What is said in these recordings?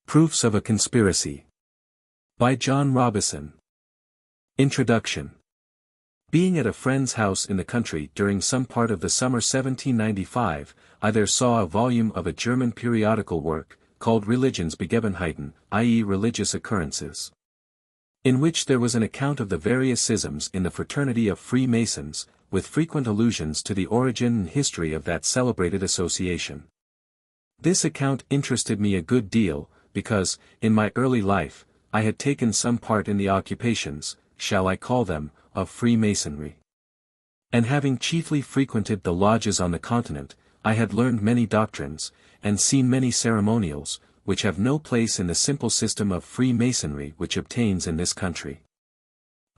Proofs of a Conspiracy. By John Robison. Introduction. Being at a friend's house in the country during some part of the summer 1795, I there saw a volume of a German periodical work, called Religionsbegebenheiten, i.e. religious occurrences, in which there was an account of the various schisms in the fraternity of Freemasons, with frequent allusions to the origin and history of that celebrated association. This account interested me a good deal, because, in my early life, I had taken some part in the occupations, shall I call them, of Freemasonry. And having chiefly frequented the lodges on the continent, I had learned many doctrines, and seen many ceremonials, which have no place in the simple system of Freemasonry which obtains in this country.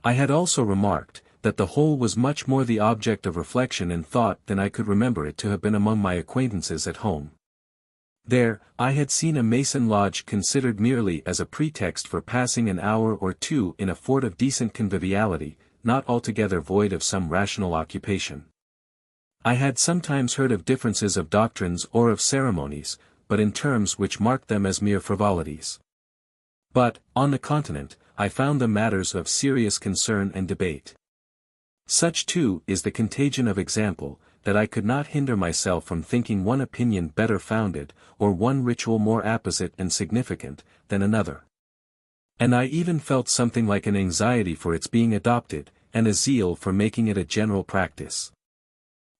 I had also remarked, that the whole was much more the object of reflection and thought than I could remember it to have been among my acquaintances at home. There, I had seen a Mason lodge considered merely as a pretext for passing an hour or two in a fort of decent conviviality, not altogether void of some rational occupation. I had sometimes heard of differences of doctrines or of ceremonies, but in terms which marked them as mere frivolities. But, on the continent, I found them matters of serious concern and debate. Such too is the contagion of example, that I could not hinder myself from thinking one opinion better founded, or one ritual more apposite and significant, than another. And I even felt something like an anxiety for its being adopted, and a zeal for making it a general practice.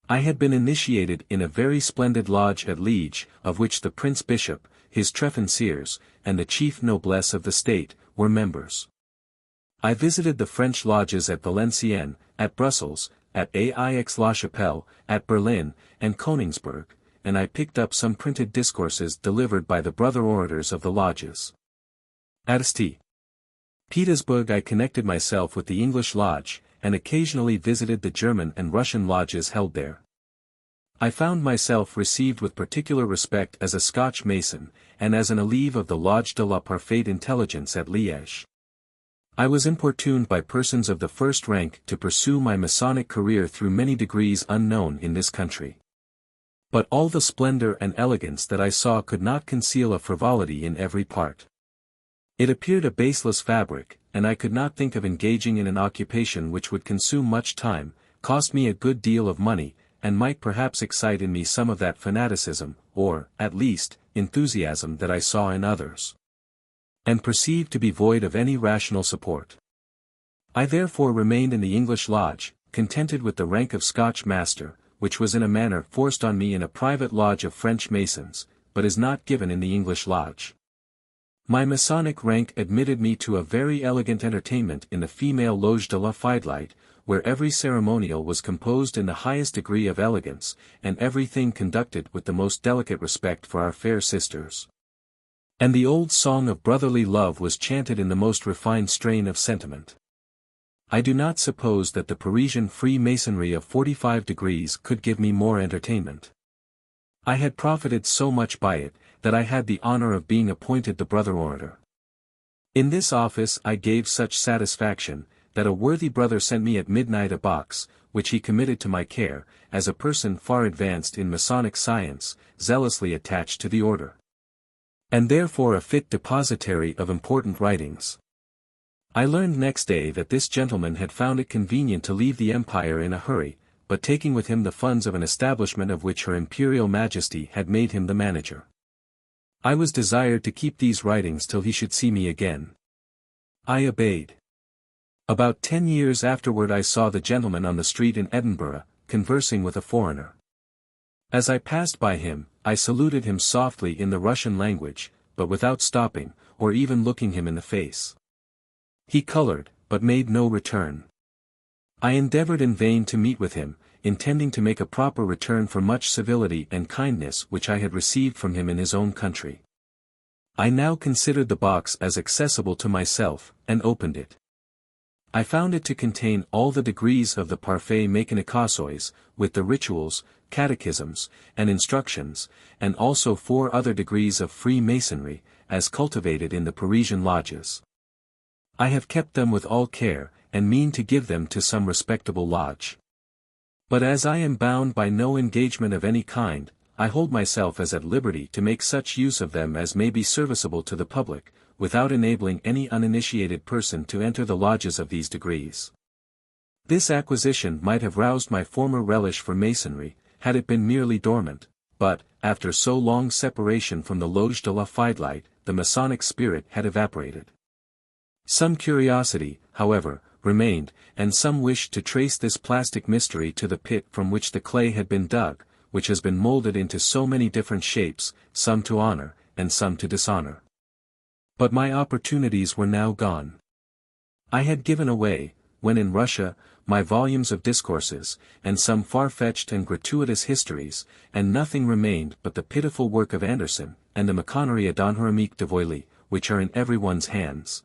I had been initiated in a very splendid lodge at Liege, of which the Prince Bishop, his Tréfonciers, and the chief noblesse of the state, were members. I visited the French lodges at Valenciennes, at Brussels, at Aix-la-Chapelle, at Berlin, and Königsberg, and I picked up some printed discourses delivered by the brother orators of the lodges. At St. Petersburg I connected myself with the English lodge, and occasionally visited the German and Russian lodges held there. I found myself received with particular respect as a Scotch Mason, and as an élève of the Lodge de la Parfaite Intelligence at Liège. I was importuned by persons of the first rank to pursue my Masonic career through many degrees unknown in this country. But all the splendor and elegance that I saw could not conceal a frivolity in every part. It appeared a baseless fabric, and I could not think of engaging in an occupation which would consume much time, cost me a good deal of money, and might perhaps excite in me some of that fanaticism, or, at least, enthusiasm that I saw in others, and perceived to be void of any rational support. I therefore remained in the English lodge, contented with the rank of Scotch master, which was in a manner forced on me in a private lodge of French Masons, but is not given in the English lodge. My Masonic rank admitted me to a very elegant entertainment in the female Loge de la Fidélité, where every ceremonial was composed in the highest degree of elegance, and everything conducted with the most delicate respect for our fair sisters. And the old song of brotherly love was chanted in the most refined strain of sentiment. I do not suppose that the Parisian Freemasonry of 45 degrees could give me more entertainment. I had profited so much by it, that I had the honor of being appointed the brother orator. In this office I gave such satisfaction, that a worthy brother sent me at midnight a box, which he committed to my care, as a person far advanced in Masonic science, zealously attached to the order, and therefore a fit depositary of important writings. I learned next day that this gentleman had found it convenient to leave the empire in a hurry, but taking with him the funds of an establishment of which Her Imperial Majesty had made him the manager. I was desired to keep these writings till he should see me again. I obeyed. About 10 years afterward I saw the gentleman on the street in Edinburgh, conversing with a foreigner. As I passed by him, I saluted him softly in the Russian language, but without stopping, or even looking him in the face. He colored, but made no return. I endeavored in vain to meet with him, intending to make a proper return for much civility and kindness which I had received from him in his own country. I now considered the box as accessible to myself, and opened it. I found it to contain all the degrees of the Parfaite Mécanicossois, with the rituals, catechisms, and instructions, and also 4 other degrees of Freemasonry, as cultivated in the Parisian lodges. I have kept them with all care, and mean to give them to some respectable lodge. But as I am bound by no engagement of any kind, I hold myself as at liberty to make such use of them as may be serviceable to the public, without enabling any uninitiated person to enter the lodges of these degrees. This acquisition might have roused my former relish for Masonry, had it been merely dormant, but, after so long separation from the Loge de la Fidelite, the Masonic spirit had evaporated. Some curiosity, however, remained, and some wished to trace this plastic mystery to the pit from which the clay had been dug, which has been molded into so many different shapes, some to honor, and some to dishonor. But my opportunities were now gone. I had given away, when in Russia, my volumes of discourses, and some far-fetched and gratuitous histories, and nothing remained but the pitiful work of Anderson, and the Maconnerie d'Anhuramique de Voily, which are in everyone's hands.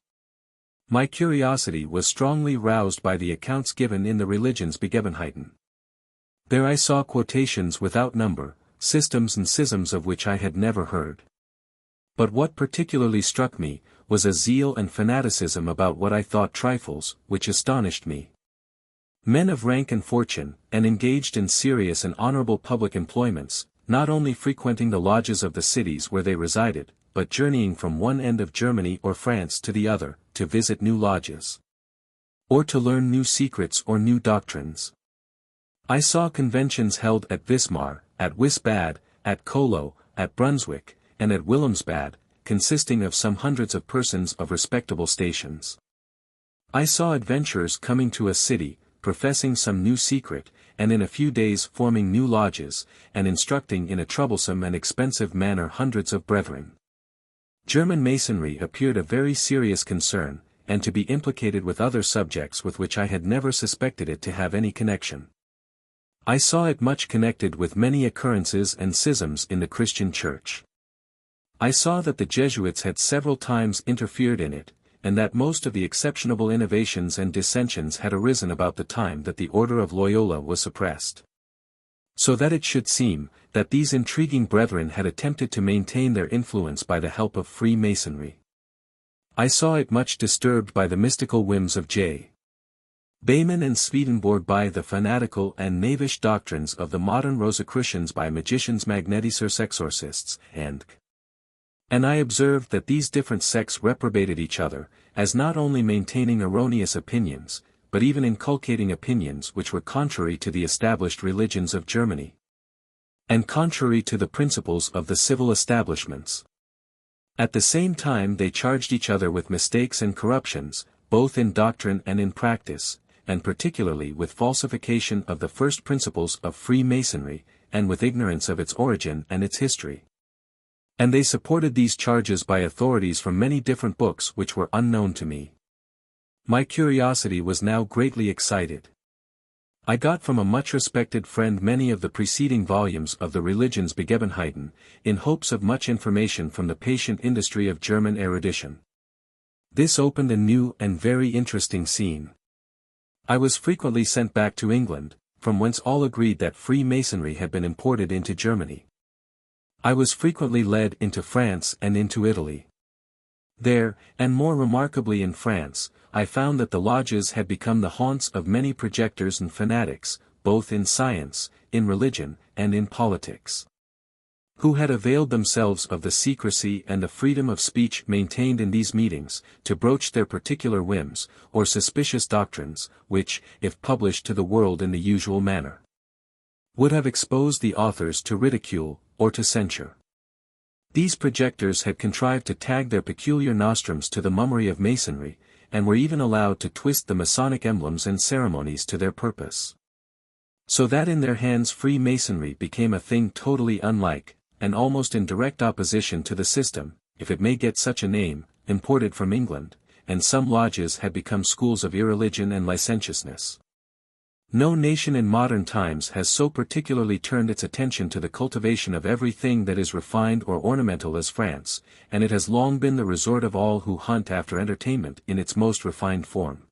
My curiosity was strongly roused by the accounts given in the Religionsbegebenheiten. There I saw quotations without number, systems and schisms of which I had never heard. But what particularly struck me, was a zeal and fanaticism about what I thought trifles, which astonished me. Men of rank and fortune, and engaged in serious and honorable public employments, not only frequenting the lodges of the cities where they resided, but journeying from one end of Germany or France to the other, to visit new lodges, or to learn new secrets or new doctrines. I saw conventions held at Wismar, at Wiesbaden, at Colo, at Brunswick, and at Wilhelmsbad, consisting of some hundreds of persons of respectable stations. I saw adventurers coming to a city, professing some new secret, and in a few days forming new lodges, and instructing in a troublesome and expensive manner hundreds of brethren. German Masonry appeared a very serious concern, and to be implicated with other subjects with which I had never suspected it to have any connection. I saw it much connected with many occurrences and schisms in the Christian Church. I saw that the Jesuits had several times interfered in it, and that most of the exceptionable innovations and dissensions had arisen about the time that the order of Loyola was suppressed. So that it should seem, that these intriguing brethren had attempted to maintain their influence by the help of Freemasonry. I saw it much disturbed by the mystical whims of J. Bayman and Swedenborg, by the fanatical and knavish doctrines of the modern Rosicrucians, by magicians, magnetisers, exorcists, and I observed that these different sects reprobated each other, as not only maintaining erroneous opinions, but even inculcating opinions which were contrary to the established religions of Germany, and contrary to the principles of the civil establishments. At the same time they charged each other with mistakes and corruptions, both in doctrine and in practice, and particularly with falsification of the first principles of Freemasonry, and with ignorance of its origin and its history. And they supported these charges by authorities from many different books which were unknown to me. My curiosity was now greatly excited. I got from a much respected friend many of the preceding volumes of the Religionsbegebenheiten, in hopes of much information from the patient industry of German erudition. This opened a new and very interesting scene. I was frequently sent back to England, from whence all agreed that Freemasonry had been imported into Germany. I was frequently led into France and into Italy. There, and more remarkably in France, I found that the lodges had become the haunts of many projectors and fanatics, both in science, in religion, and in politics, who had availed themselves of the secrecy and the freedom of speech maintained in these meetings, to broach their particular whims, or suspicious doctrines, which, if published to the world in the usual manner, would have exposed the authors to ridicule, or to censure. These projectors had contrived to tag their peculiar nostrums to the mummery of Masonry, and were even allowed to twist the Masonic emblems and ceremonies to their purpose. So that in their hands Freemasonry became a thing totally unlike, and almost in direct opposition to the system, if it may get such a name, imported from England, and some lodges had become schools of irreligion and licentiousness. No nation in modern times has so particularly turned its attention to the cultivation of everything that is refined or ornamental as France, and it has long been the resort of all who hunt after entertainment in its most refined form.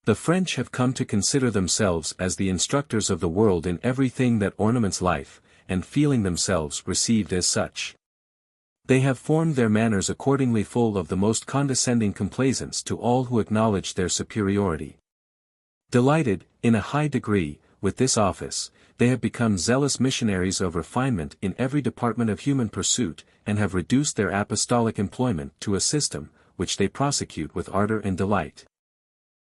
The French have come to consider themselves as the instructors of the world in everything that ornaments life, and feeling themselves received as such, they have formed their manners accordingly, full of the most condescending complaisance to all who acknowledge their superiority. Delighted, in a high degree, with this office, they have become zealous missionaries of refinement in every department of human pursuit, and have reduced their apostolic employment to a system, which they prosecute with ardor and delight.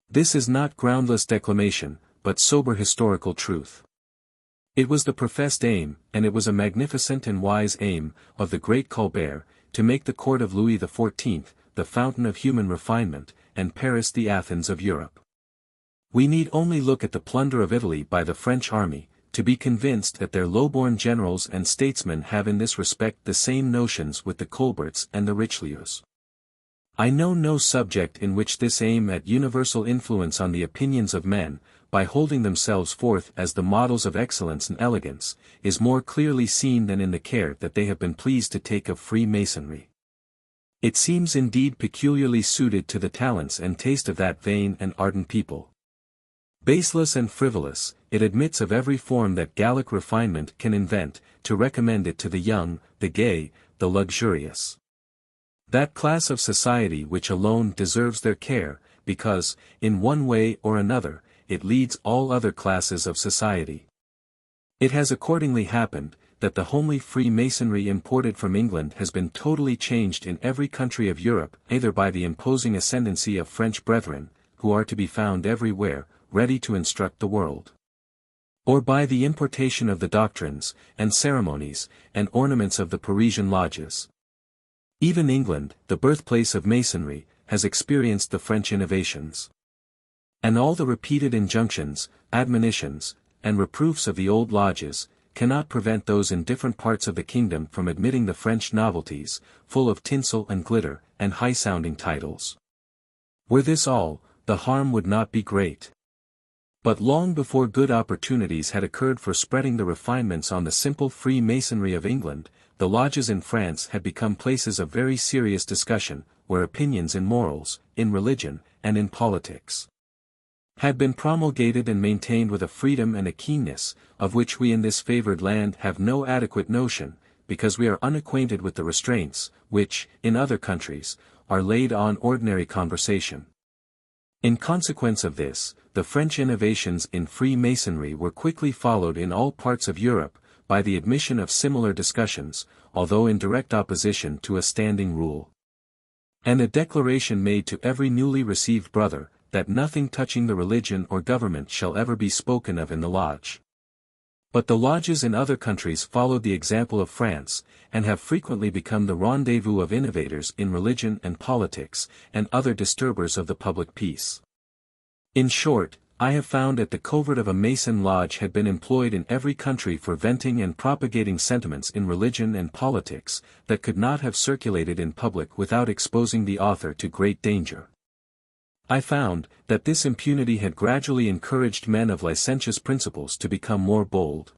This is not groundless declamation, but sober historical truth. It was the professed aim, and it was a magnificent and wise aim, of the great Colbert, to make the court of Louis XIV, the fountain of human refinement, and Paris the Athens of Europe. We need only look at the plunder of Italy by the French army, to be convinced that their low-born generals and statesmen have in this respect the same notions with the Colberts and the Richelieus. I know no subject in which this aim at universal influence on the opinions of men, by holding themselves forth as the models of excellence and elegance, is more clearly seen than in the care that they have been pleased to take of Freemasonry. It seems indeed peculiarly suited to the talents and taste of that vain and ardent people. Baseless and frivolous, it admits of every form that Gallic refinement can invent, to recommend it to the young, the gay, the luxurious. That class of society which alone deserves their care, because, in one way or another, it leads all other classes of society. It has accordingly happened, that the homely Freemasonry imported from England has been totally changed in every country of Europe, either by the imposing ascendancy of French brethren, who are to be found everywhere, ready to instruct the world, or by the importation of the doctrines, and ceremonies, and ornaments of the Parisian lodges. Even England, the birthplace of Masonry, has experienced the French innovations. And all the repeated injunctions, admonitions, and reproofs of the old lodges, cannot prevent those in different parts of the kingdom from admitting the French novelties, full of tinsel and glitter, and high-sounding titles. Were this all, the harm would not be great. But long before good opportunities had occurred for spreading the refinements on the simple Freemasonry of England, the lodges in France had become places of very serious discussion, where opinions in morals, in religion, and in politics had been promulgated and maintained with a freedom and a keenness, of which we in this favored land have no adequate notion, because we are unacquainted with the restraints, which, in other countries, are laid on ordinary conversation. In consequence of this, the French innovations in Freemasonry were quickly followed in all parts of Europe, by the admission of similar discussions, although in direct opposition to a standing rule. And a declaration made to every newly received brother, that nothing touching the religion or government shall ever be spoken of in the lodge. But the lodges in other countries followed the example of France, and have frequently become the rendezvous of innovators in religion and politics, and other disturbers of the public peace. In short, I have found that the covert of a Mason lodge had been employed in every country for venting and propagating sentiments in religion and politics, that could not have circulated in public without exposing the author to great danger. I found, that this impunity had gradually encouraged men of licentious principles to become more bold,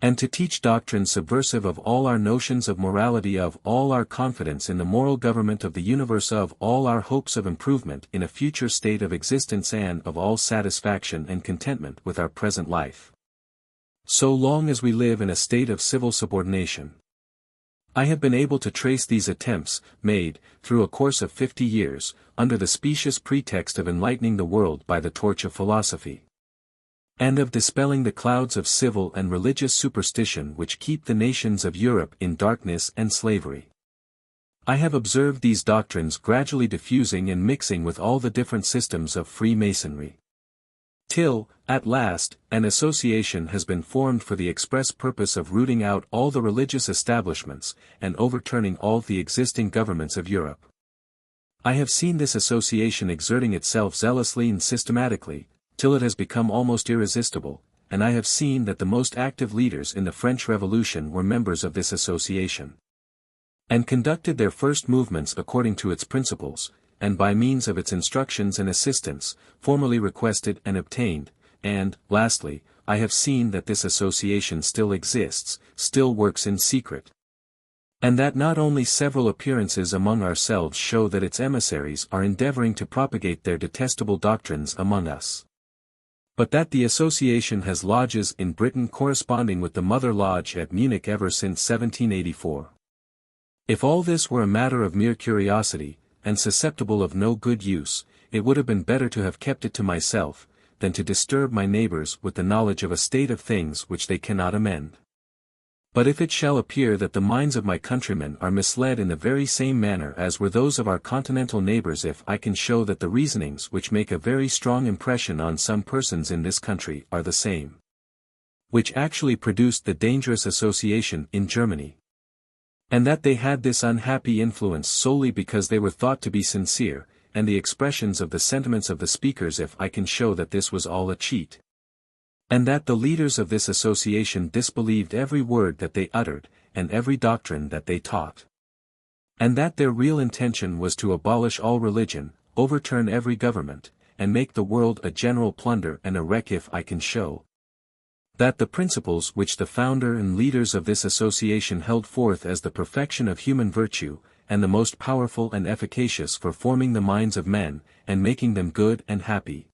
and to teach doctrines subversive of all our notions of morality, of all our confidence in the moral government of the universe, of all our hopes of improvement in a future state of existence, and of all satisfaction and contentment with our present life, so long as we live in a state of civil subordination. I have been able to trace these attempts, made, through a course of 50 years, under the specious pretext of enlightening the world by the torch of philosophy, and of dispelling the clouds of civil and religious superstition which keep the nations of Europe in darkness and slavery. I have observed these doctrines gradually diffusing and mixing with all the different systems of Freemasonry, till, at last, an association has been formed for the express purpose of rooting out all the religious establishments, and overturning all the existing governments of Europe. I have seen this association exerting itself zealously and systematically, till it has become almost irresistible, and I have seen that the most active leaders in the French Revolution were members of this association, and conducted their first movements according to its principles, and by means of its instructions and assistance, formerly requested and obtained, and, lastly, I have seen that this association still exists, still works in secret, and that not only several appearances among ourselves show that its emissaries are endeavoring to propagate their detestable doctrines among us, but that the association has lodges in Britain corresponding with the Mother Lodge at Munich ever since 1784. If all this were a matter of mere curiosity, and susceptible of no good use, it would have been better to have kept it to myself, than to disturb my neighbors with the knowledge of a state of things which they cannot amend. But if it shall appear that the minds of my countrymen are misled in the very same manner as were those of our continental neighbors, if I can show that the reasonings which make a very strong impression on some persons in this country are the same which actually produced the dangerous association in Germany, and that they had this unhappy influence solely because they were thought to be sincere, and the expressions of the sentiments of the speakers, if I can show that this was all a cheat, and that the leaders of this association disbelieved every word that they uttered, and every doctrine that they taught, and that their real intention was to abolish all religion, overturn every government, and make the world a general plunder and a wreck, if I can show that the principles which the founder and leaders of this association held forth as the perfection of human virtue, and the most powerful and efficacious for forming the minds of men, and making them good and happy,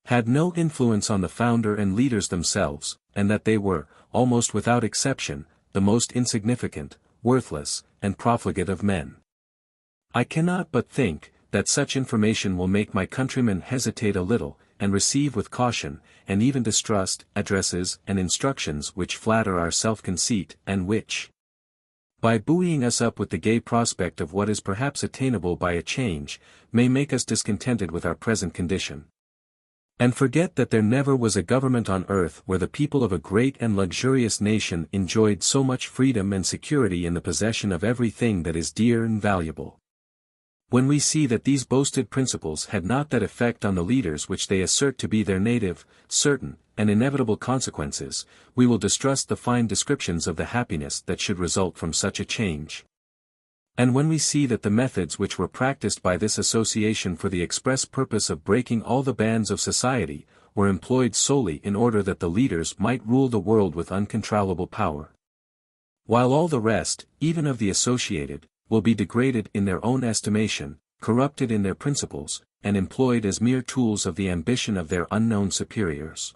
had no influence on the founder and leaders themselves, and that they were, almost without exception, the most insignificant, worthless, and profligate of men. I cannot but think that such information will make my countrymen hesitate a little, and receive with caution, and even distrust, addresses and instructions which flatter our self-conceit, and which, by buoying us up with the gay prospect of what is perhaps attainable by a change, may make us discontented with our present condition, and forget that there never was a government on earth where the people of a great and luxurious nation enjoyed so much freedom and security in the possession of everything that is dear and valuable. When we see that these boasted principles had not that effect on the leaders which they assert to be their native, certain, and inevitable consequences, we will distrust the fine descriptions of the happiness that should result from such a change. And when we see that the methods which were practiced by this association for the express purpose of breaking all the bands of society, were employed solely in order that the leaders might rule the world with uncontrollable power, while all the rest, even of the associated, will be degraded in their own estimation, corrupted in their principles, and employed as mere tools of the ambition of their unknown superiors.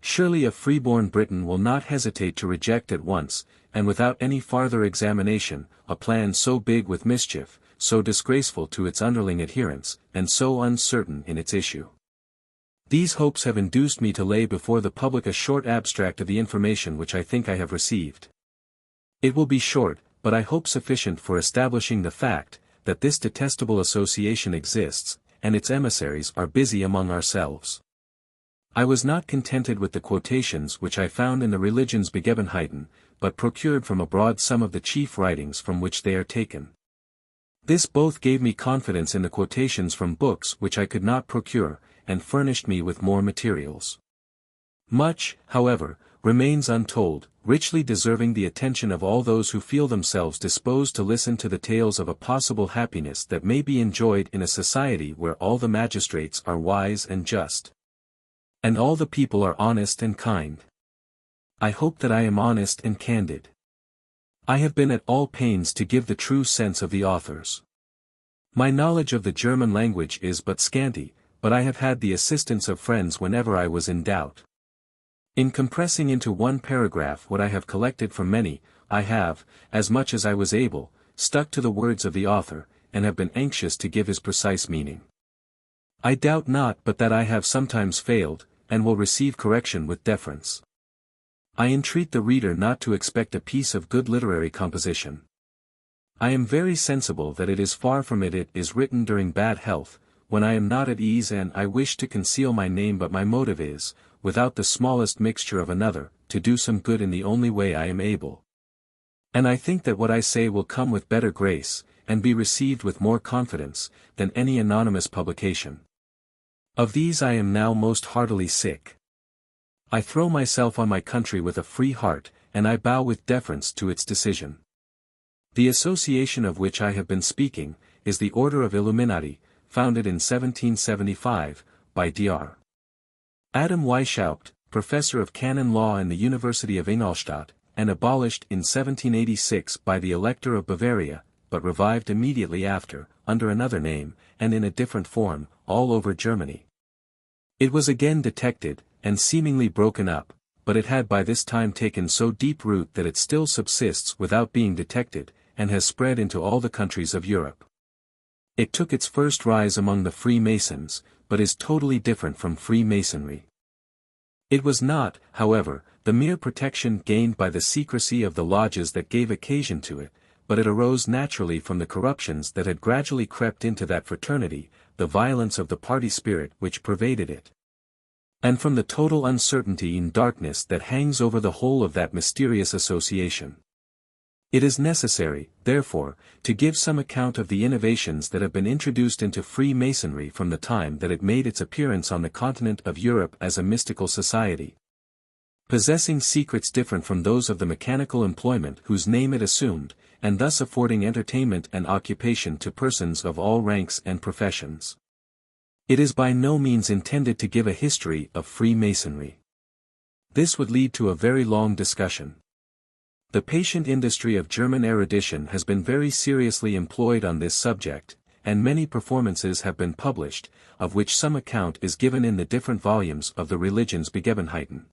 Surely a freeborn Briton will not hesitate to reject at once, and without any farther examination, a plan so big with mischief, so disgraceful to its underling adherents, and so uncertain in its issue. These hopes have induced me to lay before the public a short abstract of the information which I think I have received. It will be short, but I hope sufficient for establishing the fact, that this detestable association exists, and its emissaries are busy among ourselves. I was not contented with the quotations which I found in the Religionsbegebenheiten, but procured from abroad some of the chief writings from which they are taken. This both gave me confidence in the quotations from books which I could not procure, and furnished me with more materials. Much, however, remains untold, richly deserving the attention of all those who feel themselves disposed to listen to the tales of a possible happiness that may be enjoyed in a society where all the magistrates are wise and just, and all the people are honest and kind. I hope that I am honest and candid. I have been at all pains to give the true sense of the authors. My knowledge of the German language is but scanty, but I have had the assistance of friends whenever I was in doubt. In compressing into one paragraph what I have collected from many, I have, as much as I was able, stuck to the words of the author, and have been anxious to give his precise meaning. I doubt not but that I have sometimes failed, and will receive correction with deference. I entreat the reader not to expect a piece of good literary composition. I am very sensible that it is far from it. It is written during bad health, when I am not at ease, and I wish to conceal my name, but my motive is, without the smallest mixture of another, to do some good in the only way I am able. And I think that what I say will come with better grace, and be received with more confidence, than any anonymous publication. Of these I am now most heartily sick. I throw myself on my country with a free heart, and I bow with deference to its decision. The association of which I have been speaking, is the Order of Illuminati, founded in 1775, by Dr. Adam Weishaupt, professor of canon law in the University of Ingolstadt, and abolished in 1786 by the Elector of Bavaria, but revived immediately after, under another name, and in a different form, all over Germany. It was again detected, and seemingly broken up, but it had by this time taken so deep root that it still subsists without being detected, and has spread into all the countries of Europe. It took its first rise among the Freemasons, but is totally different from Freemasonry. It was not, however, the mere protection gained by the secrecy of the lodges that gave occasion to it, but it arose naturally from the corruptions that had gradually crept into that fraternity, the violence of the party spirit which pervaded it, and from the total uncertainty and darkness that hangs over the whole of that mysterious association. It is necessary, therefore, to give some account of the innovations that have been introduced into Freemasonry from the time that it made its appearance on the continent of Europe as a mystical society, possessing secrets different from those of the mechanical employment whose name it assumed, and thus affording entertainment and occupation to persons of all ranks and professions. It is by no means intended to give a history of Freemasonry. This would lead to a very long discussion. The patient industry of German erudition has been very seriously employed on this subject, and many performances have been published, of which some account is given in the different volumes of the Religionsbegebenheiten,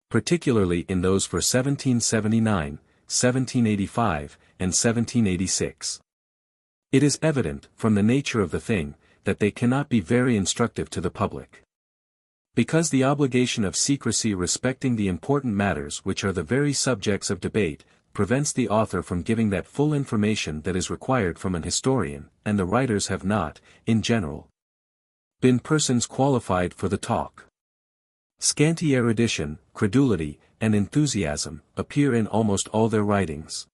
particularly in those for 1779, 1785, and 1786. It is evident, from the nature of the thing, that they cannot be very instructive to the public, because the obligation of secrecy respecting the important matters which are the very subjects of debate, prevents the author from giving that full information that is required from an historian, and the writers have not, in general, been persons qualified for the talk. Scanty erudition, credulity, and enthusiasm, appear in almost all their writings.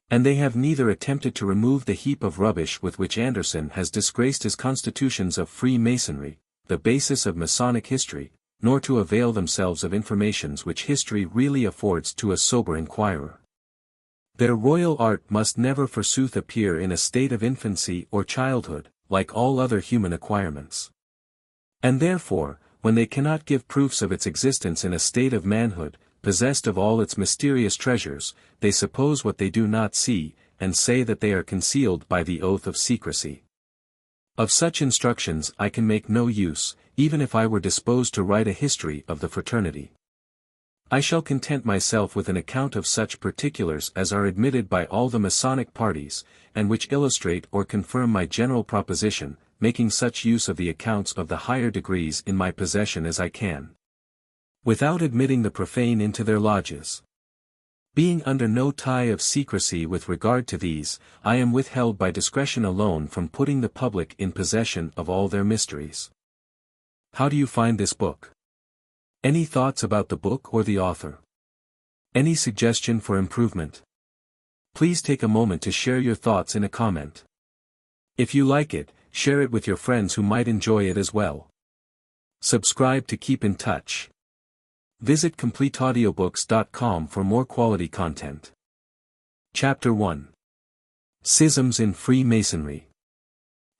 And they have neither attempted to remove the heap of rubbish with which Anderson has disgraced his constitutions of Freemasonry, the basis of Masonic history, nor to avail themselves of informations which history really affords to a sober inquirer. Their royal art must never forsooth appear in a state of infancy or childhood, like all other human acquirements. And therefore, when they cannot give proofs of its existence in a state of manhood, possessed of all its mysterious treasures, they suppose what they do not see, and say that they are concealed by the oath of secrecy. Of such instructions I can make no use, even if I were disposed to write a history of the fraternity. I shall content myself with an account of such particulars as are admitted by all the Masonic parties, and which illustrate or confirm my general proposition, making such use of the accounts of the higher degrees in my possession as I can, without admitting the profane into their lodges. Being under no tie of secrecy with regard to these, I am withheld by discretion alone from putting the public in possession of all their mysteries. How do you find this book? Any thoughts about the book or the author? Any suggestion for improvement? Please take a moment to share your thoughts in a comment. If you like it, share it with your friends who might enjoy it as well. Subscribe to keep in touch. Visit CompleteAudiobooks.com for more quality content. Chapter 1. Schisms in Freemasonry.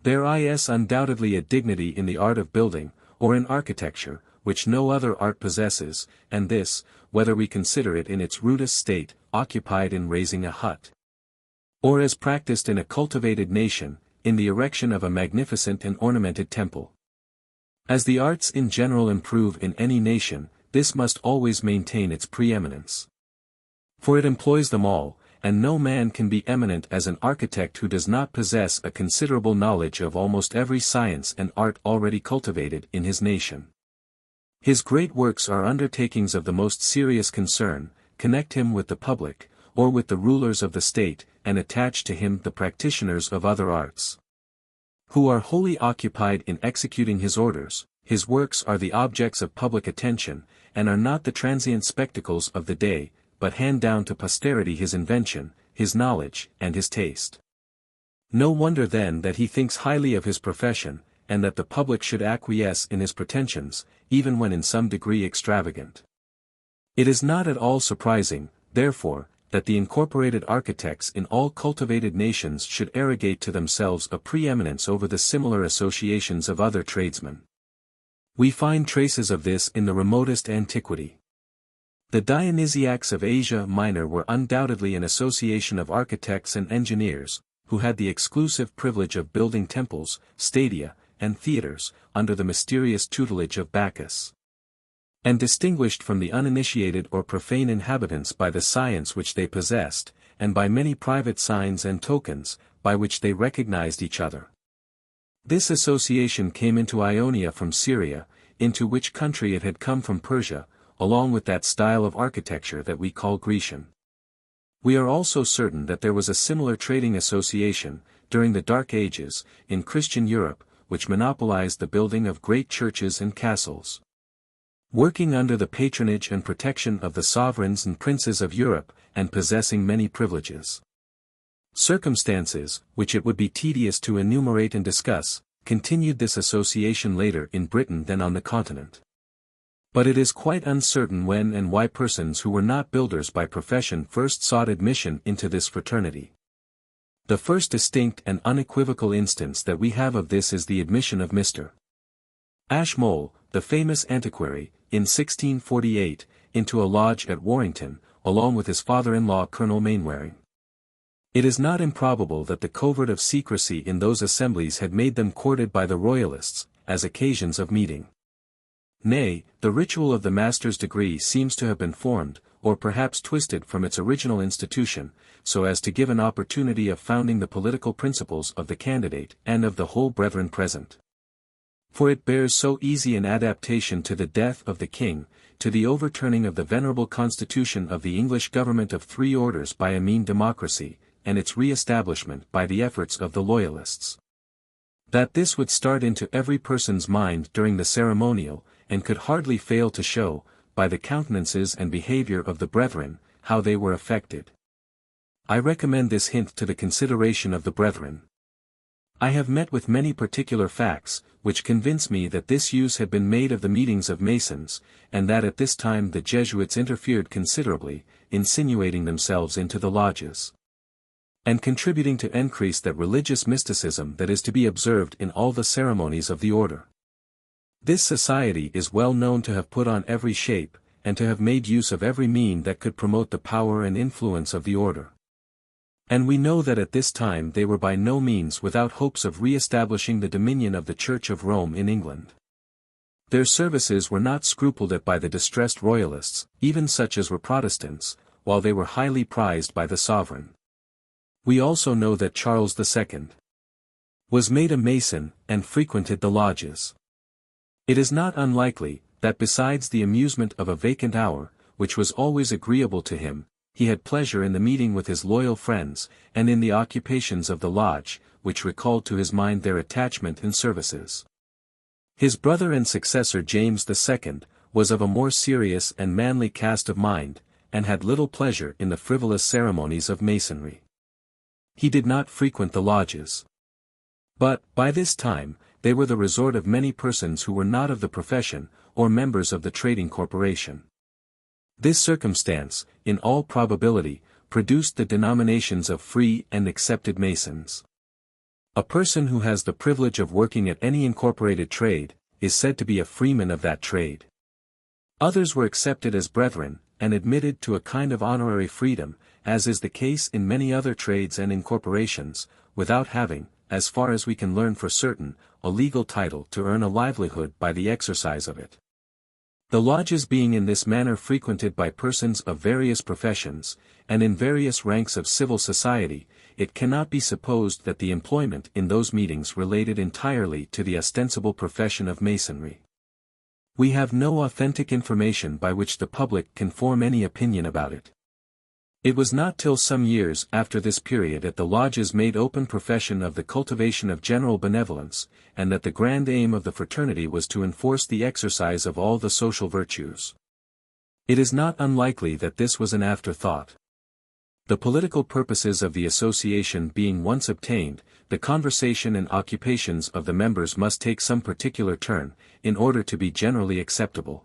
There is undoubtedly a dignity in the art of building, or in architecture, which no other art possesses, and this, whether we consider it in its rudest state, occupied in raising a hut, or as practiced in a cultivated nation, in the erection of a magnificent and ornamented temple. As the arts in general improve in any nation, this must always maintain its preeminence. For it employs them all, and no man can be eminent as an architect who does not possess a considerable knowledge of almost every science and art already cultivated in his nation. His great works are undertakings of the most serious concern, connect him with the public, or with the rulers of the state, and attach to him the practitioners of other arts, who are wholly occupied in executing his orders. His works are the objects of public attention, and are not the transient spectacles of the day, but hand down to posterity his invention, his knowledge, and his taste. No wonder then that he thinks highly of his profession, and that the public should acquiesce in his pretensions, even when in some degree extravagant. It is not at all surprising, therefore, that the incorporated architects in all cultivated nations should arrogate to themselves a preeminence over the similar associations of other tradesmen. We find traces of this in the remotest antiquity. The Dionysiacs of Asia Minor were undoubtedly an association of architects and engineers, who had the exclusive privilege of building temples, stadia, and theaters, under the mysterious tutelage of Bacchus, and distinguished from the uninitiated or profane inhabitants by the science which they possessed, and by many private signs and tokens, by which they recognized each other. This association came into Ionia from Syria, into which country it had come from Persia, along with that style of architecture that we call Grecian. We are also certain that there was a similar trading association, during the Dark Ages, in Christian Europe, which monopolized the building of great churches and castles. Working under the patronage and protection of the sovereigns and princes of Europe, and possessing many privileges. Circumstances, which it would be tedious to enumerate and discuss, continued this association later in Britain than on the continent. But it is quite uncertain when and why persons who were not builders by profession first sought admission into this fraternity. The first distinct and unequivocal instance that we have of this is the admission of Mr. Ashmole, the famous antiquary, in 1648, into a lodge at Warrington, along with his father-in-law Colonel Mainwaring. It is not improbable that the covert of secrecy in those assemblies had made them courted by the Royalists, as occasions of meeting. Nay, the ritual of the master's degree seems to have been formed, or perhaps twisted from its original institution, so as to give an opportunity of founding the political principles of the candidate and of the whole brethren present. For it bears so easy an adaptation to the death of the king, to the overturning of the venerable constitution of the English government of 3 orders by a mean democracy, and its re-establishment by the efforts of the Loyalists. That this would start into every person's mind during the ceremonial, and could hardly fail to show, by the countenances and behavior of the brethren, how they were affected. I recommend this hint to the consideration of the brethren. I have met with many particular facts, which convince me that this use had been made of the meetings of Masons, and that at this time the Jesuits interfered considerably, insinuating themselves into the lodges, and contributing to increase that religious mysticism that is to be observed in all the ceremonies of the order. This society is well known to have put on every shape, and to have made use of every mean that could promote the power and influence of the order. And we know that at this time they were by no means without hopes of re-establishing the dominion of the Church of Rome in England. Their services were not scrupled at by the distressed Royalists, even such as were Protestants, while they were highly prized by the sovereign. We also know that Charles II was made a Mason, and frequented the lodges. It is not unlikely, that besides the amusement of a vacant hour, which was always agreeable to him, he had pleasure in the meeting with his loyal friends, and in the occupations of the lodge, which recalled to his mind their attachment and services. His brother and successor James II, was of a more serious and manly cast of mind, and had little pleasure in the frivolous ceremonies of Masonry. He did not frequent the lodges. But, by this time, they were the resort of many persons who were not of the profession, or members of the trading corporation. This circumstance, in all probability, produced the denominations of free and accepted Masons. A person who has the privilege of working at any incorporated trade, is said to be a freeman of that trade. Others were accepted as brethren, and admitted to a kind of honorary freedom, as is the case in many other trades and incorporations, without having, as far as we can learn for certain, a legal title to earn a livelihood by the exercise of it. The lodges being in this manner frequented by persons of various professions, and in various ranks of civil society, it cannot be supposed that the employment in those meetings related entirely to the ostensible profession of Masonry. We have no authentic information by which the public can form any opinion about it. It was not till some years after this period that the lodges made open profession of the cultivation of general benevolence, and that the grand aim of the fraternity was to enforce the exercise of all the social virtues. It is not unlikely that this was an afterthought. The political purposes of the association being once obtained, the conversation and occupations of the members must take some particular turn, in order to be generally acceptable.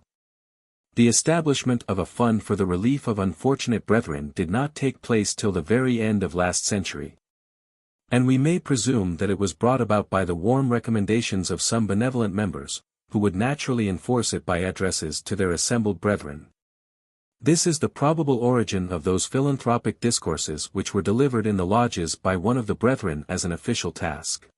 The establishment of a fund for the relief of unfortunate brethren did not take place till the very end of last century. And we may presume that it was brought about by the warm recommendations of some benevolent members, who would naturally enforce it by addresses to their assembled brethren. This is the probable origin of those philanthropic discourses which were delivered in the lodges by one of the brethren as an official task.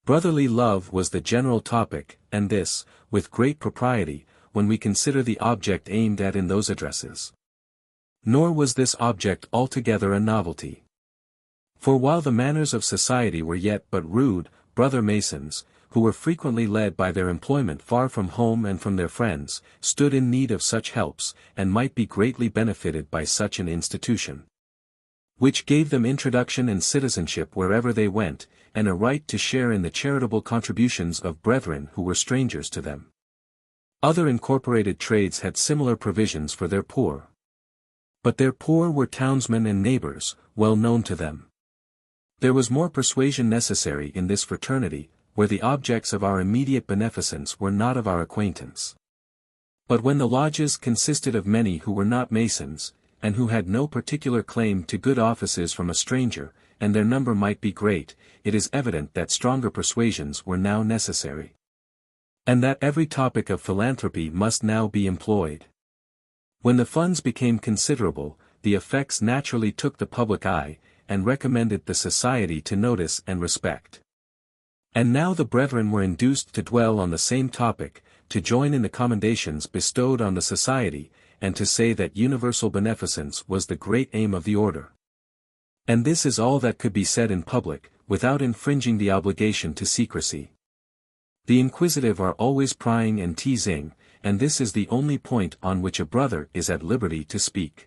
Brotherly love was the general topic, and this, with great propriety, when we consider the object aimed at in those addresses. Nor was this object altogether a novelty. For while the manners of society were yet but rude, brother Masons, who were frequently led by their employment far from home and from their friends, stood in need of such helps, and might be greatly benefited by such an institution, which gave them introduction and citizenship wherever they went, and a right to share in the charitable contributions of brethren who were strangers to them. Other incorporated trades had similar provisions for their poor. But their poor were townsmen and neighbors, well known to them. There was more persuasion necessary in this fraternity, where the objects of our immediate beneficence were not of our acquaintance. But when the lodges consisted of many who were not Masons, and who had no particular claim to good offices from a stranger, and their number might be great, it is evident that stronger persuasions were now necessary, and that every topic of philanthropy must now be employed. When the funds became considerable, the effects naturally took the public eye, and recommended the society to notice and respect. And now the brethren were induced to dwell on the same topic, to join in the commendations bestowed on the society, and to say that universal beneficence was the great aim of the order. And this is all that could be said in public, without infringing the obligation to secrecy. The inquisitive are always prying and teasing, and this is the only point on which a brother is at liberty to speak.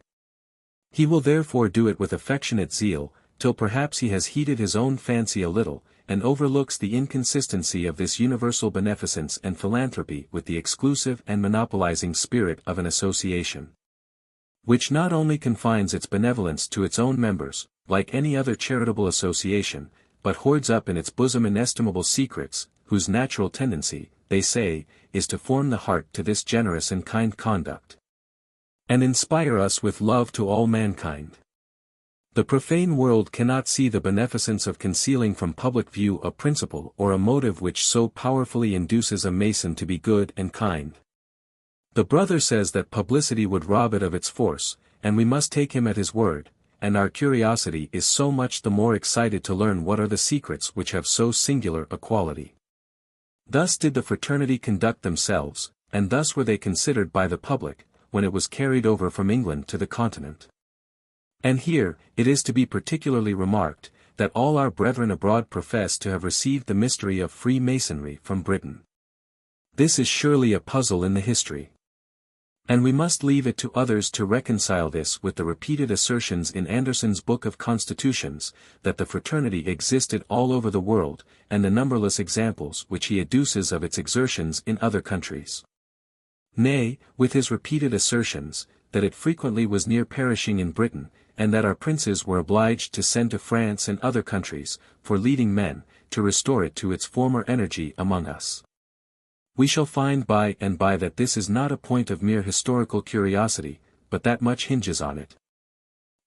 He will therefore do it with affectionate zeal, till perhaps he has heated his own fancy a little, and overlooks the inconsistency of this universal beneficence and philanthropy with the exclusive and monopolizing spirit of an association, which not only confines its benevolence to its own members, like any other charitable association, but hoards up in its bosom inestimable secrets, whose natural tendency, they say, is to form the heart to this generous and kind conduct, and inspire us with love to all mankind. The profane world cannot see the beneficence of concealing from public view a principle or a motive which so powerfully induces a Mason to be good and kind. The brother says that publicity would rob it of its force, and we must take him at his word, and our curiosity is so much the more excited to learn what are the secrets which have so singular a quality. Thus did the fraternity conduct themselves, and thus were they considered by the public, when it was carried over from England to the continent. And here, it is to be particularly remarked, that all our brethren abroad profess to have received the mystery of Freemasonry from Britain. This is surely a puzzle in the history. And we must leave it to others to reconcile this with the repeated assertions in Anderson's Book of Constitutions, that the fraternity existed all over the world, and the numberless examples which he adduces of its exertions in other countries. Nay, with his repeated assertions, that it frequently was near perishing in Britain, and that our princes were obliged to send to France and other countries, for leading men, to restore it to its former energy among us. We shall find by and by that this is not a point of mere historical curiosity, but that much hinges on it.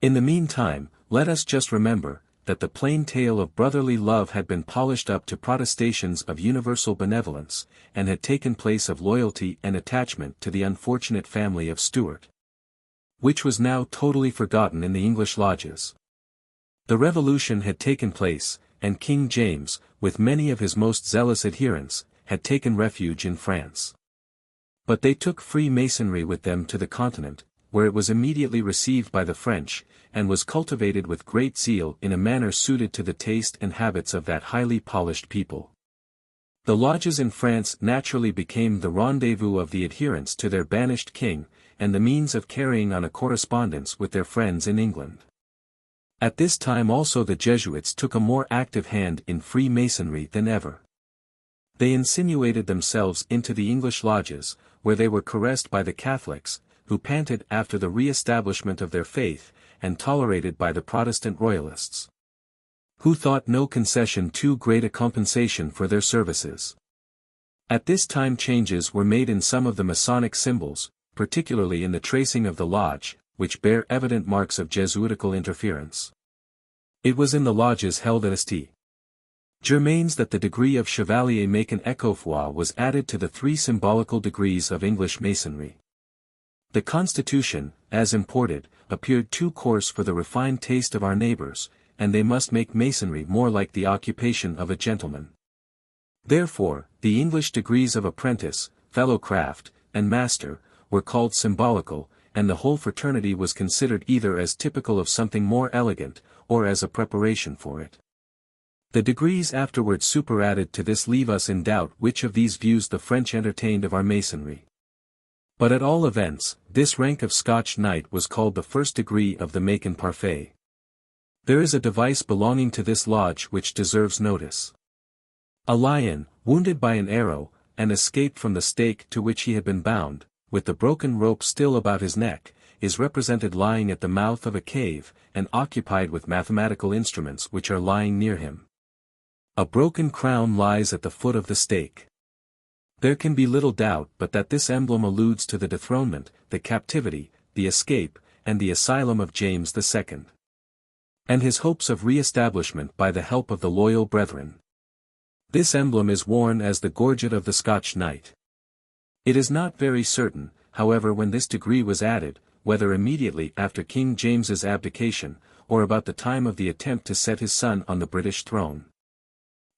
In the meantime, let us just remember, that the plain tale of brotherly love had been polished up to protestations of universal benevolence, and had taken place of loyalty and attachment to the unfortunate family of Stuart, which was now totally forgotten in the English lodges. The Revolution had taken place, and King James, with many of his most zealous adherents, had taken refuge in France. But they took Freemasonry with them to the continent, where it was immediately received by the French, and was cultivated with great zeal in a manner suited to the taste and habits of that highly polished people. The lodges in France naturally became the rendezvous of the adherents to their banished king, and the means of carrying on a correspondence with their friends in England. At this time also the Jesuits took a more active hand in Freemasonry than ever. They insinuated themselves into the English lodges, where they were caressed by the Catholics, who panted after the re-establishment of their faith, and tolerated by the Protestant Royalists, who thought no concession too great a compensation for their services. At this time changes were made in some of the Masonic symbols, particularly in the tracing of the lodge, which bear evident marks of Jesuitical interference. It was in the lodges held at St. Germain's that the degree of Chevalier Macon Ecofoy was added to the 3 symbolical degrees of English Masonry. The Constitution, as imported, appeared too coarse for the refined taste of our neighbors, and they must make Masonry more like the occupation of a gentleman. Therefore, the English degrees of apprentice, fellow-craft, and master, were called symbolical, and the whole fraternity was considered either as typical of something more elegant, or as a preparation for it. The degrees afterwards superadded to this leave us in doubt which of these views the French entertained of our masonry. But at all events, this rank of Scotch Knight was called the first degree of the Macon Parfait. There is a device belonging to this lodge which deserves notice. A lion, wounded by an arrow, and escaped from the stake to which he had been bound, with the broken rope still about his neck, is represented lying at the mouth of a cave, and occupied with mathematical instruments which are lying near him. A broken crown lies at the foot of the stake. There can be little doubt but that this emblem alludes to the dethronement, the captivity, the escape, and the asylum of James II. And his hopes of re-establishment by the help of the loyal brethren. This emblem is worn as the gorget of the Scotch Knight. It is not very certain, however, when this degree was added, whether immediately after King James's abdication, or about the time of the attempt to set his son on the British throne.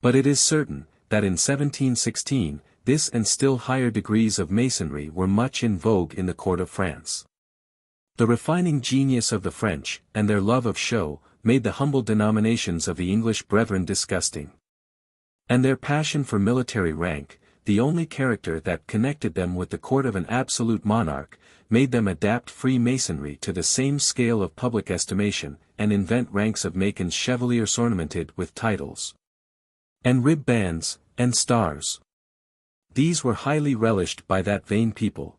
But it is certain, that in 1716, this and still higher degrees of masonry were much in vogue in the court of France. The refining genius of the French, and their love of show, made the humble denominations of the English brethren disgusting. And their passion for military rank, the only character that connected them with the court of an absolute monarch, made them adapt Freemasonry to the same scale of public estimation, and invent ranks of Macons chevaliers ornamented with titles, and rib bands, and stars. These were highly relished by that vain people.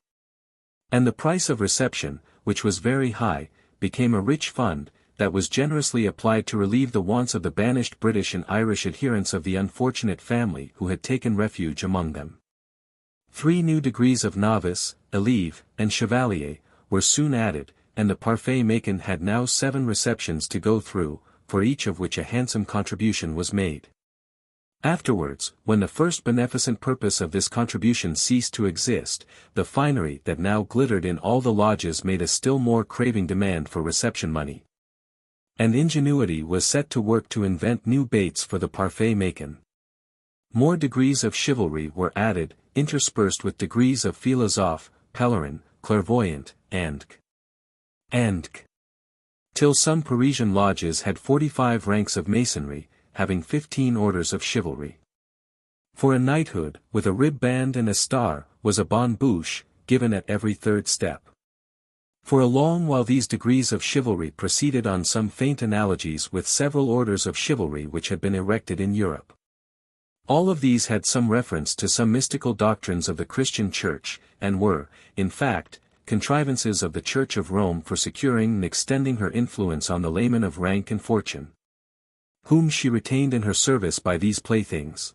And the price of reception, which was very high, became a rich fund, that was generously applied to relieve the wants of the banished British and Irish adherents of the unfortunate family who had taken refuge among them. 3 new degrees of novice, élève, and chevalier, were soon added, and the Parfait Macon had now 7 receptions to go through, for each of which a handsome contribution was made. Afterwards, when the first beneficent purpose of this contribution ceased to exist, the finery that now glittered in all the lodges made a still more craving demand for reception money. And ingenuity was set to work to invent new baits for the Parfait Macon. More degrees of chivalry were added, interspersed with degrees of philosophe, pèlerin, clairvoyant, and till some Parisian lodges had 45 ranks of masonry, having 15 orders of chivalry. For a knighthood, with a rib band and a star, was a bonne bouche, given at every 3rd step. For a long while these degrees of chivalry proceeded on some faint analogies with several orders of chivalry which had been erected in Europe. All of these had some reference to some mystical doctrines of the Christian Church, and were, in fact, contrivances of the Church of Rome for securing and extending her influence on the laymen of rank and fortune, whom she retained in her service by these playthings.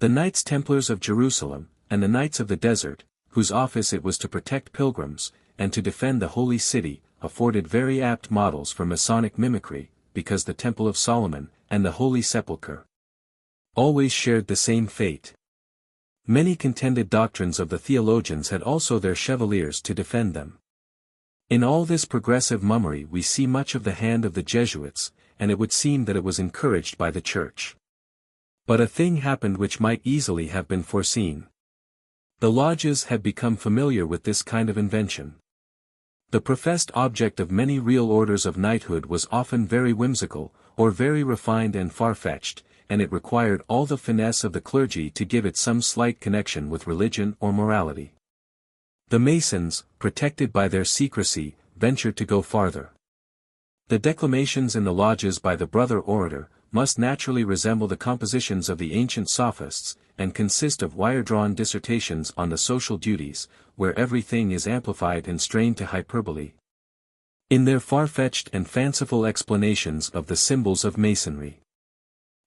The Knights Templars of Jerusalem, and the Knights of the Desert, whose office it was to protect pilgrims, and to defend the Holy City, afforded very apt models for Masonic mimicry, because the Temple of Solomon, and the Holy Sepulchre, always shared the same fate. Many contended doctrines of the theologians had also their chevaliers to defend them. In all this progressive mummery we see much of the hand of the Jesuits, and it would seem that it was encouraged by the Church. But a thing happened which might easily have been foreseen. The lodges had become familiar with this kind of invention. The professed object of many real orders of knighthood was often very whimsical, or very refined and far-fetched, and it required all the finesse of the clergy to give it some slight connection with religion or morality. The Masons, protected by their secrecy, ventured to go farther. The declamations in the lodges by the brother orator, must naturally resemble the compositions of the ancient sophists, and consist of wire-drawn dissertations on the social duties, where everything is amplified and strained to hyperbole. In their far-fetched and fanciful explanations of the symbols of Masonry.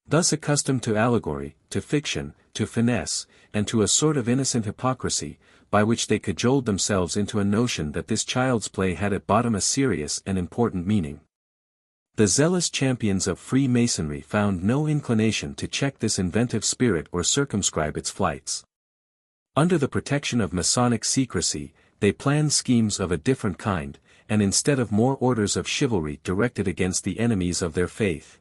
Thus accustomed to allegory, to fiction, to finesse, and to a sort of innocent hypocrisy, by which they cajoled themselves into a notion that this child's play had at bottom a serious and important meaning. The zealous champions of Freemasonry found no inclination to check this inventive spirit or circumscribe its flights. Under the protection of Masonic secrecy, they planned schemes of a different kind, and instead of more orders of chivalry directed against the enemies of their faith,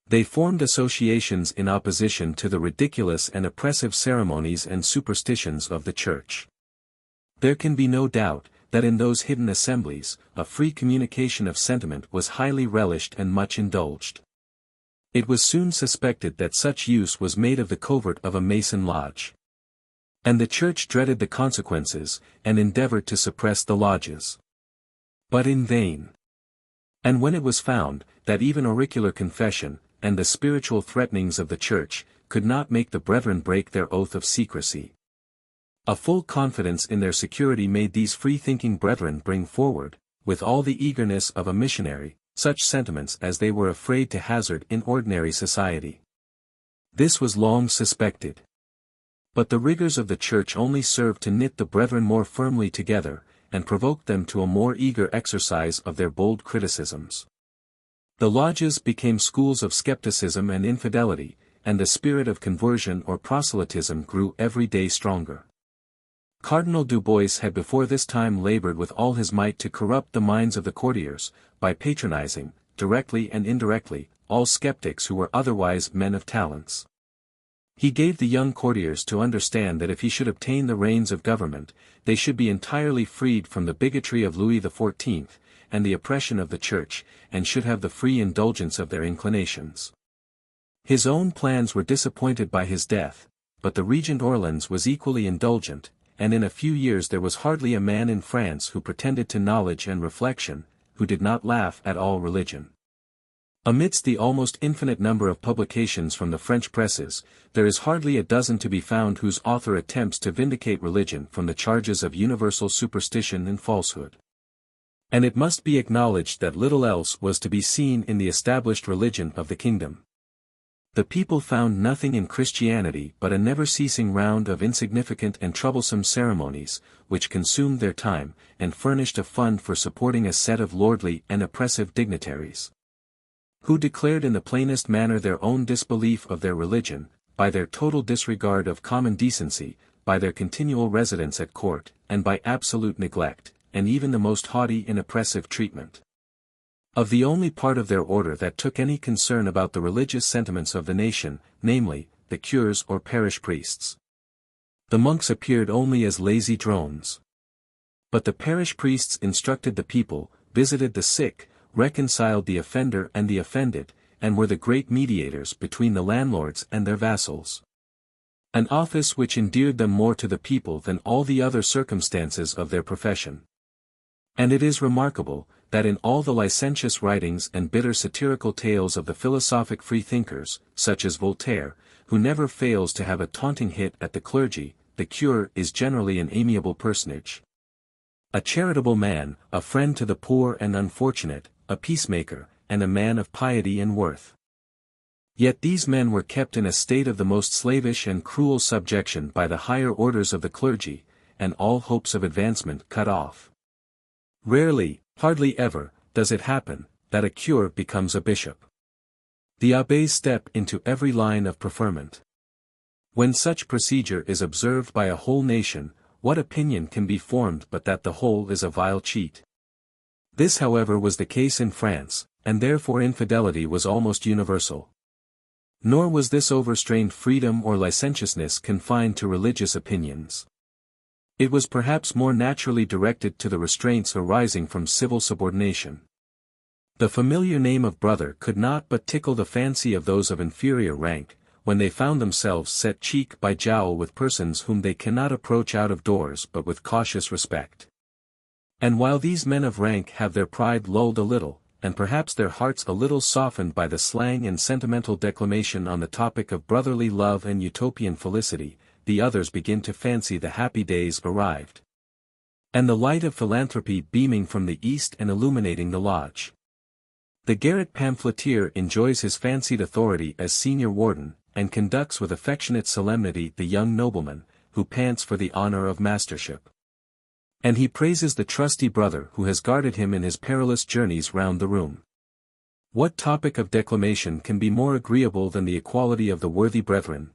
they formed associations in opposition to the ridiculous and oppressive ceremonies and superstitions of the Church. There can be no doubt, that in those hidden assemblies, a free communication of sentiment was highly relished and much indulged. It was soon suspected that such use was made of the covert of a Mason lodge. And the Church dreaded the consequences, and endeavored to suppress the lodges. But in vain. And when it was found, that even auricular confession, and the spiritual threatenings of the Church, could not make the brethren break their oath of secrecy. A full confidence in their security made these free-thinking brethren bring forward, with all the eagerness of a missionary, such sentiments as they were afraid to hazard in ordinary society. This was long suspected. But the rigors of the Church only served to knit the brethren more firmly together, and provoked them to a more eager exercise of their bold criticisms. The lodges became schools of skepticism and infidelity, and the spirit of conversion or proselytism grew every day stronger. Cardinal du Bois had before this time labored with all his might to corrupt the minds of the courtiers, by patronizing, directly and indirectly, all skeptics who were otherwise men of talents. He gave the young courtiers to understand that if he should obtain the reins of government, they should be entirely freed from the bigotry of Louis XIV, and the oppression of the Church, and should have the free indulgence of their inclinations. His own plans were disappointed by his death, but the Regent Orleans was equally indulgent, and in a few years there was hardly a man in France who pretended to knowledge and reflection, who did not laugh at all religion. Amidst the almost infinite number of publications from the French presses, there is hardly a dozen to be found whose author attempts to vindicate religion from the charges of universal superstition and falsehood. And it must be acknowledged that little else was to be seen in the established religion of the kingdom. The people found nothing in Christianity but a never-ceasing round of insignificant and troublesome ceremonies, which consumed their time, and furnished a fund for supporting a set of lordly and oppressive dignitaries, who declared in the plainest manner their own disbelief of their religion, by their total disregard of common decency, by their continual residence at court, and by absolute neglect, and even the most haughty and oppressive treatment of the only part of their order that took any concern about the religious sentiments of the nation, namely, the cures or parish priests. The monks appeared only as lazy drones. But the parish priests instructed the people, visited the sick, reconciled the offender and the offended, and were the great mediators between the landlords and their vassals. An office which endeared them more to the people than all the other circumstances of their profession. And it is remarkable, that in all the licentious writings and bitter satirical tales of the philosophic freethinkers, such as Voltaire, who never fails to have a taunting hit at the clergy, the cure is generally an amiable personage, a charitable man, a friend to the poor and unfortunate, a peacemaker, and a man of piety and worth. Yet these men were kept in a state of the most slavish and cruel subjection by the higher orders of the clergy, and all hopes of advancement cut off. Rarely, hardly ever, does it happen, that a cure becomes a bishop. The abbés step into every line of preferment. When such procedure is observed by a whole nation, what opinion can be formed but that the whole is a vile cheat? This however was the case in France, and therefore infidelity was almost universal. Nor was this overstrained freedom or licentiousness confined to religious opinions. It was perhaps more naturally directed to the restraints arising from civil subordination. The familiar name of brother could not but tickle the fancy of those of inferior rank, when they found themselves set cheek by jowl with persons whom they cannot approach out of doors but with cautious respect. And while these men of rank have their pride lulled a little, and perhaps their hearts a little softened by the slang and sentimental declamation on the topic of brotherly love and utopian felicity, the others begin to fancy the happy days arrived, and the light of philanthropy beaming from the east and illuminating the lodge. The garret pamphleteer enjoys his fancied authority as senior warden, and conducts with affectionate solemnity the young nobleman, who pants for the honor of mastership. And he praises the trusty brother who has guarded him in his perilous journeys round the room. What topic of declamation can be more agreeable than the equality of the worthy brethren?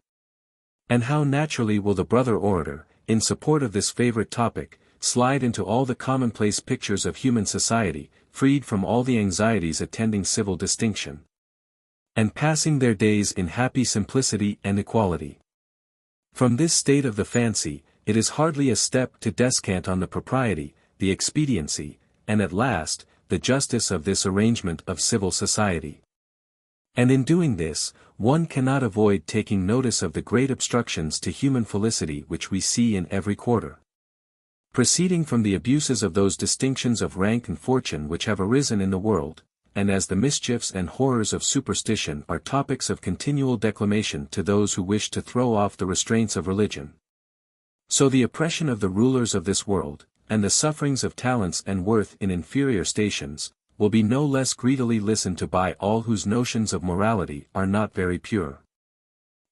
And how naturally will the brother orator, in support of this favorite topic, slide into all the commonplace pictures of human society, freed from all the anxieties attending civil distinction, and passing their days in happy simplicity and equality. From this state of the fancy, it is hardly a step to descant on the propriety, the expediency, and at last, the justice of this arrangement of civil society. And in doing this, one cannot avoid taking notice of the great obstructions to human felicity which we see in every quarter. Proceeding from the abuses of those distinctions of rank and fortune which have arisen in the world, and as the mischiefs and horrors of superstition are topics of continual declamation to those who wish to throw off the restraints of religion. So the oppression of the rulers of this world, and the sufferings of talents and worth in inferior stations, will be no less greedily listened to by all whose notions of morality are not very pure.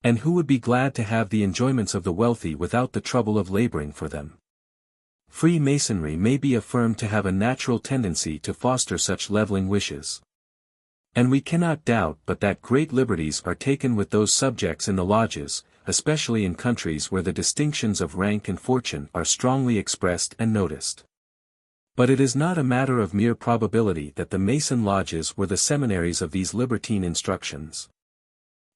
And who would be glad to have the enjoyments of the wealthy without the trouble of laboring for them. Freemasonry may be affirmed to have a natural tendency to foster such leveling wishes. And we cannot doubt but that great liberties are taken with those subjects in the lodges, especially in countries where the distinctions of rank and fortune are strongly expressed and noticed. But it is not a matter of mere probability that the Mason lodges were the seminaries of these libertine instructions.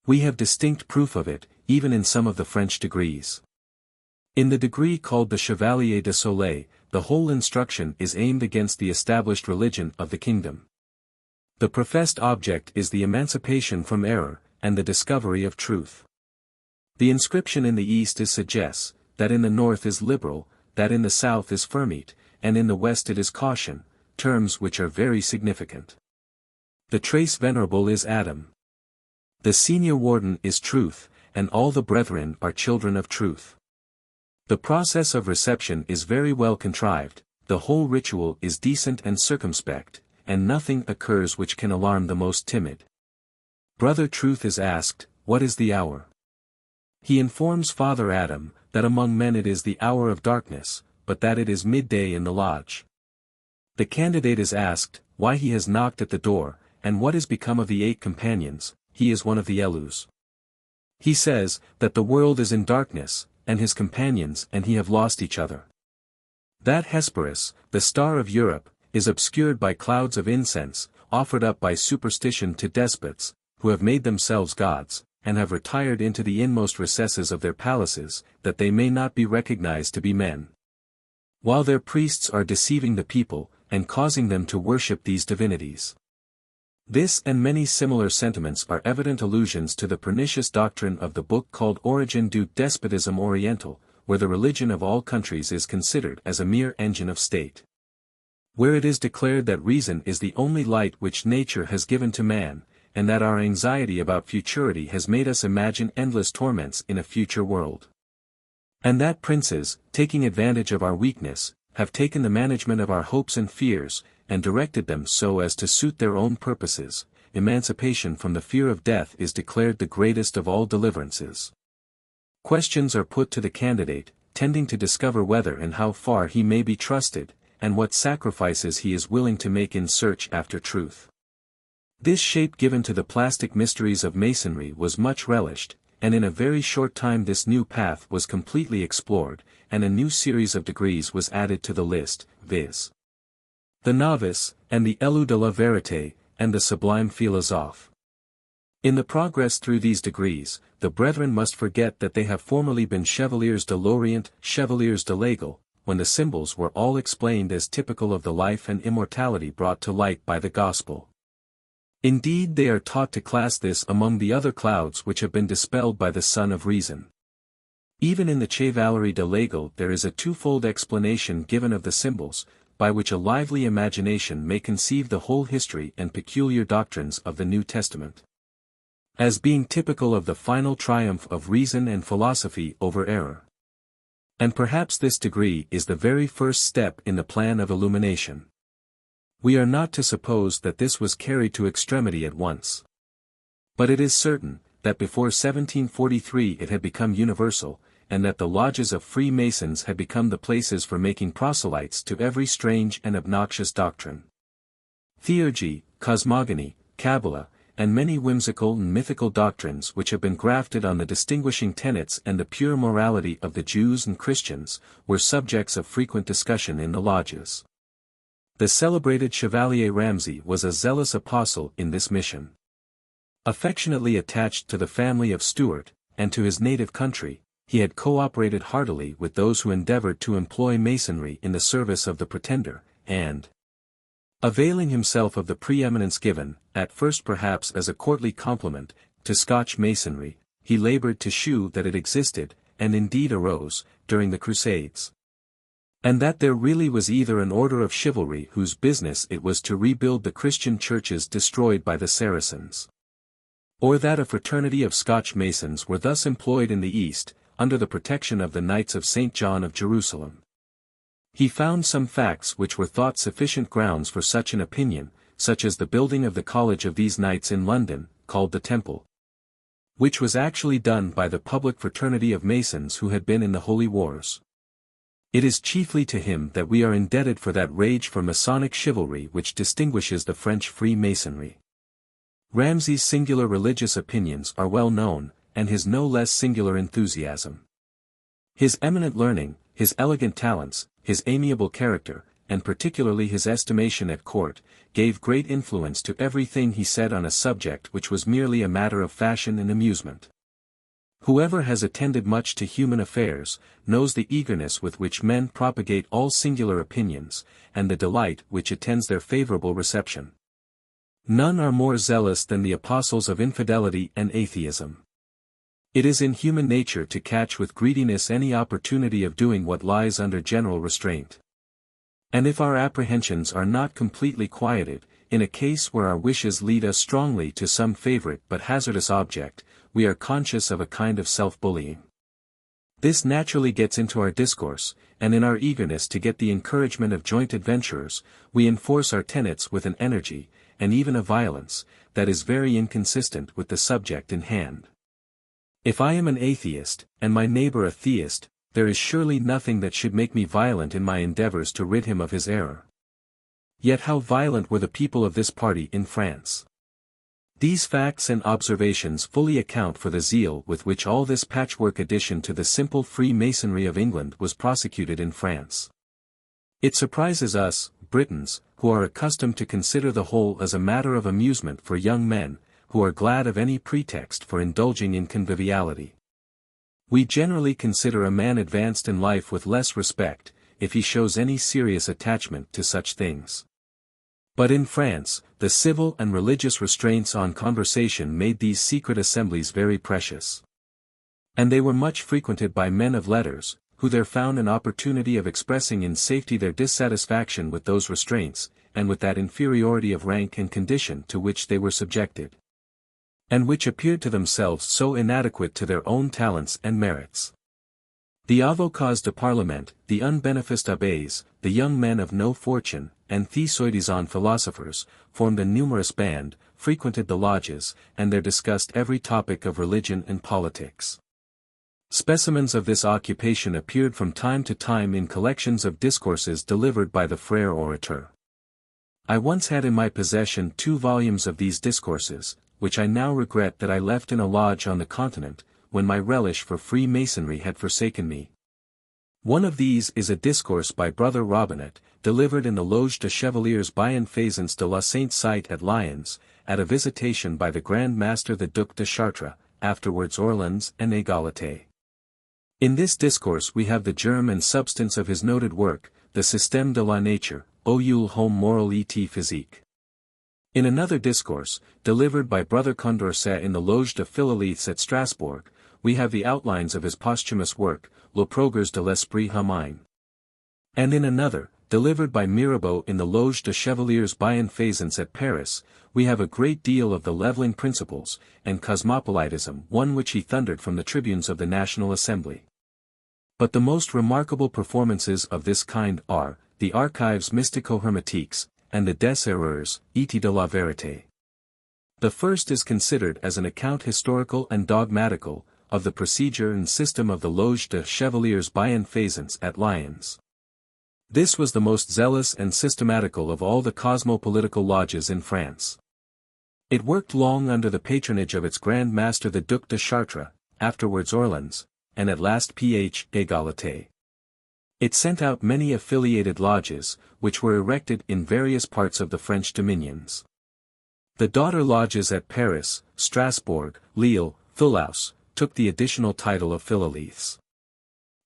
We have distinct proof of it, even in some of the French degrees. In the degree called the Chevalier de Soleil, the whole instruction is aimed against the established religion of the kingdom. The professed object is the emancipation from error, and the discovery of truth. The inscription in the east suggests, that in the north is liberal, that in the south is fermite, and in the west it is caution, terms which are very significant. The trace venerable is Adam. The senior warden is truth, and all the brethren are children of truth. The process of reception is very well contrived, the whole ritual is decent and circumspect, and nothing occurs which can alarm the most timid. Brother Truth is asked, what is the hour? He informs Father Adam, that among men it is the hour of darkness, but that it is midday in the lodge. The candidate is asked, why he has knocked at the door, and what is become of the 8 companions, he is one of the Elus. He says, that the world is in darkness, and his companions and he have lost each other. That Hesperus, the star of Europe, is obscured by clouds of incense, offered up by superstition to despots, who have made themselves gods, and have retired into the inmost recesses of their palaces, that they may not be recognized to be men. While their priests are deceiving the people, and causing them to worship these divinities. This and many similar sentiments are evident allusions to the pernicious doctrine of the book called Origine du Despotisme Oriental, where the religion of all countries is considered as a mere engine of state. Where it is declared that reason is the only light which nature has given to man, and that our anxiety about futurity has made us imagine endless torments in a future world. And that princes, taking advantage of our weakness, have taken the management of our hopes and fears, and directed them so as to suit their own purposes. Emancipation from the fear of death is declared the greatest of all deliverances. Questions are put to the candidate, tending to discover whether and how far he may be trusted, and what sacrifices he is willing to make in search after truth. This shape given to the plastic mysteries of Masonry was much relished, and in a very short time this new path was completely explored, and a new series of degrees was added to the list, viz. The Novice, and the Élu de la Vérité, and the Sublime Philosophe. In the progress through these degrees, the brethren must forget that they have formerly been Chevaliers de l'Orient, Chevaliers de l'Aigle, when the symbols were all explained as typical of the life and immortality brought to light by the Gospel. Indeed, they are taught to class this among the other clouds which have been dispelled by the Sun of Reason. Even in the Chevalerie de l'Aigle there is a twofold explanation given of the symbols, by which a lively imagination may conceive the whole history and peculiar doctrines of the New Testament. As being typical of the final triumph of reason and philosophy over error. And perhaps this degree is the very first step in the plan of illumination. We are not to suppose that this was carried to extremity at once. But it is certain, that before 1743 it had become universal, and that the lodges of Freemasons had become the places for making proselytes to every strange and obnoxious doctrine. Theurgy, cosmogony, Kabbalah, and many whimsical and mythical doctrines which have been grafted on the distinguishing tenets and the pure morality of the Jews and Christians, were subjects of frequent discussion in the lodges. The celebrated Chevalier Ramsay was a zealous apostle in this mission. Affectionately attached to the family of Stuart, and to his native country, he had cooperated heartily with those who endeavored to employ Masonry in the service of the Pretender, and, availing himself of the preeminence given, at first perhaps as a courtly compliment, to Scotch Masonry, he labored to shew that it existed, and indeed arose, during the Crusades. And that there really was either an order of chivalry whose business it was to rebuild the Christian churches destroyed by the Saracens, or that a fraternity of Scotch Masons were thus employed in the East, under the protection of the Knights of St. John of Jerusalem. He found some facts which were thought sufficient grounds for such an opinion, such as the building of the College of these Knights in London, called the Temple, which was actually done by the public fraternity of Masons who had been in the Holy Wars. It is chiefly to him that we are indebted for that rage for Masonic chivalry which distinguishes the French Freemasonry. Ramsay's singular religious opinions are well known, and his no less singular enthusiasm. His eminent learning, his elegant talents, his amiable character, and particularly his estimation at court, gave great influence to everything he said on a subject which was merely a matter of fashion and amusement. Whoever has attended much to human affairs, knows the eagerness with which men propagate all singular opinions, and the delight which attends their favorable reception. None are more zealous than the apostles of infidelity and atheism. It is in human nature to catch with greediness any opportunity of doing what lies under general restraint. And if our apprehensions are not completely quieted, in a case where our wishes lead us strongly to some favorite but hazardous object, we are conscious of a kind of self-bullying. This naturally gets into our discourse, and in our eagerness to get the encouragement of joint adventurers, we enforce our tenets with an energy, and even a violence, that is very inconsistent with the subject in hand. If I am an atheist, and my neighbor a theist, there is surely nothing that should make me violent in my endeavors to rid him of his error. Yet how violent were the people of this party in France! These facts and observations fully account for the zeal with which all this patchwork addition to the simple Freemasonry of England was prosecuted in France. It surprises us, Britons, who are accustomed to consider the whole as a matter of amusement for young men, who are glad of any pretext for indulging in conviviality. We generally consider a man advanced in life with less respect, if he shows any serious attachment to such things. But in France, the civil and religious restraints on conversation made these secret assemblies very precious. And they were much frequented by men of letters, who there found an opportunity of expressing in safety their dissatisfaction with those restraints, and with that inferiority of rank and condition to which they were subjected, and which appeared to themselves so inadequate to their own talents and merits. The avocats de parlement, the unbeneficed abbés, the young men of no fortune, and thesoidisant philosophers, formed a numerous band, frequented the lodges, and there discussed every topic of religion and politics. Specimens of this occupation appeared from time to time in collections of discourses delivered by the Frère Orateur. I once had in my possession 2 volumes of these discourses, which I now regret that I left in a lodge on the continent, when my relish for Freemasonry had forsaken me. One of these is a discourse by Brother Robinet, delivered in the Loge de Chevaliers Bienfaisants de la Sainte Cite at Lyons, at a visitation by the Grand Master the Duc de Chartres, afterwards Orleans and Égalité. In this discourse we have the germ and substance of his noted work, the Système de la Nature, au l'homme moral et physique. In another discourse, delivered by Brother Condorcet in the Loge de Philolithes at Strasbourg, we have the outlines of his posthumous work, Le Progrès de l'Esprit Humain. And in another, delivered by Mirabeau in the Loge de Chevaliers Bienfaisants at Paris, we have a great deal of the leveling principles, and cosmopolitism, one which he thundered from the tribunes of the National Assembly. But the most remarkable performances of this kind are, the Archives mystico-hermétiques, and the Des Erreurs, et de la Vérité. The first is considered as an account historical and dogmatical, of the procedure and system of the Loge de Chevaliers Bienfaisants at Lyons. This was the most zealous and systematical of all the cosmopolitical lodges in France. It worked long under the patronage of its Grand Master the Duc de Chartres, afterwards Orleans, and at last Égalité. It sent out many affiliated lodges, which were erected in various parts of the French dominions. The daughter lodges at Paris, Strasbourg, Lille, Toulouse, took the additional title of Philoliths.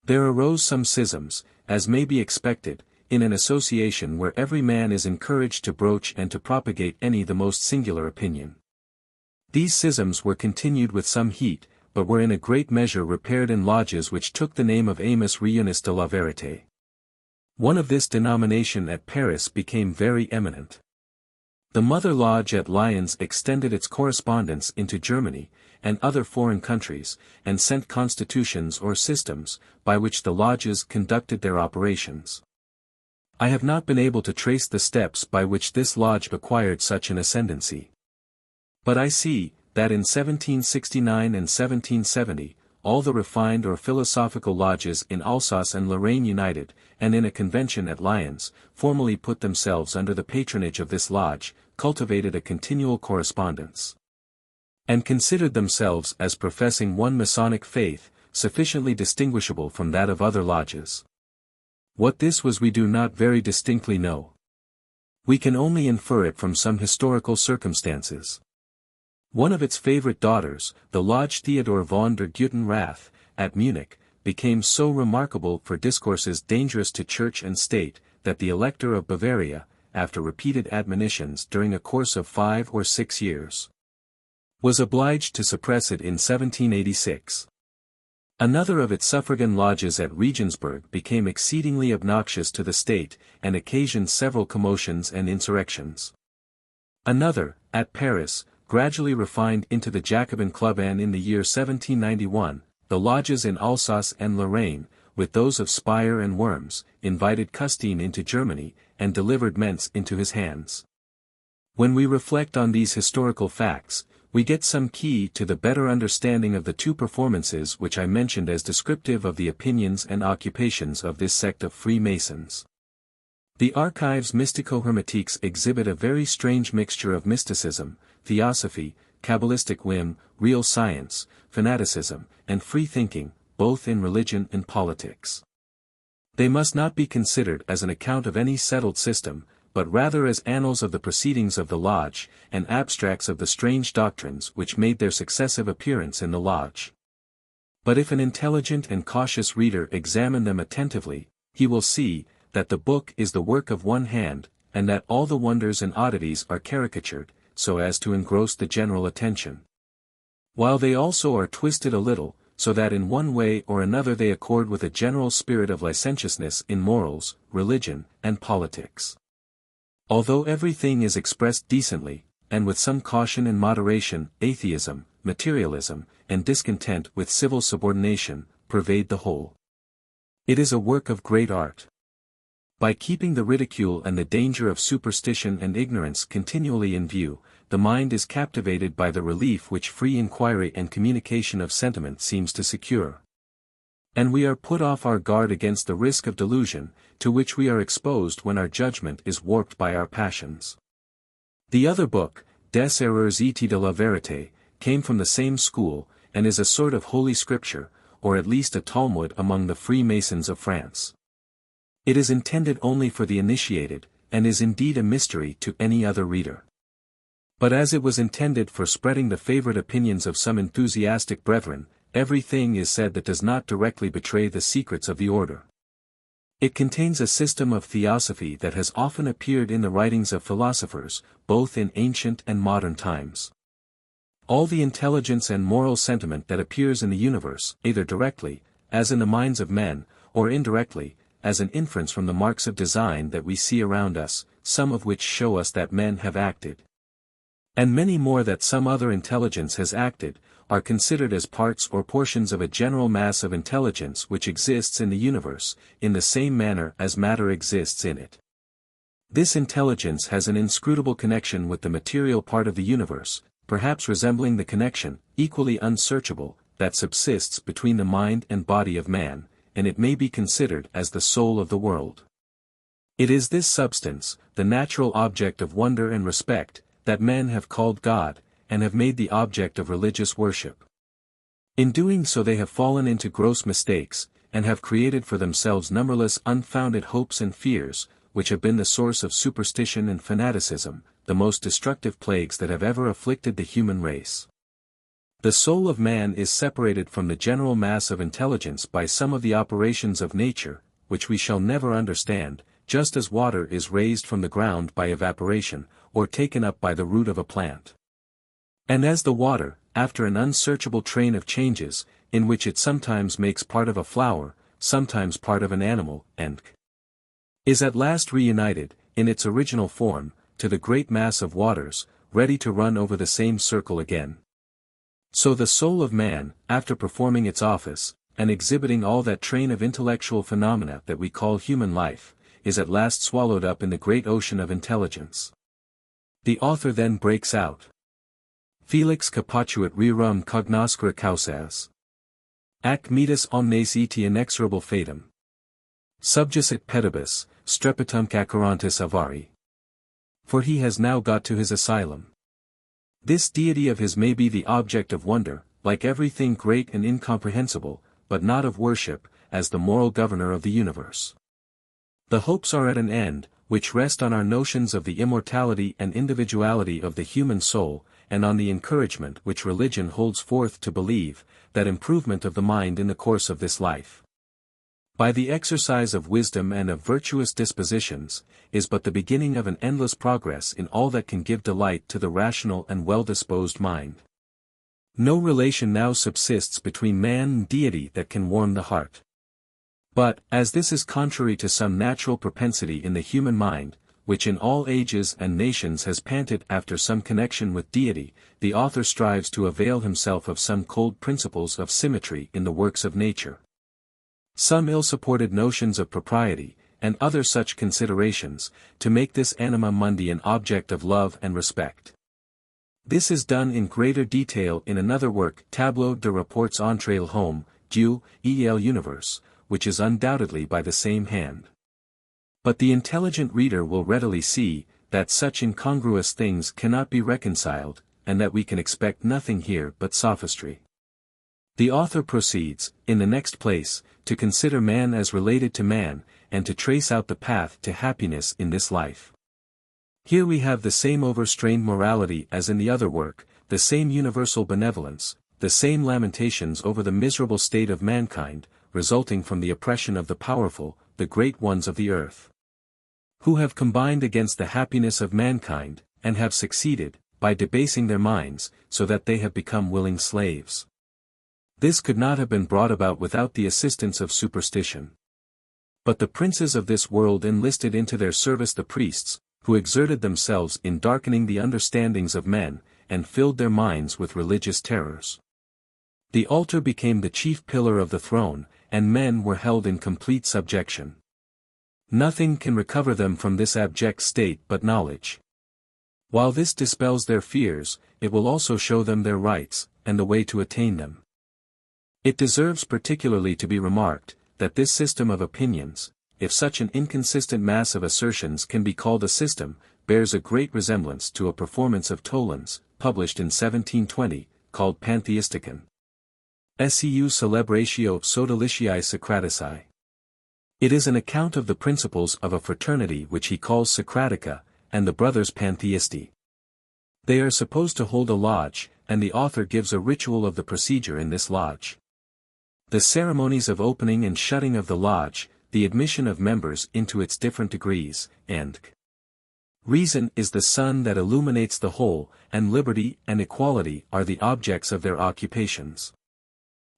There arose some schisms, as may be expected, in an association where every man is encouraged to broach and to propagate any the most singular opinion. These schisms were continued with some heat, but were in a great measure repaired in lodges which took the name of Amos Réunis de la Vérité. One of this denomination at Paris became very eminent. The mother lodge at Lyons extended its correspondence into Germany, and other foreign countries, and sent constitutions or systems, by which the lodges conducted their operations. I have not been able to trace the steps by which this lodge acquired such an ascendancy. But I see, that in 1769 and 1770, all the refined or philosophical lodges in Alsace and Lorraine united, and in a convention at Lyons, formally put themselves under the patronage of this lodge, cultivated a continual correspondence, and considered themselves as professing one Masonic faith, sufficiently distinguishable from that of other lodges. What this was we do not very distinctly know. We can only infer it from some historical circumstances. One of its favorite daughters, the Lodge Theodor von der Guten Rath, at Munich, became so remarkable for discourses dangerous to church and state, that the Elector of Bavaria, after repeated admonitions during a course of 5 or 6 years, was obliged to suppress it in 1786. Another of its suffragan lodges at Regensburg became exceedingly obnoxious to the state, and occasioned several commotions and insurrections. Another, at Paris, gradually refined into the Jacobin Club, and in the year 1791, the lodges in Alsace and Lorraine, with those of Speyer and Worms, invited Custine into Germany, and delivered Mentz into his hands. When we reflect on these historical facts, we get some key to the better understanding of the two performances which I mentioned as descriptive of the opinions and occupations of this sect of Freemasons. The Archives Mystico-Hermetiques exhibit a very strange mixture of mysticism, theosophy, Kabbalistic whim, real science, fanaticism, and free thinking, both in religion and politics. They must not be considered as an account of any settled system, but rather as annals of the proceedings of the lodge, and abstracts of the strange doctrines which made their successive appearance in the lodge. But if an intelligent and cautious reader examine them attentively, he will see, that the book is the work of one hand, and that all the wonders and oddities are caricatured, so as to engross the general attention. While they also are twisted a little, so that in one way or another they accord with a general spirit of licentiousness in morals, religion, and politics. Although everything is expressed decently, and with some caution and moderation, atheism, materialism, and discontent with civil subordination, pervade the whole. It is a work of great art. By keeping the ridicule and the danger of superstition and ignorance continually in view, the mind is captivated by the relief which free inquiry and communication of sentiment seems to secure. And we are put off our guard against the risk of delusion, to which we are exposed when our judgment is warped by our passions. The other book, Des Erreurs et de la Vérité, came from the same school, and is a sort of holy scripture, or at least a Talmud among the Freemasons of France. It is intended only for the initiated, and is indeed a mystery to any other reader. But as it was intended for spreading the favorite opinions of some enthusiastic brethren, everything is said that does not directly betray the secrets of the order. It contains a system of theosophy that has often appeared in the writings of philosophers, both in ancient and modern times. All the intelligence and moral sentiment that appears in the universe, either directly, as in the minds of men, or indirectly, as an inference from the marks of design that we see around us, some of which show us that men have acted, and many more that some other intelligence has acted, are considered as parts or portions of a general mass of intelligence which exists in the universe, in the same manner as matter exists in it. This intelligence has an inscrutable connection with the material part of the universe, perhaps resembling the connection, equally unsearchable, that subsists between the mind and body of man, and it may be considered as the soul of the world. It is this substance, the natural object of wonder and respect, that men have called God, and have made the object of religious worship. In doing so they have fallen into gross mistakes, and have created for themselves numberless unfounded hopes and fears, which have been the source of superstition and fanaticism, the most destructive plagues that have ever afflicted the human race. The soul of man is separated from the general mass of intelligence by some of the operations of nature, which we shall never understand, just as water is raised from the ground by evaporation, or taken up by the root of a plant. And as the water, after an unsearchable train of changes, in which it sometimes makes part of a flower, sometimes part of an animal, and is at last reunited, in its original form, to the great mass of waters, ready to run over the same circle again. So the soul of man, after performing its office, and exhibiting all that train of intellectual phenomena that we call human life, is at last swallowed up in the great ocean of intelligence. The author then breaks out. Felix capituit rerum cognoscere causas. Ac metus omnes et inexorable fatum. Subjacet pedibus, strepitum cacarantis avari. For he has now got to his asylum. This deity of his may be the object of wonder, like everything great and incomprehensible, but not of worship, as the moral governor of the universe. The hopes are at an end, which rest on our notions of the immortality and individuality of the human soul, and on the encouragement which religion holds forth to believe, that improvement of the mind in the course of this life, by the exercise of wisdom and of virtuous dispositions, is but the beginning of an endless progress in all that can give delight to the rational and well-disposed mind. No relation now subsists between man and deity that can warm the heart. But, as this is contrary to some natural propensity in the human mind, which in all ages and nations has panted after some connection with deity, the author strives to avail himself of some cold principles of symmetry in the works of nature, some ill-supported notions of propriety, and other such considerations, to make this anima mundi an object of love and respect. This is done in greater detail in another work, Tableau de rapports entre l'homme, Dieu, et l'univers, which is undoubtedly by the same hand. But the intelligent reader will readily see, that such incongruous things cannot be reconciled, and that we can expect nothing here but sophistry. The author proceeds, in the next place, to consider man as related to man, and to trace out the path to happiness in this life. Here we have the same overstrained morality as in the other work, the same universal benevolence, the same lamentations over the miserable state of mankind, resulting from the oppression of the powerful, the great ones of the earth, who have combined against the happiness of mankind, and have succeeded, by debasing their minds, so that they have become willing slaves. This could not have been brought about without the assistance of superstition. But the princes of this world enlisted into their service the priests, who exerted themselves in darkening the understandings of men, and filled their minds with religious terrors. The altar became the chief pillar of the throne, and men were held in complete subjection. Nothing can recover them from this abject state but knowledge. While this dispels their fears, it will also show them their rights, and the way to attain them. It deserves particularly to be remarked, that this system of opinions, if such an inconsistent mass of assertions can be called a system, bears a great resemblance to a performance of Toland's, published in 1720, called Pantheisticon. Seu celebratio sodaliciae Socratici. It is an account of the principles of a fraternity which he calls Socratica, and the brothers Pantheisti. They are supposed to hold a lodge, and the author gives a ritual of the procedure in this lodge. The ceremonies of opening and shutting of the lodge, the admission of members into its different degrees, and reason is the sun that illuminates the whole, and liberty and equality are the objects of their occupations.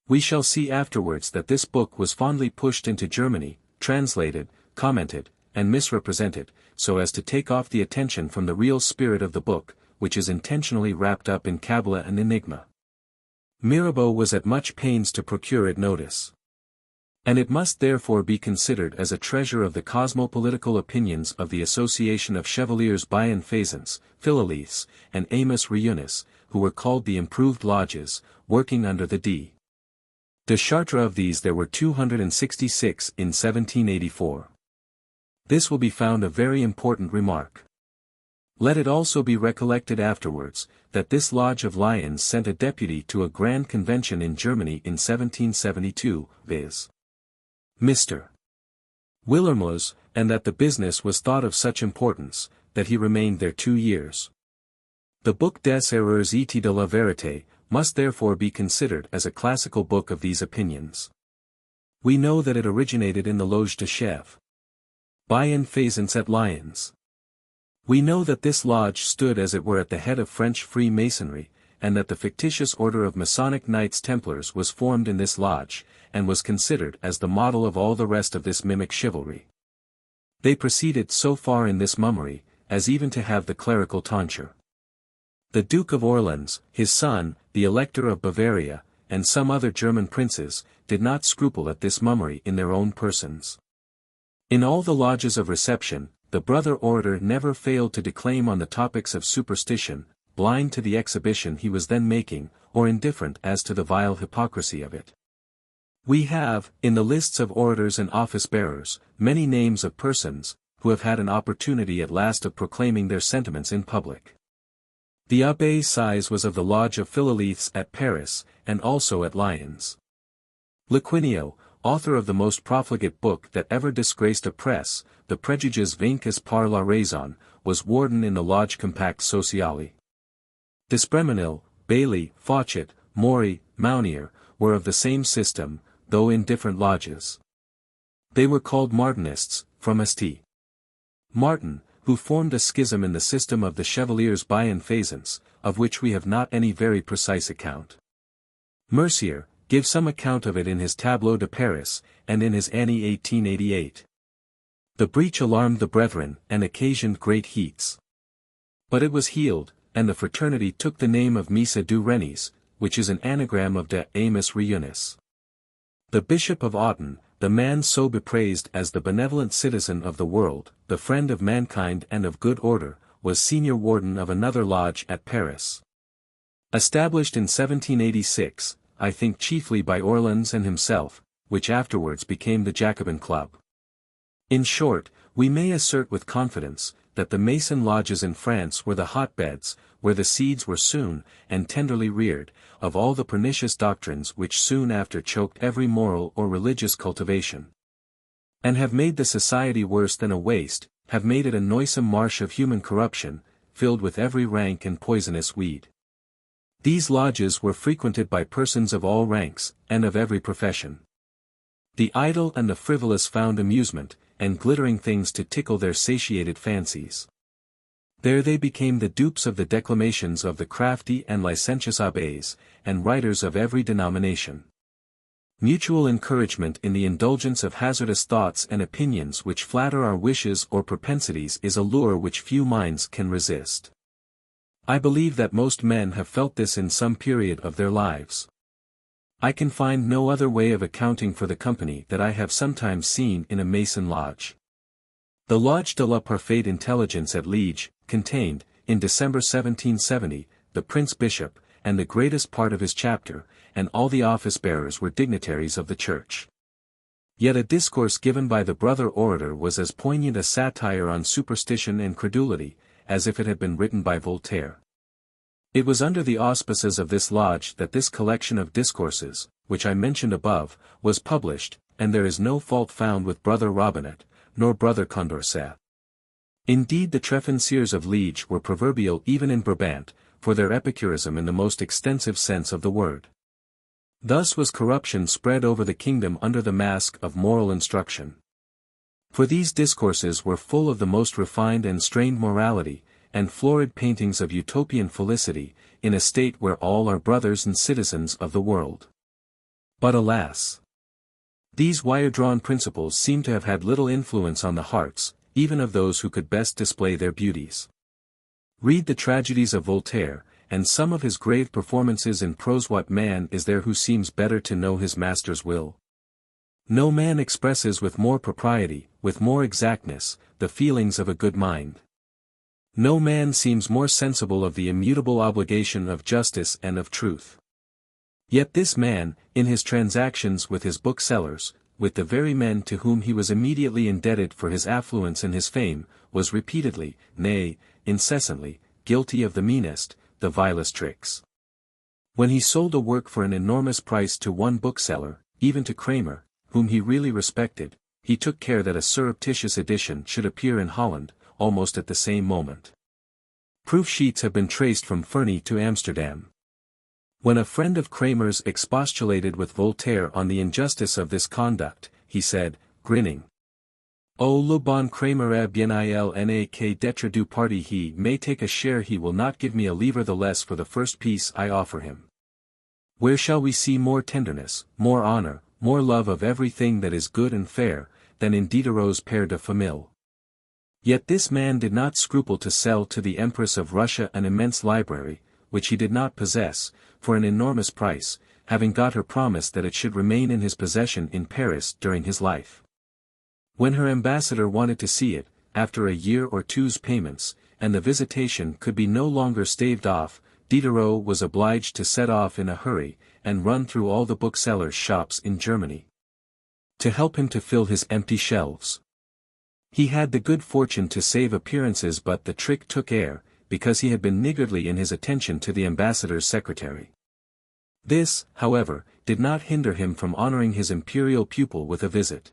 We shall see afterwards that this book was fondly pushed into Germany, translated, commented, and misrepresented, so as to take off the attention from the real spirit of the book, which is intentionally wrapped up in Kabbalah and enigma. Mirabeau was at much pains to procure it notice. And it must therefore be considered as a treasure of the cosmopolitical opinions of the Association of Chevaliers Bienfaisants, Philoliths, and Amos Reunis, who were called the Improved Lodges, working under the D. de Chartres. Of these there were 266 in 1784. This will be found a very important remark. Let it also be recollected afterwards, that this Lodge of Lions sent a deputy to a grand convention in Germany in 1772, viz. Mr. Willermoz, and that the business was thought of such importance, that he remained there 2 years. The book Des Erreurs et de la Vérité, must therefore be considered as a classical book of these opinions. We know that it originated in the Loge de Chèvres, Bienfaisance at Lyons. We know that this lodge stood as it were at the head of French Freemasonry, and that the fictitious order of Masonic Knights Templars was formed in this lodge, and was considered as the model of all the rest of this mimic chivalry. They proceeded so far in this mummery, as even to have the clerical tonsure. The Duke of Orleans, his son, the Elector of Bavaria, and some other German princes, did not scruple at this mummery in their own persons. In all the lodges of reception, the brother orator never failed to declaim on the topics of superstition, blind to the exhibition he was then making, or indifferent as to the vile hypocrisy of it. We have, in the lists of orators and office-bearers, many names of persons, who have had an opportunity at last of proclaiming their sentiments in public. The Abbé Sieyes was of the Lodge of Philolithes at Paris, and also at Lyons. Lequinio, author of the most profligate book that ever disgraced a press, the Préjuges vaincus par la raison, was warden in the Lodge Compact Sociale. D'Espremenil, Bailly, Fauchet, Maury, Mounier, were of the same system, though in different lodges. They were called Martinists, from St. Martin, who formed a schism in the system of the Chevaliers Bienfaisance, of which we have not any very precise account. Mercier gives some account of it in his Tableau de Paris, and in his Année 1888. The breach alarmed the brethren, and occasioned great heats. But it was healed, and the fraternity took the name of Missa du Renis, which is an anagram of De Amis Reunis. The Bishop of Autun, the man so bepraised as the benevolent citizen of the world, the friend of mankind and of good order, was senior warden of another lodge at Paris. Established in 1786, I think chiefly by Orleans and himself, which afterwards became the Jacobin Club. In short, we may assert with confidence, that the Mason lodges in France were the hotbeds, where the seeds were soon, and tenderly reared, of all the pernicious doctrines which soon after choked every moral or religious cultivation. And have made the society worse than a waste, have made it a noisome marsh of human corruption, filled with every rank and poisonous weed. These lodges were frequented by persons of all ranks, and of every profession. The idle and the frivolous found amusement, and glittering things to tickle their satiated fancies. There they became the dupes of the declamations of the crafty and licentious abbés, and writers of every denomination. Mutual encouragement in the indulgence of hazardous thoughts and opinions which flatter our wishes or propensities is a lure which few minds can resist. I believe that most men have felt this in some period of their lives. I can find no other way of accounting for the company that I have sometimes seen in a Mason lodge. The Lodge de la Parfaite Intelligence at Liege, contained, in December 1770, the Prince Bishop, and the greatest part of his chapter, and all the office-bearers were dignitaries of the Church. Yet a discourse given by the brother orator was as poignant a satire on superstition and credulity, as if it had been written by Voltaire. It was under the auspices of this lodge that this collection of discourses, which I mentioned above, was published, and there is no fault found with Brother Robinet, nor Brother Condorcet. Indeed the Trefensiers of Liege were proverbial even in Brabant, for their epicurism in the most extensive sense of the word. Thus was corruption spread over the kingdom under the mask of moral instruction. For these discourses were full of the most refined and strained morality, and florid paintings of utopian felicity, in a state where all are brothers and citizens of the world. But alas! These wire-drawn principles seem to have had little influence on the hearts, even of those who could best display their beauties. Read the tragedies of Voltaire, and some of his grave performances in prose. What man is there who seems better to know his master's will? No man expresses with more propriety, with more exactness, the feelings of a good mind. No man seems more sensible of the immutable obligation of justice and of truth. Yet this man, in his transactions with his booksellers, with the very men to whom he was immediately indebted for his affluence and his fame, was repeatedly, nay, incessantly, guilty of the meanest, the vilest tricks. When he sold a work for an enormous price to one bookseller, even to Kramer, whom he really respected, he took care that a surreptitious edition should appear in Holland, almost at the same moment. Proof sheets have been traced from Ferney to Amsterdam. When a friend of Kramer's expostulated with Voltaire on the injustice of this conduct, he said, grinning, "Oh le bon Kramer est bien il n'a que d'être du parti he may take a share he will not give me a livre the less for the first piece I offer him." Where shall we see more tenderness, more honor, more love of everything that is good and fair, than in Diderot's Père de Famille? Yet this man did not scruple to sell to the Empress of Russia an immense library, which he did not possess, for an enormous price, having got her promise that it should remain in his possession in Paris during his life. When her ambassador wanted to see it, after a year or two's payments, and the visitation could be no longer staved off, Diderot was obliged to set off in a hurry, and run through all the booksellers' shops in Germany, to help him to fill his empty shelves. He had the good fortune to save appearances, but the trick took air, because he had been niggardly in his attention to the ambassador's secretary. This, however, did not hinder him from honoring his imperial pupil with a visit.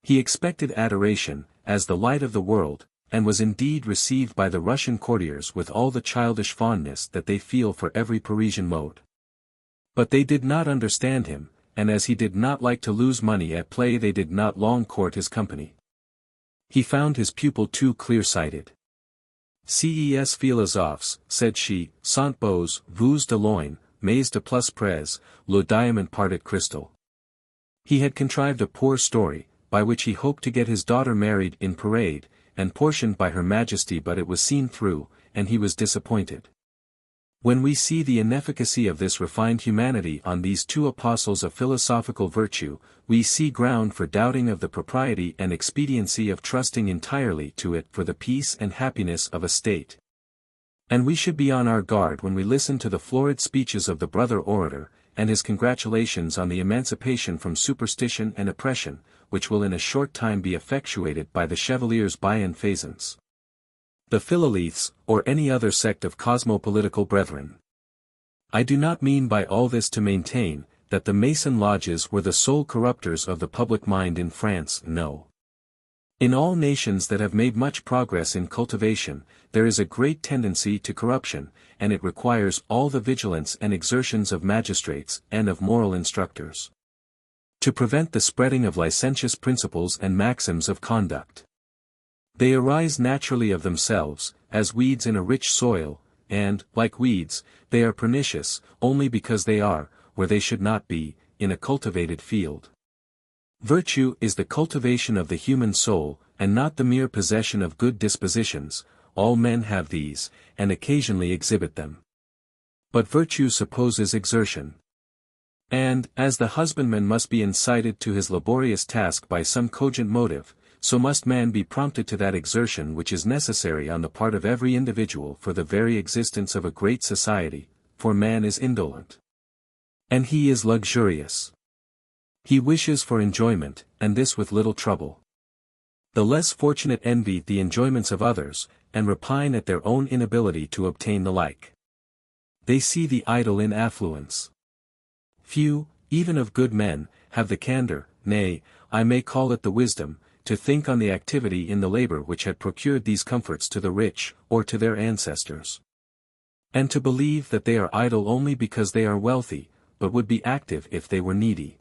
He expected adoration, as the light of the world, and was indeed received by the Russian courtiers with all the childish fondness that they feel for every Parisian mode. But they did not understand him, and as he did not like to lose money at play, they did not long court his company. He found his pupil too clear-sighted. "Ces philosophes," said she, "sont beaux, vous de loin, mais de plus près, le diamant partit crystal." He had contrived a poor story, by which he hoped to get his daughter married in parade, and portioned by her majesty, but it was seen through, and he was disappointed. When we see the inefficacy of this refined humanity on these two apostles of philosophical virtue, we see ground for doubting of the propriety and expediency of trusting entirely to it for the peace and happiness of a state. And we should be on our guard when we listen to the florid speeches of the brother orator, and his congratulations on the emancipation from superstition and oppression, which will in a short time be effectuated by the Chevaliers bienfaisants, the Philoleths, or any other sect of cosmopolitical brethren. I do not mean by all this to maintain, that the Mason lodges were the sole corrupters of the public mind in France, no. In all nations that have made much progress in cultivation, there is a great tendency to corruption, and it requires all the vigilance and exertions of magistrates and of moral instructors, to prevent the spreading of licentious principles and maxims of conduct. They arise naturally of themselves, as weeds in a rich soil, and, like weeds, they are pernicious, only because they are, where they should not be, in a cultivated field. Virtue is the cultivation of the human soul, and not the mere possession of good dispositions. All men have these, and occasionally exhibit them. But virtue supposes exertion. And, as the husbandman must be incited to his laborious task by some cogent motive, so must man be prompted to that exertion which is necessary on the part of every individual for the very existence of a great society, for man is indolent. And he is luxurious. He wishes for enjoyment, and this with little trouble. The less fortunate envy the enjoyments of others, and repine at their own inability to obtain the like. They see the idle in affluence. Few, even of good men, have the candor, nay, I may call it the wisdom, to think on the activity in the labor which had procured these comforts to the rich, or to their ancestors. And to believe that they are idle only because they are wealthy, but would be active if they were needy.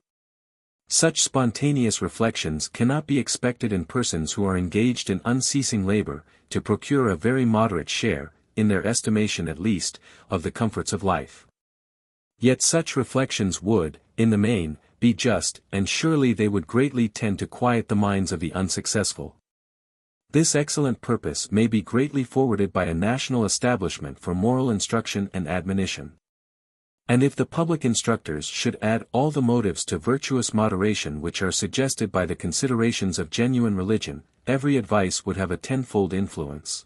Such spontaneous reflections cannot be expected in persons who are engaged in unceasing labor, to procure a very moderate share, in their estimation at least, of the comforts of life. Yet such reflections would, in the main, be just, and surely they would greatly tend to quiet the minds of the unsuccessful. This excellent purpose may be greatly forwarded by a national establishment for moral instruction and admonition. And if the public instructors should add all the motives to virtuous moderation which are suggested by the considerations of genuine religion, every advice would have a tenfold influence.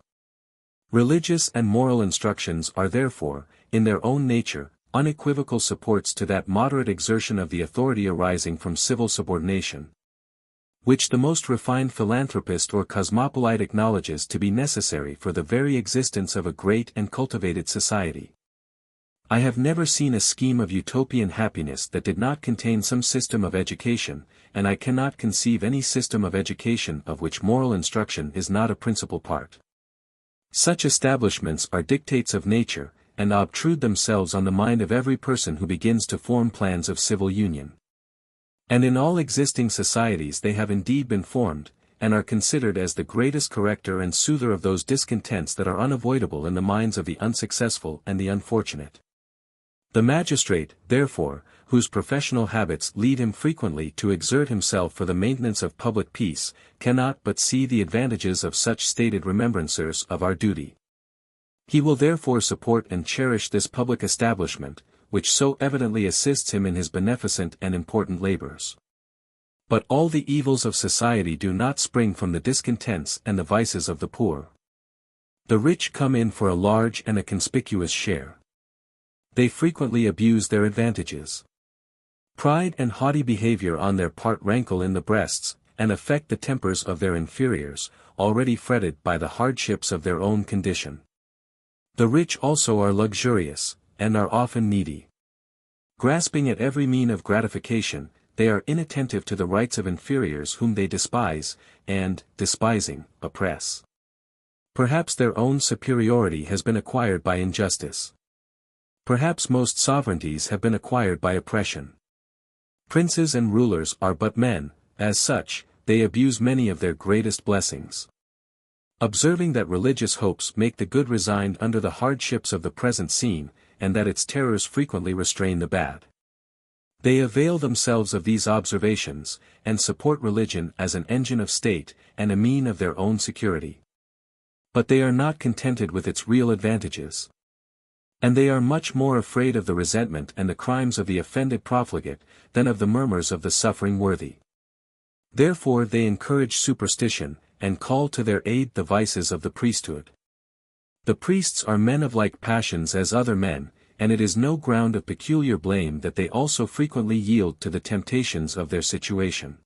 Religious and moral instructions are therefore, in their own nature, unequivocal supports to that moderate exertion of the authority arising from civil subordination, which the most refined philanthropist or cosmopolite acknowledges to be necessary for the very existence of a great and cultivated society. I have never seen a scheme of utopian happiness that did not contain some system of education, and I cannot conceive any system of education of which moral instruction is not a principal part. Such establishments are dictates of nature, and obtrude themselves on the mind of every person who begins to form plans of civil union. And in all existing societies they have indeed been formed, and are considered as the greatest corrector and soother of those discontents that are unavoidable in the minds of the unsuccessful and the unfortunate. The magistrate, therefore, whose professional habits lead him frequently to exert himself for the maintenance of public peace, cannot but see the advantages of such stated remembrancers of our duty. He will therefore support and cherish this public establishment, which so evidently assists him in his beneficent and important labors. But all the evils of society do not spring from the discontents and the vices of the poor. The rich come in for a large and a conspicuous share. They frequently abuse their advantages. Pride and haughty behavior on their part rankle in the breasts, and affect the tempers of their inferiors, already fretted by the hardships of their own condition. The rich also are luxurious, and are often needy. Grasping at every mean of gratification, they are inattentive to the rights of inferiors whom they despise, and, despising, oppress. Perhaps their own superiority has been acquired by injustice. Perhaps most sovereignties have been acquired by oppression. Princes and rulers are but men, as such, they abuse many of their greatest blessings. Observing that religious hopes make the good resigned under the hardships of the present scene, and that its terrors frequently restrain the bad. They avail themselves of these observations, and support religion as an engine of state, and a mean of their own security. But they are not contented with its real advantages. And they are much more afraid of the resentment and the crimes of the offended profligate, than of the murmurs of the suffering worthy. Therefore they encourage superstition, and call to their aid the vices of the priesthood. The priests are men of like passions as other men, and it is no ground of peculiar blame that they also frequently yield to the temptations of their situation.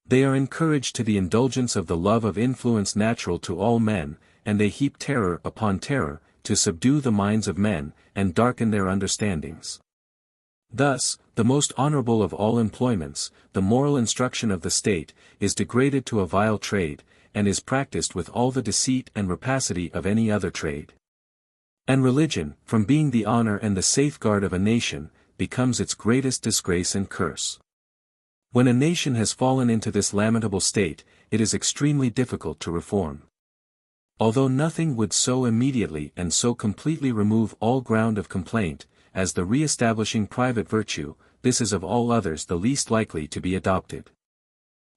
They are encouraged to the indulgence of the love of influence natural to all men, and they heap terror upon terror, to subdue the minds of men, and darken their understandings. Thus, the most honorable of all employments, the moral instruction of the state, is degraded to a vile trade, and is practiced with all the deceit and rapacity of any other trade. And religion, from being the honor and the safeguard of a nation, becomes its greatest disgrace and curse. When a nation has fallen into this lamentable state, it is extremely difficult to reform. Although nothing would so immediately and so completely remove all ground of complaint, as the re-establishing private virtue, this is of all others the least likely to be adopted.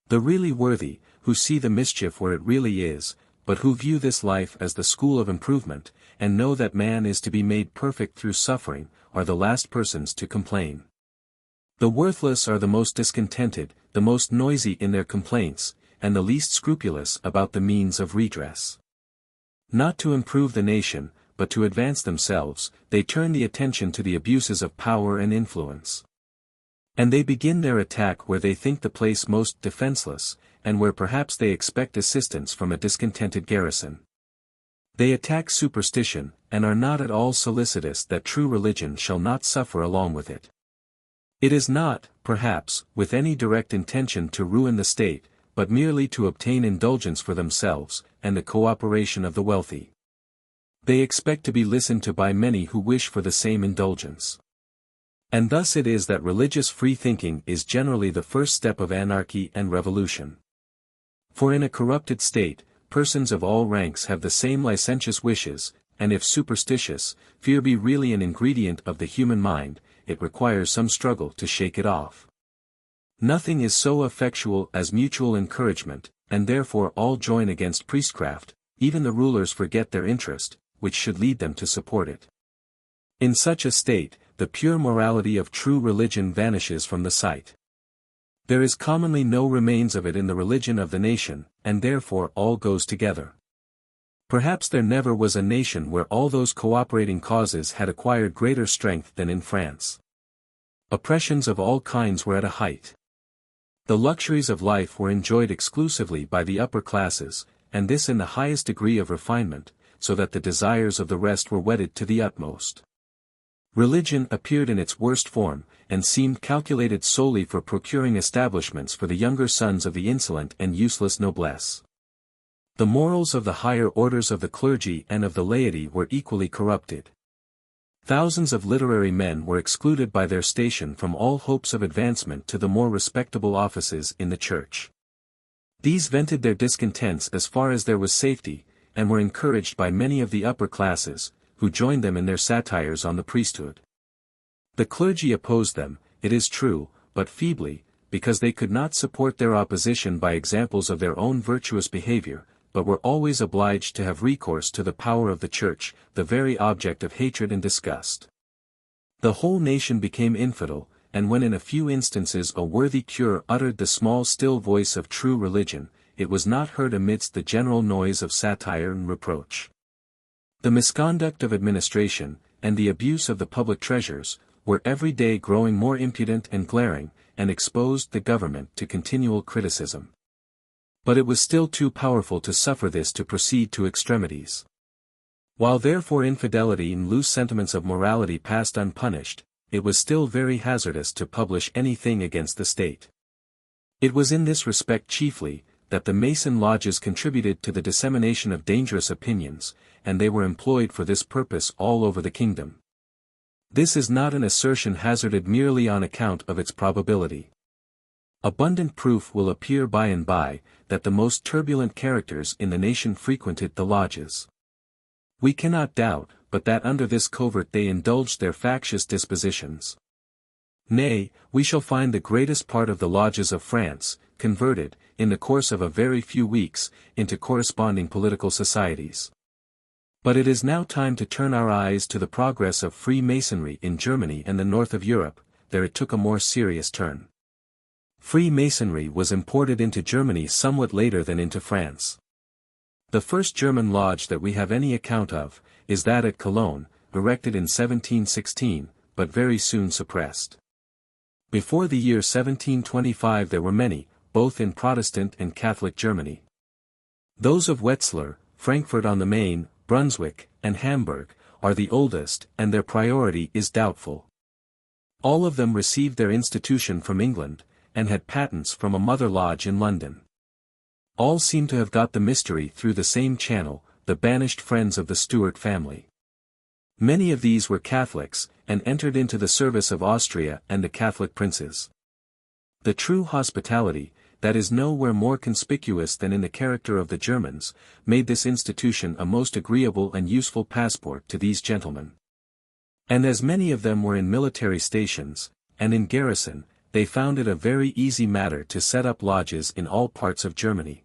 The really worthy, who see the mischief where it really is, but who view this life as the school of improvement, and know that man is to be made perfect through suffering, are the last persons to complain. The worthless are the most discontented, the most noisy in their complaints, and the least scrupulous about the means of redress. Not to improve the nation, but to advance themselves, they turn the attention to the abuses of power and influence. And they begin their attack where they think the place most defenseless, and where perhaps they expect assistance from a discontented garrison. They attack superstition, and are not at all solicitous that true religion shall not suffer along with it. It is not, perhaps, with any direct intention to ruin the state, but merely to obtain indulgence for themselves, and the cooperation of the wealthy. They expect to be listened to by many who wish for the same indulgence. And thus it is that religious free-thinking is generally the first step of anarchy and revolution. For in a corrupted state, persons of all ranks have the same licentious wishes, and if superstitious, fear be really an ingredient of the human mind, it requires some struggle to shake it off. Nothing is so effectual as mutual encouragement, and therefore all join against priestcraft, even the rulers forget their interest, which should lead them to support it. In such a state, the pure morality of true religion vanishes from the sight. There is commonly no remains of it in the religion of the nation, and therefore all goes together. Perhaps there never was a nation where all those cooperating causes had acquired greater strength than in France. Oppressions of all kinds were at a height. The luxuries of life were enjoyed exclusively by the upper classes, and this in the highest degree of refinement, so that the desires of the rest were whetted to the utmost. Religion appeared in its worst form, and seemed calculated solely for procuring establishments for the younger sons of the insolent and useless noblesse. The morals of the higher orders of the clergy and of the laity were equally corrupted. Thousands of literary men were excluded by their station from all hopes of advancement to the more respectable offices in the church. These vented their discontents as far as there was safety, and were encouraged by many of the upper classes, who joined them in their satires on the priesthood. The clergy opposed them, it is true, but feebly, because they could not support their opposition by examples of their own virtuous behavior, but were always obliged to have recourse to the power of the church, the very object of hatred and disgust. The whole nation became infidel, and when in a few instances a worthy cure uttered the small still voice of true religion, it was not heard amidst the general noise of satire and reproach. The misconduct of administration, and the abuse of the public treasures, were every day growing more impudent and glaring, and exposed the government to continual criticism. But it was still too powerful to suffer this to proceed to extremities. While therefore infidelity and loose sentiments of morality passed unpunished, it was still very hazardous to publish anything against the state. It was in this respect chiefly, that the Mason lodges contributed to the dissemination of dangerous opinions, and they were employed for this purpose all over the kingdom. This is not an assertion hazarded merely on account of its probability. Abundant proof will appear by and by, that the most turbulent characters in the nation frequented the lodges. We cannot doubt, but that under this covert they indulged their factious dispositions. Nay, we shall find the greatest part of the lodges of France, converted, in the course of a very few weeks, into corresponding political societies. But it is now time to turn our eyes to the progress of Freemasonry in Germany and the north of Europe. There it took a more serious turn. Freemasonry was imported into Germany somewhat later than into France. The first German lodge that we have any account of, is that at Cologne, erected in 1716, but very soon suppressed. Before the year 1725 there were many, both in Protestant and Catholic Germany. Those of Wetzlar, Frankfurt on the Main, Brunswick, and Hamburg, are the oldest, and their priority is doubtful. All of them received their institution from England, and had patents from a mother lodge in London. All seem to have got the mystery through the same channel, the banished friends of the Stuart family. Many of these were Catholics, and entered into the service of Austria and the Catholic princes. The true hospitality, that is nowhere more conspicuous than in the character of the Germans, made this institution a most agreeable and useful passport to these gentlemen. And as many of them were in military stations, and in garrison, they found it a very easy matter to set up lodges in all parts of Germany.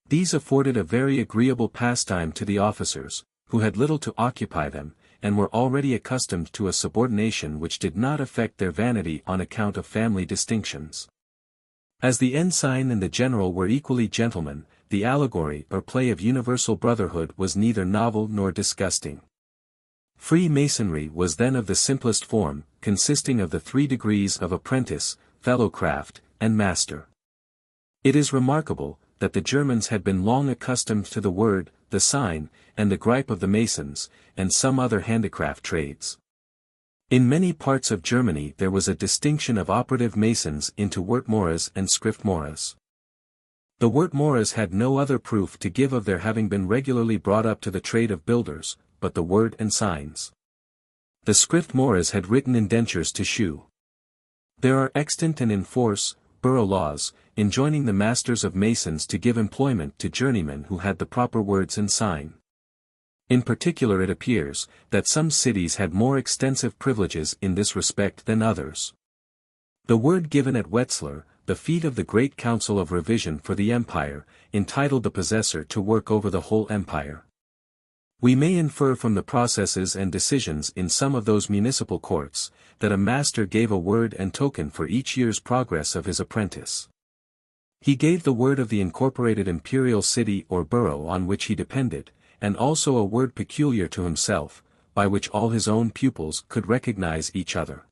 These afforded a very agreeable pastime to the officers, who had little to occupy them, and were already accustomed to a subordination which did not affect their vanity on account of family distinctions. As the ensign and the general were equally gentlemen, the allegory or play of universal brotherhood was neither novel nor disgusting. Freemasonry was then of the simplest form, consisting of the 3 degrees of apprentice, fellowcraft, and master. It is remarkable, that the Germans had been long accustomed to the word, the sign, and the gripe of the masons, and some other handicraft trades. In many parts of Germany there was a distinction of operative masons into Wertmoras and Schriftmoras. The Wertmoras had no other proof to give of their having been regularly brought up to the trade of builders, but the word and signs. The Schriftmoras had written indentures to shew. There are extant and in force, borough laws, enjoining the masters of masons to give employment to journeymen who had the proper words and sign. In particular it appears, that some cities had more extensive privileges in this respect than others. The word given at Wetzlar, the feet of the Great Council of Revision for the Empire, entitled the possessor to work over the whole empire. We may infer from the processes and decisions in some of those municipal courts, that a master gave a word and token for each year's progress of his apprentice. He gave the word of the incorporated imperial city or borough on which he depended, and also a word peculiar to himself, by which all his own pupils could recognize each other.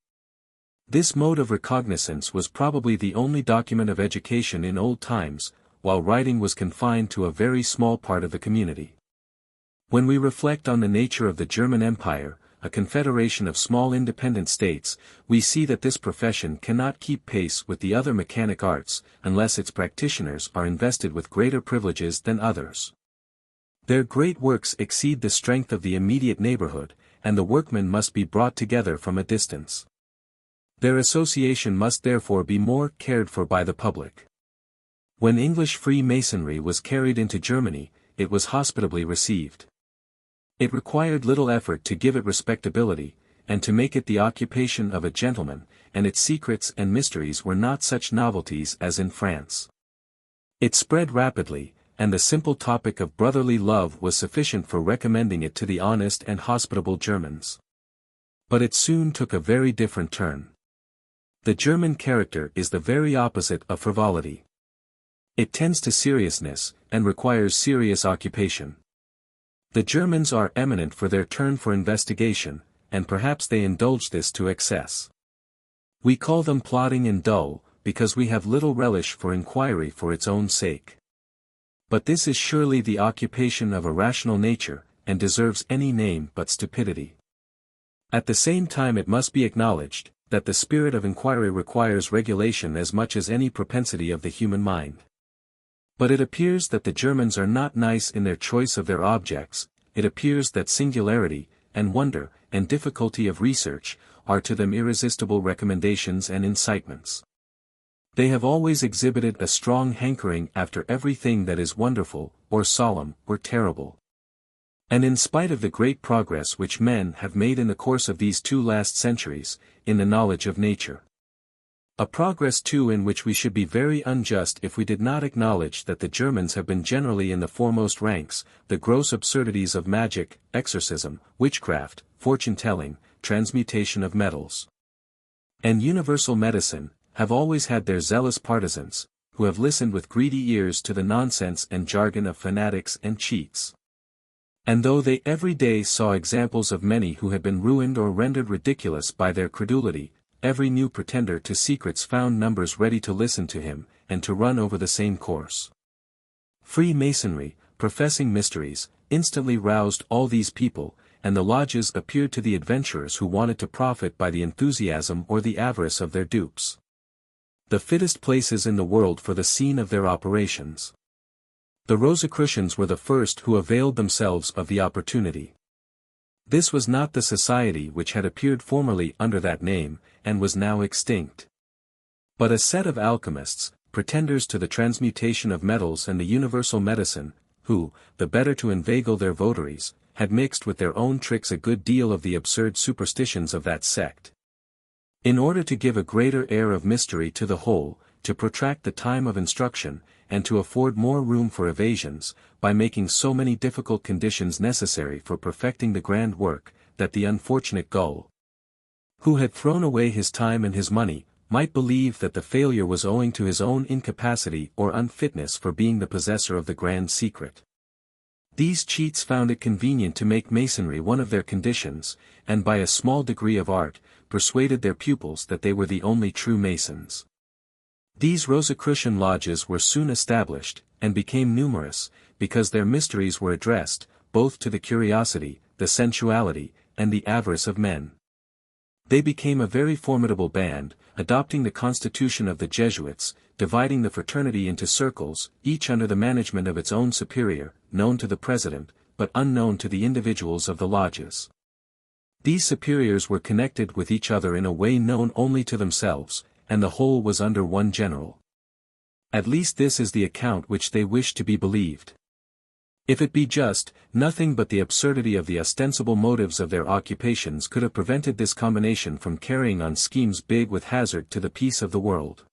This mode of recognizance was probably the only document of education in old times, while writing was confined to a very small part of the community. When we reflect on the nature of the German Empire, a confederation of small independent states, we see that this profession cannot keep pace with the other mechanic arts, unless its practitioners are invested with greater privileges than others. Their great works exceed the strength of the immediate neighborhood, and the workmen must be brought together from a distance. Their association must therefore be more cared for by the public. When English Freemasonry was carried into Germany, it was hospitably received. It required little effort to give it respectability, and to make it the occupation of a gentleman, and its secrets and mysteries were not such novelties as in France. It spread rapidly, and the simple topic of brotherly love was sufficient for recommending it to the honest and hospitable Germans. But it soon took a very different turn. The German character is the very opposite of frivolity. It tends to seriousness, and requires serious occupation. The Germans are eminent for their turn for investigation, and perhaps they indulge this to excess. We call them plodding and dull, because we have little relish for inquiry for its own sake. But this is surely the occupation of a rational nature, and deserves any name but stupidity. At the same time it must be acknowledged, that the spirit of inquiry requires regulation as much as any propensity of the human mind. But it appears that the Germans are not nice in their choice of their objects. It appears that singularity, and wonder, and difficulty of research, are to them irresistible recommendations and incitements. They have always exhibited a strong hankering after everything that is wonderful, or solemn, or terrible. And in spite of the great progress which men have made in the course of these 2 last centuries, in the knowledge of nature, a progress too in which we should be very unjust if we did not acknowledge that the Germans have been generally in the foremost ranks, the gross absurdities of magic, exorcism, witchcraft, fortune-telling, transmutation of metals, and universal medicine, have always had their zealous partisans, who have listened with greedy ears to the nonsense and jargon of fanatics and cheats. And though they every day saw examples of many who had been ruined or rendered ridiculous by their credulity, every new pretender to secrets found numbers ready to listen to him, and to run over the same course. Freemasonry, professing mysteries, instantly roused all these people, and the lodges appeared to the adventurers who wanted to profit by the enthusiasm or the avarice of their dupes the fittest places in the world for the scene of their operations. The Rosicrucians were the first who availed themselves of the opportunity. This was not the society which had appeared formerly under that name, and was now extinct, but a set of alchemists, pretenders to the transmutation of metals and the universal medicine, who, the better to inveigle their votaries, had mixed with their own tricks a good deal of the absurd superstitions of that sect. In order to give a greater air of mystery to the whole, to protract the time of instruction, and to afford more room for evasions, by making so many difficult conditions necessary for perfecting the grand work, that the unfortunate Gull, who had thrown away his time and his money, might believe that the failure was owing to his own incapacity or unfitness for being the possessor of the grand secret. These cheats found it convenient to make masonry one of their conditions, and by a small degree of art, persuaded their pupils that they were the only true masons. These Rosicrucian lodges were soon established, and became numerous, because their mysteries were addressed, both to the curiosity, the sensuality, and the avarice of men. They became a very formidable band, adopting the constitution of the Jesuits, dividing the fraternity into circles, each under the management of its own superior, known to the president, but unknown to the individuals of the lodges. These superiors were connected with each other in a way known only to themselves, and the whole was under one general. At least this is the account which they wish to be believed. If it be just, nothing but the absurdity of the ostensible motives of their occupations could have prevented this combination from carrying on schemes big with hazard to the peace of the world.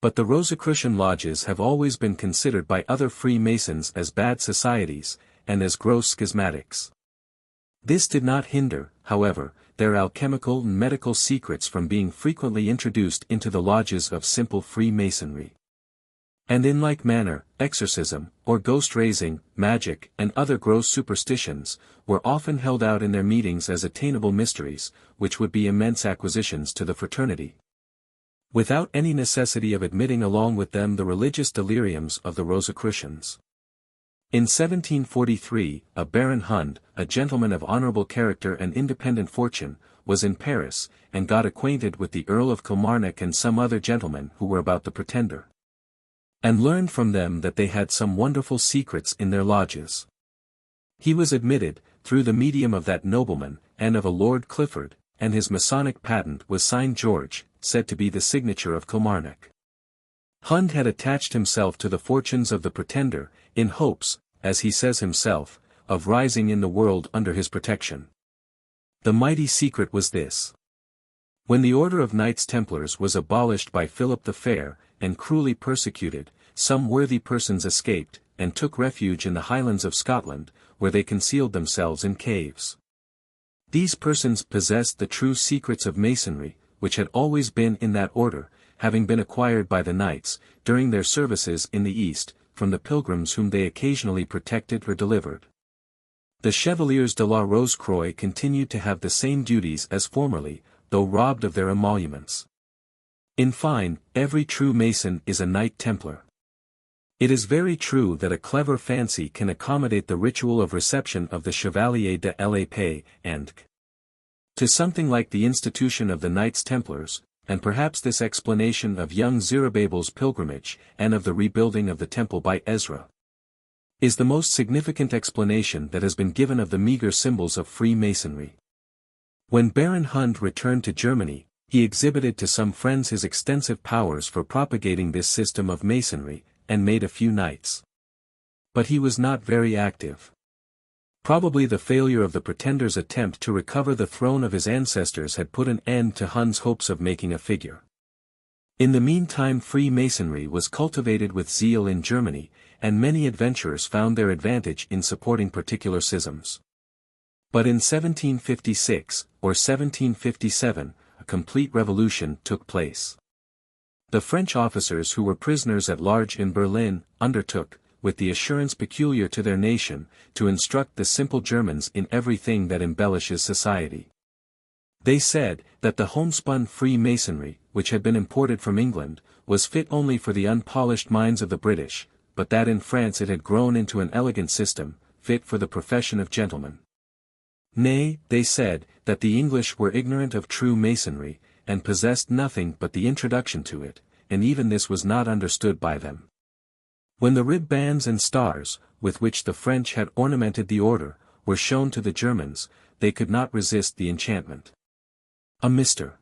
But the Rosicrucian lodges have always been considered by other Freemasons as bad societies, and as gross schismatics. This did not hinder, however, their alchemical and medical secrets from being frequently introduced into the lodges of simple Freemasonry. And in like manner, exorcism, or ghost-raising, magic, and other gross superstitions, were often held out in their meetings as attainable mysteries, which would be immense acquisitions to the fraternity, without any necessity of admitting along with them the religious deliriums of the Rosicrucians. In 1743, a Baron Hund, a gentleman of honorable character and independent fortune, was in Paris, and got acquainted with the Earl of Kilmarnock and some other gentlemen who were about the Pretender, and learned from them that they had some wonderful secrets in their lodges. He was admitted, through the medium of that nobleman, and of a Lord Clifford, and his Masonic patent was signed George, said to be the signature of Kilmarnock. Hund had attached himself to the fortunes of the Pretender, in hopes, as he says himself, of rising in the world under his protection. The mighty secret was this. When the order of Knights Templars was abolished by Philip the Fair, and cruelly persecuted, some worthy persons escaped, and took refuge in the Highlands of Scotland, where they concealed themselves in caves. These persons possessed the true secrets of Masonry, which had always been in that order, having been acquired by the knights, during their services in the East, from the pilgrims whom they occasionally protected or delivered. The Chevaliers de la Rose-Croix continued to have the same duties as formerly, though robbed of their emoluments. In fine, every true Mason is a Knight Templar. It is very true that a clever fancy can accommodate the ritual of reception of the Chevalier de l'Épée, and to something like the institution of the Knights Templars, and perhaps this explanation of young Zerubbabel's pilgrimage, and of the rebuilding of the temple by Ezra, is the most significant explanation that has been given of the meager symbols of Freemasonry. When Baron Hund returned to Germany, he exhibited to some friends his extensive powers for propagating this system of Masonry, and made a few knights. But he was not very active. Probably the failure of the Pretender's attempt to recover the throne of his ancestors had put an end to Hund's hopes of making a figure. In the meantime Freemasonry was cultivated with zeal in Germany, and many adventurers found their advantage in supporting particular schisms. But in 1756, or 1757, a complete revolution took place. The French officers who were prisoners at large in Berlin, undertook, with the assurance peculiar to their nation, to instruct the simple Germans in everything that embellishes society. They said, that the homespun Freemasonry, which had been imported from England, was fit only for the unpolished minds of the British, but that in France it had grown into an elegant system, fit for the profession of gentlemen. Nay, they said, that the English were ignorant of true Masonry, and possessed nothing but the introduction to it, and even this was not understood by them. When the ribbands and stars, with which the French had ornamented the order, were shown to the Germans, they could not resist the enchantment. A Mr.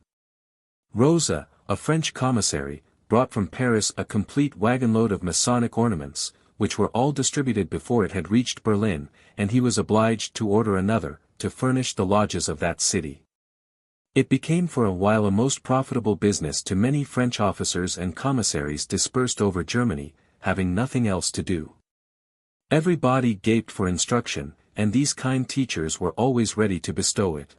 Rosa, a French commissary, brought from Paris a complete wagonload of Masonic ornaments, which were all distributed before it had reached Berlin, and he was obliged to order another, to furnish the lodges of that city. It became for a while a most profitable business to many French officers and commissaries dispersed over Germany, having nothing else to do. Everybody gaped for instruction, and these kind teachers were always ready to bestow it.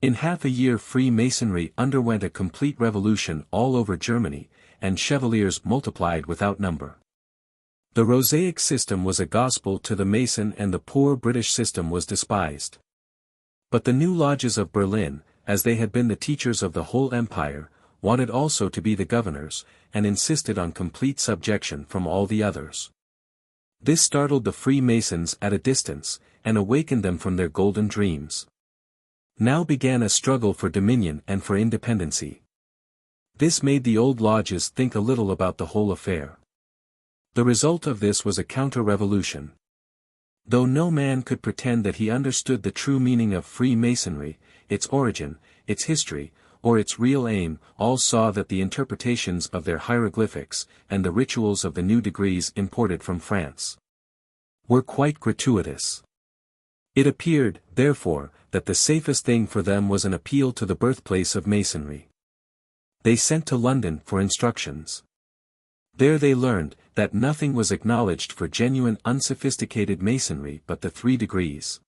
In half a year Freemasonry underwent a complete revolution all over Germany, and chevaliers multiplied without number. The Rosaic system was a gospel to the Mason and the poor British system was despised. But the new lodges of Berlin, as they had been the teachers of the whole empire, wanted also to be the governors, and insisted on complete subjection from all the others. This startled the Freemasons at a distance, and awakened them from their golden dreams. Now began a struggle for dominion and for independency. This made the old lodges think a little about the whole affair. The result of this was a counter-revolution. Though no man could pretend that he understood the true meaning of Freemasonry, its origin, its history, or its real aim, all saw that the interpretations of their hieroglyphics, and the rituals of the new degrees imported from France, were quite gratuitous. It appeared, therefore, that the safest thing for them was an appeal to the birthplace of Masonry. They sent to London for instructions. There they learned, that nothing was acknowledged for genuine unsophisticated Masonry but the 3 degrees.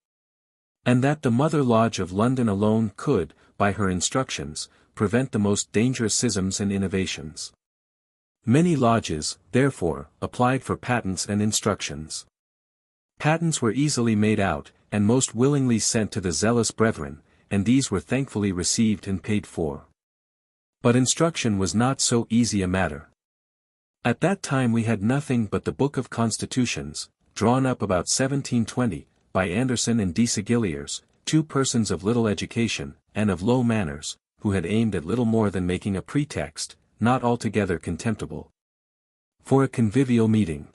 And that the Mother Lodge of London alone could, by her instructions, prevent the most dangerous schisms and innovations. Many lodges, therefore, applied for patents and instructions. Patents were easily made out, and most willingly sent to the zealous brethren, and these were thankfully received and paid for. But instruction was not so easy a matter. At that time we had nothing but the Book of Constitutions, drawn up about 1720, by Anderson and Desaguliers, 2 persons of little education, and of low manners, who had aimed at little more than making a pretext, not altogether contemptible, for a convivial meeting.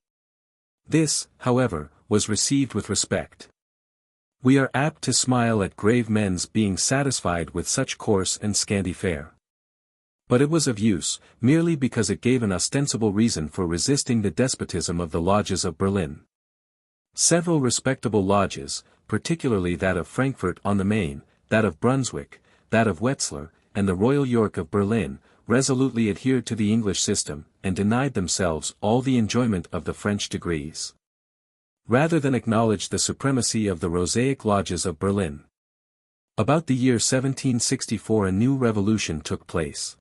This, however, was received with respect. We are apt to smile at grave men's being satisfied with such coarse and scanty fare. But it was of use, merely because it gave an ostensible reason for resisting the despotism of the lodges of Berlin. Several respectable lodges, particularly that of Frankfurt on the Main, that of Brunswick, that of Wetzlar, and the Royal York of Berlin, resolutely adhered to the English system, and denied themselves all the enjoyment of the French degrees, rather than acknowledge the supremacy of the Rosaic lodges of Berlin. About the year 1764 a new revolution took place.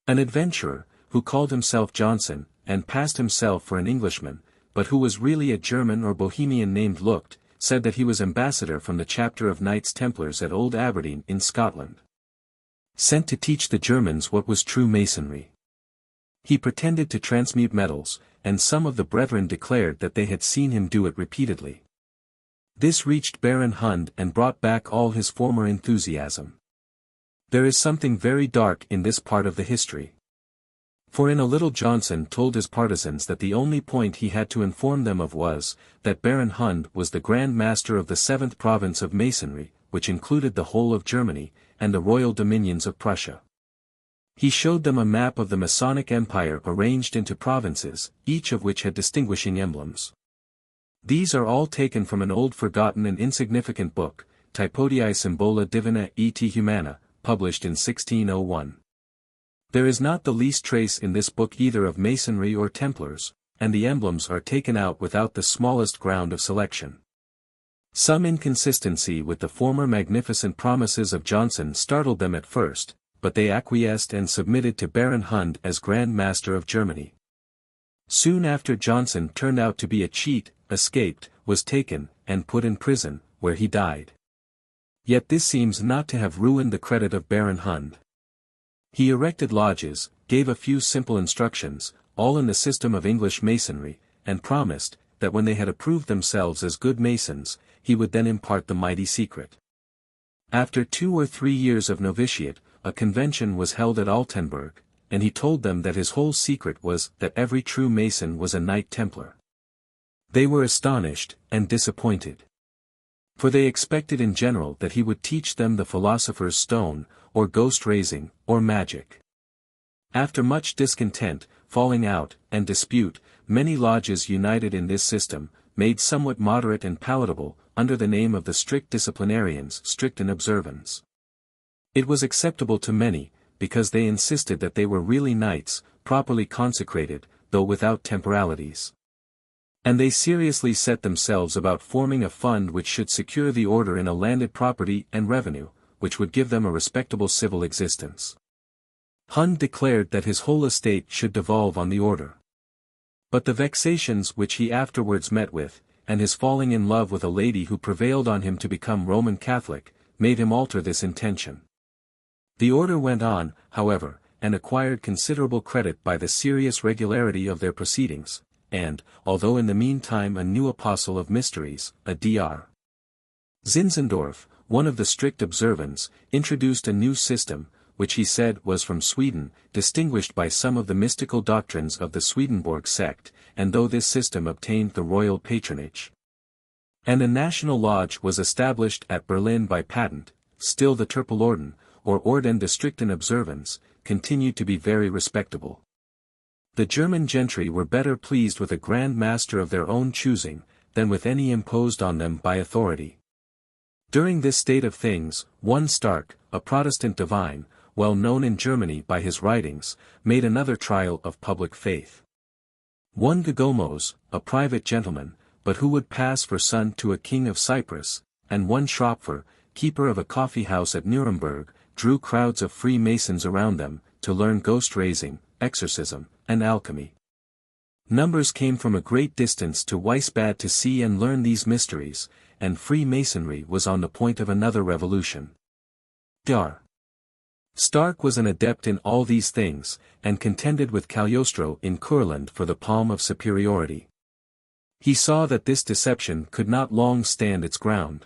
An adventurer, who called himself Johnson, and passed himself for an Englishman, but who was really a German or Bohemian named Lucht, said that he was ambassador from the chapter of Knights Templars at Old Aberdeen in Scotland, sent to teach the Germans what was true Masonry. He pretended to transmute metals, and some of the brethren declared that they had seen him do it repeatedly. This reached Baron Hund and brought back all his former enthusiasm. There is something very dark in this part of the history. For in a little Johnson told his partisans that the only point he had to inform them of was, that Baron Hund was the Grand Master of the 7th province of Masonry, which included the whole of Germany, and the royal dominions of Prussia. He showed them a map of the Masonic Empire arranged into provinces, each of which had distinguishing emblems. These are all taken from an old forgotten and insignificant book, Typodiae Symbola Divina et Humana, published in 1601. There is not the least trace in this book either of Masonry or Templars, and the emblems are taken out without the smallest ground of selection. Some inconsistency with the former magnificent promises of Johnson startled them at first, but they acquiesced and submitted to Baron Hund as Grand Master of Germany. Soon after Johnson turned out to be a cheat, escaped, was taken, and put in prison, where he died. Yet this seems not to have ruined the credit of Baron Hund. He erected lodges, gave a few simple instructions, all in the system of English Masonry, and promised, that when they had approved themselves as good Masons, he would then impart the mighty secret. After 2 or 3 years of novitiate, a convention was held at Altenburg, and he told them that his whole secret was that every true Mason was a Knight Templar. They were astonished, and disappointed. For they expected in general that he would teach them the philosopher's stone, or ghost-raising, or magic. After much discontent, falling out, and dispute, many lodges united in this system, made somewhat moderate and palatable, under the name of the strict disciplinarians, strict in observance. It was acceptable to many, because they insisted that they were really knights, properly consecrated, though without temporalities. And they seriously set themselves about forming a fund which should secure the order in a landed property and revenue, which would give them a respectable civil existence. Hund declared that his whole estate should devolve on the order. But the vexations which he afterwards met with, and his falling in love with a lady who prevailed on him to become Roman Catholic, made him alter this intention. The order went on, however, and acquired considerable credit by the serious regularity of their proceedings, and, although in the meantime a new apostle of mysteries, a Dr. Zinzendorf, one of the strict observants, introduced a new system, which he said was from Sweden, distinguished by some of the mystical doctrines of the Swedenborg sect, and though this system obtained the royal patronage, and a national lodge was established at Berlin by patent, still the Turpelorden, or Orden de Stricten Observance, continued to be very respectable. The German gentry were better pleased with a Grand Master of their own choosing, than with any imposed on them by authority. During this state of things, one Stark, a Protestant divine, well known in Germany by his writings, made another trial of public faith. One Gagomos, a private gentleman, but who would pass for son to a king of Cyprus, and one Schropfer, keeper of a coffee house at Nuremberg, drew crowds of Freemasons around them, to learn ghost-raising, exorcism, and alchemy. Numbers came from a great distance to Wiesbaden to see and learn these mysteries, and Freemasonry was on the point of another revolution. Dr. Stark was an adept in all these things, and contended with Cagliostro in Courland for the palm of superiority. He saw that this deception could not long stand its ground.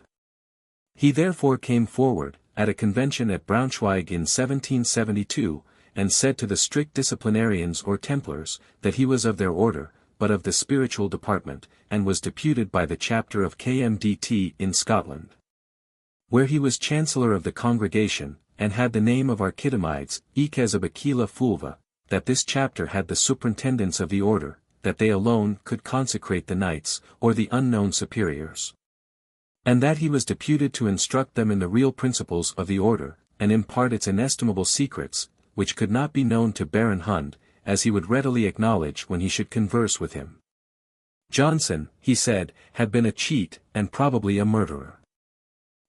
He therefore came forward, at a convention at Braunschweig in 1772, and said to the strict disciplinarians or Templars, that he was of their order, but of the spiritual department, and was deputed by the chapter of KMDT in Scotland, where he was chancellor of the congregation, and had the name of Archidamides, Ekesabakila Fulva, that this chapter had the superintendence of the order, that they alone could consecrate the knights, or the unknown superiors. And that he was deputed to instruct them in the real principles of the order, and impart its inestimable secrets, which could not be known to Baron Hund, as he would readily acknowledge when he should converse with him. Johnson, he said, had been a cheat, and probably a murderer.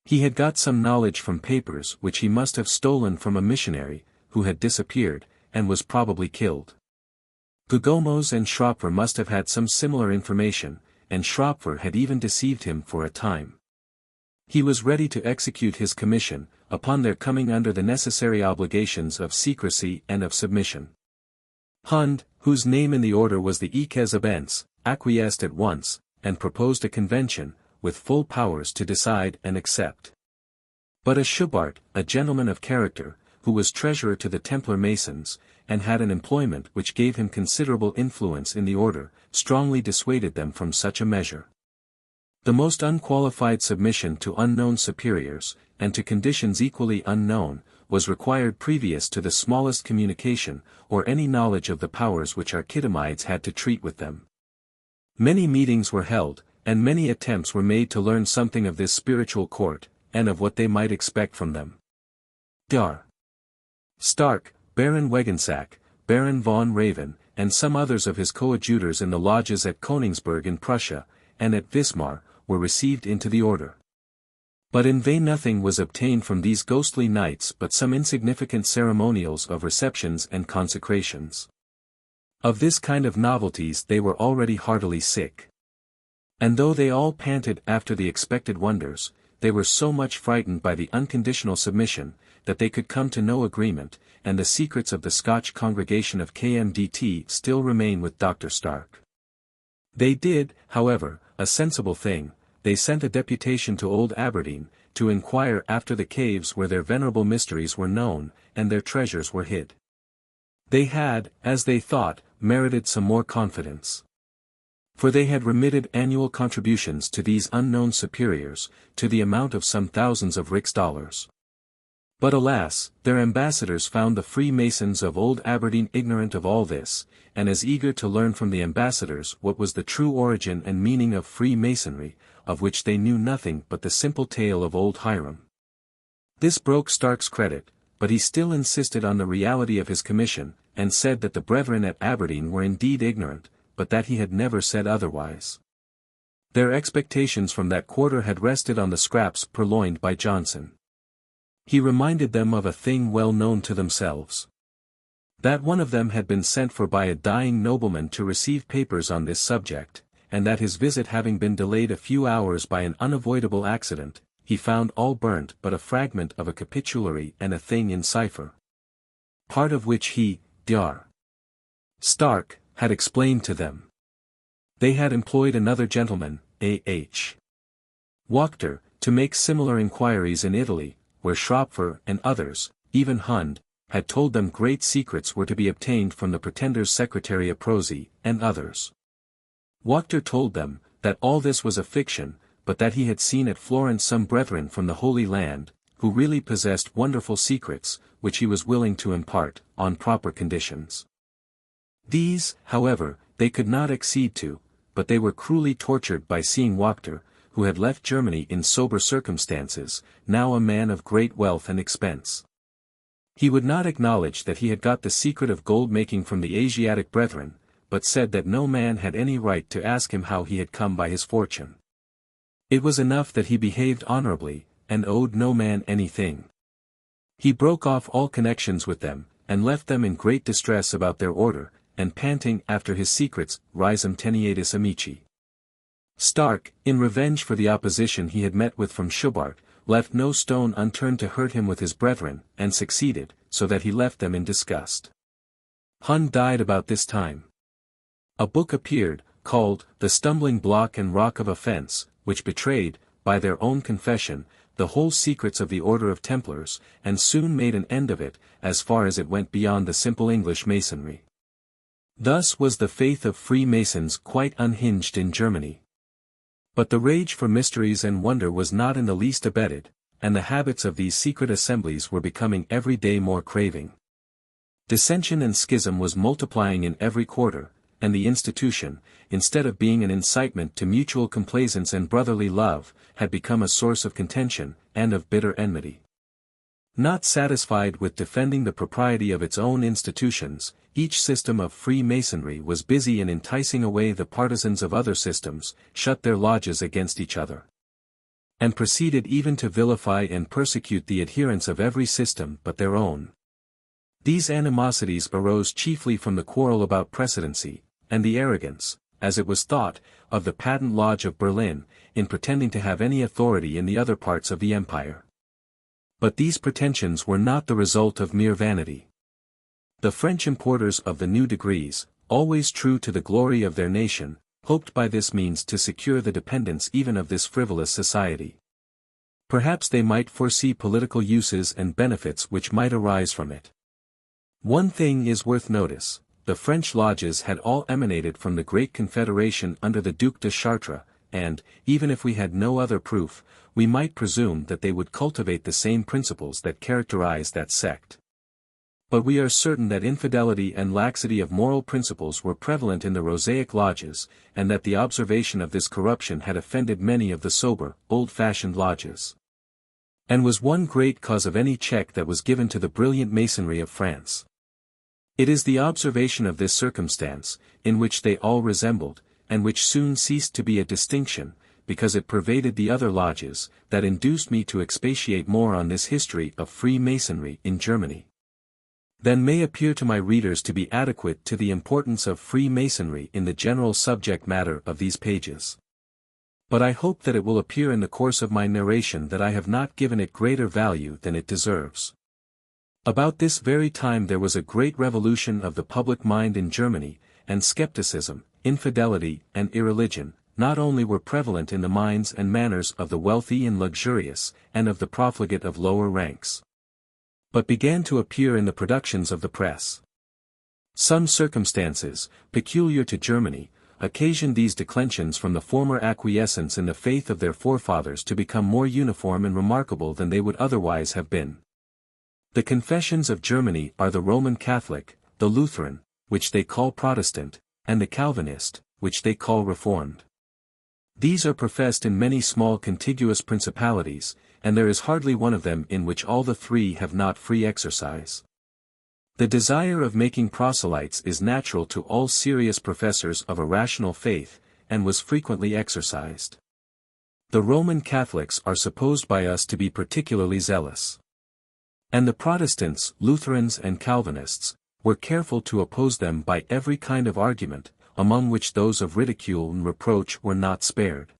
He had got some knowledge from papers which he must have stolen from a missionary, who had disappeared, and was probably killed. Gugomos and Schropfer must have had some similar information, and Schropfer had even deceived him for a time. He was ready to execute his commission, upon their coming under the necessary obligations of secrecy and of submission. Hund, whose name in the order was the Ekesabents, acquiesced at once, and proposed a convention, with full powers to decide and accept. But a Schubart, a gentleman of character, who was treasurer to the Templar Masons, and had an employment which gave him considerable influence in the order, strongly dissuaded them from such a measure. The most unqualified submission to unknown superiors, and to conditions equally unknown, was required previous to the smallest communication, or any knowledge of the powers which Archidamides had to treat with them. Many meetings were held, and many attempts were made to learn something of this spiritual court, and of what they might expect from them. Dr. Stark, Baron Wegensack, Baron von Raven, and some others of his coadjutors in the lodges at Königsberg in Prussia, and at Wismar, were received into the order. But in vain nothing was obtained from these ghostly knights but some insignificant ceremonials of receptions and consecrations. Of this kind of novelties they were already heartily sick. And though they all panted after the expected wonders, they were so much frightened by the unconditional submission, that they could come to no agreement, and the secrets of the Scotch congregation of KMDT still remain with Dr. Stark. They did, however, a sensible thing. They sent a deputation to Old Aberdeen, to inquire after the caves where their venerable mysteries were known, and their treasures were hid. They had, as they thought, merited some more confidence. For they had remitted annual contributions to these unknown superiors, to the amount of some thousands of Rix-dollars. But alas, their ambassadors found the Freemasons of Old Aberdeen ignorant of all this, and as eager to learn from the ambassadors what was the true origin and meaning of Freemasonry, of which they knew nothing but the simple tale of old Hiram. This broke Stark's credit, but he still insisted on the reality of his commission, and said that the brethren at Aberdeen were indeed ignorant, but that he had never said otherwise. Their expectations from that quarter had rested on the scraps purloined by Johnson. He reminded them of a thing well known to themselves. That one of them had been sent for by a dying nobleman to receive papers on this subject, and that his visit having been delayed a few hours by an unavoidable accident, he found all burnt but a fragment of a capitulary and a thing in cipher, part of which he, Dr. Stark, had explained to them. They had employed another gentleman, A.H. Wachter, to make similar inquiries in Italy, where Schropfer and others, even Hund, had told them great secrets were to be obtained from the pretender's secretary Aprozzi, and others. Wachter told them, that all this was a fiction, but that he had seen at Florence some brethren from the Holy Land, who really possessed wonderful secrets, which he was willing to impart, on proper conditions. These, however, they could not accede to, but they were cruelly tortured by seeing Wachter, who had left Germany in sober circumstances, now a man of great wealth and expense. He would not acknowledge that he had got the secret of gold-making from the Asiatic brethren, but said that no man had any right to ask him how he had come by his fortune. It was enough that he behaved honorably, and owed no man anything. He broke off all connections with them, and left them in great distress about their order, and panting after his secrets, risum tenietis amici. Stark, in revenge for the opposition he had met with from Schubart, left no stone unturned to hurt him with his brethren, and succeeded, so that he left them in disgust. Hund died about this time. A book appeared, called The Stumbling Block and Rock of Offense, which betrayed, by their own confession, the whole secrets of the Order of Templars, and soon made an end of it, as far as it went beyond the simple English masonry. Thus was the faith of Freemasons quite unhinged in Germany. But the rage for mysteries and wonder was not in the least abated, and the habits of these secret assemblies were becoming every day more craving. Dissension and schism was multiplying in every quarter, and the institution, instead of being an incitement to mutual complaisance and brotherly love, had become a source of contention, and of bitter enmity. Not satisfied with defending the propriety of its own institutions, each system of Freemasonry was busy in enticing away the partisans of other systems, shut their lodges against each other, and proceeded even to vilify and persecute the adherents of every system but their own. These animosities arose chiefly from the quarrel about precedency, and the arrogance, as it was thought, of the Patent Lodge of Berlin, in pretending to have any authority in the other parts of the empire. But these pretensions were not the result of mere vanity. The French importers of the new degrees, always true to the glory of their nation, hoped by this means to secure the dependence even of this frivolous society. Perhaps they might foresee political uses and benefits which might arise from it. One thing is worth notice. The French lodges had all emanated from the great confederation under the Duc de Chartres, and, even if we had no other proof, we might presume that they would cultivate the same principles that characterize that sect. But we are certain that infidelity and laxity of moral principles were prevalent in the Rosaic lodges, and that the observation of this corruption had offended many of the sober, old-fashioned lodges, and was one great cause of any check that was given to the brilliant masonry of France. It is the observation of this circumstance, in which they all resembled, and which soon ceased to be a distinction, because it pervaded the other lodges, that induced me to expatiate more on this history of Freemasonry in Germany than may appear to my readers to be adequate to the importance of Freemasonry in the general subject matter of these pages. But I hope that it will appear in the course of my narration that I have not given it greater value than it deserves. About this very time there was a great revolution of the public mind in Germany, and skepticism, infidelity, and irreligion, not only were prevalent in the minds and manners of the wealthy and luxurious, and of the profligate of lower ranks, but began to appear in the productions of the press. Some circumstances, peculiar to Germany, occasioned these declensions from the former acquiescence in the faith of their forefathers to become more uniform and remarkable than they would otherwise have been. The confessions of Germany are the Roman Catholic, the Lutheran, which they call Protestant, and the Calvinist, which they call Reformed. These are professed in many small contiguous principalities, and there is hardly one of them in which all the three have not free exercise. The desire of making proselytes is natural to all serious professors of a rational faith, and was frequently exercised. The Roman Catholics are supposed by us to be particularly zealous, and the Protestants, Lutherans and Calvinists, were careful to oppose them by every kind of argument, among which those of ridicule and reproach were not spared.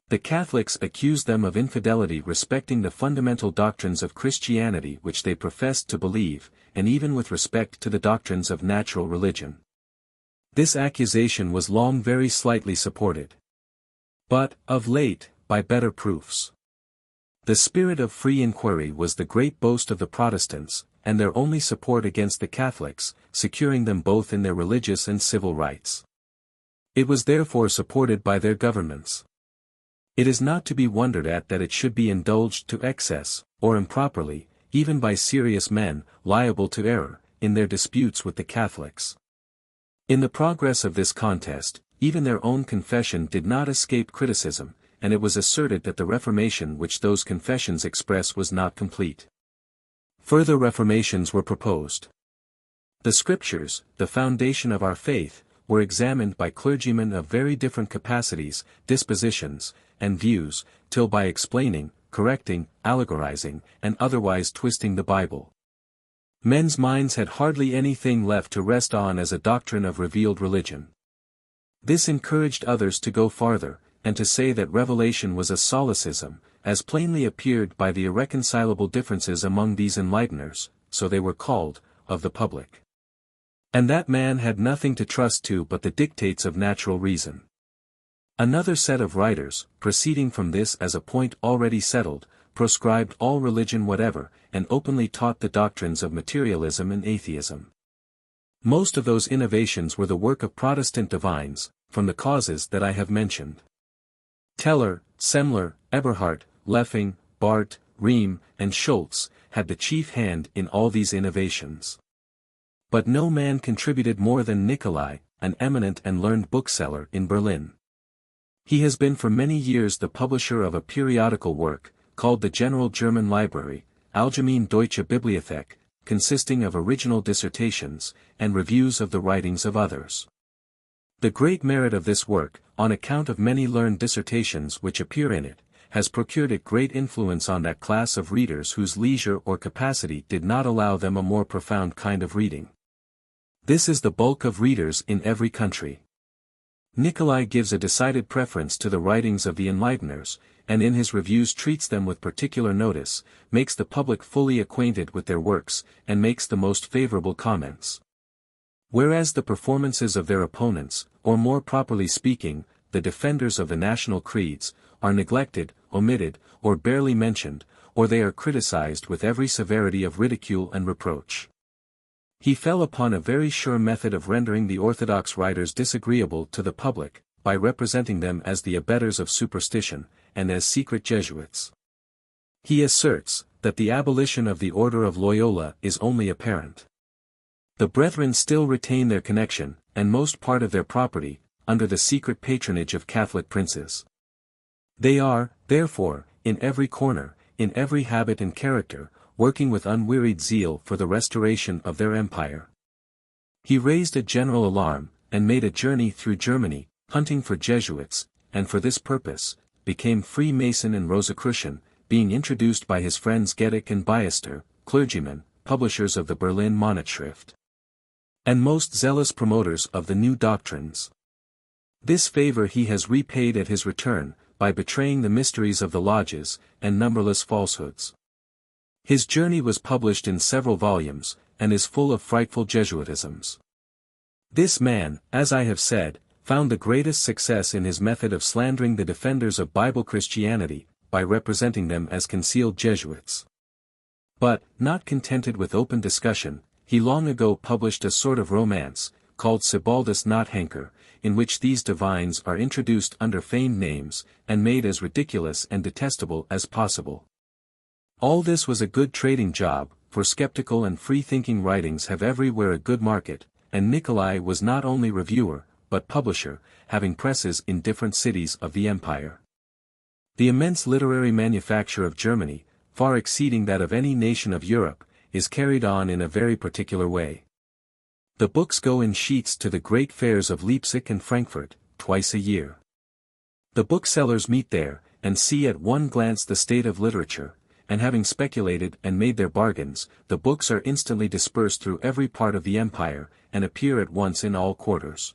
The Catholics accused them of infidelity respecting the fundamental doctrines of Christianity which they professed to believe, and even with respect to the doctrines of natural religion. This accusation was long very slightly supported, but, of late, by better proofs. The spirit of free inquiry was the great boast of the Protestants, and their only support against the Catholics, securing them both in their religious and civil rights. It was therefore supported by their governments. It is not to be wondered at that it should be indulged to excess, or improperly, even by serious men, liable to error, in their disputes with the Catholics. In the progress of this contest, even their own confession did not escape criticism, and it was asserted that the reformation which those confessions express was not complete. Further reformations were proposed. The Scriptures, the foundation of our faith, were examined by clergymen of very different capacities, dispositions, and views, till by explaining, correcting, allegorizing, and otherwise twisting the Bible, men's minds had hardly anything left to rest on as a doctrine of revealed religion. This encouraged others to go farther, and to say that revelation was a solecism, as plainly appeared by the irreconcilable differences among these enlighteners, so they were called, of the public, and that man had nothing to trust to but the dictates of natural reason. Another set of writers, proceeding from this as a point already settled, proscribed all religion whatever, and openly taught the doctrines of materialism and atheism. Most of those innovations were the work of Protestant divines, from the causes that I have mentioned. Teller, Semler, Eberhard, Leffing, Barth, Riem, and Schultz had the chief hand in all these innovations. But no man contributed more than Nicolai, an eminent and learned bookseller in Berlin. He has been for many years the publisher of a periodical work, called the General German Library, Allgemeine Deutsche Bibliothek, consisting of original dissertations, and reviews of the writings of others. The great merit of this work, on account of many learned dissertations which appear in it, has procured it great influence on that class of readers whose leisure or capacity did not allow them a more profound kind of reading. This is the bulk of readers in every country. Nicolai gives a decided preference to the writings of the Enlighteners, and in his reviews treats them with particular notice, makes the public fully acquainted with their works, and makes the most favorable comments. Whereas the performances of their opponents, or more properly speaking, the defenders of the national creeds, are neglected, omitted, or barely mentioned, or they are criticized with every severity of ridicule and reproach. He fell upon a very sure method of rendering the orthodox writers disagreeable to the public, by representing them as the abettors of superstition, and as secret Jesuits. He asserts, that the abolition of the order of Loyola is only apparent. The brethren still retain their connection, and most part of their property, under the secret patronage of Catholic princes. They are, therefore, in every corner, in every habit and character, working with unwearied zeal for the restoration of their empire. He raised a general alarm, and made a journey through Germany, hunting for Jesuits, and for this purpose, became Freemason and Rosicrucian, being introduced by his friends Gedeck and Biester, clergymen, publishers of the Berlin Monatschrift, and most zealous promoters of the new doctrines. This favor he has repaid at his return, by betraying the mysteries of the lodges, and numberless falsehoods. His journey was published in several volumes, and is full of frightful Jesuitisms. This man, as I have said, found the greatest success in his method of slandering the defenders of Bible Christianity, by representing them as concealed Jesuits. But, not contented with open discussion, he long ago published a sort of romance, called Sibaldus Nothenker, in which these divines are introduced under feigned names, and made as ridiculous and detestable as possible. All this was a good trading job, for skeptical and free-thinking writings have everywhere a good market, and Nicolai was not only reviewer, but publisher, having presses in different cities of the empire. The immense literary manufacture of Germany, far exceeding that of any nation of Europe, is carried on in a very particular way. The books go in sheets to the great fairs of Leipzig and Frankfurt, twice a year. The booksellers meet there, and see at one glance the state of literature, and having speculated and made their bargains, the books are instantly dispersed through every part of the empire, and appear at once in all quarters.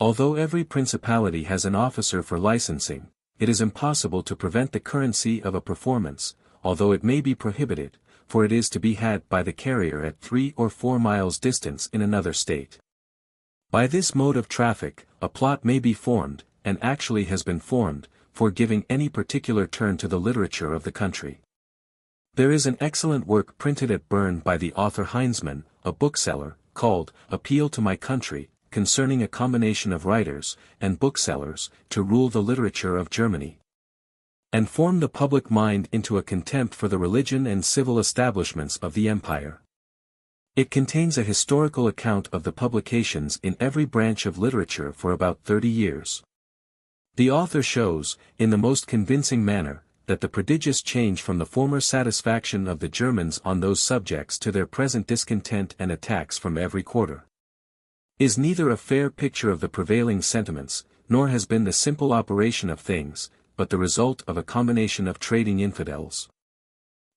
Although every principality has an officer for licensing, it is impossible to prevent the currency of a performance, although it may be prohibited, for it is to be had by the carrier at 3 or 4 miles distance in another state. By this mode of traffic, a plot may be formed, and actually has been formed, for giving any particular turn to the literature of the country. There is an excellent work printed at Bern by the author Heinzmann, a bookseller, called Appeal to My Country, concerning a combination of writers, and booksellers, to rule the literature of Germany, and form the public mind into a contempt for the religion and civil establishments of the empire. It contains a historical account of the publications in every branch of literature for about 30 years. The author shows, in the most convincing manner, that the prodigious change from the former satisfaction of the Germans on those subjects to their present discontent and attacks from every quarter is neither a fair picture of the prevailing sentiments, nor has been the simple operation of things, but the result of a combination of trading infidels.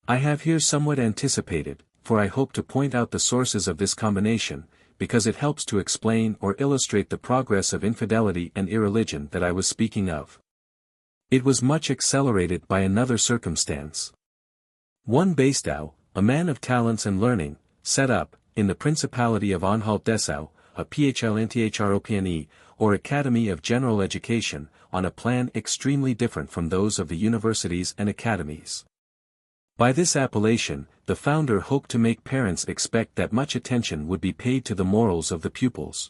I have here somewhat anticipated, for I hope to point out the sources of this combination, because it helps to explain or illustrate the progress of infidelity and irreligion that I was speaking of. It was much accelerated by another circumstance. One Bastow, a man of talents and learning, set up, in the Principality of Anhalt-Dessau, a PHLNTHROPNE, or Academy of General Education, on a plan extremely different from those of the universities and academies. By this appellation, the founder hoped to make parents expect that much attention would be paid to the morals of the pupils.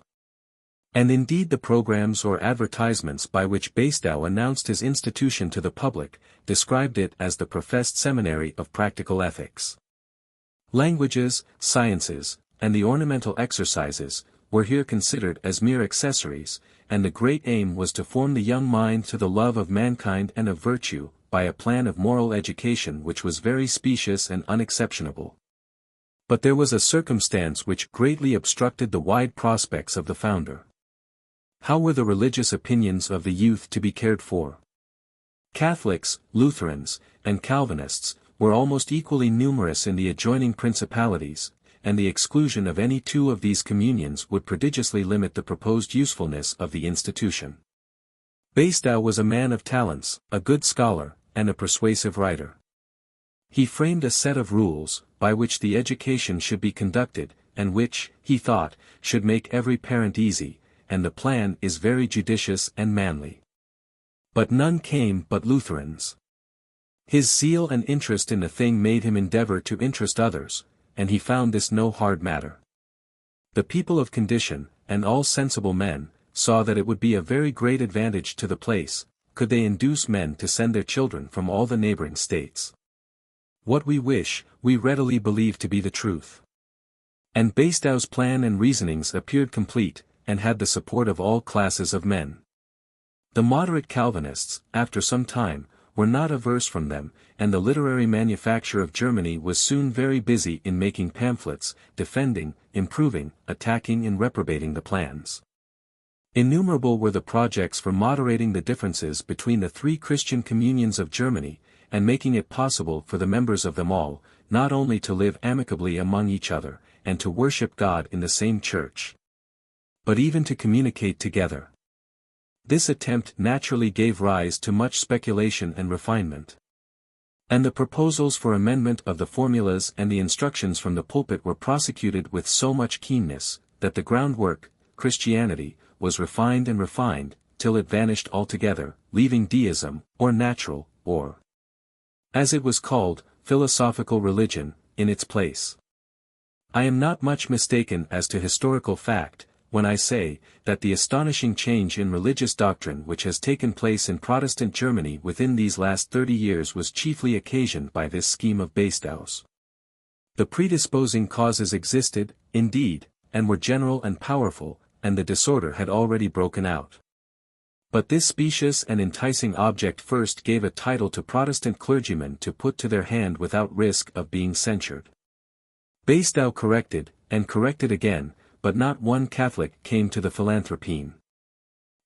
And indeed the programs or advertisements by which Basedow announced his institution to the public, described it as the professed seminary of practical ethics. Languages, sciences, and the ornamental exercises, were here considered as mere accessories, and the great aim was to form the young mind to the love of mankind and of virtue, by a plan of moral education which was very specious and unexceptionable. But there was a circumstance which greatly obstructed the wide prospects of the founder. How were the religious opinions of the youth to be cared for? Catholics, Lutherans, and Calvinists were almost equally numerous in the adjoining principalities, and the exclusion of any two of these communions would prodigiously limit the proposed usefulness of the institution. Basedow was a man of talents, a good scholar, and a persuasive writer. He framed a set of rules, by which the education should be conducted, and which, he thought, should make every parent easy, and the plan is very judicious and manly. But none came but Lutherans. His zeal and interest in the thing made him endeavor to interest others, and he found this no hard matter. The people of condition, and all sensible men, saw that it would be a very great advantage to the place, could they induce men to send their children from all the neighboring states. What we wish, we readily believe to be the truth. And Basedow's plan and reasonings appeared complete, and had the support of all classes of men. The moderate Calvinists, after some time, were not averse from them, and the literary manufacture of Germany was soon very busy in making pamphlets, defending, improving, attacking and reprobating the plans. Innumerable were the projects for moderating the differences between the three Christian communions of Germany, and making it possible for the members of them all, not only to live amicably among each other, and to worship God in the same church, but even to communicate together. This attempt naturally gave rise to much speculation and refinement. And the proposals for amendment of the formulas and the instructions from the pulpit were prosecuted with so much keenness, that the groundwork, Christianity, was refined and refined, till it vanished altogether, leaving deism, or natural, or, as it was called, philosophical religion, in its place. I am not much mistaken as to historical fact, when I say, that the astonishing change in religious doctrine which has taken place in Protestant Germany within these last 30 years was chiefly occasioned by this scheme of Basedow's. The predisposing causes existed, indeed, and were general and powerful, and the disorder had already broken out. But this specious and enticing object first gave a title to Protestant clergymen to put to their hand without risk of being censured. Basedow corrected, and corrected again, but not one Catholic came to the philanthropine.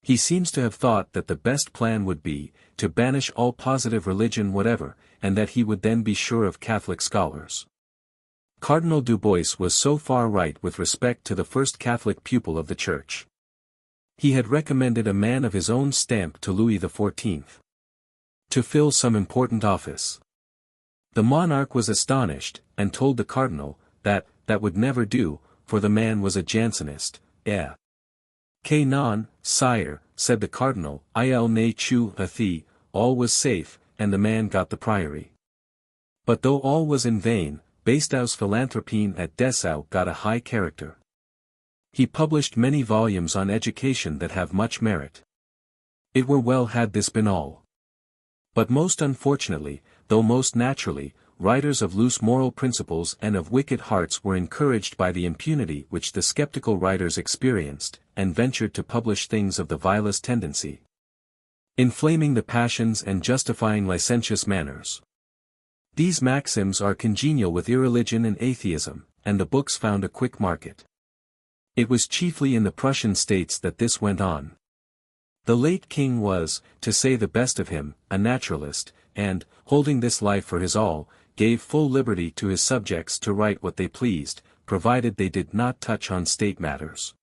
He seems to have thought that the best plan would be, to banish all positive religion whatever, and that he would then be sure of Catholic scholars. Cardinal Dubois was so far right with respect to the first Catholic pupil of the Church. He had recommended a man of his own stamp to Louis XIV. to fill some important office. The monarch was astonished, and told the cardinal, that would never do, for the man was a Jansenist. Que non, sire, said the cardinal, il ne chu athi, all was safe, and the man got the priory. But though all was in vain, Basedow's philanthropine at Dessau got a high character. He published many volumes on education that have much merit. It were well had this been all. But most unfortunately, though most naturally, writers of loose moral principles and of wicked hearts were encouraged by the impunity which the skeptical writers experienced, and ventured to publish things of the vilest tendency, inflaming the passions and justifying licentious manners. These maxims are congenial with irreligion and atheism, and the books found a quick market. It was chiefly in the Prussian states that this went on. The late king was, to say the best of him, a naturalist, and, holding this life for his all, gave full liberty to his subjects to write what they pleased, provided they did not touch on state matters.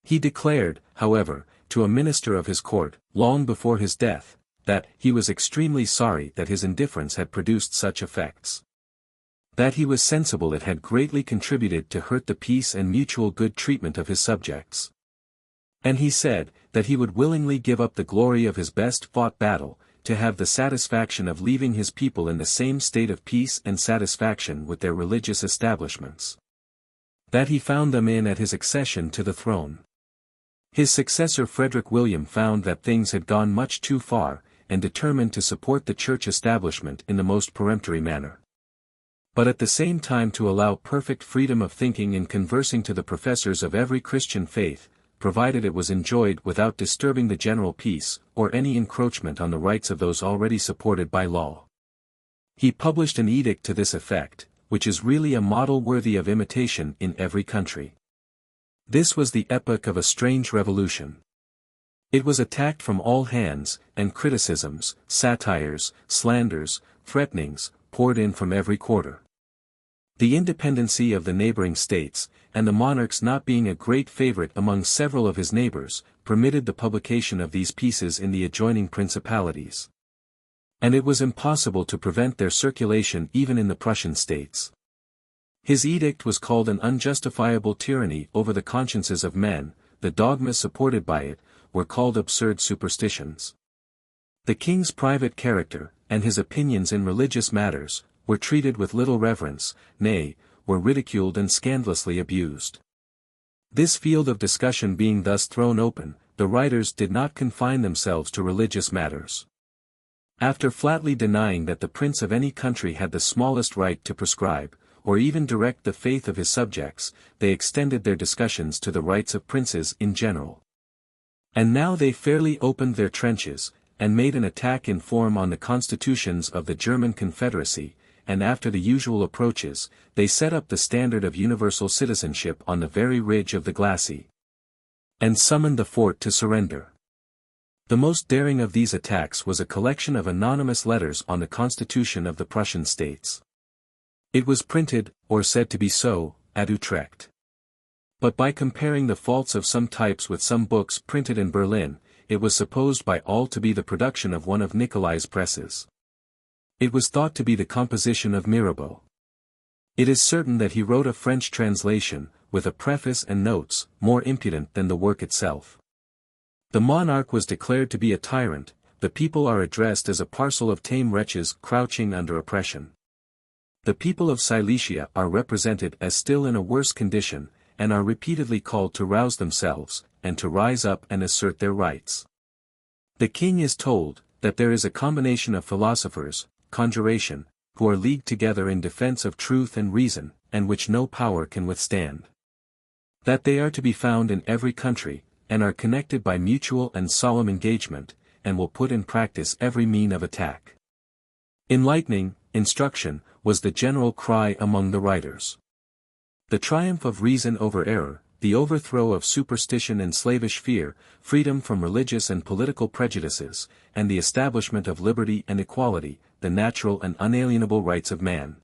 He declared, however, to a minister of his court, long before his death, that he was extremely sorry that his indifference had produced such effects. That he was sensible it had greatly contributed to hurt the peace and mutual good treatment of his subjects. And he said, that he would willingly give up the glory of his best fought battle, to have the satisfaction of leaving his people in the same state of peace and satisfaction with their religious establishments that he found them in at his accession to the throne. His successor Frederick William found that things had gone much too far, and determined to support the church establishment in the most peremptory manner, but at the same time to allow perfect freedom of thinking and conversing to the professors of every Christian faith, provided it was enjoyed without disturbing the general peace, or any encroachment on the rights of those already supported by law. He published an edict to this effect, which is really a model worthy of imitation in every country. This was the epoch of a strange revolution. It was attacked from all hands, and criticisms, satires, slanders, threatenings, poured in from every quarter. The independency of the neighboring states, and the monarch's not being a great favorite among several of his neighbors, permitted the publication of these pieces in the adjoining principalities. And it was impossible to prevent their circulation even in the Prussian states. His edict was called an unjustifiable tyranny over the consciences of men, the dogmas supported by it were called absurd superstitions. The king's private character, and his opinions in religious matters, were treated with little reverence, nay, were ridiculed and scandalously abused. This field of discussion being thus thrown open, the writers did not confine themselves to religious matters. After flatly denying that the prince of any country had the smallest right to prescribe, or even direct the faith of his subjects, they extended their discussions to the rights of princes in general. And now they fairly opened their trenches, and made an attack in form on the constitutions of the German Confederacy, and after the usual approaches, they set up the standard of universal citizenship on the very ridge of the glacis, and summoned the fort to surrender. The most daring of these attacks was a collection of anonymous letters on the constitution of the Prussian states. It was printed, or said to be so, at Utrecht. But by comparing the faults of some types with some books printed in Berlin, it was supposed by all to be the production of one of Nicolai's presses. It was thought to be the composition of Mirabeau. It is certain that he wrote a French translation, with a preface and notes, more impudent than the work itself. The monarch was declared to be a tyrant, the people are addressed as a parcel of tame wretches crouching under oppression. The people of Silesia are represented as still in a worse condition, and are repeatedly called to rouse themselves, and to rise up and assert their rights. The king is told, that there is a combination of philosophers, conjuration, who are leagued together in defense of truth and reason, and which no power can withstand. That they are to be found in every country, and are connected by mutual and solemn engagement, and will put in practice every mean of attack. Enlightening, instruction, was the general cry among the writers. The triumph of reason over error, the overthrow of superstition and slavish fear, freedom from religious and political prejudices, and the establishment of liberty and equality, the natural and unalienable rights of man,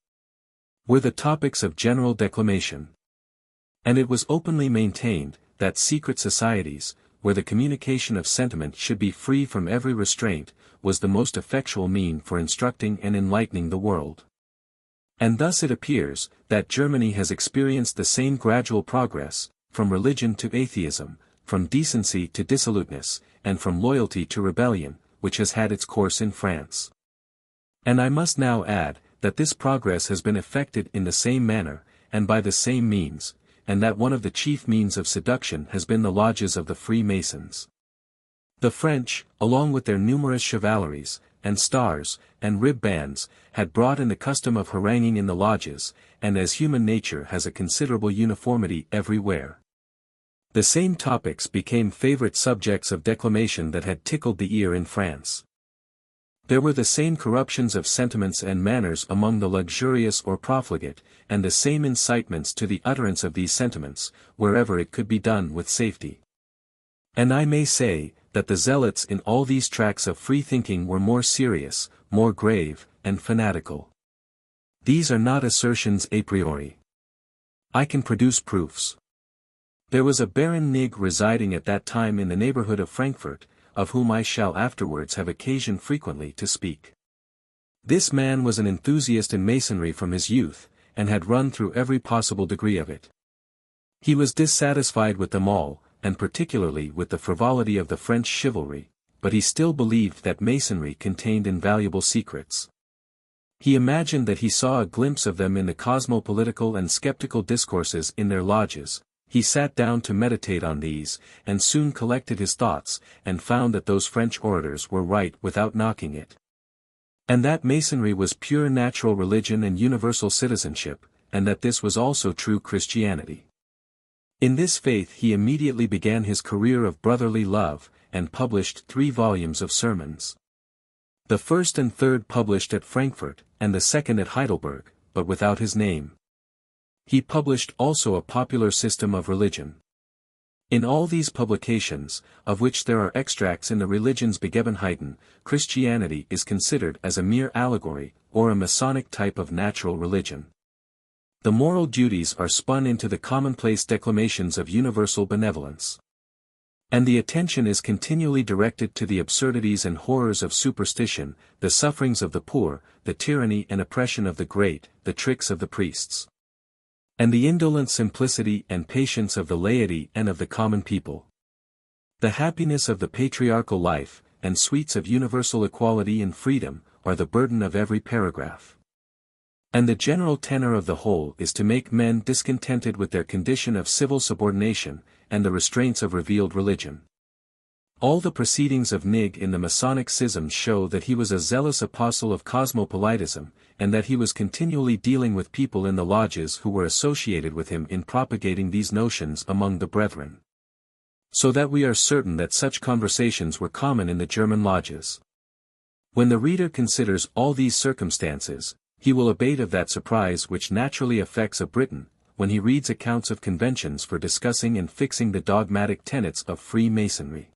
were the topics of general declamation. And it was openly maintained, that secret societies, where the communication of sentiment should be free from every restraint, was the most effectual mean for instructing and enlightening the world. And thus it appears, that Germany has experienced the same gradual progress, from religion to atheism, from decency to dissoluteness, and from loyalty to rebellion, which has had its course in France. And I must now add, that this progress has been effected in the same manner, and by the same means, and that one of the chief means of seduction has been the lodges of the Freemasons. The French, along with their numerous chevaleries, and stars, and rib bands, had brought in the custom of haranguing in the lodges, and as human nature has a considerable uniformity everywhere, the same topics became favorite subjects of declamation that had tickled the ear in France. There were the same corruptions of sentiments and manners among the luxurious or profligate, and the same incitements to the utterance of these sentiments, wherever it could be done with safety. And I may say, that the zealots in all these tracts of free thinking were more serious, more grave, and fanatical. These are not assertions a priori. I can produce proofs. There was a Baron Nig residing at that time in the neighborhood of Frankfurt, of whom I shall afterwards have occasion frequently to speak. This man was an enthusiast in masonry from his youth, and had run through every possible degree of it. He was dissatisfied with them all, and particularly with the frivolity of the French chivalry, but he still believed that Masonry contained invaluable secrets. He imagined that he saw a glimpse of them in the cosmopolitical and skeptical discourses in their lodges. He sat down to meditate on these, and soon collected his thoughts, and found that those French orators were right without knocking it. And that Masonry was pure natural religion and universal citizenship, and that this was also true Christianity. In this faith he immediately began his career of brotherly love, and published 3 volumes of sermons. The first and third published at Frankfurt, and the second at Heidelberg, but without his name. He published also a popular system of religion. In all these publications, of which there are extracts in the Religionsbegebenheiten, Christianity is considered as a mere allegory, or a Masonic type of natural religion. The moral duties are spun into the commonplace declamations of universal benevolence. And the attention is continually directed to the absurdities and horrors of superstition, the sufferings of the poor, the tyranny and oppression of the great, the tricks of the priests, and the indolent simplicity and patience of the laity and of the common people. The happiness of the patriarchal life, and sweets of universal equality and freedom, are the burden of every paragraph. And the general tenor of the whole is to make men discontented with their condition of civil subordination, and the restraints of revealed religion. All the proceedings of Nig in the Masonic schism show that he was a zealous apostle of cosmopolitism, and that he was continually dealing with people in the lodges who were associated with him in propagating these notions among the brethren. So that we are certain that such conversations were common in the German lodges. When the reader considers all these circumstances, he will abate of that surprise which naturally affects a Briton, when he reads accounts of conventions for discussing and fixing the dogmatic tenets of Freemasonry.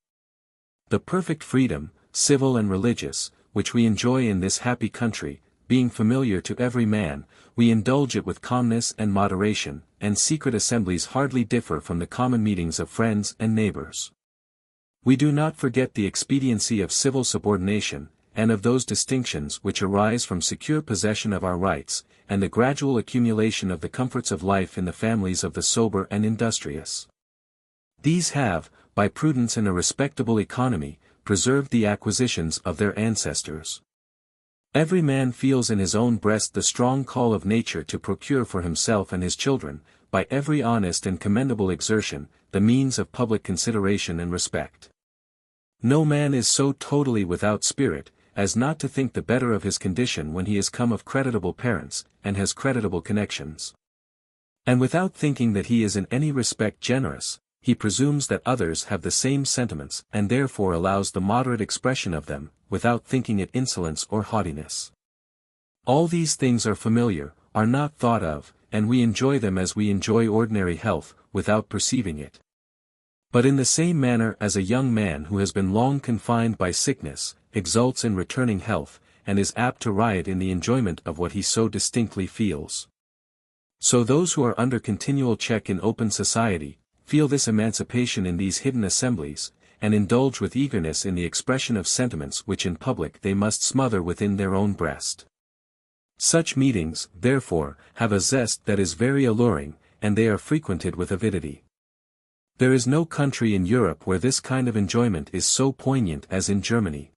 The perfect freedom, civil and religious, which we enjoy in this happy country, being familiar to every man, we indulge it with calmness and moderation, and secret assemblies hardly differ from the common meetings of friends and neighbors. We do not forget the expediency of civil subordination, and of those distinctions which arise from secure possession of our rights, and the gradual accumulation of the comforts of life in the families of the sober and industrious. These have, by prudence and a respectable economy, preserved the acquisitions of their ancestors. Every man feels in his own breast the strong call of nature to procure for himself and his children, by every honest and commendable exertion, the means of public consideration and respect. No man is so totally without spirit, as not to think the better of his condition when he is come of creditable parents, and has creditable connections. And without thinking that he is in any respect generous, he presumes that others have the same sentiments, and therefore allows the moderate expression of them, without thinking it insolence or haughtiness. All these things are familiar, are not thought of, and we enjoy them as we enjoy ordinary health, without perceiving it. But in the same manner as a young man who has been long confined by sickness, exults in returning health, and is apt to riot in the enjoyment of what he so distinctly feels. So those who are under continual check in open society, feel this emancipation in these hidden assemblies, and indulge with eagerness in the expression of sentiments which in public they must smother within their own breast. Such meetings, therefore, have a zest that is very alluring, and they are frequented with avidity. There is no country in Europe where this kind of enjoyment is so poignant as in Germany.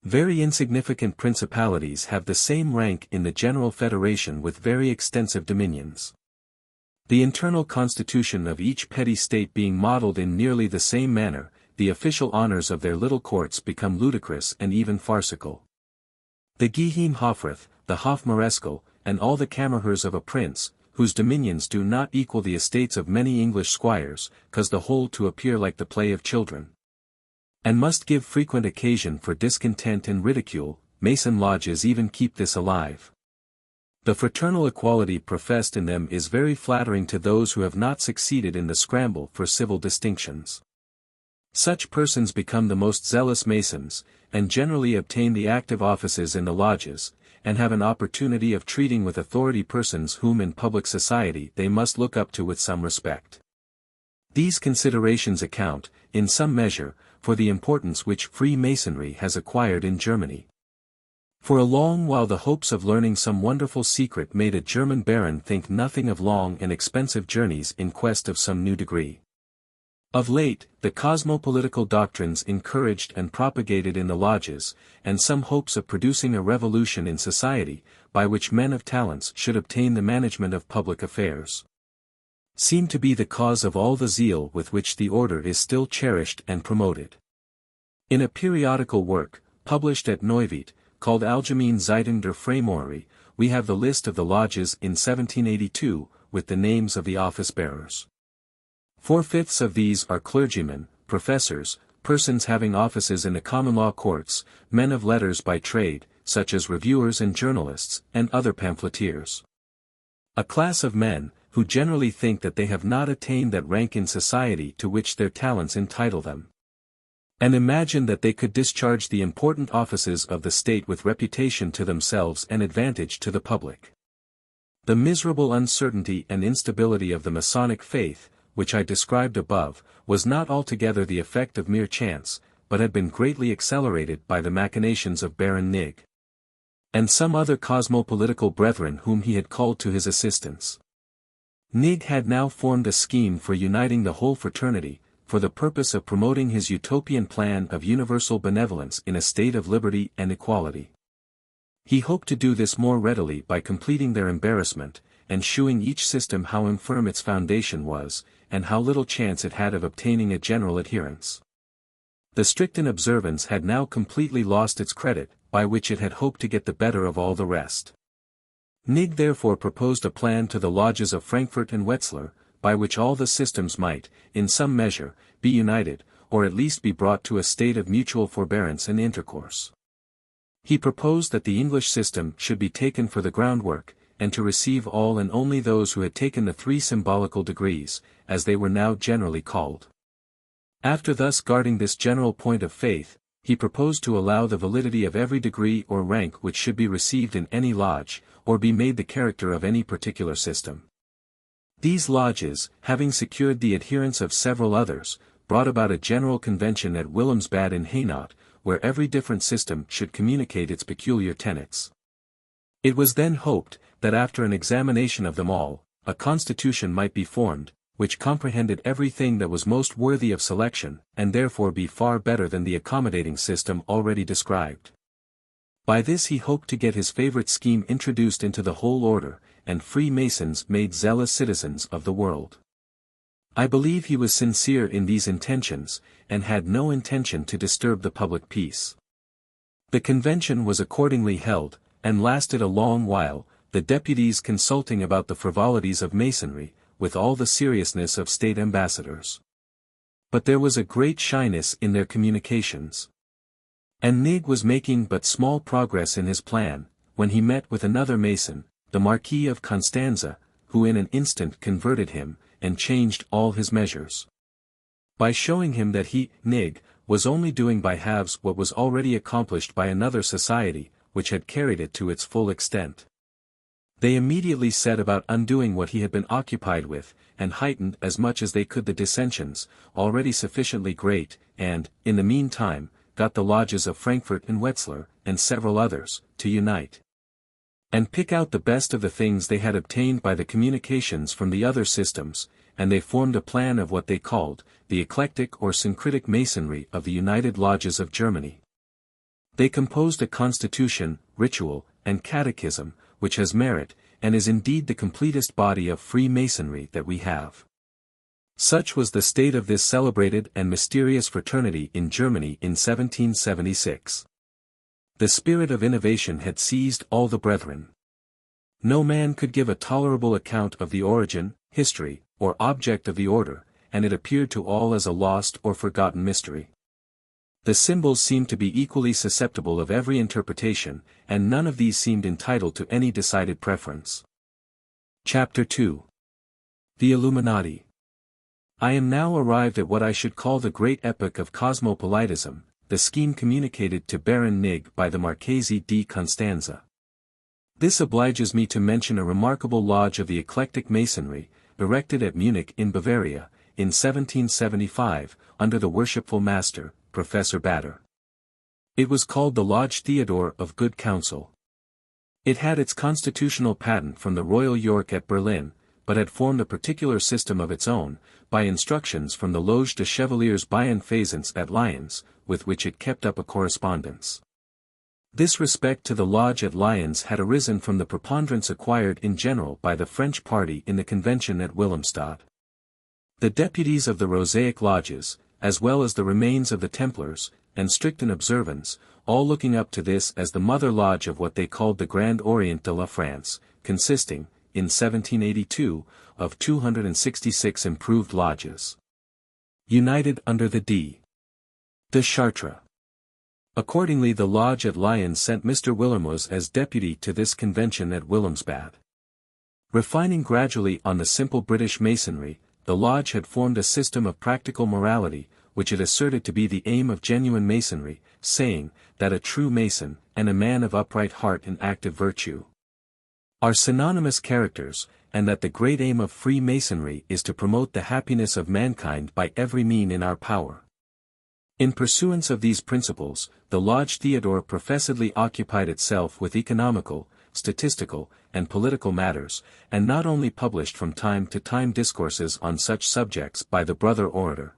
Very insignificant principalities have the same rank in the general federation with very extensive dominions. The internal constitution of each petty state being modeled in nearly the same manner, the official honors of their little courts become ludicrous and even farcical. The Geheimhofrath, the Hofmarschall, and all the Kammerherrs of a prince, whose dominions do not equal the estates of many English squires, cause the whole to appear like the play of children, and must give frequent occasion for discontent and ridicule. Mason lodges even keep this alive. The fraternal equality professed in them is very flattering to those who have not succeeded in the scramble for civil distinctions. Such persons become the most zealous Masons, and generally obtain the active offices in the lodges, and have an opportunity of treating with authority persons whom in public society they must look up to with some respect. These considerations account, in some measure, for the importance which Freemasonry has acquired in Germany. For a long while the hopes of learning some wonderful secret made a German baron think nothing of long and expensive journeys in quest of some new degree. Of late, the cosmopolitical doctrines encouraged and propagated in the lodges, and some hopes of producing a revolution in society, by which men of talents should obtain the management of public affairs, seem to be the cause of all the zeal with which the order is still cherished and promoted. In a periodical work, published at Neuwied, called Algemeine Zeitung der Freimaurerei, we have the list of the lodges in 1782, with the names of the office-bearers. 4/5 of these are clergymen, professors, persons having offices in the common law courts, men of letters by trade, such as reviewers and journalists, and other pamphleteers. A class of men, who generally think that they have not attained that rank in society to which their talents entitle them, and imagine that they could discharge the important offices of the state with reputation to themselves and advantage to the public. The miserable uncertainty and instability of the Masonic faith, which I described above, was not altogether the effect of mere chance, but had been greatly accelerated by the machinations of Baron Nig, and some other cosmopolitical brethren whom he had called to his assistance. Nig had now formed a scheme for uniting the whole fraternity, for the purpose of promoting his utopian plan of universal benevolence in a state of liberty and equality. He hoped to do this more readily by completing their embarrassment, and shewing each system how infirm its foundation was, and how little chance it had of obtaining a general adherence. The strict observance had now completely lost its credit, by which it had hoped to get the better of all the rest. Nig therefore proposed a plan to the lodges of Frankfurt and Wetzlar, by which all the systems might, in some measure, be united, or at least be brought to a state of mutual forbearance and intercourse. He proposed that the English system should be taken for the groundwork, and to receive all and only those who had taken the 3 symbolical degrees, as they were now generally called. After thus guarding this general point of faith, he proposed to allow the validity of every degree or rank which should be received in any lodge, or be made the character of any particular system. These lodges, having secured the adherence of several others, brought about a general convention at Wilhelmsbad in Hainaut, where every different system should communicate its peculiar tenets. It was then hoped, that after an examination of them all, a constitution might be formed, which comprehended everything that was most worthy of selection, and therefore be far better than the accommodating system already described. By this he hoped to get his favorite scheme introduced into the whole order, and Freemasons made zealous citizens of the world. I believe he was sincere in these intentions, and had no intention to disturb the public peace. The convention was accordingly held, and lasted a long while, the deputies consulting about the frivolities of Masonry, with all the seriousness of state ambassadors. But there was a great shyness in their communications. And Nig was making but small progress in his plan, when he met with another Mason, the Marquis of Constanza, who in an instant converted him, and changed all his measures. By showing him that he, Nig, was only doing by halves what was already accomplished by another society, which had carried it to its full extent. They immediately set about undoing what he had been occupied with, and heightened as much as they could the dissensions, already sufficiently great, and, in the meantime, got the lodges of Frankfurt and Wetzlar, and several others, to unite, and pick out the best of the things they had obtained by the communications from the other systems, and they formed a plan of what they called, the eclectic or syncretic masonry of the United Lodges of Germany. They composed a constitution, ritual, and catechism, which has merit, and is indeed the completest body of Freemasonry that we have. Such was the state of this celebrated and mysterious fraternity in Germany in 1776. The spirit of innovation had seized all the brethren. No man could give a tolerable account of the origin, history, or object of the order, and it appeared to all as a lost or forgotten mystery. The symbols seemed to be equally susceptible of every interpretation, and none of these seemed entitled to any decided preference. Chapter 2. The Illuminati. I am now arrived at what I should call the great epoch of cosmopolitism, the scheme communicated to Baron Nig by the Marchese di Constanza. This obliges me to mention a remarkable lodge of the eclectic masonry, erected at Munich in Bavaria, in 1775, under the worshipful master, Professor Bader. It was called the Lodge Theodore of Good Counsel. It had its constitutional patent from the Royal York at Berlin, but had formed a particular system of its own, by instructions from the Loge de Chevaliers Bienfaisants at Lyons, with which it kept up a correspondence. This respect to the lodge at Lyons had arisen from the preponderance acquired in general by the French party in the convention at Wilhelmstadt. The deputies of the Rosaic lodges, as well as the remains of the Templars, and strict in observance, all looking up to this as the mother lodge of what they called the Grand Orient de la France, consisting, in 1782, of 266 improved lodges, united under the D. de Chartres. Accordingly the lodge at Lyons sent Mr. Willermoz as deputy to this convention at Wilhelmsbad. Refining gradually on the simple British masonry, the lodge had formed a system of practical morality, which it asserted to be the aim of genuine masonry, saying, that a true mason, and a man of upright heart and active virtue, are synonymous characters, and that the great aim of free masonry is to promote the happiness of mankind by every mean in our power. In pursuance of these principles, the Lodge Theodore professedly occupied itself with economical, statistical, and political matters, and not only published from time to time discourses on such subjects by the brother orator,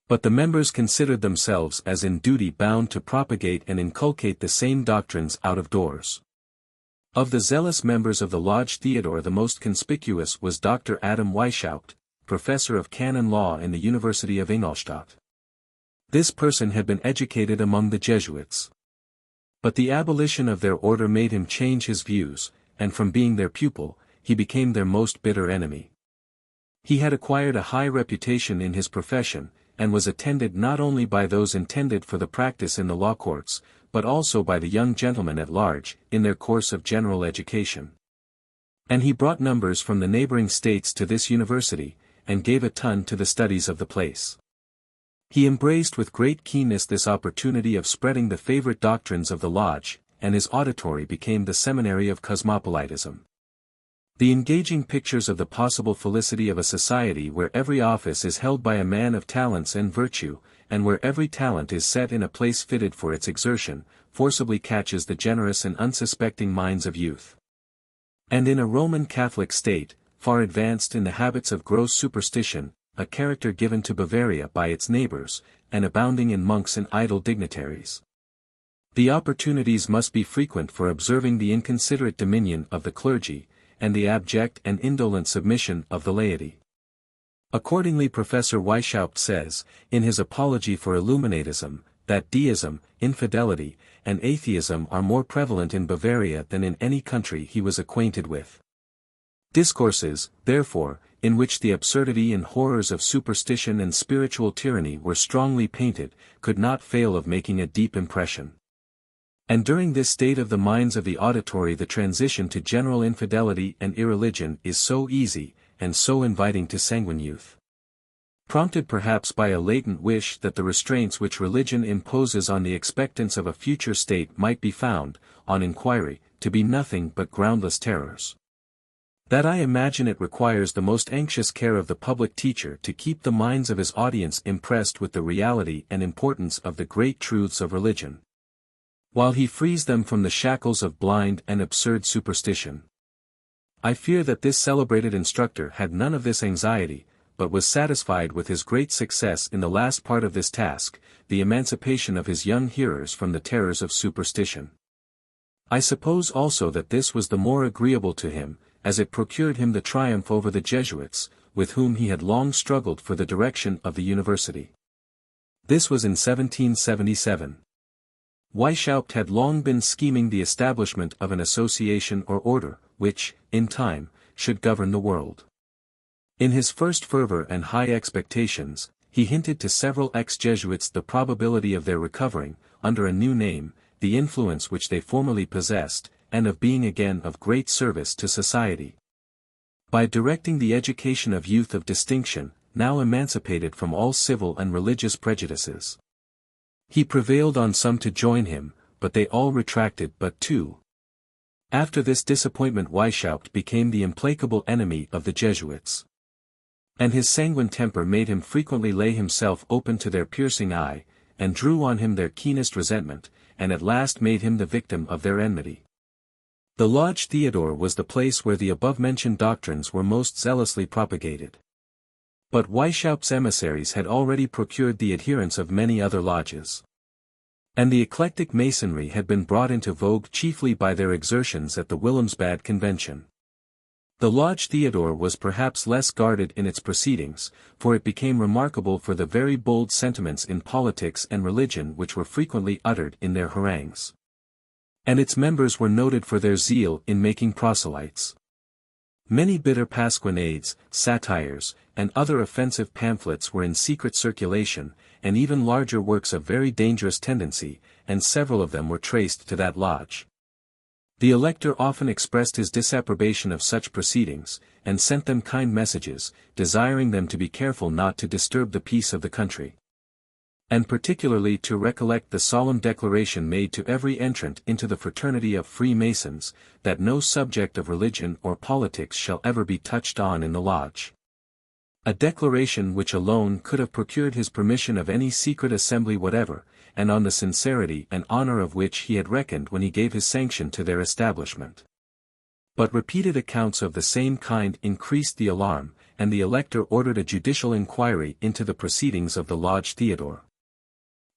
but the members considered themselves as in duty bound to propagate and inculcate the same doctrines out of doors. Of the zealous members of the Lodge Theodore the most conspicuous was Dr. Adam Weishaupt, professor of canon law in the University of Ingolstadt. This person had been educated among the Jesuits. But the abolition of their order made him change his views, and from being their pupil, he became their most bitter enemy. He had acquired a high reputation in his profession, and was attended not only by those intended for the practice in the law courts, but also by the young gentlemen at large, in their course of general education. And he brought numbers from the neighboring states to this university, and gave a ton to the studies of the place. He embraced with great keenness this opportunity of spreading the favorite doctrines of the lodge, and his auditory became the seminary of cosmopolitism. The engaging pictures of the possible felicity of a society where every office is held by a man of talents and virtue, and where every talent is set in a place fitted for its exertion, forcibly catches the generous and unsuspecting minds of youth. And in a Roman Catholic state, far advanced in the habits of gross superstition, a character given to Bavaria by its neighbors, and abounding in monks and idle dignitaries, the opportunities must be frequent for observing the inconsiderate dominion of the clergy, and the abject and indolent submission of the laity. Accordingly Professor Weishaupt says, in his Apology for Illuminatism, that deism, infidelity, and atheism are more prevalent in Bavaria than in any country he was acquainted with. Discourses, therefore, in which the absurdity and horrors of superstition and spiritual tyranny were strongly painted, could not fail of making a deep impression. And during this state of the minds of the auditory the transition to general infidelity and irreligion is so easy, and so inviting to sanguine youth. Prompted perhaps by a latent wish that the restraints which religion imposes on the expectance of a future state might be found, on inquiry, to be nothing but groundless terrors. That I imagine it requires the most anxious care of the public teacher to keep the minds of his audience impressed with the reality and importance of the great truths of religion, while he frees them from the shackles of blind and absurd superstition. I fear that this celebrated instructor had none of this anxiety, but was satisfied with his great success in the last part of this task, the emancipation of his young hearers from the terrors of superstition. I suppose also that this was the more agreeable to him, as it procured him the triumph over the Jesuits, with whom he had long struggled for the direction of the university. This was in 1777. Weishaupt had long been scheming the establishment of an association or order, which, in time, should govern the world. In his first fervor and high expectations, he hinted to several ex-Jesuits the probability of their recovering, under a new name, the influence which they formerly possessed, and of being again of great service to society. By directing the education of youth of distinction, now emancipated from all civil and religious prejudices, he prevailed on some to join him, but they all retracted but two. After this disappointment Weishaupt became the implacable enemy of the Jesuits. And his sanguine temper made him frequently lay himself open to their piercing eye, and drew on him their keenest resentment, and at last made him the victim of their enmity. The Lodge Theodore was the place where the above-mentioned doctrines were most zealously propagated. But Weishaupt's emissaries had already procured the adherents of many other lodges. And the eclectic Masonry had been brought into vogue chiefly by their exertions at the Wilhelmsbad Convention. The Lodge Theodore was perhaps less guarded in its proceedings, for it became remarkable for the very bold sentiments in politics and religion which were frequently uttered in their harangues. And its members were noted for their zeal in making proselytes. Many bitter pasquinades, satires, and other offensive pamphlets were in secret circulation, and even larger works of very dangerous tendency, and several of them were traced to that lodge. The elector often expressed his disapprobation of such proceedings, and sent them kind messages, desiring them to be careful not to disturb the peace of the country. And particularly to recollect the solemn declaration made to every entrant into the fraternity of Freemasons, that no subject of religion or politics shall ever be touched on in the lodge. A declaration which alone could have procured his permission of any secret assembly whatever, and on the sincerity and honor of which he had reckoned when he gave his sanction to their establishment. But repeated accounts of the same kind increased the alarm, and the elector ordered a judicial inquiry into the proceedings of the Lodge Theodore.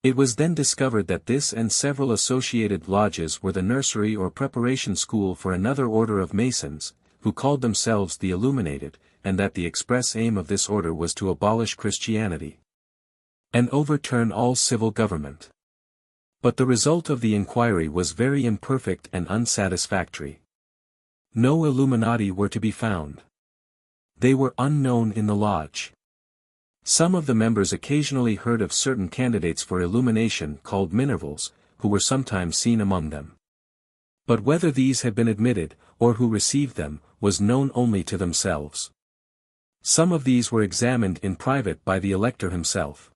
It was then discovered that this and several associated lodges were the nursery or preparation school for another order of Masons, who called themselves the Illuminated, and that the express aim of this order was to abolish Christianity and overturn all civil government. But the result of the inquiry was very imperfect and unsatisfactory. No Illuminati were to be found. They were unknown in the lodge. Some of the members occasionally heard of certain candidates for illumination called Minervals, who were sometimes seen among them. But whether these had been admitted, or who received them, was known only to themselves. Some of these were examined in private by the elector himself.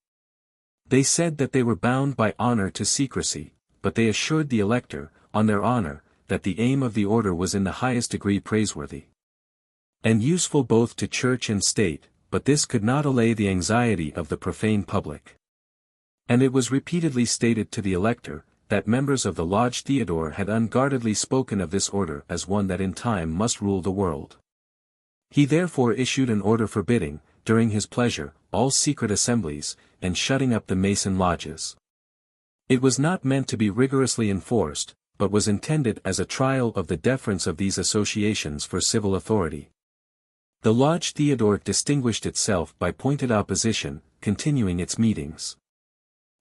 They said that they were bound by honor to secrecy, but they assured the elector, on their honor, that the aim of the order was in the highest degree praiseworthy and useful both to church and state, but this could not allay the anxiety of the profane public. And it was repeatedly stated to the elector, that members of the Lodge Theodore had unguardedly spoken of this order as one that in time must rule the world. He therefore issued an order forbidding, during his pleasure, all secret assemblies, and shutting up the Mason lodges. It was not meant to be rigorously enforced, but was intended as a trial of the deference of these associations for civil authority. The Lodge Theodore distinguished itself by pointed opposition, continuing its meetings.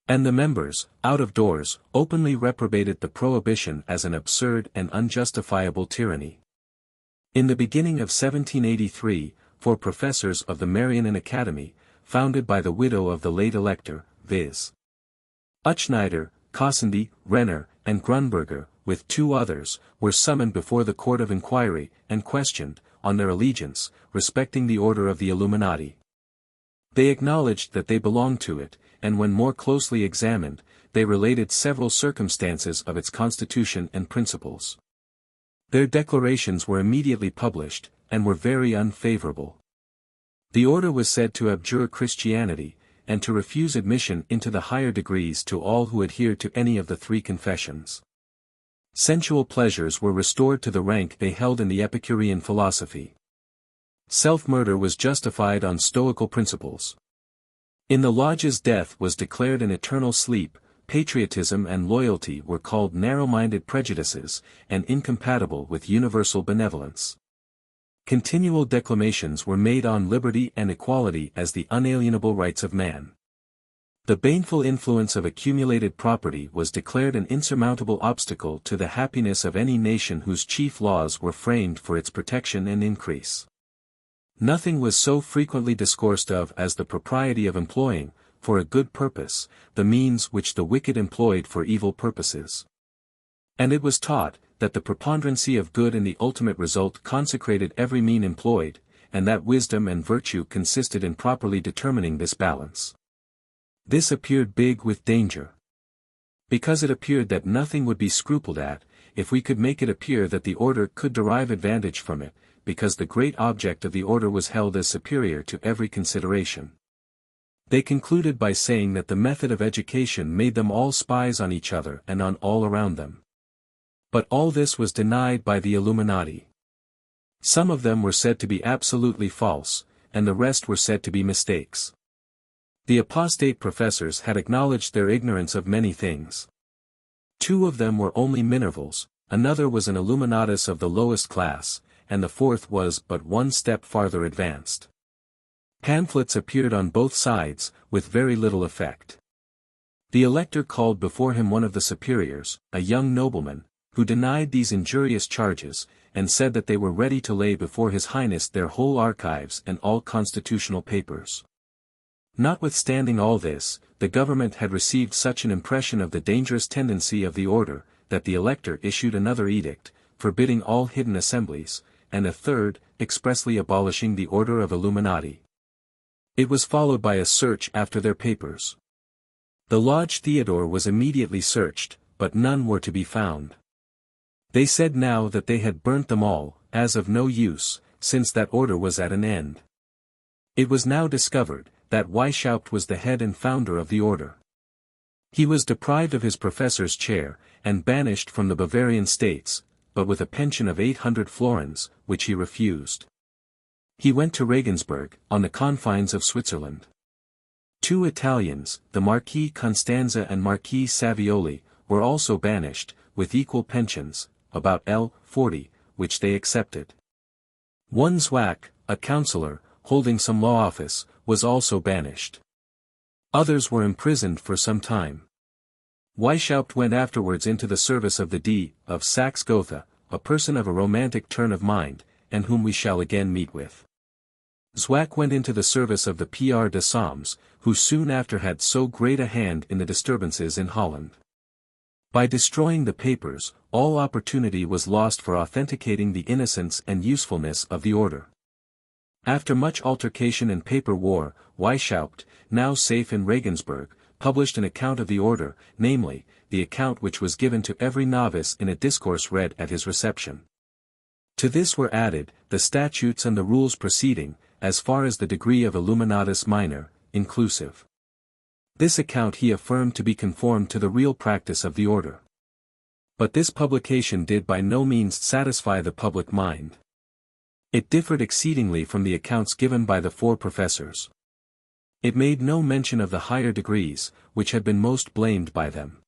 And the members, out of doors, openly reprobated the prohibition as an absurd and unjustifiable tyranny. In the beginning of 1783, 4 professors of the Marianen Academy, founded by the widow of the late elector, viz. Uchneider, Kossendy, Renner, and Grunberger, with 2 others, were summoned before the court of inquiry, and questioned, on their allegiance, respecting the order of the Illuminati. They acknowledged that they belonged to it, and when more closely examined, they related several circumstances of its constitution and principles. Their declarations were immediately published, and were very unfavorable. The order was said to abjure Christianity, and to refuse admission into the higher degrees to all who adhered to any of the 3 confessions. Sensual pleasures were restored to the rank they held in the Epicurean philosophy. Self-murder was justified on Stoical principles. In the lodge's death was declared an eternal sleep, patriotism and loyalty were called narrow-minded prejudices, and incompatible with universal benevolence. Continual declamations were made on liberty and equality as the unalienable rights of man. The baneful influence of accumulated property was declared an insurmountable obstacle to the happiness of any nation whose chief laws were framed for its protection and increase. Nothing was so frequently discoursed of as the propriety of employing, for a good purpose, the means which the wicked employed for evil purposes. And it was taught, that the preponderancy of good in the ultimate result consecrated every mean employed, and that wisdom and virtue consisted in properly determining this balance. This appeared big with danger. Because it appeared that nothing would be scrupled at, if we could make it appear that the order could derive advantage from it, because the great object of the order was held as superior to every consideration. They concluded by saying that the method of education made them all spies on each other and on all around them. But all this was denied by the Illuminati. Some of them were said to be absolutely false, and the rest were said to be mistakes. The apostate professors had acknowledged their ignorance of many things. Two of them were only Minervals, another was an Illuminatus of the lowest class, and the fourth was but one step farther advanced. Pamphlets appeared on both sides, with very little effect. The elector called before him one of the superiors, a young nobleman, who denied these injurious charges, and said that they were ready to lay before His Highness their whole archives and all constitutional papers. Notwithstanding all this, the government had received such an impression of the dangerous tendency of the order, that the elector issued another edict, forbidding all hidden assemblies, and a third, expressly abolishing the order of Illuminati. It was followed by a search after their papers. The Lodge Theodore was immediately searched, but none were to be found. They said now that they had burnt them all, as of no use, since that order was at an end. It was now discovered, that Weishaupt was the head and founder of the order. He was deprived of his professor's chair, and banished from the Bavarian states, but with a pension of 800 florins, which he refused. He went to Regensburg, on the confines of Switzerland. Two Italians, the Marquis Constanza and Marquis Savioli, were also banished, with equal pensions, about L40, which they accepted. One Zwack, a councillor, holding some law office, was also banished. Others were imprisoned for some time. Weishaupt went afterwards into the service of the D. of Saxe-Gotha, a person of a romantic turn of mind, and whom we shall again meet with. Zwack went into the service of the Pr de Sams, who soon after had so great a hand in the disturbances in Holland. By destroying the papers, all opportunity was lost for authenticating the innocence and usefulness of the order. After much altercation and paper war, Weishaupt, now safe in Regensburg, published an account of the order, namely, the account which was given to every novice in a discourse read at his reception. To this were added, the statutes and the rules proceeding, as far as the degree of Illuminatus Minor, inclusive. This account he affirmed to be conformed to the real practice of the order. But this publication did by no means satisfy the public mind. It differed exceedingly from the accounts given by the four professors. It made no mention of the higher degrees, which had been most blamed by them.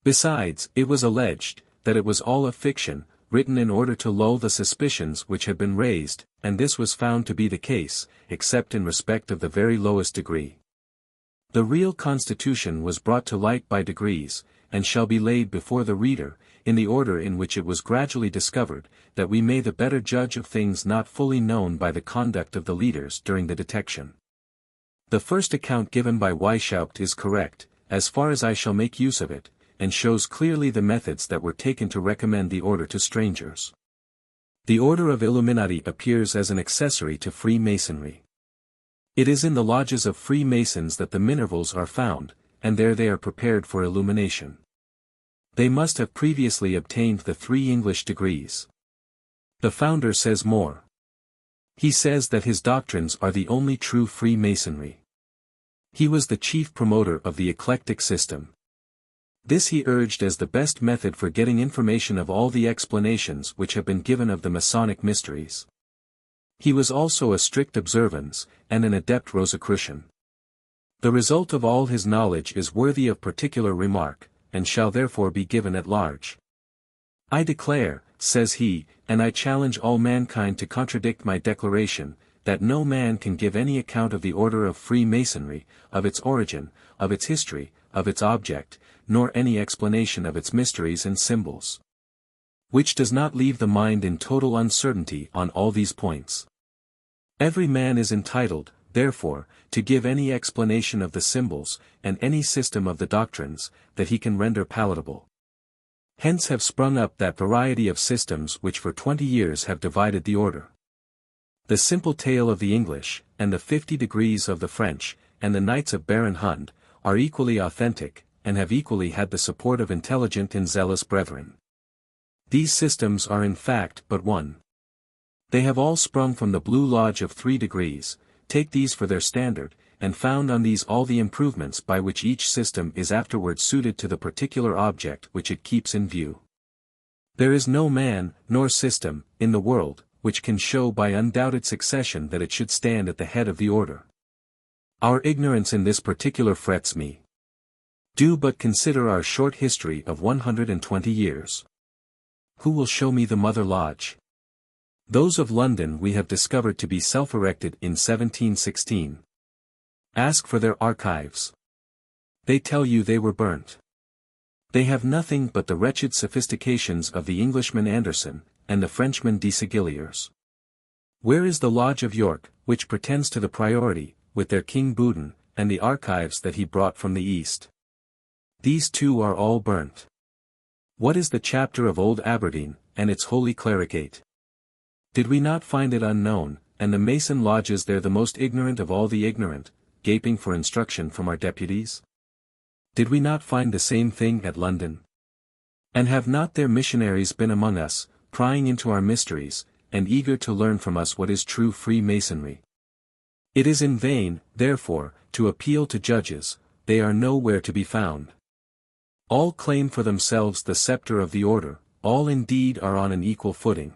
Besides, it was alleged, that it was all a fiction, written in order to lull the suspicions which had been raised, and this was found to be the case, except in respect of the very lowest degree. The real constitution was brought to light by degrees, and shall be laid before the reader, in the order in which it was gradually discovered, that we may the better judge of things not fully known by the conduct of the leaders during the detection. The first account given by Weishaupt is correct, as far as I shall make use of it, and shows clearly the methods that were taken to recommend the order to strangers. The order of Illuminati appears as an accessory to Freemasonry. It is in the lodges of Freemasons that the Minervals are found, and there they are prepared for illumination. They must have previously obtained the 3 English degrees. The founder says more. He says that his doctrines are the only true Freemasonry. He was the chief promoter of the eclectic system. This he urged as the best method for getting information of all the explanations which have been given of the Masonic mysteries. He was also a strict observance, and an adept Rosicrucian. The result of all his knowledge is worthy of particular remark, and shall therefore be given at large. I declare, says he, and I challenge all mankind to contradict my declaration, that no man can give any account of the order of Freemasonry, of its origin, of its history, of its object, nor any explanation of its mysteries and symbols, which does not leave the mind in total uncertainty on all these points. Every man is entitled, therefore, to give any explanation of the symbols, and any system of the doctrines, that he can render palatable. Hence have sprung up that variety of systems which for 20 years have divided the order. The simple tale of the English, and the 50 degrees of the French, and the Knights of Baron Hund, are equally authentic, and have equally had the support of intelligent and zealous brethren. These systems are in fact but one. They have all sprung from the Blue Lodge of 3 degrees, take these for their standard, and found on these all the improvements by which each system is afterwards suited to the particular object which it keeps in view. There is no man, nor system, in the world, which can show by undoubted succession that it should stand at the head of the order. Our ignorance in this particular frets me. Do but consider our short history of 120 years. Who will show me the Mother Lodge? Those of London we have discovered to be self-erected in 1716. Ask for their archives. They tell you they were burnt. They have nothing but the wretched sophistications of the Englishman Anderson, and the Frenchman de Sigilliers. Where is the Lodge of York, which pretends to the priority, with their King Boudin, and the archives that he brought from the East? These two are all burnt. What is the chapter of Old Aberdeen, and its holy clericate? Did we not find it unknown, and the Mason lodges there the most ignorant of all the ignorant, gaping for instruction from our deputies? Did we not find the same thing at London? And have not their missionaries been among us, prying into our mysteries, and eager to learn from us what is true Freemasonry? It is in vain, therefore, to appeal to judges, they are nowhere to be found. All claim for themselves the scepter of the order, all indeed are on an equal footing.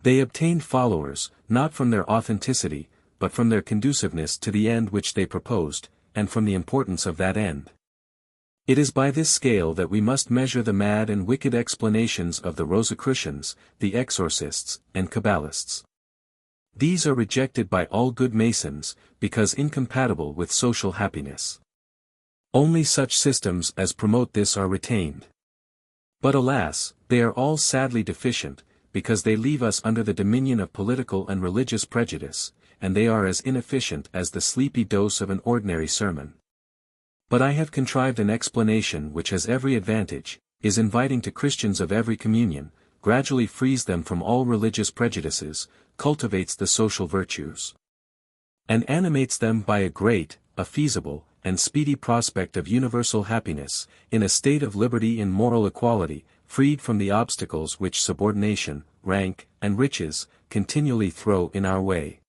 They obtained followers, not from their authenticity, but from their conduciveness to the end which they proposed, and from the importance of that end. It is by this scale that we must measure the mad and wicked explanations of the Rosicrucians, the exorcists, and Kabbalists. These are rejected by all good Masons, because incompatible with social happiness. Only such systems as promote this are retained. But alas, they are all sadly deficient, because they leave us under the dominion of political and religious prejudice, and they are as inefficient as the sleepy dose of an ordinary sermon. But I have contrived an explanation which has every advantage, is inviting to Christians of every communion, gradually frees them from all religious prejudices, cultivates the social virtues, and animates them by a great, a feasible, and speedy prospect of universal happiness, in a state of liberty and moral equality, freed from the obstacles which subordination, rank, and riches, continually throw in our way.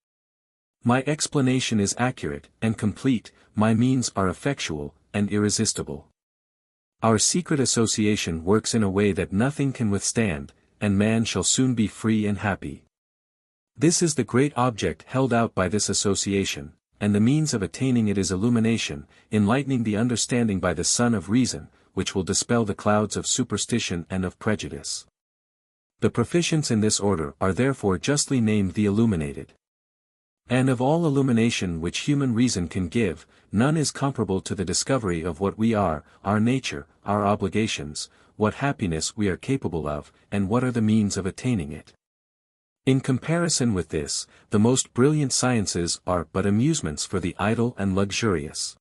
My explanation is accurate and complete, my means are effectual and irresistible. Our secret association works in a way that nothing can withstand, and man shall soon be free and happy. This is the great object held out by this association, and the means of attaining it is illumination, enlightening the understanding by the sun of reason, which will dispel the clouds of superstition and of prejudice. The proficients in this order are therefore justly named the illuminated. And of all illumination which human reason can give, none is comparable to the discovery of what we are, our nature, our obligations, what happiness we are capable of, and what are the means of attaining it. In comparison with this, the most brilliant sciences are but amusements for the idle and luxurious.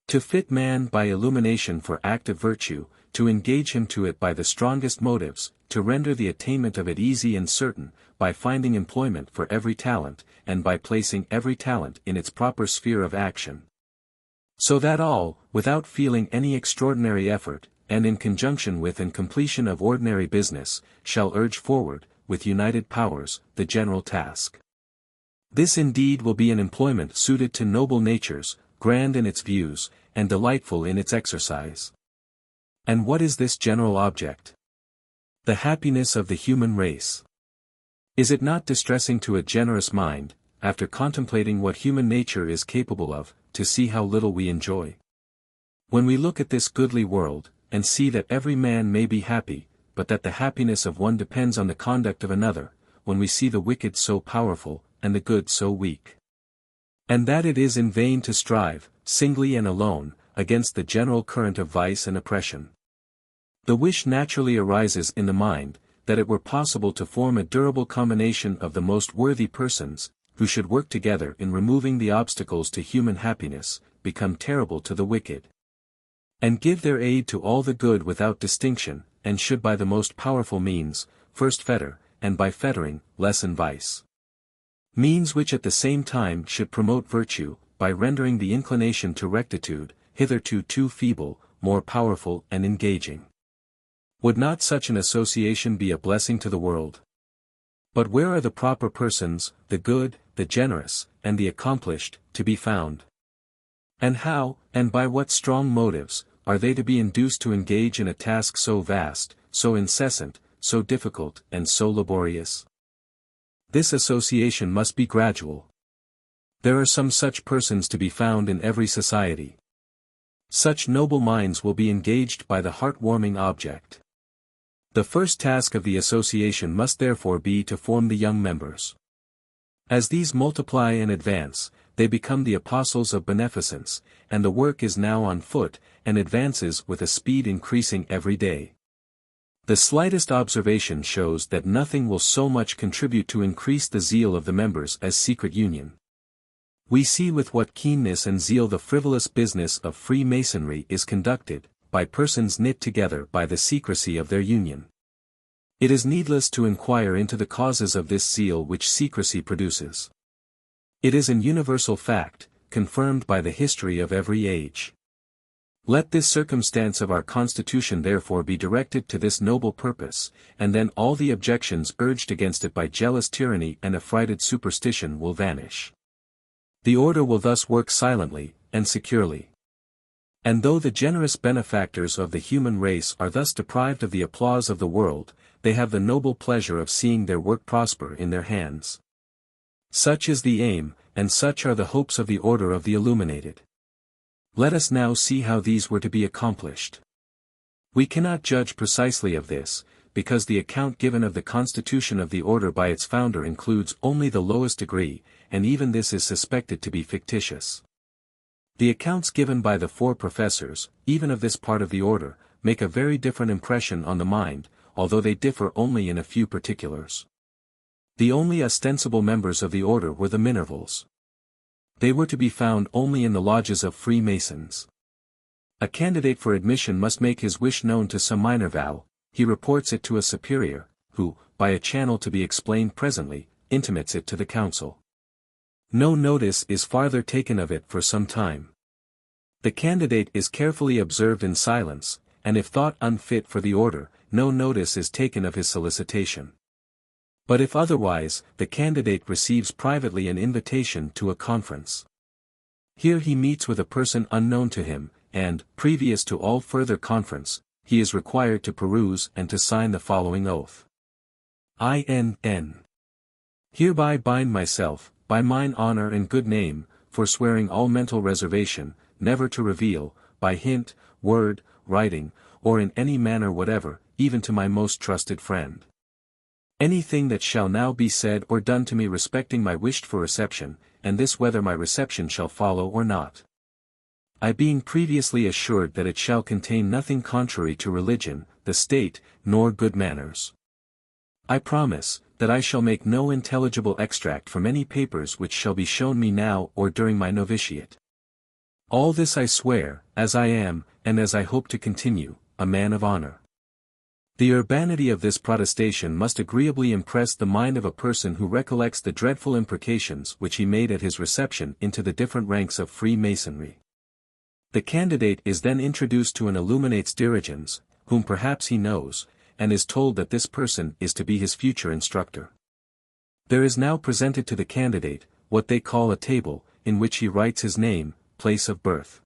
To fit man by illumination for active virtue, to engage him to it by the strongest motives, to render the attainment of it easy and certain, by finding employment for every talent, and by placing every talent in its proper sphere of action. So that all, without feeling any extraordinary effort, and in conjunction with and completion of ordinary business, shall urge forward, with united powers, the general task. This indeed will be an employment suited to noble natures, grand in its views, and delightful in its exercise. And what is this general object? The happiness of the human race. Is it not distressing to a generous mind, after contemplating what human nature is capable of, to see how little we enjoy? When we look at this goodly world, and see that every man may be happy, but that the happiness of one depends on the conduct of another, when we see the wicked so powerful, and the good so weak, and that it is in vain to strive, singly and alone, against the general current of vice and oppression. The wish naturally arises in the mind, that it were possible to form a durable combination of the most worthy persons, who should work together in removing the obstacles to human happiness, become terrible to the wicked, and give their aid to all the good without distinction, and should by the most powerful means, first fetter, and by fettering, lessen vice. Means which at the same time should promote virtue, by rendering the inclination to rectitude, hitherto too feeble, more powerful and engaging. Would not such an association be a blessing to the world? But where are the proper persons, the good, the generous, and the accomplished, to be found? And how, and by what strong motives, are they to be induced to engage in a task so vast, so incessant, so difficult and so laborious? This association must be gradual. There are some such persons to be found in every society. Such noble minds will be engaged by the heart-warming object. The first task of the association must therefore be to form the young members. As these multiply and advance, they become the apostles of beneficence, and the work is now on foot, and advances with a speed increasing every day. The slightest observation shows that nothing will so much contribute to increase the zeal of the members as secret union. We see with what keenness and zeal the frivolous business of Freemasonry is conducted, by persons knit together by the secrecy of their union. It is needless to inquire into the causes of this zeal which secrecy produces. It is an universal fact, confirmed by the history of every age. Let this circumstance of our Constitution therefore be directed to this noble purpose, and then all the objections urged against it by jealous tyranny and affrighted superstition will vanish. The order will thus work silently, and securely. And though the generous benefactors of the human race are thus deprived of the applause of the world, they have the noble pleasure of seeing their work prosper in their hands. Such is the aim, and such are the hopes of the order of the illuminated. Let us now see how these were to be accomplished. We cannot judge precisely of this, because the account given of the constitution of the order by its founder includes only the lowest degree, and even this is suspected to be fictitious. The accounts given by the 4 professors, even of this part of the order, make a very different impression on the mind, although they differ only in a few particulars. The only ostensible members of the order were the Minervals. They were to be found only in the lodges of Freemasons. A candidate for admission must make his wish known to some Minerval. He reports it to a superior, who, by a channel to be explained presently, intimates it to the council. No notice is farther taken of it for some time. The candidate is carefully observed in silence, and if thought unfit for the order, no notice is taken of his solicitation. But if otherwise, the candidate receives privately an invitation to a conference. Here he meets with a person unknown to him, and, previous to all further conference, he is required to peruse and to sign the following oath. I.N.N. Hereby bind myself, by mine honor and good name, forswearing all mental reservation, never to reveal, by hint, word, writing, or in any manner whatever, even to my most trusted friend, anything that shall now be said or done to me respecting my wished for reception, and this whether my reception shall follow or not. I being previously assured that it shall contain nothing contrary to religion, the state, nor good manners. I promise, that I shall make no intelligible extract from any papers which shall be shown me now or during my novitiate. All this I swear, as I am, and as I hope to continue, a man of honor. The urbanity of this protestation must agreeably impress the mind of a person who recollects the dreadful imprecations which he made at his reception into the different ranks of Freemasonry. The candidate is then introduced to an illuminates dirigens, whom perhaps he knows, and is told that this person is to be his future instructor. There is now presented to the candidate, what they call a table, in which he writes his name, place of birth,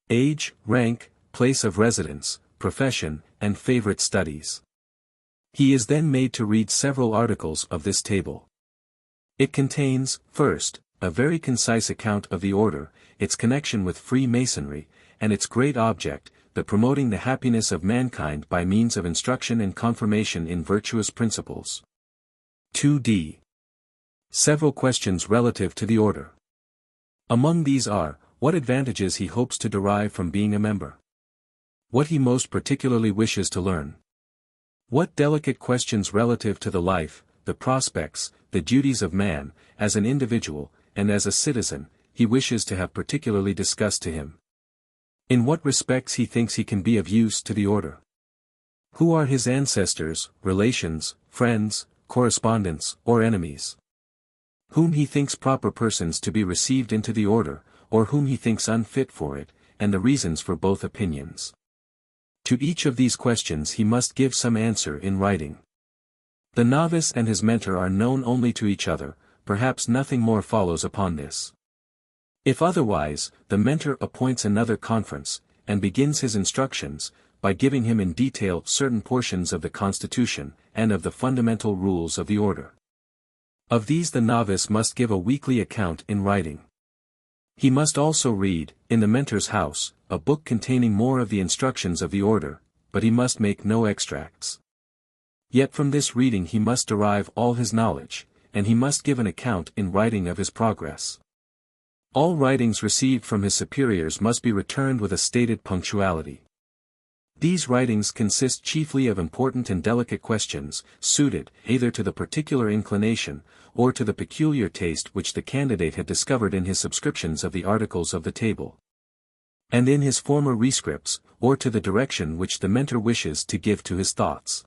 age, rank, place of residence, profession, and favorite studies. He is then made to read several articles of this table. It contains, first, a very concise account of the order, its connection with Freemasonry, and its great object, the promoting the happiness of mankind by means of instruction and confirmation in virtuous principles. 2d. Several questions relative to the order. Among these are, what advantages he hopes to derive from being a member. What he most particularly wishes to learn. What delicate questions relative to the life, the prospects, the duties of man, as an individual, and as a citizen, he wishes to have particularly discussed to him. In what respects he thinks he can be of use to the order. Who are his ancestors, relations, friends, correspondents, or enemies? Whom he thinks proper persons to be received into the order, or whom he thinks unfit for it, and the reasons for both opinions. To each of these questions he must give some answer in writing. The novice and his mentor are known only to each other, perhaps nothing more follows upon this. If otherwise, the mentor appoints another conference, and begins his instructions, by giving him in detail certain portions of the Constitution, and of the fundamental rules of the order. Of these the novice must give a weekly account in writing. He must also read, in the mentor's house, a book containing more of the instructions of the order, but he must make no extracts. Yet from this reading he must derive all his knowledge, and he must give an account in writing of his progress. All writings received from his superiors must be returned with a stated punctuality. These writings consist chiefly of important and delicate questions, suited either to the particular inclination, or to the peculiar taste which the candidate had discovered in his subscriptions of the articles of the table, and in his former rescripts, or to the direction which the mentor wishes to give to his thoughts.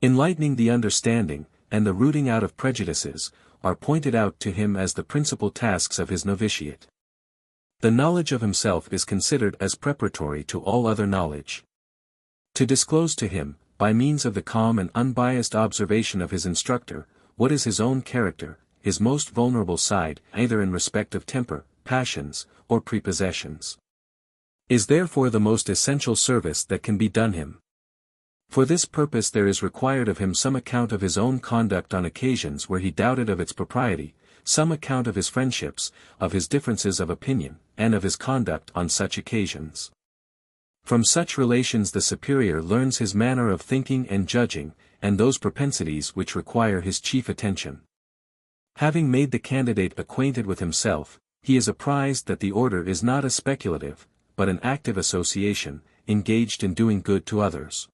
Enlightening the understanding, and the rooting out of prejudices, are pointed out to him as the principal tasks of his novitiate. The knowledge of himself is considered as preparatory to all other knowledge. To disclose to him, by means of the calm and unbiased observation of his instructor, what is his own character, his most vulnerable side, either in respect of temper, passions, or prepossessions, is therefore the most essential service that can be done him. For this purpose there is required of him some account of his own conduct on occasions where he doubted of its propriety, some account of his friendships, of his differences of opinion, and of his conduct on such occasions. From such relations the superior learns his manner of thinking and judging, and those propensities which require his chief attention. Having made the candidate acquainted with himself, he is apprised that the order is not a speculative, but an active association, engaged in doing good to others.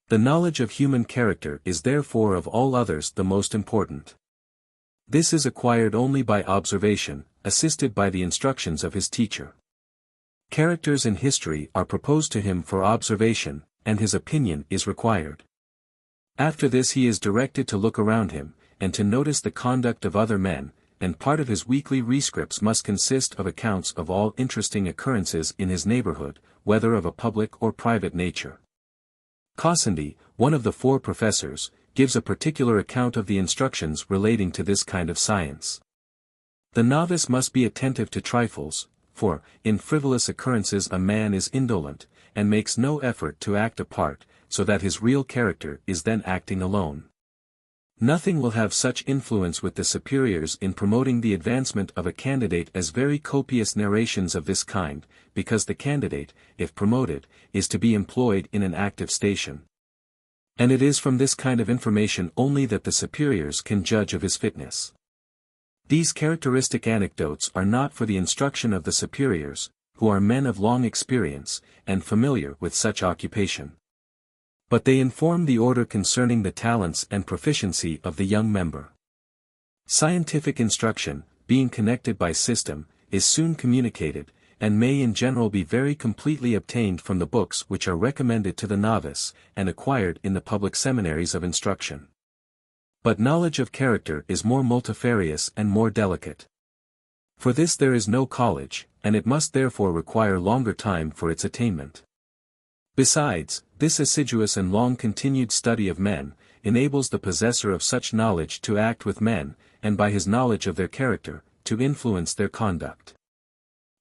The knowledge of human character is therefore of all others the most important. This is acquired only by observation, assisted by the instructions of his teacher. Characters in history are proposed to him for observation, and his opinion is required. After this he is directed to look around him, and to notice the conduct of other men, and part of his weekly rescripts must consist of accounts of all interesting occurrences in his neighborhood, whether of a public or private nature. Cossendy, one of the 4 professors, gives a particular account of the instructions relating to this kind of science. The novice must be attentive to trifles, for, in frivolous occurrences a man is indolent, and makes no effort to act a part, so that his real character is then acting alone. Nothing will have such influence with the superiors in promoting the advancement of a candidate as very copious narrations of this kind, because the candidate, if promoted, is to be employed in an active station. And it is from this kind of information only that the superiors can judge of his fitness. These characteristic anecdotes are not for the instruction of the superiors, who are men of long experience, and familiar with such occupation. But they inform the order concerning the talents and proficiency of the young member. Scientific instruction, being connected by system, is soon communicated, and may in general be very completely obtained from the books which are recommended to the novice, and acquired in the public seminaries of instruction. But knowledge of character is more multifarious and more delicate. For this there is no college, and it must therefore require longer time for its attainment. Besides, this assiduous and long-continued study of men, enables the possessor of such knowledge to act with men, and by his knowledge of their character, to influence their conduct.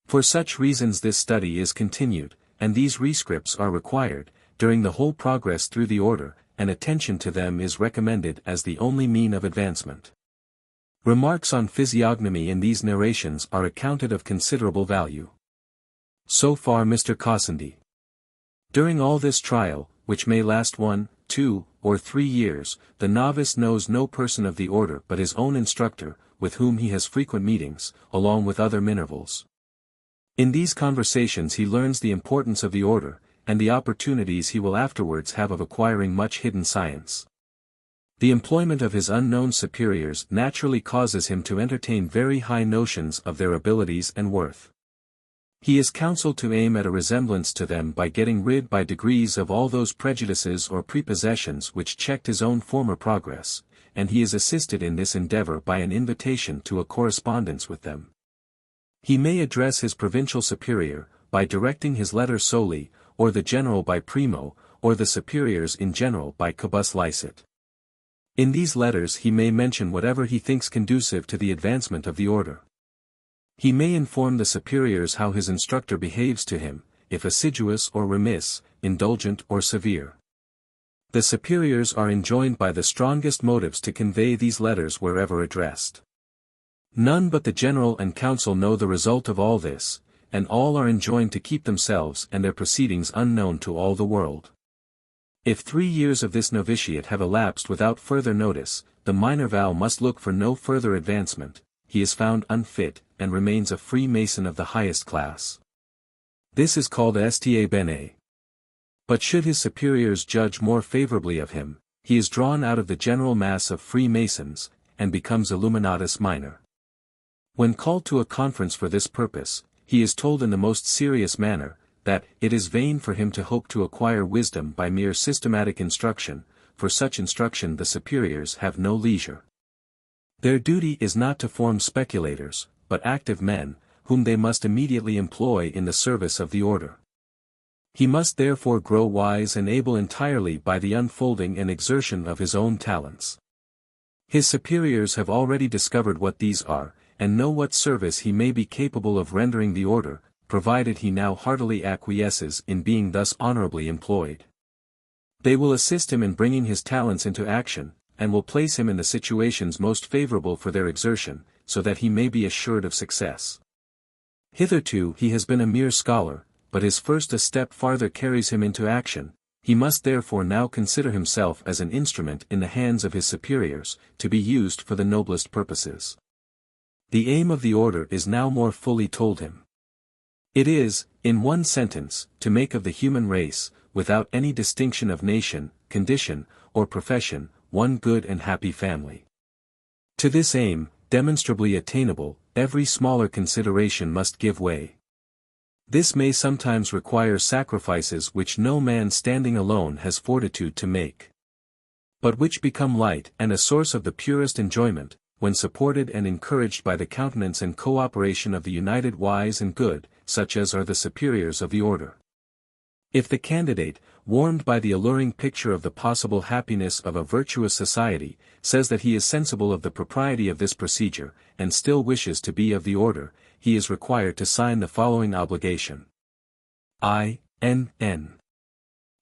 For such reasons this study is continued, and these rescripts are required, during the whole progress through the order, and attention to them is recommended as the only mean of advancement. Remarks on physiognomy in these narrations are accounted of considerable value. So far Mr. Cossendy. During all this trial, which may last 1, 2, or 3 years, the novice knows no person of the order but his own instructor, with whom he has frequent meetings, along with other minervals. In these conversations he learns the importance of the order, and the opportunities he will afterwards have of acquiring much hidden science. The employment of his unknown superiors naturally causes him to entertain very high notions of their abilities and worth. He is counseled to aim at a resemblance to them by getting rid by degrees of all those prejudices or prepossessions which checked his own former progress, and he is assisted in this endeavor by an invitation to a correspondence with them. He may address his provincial superior, by directing his letter solely, or the general by primo, or the superiors in general by quibus licet. In these letters he may mention whatever he thinks conducive to the advancement of the order. He may inform the superiors how his instructor behaves to him, if assiduous or remiss, indulgent or severe. The superiors are enjoined by the strongest motives to convey these letters wherever addressed. None but the general and council know the result of all this, and all are enjoined to keep themselves and their proceedings unknown to all the world. If 3 years of this novitiate have elapsed without further notice, the minor vow must look for no further advancement, he is found unfit, and remains a free mason of the highest class. This is called sta bene. But should his superiors judge more favorably of him, he is drawn out of the general mass of free masons, and becomes illuminatus minor. When called to a conference for this purpose, he is told in the most serious manner, that it is vain for him to hope to acquire wisdom by mere systematic instruction, for such instruction the superiors have no leisure. Their duty is not to form speculators, but active men, whom they must immediately employ in the service of the order. He must therefore grow wise and able entirely by the unfolding and exertion of his own talents. His superiors have already discovered what these are, and know what service he may be capable of rendering the order, provided he now heartily acquiesces in being thus honorably employed. They will assist him in bringing his talents into action, and will place him in the situations most favorable for their exertion, so that he may be assured of success. Hitherto he has been a mere scholar, but his first a step farther carries him into action. He must therefore now consider himself as an instrument in the hands of his superiors, to be used for the noblest purposes. The aim of the order is now more fully told him. It is, in one sentence, to make of the human race, without any distinction of nation, condition, or profession, one good and happy family. To this aim, demonstrably attainable, every smaller consideration must give way. This may sometimes require sacrifices which no man standing alone has fortitude to make, but which become light and a source of the purest enjoyment, when supported and encouraged by the countenance and co-operation of the united wise and good, such as are the superiors of the order. If the candidate, warmed by the alluring picture of the possible happiness of a virtuous society, says that he is sensible of the propriety of this procedure, and still wishes to be of the order, he is required to sign the following obligation. I.N.N.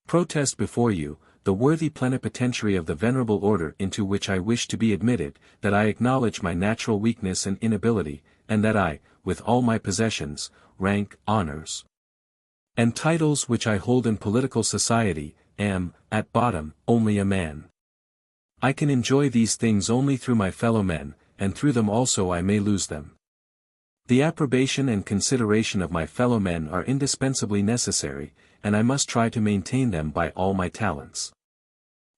Protest before you, the worthy plenipotentiary of the venerable order into which I wish to be admitted, that I acknowledge my natural weakness and inability, and that I, with all my possessions, rank, honors, and titles which I hold in political society, am, at bottom, only a man. I can enjoy these things only through my fellow men, and through them also I may lose them. The approbation and consideration of my fellow men are indispensably necessary, and I must try to maintain them by all my talents.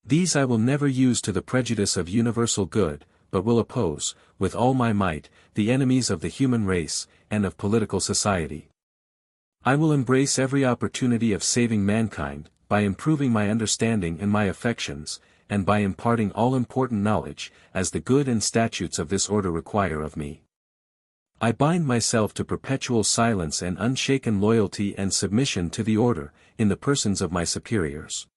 These I will never use to the prejudice of universal good, but will oppose, with all my might, the enemies of the human race, and of political society. I will embrace every opportunity of saving mankind, by improving my understanding and my affections, and by imparting all important knowledge, as the good and statutes of this order require of me. I bind myself to perpetual silence and unshaken loyalty and submission to the order, in the persons of my superiors.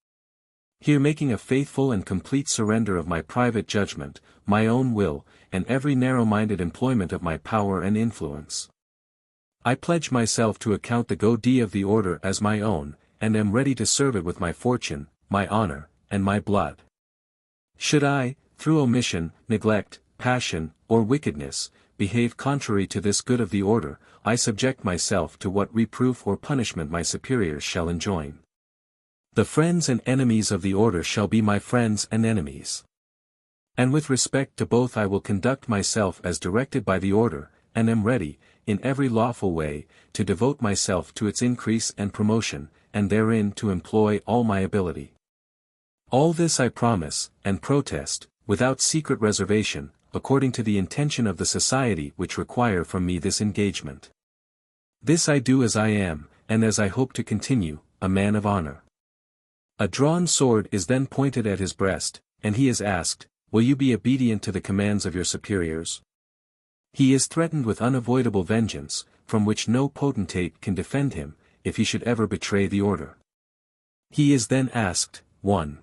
Here making a faithful and complete surrender of my private judgment, my own will, and every narrow-minded employment of my power and influence. I pledge myself to account the godee of the order as my own, and am ready to serve it with my fortune, my honor, and my blood. Should I, through omission, neglect, passion, or wickedness, behave contrary to this good of the order, I subject myself to what reproof or punishment my superiors shall enjoin. The friends and enemies of the order shall be my friends and enemies. And with respect to both I will conduct myself as directed by the order, and am ready, in every lawful way, to devote myself to its increase and promotion, and therein to employ all my ability. All this I promise, and protest, without secret reservation, according to the intention of the society which require from me this engagement. This I do as I am, and as I hope to continue, a man of honor. A drawn sword is then pointed at his breast, and he is asked, will you be obedient to the commands of your superiors? He is threatened with unavoidable vengeance, from which no potentate can defend him, if he should ever betray the order. He is then asked, 1.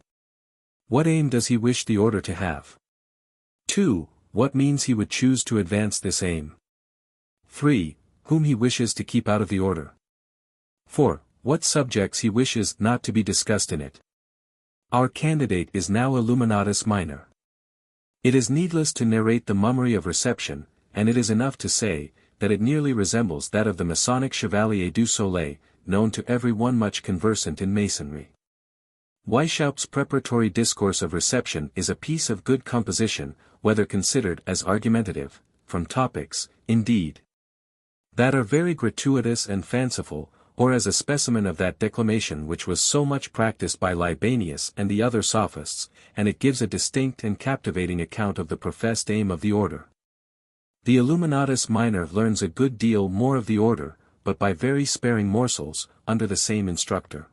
What aim does he wish the order to have? 2. What means he would choose to advance this aim? 3. Whom he wishes to keep out of the order? 4. what subjects he wishes not to be discussed in it. Our candidate is now Illuminatus Minor. It is needless to narrate the mummery of reception, and it is enough to say, that it nearly resembles that of the Masonic Chevalier du Soleil, known to every one much conversant in Masonry. Weishaupt's preparatory discourse of reception is a piece of good composition, whether considered as argumentative, from topics, indeed, that are very gratuitous and fanciful, or as a specimen of that declamation which was so much practiced by Libanius and the other sophists, and it gives a distinct and captivating account of the professed aim of the order. The Illuminatus Minor learns a good deal more of the order, but by very sparing morsels, under the same instructor.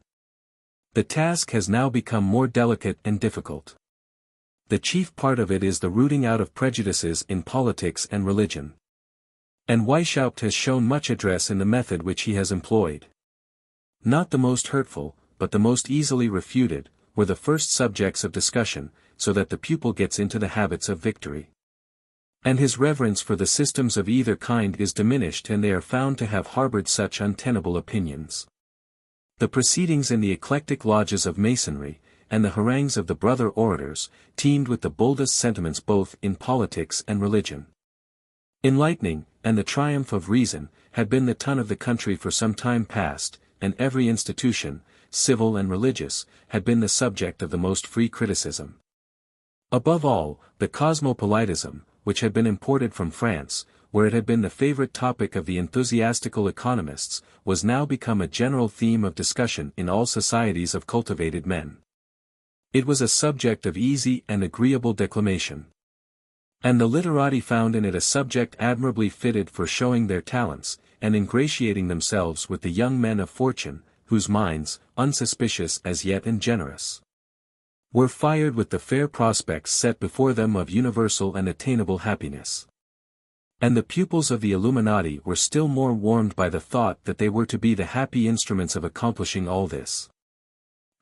The task has now become more delicate and difficult. The chief part of it is the rooting out of prejudices in politics and religion. And Weishaupt has shown much address in the method which he has employed. Not the most hurtful, but the most easily refuted, were the first subjects of discussion, so that the pupil gets into the habits of victory. And his reverence for the systems of either kind is diminished, and they are found to have harbored such untenable opinions. The proceedings in the eclectic lodges of Masonry, and the harangues of the brother orators, teemed with the boldest sentiments both in politics and religion. Enlightening, and the triumph of reason, had been the tone of the country for some time past, and every institution, civil and religious, had been the subject of the most free criticism. Above all, the cosmopolitism, which had been imported from France, where it had been the favorite topic of the enthusiastical economists, was now become a general theme of discussion in all societies of cultivated men. It was a subject of easy and agreeable declamation. And the literati found in it a subject admirably fitted for showing their talents, and ingratiating themselves with the young men of fortune, whose minds, unsuspicious as yet and generous, were fired with the fair prospects set before them of universal and attainable happiness. And the pupils of the Illuminati were still more warmed by the thought that they were to be the happy instruments of accomplishing all this.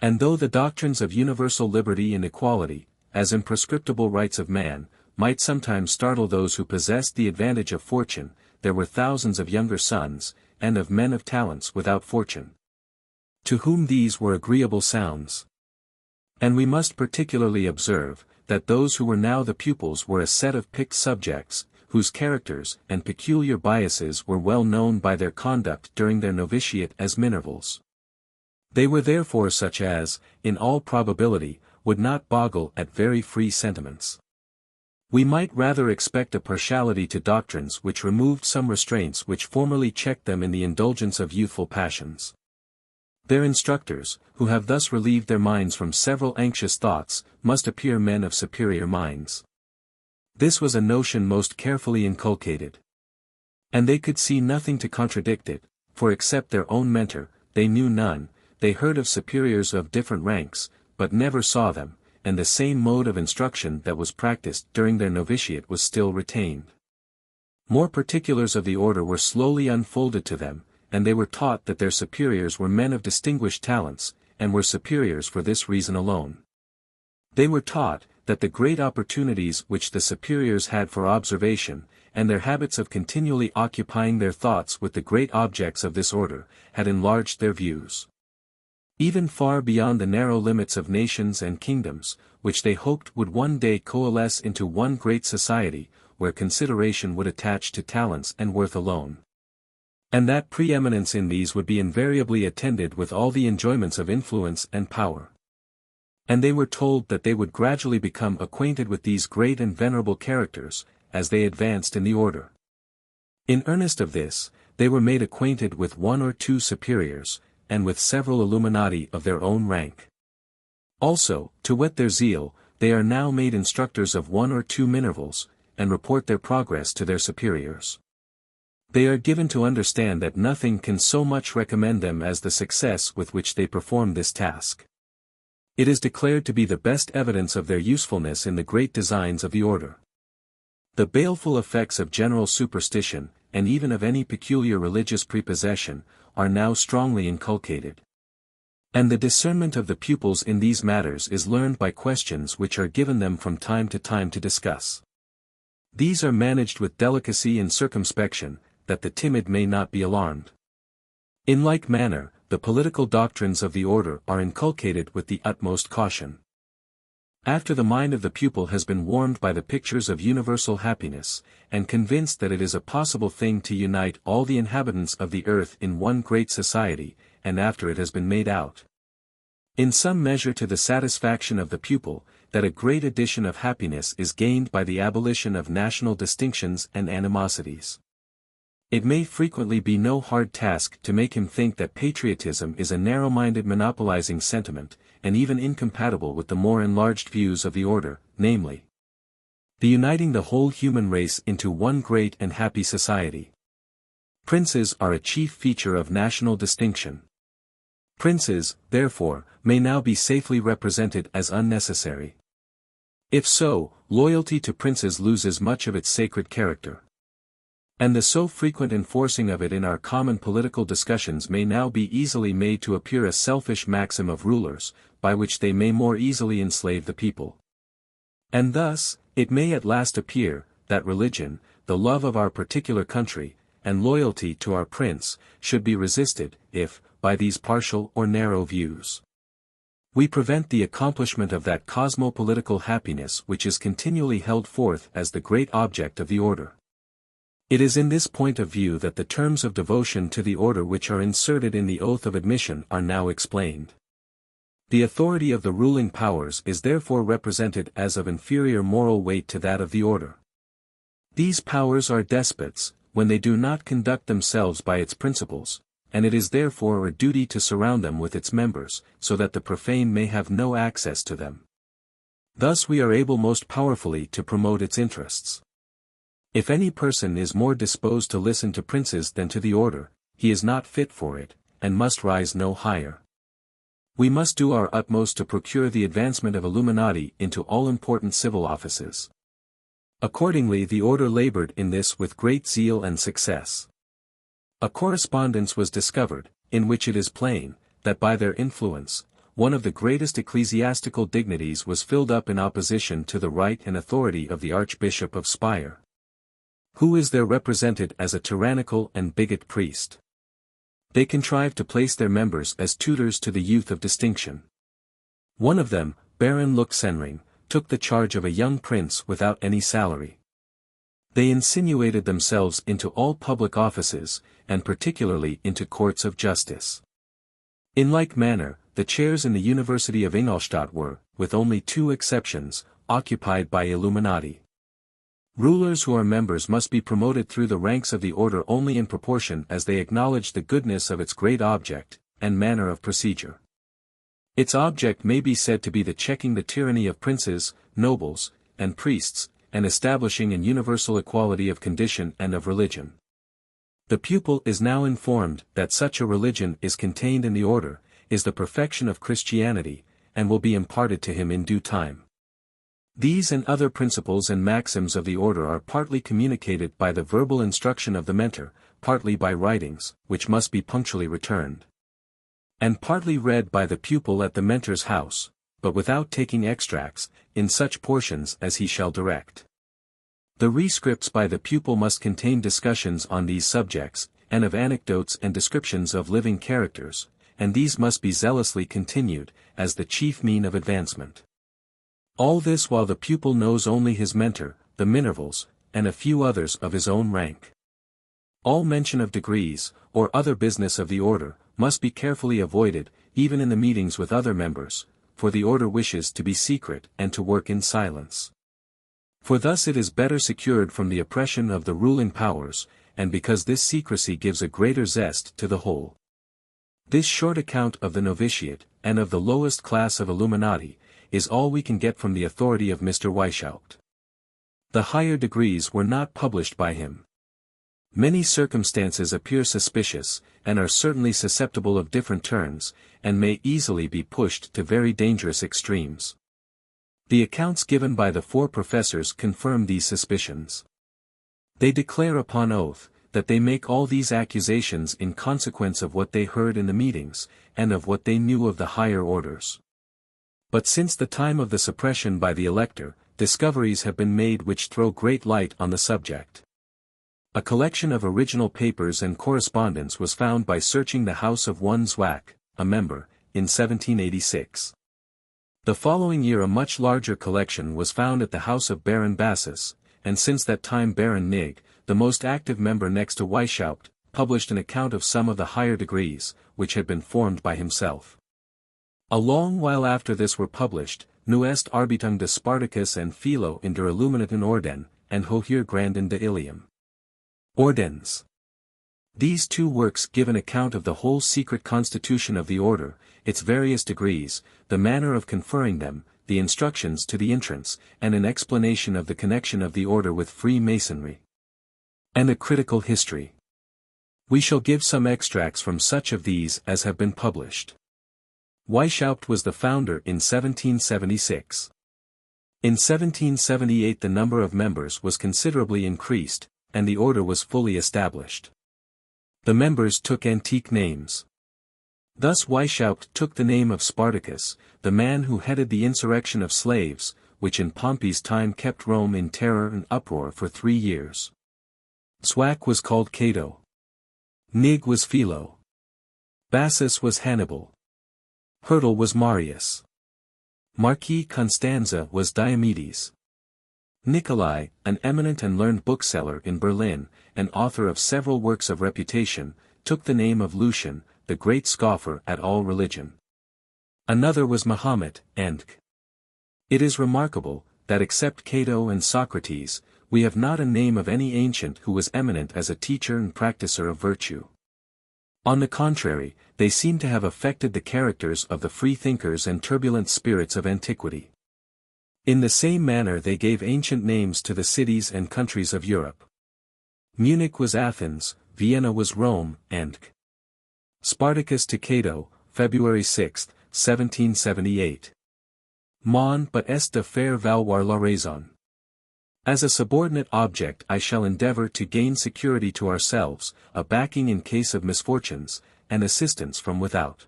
And though the doctrines of universal liberty and equality, as imprescriptible rights of man, might sometimes startle those who possessed the advantage of fortune, there were thousands of younger sons, and of men of talents without fortune, to whom these were agreeable sounds. And we must particularly observe, that those who were now the pupils were a set of picked subjects, whose characters and peculiar biases were well known by their conduct during their novitiate as Minervals. They were therefore such as, in all probability, would not boggle at very free sentiments. We might rather expect a partiality to doctrines which removed some restraints which formerly checked them in the indulgence of youthful passions. Their instructors, who have thus relieved their minds from several anxious thoughts, must appear men of superior minds. This was a notion most carefully inculcated. And they could see nothing to contradict it, for except their own mentor, they knew none. They heard of superiors of different ranks, but never saw them, and the same mode of instruction that was practiced during their novitiate was still retained. More particulars of the order were slowly unfolded to them, and they were taught that their superiors were men of distinguished talents, and were superiors for this reason alone. They were taught, that the great opportunities which the superiors had for observation, and their habits of continually occupying their thoughts with the great objects of this order, had enlarged their views even far beyond the narrow limits of nations and kingdoms, which they hoped would one day coalesce into one great society, where consideration would attach to talents and worth alone. And that preeminence in these would be invariably attended with all the enjoyments of influence and power. And they were told that they would gradually become acquainted with these great and venerable characters, as they advanced in the order. In earnest of this, they were made acquainted with one or two superiors, and with several Illuminati of their own rank. Also, to whet their zeal, they are now made instructors of one or two Minervals, and report their progress to their superiors. They are given to understand that nothing can so much recommend them as the success with which they perform this task. It is declared to be the best evidence of their usefulness in the great designs of the order. The baleful effects of general superstition, and even of any peculiar religious prepossession, are now strongly inculcated. And the discernment of the pupils in these matters is learned by questions which are given them from time to discuss. These are managed with delicacy and circumspection, that the timid may not be alarmed. In like manner, the political doctrines of the order are inculcated with the utmost caution. After the mind of the pupil has been warmed by the pictures of universal happiness, and convinced that it is a possible thing to unite all the inhabitants of the earth in one great society, and after it has been made out, in some measure to the satisfaction of the pupil, that a great addition of happiness is gained by the abolition of national distinctions and animosities, it may frequently be no hard task to make him think that patriotism is a narrow-minded monopolizing sentiment, and even incompatible with the more enlarged views of the order, namely, the uniting the whole human race into one great and happy society. Princes are a chief feature of national distinction. Princes, therefore, may now be safely represented as unnecessary. If so, loyalty to princes loses much of its sacred character. And the so frequent enforcing of it in our common political discussions may now be easily made to appear a selfish maxim of rulers, by which they may more easily enslave the people. And thus, it may at last appear, that religion, the love of our particular country, and loyalty to our prince, should be resisted, if, by these partial or narrow views, we prevent the accomplishment of that cosmopolitical happiness which is continually held forth as the great object of the order. It is in this point of view that the terms of devotion to the order which are inserted in the oath of admission are now explained. The authority of the ruling powers is therefore represented as of inferior moral weight to that of the order. These powers are despots, when they do not conduct themselves by its principles, and it is therefore a duty to surround them with its members, so that the profane may have no access to them. Thus we are able most powerfully to promote its interests. If any person is more disposed to listen to princes than to the order, he is not fit for it, and must rise no higher. We must do our utmost to procure the advancement of Illuminati into all important civil offices. Accordingly the order labored in this with great zeal and success. A correspondence was discovered, in which it is plain, that by their influence, one of the greatest ecclesiastical dignities was filled up in opposition to the right and authority of the Archbishop of Speyer, who is there represented as a tyrannical and bigot priest. They contrived to place their members as tutors to the youth of distinction. One of them, Baron Luxenring, took the charge of a young prince without any salary. They insinuated themselves into all public offices, and particularly into courts of justice. In like manner, the chairs in the University of Ingolstadt were, with only 2 exceptions, occupied by Illuminati. Rulers who are members must be promoted through the ranks of the order only in proportion as they acknowledge the goodness of its great object, and manner of procedure. Its object may be said to be the checking the tyranny of princes, nobles, and priests, and establishing an universal equality of condition and of religion. The pupil is now informed that such a religion is contained in the order, is the perfection of Christianity, and will be imparted to him in due time. These and other principles and maxims of the order are partly communicated by the verbal instruction of the mentor, partly by writings, which must be punctually returned, and partly read by the pupil at the mentor's house, but without taking extracts, in such portions as he shall direct. The rescripts by the pupil must contain discussions on these subjects, and of anecdotes and descriptions of living characters, and these must be zealously continued, as the chief mean of advancement. All this while the pupil knows only his mentor, the Minervals, and a few others of his own rank. All mention of degrees, or other business of the order, must be carefully avoided, even in the meetings with other members, for the order wishes to be secret and to work in silence. For thus it is better secured from the oppression of the ruling powers, and because this secrecy gives a greater zest to the whole. This short account of the novitiate, and of the lowest class of Illuminati, is all we can get from the authority of Mr. Weishaupt. The higher degrees were not published by him. Many circumstances appear suspicious, and are certainly susceptible of different turns, and may easily be pushed to very dangerous extremes. The accounts given by the 4 professors confirm these suspicions. They declare upon oath, that they make all these accusations in consequence of what they heard in the meetings, and of what they knew of the higher orders. But since the time of the suppression by the elector, discoveries have been made which throw great light on the subject. A collection of original papers and correspondence was found by searching the house of one Zwack, a member, in 1786. The following year a much larger collection was found at the house of Baron Bassus, and since that time Baron Nig, the most active member next to Weishaupt, published an account of some of the higher degrees, which had been formed by himself. A long while after this were published, Neueste Arbeitung de Spartacus and Philo in der Illuminaten Orden, and Hoher Granden de Ilium. Ordens. These two works give an account of the whole secret constitution of the order, its various degrees, the manner of conferring them, the instructions to the entrance, and an explanation of the connection of the order with Freemasonry. And a critical history. We shall give some extracts from such of these as have been published. Weishaupt was the founder in 1776. In 1778 the number of members was considerably increased, and the order was fully established. The members took antique names. Thus Weishaupt took the name of Spartacus, the man who headed the insurrection of slaves, which in Pompey's time kept Rome in terror and uproar for 3 years. Zwack was called Cato. Nig was Philo. Bassus was Hannibal. Hertel was Marius. Marquis Constanza was Diomedes. Nicolai, an eminent and learned bookseller in Berlin, and author of several works of reputation, took the name of Lucian, the great scoffer at all religion. Another was Mahomet, and It is remarkable, that except Cato and Socrates, we have not a name of any ancient who was eminent as a teacher and practicer of virtue. On the contrary, they seem to have affected the characters of the freethinkers and turbulent spirits of antiquity. In the same manner they gave ancient names to the cities and countries of Europe. Munich was Athens, Vienna was Rome, and Spartacus to Cato, February 6, 1778. Mon but est de faire valoir la raison. As a subordinate object I shall endeavor to gain security to ourselves, a backing in case of misfortunes, and assistance from without.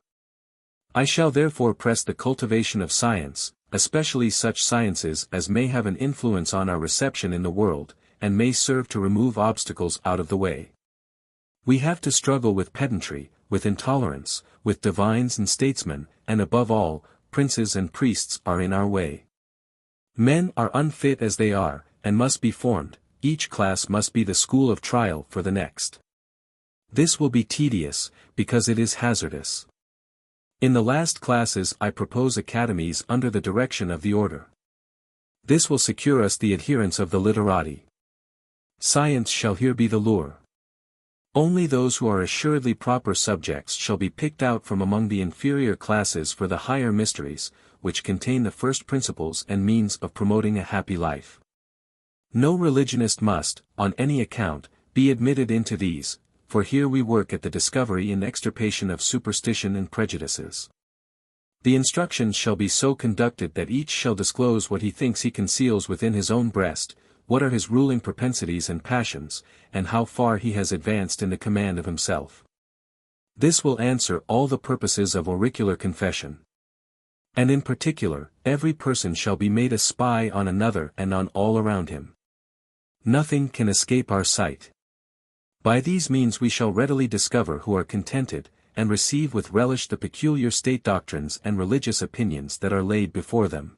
I shall therefore press the cultivation of science, especially such sciences as may have an influence on our reception in the world, and may serve to remove obstacles out of the way. We have to struggle with pedantry, with intolerance, with divines and statesmen, and above all, princes and priests are in our way. Men are unfit as they are, and must be formed, each class must be the school of trial for the next. This will be tedious, because it is hazardous. In the last classes I propose academies under the direction of the order. This will secure us the adherence of the literati. Science shall here be the lure. Only those who are assuredly proper subjects shall be picked out from among the inferior classes for the higher mysteries, which contain the first principles and means of promoting a happy life. No religionist must, on any account, be admitted into these, for here we work at the discovery and extirpation of superstition and prejudices. The instructions shall be so conducted that each shall disclose what he thinks he conceals within his own breast, what are his ruling propensities and passions, and how far he has advanced in the command of himself. This will answer all the purposes of auricular confession. And in particular, every person shall be made a spy on another and on all around him. Nothing can escape our sight. By these means we shall readily discover who are contented, and receive with relish the peculiar state doctrines and religious opinions that are laid before them.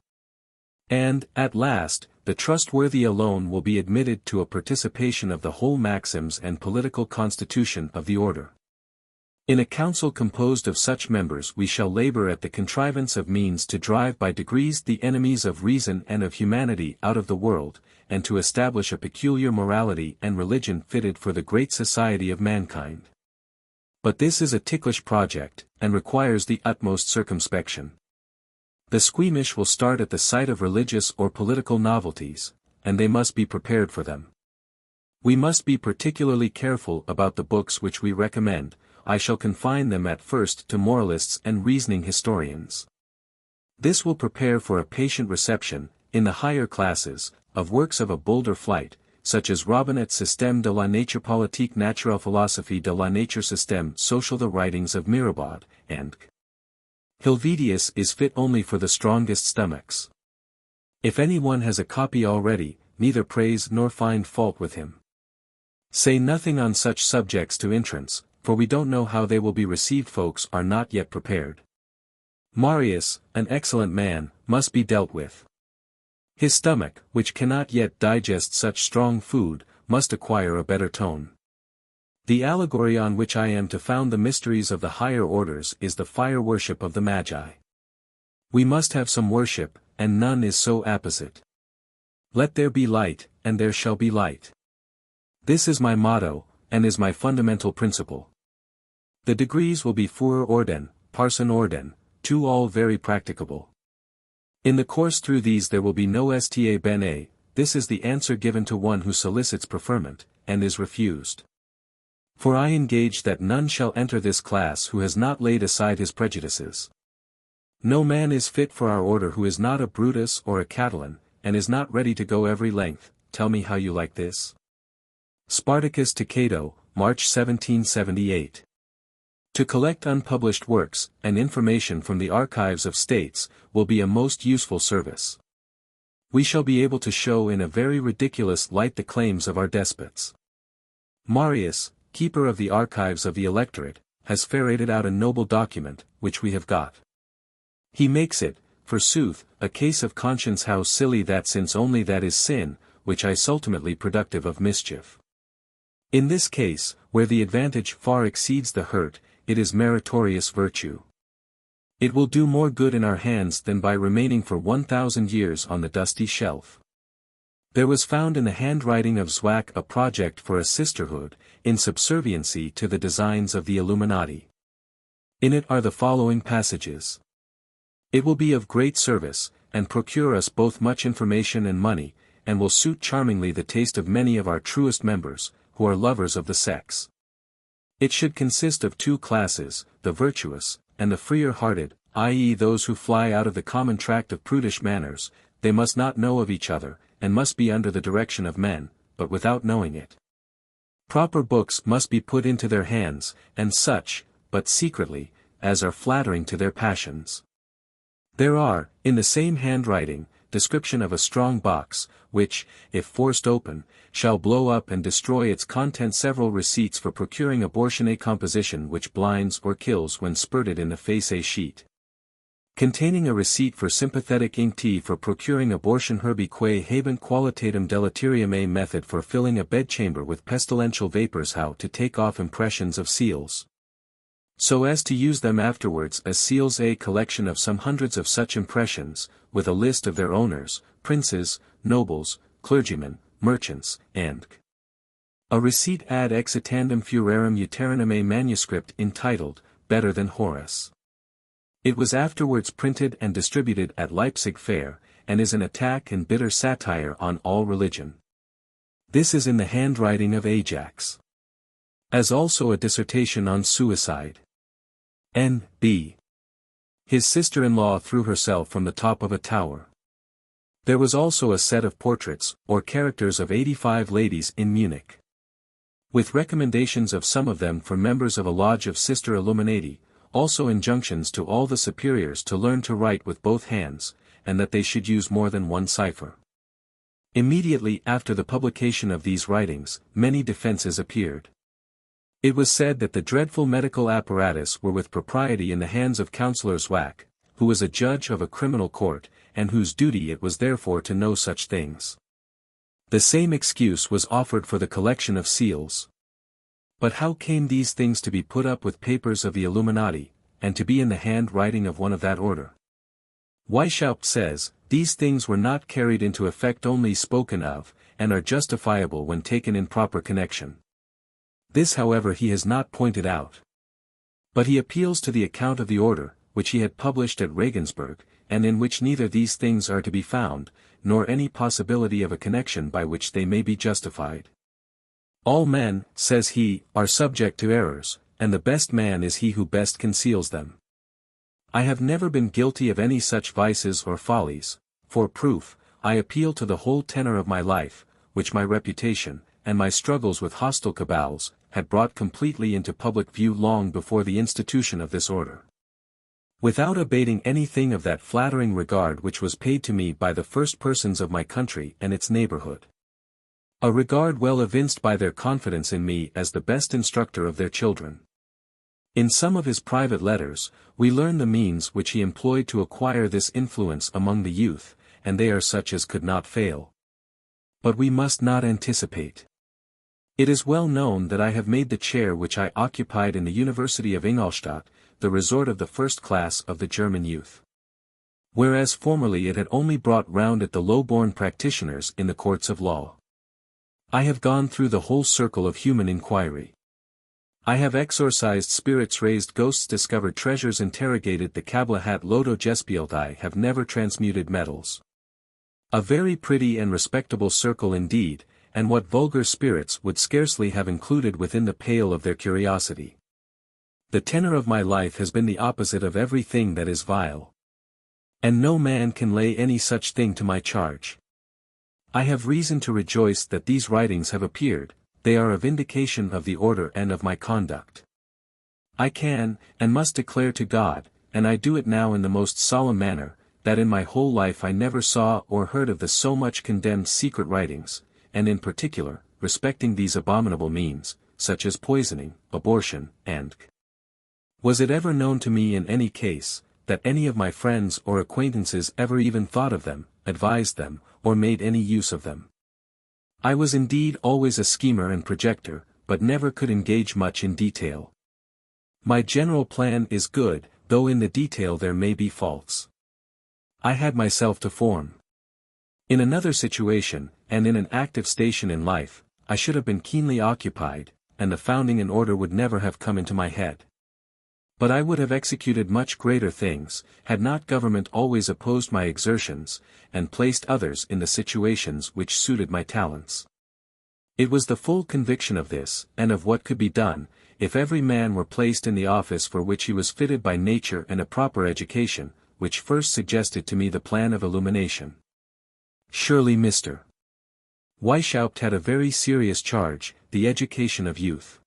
And, at last, the trustworthy alone will be admitted to a participation of the whole maxims and political constitution of the order. In a council composed of such members we shall labor at the contrivance of means to drive by degrees the enemies of reason and of humanity out of the world, and to establish a peculiar morality and religion fitted for the great society of mankind. But this is a ticklish project, and requires the utmost circumspection. The squeamish will start at the sight of religious or political novelties, and they must be prepared for them. We must be particularly careful about the books which we recommend. I shall confine them at first to moralists and reasoning historians. This will prepare for a patient reception, in the higher classes, of works of a bolder flight, such as Robinet's Système de la Nature Politique Naturelle Philosophie de la Nature Système Social, the writings of Mirabaud, and Helvetius is fit only for the strongest stomachs. If any one has a copy already, neither praise nor find fault with him. Say nothing on such subjects to entrants, for we don't know how they will be received. Folks are not yet prepared. Marius, an excellent man, must be dealt with. His stomach, which cannot yet digest such strong food, must acquire a better tone. The allegory on which I am to found the mysteries of the higher orders is the fire worship of the Magi. We must have some worship, and none is so apposite. Let there be light, and there shall be light. This is my motto, and is my fundamental principle. The degrees will be Führer Orden, Parson Orden, two all very practicable. In the course through these there will be no sta bene. This is the answer given to one who solicits preferment, and is refused. For I engage that none shall enter this class who has not laid aside his prejudices. No man is fit for our order who is not a Brutus or a Catiline, and is not ready to go every length. Tell me how you like this. Spartacus to Cato, March 1778. To collect unpublished works, and information from the archives of states, will be a most useful service. We shall be able to show in a very ridiculous light the claims of our despots. Marius, keeper of the archives of the electorate, has ferreted out a noble document, which we have got. He makes it, forsooth, a case of conscience. How silly that, since only that is sin, which is ultimately productive of mischief. In this case, where the advantage far exceeds the hurt, it is meritorious virtue. It will do more good in our hands than by remaining for 1,000 years on the dusty shelf. There was found in the handwriting of Zwack a project for a sisterhood, in subserviency to the designs of the Illuminati. In it are the following passages. It will be of great service, and procure us both much information and money, and will suit charmingly the taste of many of our truest members, who are lovers of the sex. It should consist of two classes, the virtuous, and the freer-hearted, i.e. those who fly out of the common tract of prudish manners. They must not know of each other, and must be under the direction of men, but without knowing it. Proper books must be put into their hands, and such, but secretly, as are flattering to their passions. There are, in the same handwriting, description of a strong box, which, if forced open, shall blow up and destroy its contents. Several receipts for procuring abortion, a composition which blinds or kills when spurted in the face. A sheet containing a receipt for sympathetic ink. Tea for procuring abortion. Herbi quae habent qualitatem deleterium. A method for filling a bedchamber with pestilential vapors. How to take off impressions of seals, so as to use them afterwards as seals. A collection of some hundreds of such impressions, with a list of their owners, princes, nobles, clergymen, merchants, and a receipt ad excitandum furorem uteranum. A manuscript entitled, Better than Horace. It was afterwards printed and distributed at Leipzig fair, and is an attack and bitter satire on all religion. This is in the handwriting of Ajax. As also a dissertation on suicide. N.B. His sister-in-law threw herself from the top of a tower. There was also a set of portraits, or characters of 85 ladies in Munich, with recommendations of some of them for members of a lodge of Sister Illuminati, also injunctions to all the superiors to learn to write with both hands, and that they should use more than one cipher. Immediately after the publication of these writings, many defenses appeared. It was said that the dreadful medical apparatus were with propriety in the hands of Councillor Zwack, who was a judge of a criminal court, and whose duty it was therefore to know such things. The same excuse was offered for the collection of seals. But how came these things to be put up with papers of the Illuminati, and to be in the handwriting of one of that order? Weishaupt says, these things were not carried into effect, only spoken of, and are justifiable when taken in proper connection. This however he has not pointed out. But he appeals to the account of the order, which he had published at Regensburg, and in which neither these things are to be found, nor any possibility of a connection by which they may be justified. All men, says he, are subject to errors, and the best man is he who best conceals them. I have never been guilty of any such vices or follies. For proof, I appeal to the whole tenor of my life, which my reputation, and my struggles with hostile cabals, had brought completely into public view long before the institution of this order. Without abating anything of that flattering regard which was paid to me by the first persons of my country and its neighborhood. A regard well evinced by their confidence in me as the best instructor of their children. In some of his private letters, we learn the means which he employed to acquire this influence among the youth, and they are such as could not fail. But we must not anticipate. It is well known that I have made the chair which I occupied in the University of Ingolstadt, the resort of the first class of the German youth. Whereas formerly it had only brought round it the low-born practitioners in the courts of law. I have gone through the whole circle of human inquiry. I have exorcised spirits, raised ghosts, discovered treasures, interrogated the Kabbalat, Lodo gespielt. I have never transmuted metals. A very pretty and respectable circle indeed, and what vulgar spirits would scarcely have included within the pale of their curiosity. The tenor of my life has been the opposite of everything that is vile. And no man can lay any such thing to my charge. I have reason to rejoice that these writings have appeared, they are a vindication of the order and of my conduct. I can, and must declare to God, and I do it now in the most solemn manner, that in my whole life I never saw or heard of the so much condemned secret writings, and in particular, respecting these abominable means, such as poisoning, abortion, and was it ever known to me in any case, that any of my friends or acquaintances ever even thought of them, advised them, or made any use of them. I was indeed always a schemer and projector, but never could engage much in detail. My general plan is good, though in the detail there may be faults. I had myself to form. In another situation, and in an active station in life, I should have been keenly occupied, and the founding an order would never have come into my head. But I would have executed much greater things, had not government always opposed my exertions, and placed others in the situations which suited my talents. It was the full conviction of this, and of what could be done, if every man were placed in the office for which he was fitted by nature and a proper education, which first suggested to me the plan of illumination. Surely Mr. Weishaupt had a very serious charge, the education of youth.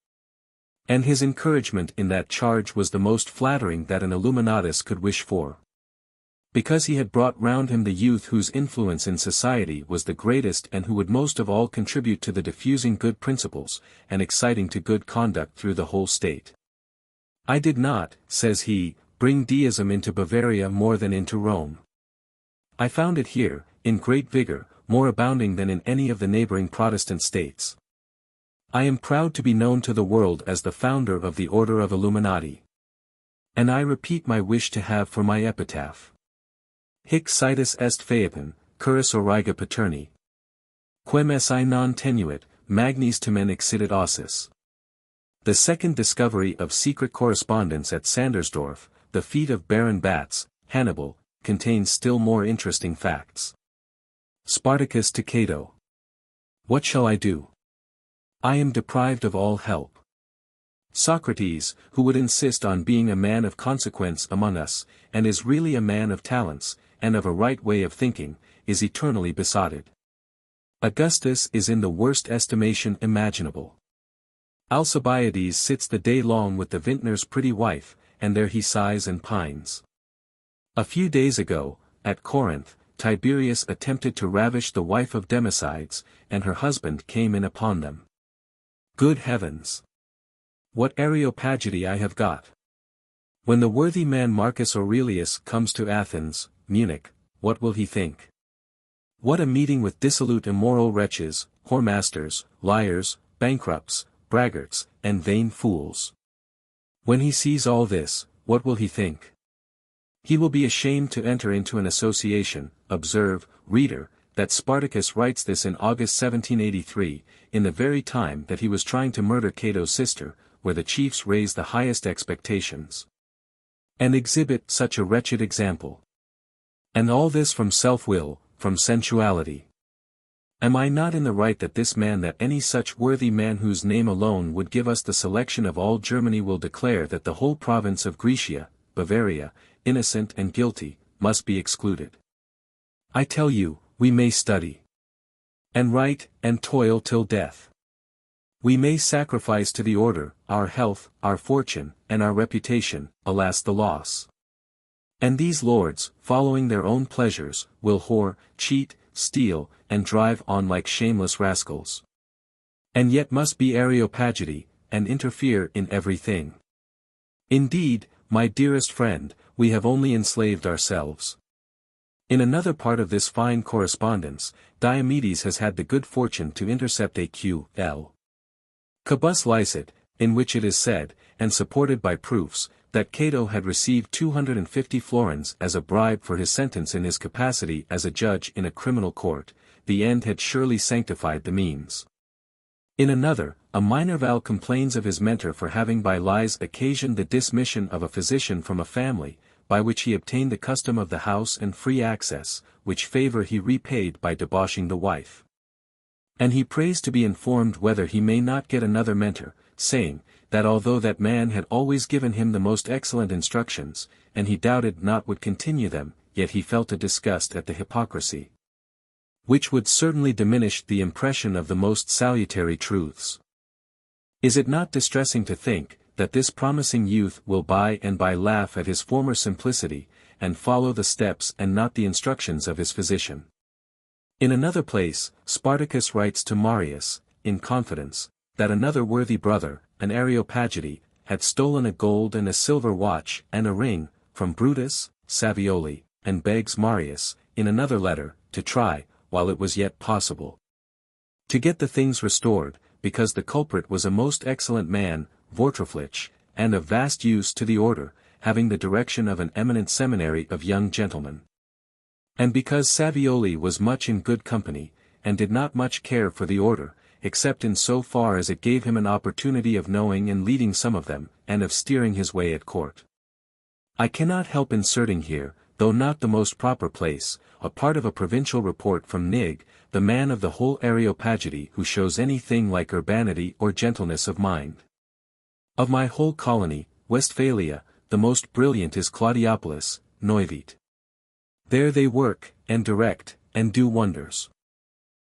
And his encouragement in that charge was the most flattering that an illuminatus could wish for. Because he had brought round him the youth whose influence in society was the greatest and who would most of all contribute to the diffusing good principles, and exciting to good conduct through the whole state. I did not, says he, bring deism into Bavaria more than into Rome. I found it here, in great vigor, more abounding than in any of the neighboring Protestant states. I am proud to be known to the world as the founder of the Order of Illuminati. And I repeat my wish to have for my epitaph: Hic situs est Phaeton, curus origa paterni. Quem esse non tenuit, magnis tamen excidit ossis. The second discovery of secret correspondence at Sandersdorf, the feat of Baron Batz, Hannibal, contains still more interesting facts. Spartacus to Cato. What shall I do? I am deprived of all help. Socrates, who would insist on being a man of consequence among us, and is really a man of talents, and of a right way of thinking, is eternally besotted. Augustus is in the worst estimation imaginable. Alcibiades sits the day long with the vintner's pretty wife, and there he sighs and pines. A few days ago, at Corinth, Tiberius attempted to ravish the wife of Democides, and her husband came in upon them. Good heavens! What Areopagity I have got! When the worthy man Marcus Aurelius comes to Athens, Munich, what will he think? What a meeting with dissolute immoral wretches, whoremasters, liars, bankrupts, braggarts, and vain fools. When he sees all this, what will he think? He will be ashamed to enter into an association. Observe, reader, that Spartacus writes this in August 1783, in the very time that he was trying to murder Cato's sister, where the chiefs raise the highest expectations. And exhibit such a wretched example. And all this from self-will, from sensuality. Am I not in the right that this man, that any such worthy man whose name alone would give us the selection of all Germany, will declare that the whole province of Graecia, Bavaria, innocent and guilty, must be excluded? I tell you, we may study and write and toil till death. We may sacrifice to the order, our health, our fortune, and our reputation, alas the loss. And these lords, following their own pleasures, will whore, cheat, steal, and drive on like shameless rascals. And yet must be Areopagity, and interfere in everything. Indeed, my dearest friend, we have only enslaved ourselves. In another part of this fine correspondence, Diomedes has had the good fortune to intercept a Q.L. Cabus licet, in which it is said, and supported by proofs, that Cato had received 250 florins as a bribe for his sentence in his capacity as a judge in a criminal court. The end had surely sanctified the means. In another, a Minerval complains of his mentor for having by lies occasioned the dismission of a physician from a family, by which he obtained the custom of the house and free access, which favor he repaid by debauching the wife. And he prays to be informed whether he may not get another mentor, saying, that although that man had always given him the most excellent instructions, and he doubted not would continue them, yet he felt a disgust at the hypocrisy, which would certainly diminish the impression of the most salutary truths. Is it not distressing to think, that this promising youth will by and by laugh at his former simplicity, and follow the steps and not the instructions of his physician? In another place, Spartacus writes to Marius, in confidence, that another worthy brother, an Areopagity, had stolen a gold and a silver watch and a ring, from Brutus, Savioli, and begs Marius, in another letter, to try, while it was yet possible, to get the things restored, because the culprit was a most excellent man, Vortraflich, and of vast use to the order, having the direction of an eminent seminary of young gentlemen. And because Savioli was much in good company, and did not much care for the order, except in so far as it gave him an opportunity of knowing and leading some of them, and of steering his way at court. I cannot help inserting here, though not the most proper place, a part of a provincial report from Nig, the man of the whole Areopagity who shows anything like urbanity or gentleness of mind. Of my whole colony, Westphalia, the most brilliant is Claudiopolis, Neuwied. There they work, and direct, and do wonders.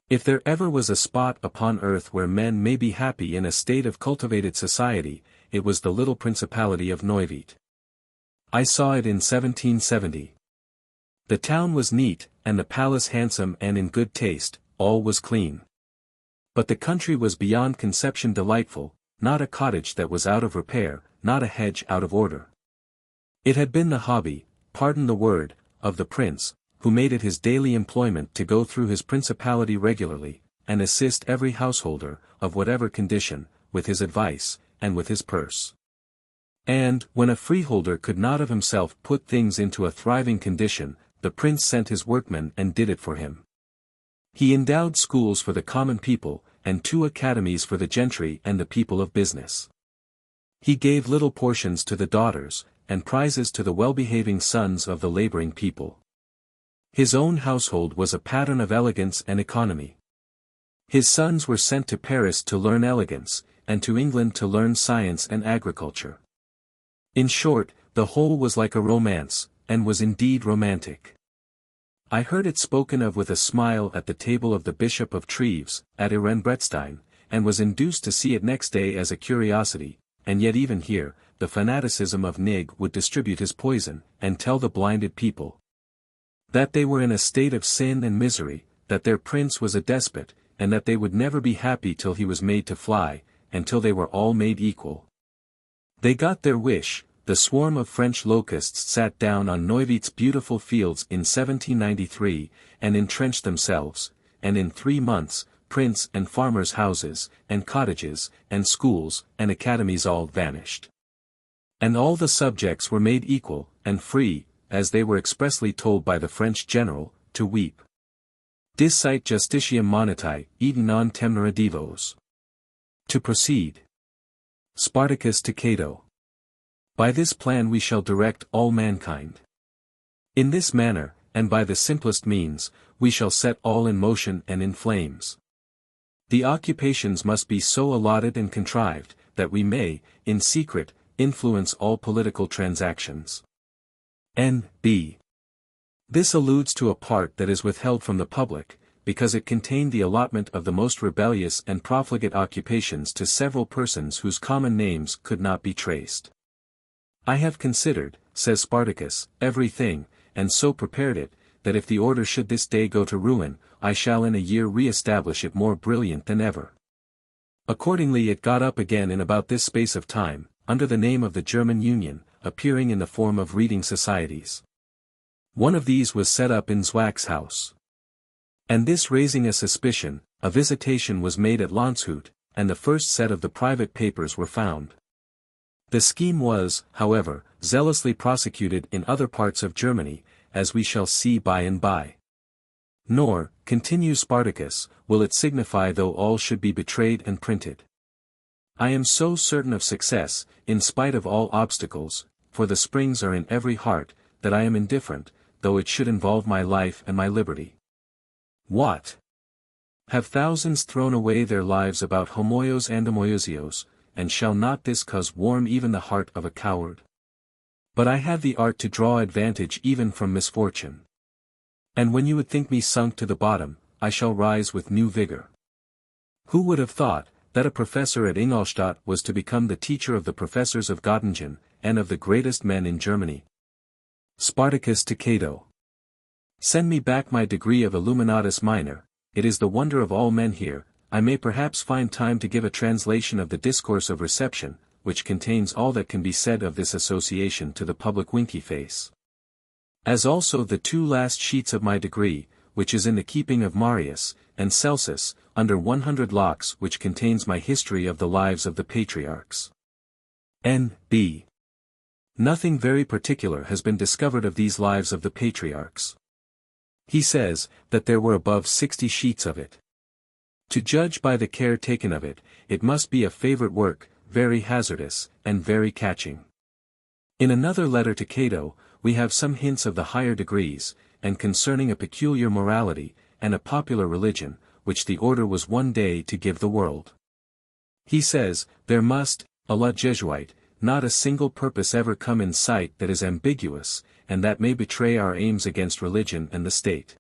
If there ever was a spot upon earth where men may be happy in a state of cultivated society, it was the little principality of Neuwied. I saw it in 1770. The town was neat, and the palace handsome and in good taste, all was clean. But the country was beyond conception delightful, not a cottage that was out of repair, not a hedge out of order. It had been the hobby, pardon the word, of the prince, who made it his daily employment to go through his principality regularly, and assist every householder, of whatever condition, with his advice, and with his purse. And, when a freeholder could not of himself put things into a thriving condition, the prince sent his workmen and did it for him. He endowed schools for the common people, and 2 academies for the gentry and the people of business. He gave little portions to the daughters, and prizes to the well-behaving sons of the laboring people. His own household was a pattern of elegance and economy. His sons were sent to Paris to learn elegance, and to England to learn science and agriculture. In short, the whole was like a romance, and was indeed romantic. I heard it spoken of with a smile at the table of the Bishop of Treves, at Ehrenbreitstein, and was induced to see it next day as a curiosity, and yet even here, the fanaticism of Nig would distribute his poison, and tell the blinded people that they were in a state of sin and misery, that their prince was a despot, and that they would never be happy till he was made to fly, and till they were all made equal. They got their wish. The swarm of French locusts sat down on Neuwied's beautiful fields in 1793, and entrenched themselves, and in 3 months, prince and farmers' houses, and cottages, and schools, and academies all vanished. And all the subjects were made equal, and free, as they were expressly told by the French general, to weep. Discite justitiam monetae, eden non temnera divos. To proceed. Spartacus to Cato. By this plan we shall direct all mankind. In this manner, and by the simplest means, we shall set all in motion and in flames. The occupations must be so allotted and contrived, that we may, in secret, influence all political transactions. N.B. This alludes to a part that is withheld from the public, because it contained the allotment of the most rebellious and profligate occupations to several persons whose common names could not be traced. I have considered, says Spartacus, every thing, and so prepared it, that if the order should this day go to ruin, I shall in a year re-establish it more brilliant than ever. Accordingly it got up again in about this space of time, under the name of the German Union, appearing in the form of reading societies. One of these was set up in Zwack's house. And this raising a suspicion, a visitation was made at Landshut, and the first set of the private papers were found. The scheme was, however, zealously prosecuted in other parts of Germany, as we shall see by and by. Nor, continues Spartacus, will it signify though all should be betrayed and printed. I am so certain of success, in spite of all obstacles, for the springs are in every heart, that I am indifferent, though it should involve my life and my liberty. What? Have thousands thrown away their lives about homoios and homoiousios, and shall not this cause warm even the heart of a coward? But I have the art to draw advantage even from misfortune. And when you would think me sunk to the bottom, I shall rise with new vigor. Who would have thought, that a professor at Ingolstadt was to become the teacher of the professors of Göttingen, and of the greatest men in Germany? Spartacus to Cato. Send me back my degree of Illuminatus Minor, it is the wonder of all men here. I may perhaps find time to give a translation of the Discourse of Reception, which contains all that can be said of this association to the public winky face. As also the 2 last sheets of my degree, which is in the keeping of Marius, and Celsus, under 100 locks, which contains my history of the lives of the patriarchs. N.B. Nothing very particular has been discovered of these lives of the patriarchs. He says, that there were above 60 sheets of it. To judge by the care taken of it, it must be a favorite work, very hazardous, and very catching. In another letter to Cato, we have some hints of the higher degrees, and concerning a peculiar morality, and a popular religion, which the order was one day to give the world. He says, there must, a la Jesuite, not a single purpose ever come in sight that is ambiguous, and that may betray our aims against religion and the state.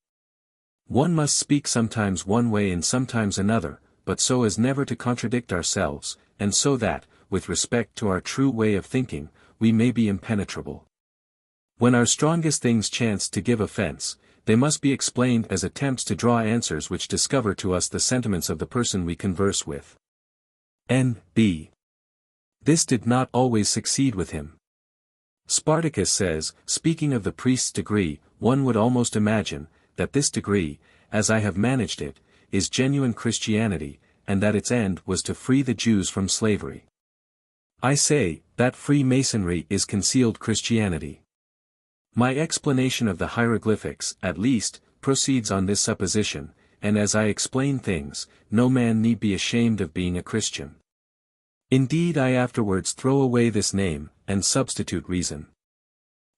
One must speak sometimes one way and sometimes another, but so as never to contradict ourselves, and so that, with respect to our true way of thinking, we may be impenetrable. When our strongest things chance to give offense, they must be explained as attempts to draw answers which discover to us the sentiments of the person we converse with. N.B. This did not always succeed with him. Spartacus says, speaking of the priest's degree, one would almost imagine, that this degree, as I have managed it, is genuine Christianity, and that its end was to free the Jews from slavery. I say, that Freemasonry is concealed Christianity. My explanation of the hieroglyphics, at least, proceeds on this supposition, and as I explain things, no man need be ashamed of being a Christian. Indeed I afterwards throw away this name, and substitute reason.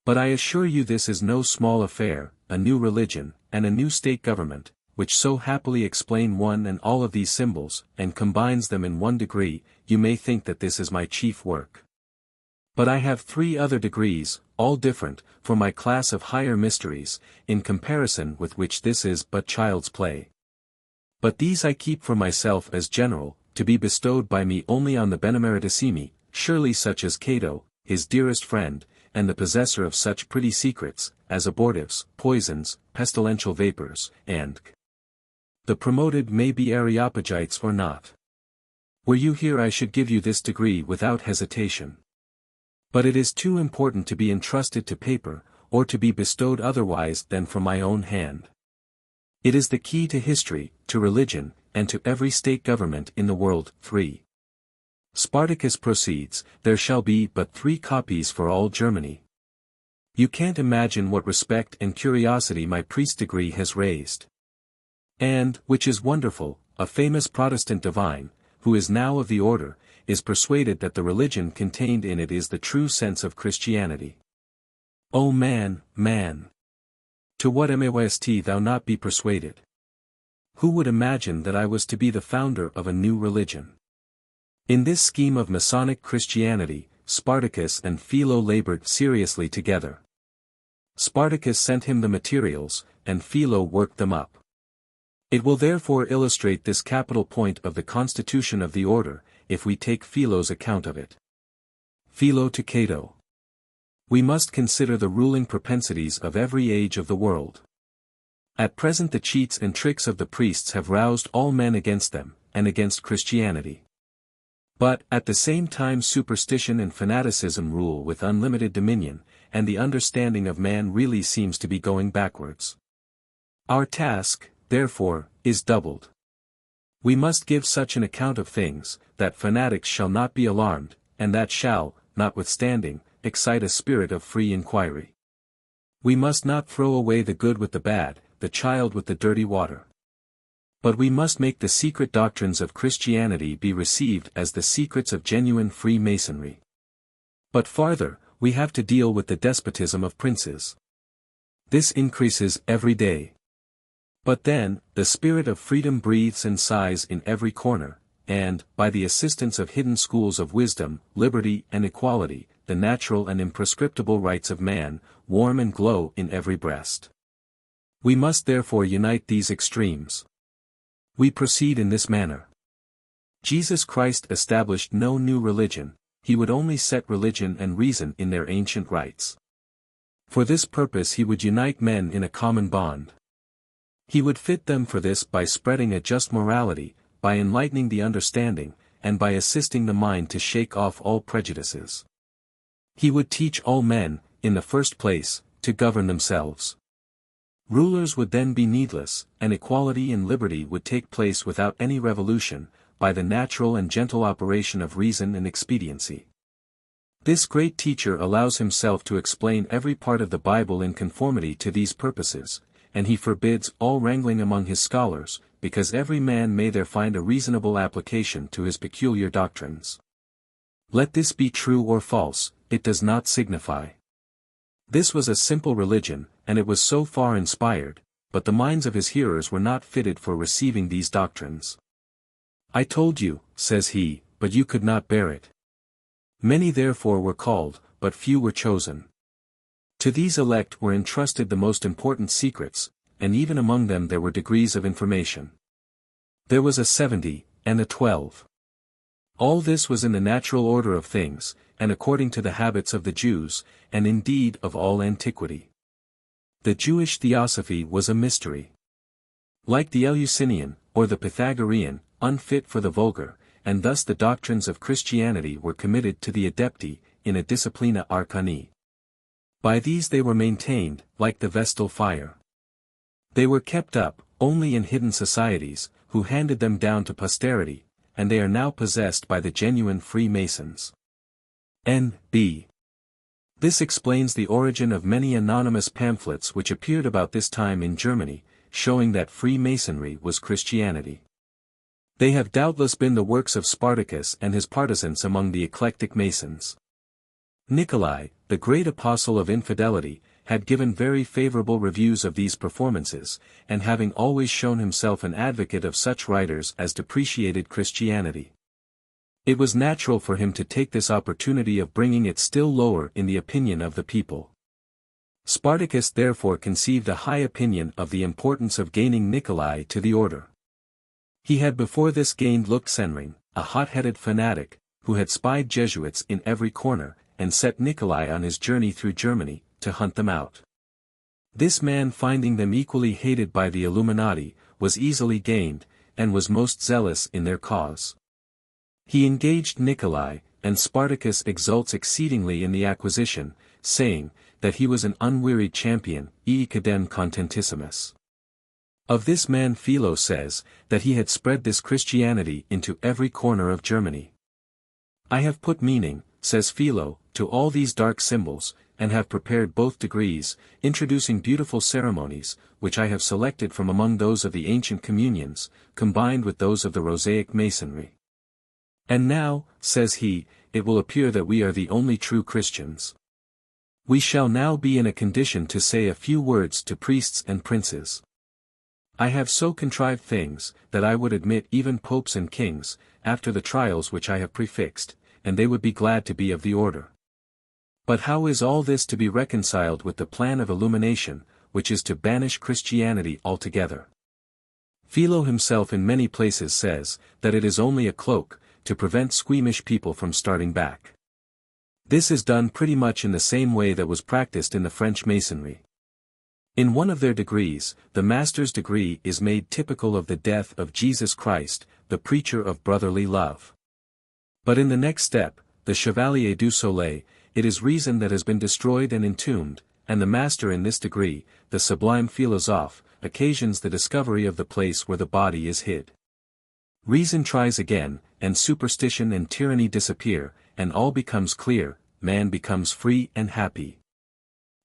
But I assure you this is no small affair, a new religion, and a new state government, which so happily explain one and all of these symbols, and combines them in one degree. You may think that this is my chief work. But I have 3 other degrees, all different, for my class of higher mysteries, in comparison with which this is but child's play. But these I keep for myself as general, to be bestowed by me only on the benemeritissimi, surely such as Cato, his dearest friend, and the possessor of such pretty secrets, as abortives, poisons, pestilential vapors, and the promoted may be Areopagites or not. Were you here I should give you this degree without hesitation. But it is too important to be entrusted to paper, or to be bestowed otherwise than from my own hand. It is the key to history, to religion, and to every state government in the world. 3. Spartacus proceeds, there shall be but 3 copies for all Germany. You can't imagine what respect and curiosity my priest degree has raised. And, which is wonderful, a famous Protestant divine, who is now of the order, is persuaded that the religion contained in it is the true sense of Christianity. O man, man! To what mayst thou not be persuaded? Who would imagine that I was to be the founder of a new religion? In this scheme of Masonic Christianity, Spartacus and Philo labored seriously together. Spartacus sent him the materials, and Philo worked them up. It will therefore illustrate this capital point of the constitution of the order, if we take Philo's account of it. Philo to Cato. We must consider the ruling propensities of every age of the world. At present the cheats and tricks of the priests have roused all men against them, and against Christianity. But, at the same time superstition and fanaticism rule with unlimited dominion, and the understanding of man really seems to be going backwards. Our task, therefore, is doubled. We must give such an account of things, that fanatics shall not be alarmed, and that shall, notwithstanding, excite a spirit of free inquiry. We must not throw away the good with the bad, the child with the dirty water. But we must make the secret doctrines of Christianity be received as the secrets of genuine Freemasonry. But farther, we have to deal with the despotism of princes. This increases every day. But then, the spirit of freedom breathes and sighs in every corner, and, by the assistance of hidden schools of wisdom, liberty and equality, the natural and imprescriptible rights of man, warm and glow in every breast. We must therefore unite these extremes. We proceed in this manner. Jesus Christ established no new religion, he would only set religion and reason in their ancient rights. For this purpose he would unite men in a common bond. He would fit them for this by spreading a just morality, by enlightening the understanding, and by assisting the mind to shake off all prejudices. He would teach all men, in the first place, to govern themselves. Rulers would then be needless, and equality and liberty would take place without any revolution, by the natural and gentle operation of reason and expediency. This great teacher allows himself to explain every part of the Bible in conformity to these purposes, and he forbids all wrangling among his scholars, because every man may there find a reasonable application to his peculiar doctrines. Let this be true or false, it does not signify. This was a simple religion, and it was so far inspired, but the minds of his hearers were not fitted for receiving these doctrines. I told you, says he, but you could not bear it. Many therefore were called, but few were chosen. To these elect were entrusted the most important secrets, and even among them there were degrees of information. There was a 70, and a 12. All this was in the natural order of things, and according to the habits of the Jews, and indeed of all antiquity. The Jewish theosophy was a mystery. Like the Eleusinian, or the Pythagorean, unfit for the vulgar, and thus the doctrines of Christianity were committed to the adepti, in a disciplina arcani. By these they were maintained, like the Vestal fire. They were kept up, only in hidden societies, who handed them down to posterity, and they are now possessed by the genuine Freemasons. N.B. This explains the origin of many anonymous pamphlets which appeared about this time in Germany, showing that Freemasonry was Christianity. They have doubtless been the works of Spartacus and his partisans among the eclectic Masons. Nikolai, the great apostle of infidelity, had given very favorable reviews of these performances, and having always shown himself an advocate of such writers as depreciated Christianity. It was natural for him to take this opportunity of bringing it still lower in the opinion of the people. Spartacus therefore conceived a high opinion of the importance of gaining Nikolai to the order. He had before this gained Luxenring, a hot-headed fanatic, who had spied Jesuits in every corner, and set Nikolai on his journey through Germany, to hunt them out. This man, finding them equally hated by the Illuminati, was easily gained, and was most zealous in their cause. He engaged Nikolai, and Spartacus exults exceedingly in the acquisition, saying, that he was an unwearied champion, cadem contentissimus. Of this man Philo says, that he had spread this Christianity into every corner of Germany. I have put meaning, says Philo, to all these dark symbols, and have prepared both degrees, introducing beautiful ceremonies, which I have selected from among those of the ancient communions, combined with those of the Rosaic Masonry. And now, says he, it will appear that we are the only true Christians. We shall now be in a condition to say a few words to priests and princes. I have so contrived things, that I would admit even popes and kings, after the trials which I have prefixed, and they would be glad to be of the order. But how is all this to be reconciled with the plan of illumination, which is to banish Christianity altogether? Philo himself in many places says, that it is only a cloak, to prevent squeamish people from starting back. This is done pretty much in the same way that was practiced in the French Masonry. In one of their degrees, the master's degree is made typical of the death of Jesus Christ, the preacher of brotherly love. But in the next step, the Chevalier du Soleil, it is reason that has been destroyed and entombed, and the master in this degree, the sublime philosophe, occasions the discovery of the place where the body is hid. Reason tries again, and superstition and tyranny disappear, and all becomes clear, man becomes free and happy.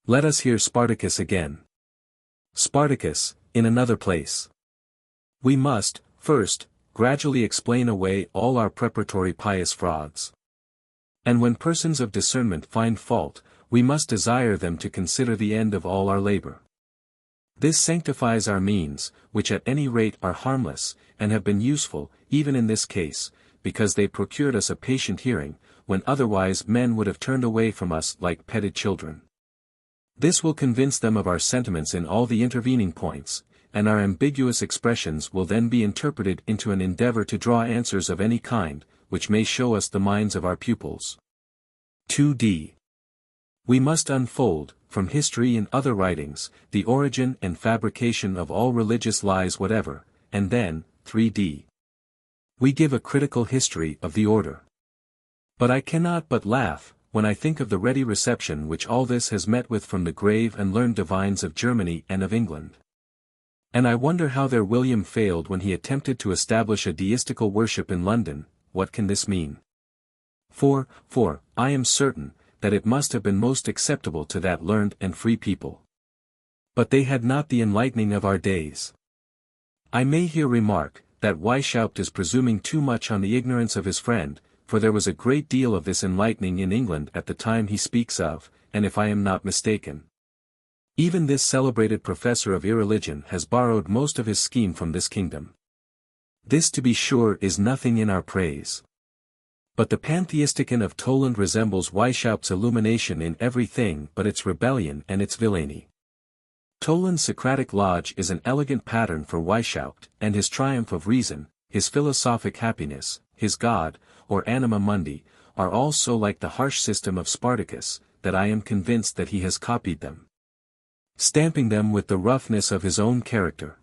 Let us hear Spartacus again. Spartacus, in another place. We must, first, gradually explain away all our preparatory pious frauds. And when persons of discernment find fault, we must desire them to consider the end of all our labor. This sanctifies our means, which at any rate are harmless, and have been useful, even in this case, because they procured us a patient hearing, when otherwise men would have turned away from us like petted children. This will convince them of our sentiments in all the intervening points, and our ambiguous expressions will then be interpreted into an endeavor to draw answers of any kind, which may show us the minds of our pupils. 2d. We must unfold, from history and other writings, the origin and fabrication of all religious lies whatever, and then, 3d. We give a critical history of the order. But I cannot but laugh, when I think of the ready reception which all this has met with from the grave and learned divines of Germany and of England. And I wonder how their William failed when he attempted to establish a deistical worship in London. What can this mean? For I am certain, that it must have been most acceptable to that learned and free people. But they had not the enlightening of our days. I may here remark, that Weishaupt is presuming too much on the ignorance of his friend, for there was a great deal of this enlightening in England at the time he speaks of, and if I am not mistaken. Even this celebrated professor of irreligion has borrowed most of his scheme from this kingdom. This to be sure is nothing in our praise. But the pantheistician of Toland resembles Weishaupt's illumination in everything but its rebellion and its villainy. Toland's Socratic Lodge is an elegant pattern for Weishaupt, and his triumph of reason, his philosophic happiness, his God, or anima mundi, are all so like the harsh system of Spartacus, that I am convinced that he has copied them, stamping them with the roughness of his own character.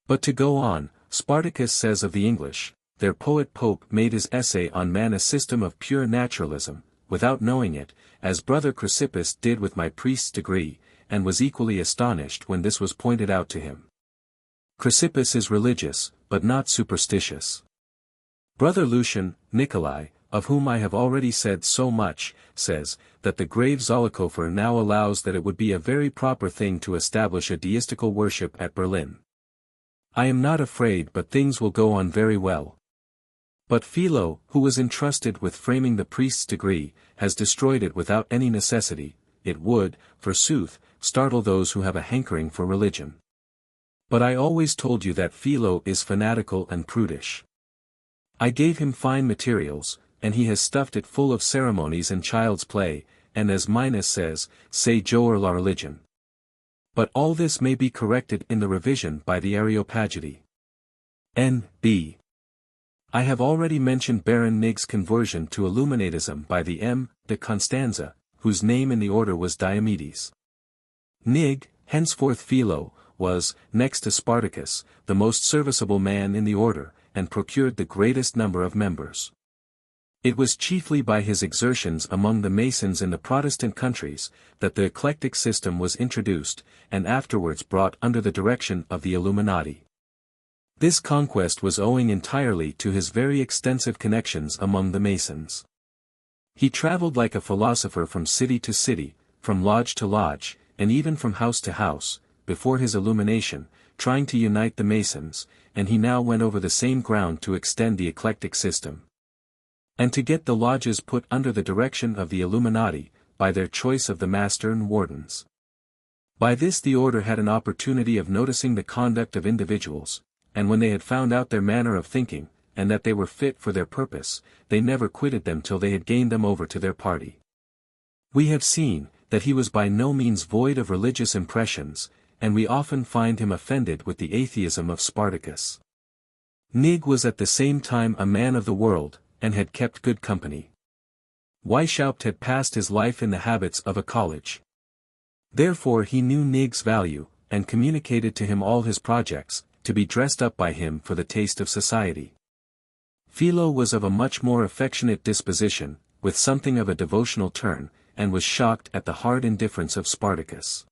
But to go on, Spartacus says of the English, their poet Pope made his essay on man a system of pure naturalism, without knowing it, as brother Chrysippus did with my priest's degree, and was equally astonished when this was pointed out to him. Chrysippus is religious, but not superstitious. Brother Lucian, Nicolai, of whom I have already said so much, says, that the grave Zollikofer now allows that it would be a very proper thing to establish a deistical worship at Berlin. I am not afraid but things will go on very well. But Philo, who was entrusted with framing the priest's degree, has destroyed it without any necessity. It would, forsooth, startle those who have a hankering for religion. But I always told you that Philo is fanatical and prudish. I gave him fine materials, and he has stuffed it full of ceremonies and child's play, and as Minos says, c'est jouer la religion. But all this may be corrected in the revision by the Areopagity. N.B. I have already mentioned Baron Nigg's conversion to Illuminatism by the M. de Constanza, whose name in the order was Diomedes. Nigg, henceforth Philo, was, next to Spartacus, the most serviceable man in the order, and procured the greatest number of members. It was chiefly by his exertions among the Masons in the Protestant countries, that the eclectic system was introduced, and afterwards brought under the direction of the Illuminati. This conquest was owing entirely to his very extensive connections among the Masons. He traveled like a philosopher from city to city, from lodge to lodge, and even from house to house, before his illumination, trying to unite the Masons, and he now went over the same ground to extend the eclectic system, and to get the lodges put under the direction of the Illuminati, by their choice of the master and wardens. By this the order had an opportunity of noticing the conduct of individuals, and when they had found out their manner of thinking, and that they were fit for their purpose, they never quitted them till they had gained them over to their party. We have seen, that he was by no means void of religious impressions, and we often find him offended with the atheism of Spartacus. Nigg was at the same time a man of the world, and had kept good company. Weishaupt had passed his life in the habits of a college. Therefore he knew Nig's value, and communicated to him all his projects, to be dressed up by him for the taste of society. Philo was of a much more affectionate disposition, with something of a devotional turn, and was shocked at the hard indifference of Spartacus.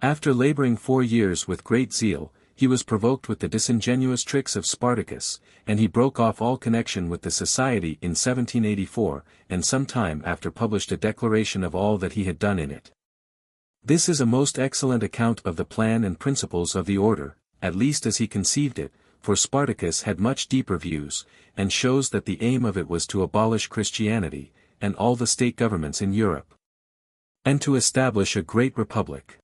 After laboring 4 years with great zeal, he was provoked with the disingenuous tricks of Spartacus, and he broke off all connection with the society in 1784, and some time after published a declaration of all that he had done in it. This is a most excellent account of the plan and principles of the order, at least as he conceived it, for Spartacus had much deeper views, and shows that the aim of it was to abolish Christianity, and all the state governments in Europe, and to establish a great republic.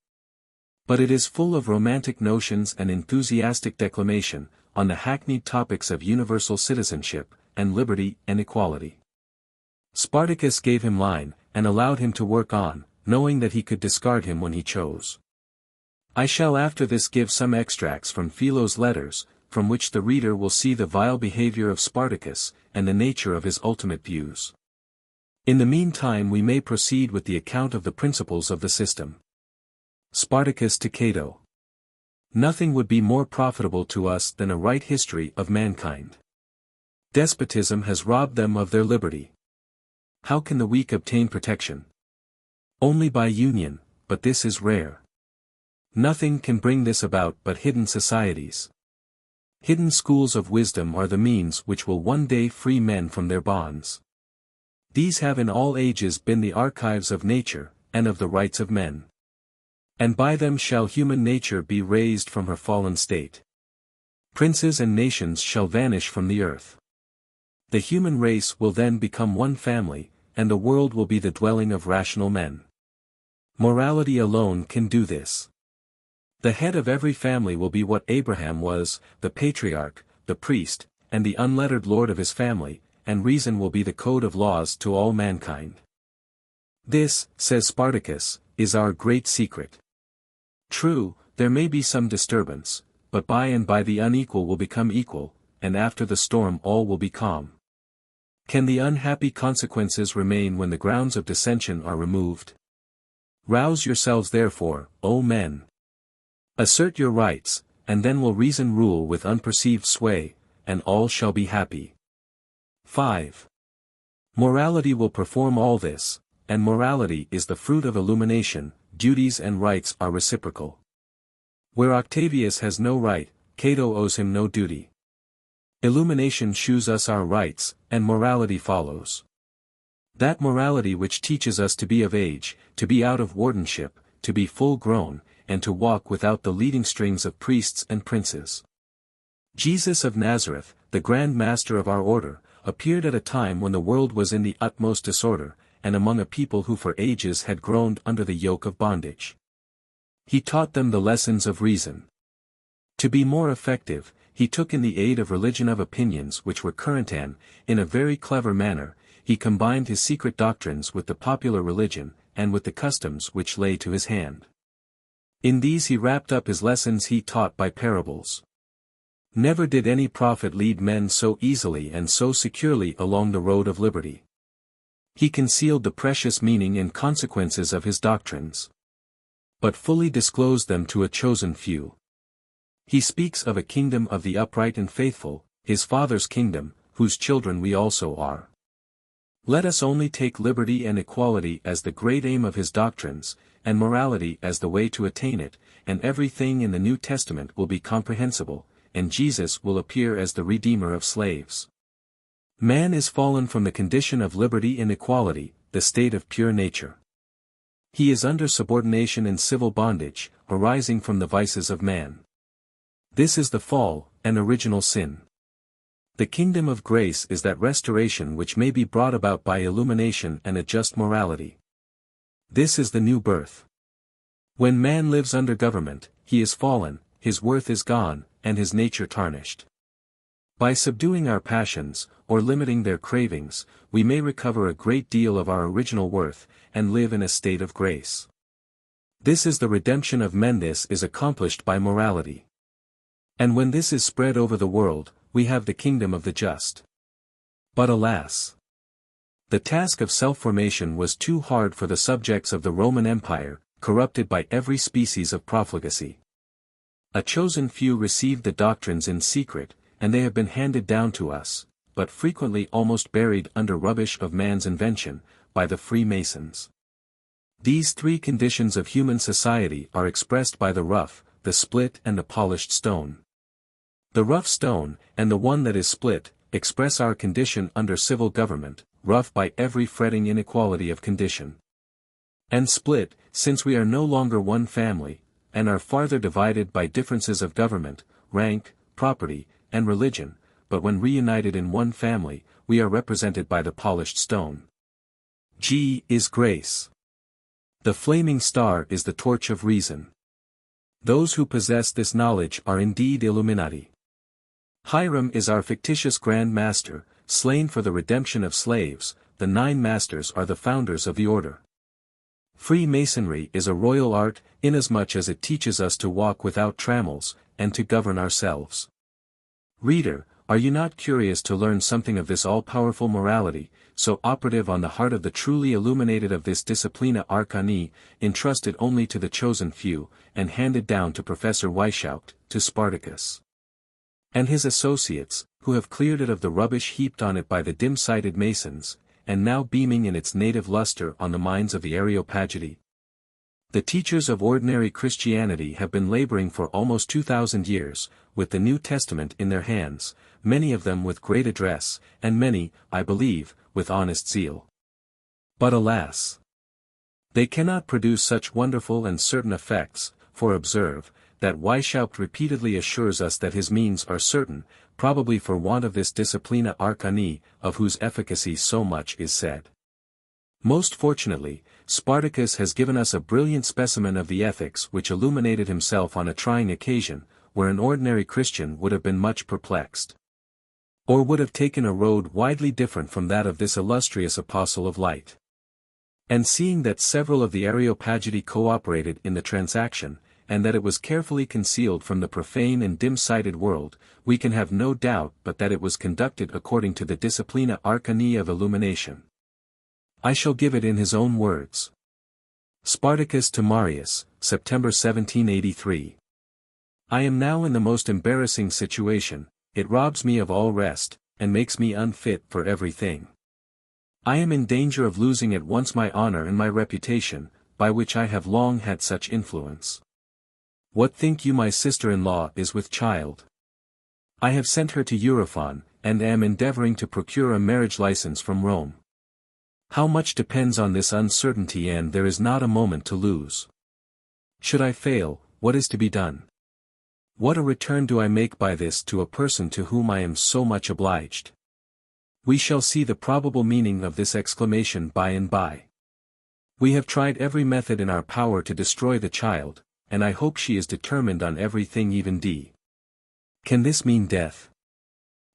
But it is full of romantic notions and enthusiastic declamation, on the hackneyed topics of universal citizenship, and liberty and equality. Spartacus gave him line, and allowed him to work on, knowing that he could discard him when he chose. I shall after this give some extracts from Philo's letters, from which the reader will see the vile behavior of Spartacus, and the nature of his ultimate views. In the meantime we may proceed with the account of the principles of the system. Spartacus to Cato. Nothing would be more profitable to us than a right history of mankind. Despotism has robbed them of their liberty. How can the weak obtain protection? Only by union, but this is rare. Nothing can bring this about but hidden societies. Hidden schools of wisdom are the means which will one day free men from their bonds. These have in all ages been the archives of nature, and of the rights of men. And by them shall human nature be raised from her fallen state. Princes and nations shall vanish from the earth. The human race will then become one family, and the world will be the dwelling of rational men. Morality alone can do this. The head of every family will be what Abraham was, the patriarch, the priest, and the unlettered lord of his family, and reason will be the code of laws to all mankind. This, says Spartacus, is our great secret. True, there may be some disturbance, but by and by the unequal will become equal, and after the storm all will be calm. Can the unhappy consequences remain when the grounds of dissension are removed? Rouse yourselves therefore, O men. Assert your rights, and then will reason rule with unperceived sway, and all shall be happy. 5. Morality will perform all this, and morality is the fruit of illumination. Duties and rights are reciprocal. Where Octavius has no right, Cato owes him no duty. Illumination shews us our rights, and morality follows. That morality which teaches us to be of age, to be out of wardenship, to be full grown, and to walk without the leading strings of priests and princes. Jesus of Nazareth, the Grand Master of our order, appeared at a time when the world was in the utmost disorder, and among a people who for ages had groaned under the yoke of bondage. He taught them the lessons of reason. To be more effective, he took in the aid of religion of opinions which were current and, in a very clever manner, he combined his secret doctrines with the popular religion, and with the customs which lay to his hand. In these he wrapped up his lessons he taught by parables. Never did any prophet lead men so easily and so securely along the road of liberty. He concealed the precious meaning and consequences of his doctrines, but fully disclosed them to a chosen few. He speaks of a kingdom of the upright and faithful, his Father's kingdom, whose children we also are. Let us only take liberty and equality as the great aim of his doctrines, and morality as the way to attain it, and everything in the New Testament will be comprehensible, and Jesus will appear as the Redeemer of slaves. Man is fallen from the condition of liberty and equality, the state of pure nature. He is under subordination and civil bondage, arising from the vices of man. This is the fall, and original sin. The kingdom of grace is that restoration which may be brought about by illumination and a just morality. This is the new birth. When man lives under government, he is fallen, his worth is gone, and his nature tarnished. By subduing our passions, or limiting their cravings, we may recover a great deal of our original worth, and live in a state of grace. This is the redemption of men. This is accomplished by morality. And when this is spread over the world, we have the kingdom of the just. But alas! The task of self-formation was too hard for the subjects of the Roman Empire, corrupted by every species of profligacy. A chosen few received the doctrines in secret, and they have been handed down to us, but frequently almost buried under rubbish of man's invention, by the Freemasons. These three conditions of human society are expressed by the rough, the split and the polished stone. The rough stone, and the one that is split, express our condition under civil government, rough by every fretting inequality of condition. And split, since we are no longer one family, and are farther divided by differences of government, rank, property, and religion, but when reunited in one family, we are represented by the polished stone. G is grace. The flaming star is the torch of reason. Those who possess this knowledge are indeed Illuminati. Hiram is our fictitious Grand Master, slain for the redemption of slaves. The 9 masters are the founders of the order. Freemasonry is a royal art, inasmuch as it teaches us to walk without trammels, and to govern ourselves. Reader, are you not curious to learn something of this all-powerful morality, so operative on the heart of the truly illuminated, of this Disciplina Arcani, entrusted only to the chosen few, and handed down to Professor Weishaupt, to Spartacus and his associates, who have cleared it of the rubbish heaped on it by the dim-sighted Masons, and now beaming in its native luster on the minds of the Areopagity? The teachers of ordinary Christianity have been laboring for almost 2,000 years, with the New Testament in their hands, many of them with great address, and many, I believe, with honest zeal. But alas! They cannot produce such wonderful and certain effects, for observe, that Weishaupt repeatedly assures us that his means are certain, probably for want of this Disciplina Arcani, of whose efficacy so much is said. Most fortunately, Spartacus has given us a brilliant specimen of the ethics which illuminated himself on a trying occasion, where an ordinary Christian would have been much perplexed, or would have taken a road widely different from that of this illustrious apostle of light. And seeing that several of the Areopagity cooperated in the transaction, and that it was carefully concealed from the profane and dim-sighted world, we can have no doubt but that it was conducted according to the Disciplina Arcani of illumination. I shall give it in his own words. Spartacus to Marius, September 1783. I am now in the most embarrassing situation. It robs me of all rest, and makes me unfit for everything. I am in danger of losing at once my honor and my reputation, by which I have long had such influence. What think you my sister-in-law is with child? I have sent her to Eurofon, and am endeavoring to procure a marriage license from Rome. How much depends on this uncertainty, and there is not a moment to lose. Should I fail, what is to be done? What a return do I make by this to a person to whom I am so much obliged? We shall see the probable meaning of this exclamation by and by. We have tried every method in our power to destroy the child, and I hope she is determined on everything, even D. Can this mean death?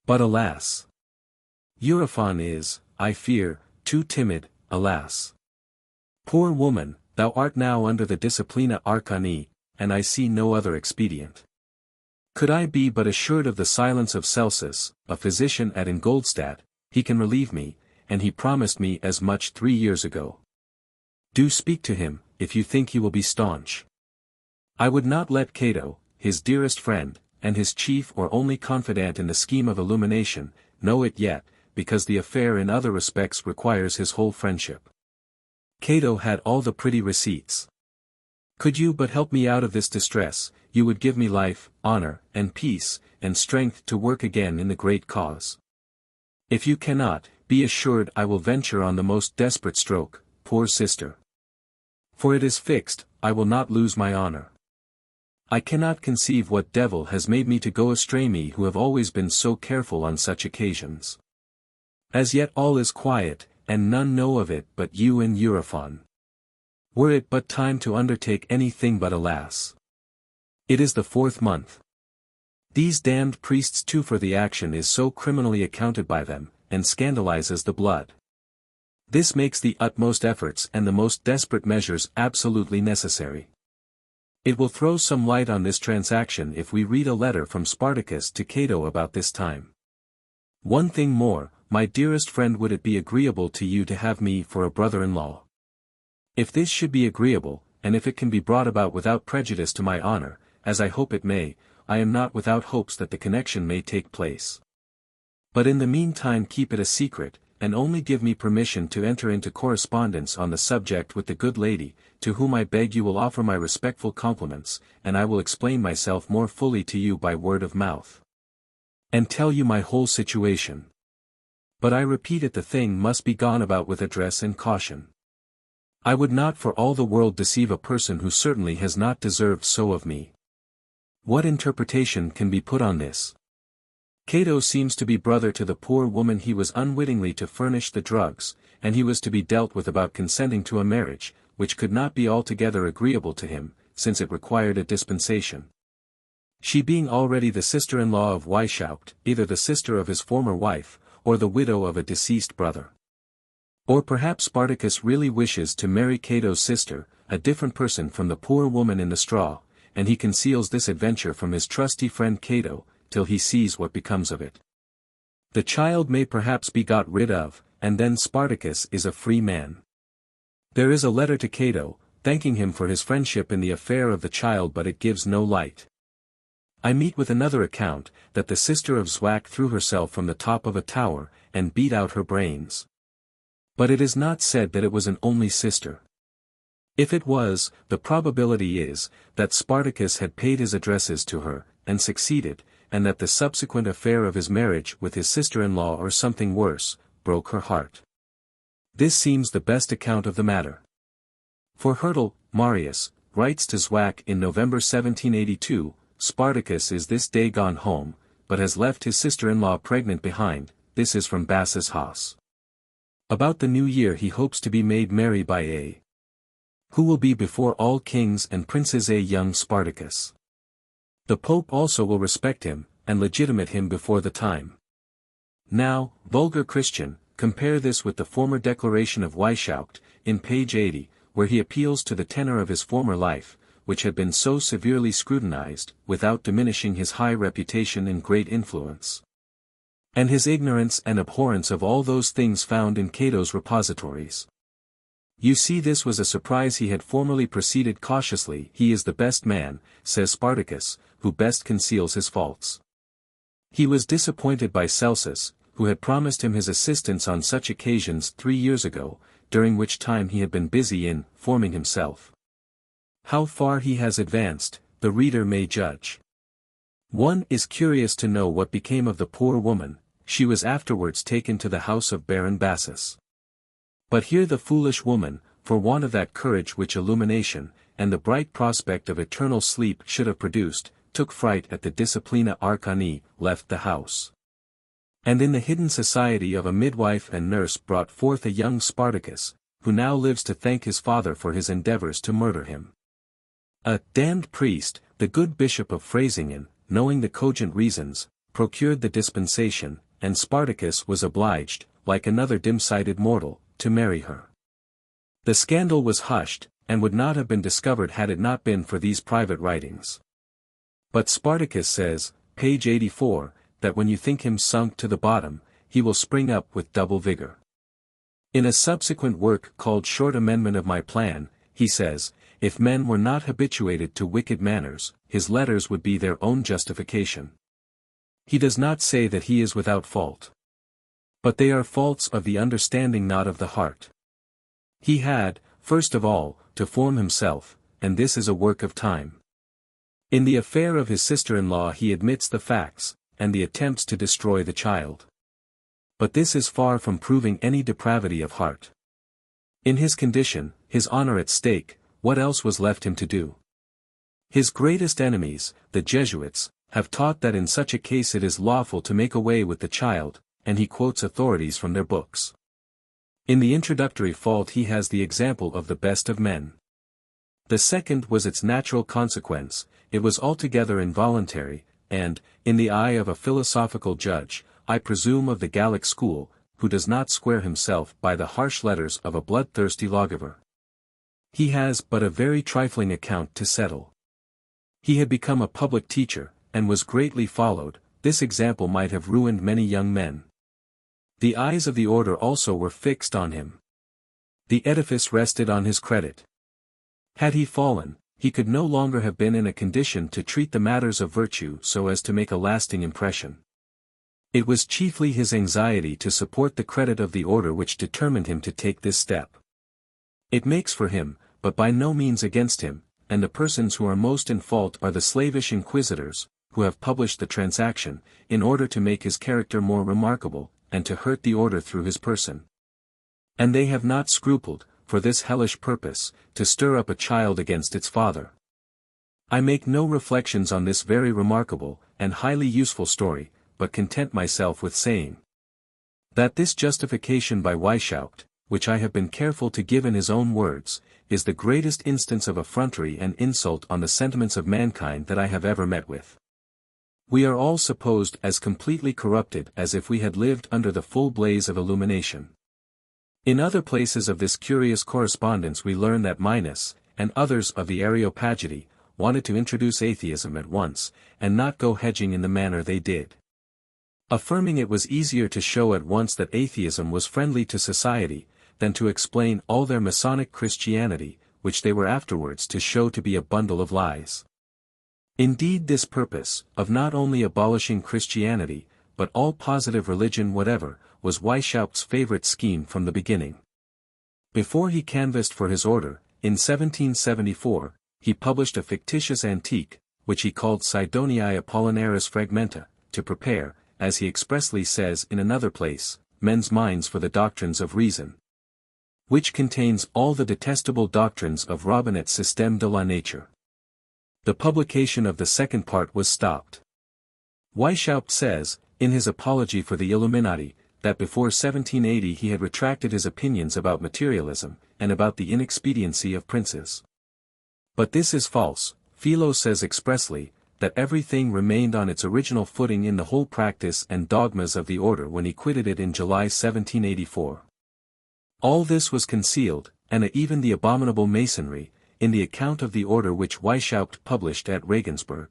But alas! Eurofon is, I fear, too timid, alas! Poor woman, thou art now under the Disciplina Arcani, and I see no other expedient. Could I be but assured of the silence of Celsus, a physician at Ingolstadt, he can relieve me, and he promised me as much 3 years ago. Do speak to him, if you think he will be staunch. I would not let Cato, his dearest friend, and his chief or only confidant in the scheme of illumination, know it yet, because the affair in other respects requires his whole friendship. Cato had all the pretty receipts. Could you but help me out of this distress, you would give me life, honor, and peace, and strength to work again in the great cause. If you cannot, be assured I will venture on the most desperate stroke, poor sister. For it is fixed, I will not lose my honor. I cannot conceive what devil has made me to go astray, me who have always been so careful on such occasions. As yet all is quiet, and none know of it but you and Eurofon. Were it but time to undertake anything, but alas! It is the 4th month. These damned priests too, for the action is so criminally accounted by them, and scandalizes the blood. This makes the utmost efforts and the most desperate measures absolutely necessary. It will throw some light on this transaction if we read a letter from Spartacus to Cato about this time. One thing more, my dearest friend, would it be agreeable to you to have me for a brother-in-law? If this should be agreeable, and if it can be brought about without prejudice to my honor, as I hope it may, I am not without hopes that the connection may take place. But in the meantime keep it a secret, and only give me permission to enter into correspondence on the subject with the good lady, to whom I beg you will offer my respectful compliments, and I will explain myself more fully to you by word of mouth, and tell you my whole situation. But I repeat it, the thing must be gone about with address and caution. I would not for all the world deceive a person who certainly has not deserved so of me. What interpretation can be put on this? Cato seems to be brother to the poor woman he was unwittingly to furnish the drugs, and he was to be dealt with about consenting to a marriage, which could not be altogether agreeable to him, since it required a dispensation. She being already the sister-in-law of Weishaupt, either the sister of his former wife, or the widow of a deceased brother. Or perhaps Spartacus really wishes to marry Cato's sister, a different person from the poor woman in the straw, and he conceals this adventure from his trusty friend Cato, till he sees what becomes of it. The child may perhaps be got rid of, and then Spartacus is a free man. There is a letter to Cato, thanking him for his friendship in the affair of the child, but it gives no light. I meet with another account, that the sister of Zwack threw herself from the top of a tower, and beat out her brains. But it is not said that it was an only sister. If it was, the probability is, that Spartacus had paid his addresses to her, and succeeded, and that the subsequent affair of his marriage with his sister-in-law or something worse, broke her heart. This seems the best account of the matter. For Hyrtl, Marius, writes to Zwack in November 1782, Spartacus is this day gone home, but has left his sister-in-law pregnant behind. This is from Bassus Haus. About the new year he hopes to be made merry by a who will be before all kings and princes a young Spartacus. The Pope also will respect him, and legitimate him before the time. Now, vulgar Christian, compare this with the former declaration of Weishaupt, in page 80, where he appeals to the tenor of his former life, which had been so severely scrutinized, without diminishing his high reputation and great influence, and his ignorance and abhorrence of all those things found in Cato's repositories. You see, this was a surprise. He had formerly proceeded cautiously. He is the best man, says Spartacus, who best conceals his faults. He was disappointed by Celsus, who had promised him his assistance on such occasions 3 years ago, during which time he had been busy in forming himself. How far he has advanced, the reader may judge. One is curious to know what became of the poor woman. She was afterwards taken to the house of Baron Bassus. But here the foolish woman, for want of that courage which illumination, and the bright prospect of eternal sleep should have produced, took fright at the Disciplina Arcani, left the house, and in the hidden society of a midwife and nurse brought forth a young Spartacus, who now lives to thank his father for his endeavors to murder him. A damned priest, the good bishop of Freysingen, knowing the cogent reasons, procured the dispensation, and Spartacus was obliged, like another dim-sighted mortal, to marry her. The scandal was hushed, and would not have been discovered had it not been for these private writings. But Spartacus says, page 84, that when you think him sunk to the bottom, he will spring up with double vigor. In a subsequent work called Short Amendment of My Plan, he says, if men were not habituated to wicked manners, his letters would be their own justification. He does not say that he is without fault. But they are faults of the understanding, not of the heart. He had, first of all, to form himself, and this is a work of time. In the affair of his sister-in-law he admits the facts, and the attempts to destroy the child. But this is far from proving any depravity of heart. In his condition, his honor at stake, what else was left him to do? His greatest enemies, the Jesuits, have taught that in such a case it is lawful to make away with the child, and he quotes authorities from their books. In the introductory fault he has the example of the best of men. The second was its natural consequence, it was altogether involuntary, and, in the eye of a philosophical judge, I presume of the Gallic school, who does not square himself by the harsh letters of a bloodthirsty lawgiver. He has but a very trifling account to settle. He had become a public teacher, and was greatly followed. This example might have ruined many young men. The eyes of the order also were fixed on him. The edifice rested on his credit. Had he fallen, he could no longer have been in a condition to treat the matters of virtue so as to make a lasting impression. It was chiefly his anxiety to support the credit of the order which determined him to take this step. It makes for him, but by no means against him, and the persons who are most in fault are the slavish inquisitors, who have published the transaction, in order to make his character more remarkable, and to hurt the order through his person. And they have not scrupled, for this hellish purpose, to stir up a child against its father. I make no reflections on this very remarkable, and highly useful story, but content myself with saying that this justification by Weishaupt, which I have been careful to give in his own words, is the greatest instance of effrontery and insult on the sentiments of mankind that I have ever met with. We are all supposed as completely corrupted as if we had lived under the full blaze of illumination. In other places of this curious correspondence we learn that Minos, and others of the Areopagity, wanted to introduce atheism at once, and not go hedging in the manner they did, affirming it was easier to show at once that atheism was friendly to society, than to explain all their Masonic Christianity, which they were afterwards to show to be a bundle of lies. Indeed, this purpose, of not only abolishing Christianity, but all positive religion whatever, was Weishaupt's favorite scheme from the beginning. Before he canvassed for his order, in 1774, he published a fictitious antique, which he called Sidoniae Apollinaris Fragmenta, to prepare, as he expressly says in another place, men's minds for the doctrines of reason, which contains all the detestable doctrines of Robinet's Système de la Nature. The publication of the second part was stopped. Weishaupt says, in his Apology for the Illuminati, that before 1780 he had retracted his opinions about materialism, and about the inexpediency of princes. But this is false. Philo says expressly, that everything remained on its original footing in the whole practice and dogmas of the order when he quitted it in July 1784. All this was concealed, and even the abominable masonry, in the account of the order which Weishaupt published at Regensburg.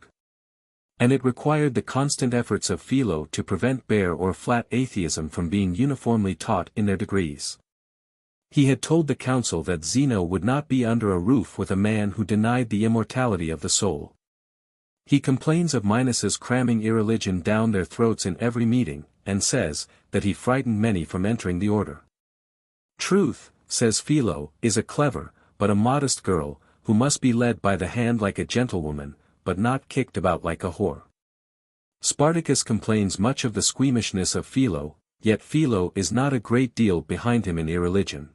And it required the constant efforts of Philo to prevent bare or flat atheism from being uniformly taught in their degrees. He had told the council that Zeno would not be under a roof with a man who denied the immortality of the soul. He complains of Minos's cramming irreligion down their throats in every meeting, and says, that he frightened many from entering the order. Truth, says Philo, is a clever, but a modest girl, who must be led by the hand like a gentlewoman, but not kicked about like a whore. Spartacus complains much of the squeamishness of Philo, yet Philo is not a great deal behind him in irreligion.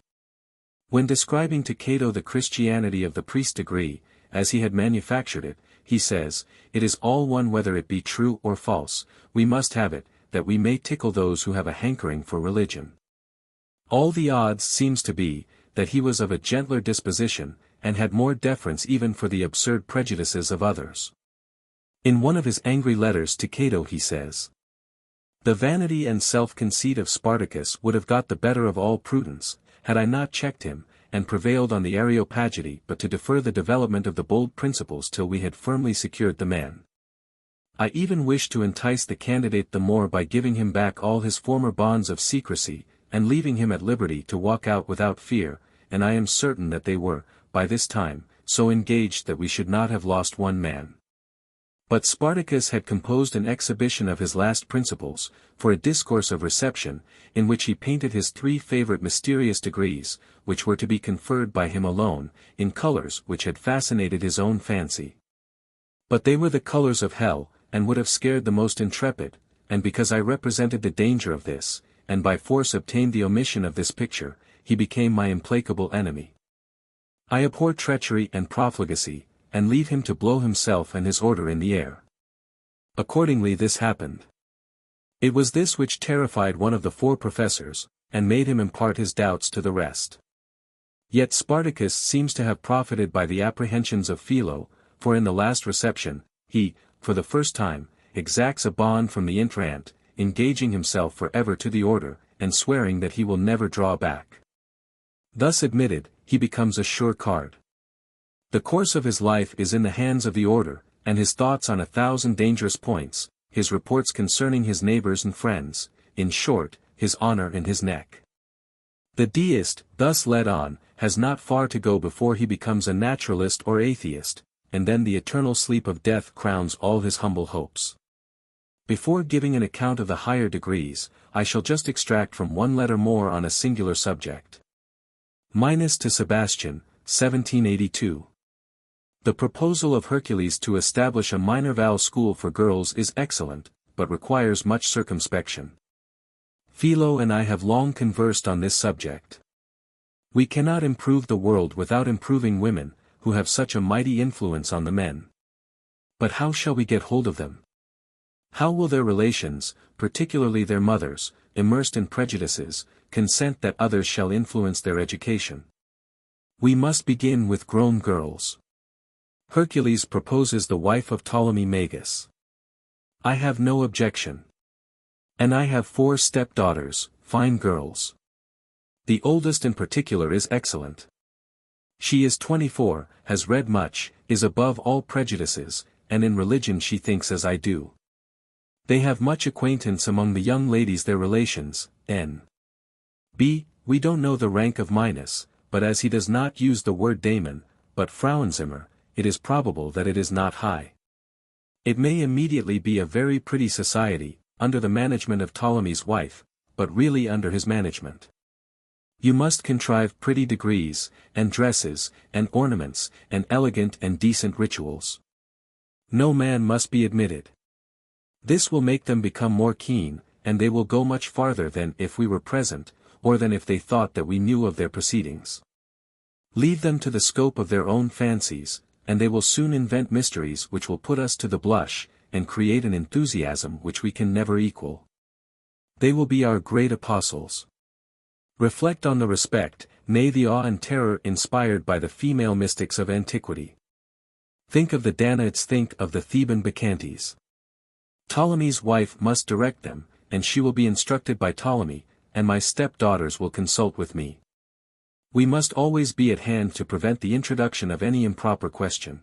When describing to Cato the Christianity of the priest degree, as he had manufactured it, he says, "It is all one whether it be true or false, we must have it, that we may tickle those who have a hankering for religion." All the odds seems to be, that he was of a gentler disposition, and had more deference even for the absurd prejudices of others. In one of his angry letters to Cato he says, "The vanity and self-conceit of Spartacus would have got the better of all prudence, had I not checked him, and prevailed on the Areopagity but to defer the development of the bold principles till we had firmly secured the man. I even wished to entice the candidate the more by giving him back all his former bonds of secrecy, and leaving him at liberty to walk out without fear, and I am certain that they were, by this time, so engaged that we should not have lost one man." But Spartacus had composed an exhibition of his last principles, for a discourse of reception, in which he painted his 3 favorite mysterious degrees, which were to be conferred by him alone, in colors which had fascinated his own fancy. But they were the colors of hell, and would have scared the most intrepid, and because I represented the danger of this, and by force obtained the omission of this picture, he became my implacable enemy. I abhor treachery and profligacy, and leave him to blow himself and his order in the air. Accordingly this happened. It was this which terrified one of the 4 professors, and made him impart his doubts to the rest. Yet Spartacus seems to have profited by the apprehensions of Philo, for in the last reception, he, for the first time, exacts a bond from the intrant, engaging himself for ever to the order, and swearing that he will never draw back. Thus admitted, he becomes a sure card. The course of his life is in the hands of the order, and his thoughts on 1,000 dangerous points, his reports concerning his neighbors and friends, in short, his honor and his neck. The deist, thus led on, has not far to go before he becomes a naturalist or atheist, and then the eternal sleep of death crowns all his humble hopes. Before giving an account of the higher degrees, I shall just extract from one letter more on a singular subject. Minus to Sebastian, 1782. The proposal of Hercules to establish a minor vow school for girls is excellent, but requires much circumspection. Philo and I have long conversed on this subject. We cannot improve the world without improving women, who have such a mighty influence on the men. But how shall we get hold of them? How will their relations, particularly their mothers, immersed in prejudices, consent that others shall influence their education? We must begin with grown girls. Hercules proposes the wife of Ptolemy Magus. I have no objection. And I have 4 stepdaughters, fine girls. The oldest in particular is excellent. She is 24, has read much, is above all prejudices, and in religion she thinks as I do. They have much acquaintance among the young ladies their relations, N.B. We don't know the rank of Minos, but as he does not use the word daemon, but Frauenzimmer, it is probable that it is not high. It may immediately be a very pretty society, under the management of Ptolemy's wife, but really under his management. You must contrive pretty degrees, and dresses, and ornaments, and elegant and decent rituals. No man must be admitted. This will make them become more keen, and they will go much farther than if we were present, or than if they thought that we knew of their proceedings. Leave them to the scope of their own fancies, and they will soon invent mysteries which will put us to the blush, and create an enthusiasm which we can never equal. They will be our great apostles. Reflect on the respect, nay the awe and terror inspired by the female mystics of antiquity. Think of the Danaids, think of the Theban Bacchantes. Ptolemy's wife must direct them, and she will be instructed by Ptolemy, and my stepdaughters will consult with me. We must always be at hand to prevent the introduction of any improper question.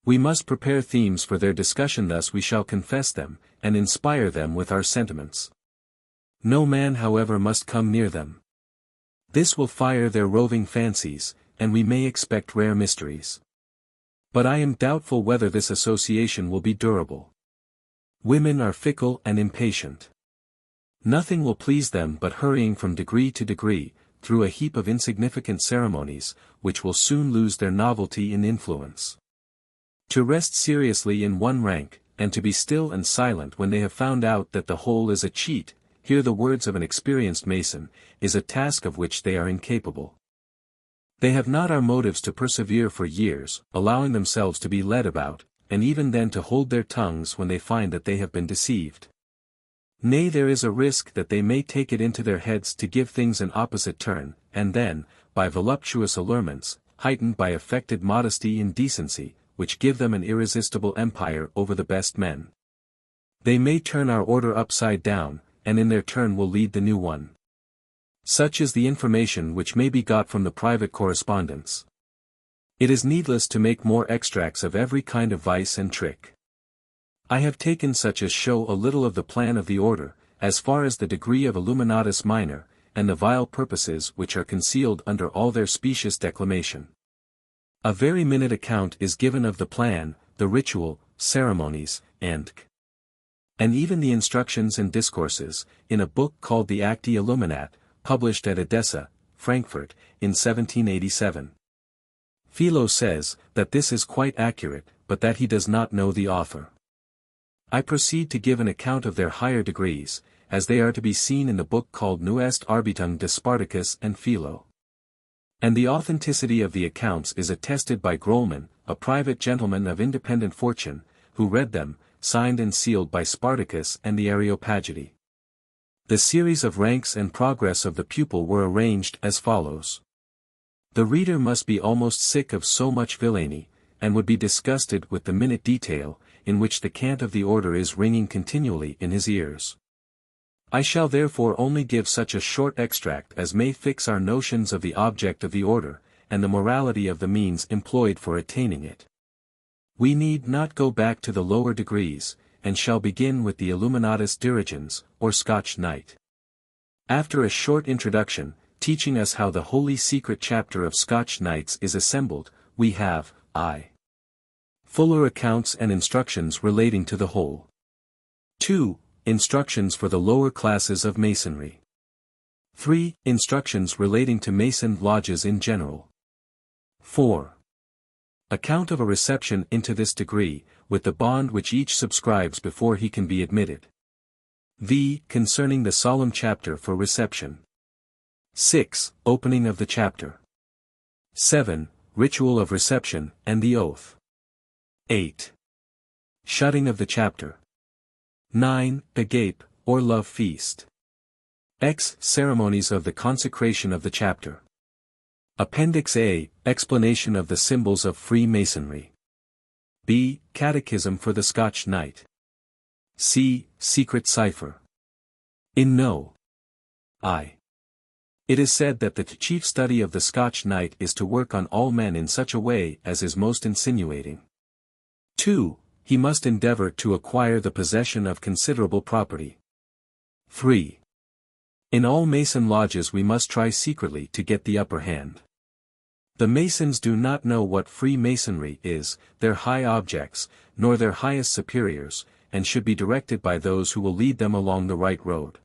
We must prepare themes for their discussion, thus we shall confess them, and inspire them with our sentiments. No man however must come near them. This will fire their roving fancies, and we may expect rare mysteries. But I am doubtful whether this association will be durable. Women are fickle and impatient. Nothing will please them but hurrying from degree to degree, through a heap of insignificant ceremonies, which will soon lose their novelty and influence. To rest seriously in one rank, and to be still and silent when they have found out that the whole is a cheat, hear the words of an experienced mason, is a task of which they are incapable. They have not our motives to persevere for years, allowing themselves to be led about, and even then to hold their tongues when they find that they have been deceived. Nay, there is a risk that they may take it into their heads to give things an opposite turn, and then, by voluptuous allurements, heightened by affected modesty and decency, which give them an irresistible empire over the best men. They may turn our order upside down, and in their turn will lead the new one. Such is the information which may be got from the private correspondence. It is needless to make more extracts of every kind of vice and trick. I have taken such as show a little of the plan of the order, as far as the degree of Illuminatus Minor, and the vile purposes which are concealed under all their specious declamation. A very minute account is given of the plan, the ritual, ceremonies, and even the instructions and discourses, in a book called the Acti Illuminat, published at Edessa, Frankfurt, in 1787. Philo says that this is quite accurate, but that he does not know the author. I proceed to give an account of their higher degrees, as they are to be seen in the book called Nuest Arbitung de Spartacus and Philo. And the authenticity of the accounts is attested by Grollman, a private gentleman of independent fortune, who read them, signed and sealed by Spartacus and the Areopagity. The series of ranks and progress of the pupil were arranged as follows. The reader must be almost sick of so much villainy, and would be disgusted with the minute detail, in which the cant of the order is ringing continually in his ears. I shall therefore only give such a short extract as may fix our notions of the object of the order, and the morality of the means employed for attaining it. We need not go back to the lower degrees, and shall begin with the Illuminatus Dirigens, or Scotch Knight. After a short introduction, teaching us how the holy secret chapter of Scotch Nights is assembled, we have, I. Fuller accounts and instructions relating to the whole. 2. Instructions for the lower classes of Masonry. 3. Instructions relating to Mason lodges in general. 4. Account of a reception into this degree, with the bond which each subscribes before he can be admitted. V. Concerning the solemn chapter for reception. 6. Opening of the chapter. 7. Ritual of reception and the oath. 8. Shutting of the chapter. 9. Agape, or love feast. X. Ceremonies of the consecration of the chapter. Appendix A. Explanation of the symbols of Freemasonry. B. Catechism for the Scotch Knight. C. Secret cipher. In No. I. It is said that the chief study of the Scotch Knight is to work on all men in such a way as is most insinuating. 2. He must endeavor to acquire the possession of considerable property. 3. In all Mason lodges we must try secretly to get the upper hand. The Masons do not know what Freemasonry is, their high objects, nor their highest superiors, and should be directed by those who will lead them along the right road.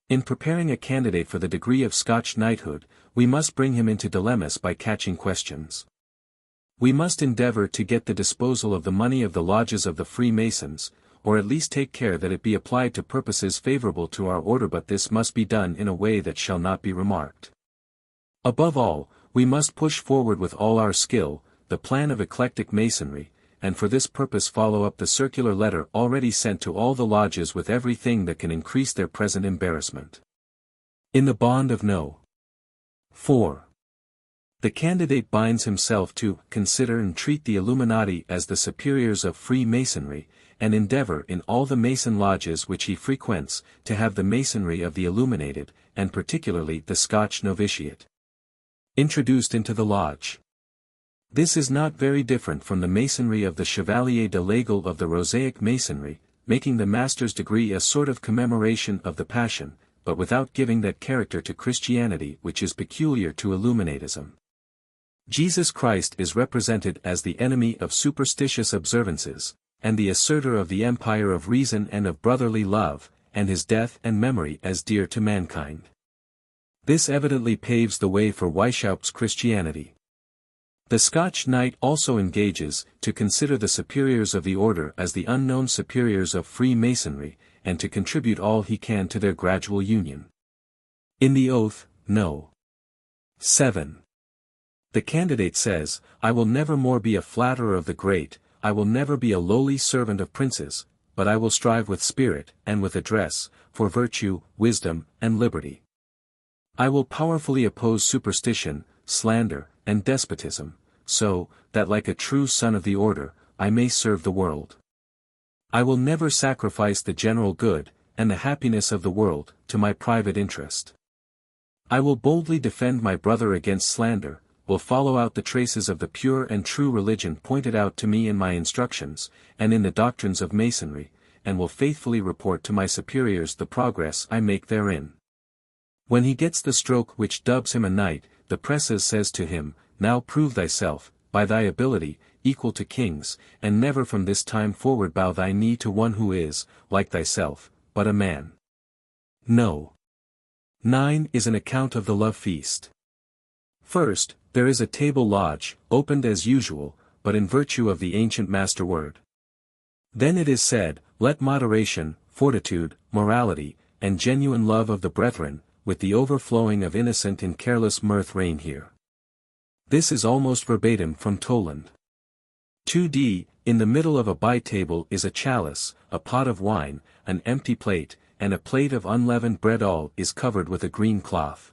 In preparing a candidate for the degree of Scotch knighthood, we must bring him into dilemmas by catching questions. We must endeavor to get the disposal of the money of the lodges of the Freemasons, or at least take care that it be applied to purposes favorable to our order, but this must be done in a way that shall not be remarked. Above all, we must push forward with all our skill, the plan of eclectic Masonry, and for this purpose follow up the circular letter already sent to all the lodges with everything that can increase their present embarrassment. In the bond of No. 4. The candidate binds himself to consider and treat the Illuminati as the superiors of Freemasonry, and endeavor in all the Mason lodges which he frequents, to have the Masonry of the Illuminated, and particularly the Scotch Novitiate, introduced into the lodge. This is not very different from the Masonry of the Chevalier de l'Aigle of the Rosaic Masonry, making the master's degree a sort of commemoration of the Passion, but without giving that character to Christianity which is peculiar to Illuminatism. Jesus Christ is represented as the enemy of superstitious observances, and the assertor of the empire of reason and of brotherly love, and his death and memory as dear to mankind. This evidently paves the way for Weishaupt's Christianity. The Scotch Knight also engages to consider the superiors of the order as the unknown superiors of Freemasonry, and to contribute all he can to their gradual union. In the oath, No. 7. The candidate says, I will never more be a flatterer of the great, I will never be a lowly servant of princes, but I will strive with spirit, and with address, for virtue, wisdom, and liberty. I will powerfully oppose superstition, slander, and despotism, so, that like a true son of the order, I may serve the world. I will never sacrifice the general good, and the happiness of the world, to my private interest. I will boldly defend my brother against slander, will follow out the traces of the pure and true religion pointed out to me in my instructions, and in the doctrines of Masonry, and will faithfully report to my superiors the progress I make therein. When he gets the stroke which dubs him a knight, the presses says to him, Now prove thyself, by thy ability, equal to kings, and never from this time forward bow thy knee to one who is, like thyself, but a man. No. 9 is an account of the love feast. First, there is a table lodge, opened as usual, but in virtue of the ancient master word. Then it is said, Let moderation, fortitude, morality, and genuine love of the brethren, with the overflowing of innocent and careless mirth reign here. This is almost verbatim from Toland. 2d. In the middle of a by-table is a chalice, a pot of wine, an empty plate, and a plate of unleavened bread. All is covered with a green cloth.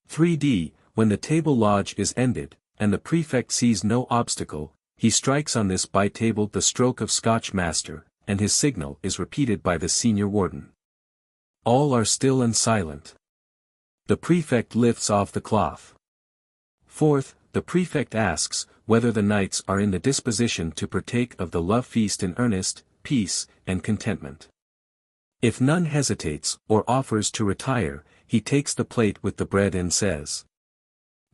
3d. When the table lodge is ended, and the prefect sees no obstacle, he strikes on this by-table the stroke of Scotch master, and his signal is repeated by the senior warden. All are still and silent. The prefect lifts off the cloth. 4th, the prefect asks, whether the knights are in the disposition to partake of the love feast in earnest, peace, and contentment. If none hesitates, or offers to retire, he takes the plate with the bread and says,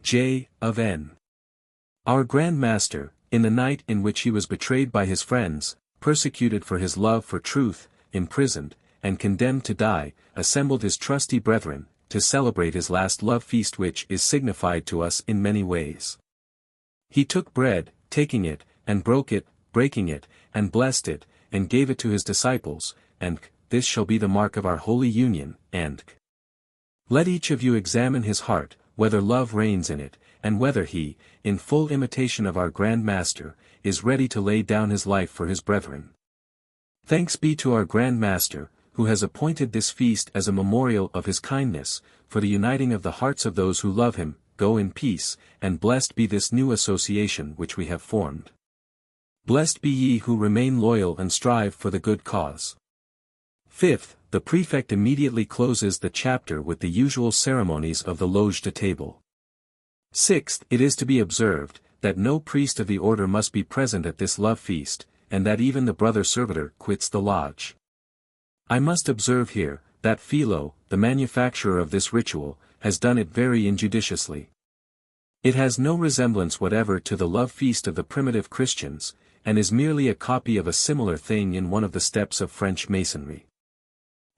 J. of N. Our Grand Master, in the night in which he was betrayed by his friends, persecuted for his love for truth, imprisoned, and condemned to die, assembled his trusty brethren, to celebrate his last love feast, which is signified to us in many ways. He took bread, taking it, and broke it, breaking it, and blessed it, and gave it to his disciples, and this shall be the mark of our holy union, and let each of you examine his heart, whether love reigns in it, and whether he, in full imitation of our Grand Master, is ready to lay down his life for his brethren. Thanks be to our Grand Master, who has appointed this feast as a memorial of his kindness, for the uniting of the hearts of those who love him. Go in peace, and blessed be this new association which we have formed. Blessed be ye who remain loyal and strive for the good cause. Fifth, the prefect immediately closes the chapter with the usual ceremonies of the loge de table. Sixth, it is to be observed, that no priest of the order must be present at this love feast, and that even the brother servitor quits the lodge. I must observe here, that Philo, the manufacturer of this ritual, has done it very injudiciously. It has no resemblance whatever to the love feast of the primitive Christians, and is merely a copy of a similar thing in one of the steps of French Masonry.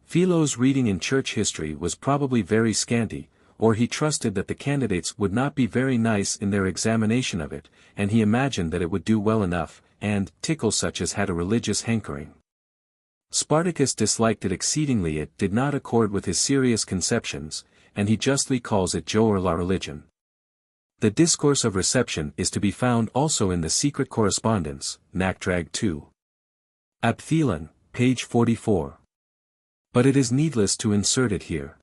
Philo's reading in church history was probably very scanty, or he trusted that the candidates would not be very nice in their examination of it, and he imagined that it would do well enough, and tickle such as had a religious hankering. Spartacus disliked it exceedingly. It did not accord with his serious conceptions, and he justly calls it Jour la religion. The discourse of reception is to be found also in the Secret Correspondence, Nachtrag 2. Abthelon, page 44. But it is needless to insert it here.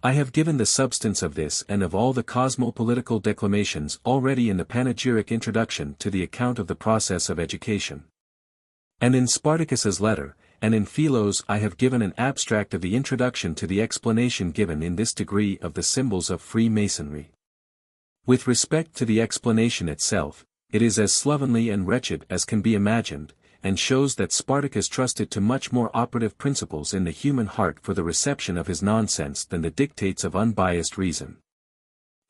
I have given the substance of this and of all the cosmopolitical declamations already in the panegyric introduction to the account of the process of education. And in Spartacus's letter, and in Philo's I have given an abstract of the introduction to the explanation given in this degree of the symbols of Freemasonry. With respect to the explanation itself, it is as slovenly and wretched as can be imagined, and shows that Spartacus trusted to much more operative principles in the human heart for the reception of his nonsense than the dictates of unbiased reason.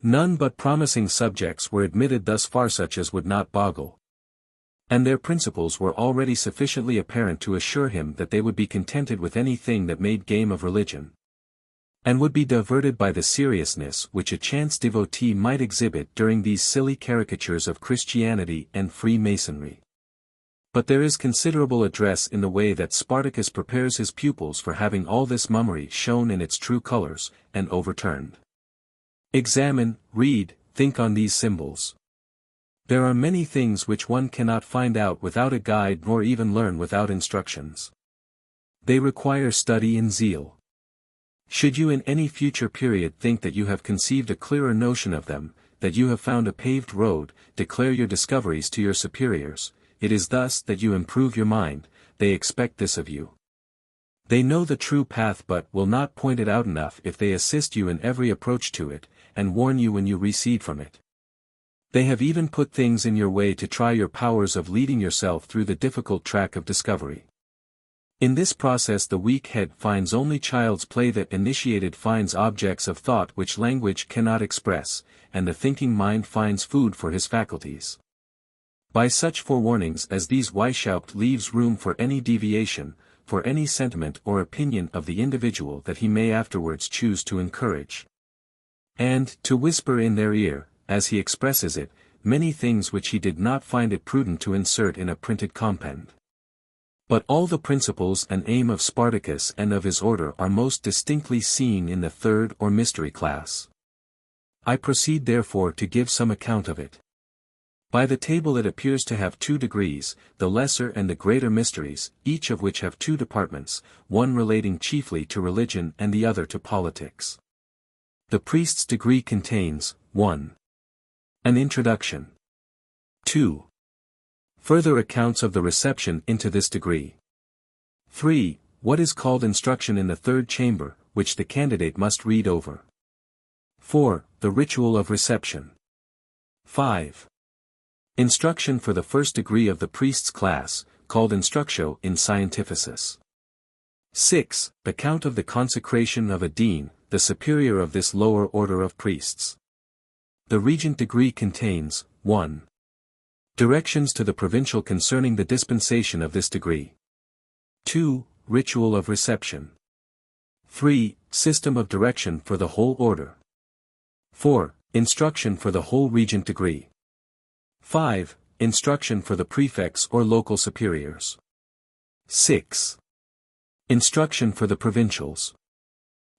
None but promising subjects were admitted thus far, such as would not boggle. And their principles were already sufficiently apparent to assure him that they would be contented with any thing that made game of religion, and would be diverted by the seriousness which a chance devotee might exhibit during these silly caricatures of Christianity and Freemasonry. But there is considerable address in the way that Spartacus prepares his pupils for having all this mummery shown in its true colors, and overturned. Examine, read, think on these symbols. There are many things which one cannot find out without a guide nor even learn without instructions. They require study and zeal. Should you in any future period think that you have conceived a clearer notion of them, that you have found a paved road, declare your discoveries to your superiors. It is thus that you improve your mind. They expect this of you. They know the true path but will not point it out enough if they assist you in every approach to it, and warn you when you recede from it. They have even put things in your way to try your powers of leading yourself through the difficult track of discovery. In this process the weak head finds only child's play, that initiated finds objects of thought which language cannot express, and the thinking mind finds food for his faculties. By such forewarnings as these Weishaupt leaves room for any deviation, for any sentiment or opinion of the individual that he may afterwards choose to encourage, and to whisper in their ear, as he expresses it, many things which he did not find it prudent to insert in a printed compend. But all the principles and aim of Spartacus and of his order are most distinctly seen in the third or mystery class. I proceed therefore to give some account of it. By the table it appears to have 2 degrees, the lesser and the greater mysteries, each of which have 2 departments, one relating chiefly to religion and the other to politics. The priest's degree contains, 1. An introduction. 2. Further accounts of the reception into this degree. 3. What is called instruction in the third chamber, which the candidate must read over. 4. The ritual of reception. 5. Instruction for the first degree of the priest's class, called instructio in scientificis. 6. Account of the consecration of a dean, the superior of this lower order of priests. The regent degree contains, 1. Directions to the provincial concerning the dispensation of this degree. 2. Ritual of reception. 3. System of direction for the whole order. 4. Instruction for the whole regent degree. 5. Instruction for the prefects or local superiors. 6. Instruction for the provincials.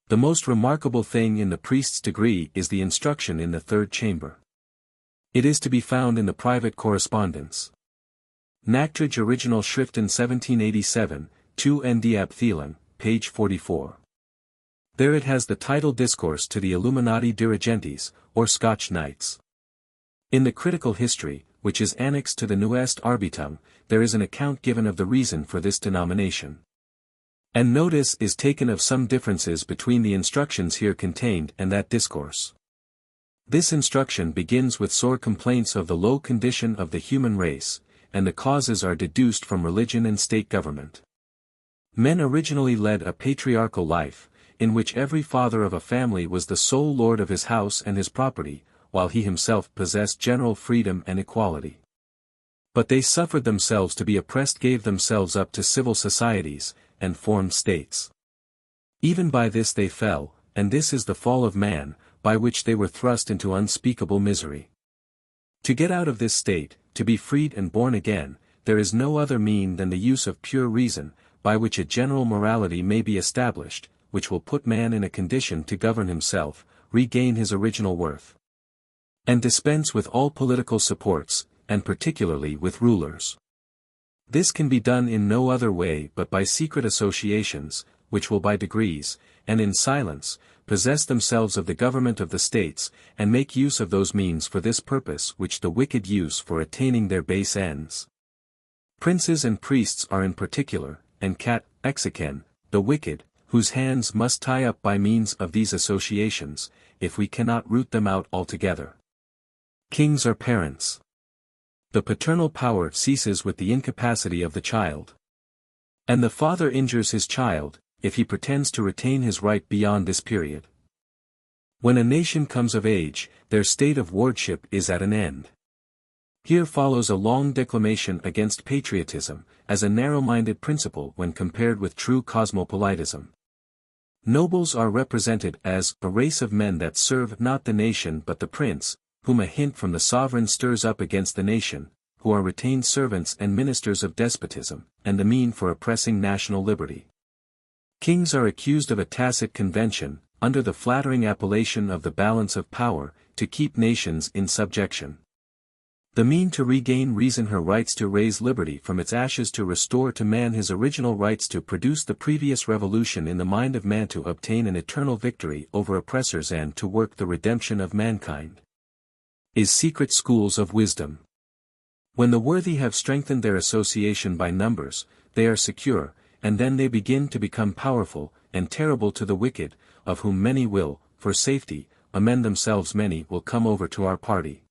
The most remarkable thing in the priest's degree is the instruction in the third chamber. It is to be found in the private correspondence. Nachtridge Original Schriften 1787, 2 nd Abthielen, page 44. There it has the title Discourse to the Illuminati Dirigentes, or Scotch Knights. In the Critical History, which is annexed to the Neueste Arbitung, there is an account given of the reason for this denomination. And notice is taken of some differences between the instructions here contained and that discourse. This instruction begins with sore complaints of the low condition of the human race, and the causes are deduced from religion and state government. Men originally led a patriarchal life, in which every father of a family was the sole lord of his house and his property, while he himself possessed general freedom and equality. But they suffered themselves to be oppressed, gave themselves up to civil societies, and formed states. Even by this they fell, and this is the fall of man, by which they were thrust into unspeakable misery. To get out of this state, to be freed and born again, there is no other mean than the use of pure reason, by which a general morality may be established, which will put man in a condition to govern himself, regain his original worth, and dispense with all political supports, and particularly with rulers. This can be done in no other way but by secret associations, which will by degrees, and in silence, possess themselves of the government of the states, and make use of those means for this purpose which the wicked use for attaining their base ends. Princes and priests are in particular, and cat, exechen, the wicked, whose hands must tie up by means of these associations, if we cannot root them out altogether. Kings are parents. The paternal power ceases with the incapacity of the child. And the father injures his child, if he pretends to retain his right beyond this period. When a nation comes of age, their state of wardship is at an end. Here follows a long declamation against patriotism, as a narrow-minded principle when compared with true cosmopolitism. Nobles are represented as a race of men that serve not the nation but the prince, whom a hint from the sovereign stirs up against the nation, who are retained servants and ministers of despotism, and the mean for oppressing national liberty. Kings are accused of a tacit convention, under the flattering appellation of the balance of power, to keep nations in subjection. The mean to regain reason her rights, to raise liberty from its ashes, to restore to man his original rights, to produce the previous revolution in the mind of man, to obtain an eternal victory over oppressors, and to work the redemption of mankind, is secret schools of wisdom. When the worthy have strengthened their association by numbers, they are secure, and then they begin to become powerful, and terrible to the wicked, of whom many will, for safety, amend themselves. Many will come over to our party,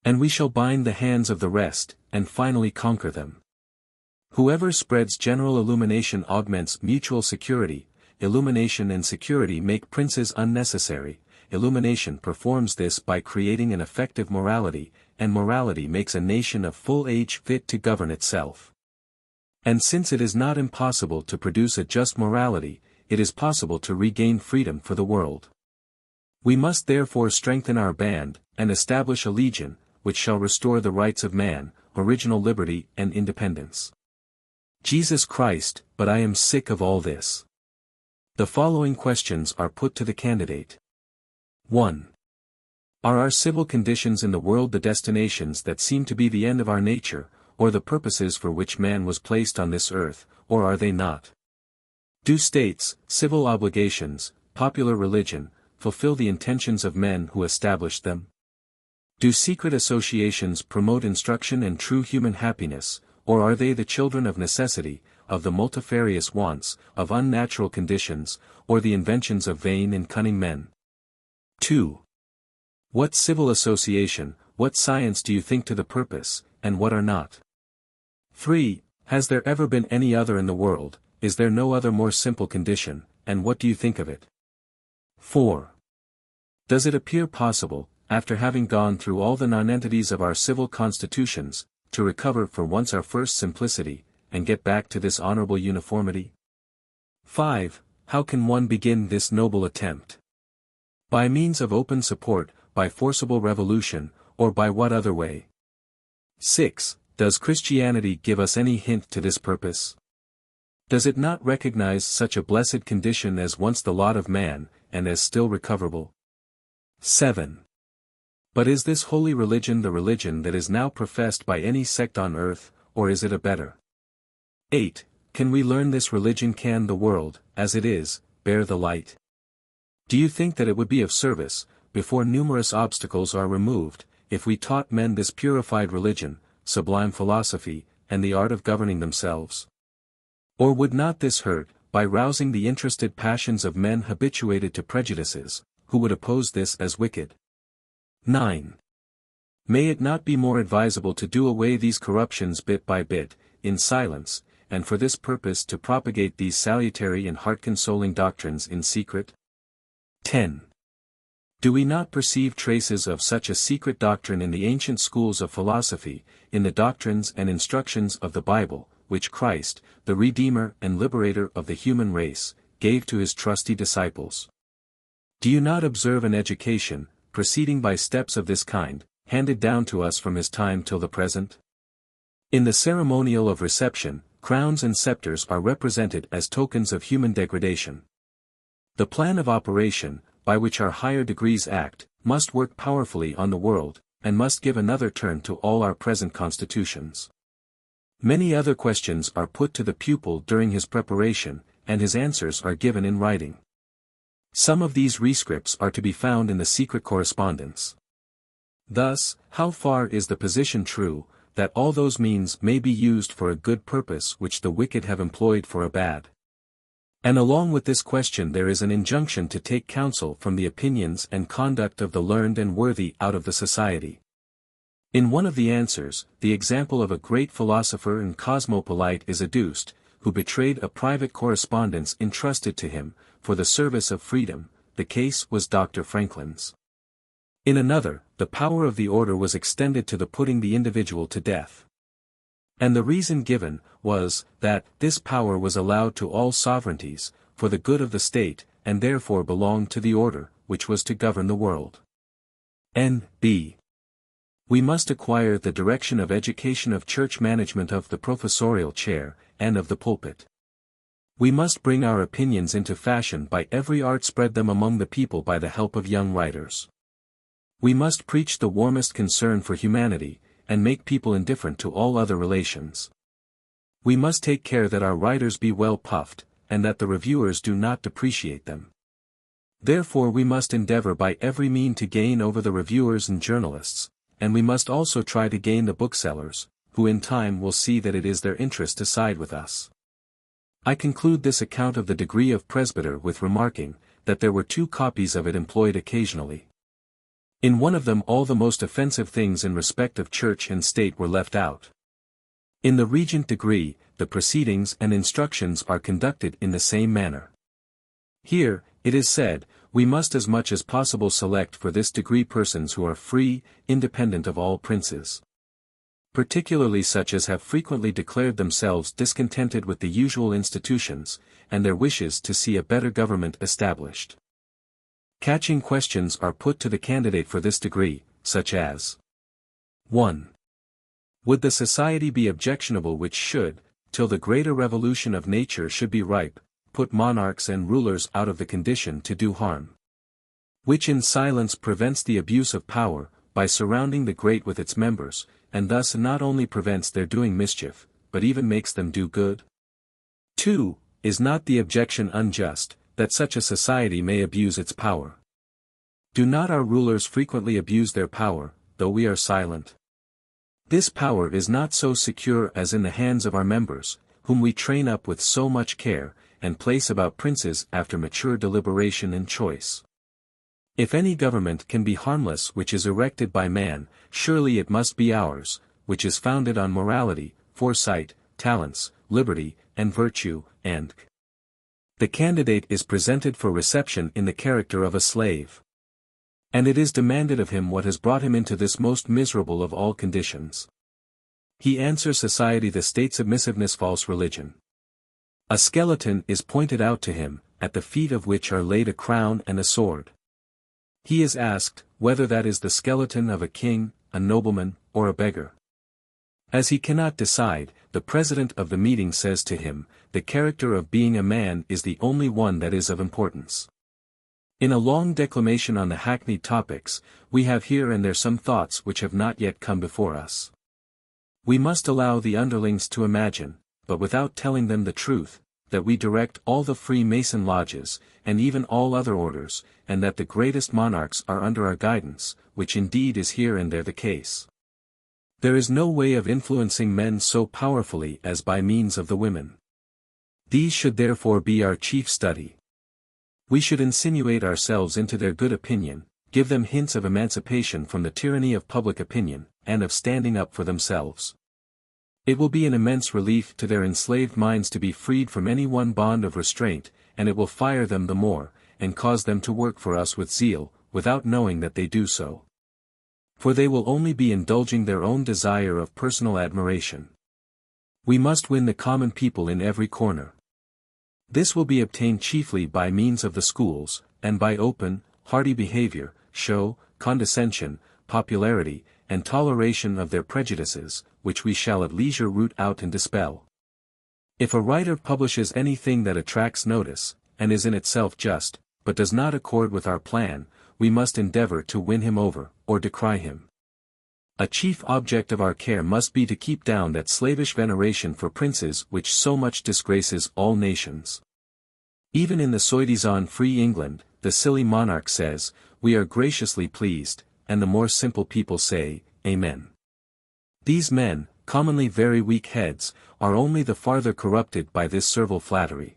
and we shall bind the hands of the rest, and finally conquer them. Whoever spreads general illumination augments mutual security. Illumination and security make princes unnecessary. Illumination performs this by creating an effective morality, and morality makes a nation of full age fit to govern itself. And since it is not impossible to produce a just morality, it is possible to regain freedom for the world. We must therefore strengthen our band, and establish a legion, which shall restore the rights of man, original liberty and independence. Jesus Christ, but I am sick of all this. The following questions are put to the candidate. 1. Are our civil conditions in the world the destinations that seem to be the end of our nature, or the purposes for which man was placed on this earth, or are they not? Do states, civil obligations, popular religion, fulfill the intentions of men who established them? Do secret associations promote instruction and true human happiness, or are they the children of necessity, of the multifarious wants, of unnatural conditions, or the inventions of vain and cunning men? 2. What civil association, what science do you think to the purpose, and what are not? 3. Has there ever been any other in the world, is there no other more simple condition, and what do you think of it? 4. Does it appear possible, after having gone through all the nonentities of our civil constitutions, to recover for once our first simplicity, and get back to this honorable uniformity? 5. How can one begin this noble attempt? By means of open support, by forcible revolution, or by what other way? 6. Does Christianity give us any hint to this purpose? Does it not recognize such a blessed condition as once the lot of man, and as still recoverable? 7. But is this holy religion the religion that is now professed by any sect on earth, or is it a better? 8. Can we learn this religion? Can the world, as it is, bear the light? Do you think that it would be of service, before numerous obstacles are removed, if we taught men this purified religion, sublime philosophy, and the art of governing themselves? Or would not this hurt, by rousing the interested passions of men habituated to prejudices, who would oppose this as wicked? 9. May it not be more advisable to do away these corruptions bit by bit, in silence, and for this purpose to propagate these salutary and heart-consoling doctrines in secret? 10. Do we not perceive traces of such a secret doctrine in the ancient schools of philosophy, in the doctrines and instructions of the Bible, which Christ, the Redeemer and Liberator of the human race, gave to his trusty disciples? Do you not observe an education, proceeding by steps of this kind, handed down to us from his time till the present? In the ceremonial of reception, crowns and scepters are represented as tokens of human degradation. The plan of operation, by which our higher degrees act, must work powerfully on the world, and must give another turn to all our present constitutions. Many other questions are put to the pupil during his preparation, and his answers are given in writing. Some of these rescripts are to be found in the secret correspondence. Thus, how far is the position true, that all those means may be used for a good purpose which the wicked have employed for a bad? And along with this question there is an injunction to take counsel from the opinions and conduct of the learned and worthy out of the society. In one of the answers, the example of a great philosopher and cosmopolite is adduced, who betrayed a private correspondence entrusted to him, for the service of freedom. The case was Dr. Franklin's. In another, the power of the order was extended to the putting the individual to death. And the reason given, was, that this power was allowed to all sovereignties, for the good of the state, and therefore belonged to the order, which was to govern the world. N.B. We must acquire the direction of education of church management of the professorial chair, and of the pulpit. We must bring our opinions into fashion by every art, spread them among the people by the help of young writers. We must preach the warmest concern for humanity, and make people indifferent to all other relations. We must take care that our writers be well puffed, and that the reviewers do not depreciate them. Therefore we must endeavor by every mean to gain over the reviewers and journalists, and we must also try to gain the booksellers, who in time will see that it is their interest to side with us. I conclude this account of the degree of presbyter with remarking, that there were 2 copies of it employed occasionally. In one of them all the most offensive things in respect of church and state were left out. In the regent degree, the proceedings and instructions are conducted in the same manner. Here, it is said, we must as much as possible select for this degree persons who are free, independent of all princes. Particularly such as have frequently declared themselves discontented with the usual institutions, and their wishes to see a better government established. Catching questions are put to the candidate for this degree, such as 1. Would the society be objectionable which should, till the greater revolution of nature should be ripe, put monarchs and rulers out of the condition to do harm? Which in silence prevents the abuse of power, by surrounding the great with its members, and thus not only prevents their doing mischief, but even makes them do good? 2. Is not the objection unjust, that such a society may abuse its power? Do not our rulers frequently abuse their power, though we are silent? This power is not so secure as in the hands of our members, whom we train up with so much care, and place about princes after mature deliberation and choice. If any government can be harmless which is erected by man, surely it must be ours, which is founded on morality, foresight, talents, liberty, and virtue, and The candidate is presented for reception in the character of a slave. And it is demanded of him what has brought him into this most miserable of all conditions. He answers society, the state, submissiveness, false religion. A skeleton is pointed out to him, at the feet of which are laid a crown and a sword. He is asked, whether that is the skeleton of a king, a nobleman, or a beggar. As he cannot decide, the president of the meeting says to him, the character of being a man is the only one that is of importance. In a long declamation on the hackneyed topics, we have here and there some thoughts which have not yet come before us. We must allow the underlings to imagine, but without telling them the truth, that we direct all the Freemason lodges, and even all other orders, and that the greatest monarchs are under our guidance, which indeed is here and there the case. There is no way of influencing men so powerfully as by means of the women. These should therefore be our chief study. We should insinuate ourselves into their good opinion, give them hints of emancipation from the tyranny of public opinion, and of standing up for themselves. It will be an immense relief to their enslaved minds to be freed from any one bond of restraint, and it will fire them the more, and cause them to work for us with zeal, without knowing that they do so. For they will only be indulging their own desire of personal admiration. We must win the common people in every corner. This will be obtained chiefly by means of the schools, and by open, hearty behavior, show, condescension, popularity, and toleration of their prejudices, which we shall at leisure root out and dispel. If a writer publishes anything that attracts notice, and is in itself just, but does not accord with our plan, we must endeavor to win him over, or decry him. A chief object of our care must be to keep down that slavish veneration for princes which so much disgraces all nations. Even in the soi-disant free England, the silly monarch says, "We are graciously pleased," and the more simple people say, "Amen." These men, commonly very weak heads, are only the farther corrupted by this servile flattery.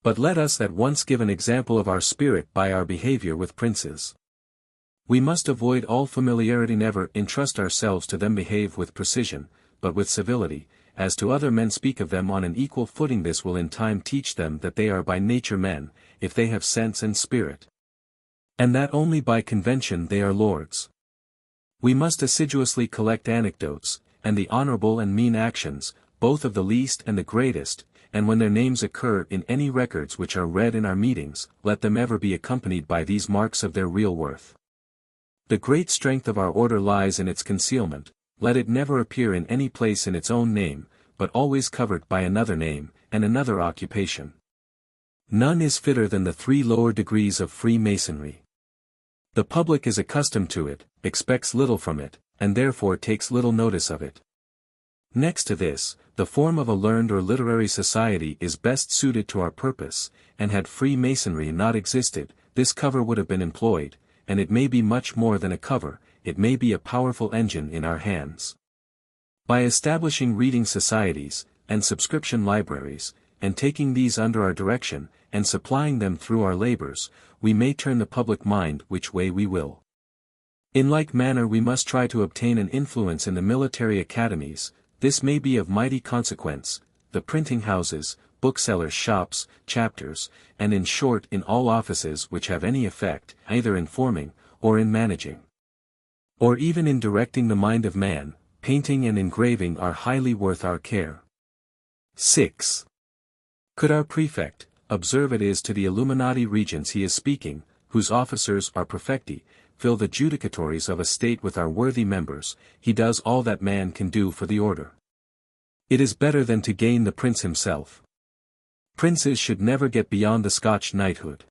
But let us at once give an example of our spirit by our behavior with princes. We must avoid all familiarity, never entrust ourselves to them, behave with precision, but with civility, as to other men, speak of them on an equal footing. This will in time teach them that they are by nature men, if they have sense and spirit. And that only by convention they are lords. We must assiduously collect anecdotes, and the honorable and mean actions, both of the least and the greatest, and when their names occur in any records which are read in our meetings, let them ever be accompanied by these marks of their real worth. The great strength of our order lies in its concealment. Let it never appear in any place in its own name, but always covered by another name, and another occupation. None is fitter than the 3 lower degrees of Freemasonry. The public is accustomed to it, expects little from it, and therefore takes little notice of it. Next to this, the form of a learned or literary society is best suited to our purpose, and had Freemasonry not existed, this cover would have been employed, and it may be much more than a cover, it may be a powerful engine in our hands. By establishing reading societies, and subscription libraries, and taking these under our direction, and supplying them through our labors, we may turn the public mind which way we will. In like manner we must try to obtain an influence in the military academies. This may be of mighty consequence, the printing houses, booksellers' shops, chapters, and in short in all offices which have any effect, either in forming, or in managing, or even in directing the mind of man. Painting and engraving are highly worth our care. 6. Could our prefect, observe it is to the Illuminati regents he is speaking, whose officers are perfecti, fill the judicatories of a state with our worthy members, he does all that man can do for the order. It is better than to gain the prince himself. Princes should never get beyond the Scotch knighthood.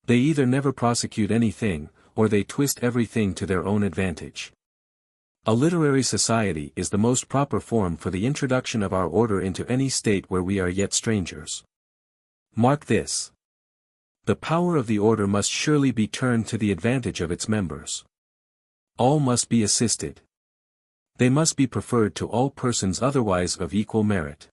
They either never prosecute anything, or they twist everything to their own advantage. A literary society is the most proper form for the introduction of our order into any state where we are yet strangers. Mark this. The power of the order must surely be turned to the advantage of its members. All must be assisted. They must be preferred to all persons otherwise of equal merit.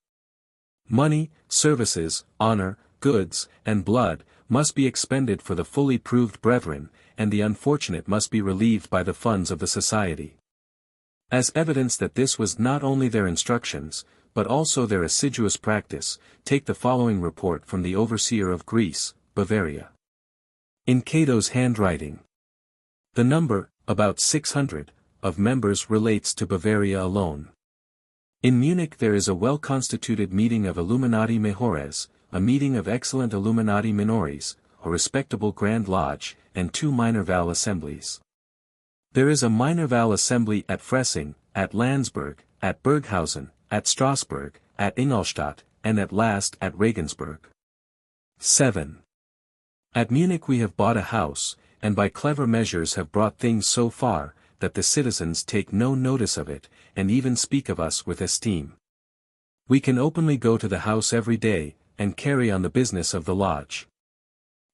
Money, services, honor, goods, and blood, must be expended for the fully proved brethren, and the unfortunate must be relieved by the funds of the society. As evidence that this was not only their instructions, but also their assiduous practice, take the following report from the overseer of Greece, Bavaria. In Cato's handwriting. The number, about 600, of members relates to Bavaria alone. In Munich there is a well-constituted meeting of Illuminati Majores, a meeting of excellent Illuminati Minores, a respectable Grand Lodge, and 2 minor Val assemblies. There is a minor Val assembly at Fressing, at Landsberg, at Berghausen, at Strasbourg, at Ingolstadt, and at last at Regensburg. 7. At Munich we have bought a house, and by clever measures have brought things so far, that the citizens take no notice of it, and even speak of us with esteem. We can openly go to the house every day, and carry on the business of the lodge.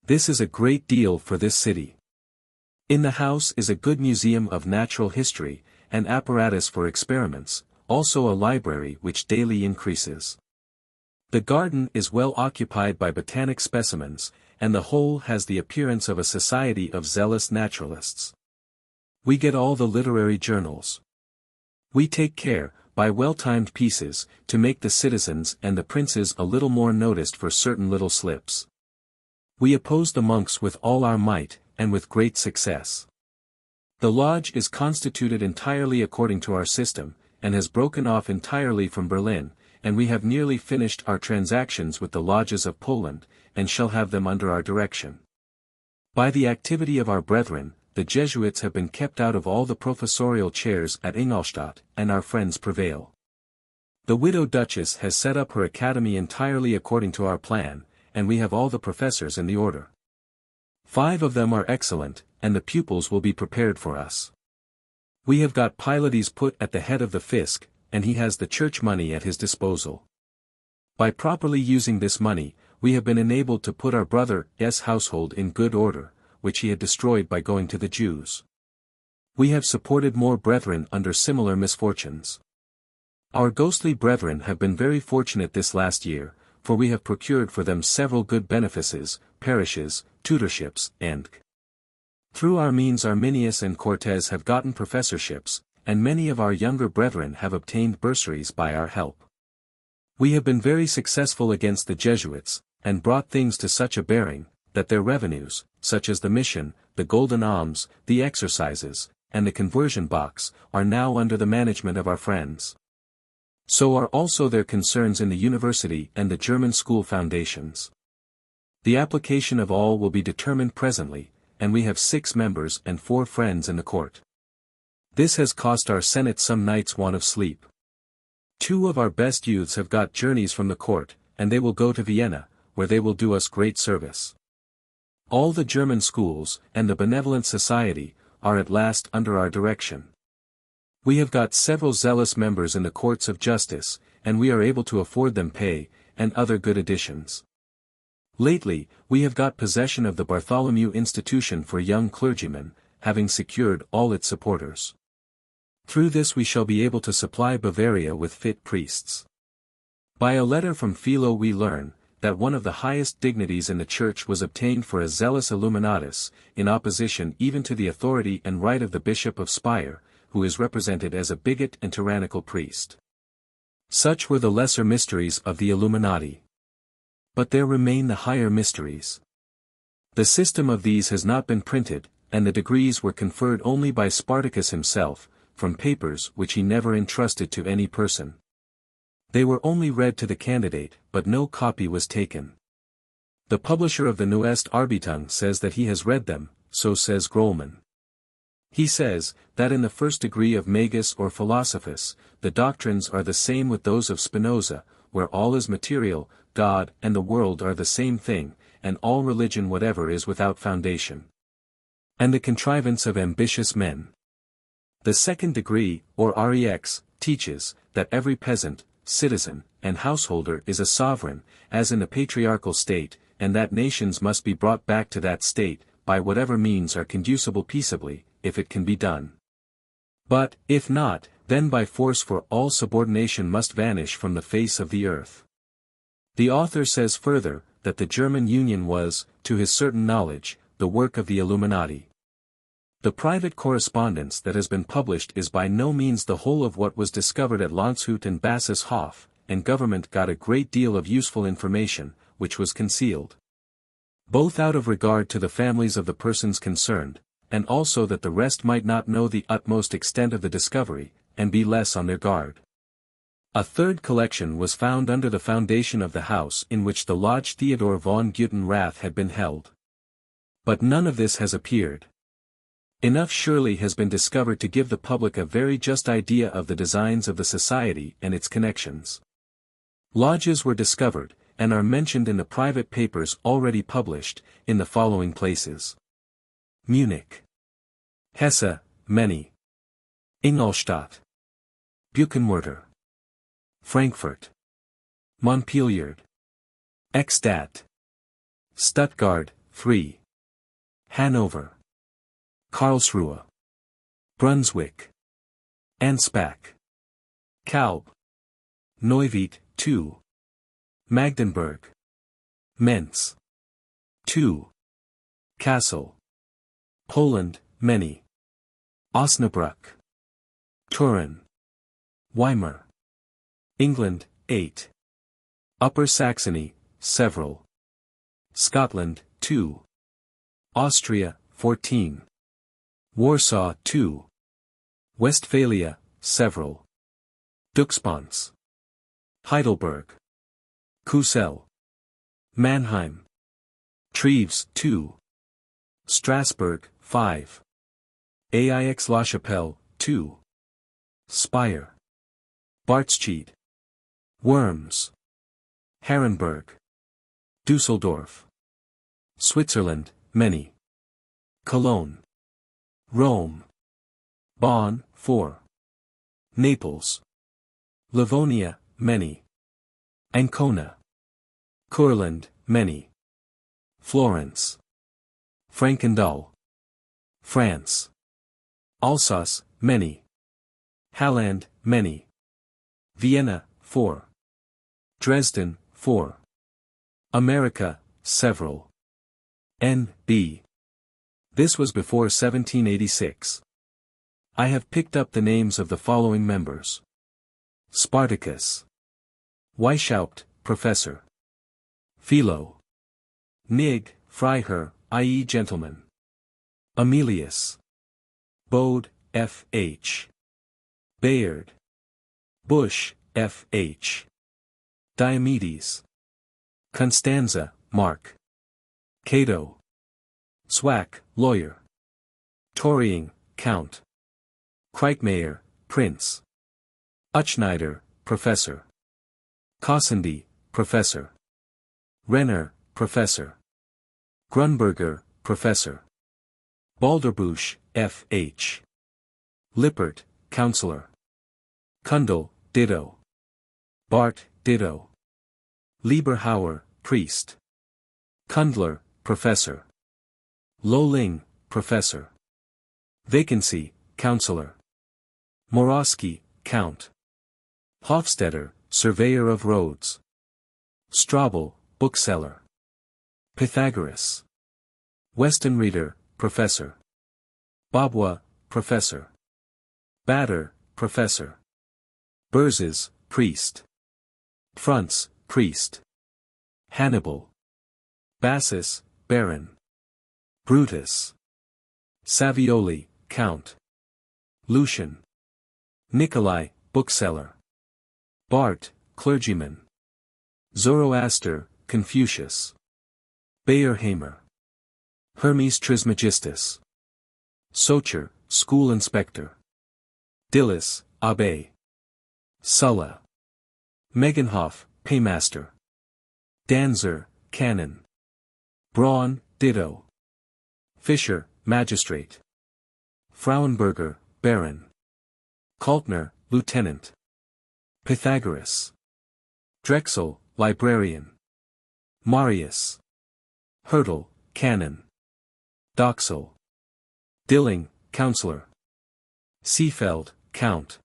This is a great deal for this city. In the house is a good museum of natural history, and apparatus for experiments, also a library which daily increases. The garden is well occupied by botanic specimens, and the whole has the appearance of a society of zealous naturalists. We get all the literary journals. We take care, by well-timed pieces, to make the citizens and the princes a little more noticed for certain little slips. We oppose the monks with all our might, and with great success. The lodge is constituted entirely according to our system, and has broken off entirely from Berlin, and we have nearly finished our transactions with the lodges of Poland, and shall have them under our direction. By the activity of our brethren, the Jesuits have been kept out of all the professorial chairs at Ingolstadt, and our friends prevail. The widow Duchess has set up her academy entirely according to our plan, and we have all the professors in the order. 5 of them are excellent, and the pupils will be prepared for us. We have got Pylades put at the head of the fisc, and he has the church money at his disposal. By properly using this money, we have been enabled to put our brother's household in good order, which he had destroyed by going to the Jews. We have supported more brethren under similar misfortunes. Our ghostly brethren have been very fortunate this last year, for we have procured for them several good benefices, parishes, tutorships, and through our means Arminius and Cortes have gotten professorships, and many of our younger brethren have obtained bursaries by our help. We have been very successful against the Jesuits, and brought things to such a bearing, that their revenues, such as the mission, the golden alms, the exercises, and the conversion box, are now under the management of our friends. So are also their concerns in the university and the German school foundations. The application of all will be determined presently, and we have 6 members and 4 friends in the court. This has cost our Senate some nights' want of sleep. 2 of our best youths have got journeys from the court, and they will go to Vienna, where they will do us great service. All the German schools, and the Benevolent Society, are at last under our direction. We have got several zealous members in the courts of justice, and we are able to afford them pay, and other good additions. Lately, we have got possession of the Bartholomew Institution for young clergymen, having secured all its supporters. Through this we shall be able to supply Bavaria with fit priests. By a letter from Philo we learn, that one of the highest dignities in the Church was obtained for a zealous Illuminatus, in opposition even to the authority and right of the Bishop of Speyer, who is represented as a bigot and tyrannical priest. Such were the lesser mysteries of the Illuminati. But there remain the higher mysteries. The system of these has not been printed, and the degrees were conferred only by Spartacus himself, from papers which he never entrusted to any person. They were only read to the candidate, but no copy was taken. The publisher of the Neueste Arbeitung says that he has read them, so says Grollmann. He says, that in the first degree of Magus or Philosophus, the doctrines are the same with those of Spinoza, where all is material, God and the world are the same thing, and all religion whatever is without foundation, and the contrivance of ambitious men. The second degree, or Rex, teaches, that every peasant, citizen, and householder is a sovereign, as in the patriarchal state, and that nations must be brought back to that state, by whatever means are conducible peaceably, if it can be done. But, if not, then by force, for all subordination must vanish from the face of the earth. The author says further, that the German Union was, to his certain knowledge, the work of the Illuminati. The private correspondence that has been published is by no means the whole of what was discovered at Landshut and Bassus Hof, and government got a great deal of useful information, which was concealed. Both out of regard to the families of the persons concerned, and also that the rest might not know the utmost extent of the discovery, and be less on their guard. A third collection was found under the foundation of the house in which the Lodge Theodor von Guten-Rath had been held. But none of this has appeared. Enough surely has been discovered to give the public a very just idea of the designs of the society and its connections. Lodges were discovered, and are mentioned in the private papers already published, in the following places: Munich, Hesse, many; Ingolstadt, Buchenwörter, Frankfurt, Montpellier, Ekstadt, Stuttgart, 3, Hanover, Karlsruhe, Brunswick, Ansbach, Kalb, Neuwied, 2, Magdeburg, Mainz, 2, Kassel, Poland, many; Osnabrück, Turin, Weimar, England, 8, Upper Saxony, several; Scotland, 2, Austria, 14, Warsaw, 2, Westphalia, several; Duxpons, Heidelberg, Kusel, Mannheim, Treves, 2, Strasbourg, 5, Aix-la-Chapelle, 2, Speyer, Bartscheid, Worms, Herrenberg, Düsseldorf, Switzerland, many; Cologne, Rome, Bonn, 4, Naples, Livonia, many; Ancona, Courland, many; Florence, Frankenthal, France, Alsace, many; Halland, many; Vienna, 4, Dresden, 4, America, several. N.B. This was before 1786. I have picked up the names of the following members: Spartacus, Weishaupt, Professor; Philo, Nig, Freiherr, i.e. gentleman; Emilius, Bode, F.H. Bayard, Bush, F.H. Diomedes, Constanza, Mark; Cato, Swack, lawyer; Torying, Count; Kreitmayer, Prince; Uchneider, Professor; Kossendy, Professor; Renner, Professor; Grunberger, Professor; Balderbusch, F.H. Lippert, Counselor; Kundel, ditto; Bart, ditto; Lieberhauer, Priest; Kundler, Professor; Lohling, Professor; Vacancy, Counselor; Morosky, Count; Hofstetter, Surveyor of Roads; Strobel, Bookseller; Pythagoras; Westenrieder, Professor; Babwa, Professor; Bader, Professor; Berzes, Priest; Frunz, Priest; Hannibal; Bassus, Baron; Brutus; Savioli, Count; Lucian; Nicolai, Bookseller; Bart, Clergyman; Zoroaster, Confucius; Bayerheimer; Hermes Trismegistus; Socher, School Inspector; Dillis, Abbé; Sulla; Megenhof, Paymaster; Danzer, Canon; Braun, ditto; Fischer, Magistrate; Frauenberger, Baron; Kaltner, Lieutenant; Pythagoras; Drexel, Librarian; Marius; Hürtel, Canon; Doxel; Dilling, Counselor; Seefeld, Count;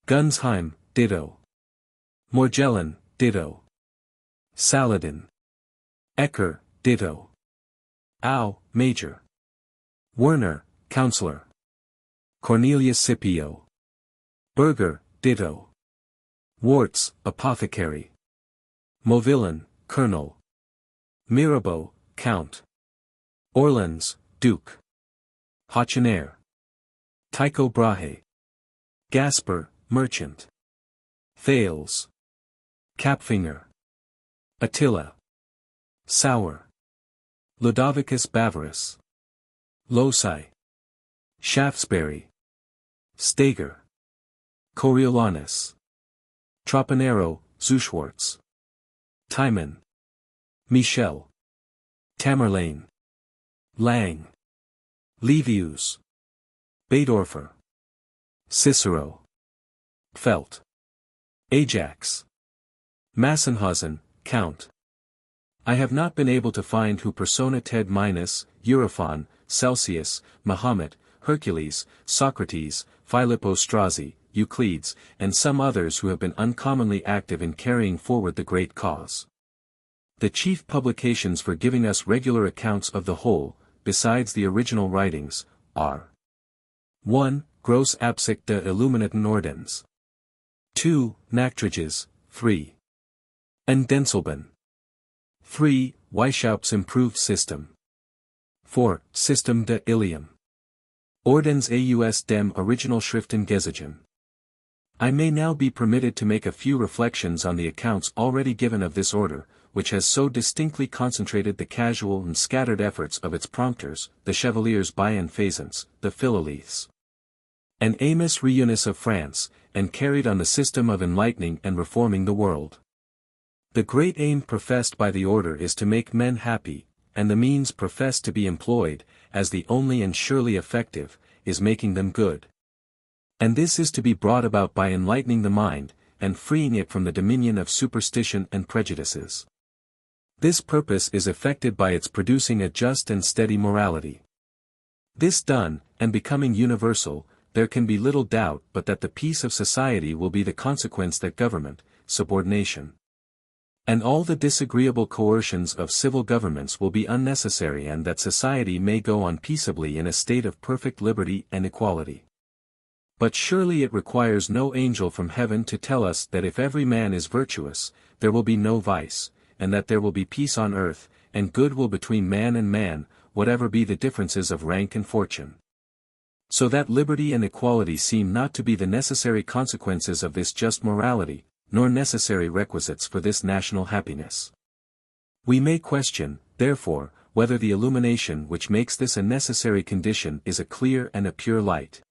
Gunsheim, ditto; Morgellon, ditto; Saladin; Ecker, ditto; Au, Major; Werner, Counselor; Cornelius Scipio; Berger, ditto; Warts, apothecary. Mauvillain, colonel. Mirabeau, count. Orleans, duke. Hautionnaire. Tycho Brahe. Gasper, merchant. Thales. Capfinger. Attila. Sour. Ludovicus Bavarus. Loci. Shaftesbury. Steger. Coriolanus. Troponero, Zuschwartz. Timon. Michel. Tamerlane. Lang. Livius. Baedorfer. Cicero. Pfelt. Ajax. Massenhausen, count. I have not been able to find who persona ted minus, Europhon, Celsius, Mahomet, Hercules, Socrates, Filippo Strozzi, Euclides, and some others who have been uncommonly active in carrying forward the great cause. The chief publications for giving us regular accounts of the whole, besides the original writings, are 1. Gross Absicht der Illuminaten Ordens. 2. Nachtrages, 3. Endenselben. 3. Weishaupt's Improved System. 4. System de Ilium. Ordens aus dem Originalschriften Gesetzen. I may now be permitted to make a few reflections on the accounts already given of this order, which has so distinctly concentrated the casual and scattered efforts of its prompters, the Chevaliers Bienfaisants, the Philoliths. An Amos Reunis of France, and carried on the system of enlightening and reforming the world. The great aim professed by the order is to make men happy, and the means professed to be employed, as the only and surely effective, is making them good. And this is to be brought about by enlightening the mind, and freeing it from the dominion of superstition and prejudices. This purpose is effected by its producing a just and steady morality. This done, and becoming universal, there can be little doubt but that the peace of society will be the consequence, that government, subordination, and all the disagreeable coercions of civil governments will be unnecessary, and that society may go on peaceably in a state of perfect liberty and equality. But surely it requires no angel from heaven to tell us that if every man is virtuous, there will be no vice, and that there will be peace on earth, and good will between man and man, whatever be the differences of rank and fortune. So that liberty and equality seem not to be the necessary consequences of this just morality, nor necessary requisites for this national happiness. We may question, therefore, whether the illumination which makes this a necessary condition is a clear and a pure light.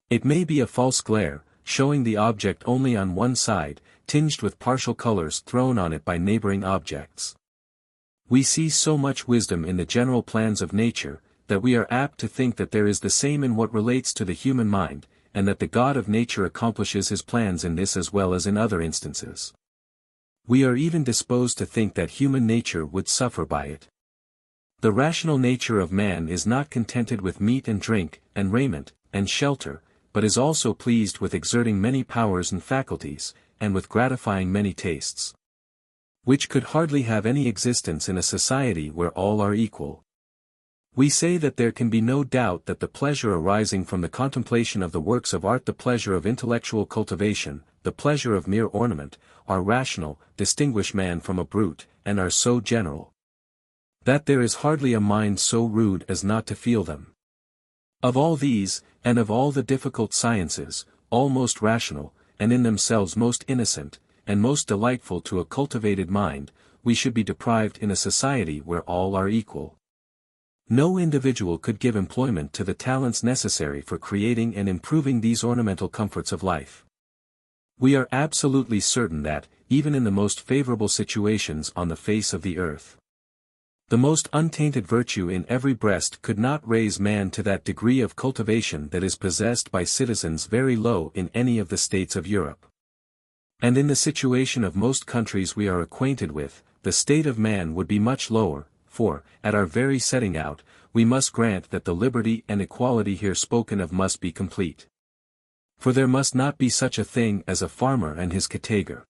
It may be a false glare, showing the object only on one side, tinged with partial colors thrown on it by neighboring objects. We see so much wisdom in the general plans of nature, that we are apt to think that there is the same in what relates to the human mind, and that the God of nature accomplishes his plans in this as well as in other instances. We are even disposed to think that human nature would suffer by it. The rational nature of man is not contented with meat and drink, and raiment, and shelter, but is also pleased with exerting many powers and faculties, and with gratifying many tastes, which could hardly have any existence in a society where all are equal. We say that there can be no doubt that the pleasure arising from the contemplation of the works of art, the pleasure of intellectual cultivation, the pleasure of mere ornament, are rational, distinguish man from a brute, and are so general, that there is hardly a mind so rude as not to feel them. Of all these, and of all the difficult sciences, all most rational, and in themselves most innocent, and most delightful to a cultivated mind, we should be deprived in a society where all are equal. No individual could give employment to the talents necessary for creating and improving these ornamental comforts of life. We are absolutely certain that, even in the most favorable situations on the face of the earth, the most untainted virtue in every breast could not raise man to that degree of cultivation that is possessed by citizens very low in any of the states of Europe. And in the situation of most countries we are acquainted with, the state of man would be much lower, for, at our very setting out, we must grant that the liberty and equality here spoken of must be complete. For there must not be such a thing as a farmer and his category.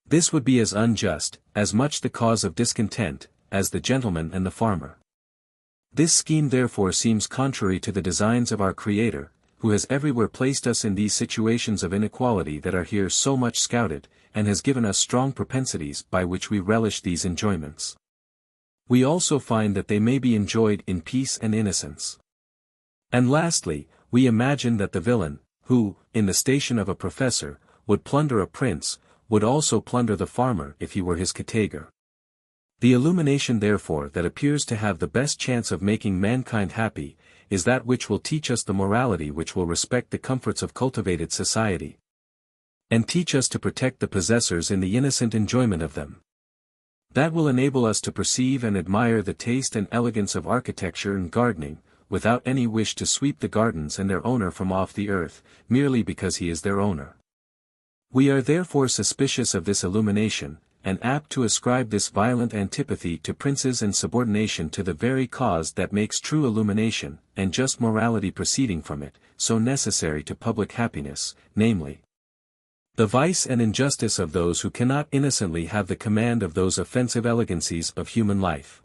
This would be as unjust, as much the cause of discontent, as the gentleman and the farmer. This scheme therefore seems contrary to the designs of our Creator, who has everywhere placed us in these situations of inequality that are here so much scouted, and has given us strong propensities by which we relish these enjoyments. We also find that they may be enjoyed in peace and innocence. And lastly, we imagine that the villain, who, in the station of a professor, would plunder a prince, would also plunder the farmer if he were his category. The illumination therefore that appears to have the best chance of making mankind happy, is that which will teach us the morality which will respect the comforts of cultivated society, and teach us to protect the possessors in the innocent enjoyment of them. That will enable us to perceive and admire the taste and elegance of architecture and gardening, without any wish to sweep the gardens and their owner from off the earth, merely because he is their owner. We are therefore suspicious of this illumination, and apt to ascribe this violent antipathy to princes and subordination to the very cause that makes true illumination, and just morality proceeding from it, so necessary to public happiness, namely, the vice and injustice of those who cannot innocently have the command of those offensive elegancies of human life.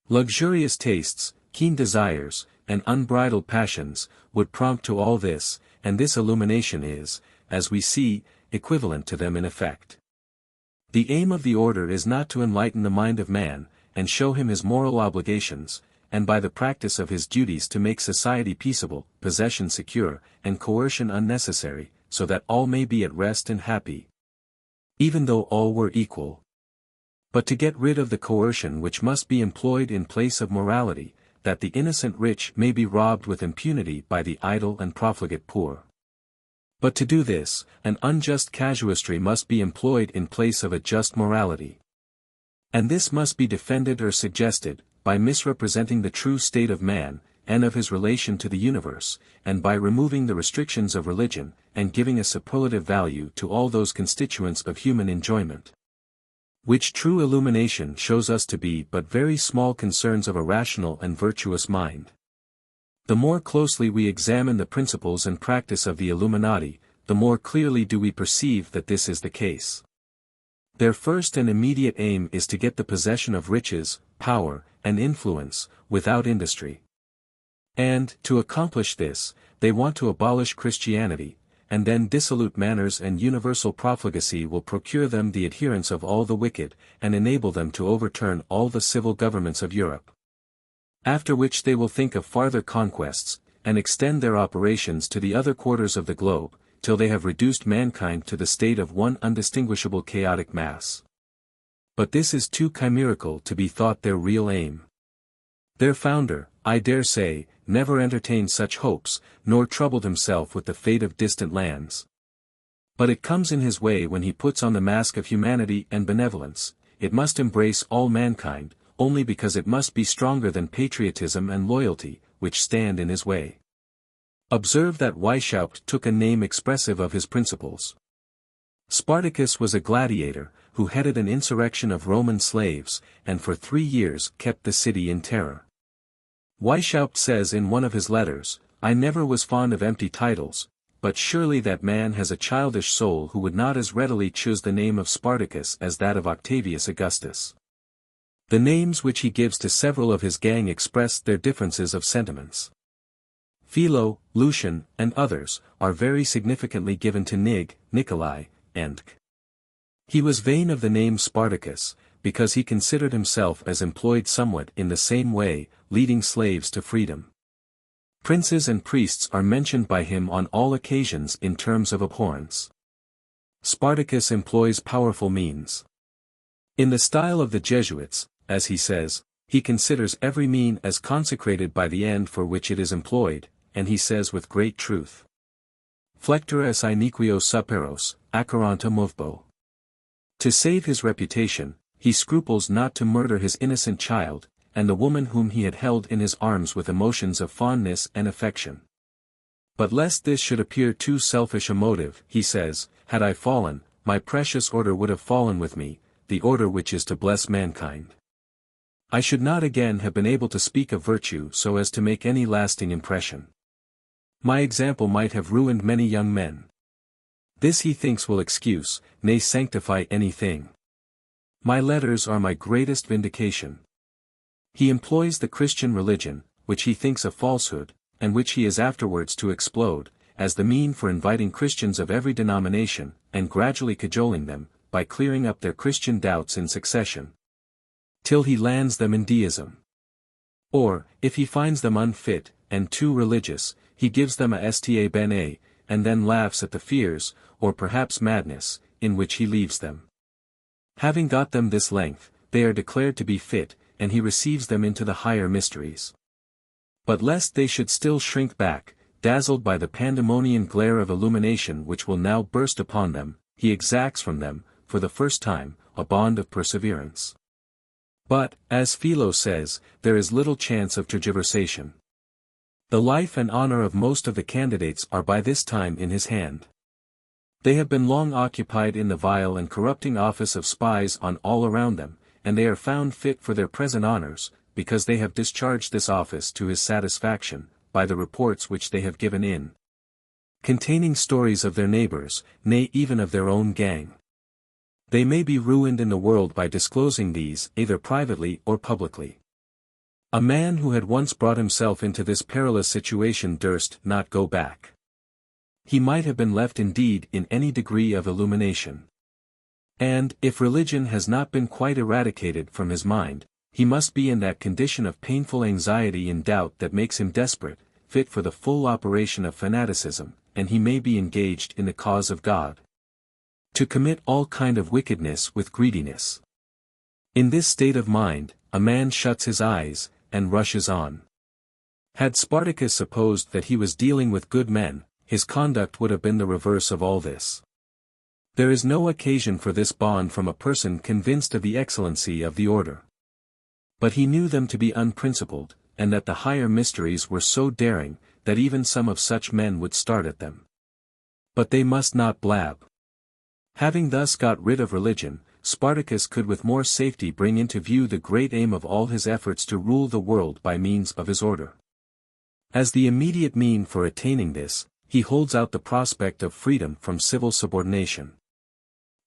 Luxurious tastes, keen desires, and unbridled passions, would prompt to all this, and this illumination is, as we see, equivalent to them in effect. The aim of the order is not to enlighten the mind of man, and show him his moral obligations, and by the practice of his duties to make society peaceable, possession secure, and coercion unnecessary, so that all may be at rest and happy, even though all were equal. But to get rid of the coercion which must be employed in place of morality, that the innocent rich may be robbed with impunity by the idle and profligate poor. But to do this, an unjust casuistry must be employed in place of a just morality. And this must be defended or suggested, by misrepresenting the true state of man, and of his relation to the universe, and by removing the restrictions of religion, and giving a superlative value to all those constituents of human enjoyment, which true illumination shows us to be but very small concerns of a rational and virtuous mind. The more closely we examine the principles and practice of the Illuminati, the more clearly do we perceive that this is the case. Their first and immediate aim is to get the possession of riches, power, and influence, without industry. And, to accomplish this, they want to abolish Christianity, and then dissolute manners and universal profligacy will procure them the adherence of all the wicked, and enable them to overturn all the civil governments of Europe. After which they will think of farther conquests, and extend their operations to the other quarters of the globe, till they have reduced mankind to the state of one undistinguishable chaotic mass. But this is too chimerical to be thought their real aim. Their founder, I dare say, never entertained such hopes, nor troubled himself with the fate of distant lands. But it comes in his way when he puts on the mask of humanity and benevolence. It must embrace all mankind, only because it must be stronger than patriotism and loyalty, which stand in his way. Observe that Weishaupt took a name expressive of his principles. Spartacus was a gladiator, who headed an insurrection of Roman slaves, and for 3 years kept the city in terror. Weishaupt says in one of his letters, "I never was fond of empty titles, but surely that man has a childish soul who would not as readily choose the name of Spartacus as that of Octavius Augustus." The names which he gives to several of his gang express their differences of sentiments. Philo, Lucian, and others, are very significantly given to Nikolai, and He was vain of the name Spartacus, because he considered himself as employed somewhat in the same way, leading slaves to freedom. Princes and priests are mentioned by him on all occasions in terms of abhorrence. Spartacus employs powerful means. In the style of the Jesuits, as he says, he considers every mean as consecrated by the end for which it is employed, and he says with great truth, "Flectere es iniquios superos, accaranta movebo." To save his reputation, he scruples not to murder his innocent child, and the woman whom he had held in his arms with emotions of fondness and affection. But lest this should appear too selfish a motive, he says, "Had I fallen, my precious order would have fallen with me, the order which is to bless mankind. I should not again have been able to speak of virtue so as to make any lasting impression. My example might have ruined many young men. This he thinks will excuse, nay sanctify anything. My letters are my greatest vindication." He employs the Christian religion, which he thinks a falsehood, and which he is afterwards to explode, as the mean for inviting Christians of every denomination, and gradually cajoling them, by clearing up their Christian doubts in succession, till he lands them in deism. Or, if he finds them unfit, and too religious, he gives them a sta bene, and then laughs at the fears, or perhaps madness, in which he leaves them. Having got them this length, they are declared to be fit, and he receives them into the higher mysteries. But lest they should still shrink back, dazzled by the pandemonian glare of illumination which will now burst upon them, he exacts from them, for the first time, a bond of perseverance. But, as Philo says, there is little chance of tergiversation. The life and honor of most of the candidates are by this time in his hand. They have been long occupied in the vile and corrupting office of spies on all around them, and they are found fit for their present honors, because they have discharged this office to his satisfaction, by the reports which they have given in, containing stories of their neighbors, nay even of their own gang. They may be ruined in the world by disclosing these, either privately or publicly. A man who had once brought himself into this perilous situation durst not go back. He might have been left indeed in any degree of illumination. And, if religion has not been quite eradicated from his mind, he must be in that condition of painful anxiety and doubt that makes him desperate, fit for the full operation of fanaticism, and he may be engaged in the cause of God, to commit all kind of wickedness with greediness. In this state of mind, a man shuts his eyes, and rushes on. Had Spartacus supposed that he was dealing with good men, his conduct would have been the reverse of all this. There is no occasion for this bond from a person convinced of the excellency of the order. But he knew them to be unprincipled, and that the higher mysteries were so daring, that even some of such men would start at them. But they must not blab. Having thus got rid of religion, Spartacus could with more safety bring into view the great aim of all his efforts to rule the world by means of his order. As the immediate mean for attaining this, he holds out the prospect of freedom from civil subordination.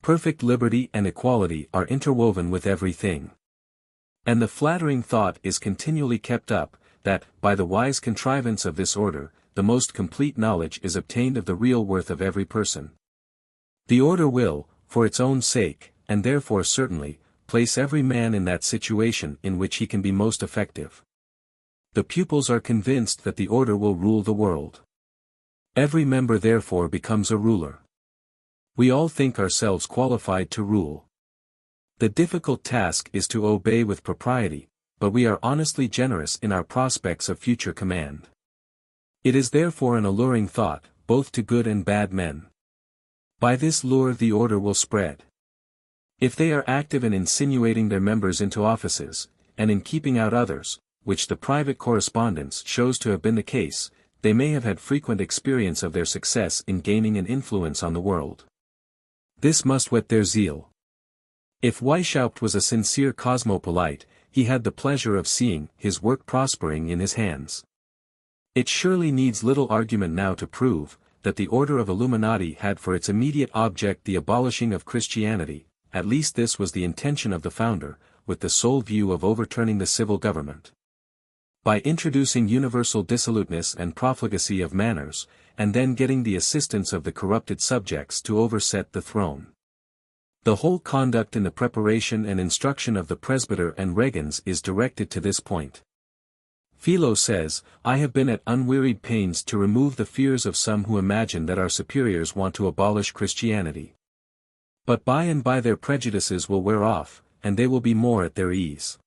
Perfect liberty and equality are interwoven with everything. And the flattering thought is continually kept up, that, by the wise contrivance of this order, the most complete knowledge is obtained of the real worth of every person. The order will, for its own sake, and therefore certainly, place every man in that situation in which he can be most effective. The pupils are convinced that the order will rule the world. Every member therefore becomes a ruler. We all think ourselves qualified to rule. The difficult task is to obey with propriety, but we are honestly generous in our prospects of future command. It is therefore an alluring thought, both to good and bad men. By this lure the order will spread. If they are active in insinuating their members into offices, and in keeping out others, which the private correspondence shows to have been the case, they may have had frequent experience of their success in gaining an influence on the world. This must whet their zeal. If Weishaupt was a sincere cosmopolite, he had the pleasure of seeing his work prospering in his hands. It surely needs little argument now to prove, that the order of Illuminati had for its immediate object the abolishing of Christianity, at least this was the intention of the founder, with the sole view of overturning the civil government. By introducing universal dissoluteness and profligacy of manners, and then getting the assistance of the corrupted subjects to overset the throne. The whole conduct in the preparation and instruction of the presbyter and regents is directed to this point. Philo says, I have been at unwearied pains to remove the fears of some who imagine that our superiors want to abolish Christianity. But by and by their prejudices will wear off, and they will be more at their ease.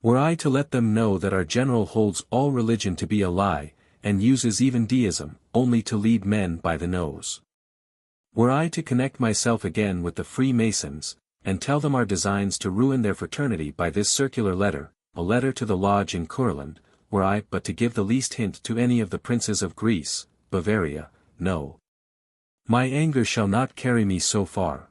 Were I to let them know that our general holds all religion to be a lie, and uses even deism, only to lead men by the nose. Were I to connect myself again with the Freemasons, and tell them our designs to ruin their fraternity by this circular letter, a letter to the lodge in Courland, were I but to give the least hint to any of the princes of Greece, Bavaria, no. My anger shall not carry me so far.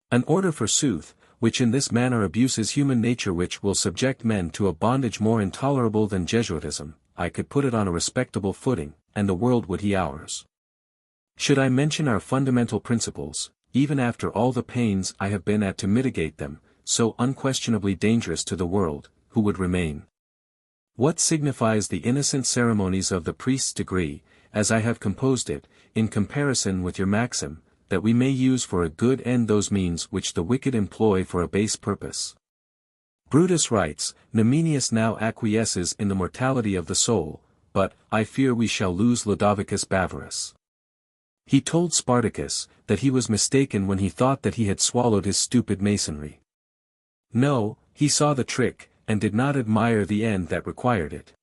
An order forsooth, which in this manner abuses human nature, which will subject men to a bondage more intolerable than Jesuitism, I could put it on a respectable footing, and the world would be ours. Should I mention our fundamental principles, even after all the pains I have been at to mitigate them, so unquestionably dangerous to the world, who would remain? What signifies the innocent ceremonies of the priest's degree, as I have composed it, in comparison with your maxim, that we may use for a good end those means which the wicked employ for a base purpose? Brutus writes, Numenius now acquiesces in the mortality of the soul, but, I fear we shall lose Lodovicus Bavarus. He told Spartacus, that he was mistaken when he thought that he had swallowed his stupid masonry. No, he saw the trick, and did not admire the end that required it.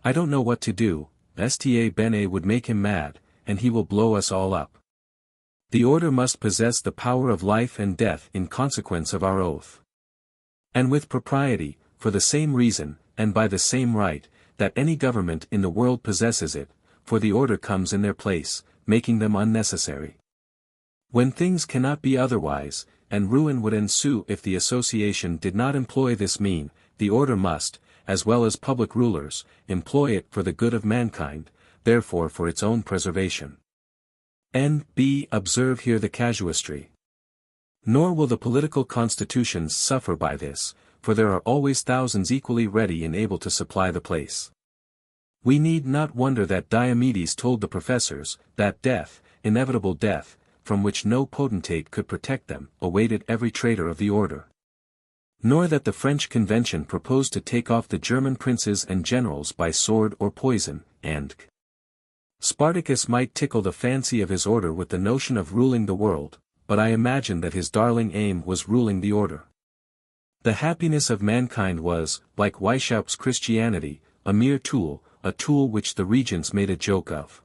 I don't know what to do, sta bene would make him mad, and he will blow us all up. The order must possess the power of life and death in consequence of our oath. And with propriety, for the same reason, and by the same right, that any government in the world possesses it, for the order comes in their place, making them unnecessary. When things cannot be otherwise, and ruin would ensue if the association did not employ this mean, the order must, as well as public rulers, employ it for the good of mankind, therefore for its own preservation. N.B. Observe here the casuistry. Nor will the political constitutions suffer by this, for there are always thousands equally ready and able to supply the place. We need not wonder that Diomedes told the professors, that death, inevitable death, from which no potentate could protect them, awaited every traitor of the order. Nor that the French Convention proposed to take off the German princes and generals by sword or poison, and Spartacus might tickle the fancy of his order with the notion of ruling the world, but I imagine that his darling aim was ruling the order. The happiness of mankind was, like Weishaupt's Christianity, a mere tool, a tool which the regents made a joke of.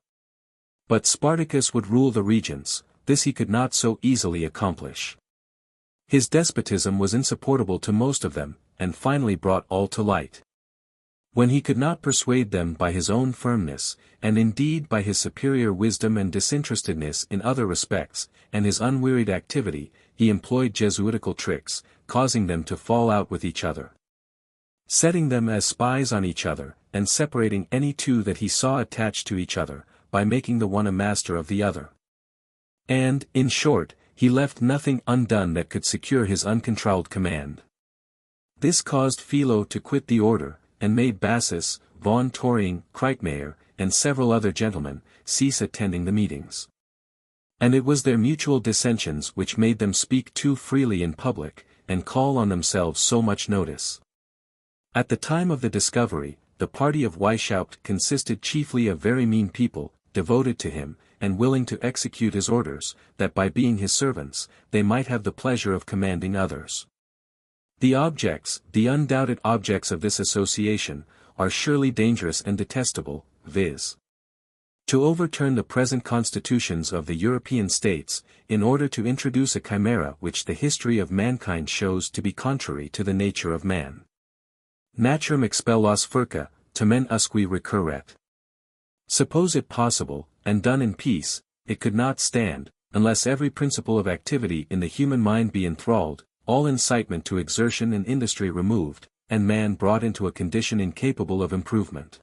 But Spartacus would rule the regents, this he could not so easily accomplish. His despotism was insupportable to most of them, and finally brought all to light. When he could not persuade them by his own firmness, and indeed by his superior wisdom and disinterestedness in other respects, and his unwearied activity, he employed Jesuitical tricks, causing them to fall out with each other, setting them as spies on each other, and separating any two that he saw attached to each other, by making the one a master of the other. And, in short, he left nothing undone that could secure his uncontrolled command. This caused Philo to quit the order, and made Bassus, Von Toring, Kreitmayer, and several other gentlemen, cease attending the meetings. And it was their mutual dissensions which made them speak too freely in public, and call on themselves so much notice. At the time of the discovery, the party of Weishaupt consisted chiefly of very mean people, devoted to him, and willing to execute his orders, that by being his servants, they might have the pleasure of commanding others. The objects, the undoubted objects of this association, are surely dangerous and detestable, viz. To overturn the present constitutions of the European states, in order to introduce a chimera which the history of mankind shows to be contrary to the nature of man. Naturam expellos furca, tamen usque recurret. Suppose it possible, and done in peace, it could not stand, unless every principle of activity in the human mind be enthralled, all incitement to exertion and industry removed, and man brought into a condition incapable of improvement.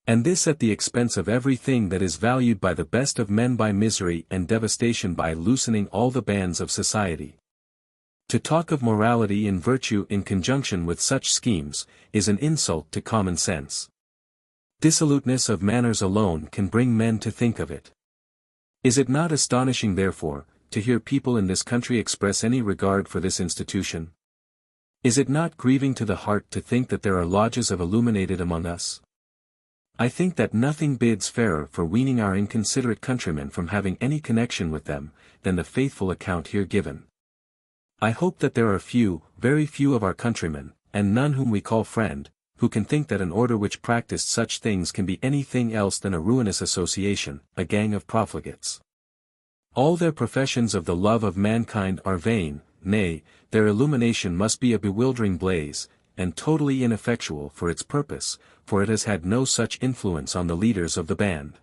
And this at the expense of everything that is valued by the best of men, by misery and devastation, by loosening all the bands of society. To talk of morality and virtue in conjunction with such schemes, is an insult to common sense. Dissoluteness of manners alone can bring men to think of it. Is it not astonishing, therefore, to hear people in this country express any regard for this institution? Is it not grieving to the heart to think that there are lodges of illuminated among us? I think that nothing bids fairer for weaning our inconsiderate countrymen from having any connection with them, than the faithful account here given. I hope that there are few, very few of our countrymen, and none whom we call friend, who can think that an order which practiced such things can be anything else than a ruinous association, a gang of profligates. All their professions of the love of mankind are vain, nay, their illumination must be a bewildering blaze, and totally ineffectual for its purpose, for it has had no such influence on the leaders of the band.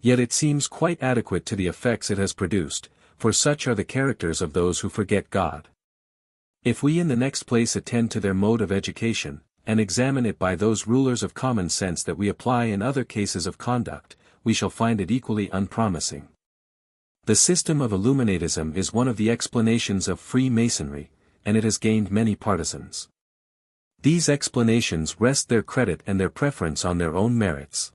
Yet it seems quite adequate to the effects it has produced, for such are the characters of those who forget God. If we in the next place attend to their mode of education, and examine it by those rulers of common sense that we apply in other cases of conduct, we shall find it equally unpromising. The system of Illuminatism is one of the explanations of Freemasonry, and it has gained many partisans. These explanations rest their credit and their preference on their own merits.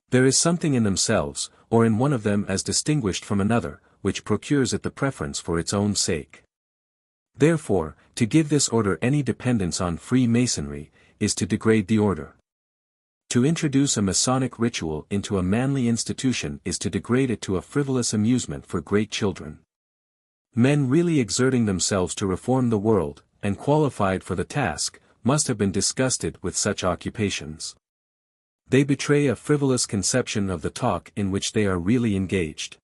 There is something in themselves, or in one of them as distinguished from another, which procures it the preference for its own sake. Therefore, to give this order any dependence on Freemasonry, is to degrade the order. To introduce a Masonic ritual into a manly institution is to degrade it to a frivolous amusement for great children. Men really exerting themselves to reform the world, and qualified for the task, must have been disgusted with such occupations. They betray a frivolous conception of the talk in which they are really engaged.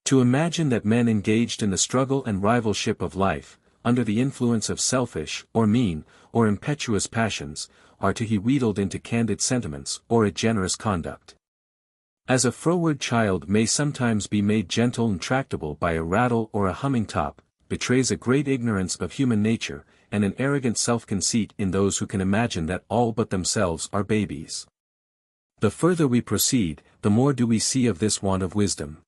To imagine that men engaged in the struggle and rivalship of life, under the influence of selfish, or mean, or impetuous passions, are to be wheedled into candid sentiments, or a generous conduct. As a froward child may sometimes be made gentle and tractable by a rattle or a humming top, betrays a great ignorance of human nature, and an arrogant self-conceit in those who can imagine that all but themselves are babies. The further we proceed, the more do we see of this want of wisdom.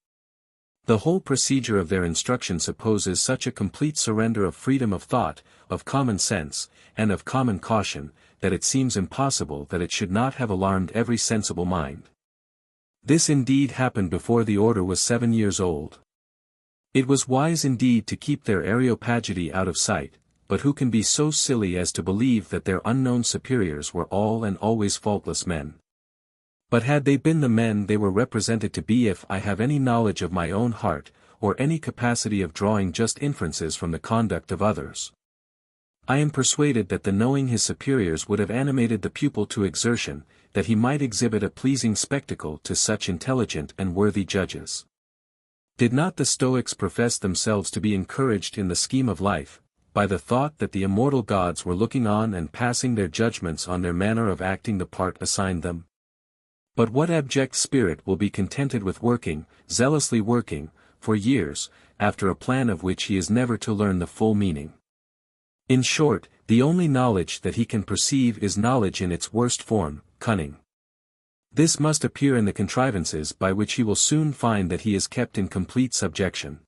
The whole procedure of their instruction supposes such a complete surrender of freedom of thought, of common sense, and of common caution, that it seems impossible that it should not have alarmed every sensible mind. This indeed happened before the order was 7 years old. It was wise indeed to keep their Areopagity out of sight, but who can be so silly as to believe that their unknown superiors were all and always faultless men? But had they been the men they were represented to be, if I have any knowledge of my own heart, or any capacity of drawing just inferences from the conduct of others, I am persuaded that the knowing his superiors would have animated the pupil to exertion, that he might exhibit a pleasing spectacle to such intelligent and worthy judges. Did not the Stoics profess themselves to be encouraged in the scheme of life, by the thought that the immortal gods were looking on and passing their judgments on their manner of acting the part assigned them? But what abject spirit will be contented with working, zealously working, for years, after a plan of which he is never to learn the full meaning? In short, the only knowledge that he can perceive is knowledge in its worst form, cunning. This must appear in the contrivances by which he will soon find that he is kept in complete subjection.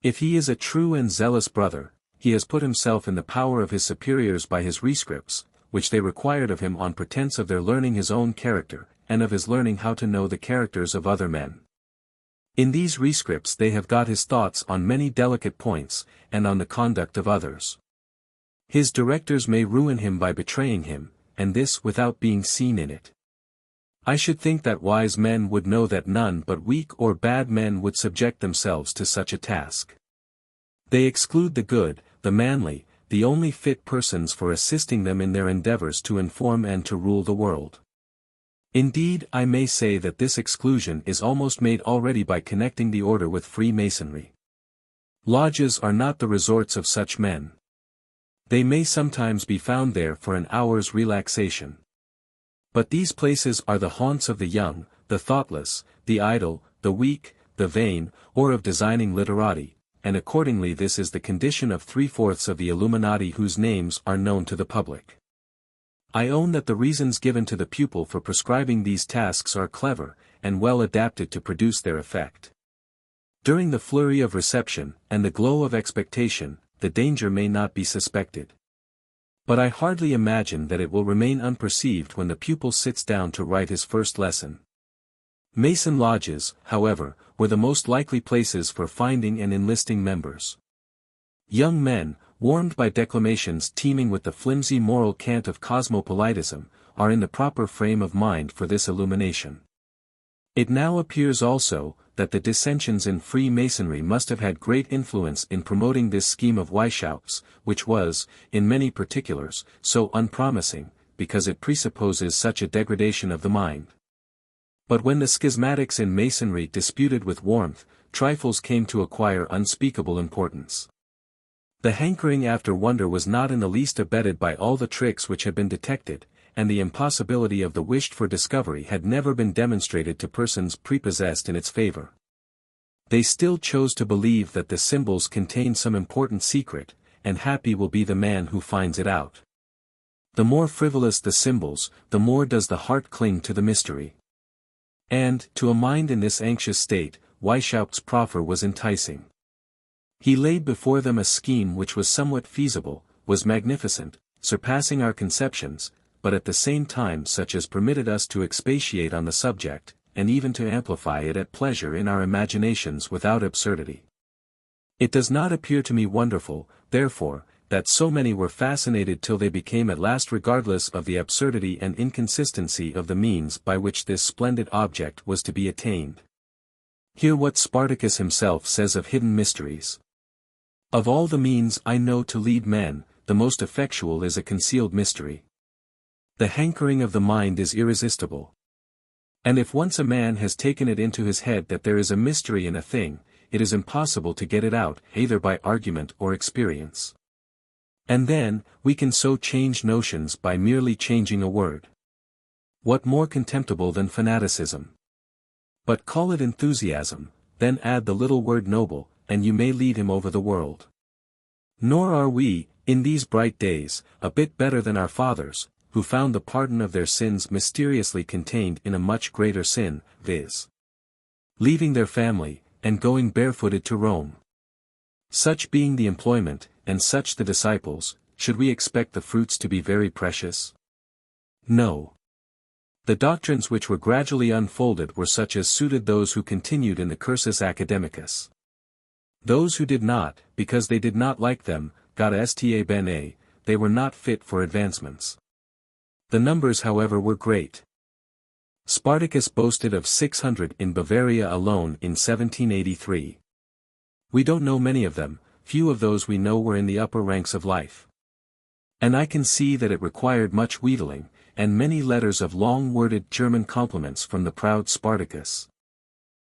If he is a true and zealous brother, he has put himself in the power of his superiors by his rescripts, which they required of him on pretence of their learning his own character, and of his learning how to know the characters of other men. In these rescripts they have got his thoughts on many delicate points, and on the conduct of others. His directors may ruin him by betraying him, and this without being seen in it. I should think that wise men would know that none but weak or bad men would subject themselves to such a task. They exclude the good, the manly, the only fit persons for assisting them in their endeavors to inform and to rule the world. Indeed, I may say that this exclusion is almost made already by connecting the order with Freemasonry. Lodges are not the resorts of such men. They may sometimes be found there for an hour's relaxation. But these places are the haunts of the young, the thoughtless, the idle, the weak, the vain, or of designing literati, and accordingly this is the condition of 3/4 of the Illuminati whose names are known to the public. I own that the reasons given to the pupil for prescribing these tasks are clever, and well adapted to produce their effect. During the flurry of reception, and the glow of expectation, the danger may not be suspected. But I hardly imagine that it will remain unperceived when the pupil sits down to write his first lesson. Mason lodges, however, were the most likely places for finding and enlisting members. Young men, warmed by declamations teeming with the flimsy moral cant of cosmopolitism, are in the proper frame of mind for this illumination. It now appears also, that the dissensions in Freemasonry must have had great influence in promoting this scheme of Weishaupt's, which was, in many particulars, so unpromising, because it presupposes such a degradation of the mind. But when the schismatics in Masonry disputed with warmth, trifles came to acquire unspeakable importance. The hankering after wonder was not in the least abetted by all the tricks which had been detected, and the impossibility of the wished-for discovery had never been demonstrated to persons prepossessed in its favor. They still chose to believe that the symbols contained some important secret, and happy will be the man who finds it out. The more frivolous the symbols, the more does the heart cling to the mystery. And, to a mind in this anxious state, Weishaupt's proffer was enticing. He laid before them a scheme which was somewhat feasible, was magnificent, surpassing our conceptions, but at the same time such as permitted us to expatiate on the subject, and even to amplify it at pleasure in our imaginations without absurdity. It does not appear to me wonderful, therefore, that so many were fascinated till they became at last regardless of the absurdity and inconsistency of the means by which this splendid object was to be attained. Hear what Spartacus himself says of hidden mysteries. Of all the means I know to lead men, the most effectual is a concealed mystery. The hankering of the mind is irresistible. And if once a man has taken it into his head that there is a mystery in a thing, it is impossible to get it out, either by argument or experience. And then, we can so change notions by merely changing a word. What more contemptible than fanaticism? But call it enthusiasm, then add the little word noble, and you may lead him over the world. Nor are we, in these bright days, a bit better than our fathers, who found the pardon of their sins mysteriously contained in a much greater sin, viz. Leaving their family, and going barefooted to Rome. Such being the employment, and such the disciples, should we expect the fruits to be very precious? No. The doctrines which were gradually unfolded were such as suited those who continued in the cursus academicus. Those who did not, because they did not like them, got sta bene, they were not fit for advancements. The numbers however were great. Spartacus boasted of 600 in Bavaria alone in 1783. We don't know many of them, few of those we know were in the upper ranks of life. And I can see that it required much wheedling, and many letters of long-worded German compliments from the proud Spartacus.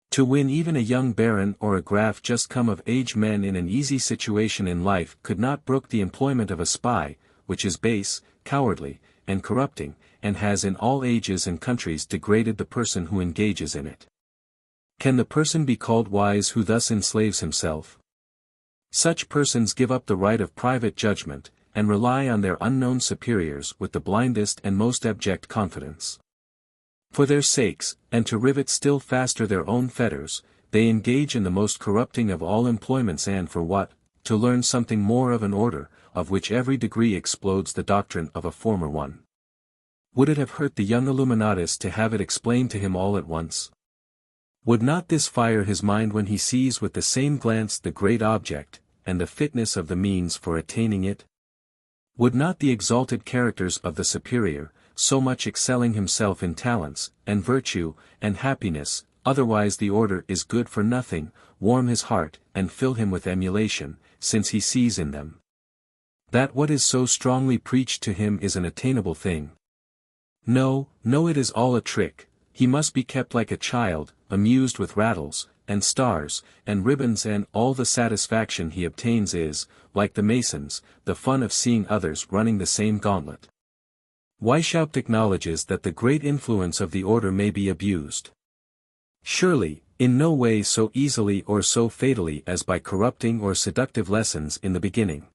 To win even a young baron or a graf just come of age men in an easy situation in life could not brook the employment of a spy, which is base, cowardly, and corrupting, and has in all ages and countries degraded the person who engages in it. Can the person be called wise who thus enslaves himself? Such persons give up the right of private judgment, and rely on their unknown superiors with the blindest and most abject confidence. For their sakes, and to rivet still faster their own fetters, they engage in the most corrupting of all employments, and for what? To learn something more of an order, of which every degree explodes the doctrine of a former one. Would it have hurt the young Illuminatus to have it explained to him all at once? Would not this fire his mind when he sees with the same glance the great object, and the fitness of the means for attaining it? Would not the exalted characters of the superior, so much excelling himself in talents, and virtue, and happiness, otherwise the order is good for nothing, warm his heart, and fill him with emulation, since he sees in them that what is so strongly preached to him is an attainable thing? No, no, it is all a trick. He must be kept like a child, amused with rattles, and stars, and ribbons, and all the satisfaction he obtains is, like the masons, the fun of seeing others running the same gauntlet. Weishaupt acknowledges that the great influence of the order may be abused. Surely, in no way so easily or so fatally as by corrupting or seductive lessons in the beginning.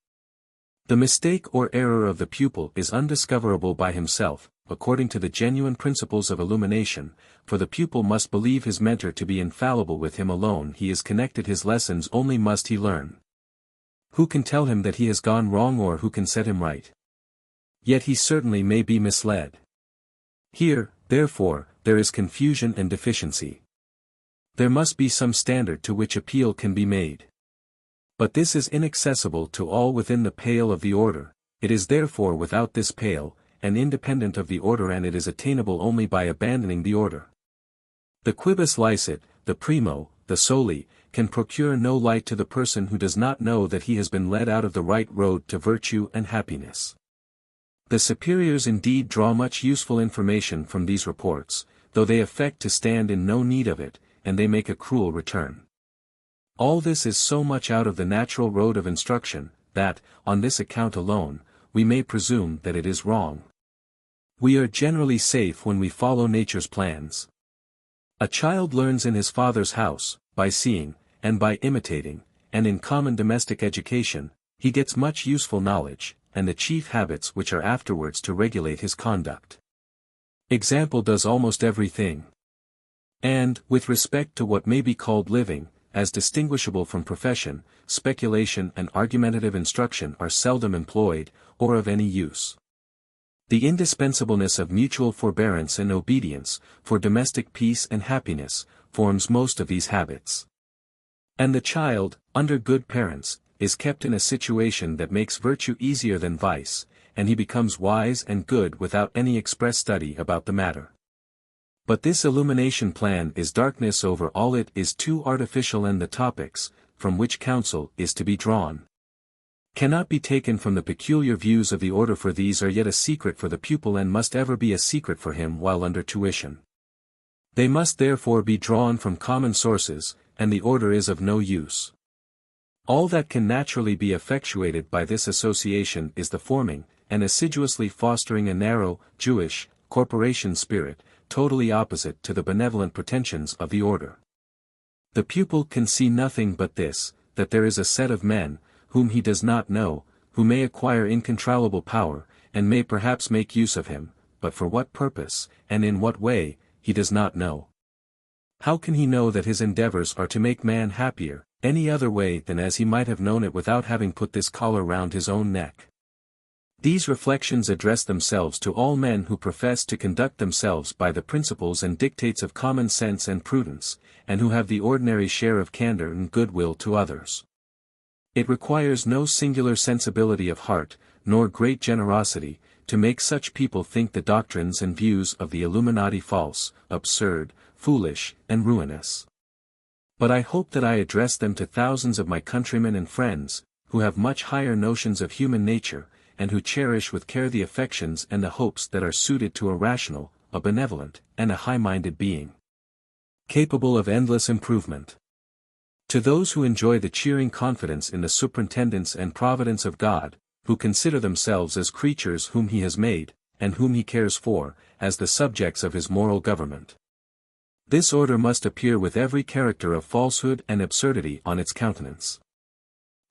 The mistake or error of the pupil is undiscoverable by himself, according to the genuine principles of illumination, for the pupil must believe his mentor to be infallible. With him alone he is connected, his lessons only must he learn. Who can tell him that he has gone wrong, or who can set him right? Yet he certainly may be misled. Here, therefore, there is confusion and deficiency. There must be some standard to which appeal can be made. But this is inaccessible to all within the pale of the order, it is therefore without this pale, and independent of the order, and it is attainable only by abandoning the order. The quibus licet, the primo, the soli, can procure no light to the person who does not know that he has been led out of the right road to virtue and happiness. The superiors indeed draw much useful information from these reports, though they affect to stand in no need of it, and they make a cruel return. All this is so much out of the natural road of instruction, that, on this account alone, we may presume that it is wrong. We are generally safe when we follow nature's plans. A child learns in his father's house, by seeing, and by imitating, and in common domestic education, he gets much useful knowledge, and the chief habits which are afterwards to regulate his conduct. Example does almost everything. And, with respect to what may be called living, as distinguishable from profession, speculation and argumentative instruction are seldom employed, or of any use. The indispensableness of mutual forbearance and obedience, for domestic peace and happiness, forms most of these habits. And the child, under good parents, is kept in a situation that makes virtue easier than vice, and he becomes wise and good without any express study about the matter. But this illumination plan is darkness over all, it is too artificial, and the topics, from which counsel is to be drawn, cannot be taken from the peculiar views of the order, for these are yet a secret for the pupil and must ever be a secret for him while under tuition. They must therefore be drawn from common sources, and the order is of no use. All that can naturally be effectuated by this association is the forming, and assiduously fostering a narrow, Jewish, corporation spirit, totally opposite to the benevolent pretensions of the order. The pupil can see nothing but this, that there is a set of men, whom he does not know, who may acquire incontrollable power, and may perhaps make use of him, but for what purpose, and in what way, he does not know. How can he know that his endeavors are to make man happier, any other way than as he might have known it without having put this collar round his own neck? These reflections address themselves to all men who profess to conduct themselves by the principles and dictates of common sense and prudence, and who have the ordinary share of candor and goodwill to others. It requires no singular sensibility of heart, nor great generosity, to make such people think the doctrines and views of the Illuminati false, absurd, foolish, and ruinous. But I hope that I address them to thousands of my countrymen and friends, who have much higher notions of human nature, and who cherish with care the affections and the hopes that are suited to a rational, a benevolent, and a high-minded being, capable of endless improvement. To those who enjoy the cheering confidence in the superintendence and providence of God, who consider themselves as creatures whom He has made, and whom He cares for, as the subjects of His moral government, this order must appear with every character of falsehood and absurdity on its countenance.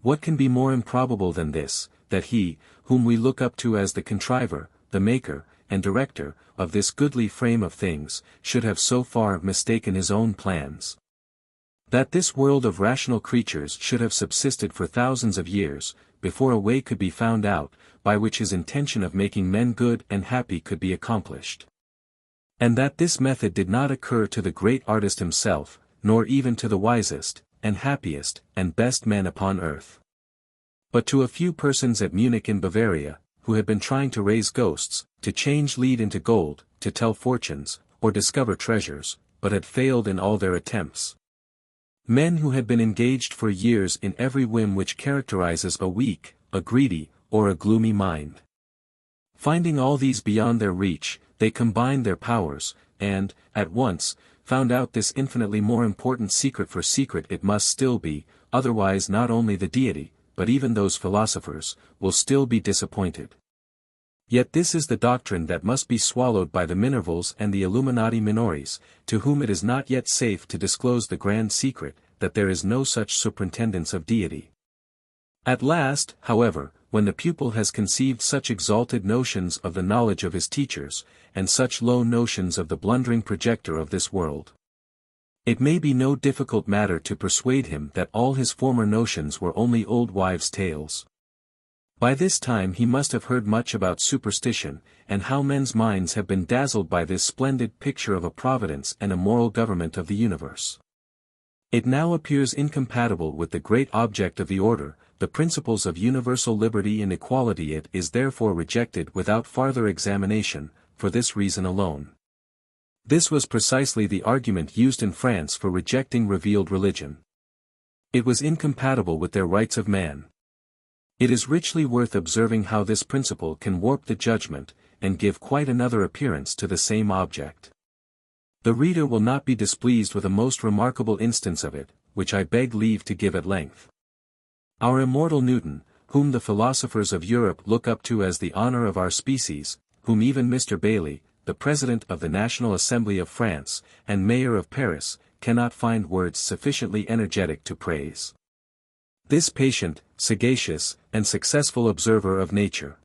What can be more improbable than this, that he, whom we look up to as the contriver, the maker, and director, of this goodly frame of things, should have so far mistaken his own plans? That this world of rational creatures should have subsisted for thousands of years, before a way could be found out, by which his intention of making men good and happy could be accomplished. And that this method did not occur to the great artist himself, nor even to the wisest, and happiest, and best men upon earth, but to a few persons at Munich in Bavaria, who had been trying to raise ghosts, to change lead into gold, to tell fortunes, or discover treasures, but had failed in all their attempts. Men who had been engaged for years in every whim which characterizes a weak, a greedy, or a gloomy mind. Finding all these beyond their reach, they combined their powers, and, at once, found out this infinitely more important secret, for secret it must still be, otherwise not only the deity, but even those philosophers, will still be disappointed. Yet this is the doctrine that must be swallowed by the Minervals and the Illuminati minores, to whom it is not yet safe to disclose the grand secret, that there is no such superintendence of deity. At last, however, when the pupil has conceived such exalted notions of the knowledge of his teachers, and such low notions of the blundering projector of this world, it may be no difficult matter to persuade him that all his former notions were only old wives' tales. By this time he must have heard much about superstition, and how men's minds have been dazzled by this splendid picture of a providence and a moral government of the universe. It now appears incompatible with the great object of the order, the principles of universal liberty and equality. It is therefore rejected without farther examination, for this reason alone. This was precisely the argument used in France for rejecting revealed religion. It was incompatible with their rights of man. It is richly worth observing how this principle can warp the judgment, and give quite another appearance to the same object. The reader will not be displeased with a most remarkable instance of it, which I beg leave to give at length. Our immortal Newton, whom the philosophers of Europe look up to as the honor of our species, whom even Mr. Bailly, the President of the National Assembly of France, and Mayor of Paris, cannot find words sufficiently energetic to praise. This patient, sagacious, and successful observer of nature,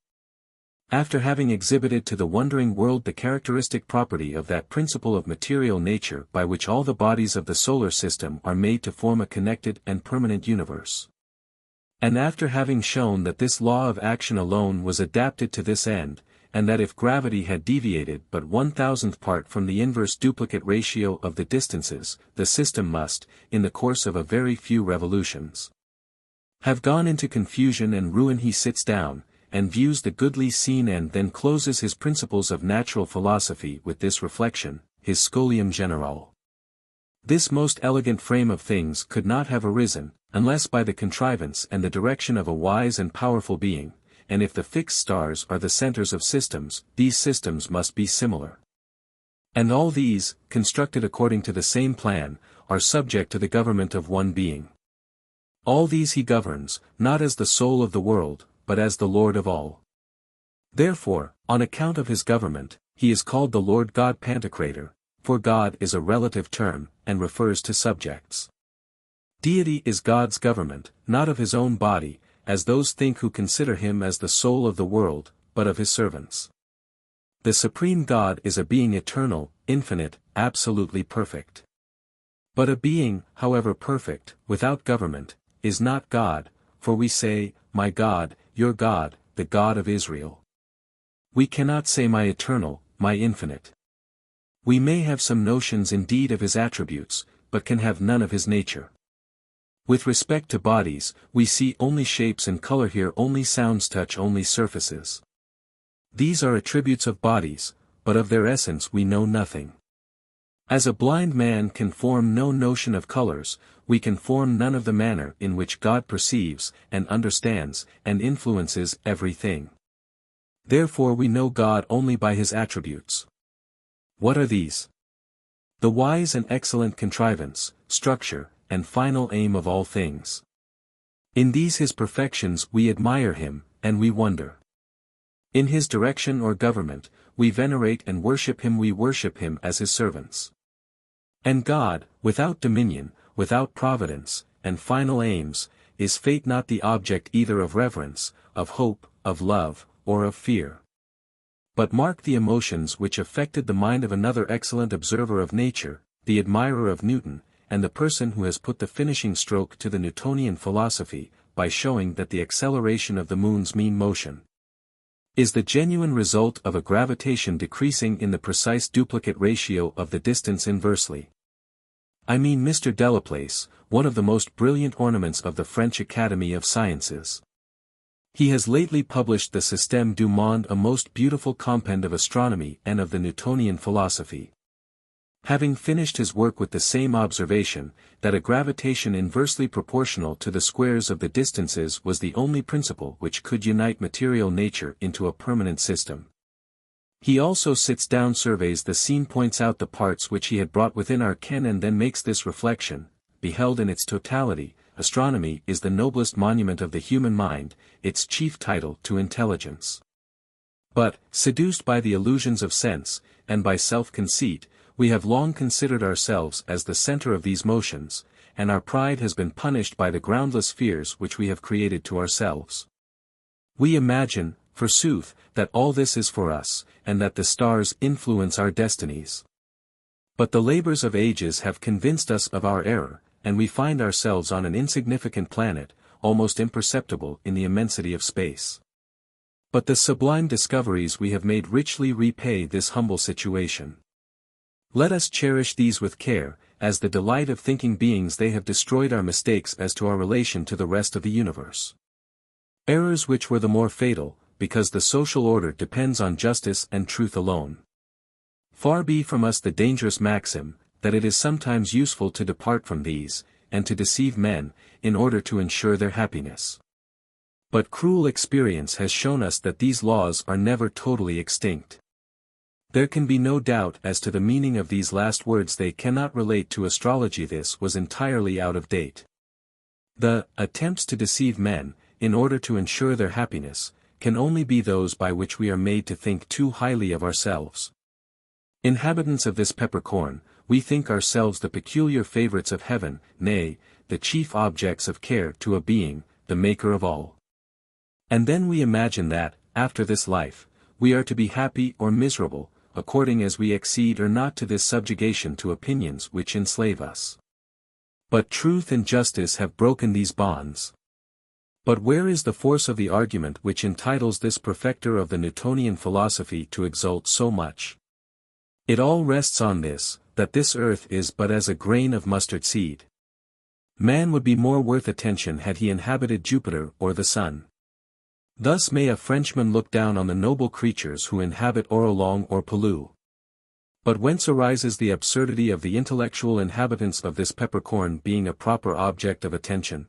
After having exhibited to the wondering world the characteristic property of that principle of material nature by which all the bodies of the solar system are made to form a connected and permanent universe. And after having shown that this law of action alone was adapted to this end, and that if gravity had deviated but 1,000th part from the inverse duplicate ratio of the distances, the system must, in the course of a very few revolutions, have gone into confusion and ruin, he sits down, and views the goodly scene, and then closes his Principles of Natural Philosophy with this reflection, his Scholium Generale. This most elegant frame of things could not have arisen, unless by the contrivance and the direction of a wise and powerful being, and if the fixed stars are the centers of systems, these systems must be similar. And all these, constructed according to the same plan, are subject to the government of one being. All these he governs, not as the soul of the world, but as the Lord of all. Therefore, on account of his government, he is called the Lord God Pantocrator, for God is a relative term, and refers to subjects. Deity is God's government, not of his own body, as those think who consider him as the soul of the world, but of his servants. The supreme God is a being eternal, infinite, absolutely perfect. But a being, however perfect, without government, is not God, for we say, my God, your God, the God of Israel. We cannot say my eternal, my infinite. We may have some notions indeed of his attributes, but can have none of his nature. With respect to bodies, we see only shapes and color, hear only sounds, touch only surfaces. These are attributes of bodies, but of their essence we know nothing. As a blind man can form no notion of colors, we can form none of the manner in which God perceives, and understands, and influences everything. Therefore we know God only by his attributes. What are these? The wise and excellent contrivance, structure, and final aim of all things. In these his perfections we admire him, and we wonder. In his direction or government, we venerate and worship him, we worship him as his servants. And God, without dominion, without providence, and final aims, is fate not the object either of reverence, of hope, of love, or of fear. But mark the emotions which affected the mind of another excellent observer of nature, the admirer of Newton, and the person who has put the finishing stroke to the Newtonian philosophy, by showing that the acceleration of the moon's mean motion is the genuine result of a gravitation decreasing in the precise duplicate ratio of the distance inversely. I mean Mr. Delaplace, one of the most brilliant ornaments of the French Academy of Sciences. He has lately published the Système du Monde, a most beautiful compend of astronomy and of the Newtonian philosophy. Having finished his work with the same observation, that a gravitation inversely proportional to the squares of the distances was the only principle which could unite material nature into a permanent system. He also sits down, surveys the scene, points out the parts which he had brought within our ken, and then makes this reflection: beheld in its totality, astronomy is the noblest monument of the human mind, its chief title to intelligence. But, seduced by the illusions of sense, and by self-conceit, we have long considered ourselves as the center of these motions, and our pride has been punished by the groundless fears which we have created to ourselves. We imagine, forsooth, that all this is for us, and that the stars influence our destinies. But the labors of ages have convinced us of our error, and we find ourselves on an insignificant planet, almost imperceptible in the immensity of space. But the sublime discoveries we have made richly repay this humble situation. Let us cherish these with care, as the delight of thinking beings. They have destroyed our mistakes as to our relation to the rest of the universe. Errors which were the more fatal, because the social order depends on justice and truth alone. Far be from us the dangerous maxim, that it is sometimes useful to depart from these, and to deceive men, in order to ensure their happiness. But cruel experience has shown us that these laws are never totally extinct. There can be no doubt as to the meaning of these last words. They cannot relate to astrology. This was entirely out of date. The attempts to deceive men, in order to ensure their happiness, can only be those by which we are made to think too highly of ourselves. Inhabitants of this peppercorn, we think ourselves the peculiar favorites of heaven, nay, the chief objects of care to a being, the maker of all. And then we imagine that, after this life, we are to be happy or miserable, according as we accede or not to this subjugation to opinions which enslave us. But truth and justice have broken these bonds. But where is the force of the argument which entitles this perfecter of the Newtonian philosophy to exult so much? It all rests on this, that this earth is but as a grain of mustard seed. Man would be more worth attention had he inhabited Jupiter or the sun. Thus may a Frenchman look down on the noble creatures who inhabit Orolong or Pelou. But whence arises the absurdity of the intellectual inhabitants of this peppercorn being a proper object of attention?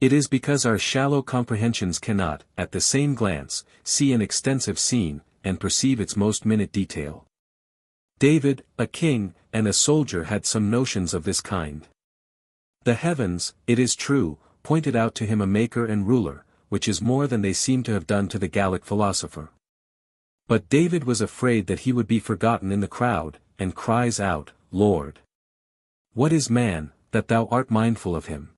It is because our shallow comprehensions cannot, at the same glance, see an extensive scene, and perceive its most minute detail. David, a king, and a soldier had some notions of this kind. The heavens, it is true, pointed out to him a maker and ruler, which is more than they seem to have done to the Gallic philosopher. But David was afraid that he would be forgotten in the crowd, and cries out, Lord! What is man, that thou art mindful of him?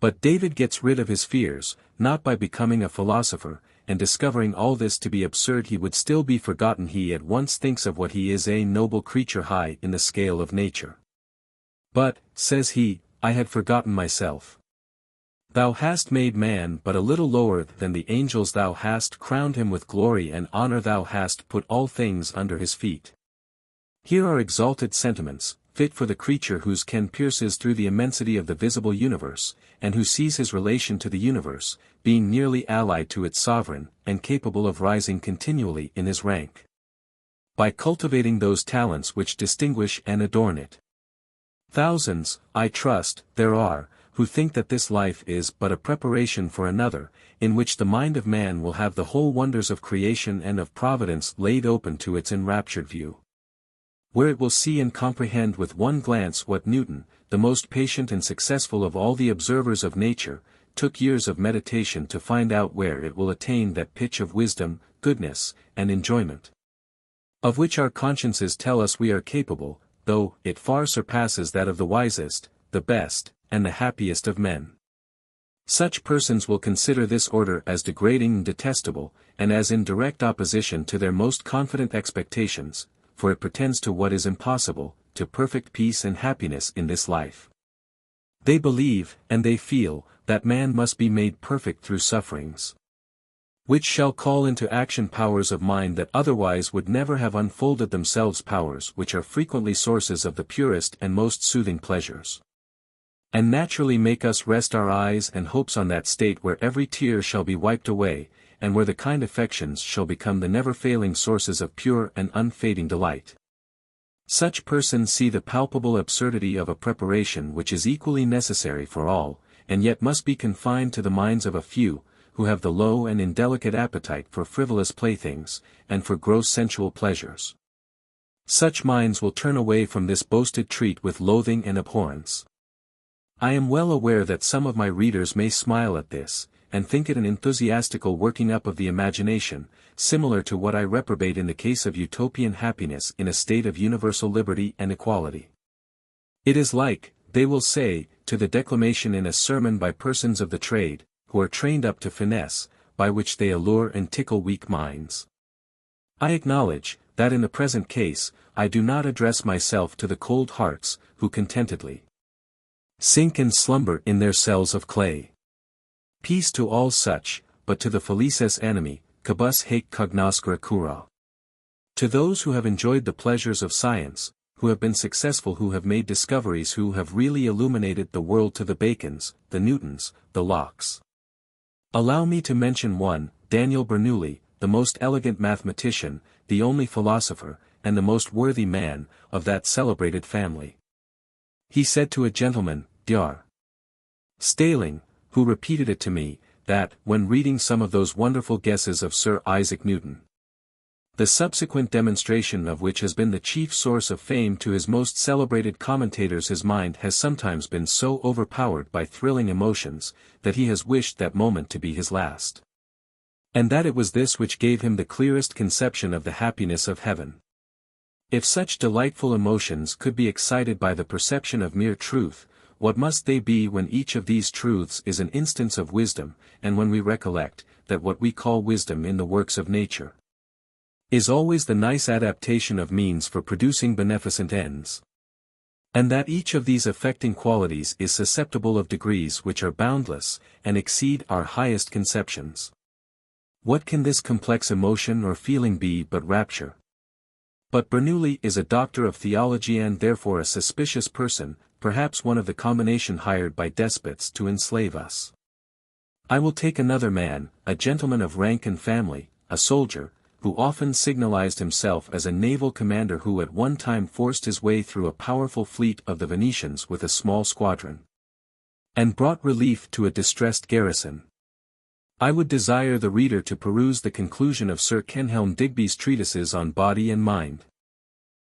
But David gets rid of his fears, not by becoming a philosopher, and discovering all this to be absurd he would still be forgotten. He at once thinks of what he is, a noble creature high in the scale of nature. But, says he, I had forgotten myself. Thou hast made man but a little lower than the angels, thou hast crowned him with glory and honor, thou hast put all things under his feet. Here are exalted sentiments, fit for the creature whose ken pierces through the immensity of the visible universe, and who sees his relation to the universe, being nearly allied to its sovereign, and capable of rising continually in his rank. By cultivating those talents which distinguish and adorn it. Thousands, I trust, there are, who think that this life is but a preparation for another, in which the mind of man will have the whole wonders of creation and of providence laid open to its enraptured view. Where it will see and comprehend with one glance what Newton, the most patient and successful of all the observers of nature, took years of meditation to find out, where it will attain that pitch of wisdom, goodness, and enjoyment, of which our consciences tell us we are capable, though it far surpasses that of the wisest, the best, and the happiest of men. Such persons will consider this order as degrading and detestable, and as in direct opposition to their most confident expectations, for it pretends to what is impossible, to perfect peace and happiness in this life. They believe, and they feel, that man must be made perfect through sufferings, which shall call into action powers of mind that otherwise would never have unfolded themselves, powers which are frequently sources of the purest and most soothing pleasures, and naturally make us rest our eyes and hopes on that state where every tear shall be wiped away, and where the kind affections shall become the never-failing sources of pure and unfading delight. Such persons see the palpable absurdity of a preparation which is equally necessary for all, and yet must be confined to the minds of a few, who have the low and indelicate appetite for frivolous playthings, and for gross sensual pleasures. Such minds will turn away from this boasted treat with loathing and abhorrence. I am well aware that some of my readers may smile at this, and think it an enthusiastical working up of the imagination, similar to what I reprobate in the case of utopian happiness in a state of universal liberty and equality. It is like, they will say, to the declamation in a sermon by persons of the trade, who are trained up to finesse, by which they allure and tickle weak minds. I acknowledge, that in the present case, I do not address myself to the cold hearts, who contentedly sink and slumber in their cells of clay. Peace to all such, but to the felices animi, quibus haec cognoscere cura. To those who have enjoyed the pleasures of science, who have been successful, who have made discoveries, who have really illuminated the world, to the Bacons, the Newtons, the Lockes. Allow me to mention one, Daniel Bernoulli, the most elegant mathematician, the only philosopher, and the most worthy man, of that celebrated family. He said to a gentleman, Dr. Staling, who repeated it to me, that, when reading some of those wonderful guesses of Sir Isaac Newton, the subsequent demonstration of which has been the chief source of fame to his most celebrated commentators, his mind has sometimes been so overpowered by thrilling emotions, that he has wished that moment to be his last. And that it was this which gave him the clearest conception of the happiness of heaven. If such delightful emotions could be excited by the perception of mere truth, what must they be when each of these truths is an instance of wisdom, and when we recollect, that what we call wisdom in the works of nature, is always the nice adaptation of means for producing beneficent ends. And that each of these affecting qualities is susceptible of degrees which are boundless, and exceed our highest conceptions. What can this complex emotion or feeling be but rapture? But Bernoulli is a doctor of theology and therefore a suspicious person, perhaps one of the combination hired by despots to enslave us. I will take another man, a gentleman of rank and family, a soldier, who often signalized himself as a naval commander who at one time forced his way through a powerful fleet of the Venetians with a small squadron, and brought relief to a distressed garrison. I would desire the reader to peruse the conclusion of Sir Kenelm Digby's treatises on body and mind.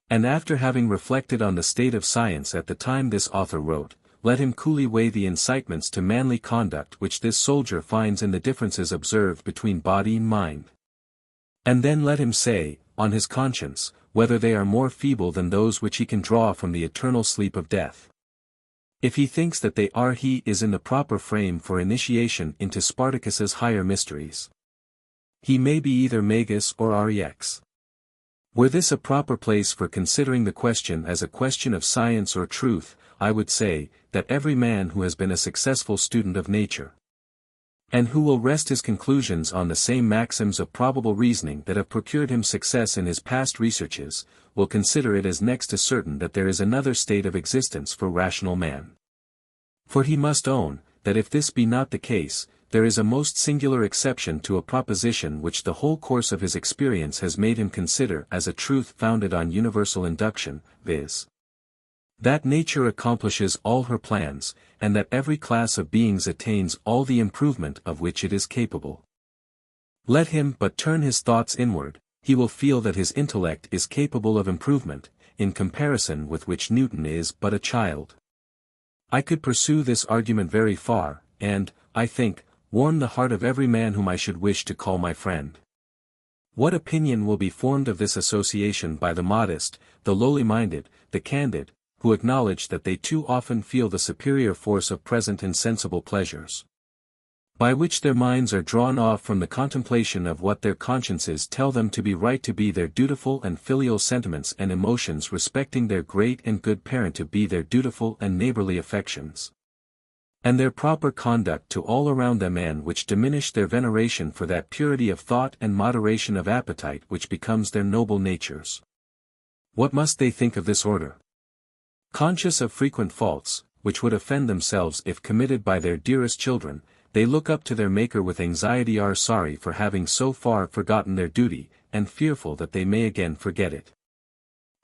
And after having reflected on the state of science at the time this author wrote, let him coolly weigh the incitements to manly conduct which this soldier finds in the differences observed between body and mind. And then let him say, on his conscience, whether they are more feeble than those which he can draw from the eternal sleep of death. If he thinks that they are, he is in the proper frame for initiation into Spartacus's higher mysteries. He may be either Magus or Rex. Were this a proper place for considering the question as a question of science or truth, I would say, that every man who has been a successful student of nature, and who will rest his conclusions on the same maxims of probable reasoning that have procured him success in his past researches, will consider it as next to certain that there is another state of existence for rational man. For he must own, that if this be not the case, there is a most singular exception to a proposition which the whole course of his experience has made him consider as a truth founded on universal induction, viz. That nature accomplishes all her plans, and that every class of beings attains all the improvement of which it is capable. Let him but turn his thoughts inward, he will feel that his intellect is capable of improvement, in comparison with which Newton is but a child. I could pursue this argument very far, and, I think, warm the heart of every man whom I should wish to call my friend. What opinion will be formed of this association by the modest, the lowly-minded, the candid, who acknowledge that they too often feel the superior force of present and sensible pleasures, by which their minds are drawn off from the contemplation of what their consciences tell them to be right, to be their dutiful and filial sentiments, and emotions respecting their great and good parent to be their dutiful and neighborly affections, and their proper conduct to all around them, and which diminish their veneration for that purity of thought and moderation of appetite which becomes their noble natures. What must they think of this order? Conscious of frequent faults, which would offend themselves if committed by their dearest children, they look up to their Maker with anxiety, are sorry for having so far forgotten their duty, and fearful that they may again forget it.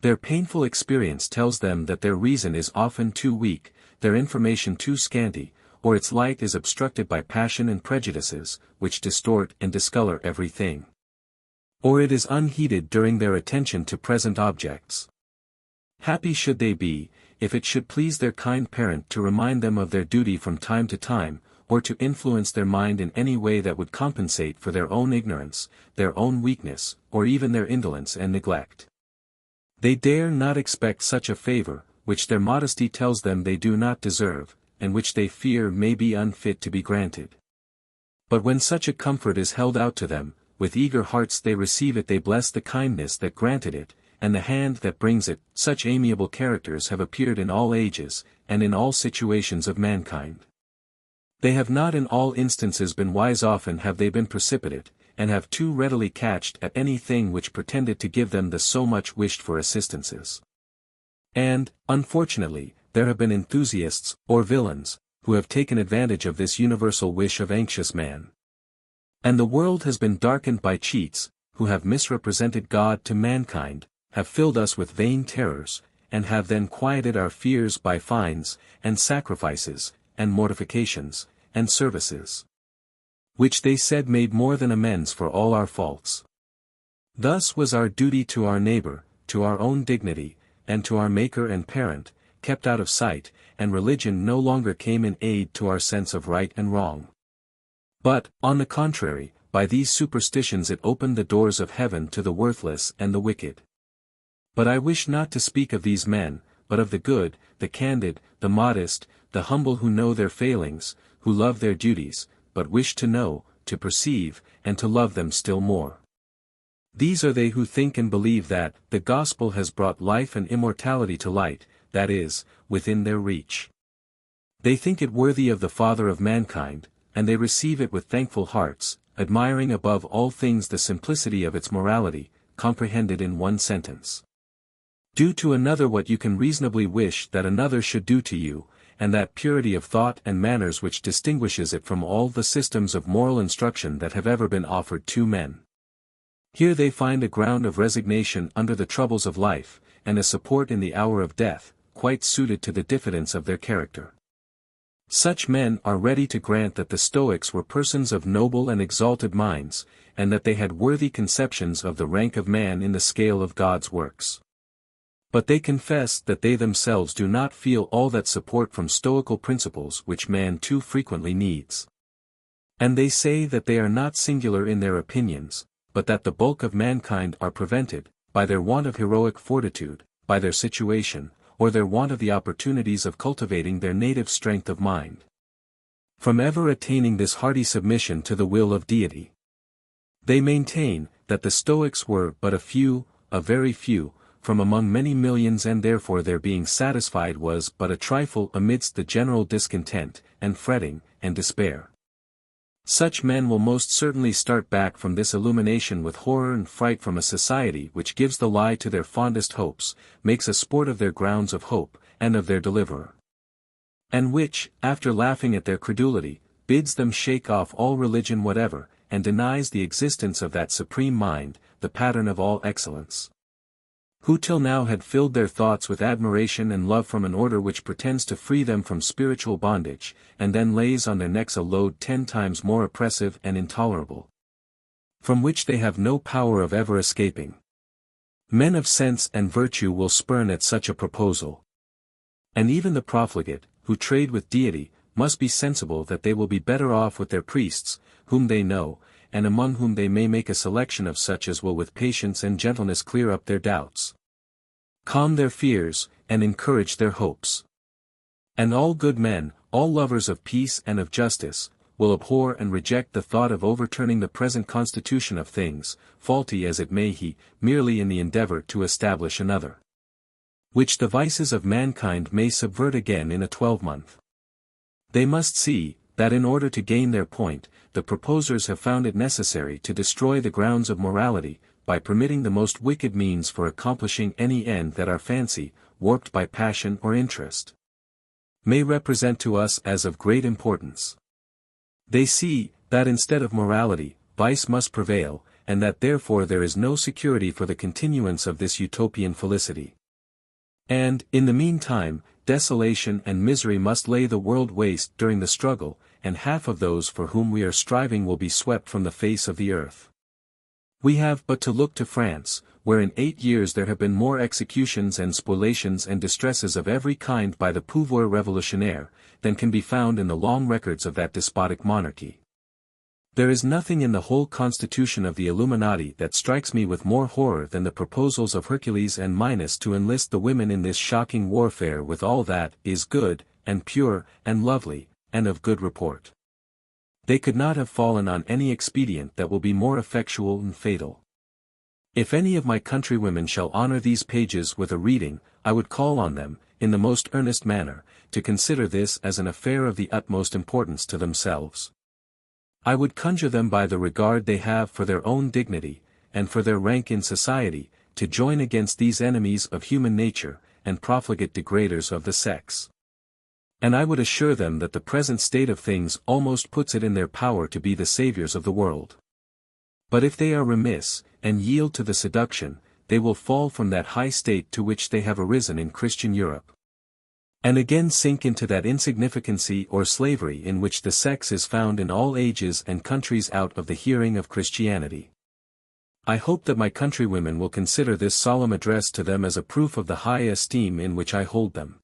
Their painful experience tells them that their reason is often too weak, their information too scanty, or its light is obstructed by passion and prejudices, which distort and discolor everything. Or it is unheeded during their attention to present objects. Happy should they be, if it should please their kind parent to remind them of their duty from time to time, or to influence their mind in any way that would compensate for their own ignorance, their own weakness, or even their indolence and neglect. They dare not expect such a favor, which their modesty tells them they do not deserve, and which they fear may be unfit to be granted. But when such a comfort is held out to them, with eager hearts they receive it, they bless the kindness that granted it, and the hand that brings it. Such amiable characters have appeared in all ages, and in all situations of mankind. They have not in all instances been wise, often have they been precipitate, and have too readily catched at any thing which pretended to give them the so much wished for assistances. And, unfortunately, there have been enthusiasts, or villains, who have taken advantage of this universal wish of anxious man. And the world has been darkened by cheats, who have misrepresented God to mankind, have filled us with vain terrors, and have then quieted our fears by fines, and sacrifices, and mortifications, and services, which they said made more than amends for all our faults. Thus was our duty to our neighbor, to our own dignity, and to our Maker and Parent, kept out of sight, and religion no longer came in aid to our sense of right and wrong. But, on the contrary, by these superstitions it opened the doors of heaven to the worthless and the wicked. But I wish not to speak of these men, but of the good, the candid, the modest, the humble, who know their failings, who love their duties, but wish to know, to perceive, and to love them still more. These are they who think and believe that the gospel has brought life and immortality to light, that is, within their reach. They think it worthy of the Father of mankind, and they receive it with thankful hearts, admiring above all things the simplicity of its morality, comprehended in one sentence. Do to another what you can reasonably wish that another should do to you, and that purity of thought and manners which distinguishes it from all the systems of moral instruction that have ever been offered to men. Here they find a ground of resignation under the troubles of life, and a support in the hour of death, quite suited to the diffidence of their character. Such men are ready to grant that the Stoics were persons of noble and exalted minds, and that they had worthy conceptions of the rank of man in the scale of God's works. But they confess that they themselves do not feel all that support from stoical principles which man too frequently needs. And they say that they are not singular in their opinions, but that the bulk of mankind are prevented, by their want of heroic fortitude, by their situation, or their want of the opportunities of cultivating their native strength of mind, from ever attaining this hearty submission to the will of deity. They maintain, that the Stoics were but a very few, from among many millions, and therefore their being satisfied was but a trifle amidst the general discontent, and fretting, and despair. Such men will most certainly start back from this illumination with horror and fright from a society which gives the lie to their fondest hopes, makes a sport of their grounds of hope, and of their deliverer. And which, after laughing at their credulity, bids them shake off all religion whatever, and denies the existence of that supreme mind, the pattern of all excellence. Who till now had filled their thoughts with admiration and love from an order which pretends to free them from spiritual bondage, and then lays on their necks a load 10 times more oppressive and intolerable, from which they have no power of ever escaping. Men of sense and virtue will spurn at such a proposal. And even the profligate, who trade with deity, must be sensible that they will be better off with their priests, whom they know, and among whom they may make a selection of such as will with patience and gentleness clear up their doubts, calm their fears, and encourage their hopes. And all good men, all lovers of peace and of justice, will abhor and reject the thought of overturning the present constitution of things, faulty as it may he, merely in the endeavor to establish another, which the vices of mankind may subvert again in a 12-month. They must see, that in order to gain their point, the proposers have found it necessary to destroy the grounds of morality, by permitting the most wicked means for accomplishing any end that our fancy, warped by passion or interest, may represent to us as of great importance. They see, that instead of morality, vice must prevail, and that therefore there is no security for the continuance of this utopian felicity. And, in the meantime, desolation and misery must lay the world waste during the struggle, and half of those for whom we are striving will be swept from the face of the earth. We have but to look to France, where in 8 years there have been more executions and spoliations and distresses of every kind by the pouvoir révolutionnaire, than can be found in the long records of that despotic monarchy. There is nothing in the whole constitution of the Illuminati that strikes me with more horror than the proposals of Hercules and Minos to enlist the women in this shocking warfare with all that is good, and pure, and lovely, and of good report. They could not have fallen on any expedient that will be more effectual and fatal. If any of my countrywomen shall honor these pages with a reading, I would call on them, in the most earnest manner, to consider this as an affair of the utmost importance to themselves. I would conjure them by the regard they have for their own dignity, and for their rank in society, to join against these enemies of human nature, and profligate degraders of the sex. And I would assure them that the present state of things almost puts it in their power to be the saviors of the world. But if they are remiss, and yield to the seduction, they will fall from that high state to which they have arisen in Christian Europe, and again sink into that insignificancy or slavery in which the sex is found in all ages and countries out of the hearing of Christianity. I hope that my countrywomen will consider this solemn address to them as a proof of the high esteem in which I hold them.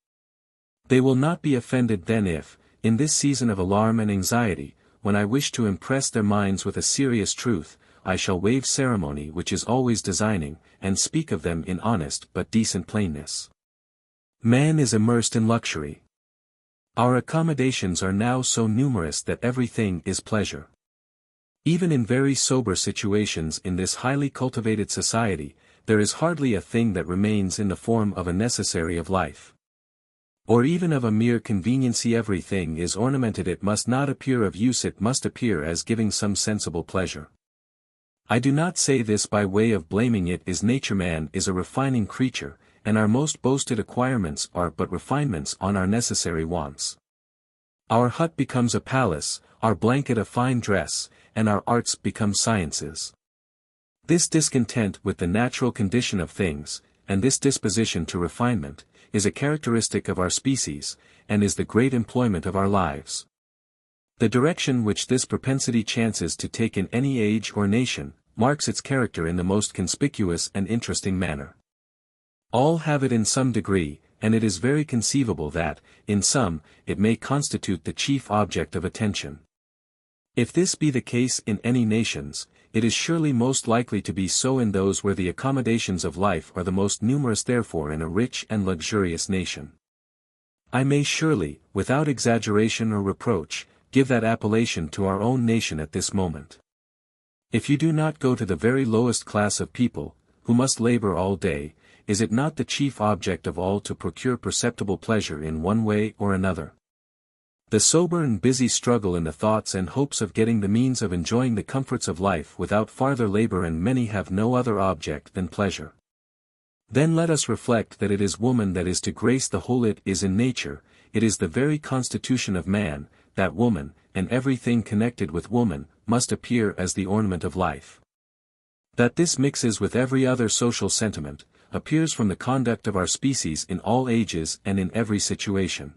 They will not be offended then if, in this season of alarm and anxiety, when I wish to impress their minds with a serious truth, I shall waive ceremony which is always designing, and speak of them in honest but decent plainness. Man is immersed in luxury. Our accommodations are now so numerous that everything is pleasure. Even in very sober situations in this highly cultivated society, there is hardly a thing that remains in the form of a necessary of life. Or even of a mere conveniency. Everything is ornamented. It must not appear of use, it must appear as giving some sensible pleasure. I do not say this by way of blaming it is nature. Man is a refining creature, and our most boasted acquirements are but refinements on our necessary wants. Our hut becomes a palace, our blanket a fine dress, and our arts become sciences. This discontent with the natural condition of things, and this disposition to refinement, is a characteristic of our species, and is the great employment of our lives. The direction which this propensity chances to take in any age or nation, marks its character in the most conspicuous and interesting manner. All have it in some degree, and it is very conceivable that, in some, it may constitute the chief object of attention. If this be the case in any nations, it is surely most likely to be so in those where the accommodations of life are the most numerous. Therefore in a rich and luxurious nation, I may surely, without exaggeration or reproach, give that appellation to our own nation at this moment. If you do not go to the very lowest class of people, who must labor all day, is it not the chief object of all to procure perceptible pleasure in one way or another? The sober and busy struggle in the thoughts and hopes of getting the means of enjoying the comforts of life without farther labor, and many have no other object than pleasure. Then let us reflect that it is woman that is to grace the whole. It is in nature, it is the very constitution of man, that woman, and everything connected with woman, must appear as the ornament of life. That this mixes with every other social sentiment, appears from the conduct of our species in all ages and in every situation.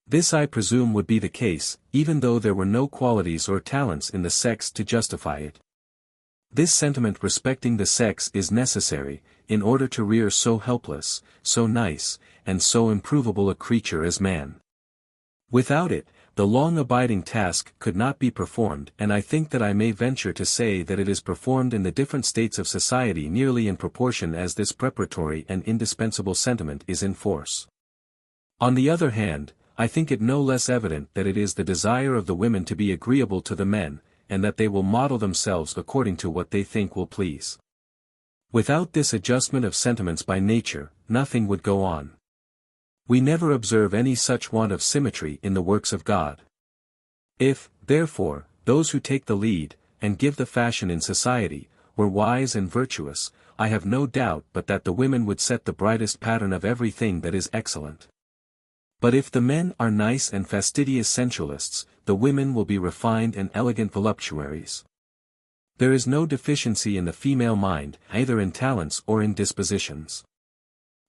This I presume would be the case, even though there were no qualities or talents in the sex to justify it. This sentiment respecting the sex is necessary, in order to rear so helpless, so nice, and so improvable a creature as man. Without it, the long-abiding task could not be performed, and I think that I may venture to say that it is performed in the different states of society nearly in proportion as this preparatory and indispensable sentiment is in force. On the other hand, I think it no less evident that it is the desire of the women to be agreeable to the men, and that they will model themselves according to what they think will please. Without this adjustment of sentiments by nature, nothing would go on. We never observe any such want of symmetry in the works of God. If, therefore, those who take the lead, and give the fashion in society, were wise and virtuous, I have no doubt but that the women would set the brightest pattern of everything that is excellent. But if the men are nice and fastidious sensualists, the women will be refined and elegant voluptuaries. There is no deficiency in the female mind, either in talents or in dispositions.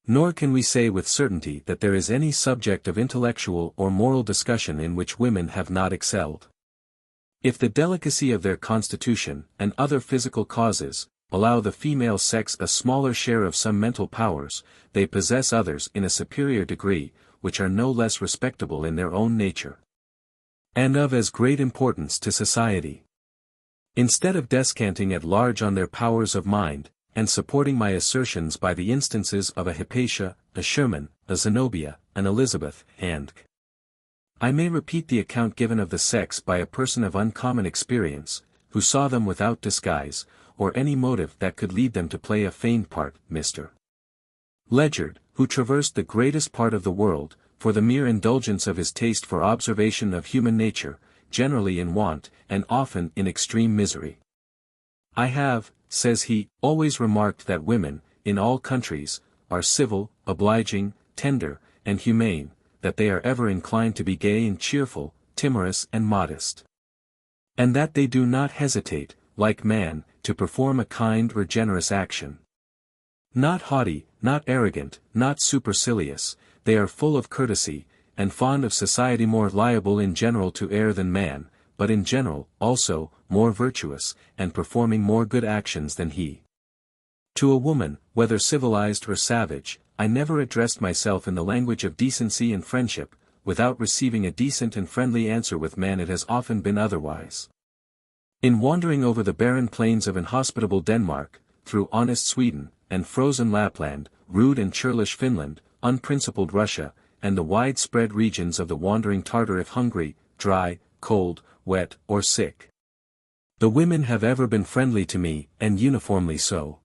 Nor can we say with certainty that there is any subject of intellectual or moral discussion in which women have not excelled. If the delicacy of their constitution, and other physical causes, allow the female sex a smaller share of some mental powers, they possess others in a superior degree, which are no less respectable in their own nature, and of as great importance to society. Instead of descanting at large on their powers of mind, and supporting my assertions by the instances of a Hypatia, a Sherman, a Zenobia, an Elizabeth, and I may repeat the account given of the sex by a person of uncommon experience, who saw them without disguise, or any motive that could lead them to play a feigned part, Mr. Ledyard, who traversed the greatest part of the world, for the mere indulgence of his taste for observation of human nature, generally in want, and often in extreme misery. I have, says he, always remarked that women, in all countries, are civil, obliging, tender, and humane, that they are ever inclined to be gay and cheerful, timorous and modest. And that they do not hesitate, like man, to perform a kind or generous action. Not haughty, not arrogant, not supercilious, they are full of courtesy, and fond of society, more liable in general to err than man, but in general, also, more virtuous, and performing more good actions than he. To a woman, whether civilized or savage, I never addressed myself in the language of decency and friendship, without receiving a decent and friendly answer. With man it has often been otherwise. In wandering over the barren plains of inhospitable Denmark, through honest Sweden, and frozen Lapland, rude and churlish Finland, unprincipled Russia, and the wide-spread regions of the wandering Tartar, if hungry, dry, cold, wet, or sick, The women have ever been friendly to me, and uniformly so.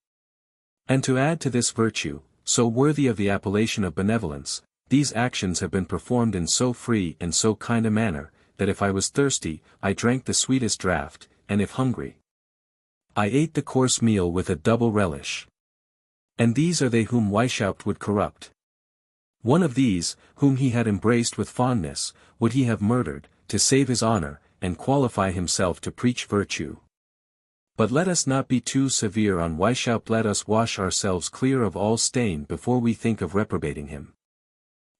And to add to this virtue, so worthy of the appellation of benevolence, these actions have been performed in so free and so kind a manner, that if I was thirsty, I drank the sweetest draught, and if hungry, I ate the coarse meal with a double relish. And these are they whom Weishaupt would corrupt. One of these, whom he had embraced with fondness, would he have murdered, to save his honor, and qualify himself to preach virtue. But let us not be too severe on Weishaupt. Let us wash ourselves clear of all stain before we think of reprobating him.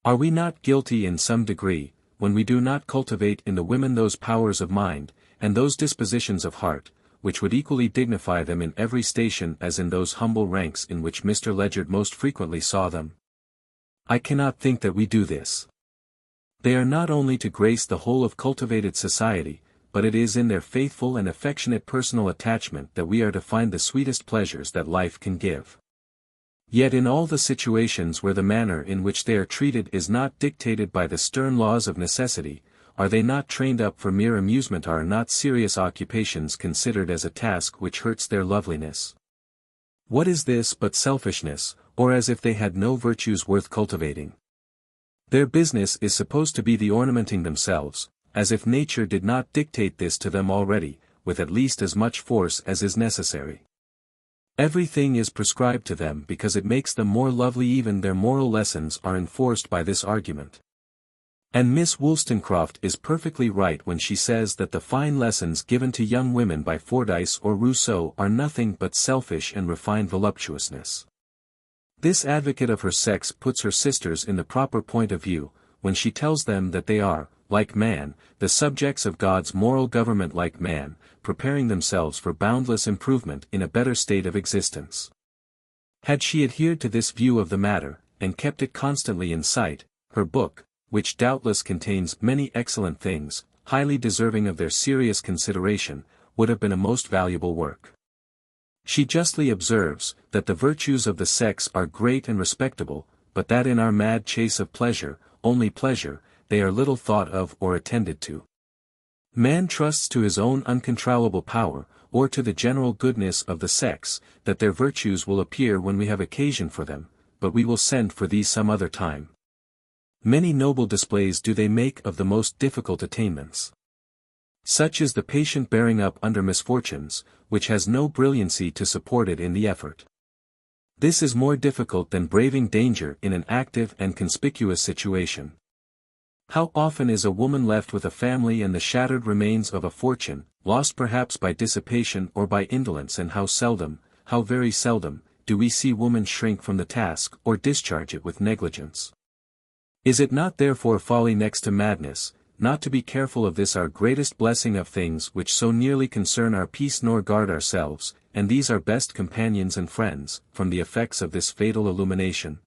Are we not guilty in some degree, when we do not cultivate in the women those powers of mind, and those dispositions of heart, which would equally dignify them in every station as in those humble ranks in which Mr. Ledyard most frequently saw them? I cannot think that we do this. They are not only to grace the whole of cultivated society, but it is in their faithful and affectionate personal attachment that we are to find the sweetest pleasures that life can give. Yet in all the situations where the manner in which they are treated is not dictated by the stern laws of necessity, are they not trained up for mere amusement? Are not serious occupations considered as a task which hurts their loveliness? What is this but selfishness, or as if they had no virtues worth cultivating? Their business is supposed to be the ornamenting themselves, as if nature did not dictate this to them already, with at least as much force as is necessary. Everything is prescribed to them because it makes them more lovely. Even their moral lessons are enforced by this argument. And Miss Wollstonecraft is perfectly right when she says that the fine lessons given to young women by Fordyce or Rousseau are nothing but selfish and refined voluptuousness. This advocate of her sex puts her sisters in the proper point of view, when she tells them that they are, like man, the subjects of God's moral government. Like man, preparing themselves for boundless improvement in a better state of existence. Had she adhered to this view of the matter, and kept it constantly in sight, her book, which doubtless contains many excellent things, highly deserving of their serious consideration, would have been a most valuable work. She justly observes, that the virtues of the sex are great and respectable, but that in our mad chase of pleasure, only pleasure, they are little thought of or attended to. Man trusts to his own uncontrollable power, or to the general goodness of the sex, that their virtues will appear when we have occasion for them, but we will send for these some other time. Many noble displays do they make of the most difficult attainments. Such is the patient bearing up under misfortunes, which has no brilliancy to support it in the effort. This is more difficult than braving danger in an active and conspicuous situation. How often is a woman left with a family and the shattered remains of a fortune, lost perhaps by dissipation or by indolence, and how seldom, how very seldom, do we see woman shrink from the task or discharge it with negligence. Is it not therefore folly next to madness, not to be careful of this our greatest blessing of things which so nearly concern our peace nor guard ourselves, and these our best companions and friends, from the effects of this fatal illumination?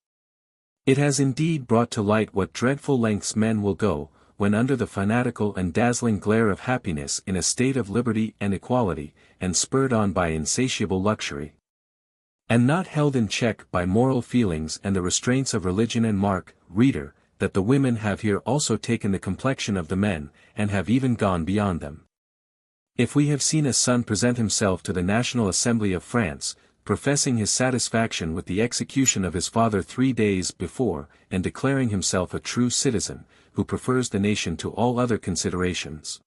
It has indeed brought to light what dreadful lengths men will go, when under the fanatical and dazzling glare of happiness in a state of liberty and equality, and spurred on by insatiable luxury, and not held in check by moral feelings and the restraints of religion. And mark, reader, that the women have here also taken the complexion of the men, and have even gone beyond them. If we have seen a son present himself to the National Assembly of France, professing his satisfaction with the execution of his father 3 days before, and declaring himself a true citizen, who prefers the nation to all other considerations.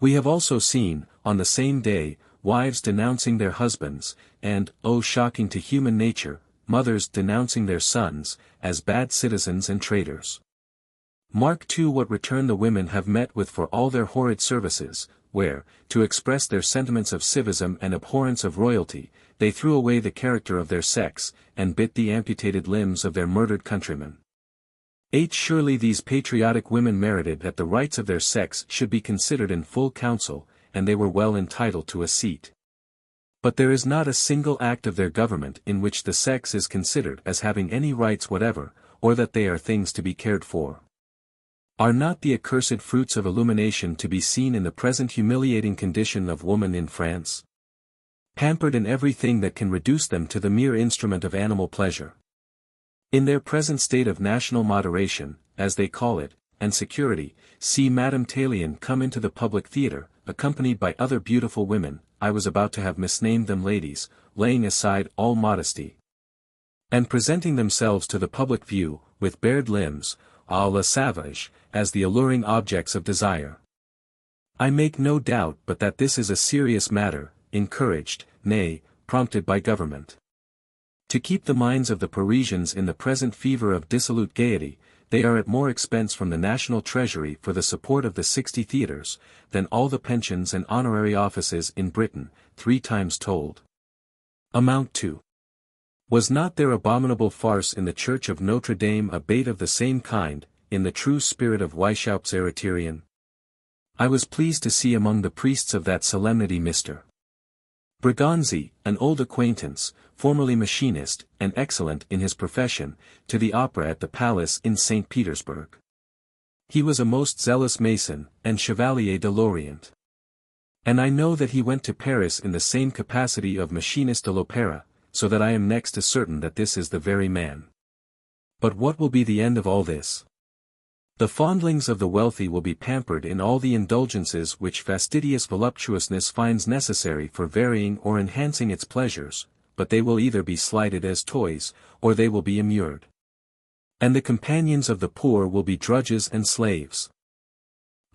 We have also seen, on the same day, wives denouncing their husbands, and, oh shocking to human nature, mothers denouncing their sons, as bad citizens and traitors. Mark too what return the women have met with for all their horrid services, where, to express their sentiments of civism and abhorrence of royalty, they threw away the character of their sex, and bit the amputated limbs of their murdered countrymen. Surely these patriotic women merited that the rights of their sex should be considered in full council, and they were well entitled to a seat. But there is not a single act of their government in which the sex is considered as having any rights whatever, or that they are things to be cared for. Are not the accursed fruits of illumination to be seen in the present humiliating condition of woman in France? Pampered in everything that can reduce them to the mere instrument of animal pleasure. In their present state of national moderation, as they call it, and security, see Madame Tallien come into the public theatre, accompanied by other beautiful women, I was about to have misnamed them ladies, laying aside all modesty, and presenting themselves to the public view, with bared limbs, à la savage, as the alluring objects of desire. I make no doubt but that this is a serious matter, encouraged, nay, prompted by government. To keep the minds of the Parisians in the present fever of dissolute gaiety, they are at more expense from the national treasury for the support of the 60 theatres, than all the pensions and honorary offices in Britain, 3 times told, amount to. Was not their abominable farce in the church of Notre Dame a bait of the same kind, in the true spirit of Weishaupt's Ereterion? I was pleased to see among the priests of that solemnity Mr. Braganza, an old acquaintance, formerly machinist, and excellent in his profession, to the opera at the Palace in St. Petersburg. He was a most zealous Mason, and Chevalier de l'Orient. And I know that he went to Paris in the same capacity of machinist de l'Opéra, so that I am next to certain that this is the very man. But what will be the end of all this? The fondlings of the wealthy will be pampered in all the indulgences which fastidious voluptuousness finds necessary for varying or enhancing its pleasures, but they will either be slighted as toys, or they will be immured. And the companions of the poor will be drudges and slaves.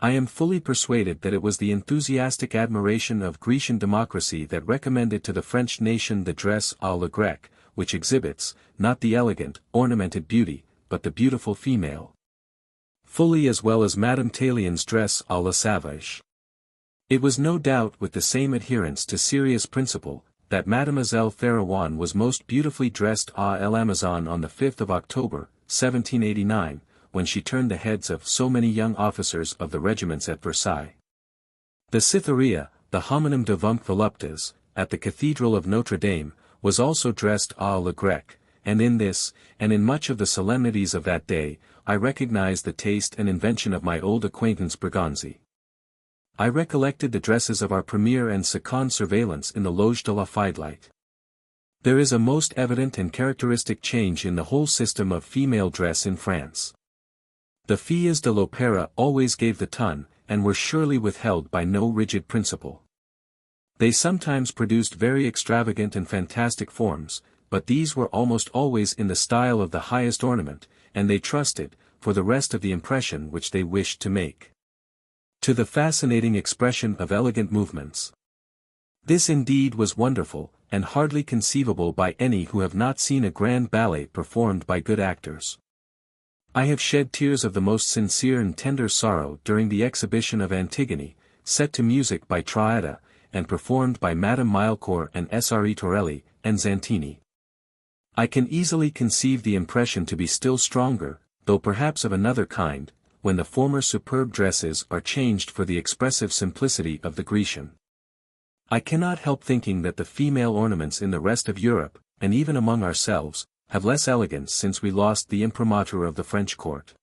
I am fully persuaded that it was the enthusiastic admiration of Grecian democracy that recommended to the French nation the dress à la grecque, which exhibits, not the elegant, ornamented beauty, but the beautiful female, fully as well as Madame Tallien's dress à la savage. It was no doubt with the same adherence to serious principle, that Mademoiselle Théroigne was most beautifully dressed à l'Amazon on the 5th of October, 1789, when she turned the heads of so many young officers of the regiments at Versailles. The Cytherea, the hominum divum voluptas, at the Cathedral of Notre Dame, was also dressed à la grecque, and in this, and in much of the solemnities of that day, I recognized the taste and invention of my old acquaintance Braganza. I recollected the dresses of our premier and second surveillance in the Loge de la Fidélite. There is a most evident and characteristic change in the whole system of female dress in France. The filles de l'opéra always gave the ton, and were surely withheld by no rigid principle. They sometimes produced very extravagant and fantastic forms, but these were almost always in the style of the highest ornament, and they trusted, for the rest of the impression which they wished to make, to the fascinating expression of elegant movements. This indeed was wonderful, and hardly conceivable by any who have not seen a grand ballet performed by good actors. I have shed tears of the most sincere and tender sorrow during the exhibition of Antigone, set to music by Troada, and performed by Madame Mailcourt and Sre Torelli, and Zantini. I can easily conceive the impression to be still stronger, though perhaps of another kind, when the former superb dresses are changed for the expressive simplicity of the Grecian. I cannot help thinking that the female ornaments in the rest of Europe, and even among ourselves, have less elegance since we lost the imprimatur of the French court.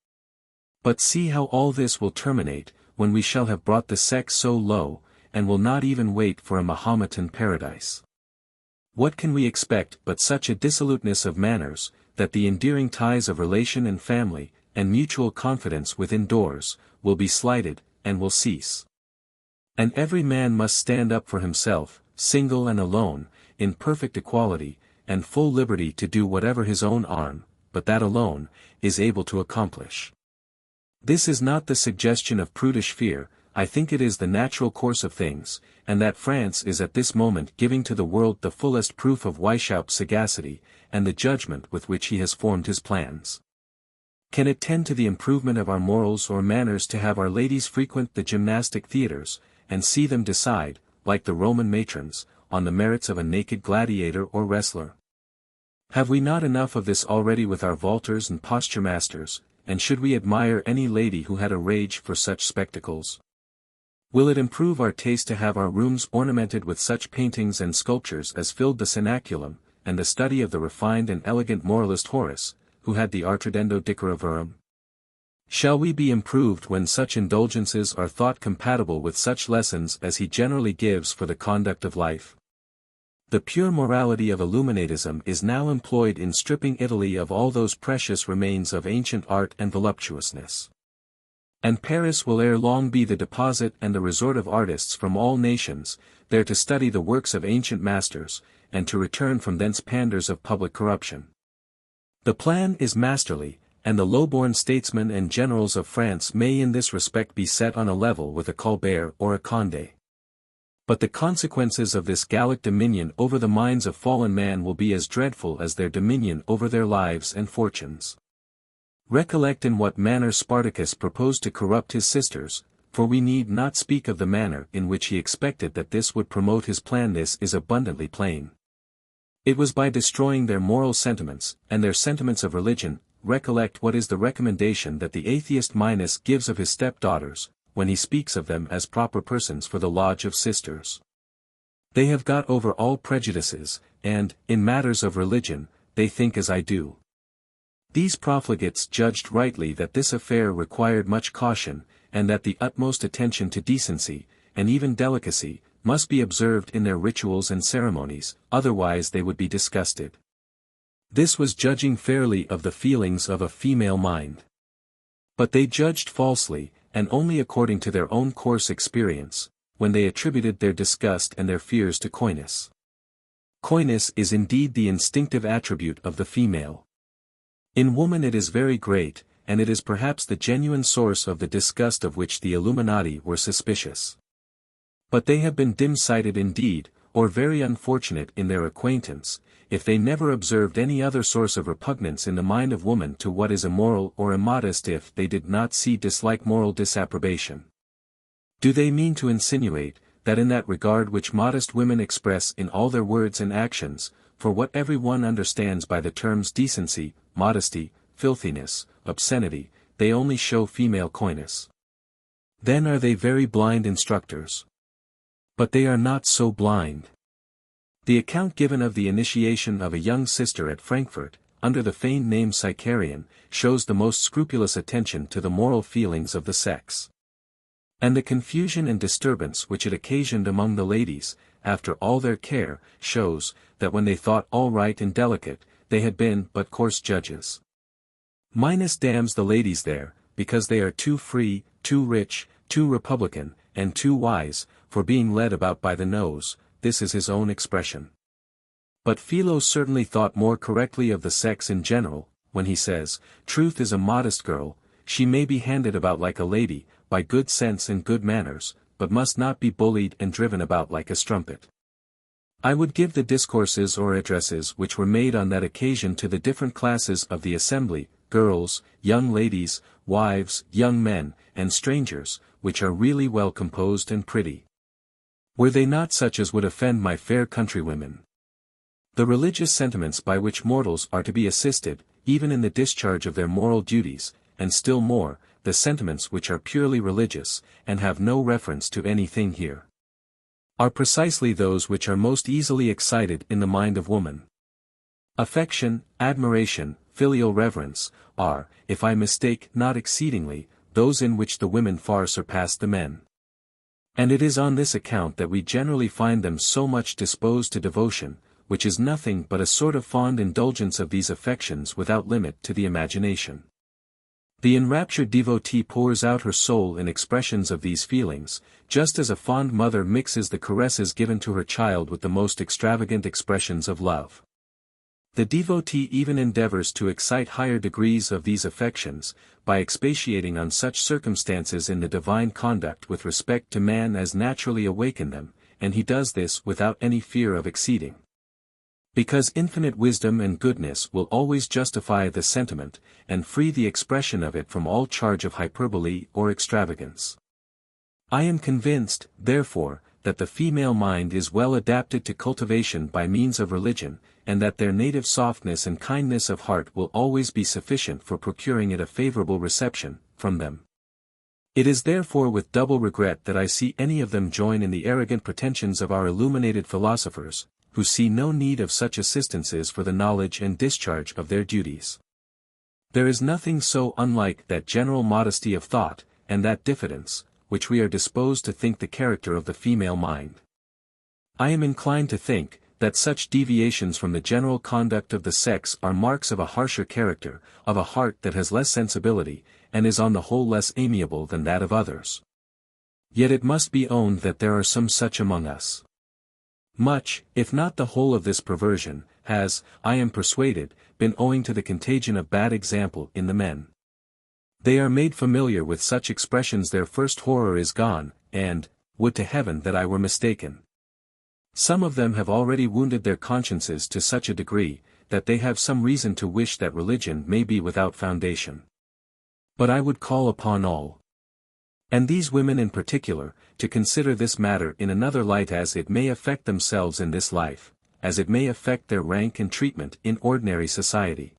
But see how all this will terminate, when we shall have brought the sex so low, and will not even wait for a Mahometan paradise. What can we expect but such a dissoluteness of manners, that the endearing ties of relation and family, and mutual confidence within doors, will be slighted, and will cease. And every man must stand up for himself, single and alone, in perfect equality, and full liberty to do whatever his own arm, but that alone, is able to accomplish. This is not the suggestion of prudish fear, I think it is the natural course of things, and that France is at this moment giving to the world the fullest proof of Weishaupt's sagacity, and the judgment with which he has formed his plans. Can it tend to the improvement of our morals or manners to have our ladies frequent the gymnastic theatres, and see them decide, like the Roman matrons, on the merits of a naked gladiator or wrestler? Have we not enough of this already with our vaulters and posture masters, and should we admire any lady who had a rage for such spectacles? Will it improve our taste to have our rooms ornamented with such paintings and sculptures as filled the cenaculum, and the study of the refined and elegant moralist Horace, who had the Artridendo Diceraverum? Shall we be improved when such indulgences are thought compatible with such lessons as he generally gives for the conduct of life? The pure morality of Illuminatism is now employed in stripping Italy of all those precious remains of ancient art and voluptuousness. And Paris will ere long be the deposit and the resort of artists from all nations, there to study the works of ancient masters, and to return from thence panders of public corruption. The plan is masterly, and the low-born statesmen and generals of France may in this respect be set on a level with a Colbert or a Condé. But the consequences of this Gallic dominion over the minds of fallen man will be as dreadful as their dominion over their lives and fortunes. Recollect in what manner Spartacus proposed to corrupt his sisters, for we need not speak of the manner in which he expected that this would promote his plan. This is abundantly plain. It was by destroying their moral sentiments, and their sentiments of religion. Recollect what is the recommendation that the atheist Minos gives of his stepdaughters, when he speaks of them as proper persons for the lodge of sisters. They have got over all prejudices, and, in matters of religion, they think as I do. These profligates judged rightly that this affair required much caution, and that the utmost attention to decency, and even delicacy, must be observed in their rituals and ceremonies, otherwise they would be disgusted. This was judging fairly of the feelings of a female mind. But they judged falsely, and only according to their own coarse experience, when they attributed their disgust and their fears to coyness. Coyness is indeed the instinctive attribute of the female. In woman it is very great, and it is perhaps the genuine source of the disgust of which the Illuminati were suspicious. But they have been dim-sighted indeed, or very unfortunate in their acquaintance, if they never observed any other source of repugnance in the mind of woman to what is immoral or immodest, if they did not see dislike moral disapprobation. Do they mean to insinuate, that in that regard which modest women express in all their words and actions, for what every one understands by the terms decency, modesty, filthiness, obscenity, they only show female coyness? Then are they very blind instructors. But they are not so blind. The account given of the initiation of a young sister at Frankfurt, under the feigned name Sicarian, shows the most scrupulous attention to the moral feelings of the sex. And the confusion and disturbance which it occasioned among the ladies, after all their care, shows, that when they thought all right and delicate, they had been but coarse judges. Minos damns the ladies there, because they are too free, too rich, too republican, and too wise, for being led about by the nose. This is his own expression. But Philo certainly thought more correctly of the sex in general, when he says, "Truth is a modest girl, she may be handed about like a lady, by good sense and good manners, but must not be bullied and driven about like a strumpet." I would give the discourses or addresses which were made on that occasion to the different classes of the assembly, girls, young ladies, wives, young men, and strangers, which are really well composed and pretty. Were they not such as would offend my fair countrywomen? The religious sentiments by which mortals are to be assisted, even in the discharge of their moral duties, and still more, the sentiments which are purely religious, and have no reference to anything here, are precisely those which are most easily excited in the mind of woman. Affection, admiration, filial reverence, are, if I mistake not exceedingly, those in which the women far surpass the men. And it is on this account that we generally find them so much disposed to devotion, which is nothing but a sort of fond indulgence of these affections without limit to the imagination. The enraptured devotee pours out her soul in expressions of these feelings, just as a fond mother mixes the caresses given to her child with the most extravagant expressions of love. The devotee even endeavors to excite higher degrees of these affections, by expatiating on such circumstances in the divine conduct with respect to man as naturally awaken them, and he does this without any fear of exceeding. Because infinite wisdom and goodness will always justify the sentiment, and free the expression of it from all charge of hyperbole or extravagance. I am convinced, therefore, that the female mind is well adapted to cultivation by means of religion, and that their native softness and kindness of heart will always be sufficient for procuring it a favorable reception, from them. It is therefore with double regret that I see any of them join in the arrogant pretensions of our illuminated philosophers, who see no need of such assistances for the knowledge and discharge of their duties. There is nothing so unlike that general modesty of thought, and that diffidence, which we are disposed to think the character of the female mind. I am inclined to think, that such deviations from the general conduct of the sex are marks of a harsher character, of a heart that has less sensibility, and is on the whole less amiable than that of others. Yet it must be owned that there are some such among us. Much, if not the whole of this perversion, has, I am persuaded, been owing to the contagion of bad example in the men. They are made familiar with such expressions, their first horror is gone, and, would to heaven that I were mistaken. Some of them have already wounded their consciences to such a degree, that they have some reason to wish that religion may be without foundation. But I would call upon all, and these women in particular, to consider this matter in another light, as it may affect themselves in this life, as it may affect their rank and treatment in ordinary society.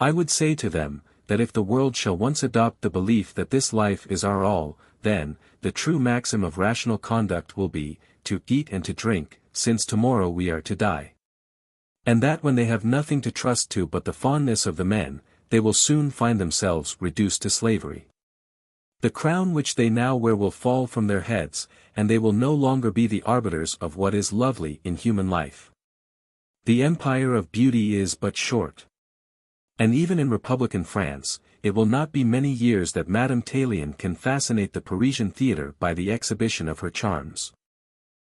I would say to them, that if the world shall once adopt the belief that this life is our all, then, the true maxim of rational conduct will be, to eat and to drink, since tomorrow we are to die. And that when they have nothing to trust to but the fondness of the men, they will soon find themselves reduced to slavery. The crown which they now wear will fall from their heads, and they will no longer be the arbiters of what is lovely in human life. The empire of beauty is but short. And even in Republican France, it will not be many years that Madame Tallien can fascinate the Parisian theatre by the exhibition of her charms.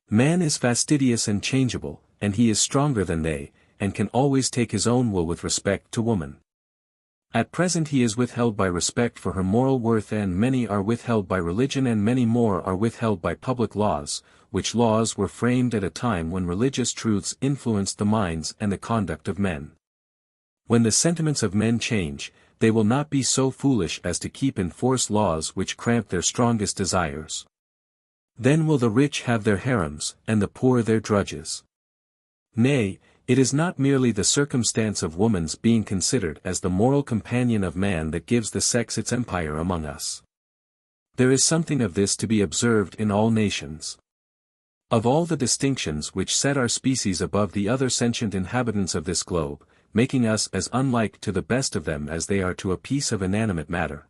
Man is fastidious and changeable, and he is stronger than they, and can always take his own will with respect to woman. At present he is withheld by respect for her moral worth, and many are withheld by religion, and many more are withheld by public laws, which laws were framed at a time when religious truths influenced the minds and the conduct of men. When the sentiments of men change, they will not be so foolish as to keep in force laws which cramp their strongest desires. Then will the rich have their harems, and the poor their drudges. Nay, it is not merely the circumstance of woman's being considered as the moral companion of man that gives the sex its empire among us. There is something of this to be observed in all nations. Of all the distinctions which set our species above the other sentient inhabitants of this globe, making us as unlike to the best of them as they are to a piece of inanimate matter,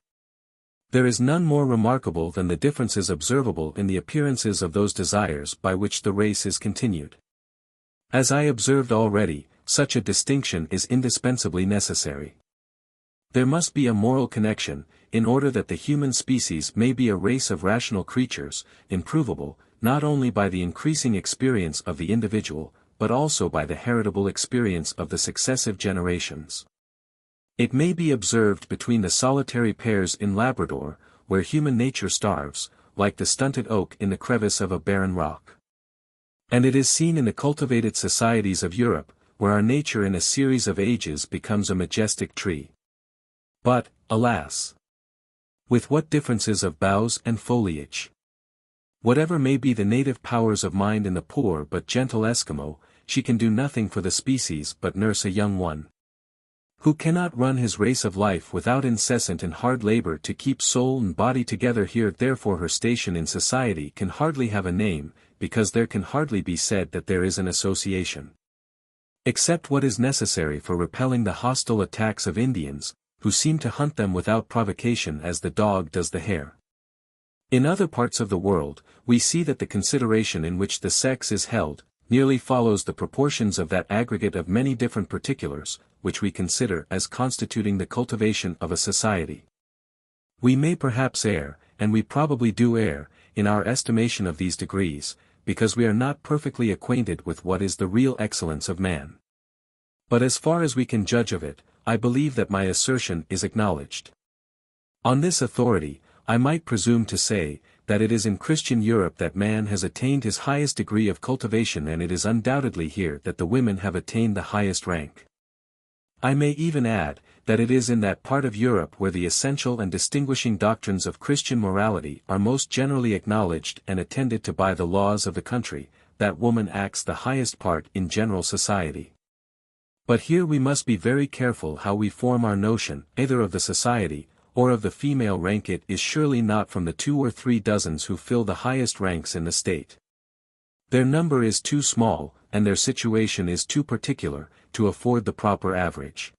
there is none more remarkable than the differences observable in the appearances of those desires by which the race is continued. As I observed already, such a distinction is indispensably necessary. There must be a moral connection, in order that the human species may be a race of rational creatures, improvable, not only by the increasing experience of the individual, but also by the heritable experience of the successive generations. It may be observed between the solitary pairs in Labrador, where human nature starves, like the stunted oak in the crevice of a barren rock. And it is seen in the cultivated societies of Europe, where our nature in a series of ages becomes a majestic tree. But, alas! With what differences of boughs and foliage! Whatever may be the native powers of mind in the poor but gentle Eskimo, she can do nothing for the species but nurse a young one, who cannot run his race of life without incessant and hard labor to keep soul and body together here. Therefore her station in society can hardly have a name, because there can hardly be said that there is an association. Except what is necessary for repelling the hostile attacks of Indians, who seem to hunt them without provocation as the dog does the hare. In other parts of the world, we see that the consideration in which the sex is held, nearly follows the proportions of that aggregate of many different particulars, which we consider as constituting the cultivation of a society. We may perhaps err, and we probably do err, in our estimation of these degrees, because we are not perfectly acquainted with what is the real excellence of man. But as far as we can judge of it, I believe that my assertion is acknowledged. On this authority, I might presume to say, that it is in Christian Europe that man has attained his highest degree of cultivation, and it is undoubtedly here that the women have attained the highest rank. I may even add, that it is in that part of Europe where the essential and distinguishing doctrines of Christian morality are most generally acknowledged and attended to by the laws of the country, that woman acts the highest part in general society. But here we must be very careful how we form our notion, either of the society, or of the female rank. It is surely not from the 2 or 3 dozens who fill the highest ranks in the state. Their number is too small, and their situation is too particular, to afford the proper average.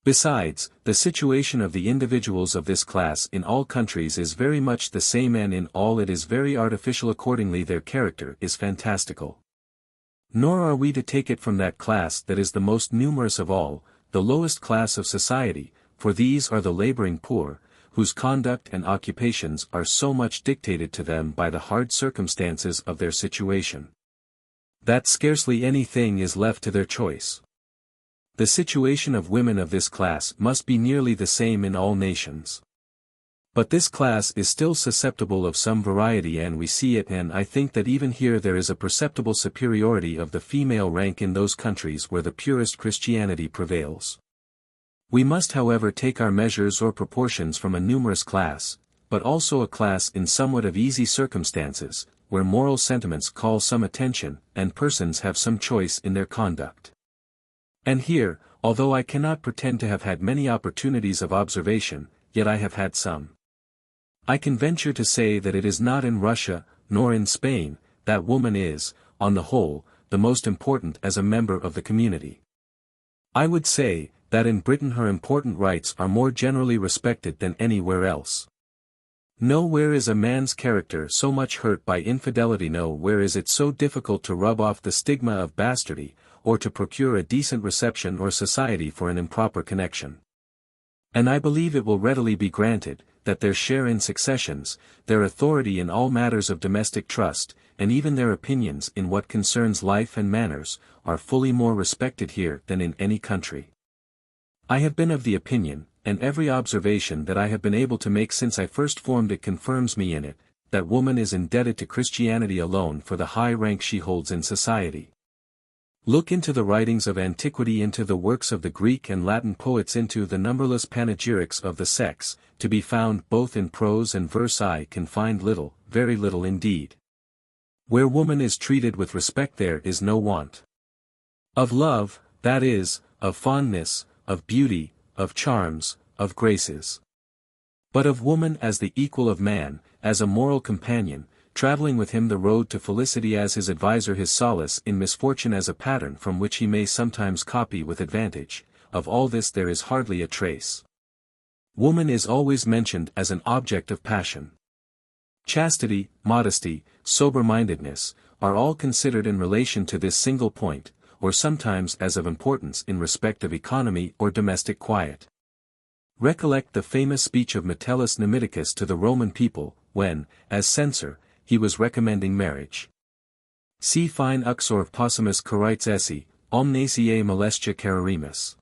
Besides, the situation of the individuals of this class in all countries is very much the same, and in all it is very artificial. Accordingly their character is fantastical. Nor are we to take it from that class that is the most numerous of all, the lowest class of society, for these are the laboring poor, whose conduct and occupations are so much dictated to them by the hard circumstances of their situation, that scarcely anything is left to their choice. The situation of women of this class must be nearly the same in all nations. But this class is still susceptible of some variety, and we see it, and I think that even here there is a perceptible superiority of the female rank in those countries where the purest Christianity prevails. We must however take our measures or proportions from a numerous class, but also a class in somewhat of easy circumstances, where moral sentiments call some attention, and persons have some choice in their conduct. And here, although I cannot pretend to have had many opportunities of observation, yet I have had some. I can venture to say that it is not in Russia, nor in Spain, that woman is, on the whole, the most important as a member of the community. I would say, that in Britain her important rights are more generally respected than anywhere else. Nowhere is a man's character so much hurt by infidelity, nowhere is it so difficult to rub off the stigma of bastardy, or to procure a decent reception or society for an improper connection. And I believe it will readily be granted, that their share in successions, their authority in all matters of domestic trust, and even their opinions in what concerns life and manners, are fully more respected here than in any country. I have been of the opinion, and every observation that I have been able to make since I first formed it confirms me in it, that woman is indebted to Christianity alone for the high rank she holds in society. Look into the writings of antiquity, into the works of the Greek and Latin poets, into the numberless panegyrics of the sex, to be found both in prose and verse. I can find little, very little indeed. Where woman is treated with respect there is no want of love, that is, of fondness, of beauty, of charms, of graces. But of woman as the equal of man, as a moral companion, traveling with him the road to felicity, as his adviser, his solace in misfortune, as a pattern from which he may sometimes copy with advantage. Of all this there is hardly a trace. Woman is always mentioned as an object of passion. Chastity, modesty, sober-mindedness, are all considered in relation to this single point, or sometimes as of importance in respect of economy or domestic quiet. Recollect the famous speech of Metellus Numidicus to the Roman people, when, as censor, he was recommending marriage. Si fine uxor possumus carites esse, omnesie molestia carerimus.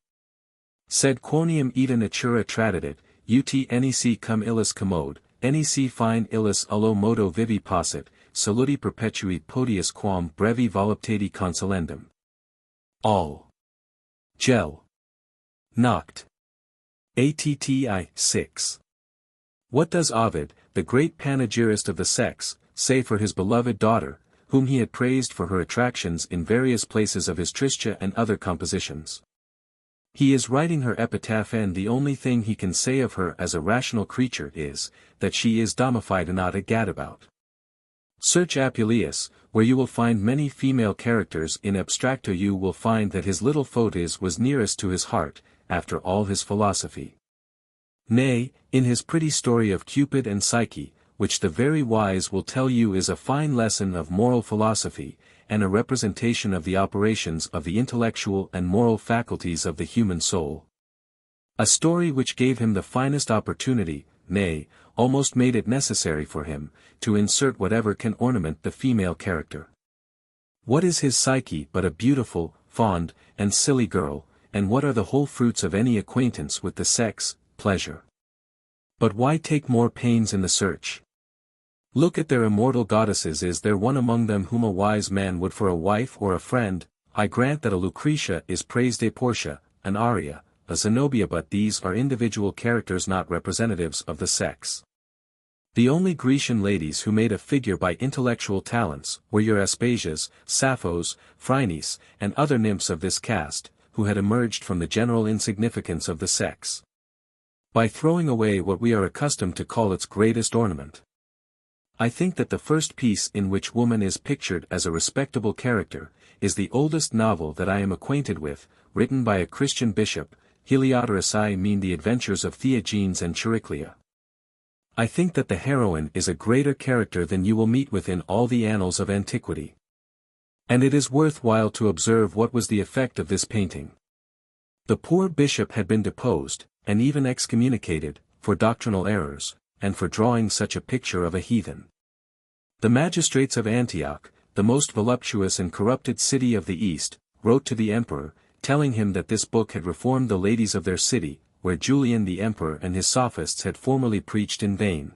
Sed quoniam ita natura tradidit, ut nec cum illis commode, nec fine illis ullo modo vivi possit, saluti perpetui podius quam brevi voluptati consolendum. All. Gel. Noct. Atti 6. What does Ovid, the great panegyrist of the sex, say for his beloved daughter, whom he had praised for her attractions in various places of his Tristia and other compositions? He is writing her epitaph, and the only thing he can say of her as a rational creature is, that she is domnified and not a gadabout. Search Apuleius, where you will find many female characters. In abstracto you will find that his little Photis was nearest to his heart, after all his philosophy. Nay, in his pretty story of Cupid and Psyche, which the very wise will tell you is a fine lesson of moral philosophy, and a representation of the operations of the intellectual and moral faculties of the human soul. A story which gave him the finest opportunity, nay, almost made it necessary for him, to insert whatever can ornament the female character. What is his Psyche but a beautiful, fond, and silly girl, and what are the whole fruits of any acquaintance with the sex? Pleasure. But why take more pains in the search? Look at their immortal goddesses. Is there one among them whom a wise man would for a wife or a friend? I grant that a Lucretia is praised, a Portia, an Arria, a Zenobia, but these are individual characters, not representatives of the sex. The only Grecian ladies who made a figure by intellectual talents were your Aspasias, Sapphos, Phrynis, and other nymphs of this caste, who had emerged from the general insignificance of the sex, by throwing away what we are accustomed to call its greatest ornament. I think that the first piece in which woman is pictured as a respectable character, is the oldest novel that I am acquainted with, written by a Christian bishop, Heliodorus. I mean the adventures of Theagenes and Chariclia. I think that the heroine is a greater character than you will meet with in all the annals of antiquity. And it is worthwhile to observe what was the effect of this painting. The poor bishop had been deposed, and even excommunicated, for doctrinal errors, and for drawing such a picture of a heathen. The magistrates of Antioch, the most voluptuous and corrupted city of the East, wrote to the emperor, telling him that this book had reformed the ladies of their city, where Julian the emperor and his sophists had formerly preached in vain.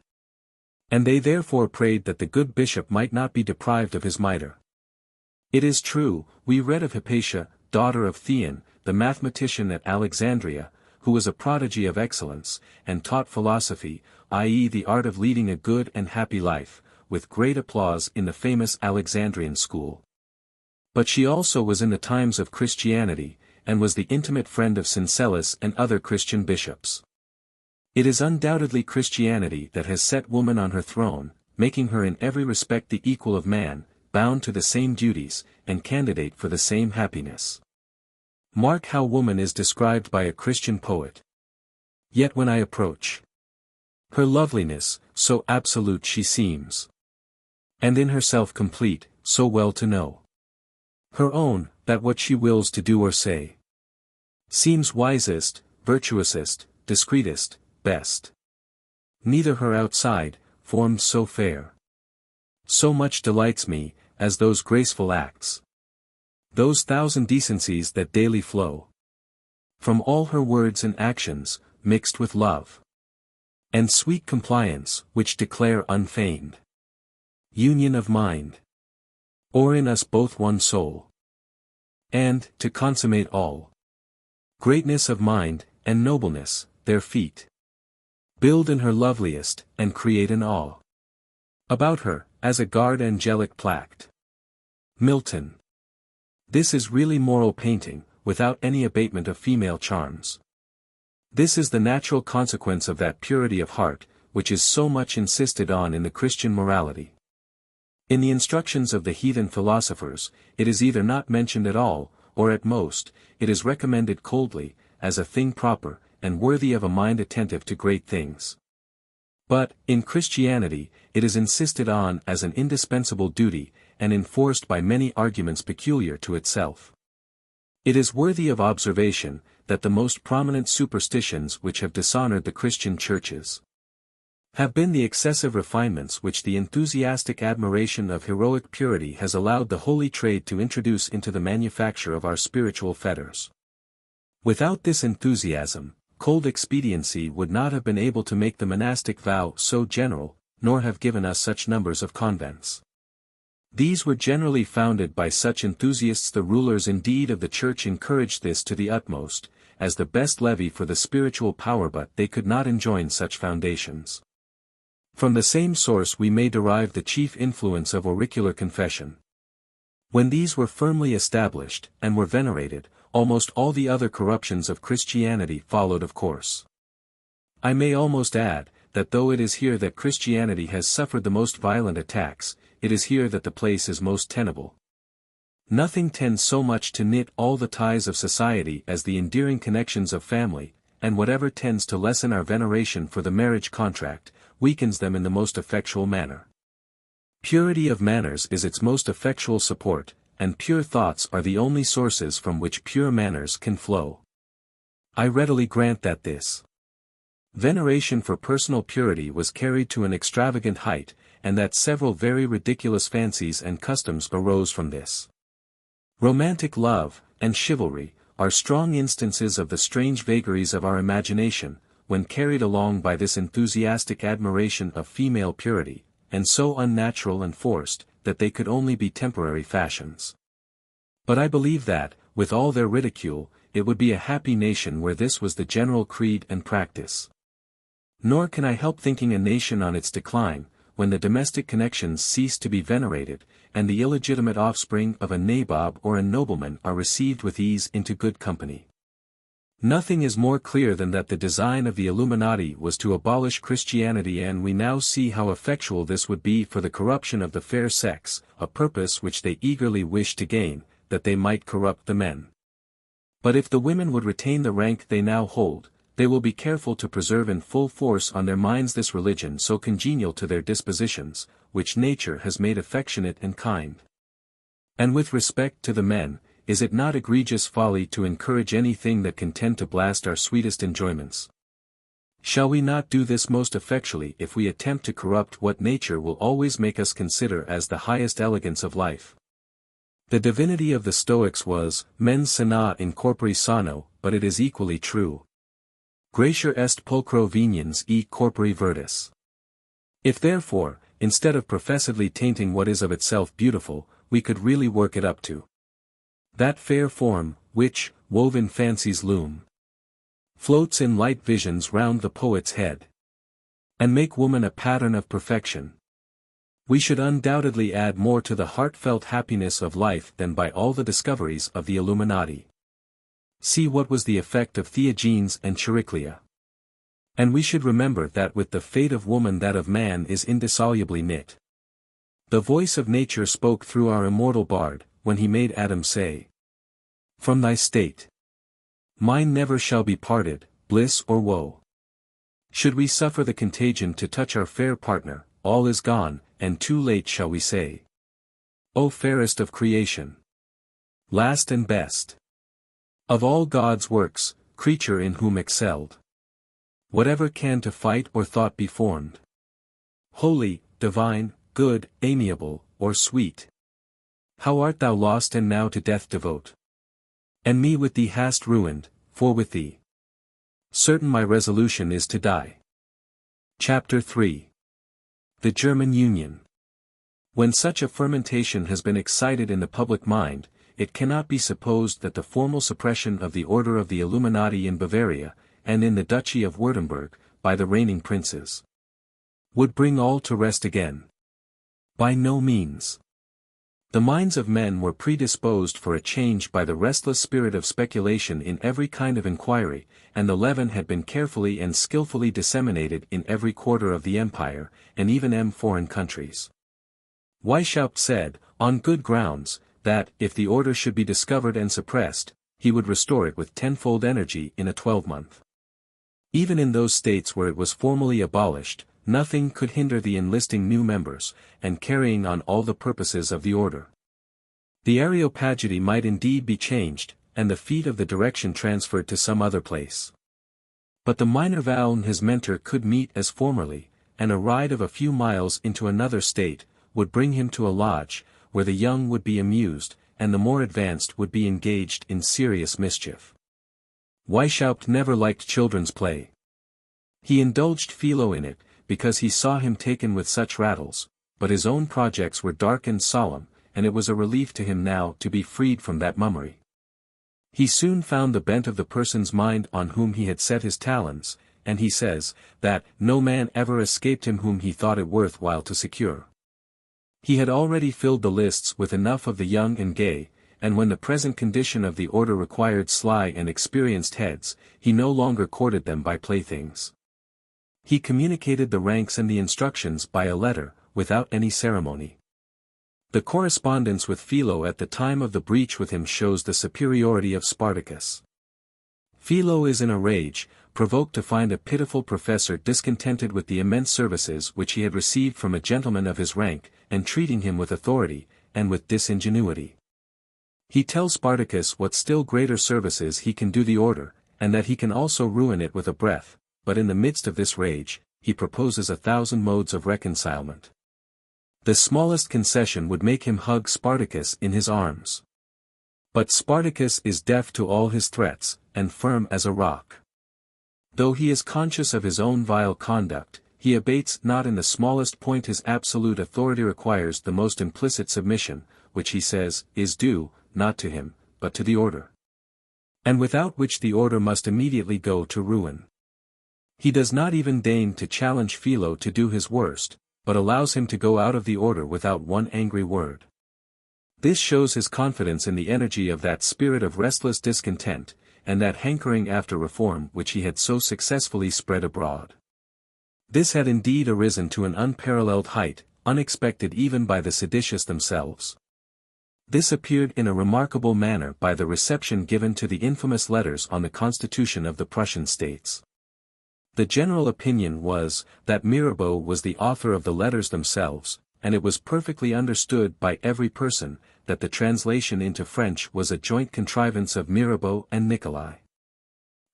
And they therefore prayed that the good bishop might not be deprived of his mitre. It is true, we read of Hypatia, daughter of Theon, the mathematician at Alexandria, who was a prodigy of excellence, and taught philosophy, i.e. the art of leading a good and happy life, with great applause in the famous Alexandrian school. But she also was in the times of Christianity, and was the intimate friend of Syncellus and other Christian bishops. It is undoubtedly Christianity that has set woman on her throne, making her in every respect the equal of man, bound to the same duties, and candidate for the same happiness. Mark how woman is described by a Christian poet. Yet when I approach her loveliness, so absolute she seems, and in herself complete, so well to know her own, that what she wills to do or say seems wisest, virtuousest, discreetest, best. Neither her outside, formed so fair, so much delights me, as those graceful acts, those thousand decencies that daily flow from all her words and actions, mixed with love and sweet compliance, which declare unfeigned union of mind, or in us both one soul. And, to consummate all, greatness of mind, and nobleness, their feet build in her loveliest, and create an awe about her, as a guard angelic plact. Milton. This is really moral painting, without any abatement of female charms. This is the natural consequence of that purity of heart, which is so much insisted on in the Christian morality. In the instructions of the heathen philosophers, it is either not mentioned at all, or at most, it is recommended coldly, as a thing proper, and worthy of a mind attentive to great things. But, in Christianity, it is insisted on as an indispensable duty, and enforced by many arguments peculiar to itself. It is worthy of observation, that the most prominent superstitions which have dishonored the Christian churches have been the excessive refinements which the enthusiastic admiration of heroic purity has allowed the holy trade to introduce into the manufacture of our spiritual fetters. Without this enthusiasm, cold expediency would not have been able to make the monastic vow so general, nor have given us such numbers of convents. These were generally founded by such enthusiasts. The rulers indeed of the Church encouraged this to the utmost, as the best levy for the spiritual power, but they could not enjoin such foundations. From the same source we may derive the chief influence of auricular confession. When these were firmly established, and were venerated, almost all the other corruptions of Christianity followed of course. I may almost add, that though it is here that Christianity has suffered the most violent attacks, it is here that the place is most tenable. Nothing tends so much to knit all the ties of society as the endearing connections of family, and whatever tends to lessen our veneration for the marriage contract, weakens them in the most effectual manner. Purity of manners is its most effectual support, and pure thoughts are the only sources from which pure manners can flow. I readily grant that this veneration for personal purity was carried to an extravagant height, and that several very ridiculous fancies and customs arose from this. Romantic love, and chivalry, are strong instances of the strange vagaries of our imagination, when carried along by this enthusiastic admiration of female purity, and so unnatural and forced, that they could only be temporary fashions. But I believe that, with all their ridicule, it would be a happy nation where this was the general creed and practice. Nor can I help thinking a nation on its decline, when the domestic connections cease to be venerated, and the illegitimate offspring of a nabob or a nobleman are received with ease into good company. Nothing is more clear than that the design of the Illuminati was to abolish Christianity, and we now see how effectual this would be for the corruption of the fair sex, a purpose which they eagerly wish to gain, that they might corrupt the men. But if the women would retain the rank they now hold, they will be careful to preserve in full force on their minds this religion so congenial to their dispositions, which nature has made affectionate and kind. And with respect to the men, is it not egregious folly to encourage anything that can tend to blast our sweetest enjoyments? Shall we not do this most effectually if we attempt to corrupt what nature will always make us consider as the highest elegance of life? The divinity of the Stoics was, mens sana in corpore sano, but it is equally true. Gratior est pulchro veniens e corpore virtus. If therefore, instead of professedly tainting what is of itself beautiful, we could really work it up to that fair form, which, woven fancies loom, floats in light visions round the poet's head, and make woman a pattern of perfection, we should undoubtedly add more to the heartfelt happiness of life than by all the discoveries of the Illuminati. See what was the effect of Theagenes and Chariclia. And we should remember that with the fate of woman that of man is indissolubly knit. The voice of nature spoke through our immortal bard, when he made Adam say, "From thy state mine never shall be parted, bliss or woe." Should we suffer the contagion to touch our fair partner, all is gone, and too late shall we say, "O fairest of creation, last and best of all God's works, creature in whom excelled whatever can to fight or thought be formed, holy, divine, good, amiable, or sweet. How art thou lost and now to death devote? And me with thee hast ruined, for with thee certain my resolution is to die." Chapter 3. The German Union. When such a fermentation has been excited in the public mind, it cannot be supposed that the formal suppression of the order of the Illuminati in Bavaria, and in the Duchy of Württemberg, by the reigning princes, would bring all to rest again. By no means. The minds of men were predisposed for a change by the restless spirit of speculation in every kind of inquiry, and the leaven had been carefully and skillfully disseminated in every quarter of the empire, and even in foreign countries. Weishaupt said, on good grounds, that, if the order should be discovered and suppressed, he would restore it with tenfold energy in a 12-month. Even in those states where it was formally abolished, nothing could hinder the enlisting new members, and carrying on all the purposes of the order. The Areopagity might indeed be changed, and the feet of the direction transferred to some other place. But the Minerval and his mentor could meet as formerly, and a ride of a few miles into another state, would bring him to a lodge, where the young would be amused, and the more advanced would be engaged in serious mischief. Weishaupt never liked children's play. He indulged Philo in it, because he saw him taken with such rattles, but his own projects were dark and solemn, and it was a relief to him now to be freed from that mummery. He soon found the bent of the person's mind on whom he had set his talons, and he says, that no man ever escaped him whom he thought it worth while to secure. He had already filled the lists with enough of the young and gay, and when the present condition of the order required sly and experienced heads, he no longer courted them by playthings. He communicated the ranks and the instructions by a letter, without any ceremony. The correspondence with Philo at the time of the breach with him shows the superiority of Spartacus. Philo is in a rage, provoked to find a pitiful professor discontented with the immense services which he had received from a gentleman of his rank, and treating him with authority, and with disingenuity. He tells Spartacus what still greater services he can do the order, and that he can also ruin it with a breath. But in the midst of this rage, he proposes 1,000 modes of reconcilement. The smallest concession would make him hug Spartacus in his arms. But Spartacus is deaf to all his threats, and firm as a rock. Though he is conscious of his own vile conduct, he abates not in the smallest point his absolute authority requires the most implicit submission, which he says, is due, not to him, but to the order, and without which the order must immediately go to ruin. He does not even deign to challenge Philo to do his worst, but allows him to go out of the order without one angry word. This shows his confidence in the energy of that spirit of restless discontent, and that hankering after reform which he had so successfully spread abroad. This had indeed arisen to an unparalleled height, unexpected even by the seditious themselves. This appeared in a remarkable manner by the reception given to the infamous letters on the constitution of the Prussian states. The general opinion was, that Mirabeau was the author of the letters themselves, and it was perfectly understood by every person, that the translation into French was a joint contrivance of Mirabeau and Nicolai.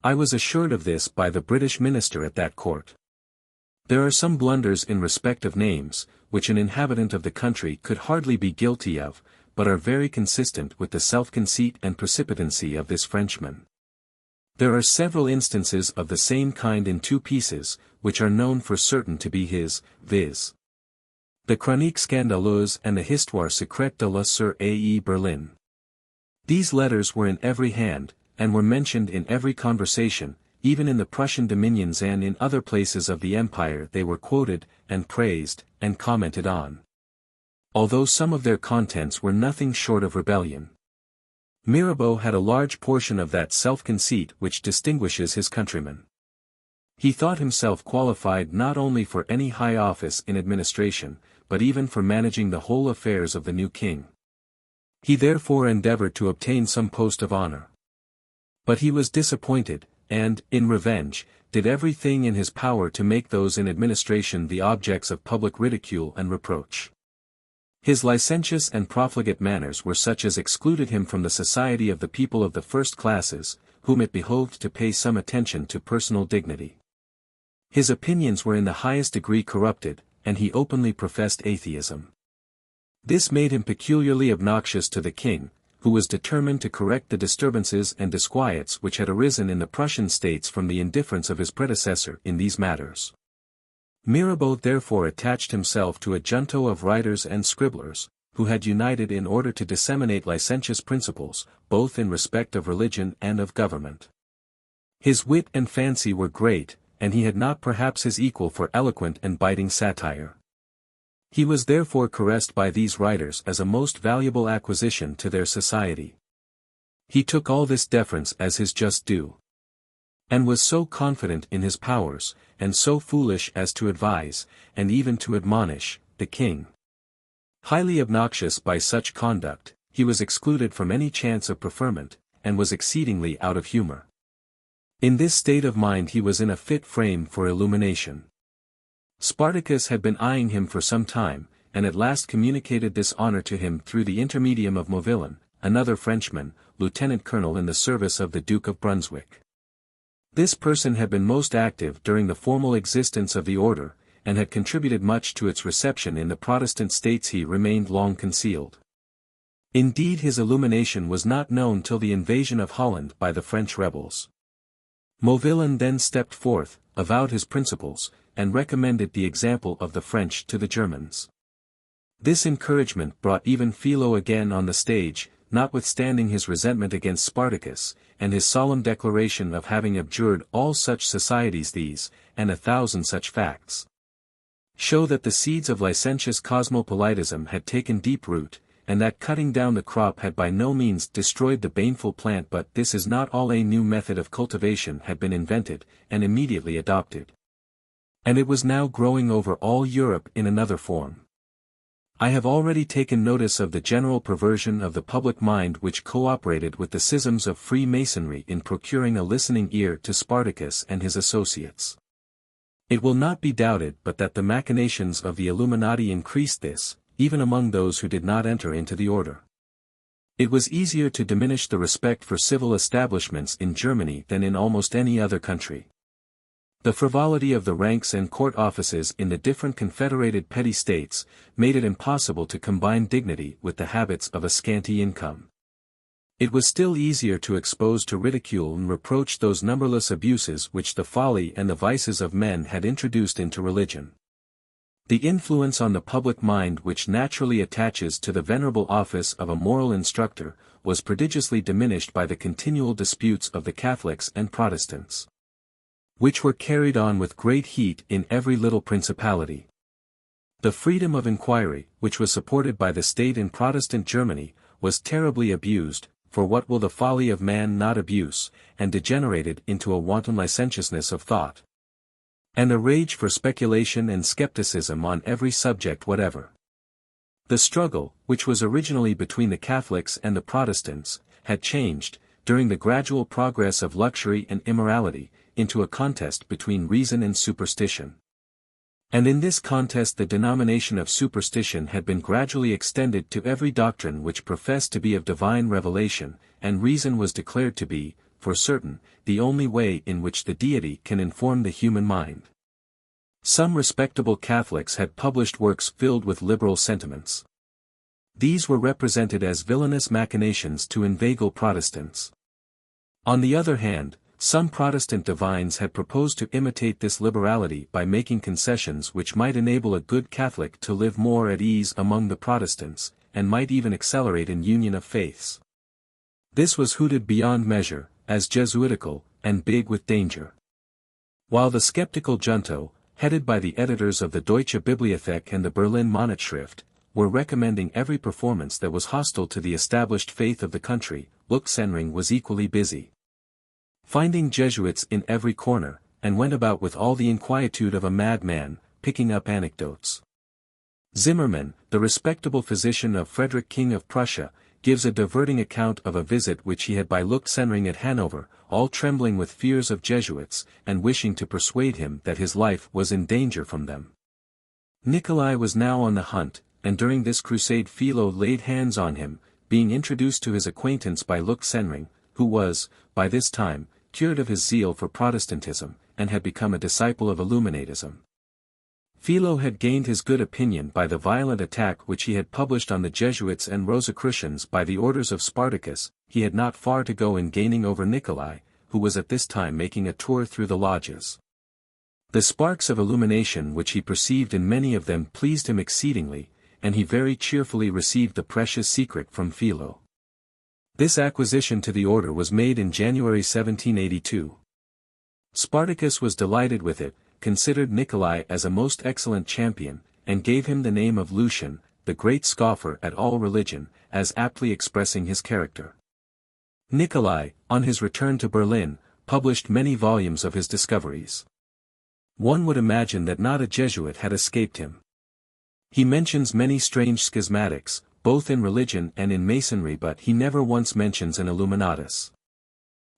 I was assured of this by the British minister at that court. There are some blunders in respect of names, which an inhabitant of the country could hardly be guilty of, but are very consistent with the self-conceit and precipitancy of this Frenchman. There are several instances of the same kind in two pieces, which are known for certain to be his, viz. The Chronique Scandaleuse and the Histoire Secrète de la Sœur A.E. Berlin. These letters were in every hand, and were mentioned in every conversation, even in the Prussian dominions, and in other places of the empire they were quoted, and praised, and commented on. Although some of their contents were nothing short of rebellion. Mirabeau had a large portion of that self-conceit which distinguishes his countrymen. He thought himself qualified not only for any high office in administration, but even for managing the whole affairs of the new king. He therefore endeavored to obtain some post of honor. But he was disappointed, and, in revenge, did everything in his power to make those in administration the objects of public ridicule and reproach. His licentious and profligate manners were such as excluded him from the society of the people of the first classes, whom it behoved to pay some attention to personal dignity. His opinions were in the highest degree corrupted, and he openly professed atheism. This made him peculiarly obnoxious to the king, who was determined to correct the disturbances and disquiets which had arisen in the Prussian states from the indifference of his predecessor in these matters. Mirabeau therefore attached himself to a junto of writers and scribblers, who had united in order to disseminate licentious principles, both in respect of religion and of government. His wit and fancy were great, and he had not perhaps his equal for eloquent and biting satire. He was therefore caressed by these writers as a most valuable acquisition to their society. He took all this deference as his just due. And was so confident in his powers, and so foolish as to advise, and even to admonish, the king. Highly obnoxious by such conduct, he was excluded from any chance of preferment, and was exceedingly out of humor. In this state of mind he was in a fit frame for illumination. Spartacus had been eyeing him for some time, and at last communicated this honor to him through the intermedium of Mauvillain, another Frenchman, lieutenant colonel in the service of the Duke of Brunswick. This person had been most active during the formal existence of the order, and had contributed much to its reception in the Protestant states. He remained long concealed. Indeed, his illumination was not known till the invasion of Holland by the French rebels. Mauvillain then stepped forth, avowed his principles, and recommended the example of the French to the Germans. This encouragement brought even Philo again on the stage, notwithstanding his resentment against Spartacus, and his solemn declaration of having abjured all such societies. These, and 1,000 such facts, show that the seeds of licentious cosmopolitism had taken deep root, and that cutting down the crop had by no means destroyed the baneful plant. But this is not all. A new method of cultivation had been invented, and immediately adopted. And it was now growing over all Europe in another form. I have already taken notice of the general perversion of the public mind which cooperated with the schisms of Freemasonry in procuring a listening ear to Spartacus and his associates. It will not be doubted but that the machinations of the Illuminati increased this, even among those who did not enter into the order. It was easier to diminish the respect for civil establishments in Germany than in almost any other country. The frivolity of the ranks and court offices in the different confederated petty states, made it impossible to combine dignity with the habits of a scanty income. It was still easier to expose to ridicule and reproach those numberless abuses which the folly and the vices of men had introduced into religion. The influence on the public mind which naturally attaches to the venerable office of a moral instructor, was prodigiously diminished by the continual disputes of the Catholics and Protestants, which were carried on with great heat in every little principality. The freedom of inquiry, which was supported by the state in Protestant Germany, was terribly abused, for what will the folly of man not abuse, and degenerated into a wanton licentiousness of thought, and a rage for speculation and skepticism on every subject whatever. The struggle, which was originally between the Catholics and the Protestants, had changed, during the gradual progress of luxury and immorality, into a contest between reason and superstition. And in this contest the denomination of superstition had been gradually extended to every doctrine which professed to be of divine revelation, and reason was declared to be, for certain, the only way in which the deity can inform the human mind. Some respectable Catholics had published works filled with liberal sentiments. These were represented as villainous machinations to inveigle Protestants. On the other hand, some Protestant divines had proposed to imitate this liberality by making concessions which might enable a good Catholic to live more at ease among the Protestants, and might even accelerate an union of faiths. This was hooted beyond measure, as Jesuitical, and big with danger. While the skeptical junto, headed by the editors of the Deutsche Bibliothek and the Berlin Monatschrift, were recommending every performance that was hostile to the established faith of the country, Luxenring was equally busy. Finding Jesuits in every corner, and went about with all the inquietude of a madman, picking up anecdotes. Zimmermann, the respectable physician of Frederick King of Prussia, gives a diverting account of a visit which he had by Luxenring at Hanover, all trembling with fears of Jesuits, and wishing to persuade him that his life was in danger from them. Nikolai was now on the hunt, and during this crusade Philo laid hands on him, being introduced to his acquaintance by Luxenring, who was, by this time, cured of his zeal for Protestantism, and had become a disciple of Illuminatism. Philo had gained his good opinion by the violent attack which he had published on the Jesuits and Rosicrucians by the orders of Spartacus. He had not far to go in gaining over Nikolai, who was at this time making a tour through the lodges. The sparks of illumination which he perceived in many of them pleased him exceedingly, and he very cheerfully received the precious secret from Philo. This acquisition to the order was made in January 1782. Spartacus was delighted with it, considered Nikolai as a most excellent champion, and gave him the name of Lucian, the great scoffer at all religion, as aptly expressing his character. Nikolai, on his return to Berlin, published many volumes of his discoveries. One would imagine that not a Jesuit had escaped him. He mentions many strange schismatics, both in religion and in Masonry, but he never once mentions an Illuminatus.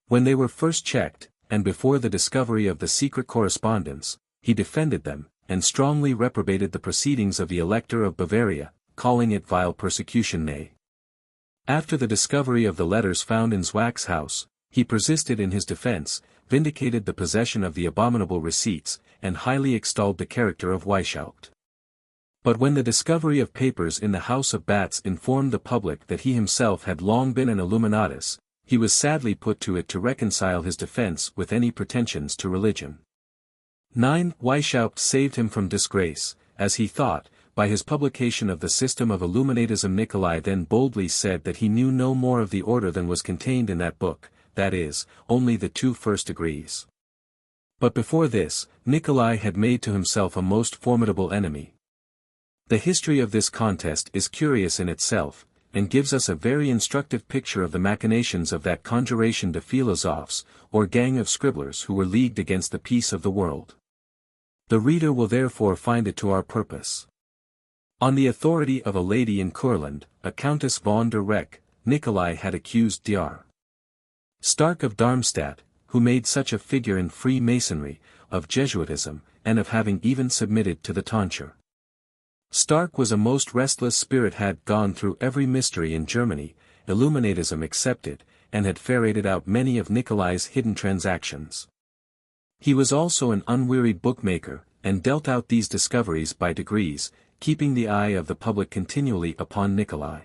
When they were first checked, and before the discovery of the secret correspondence, he defended them, and strongly reprobated the proceedings of the Elector of Bavaria, calling it vile persecution. Nay, after the discovery of the letters found in Zwack's house, he persisted in his defense, vindicated the possession of the abominable receipts, and highly extolled the character of Weishaupt. But when the discovery of papers in the house of Batz informed the public that he himself had long been an Illuminatus, he was sadly put to it to reconcile his defense with any pretensions to religion. 9. Weishaupt saved him from disgrace, as he thought, by his publication of the system of Illuminatism. Nikolai then boldly said that he knew no more of the order than was contained in that book, that is, only the 2 first degrees. But before this, Nikolai had made to himself a most formidable enemy. The history of this contest is curious in itself, and gives us a very instructive picture of the machinations of that conjuration de philosophes, or gang of scribblers who were leagued against the peace of the world. The reader will therefore find it to our purpose. On the authority of a lady in Courland, a Countess von der Reck, Nikolai had accused Dr. Stark of Darmstadt, who made such a figure in Freemasonry, of Jesuitism, and of having even submitted to the tonsure. Stark was a most restless spirit, had gone through every mystery in Germany, Illuminatism excepted, and had ferreted out many of Nikolai's hidden transactions. He was also an unwearied bookmaker, and dealt out these discoveries by degrees, keeping the eye of the public continually upon Nikolai.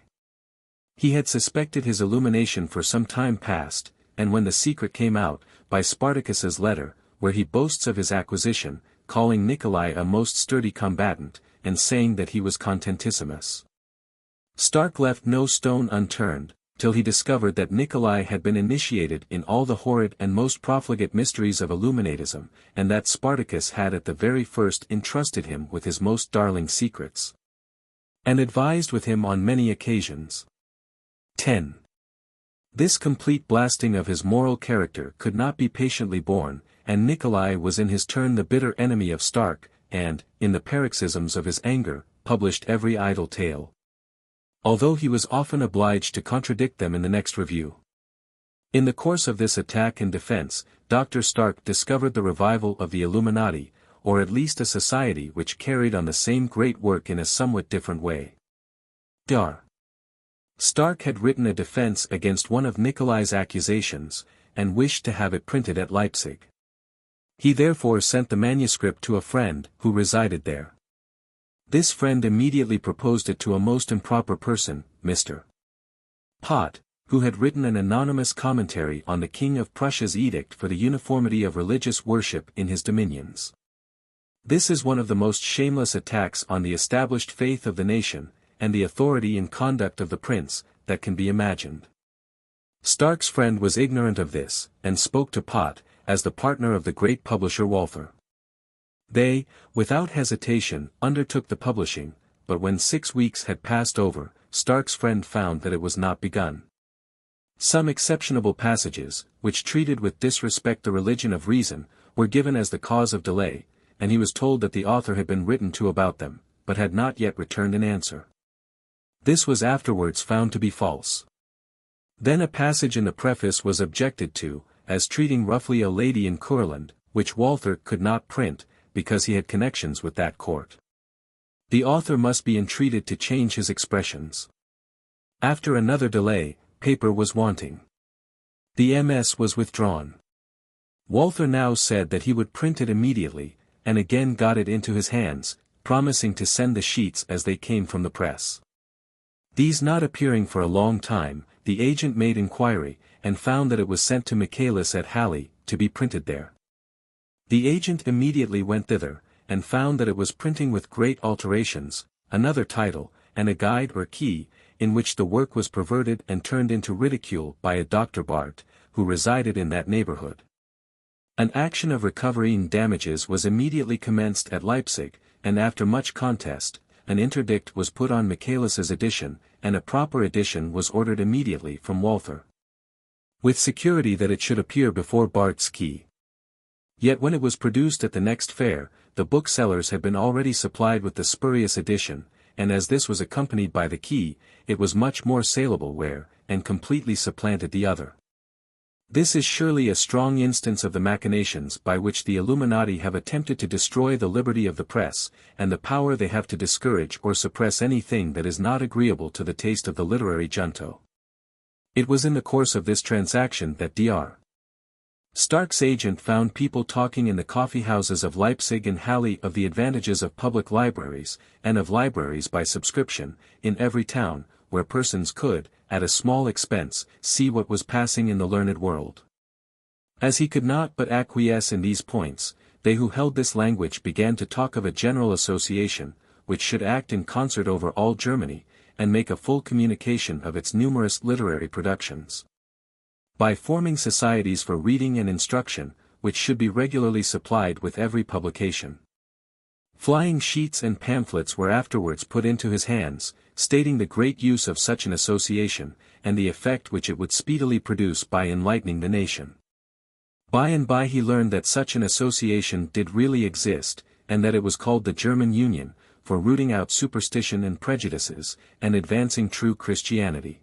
He had suspected his illumination for some time past, and when the secret came out, by Spartacus's letter, where he boasts of his acquisition, calling Nikolai a most sturdy combatant, and saying that he was contentissimus. Stark left no stone unturned, till he discovered that Nikolai had been initiated in all the horrid and most profligate mysteries of Illuminatism, and that Spartacus had at the very first entrusted him with his most darling secrets, and advised with him on many occasions. 10. This complete blasting of his moral character could not be patiently borne, and Nikolai was in his turn the bitter enemy of Stark, and, in the paroxysms of his anger, published every idle tale, although he was often obliged to contradict them in the next review. In the course of this attack and defense, Dr. Stark discovered the revival of the Illuminati, or at least a society which carried on the same great work in a somewhat different way. Dr. Stark had written a defense against one of Nikolai's accusations, and wished to have it printed at Leipzig. He therefore sent the manuscript to a friend, who resided there. This friend immediately proposed it to a most improper person, Mr. Pott, who had written an anonymous commentary on the King of Prussia's edict for the uniformity of religious worship in his dominions. This is one of the most shameless attacks on the established faith of the nation, and the authority and conduct of the prince, that can be imagined. Stark's friend was ignorant of this, and spoke to Pott, as the partner of the great publisher Walther. They, without hesitation, undertook the publishing, but when 6 weeks had passed over, Stark's friend found that it was not begun. Some exceptionable passages, which treated with disrespect the religion of reason, were given as the cause of delay, and he was told that the author had been written to about them, but had not yet returned an answer. This was afterwards found to be false. Then a passage in the preface was objected to, as treating roughly a lady in Courland, which Walther could not print, because he had connections with that court. The author must be entreated to change his expressions. After another delay, paper was wanting. The MS was withdrawn. Walther now said that he would print it immediately, and again got it into his hands, promising to send the sheets as they came from the press. These not appearing for a long time, the agent made inquiry, and found that it was sent to Michaelis at Halle, to be printed there. The agent immediately went thither, and found that it was printing with great alterations, another title, and a guide or key, in which the work was perverted and turned into ridicule by a Dr. Barth, who resided in that neighborhood. An action of recovery in damages was immediately commenced at Leipzig, and after much contest, an interdict was put on Michaelis's edition, and a proper edition was ordered immediately from Walther, with security that it should appear before Barth's key. Yet when it was produced at the next fair, the booksellers had been already supplied with the spurious edition, and as this was accompanied by the key, it was much more saleable where, and completely supplanted the other. This is surely a strong instance of the machinations by which the Illuminati have attempted to destroy the liberty of the press, and the power they have to discourage or suppress anything that is not agreeable to the taste of the literary junto. It was in the course of this transaction that Dr. Stark's agent found people talking in the coffee houses of Leipzig and Halle of the advantages of public libraries, and of libraries by subscription, in every town, where persons could, at a small expense, see what was passing in the learned world. As he could not but acquiesce in these points, they who held this language began to talk of a general association, which should act in concert over all Germany, and make a full communication of its numerous literary productions, by forming societies for reading and instruction, which should be regularly supplied with every publication. Flying sheets and pamphlets were afterwards put into his hands, stating the great use of such an association, and the effect which it would speedily produce by enlightening the nation. By and by he learned that such an association did really exist, and that it was called the German Union, for rooting out superstition and prejudices, and advancing true Christianity.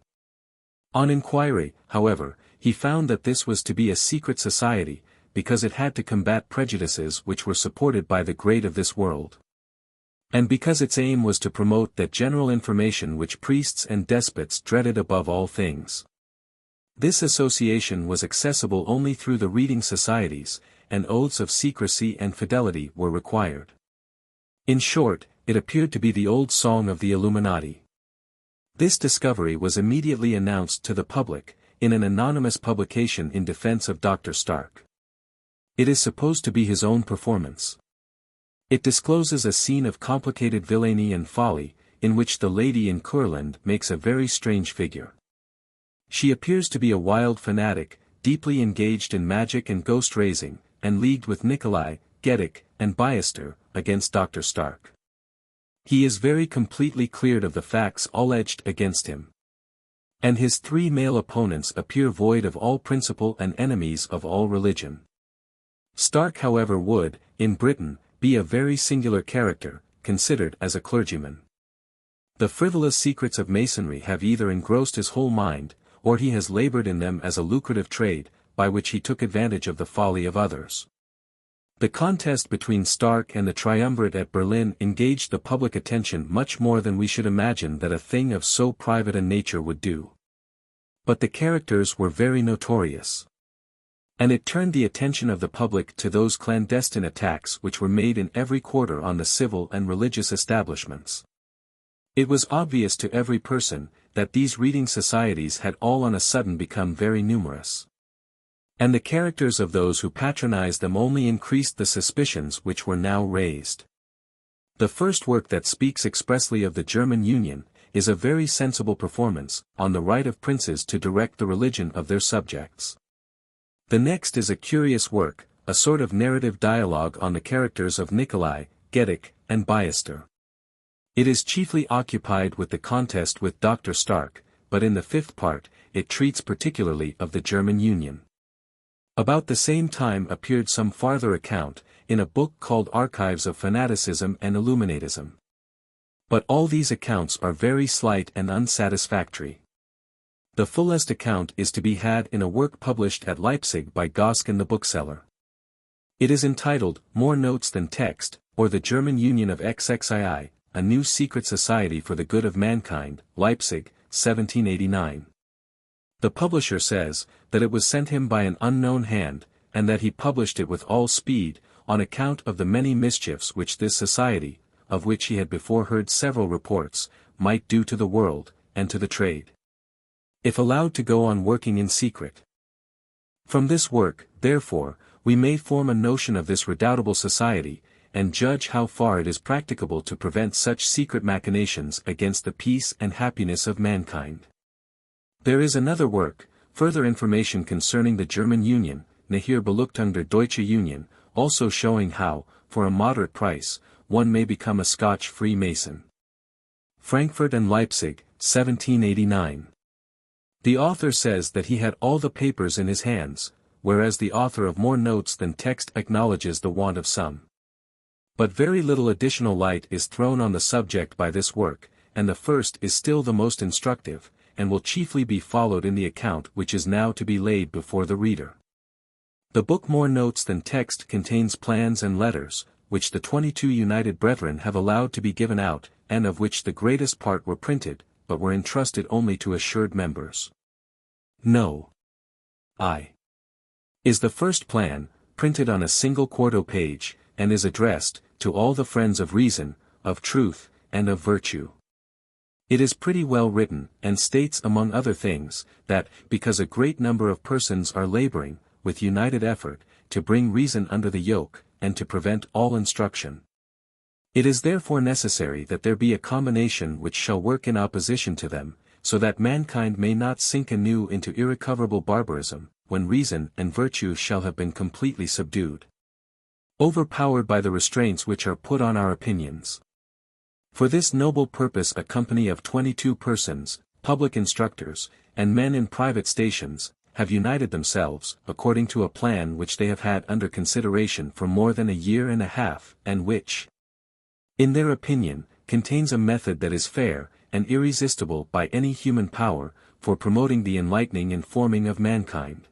On inquiry, however, he found that this was to be a secret society, because it had to combat prejudices which were supported by the great of this world, and because its aim was to promote that general information which priests and despots dreaded above all things. This association was accessible only through the reading societies, and oaths of secrecy and fidelity were required. In short, it appeared to be the old song of the Illuminati. This discovery was immediately announced to the public, in an anonymous publication in defense of Dr. Stark. It is supposed to be his own performance. It discloses a scene of complicated villainy and folly, in which the lady in Courland makes a very strange figure. She appears to be a wild fanatic, deeply engaged in magic and ghost-raising, and leagued with Nikolai, Gedik, and Biester, against Dr. Stark. He is very completely cleared of the facts alleged against him, and his 3 male opponents appear void of all principle and enemies of all religion. Stark, however, would, in Britain, be a very singular character, considered as a clergyman. The frivolous secrets of Masonry have either engrossed his whole mind, or he has labored in them as a lucrative trade, by which he took advantage of the folly of others. The contest between Stark and the triumvirate at Berlin engaged the public attention much more than we should imagine that a thing of so private a nature would do. But the characters were very notorious. And it turned the attention of the public to those clandestine attacks which were made in every quarter on the civil and religious establishments. It was obvious to every person, that these reading societies had all on a sudden become very numerous. And the characters of those who patronized them only increased the suspicions which were now raised. The first work that speaks expressly of the German Union, is a very sensible performance, on the right of princes to direct the religion of their subjects. The next is a curious work, a sort of narrative dialogue on the characters of Nikolai, Gedik, and Biester. It is chiefly occupied with the contest with Dr. Stark, but in the fifth part, it treats particularly of the German Union. About the same time appeared some farther account, in a book called Archives of Fanaticism and Illuminatism. But all these accounts are very slight and unsatisfactory. The fullest account is to be had in a work published at Leipzig by Goskin the bookseller. It is entitled, More Notes Than Text, or the German Union of XXII, a New Secret Society for the Good of Mankind, Leipzig, 1789. The publisher says, that it was sent him by an unknown hand, and that he published it with all speed, on account of the many mischiefs which this society, of which he had before heard several reports, might do to the world, and to the trade, if allowed to go on working in secret. From this work, therefore, we may form a notion of this redoubtable society, and judge how far it is practicable to prevent such secret machinations against the peace and happiness of mankind. There is another work, further information concerning the German Union, Nachrichtenbeluchtung der Deutsche Union, also showing how, for a moderate price, one may become a Scotch Freemason. Frankfurt and Leipzig, 1789. The author says that he had all the papers in his hands, whereas the author of More Notes Than Text acknowledges the want of some. But very little additional light is thrown on the subject by this work, and the first is still the most instructive, and will chiefly be followed in the account which is now to be laid before the reader. The book More Notes Than Text contains plans and letters, which the 22 United Brethren have allowed to be given out, and of which the greatest part were printed, but were entrusted only to assured members. No. I. Is the first plan, printed on a single quarto page, and is addressed, to all the friends of reason, of truth, and of virtue. It is pretty well written, and states among other things, that, because a great number of persons are laboring, with united effort, to bring reason under the yoke, and to prevent all instruction, it is therefore necessary that there be a combination which shall work in opposition to them, so that mankind may not sink anew into irrecoverable barbarism, when reason and virtue shall have been completely subdued, overpowered by the restraints which are put on our opinions. For this noble purpose a company of 22 persons, public instructors, and men in private stations, have united themselves, according to a plan which they have had under consideration for more than a year and a half, and which, in their opinion, contains a method that is fair, and irresistible by any human power, for promoting the enlightening and forming of mankind.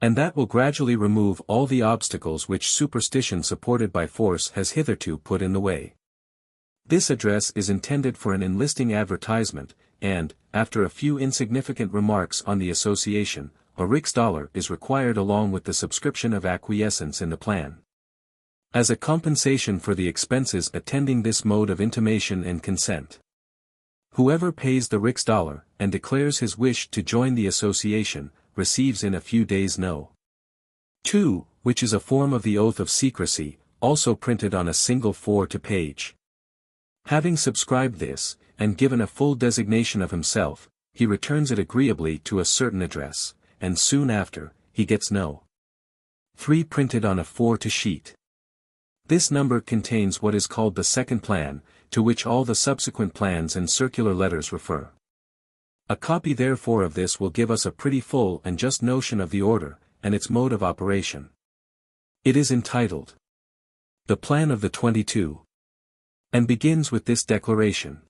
And that will gradually remove all the obstacles which superstition supported by force has hitherto put in the way. This address is intended for an enlisting advertisement, and, after a few insignificant remarks on the association, a Riksdaler is required along with the subscription of acquiescence in the plan. As a compensation for the expenses attending this mode of intimation and consent, whoever pays the Riksdaler, and declares his wish to join the association, receives in a few days no. 2, which is a form of the oath of secrecy, also printed on a single 4-to page. Having subscribed this, and given a full designation of himself, he returns it agreeably to a certain address, and soon after, he gets no. 3 printed on a 4-to sheet. This number contains what is called the second plan, to which all the subsequent plans and circular letters refer. A copy therefore of this will give us a pretty full and just notion of the order, and its mode of operation. It is entitled, The Plan of the 22, and begins with this declaration.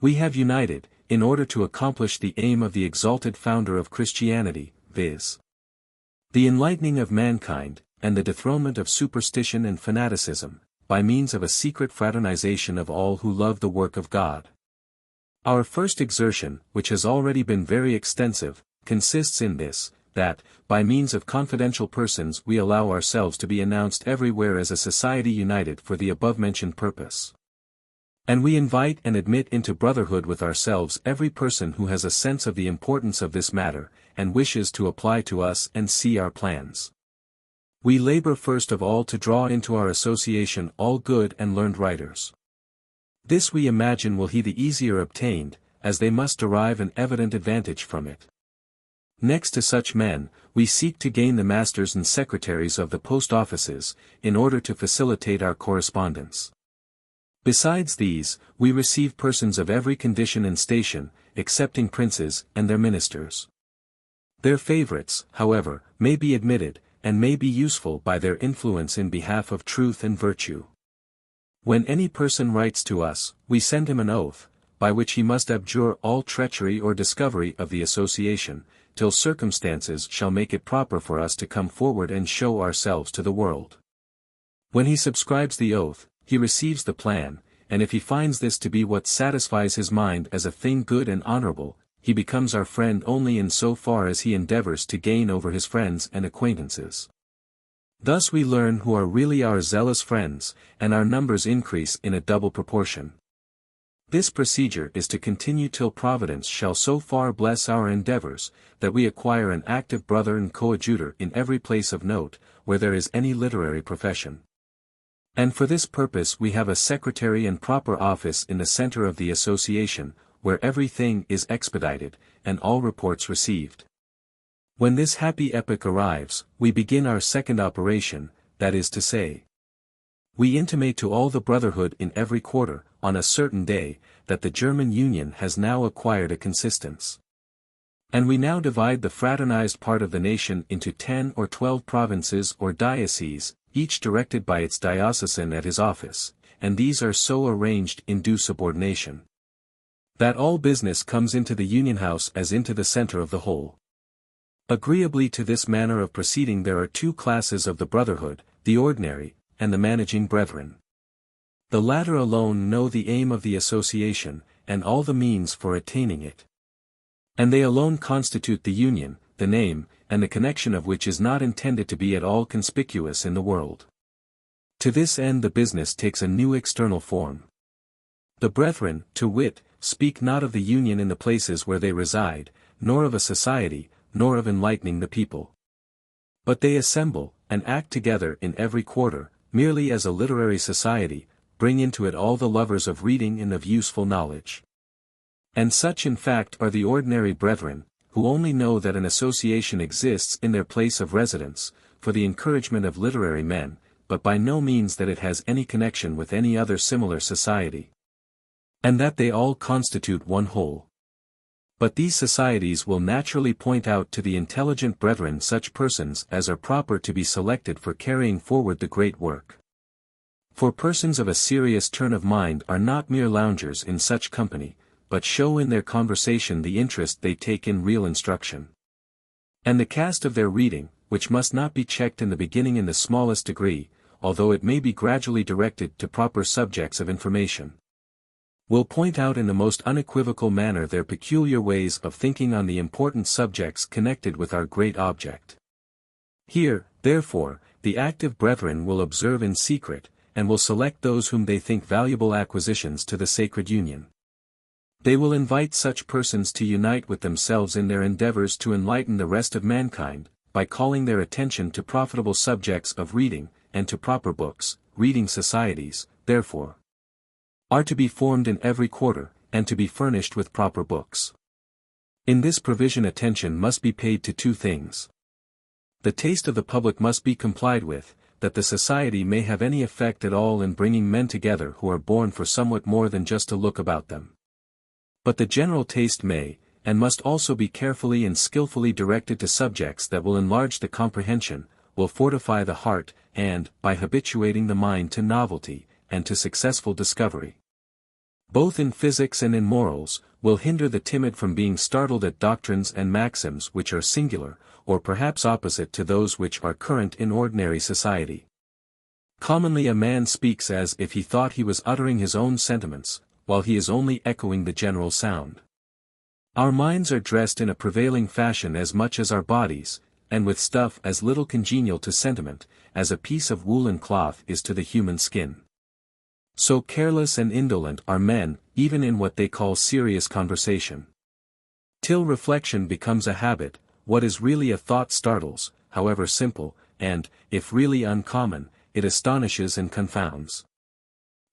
We have united, in order to accomplish the aim of the exalted founder of Christianity, viz. the enlightening of mankind, and the dethronement of superstition and fanaticism, by means of a secret fraternization of all who love the work of God. Our first exertion, which has already been very extensive, consists in this, that, by means of confidential persons we allow ourselves to be announced everywhere as a society united for the above-mentioned purpose. And we invite and admit into brotherhood with ourselves every person who has a sense of the importance of this matter, and wishes to apply to us and see our plans. We labor first of all to draw into our association all good and learned writers. This we imagine will be the easier obtained, as they must derive an evident advantage from it. Next to such men, we seek to gain the masters and secretaries of the post offices, in order to facilitate our correspondence. Besides these, we receive persons of every condition and station, excepting princes and their ministers. Their favorites, however, may be admitted, and may be useful by their influence in behalf of truth and virtue. When any person writes to us, we send him an oath, by which he must abjure all treachery or discovery of the association, till circumstances shall make it proper for us to come forward and show ourselves to the world. When he subscribes the oath, he receives the plan, and if he finds this to be what satisfies his mind as a thing good and honorable, he becomes our friend only in so far as he endeavors to gain over his friends and acquaintances. Thus we learn who are really our zealous friends, and our numbers increase in a double proportion. This procedure is to continue till Providence shall so far bless our endeavors, that we acquire an active brother and coadjutor in every place of note, where there is any literary profession. And for this purpose we have a secretary and proper office in the center of the association, where everything is expedited, and all reports received. When this happy epoch arrives, we begin our second operation, that is to say, we intimate to all the brotherhood in every quarter, on a certain day, that the German Union has now acquired a consistence. And we now divide the fraternized part of the nation into 10 or 12 provinces or dioceses, each directed by its diocesan at his office, and these are so arranged in due subordination, that all business comes into the Union House as into the center of the whole. Agreeably to this manner of proceeding there are two classes of the brotherhood, the ordinary, and the managing brethren. The latter alone know the aim of the association, and all the means for attaining it. And they alone constitute the union, the name, and the connection of which is not intended to be at all conspicuous in the world. To this end the business takes a new external form. The brethren, to wit, speak not of the union in the places where they reside, nor of a society, nor of enlightening the people. But they assemble, and act together in every quarter, merely as a literary society, bring into it all the lovers of reading and of useful knowledge. And such in fact are the ordinary brethren, who only know that an association exists in their place of residence, for the encouragement of literary men, but by no means that it has any connection with any other similar society. And that they all constitute one whole. But these societies will naturally point out to the intelligent brethren such persons as are proper to be selected for carrying forward the great work. For persons of a serious turn of mind are not mere loungers in such company, but show in their conversation the interest they take in real instruction. And the cast of their reading, which must not be checked in the beginning in the smallest degree, although it may be gradually directed to proper subjects of information, will point out in the most unequivocal manner their peculiar ways of thinking on the important subjects connected with our great object. Here, therefore, the active brethren will observe in secret, and will select those whom they think valuable acquisitions to the sacred union. They will invite such persons to unite with themselves in their endeavors to enlighten the rest of mankind, by calling their attention to profitable subjects of reading, and to proper books. Reading societies, therefore, are to be formed in every quarter, and to be furnished with proper books. In this provision attention must be paid to two things. The taste of the public must be complied with, that the society may have any effect at all in bringing men together who are born for somewhat more than just to look about them. But the general taste may, and must also be carefully and skillfully directed to subjects that will enlarge the comprehension, will fortify the heart, and, by habituating the mind to novelty, and to successful discovery, both in physics and in morals, will hinder the timid from being startled at doctrines and maxims which are singular, or perhaps opposite to those which are current in ordinary society. Commonly a man speaks as if he thought he was uttering his own sentiments, while he is only echoing the general sound. Our minds are dressed in a prevailing fashion as much as our bodies, and with stuff as little congenial to sentiment, as a piece of woolen cloth is to the human skin. So careless and indolent are men, even in what they call serious conversation. Till reflection becomes a habit, what is really a thought startles, however simple, and, if really uncommon, it astonishes and confounds.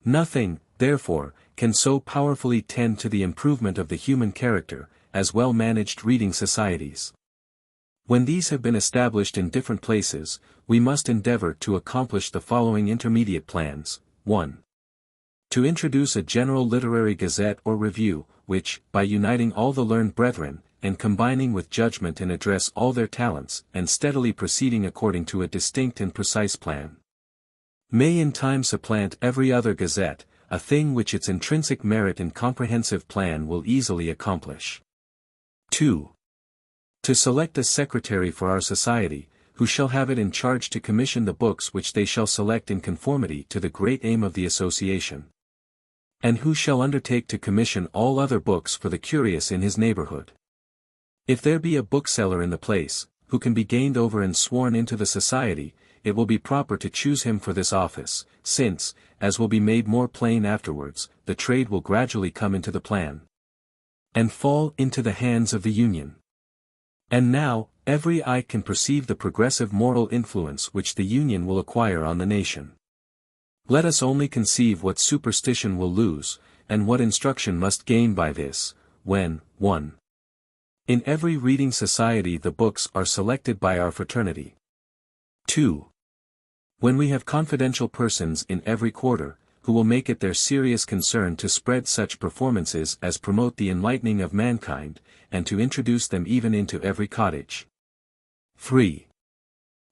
Nothing, therefore, can so powerfully tend to the improvement of the human character, as well-managed reading societies. When these have been established in different places, we must endeavor to accomplish the following intermediate plans. 1. To introduce a general literary gazette or review, which, by uniting all the learned brethren, and combining with judgment and address all their talents, and steadily proceeding according to a distinct and precise plan, may in time supplant every other gazette, a thing which its intrinsic merit and comprehensive plan will easily accomplish. 2. To select a secretary for our society, who shall have it in charge to commission the books which they shall select in conformity to the great aim of the association, and who shall undertake to commission all other books for the curious in his neighborhood. If there be a bookseller in the place, who can be gained over and sworn into the society, it will be proper to choose him for this office, since, as will be made more plain afterwards, the trade will gradually come into the plan, and fall into the hands of the Union. And now, every eye can perceive the progressive moral influence which the Union will acquire on the nation. Let us only conceive what superstition will lose, and what instruction must gain by this, when, 1. In every reading society the books are selected by our fraternity. 2. When we have confidential persons in every quarter, who will make it their serious concern to spread such performances as promote the enlightening of mankind, and to introduce them even into every cottage. 3.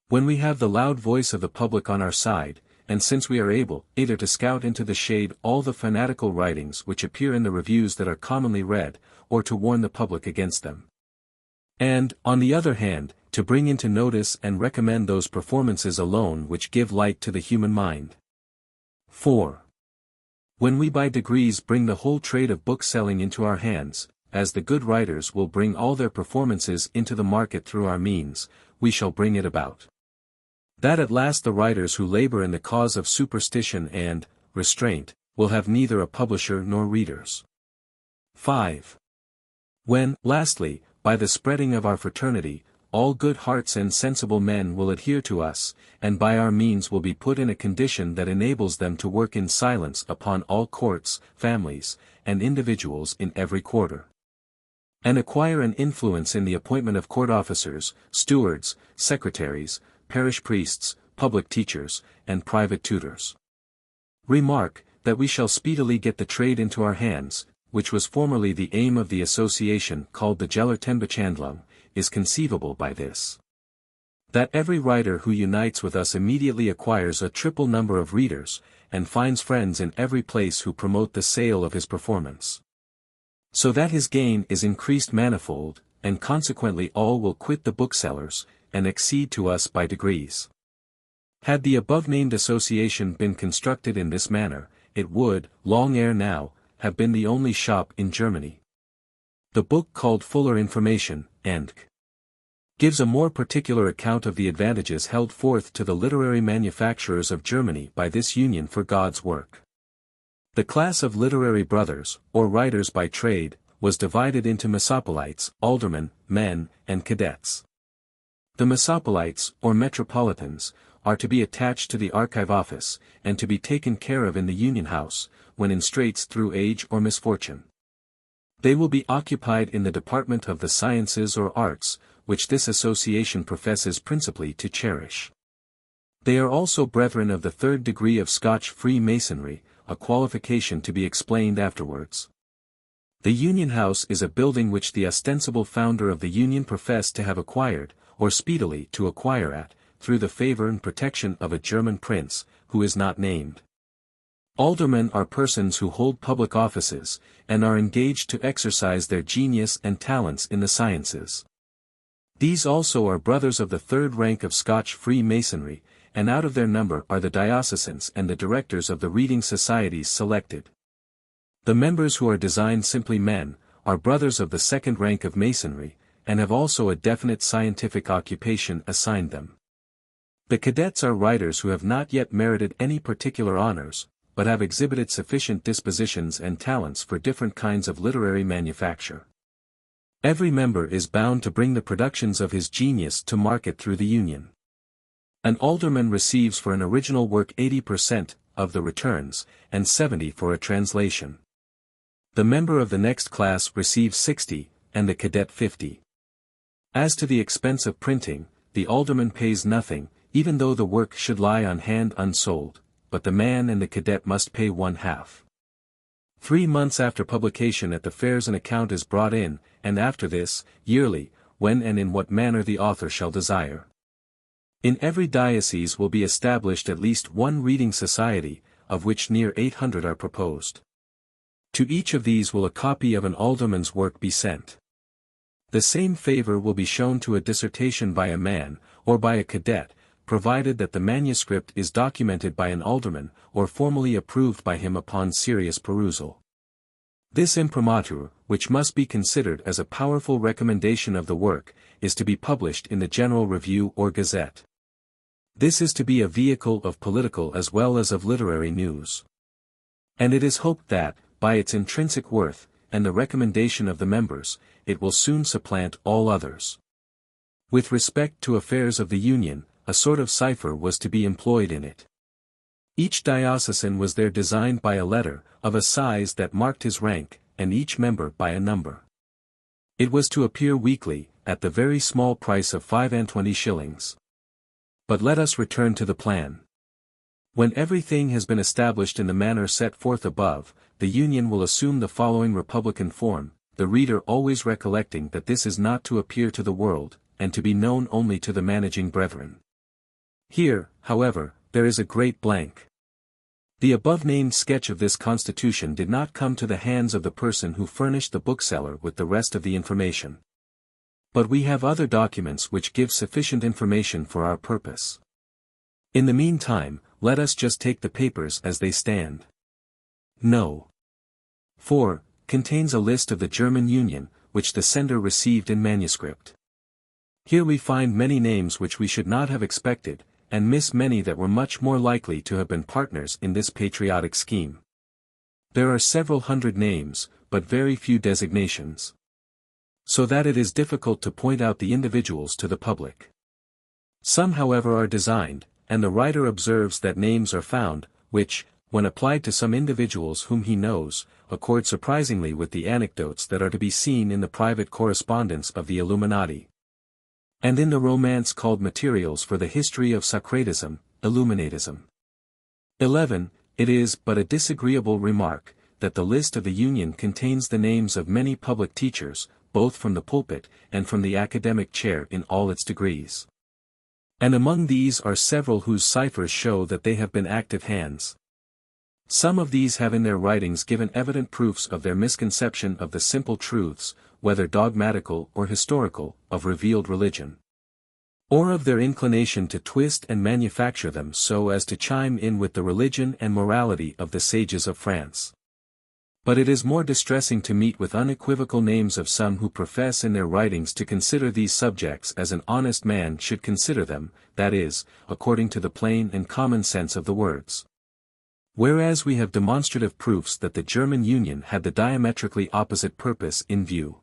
When we have the loud voice of the public on our side, and since we are able, either to scout into the shade all the fanatical writings which appear in the reviews that are commonly read, or to warn the public against them. And, on the other hand, to bring into notice and recommend those performances alone which give light to the human mind. 4. When we by degrees bring the whole trade of bookselling into our hands, as the good writers will bring all their performances into the market through our means, we shall bring it about that at last the writers who labor in the cause of superstition and restraint will have neither a publisher nor readers. 5. When, lastly, by the spreading of our fraternity, all good hearts and sensible men will adhere to us, and by our means will be put in a condition that enables them to work in silence upon all courts, families, and individuals in every quarter, and acquire an influence in the appointment of court officers, stewards, secretaries, parish priests, public teachers, and private tutors. Remark, that we shall speedily get the trade into our hands, which was formerly the aim of the association called the Gellertenbechandlung, is conceivable by this: that every writer who unites with us immediately acquires a triple number of readers, and finds friends in every place who promote the sale of his performance, so that his gain is increased manifold, and consequently all will quit the booksellers, and accede to us by degrees. Had the above-named association been constructed in this manner, it would, long ere now, have been the only shop in Germany. The book called Fuller Information, and gives a more particular account of the advantages held forth to the literary manufacturers of Germany by this union for God's work. The class of literary brothers, or writers by trade, was divided into Mesopolites, aldermen, men, and cadets. The Mesopolites, or metropolitans, are to be attached to the archive office, and to be taken care of in the Union House, when in straits through age or misfortune. They will be occupied in the department of the sciences or arts, which this association professes principally to cherish. They are also brethren of the third degree of Scotch Freemasonry, a qualification to be explained afterwards. The Union House is a building which the ostensible founder of the Union professed to have acquired, or speedily to acquire through the favor and protection of a German prince, who is not named. Aldermen are persons who hold public offices, and are engaged to exercise their genius and talents in the sciences. These also are brothers of the third rank of Scotch Freemasonry, and out of their number are the diocesans and the directors of the reading societies selected. The members who are designed simply men, are brothers of the second rank of Masonry, and have also a definite scientific occupation assigned them. The cadets are writers who have not yet merited any particular honors, but have exhibited sufficient dispositions and talents for different kinds of literary manufacture. Every member is bound to bring the productions of his genius to market through the union. An alderman receives for an original work 80% of the returns, and 70% for a translation. The member of the next class receives 60%, and the cadet 50%. As to the expense of printing, the alderman pays nothing, even though the work should lie on hand unsold, but the man and the cadet must pay 1/2. 3 months after publication at the fairs an account is brought in, and after this, yearly, when and in what manner the author shall desire. In every diocese will be established at least one reading society, of which near 800 are proposed. To each of these will a copy of an alderman's work be sent. The same favor will be shown to a dissertation by a man, or by a cadet, provided that the manuscript is documented by an alderman, or formally approved by him upon serious perusal. This imprimatur, which must be considered as a powerful recommendation of the work, is to be published in the General Review or Gazette. This is to be a vehicle of political as well as of literary news. And it is hoped that, by its intrinsic worth, and the recommendation of the members, it will soon supplant all others. With respect to affairs of the Union, a sort of cipher was to be employed in it. Each diocesan was there designed by a letter, of a size that marked his rank, and each member by a number. It was to appear weekly, at the very small price of 25 shillings. But let us return to the plan. When everything has been established in the manner set forth above, the Union will assume the following republican form, the reader always recollecting that this is not to appear to the world, and to be known only to the managing brethren. Here, however, there is a great blank. The above-named sketch of this constitution did not come to the hands of the person who furnished the bookseller with the rest of the information. But we have other documents which give sufficient information for our purpose. In the meantime, let us just take the papers as they stand. No. 4. Contains a list of the German Union, which the sender received in manuscript. Here we find many names which we should not have expected, and miss many that were much more likely to have been partners in this patriotic scheme. There are several hundred names, but very few designations. So that it is difficult to point out the individuals to the public. Some however are designed, and the writer observes that names are found, which, when applied to some individuals whom he knows, accord surprisingly with the anecdotes that are to be seen in the private correspondence of the Illuminati. And in the romance called Materials for the History of Socratism, Illuminatism. 11. It is but a disagreeable remark, that the list of the Union contains the names of many public teachers, both from the pulpit, and from the academic chair in all its degrees. And among these are several whose ciphers show that they have been active hands. Some of these have in their writings given evident proofs of their misconception of the simple truths, whether dogmatical or historical, of revealed religion. Or of their inclination to twist and manufacture them so as to chime in with the religion and morality of the sages of France. But it is more distressing to meet with unequivocal names of some who profess in their writings to consider these subjects as an honest man should consider them, that is, according to the plain and common sense of the words. Whereas we have demonstrative proofs that the German Union had the diametrically opposite purpose in view.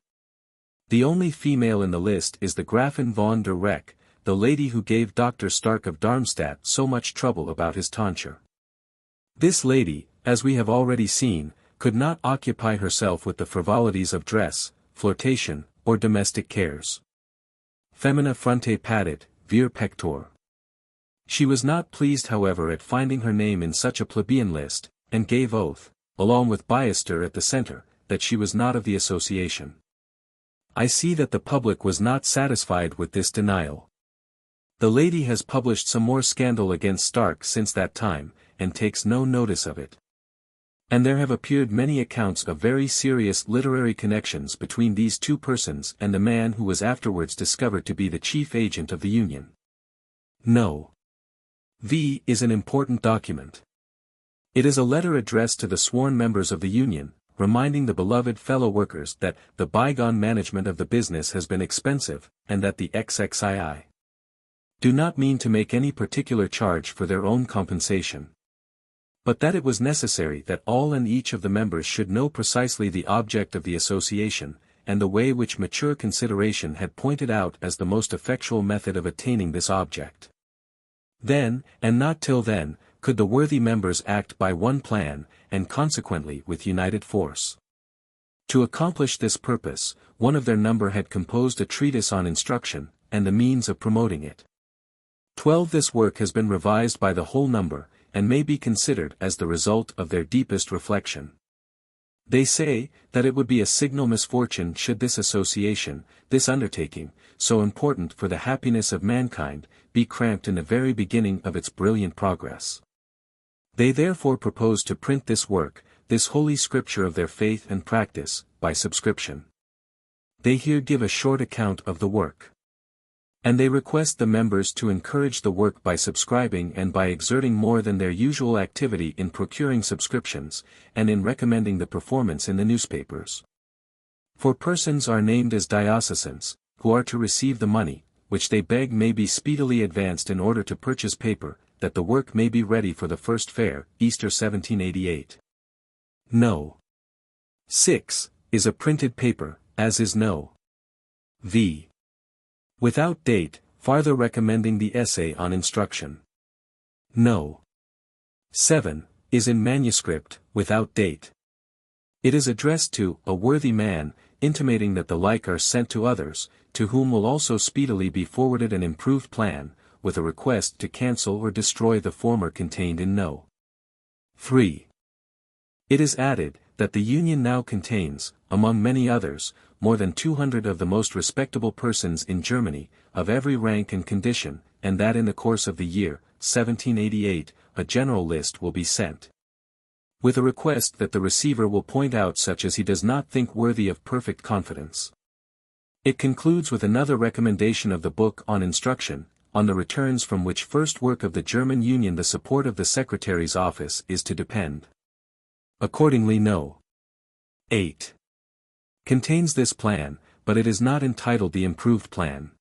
The only female in the list is the Gräfin von der Reck, the lady who gave Dr. Stark of Darmstadt so much trouble about his tonsure. This lady, as we have already seen, could not occupy herself with the frivolities of dress, flirtation, or domestic cares. Femina fronte padit, vir pector. She was not pleased however at finding her name in such a plebeian list, and gave oath, along with Biester at the centre, that she was not of the association. I see that the public was not satisfied with this denial. The lady has published some more scandal against Stark since that time, and takes no notice of it. And there have appeared many accounts of very serious literary connections between these two persons and the man who was afterwards discovered to be the chief agent of the Union. No. V is an important document. It is a letter addressed to the sworn members of the Union, reminding the beloved fellow workers that the bygone management of the business has been expensive, and that the XXII do not mean to make any particular charge for their own compensation, but that it was necessary that all and each of the members should know precisely the object of the association, and the way which mature consideration had pointed out as the most effectual method of attaining this object. Then, and not till then, could the worthy members act by one plan, and consequently with united force. To accomplish this purpose, one of their number had composed a treatise on instruction, and the means of promoting it. 12. This work has been revised by the whole number, and may be considered as the result of their deepest reflection. They say, that it would be a signal misfortune should this association, this undertaking, so important for the happiness of mankind, be cramped in the very beginning of its brilliant progress. They therefore propose to print this work, this holy scripture of their faith and practice, by subscription. They here give a short account of the work. And they request the members to encourage the work by subscribing and by exerting more than their usual activity in procuring subscriptions, and in recommending the performance in the newspapers. For persons are named as diocesans, who are to receive the money, which they beg may be speedily advanced in order to purchase paper, that the work may be ready for the first fair, Easter 1788. No. 6, is a printed paper, as is No. V. Without date, farther recommending the essay on instruction. No. 7, is in manuscript, without date. It is addressed to a worthy man, intimating that the like are sent to others, to whom will also speedily be forwarded an improved plan, with a request to cancel or destroy the former contained in No. 3. It is added, that the Union now contains, among many others, more than 200 of the most respectable persons in Germany, of every rank and condition, and that in the course of the year, 1788, a general list will be sent, with a request that the receiver will point out such as he does not think worthy of perfect confidence. It concludes with another recommendation of the book on instruction, on the returns from which first work of the German Union the support of the Secretary's office is to depend. Accordingly No. 8 contains this plan, but it is not entitled the improved plan.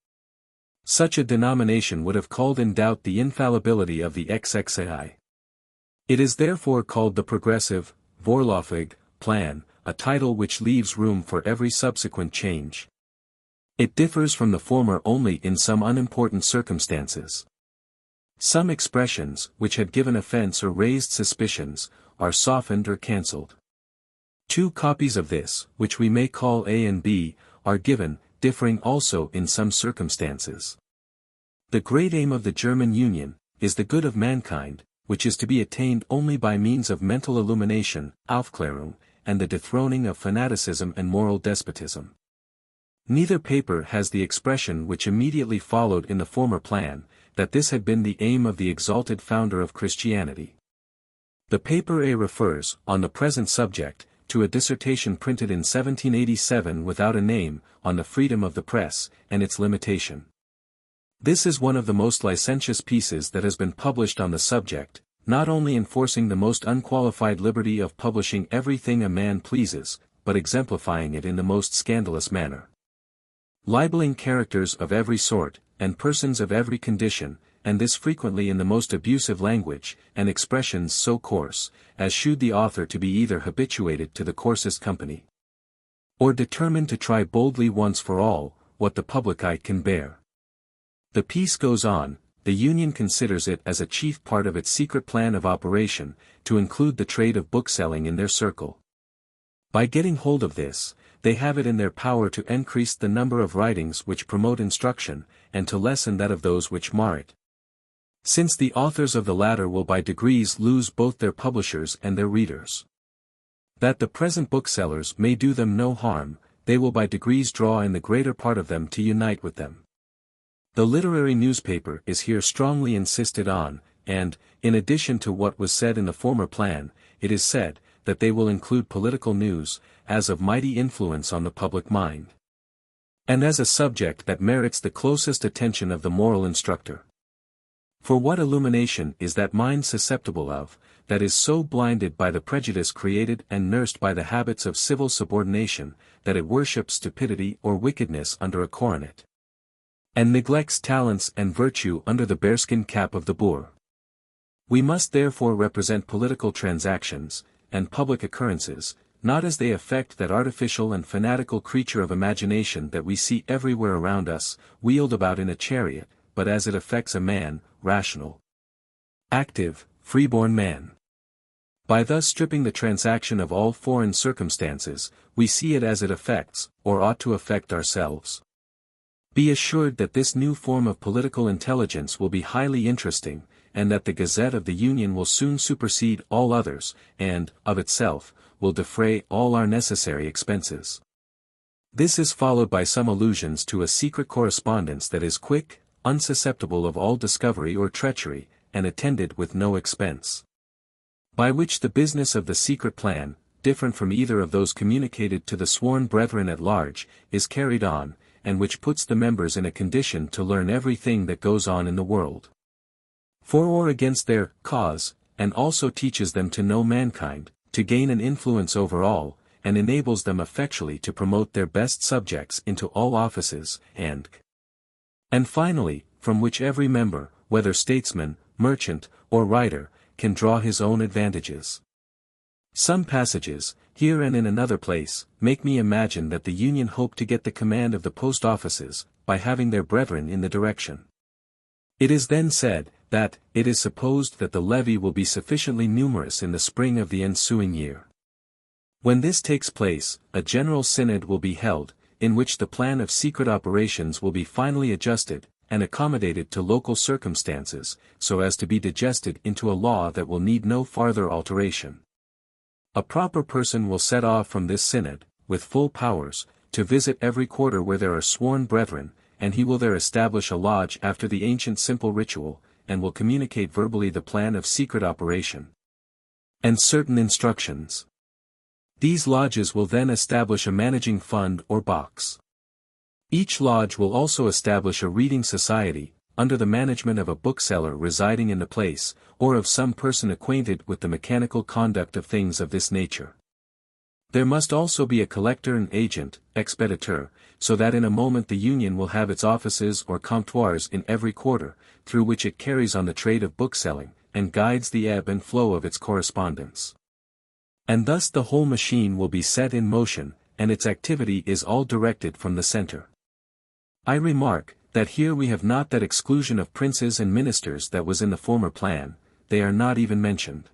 Such a denomination would have called in doubt the infallibility of the XXII. It is therefore called the Progressive, Vorläufig, Plan, a title which leaves room for every subsequent change. It differs from the former only in some unimportant circumstances. Some expressions, which had given offense or raised suspicions, are softened or cancelled. 2 copies of this, which we may call A and B, are given, differing also in some circumstances. The great aim of the German Union, is the good of mankind, which is to be attained only by means of mental illumination, Aufklärung, and the dethroning of fanaticism and moral despotism. Neither paper has the expression which immediately followed in the former plan, that this had been the aim of the exalted founder of Christianity. The paper A refers, on the present subject, to a dissertation printed in 1787 without a name, on the freedom of the press, and its limitation. This is one of the most licentious pieces that has been published on the subject, not only enforcing the most unqualified liberty of publishing everything a man pleases, but exemplifying it in the most scandalous manner. Libeling characters of every sort, and persons of every condition, and this frequently in the most abusive language, and expressions so coarse, as shewed the author to be either habituated to the coarsest company, or determined to try boldly once for all, what the public eye can bear. The piece goes on, the Union considers it as a chief part of its secret plan of operation, to include the trade of bookselling in their circle. By getting hold of this, they have it in their power to increase the number of writings which promote instruction, and to lessen that of those which mar it. Since the authors of the latter will by degrees lose both their publishers and their readers. That the present booksellers may do them no harm, they will by degrees draw in the greater part of them to unite with them. The literary newspaper is here strongly insisted on, and, in addition to what was said in the former plan, it is said, that they will include political news, as of mighty influence on the public mind, and as a subject that merits the closest attention of the moral instructor. For what illumination is that mind susceptible of, that is so blinded by the prejudice created and nursed by the habits of civil subordination, that it worships stupidity or wickedness under a coronet, and neglects talents and virtue under the bearskin cap of the boor? We must therefore represent political transactions, and public occurrences, not as they affect that artificial and fanatical creature of imagination that we see everywhere around us, wheeled about in a chariot, but as it affects a man, rational, active, freeborn man. By thus stripping the transaction of all foreign circumstances, we see it as it affects, or ought to affect ourselves. Be assured that this new form of political intelligence will be highly interesting, and that the Gazette of the Union will soon supersede all others, and, of itself, will defray all our necessary expenses. This is followed by some allusions to a secret correspondence that is quick, unsusceptible of all discovery or treachery, and attended with no expense, by which the business of the secret plan, different from either of those communicated to the sworn brethren at large, is carried on, and which puts the members in a condition to learn everything that goes on in the world, for or against their cause, and also teaches them to know mankind, to gain an influence over all, and enables them effectually to promote their best subjects into all offices, and finally, from which every member, whether statesman, merchant, or writer, can draw his own advantages. Some passages, here and in another place, make me imagine that the Union hope to get the command of the post offices, by having their brethren in the direction. It is then said, that, it is supposed that the levy will be sufficiently numerous in the spring of the ensuing year. When this takes place, a general synod will be held, in which the plan of secret operations will be finally adjusted, and accommodated to local circumstances, so as to be digested into a law that will need no farther alteration. A proper person will set off from this synod, with full powers, to visit every quarter where there are sworn brethren, and he will there establish a lodge after the ancient simple ritual, and will communicate verbally the plan of secret operation, and certain instructions. These lodges will then establish a managing fund or box. Each lodge will also establish a reading society, under the management of a bookseller residing in the place, or of some person acquainted with the mechanical conduct of things of this nature. There must also be a collector and agent, expediteur, so that in a moment the Union will have its offices or comptoirs in every quarter, through which it carries on the trade of bookselling, and guides the ebb and flow of its correspondence. And thus the whole machine will be set in motion, and its activity is all directed from the center. I remark, that here we have not that exclusion of princes and ministers that was in the former plan, they are not even mentioned.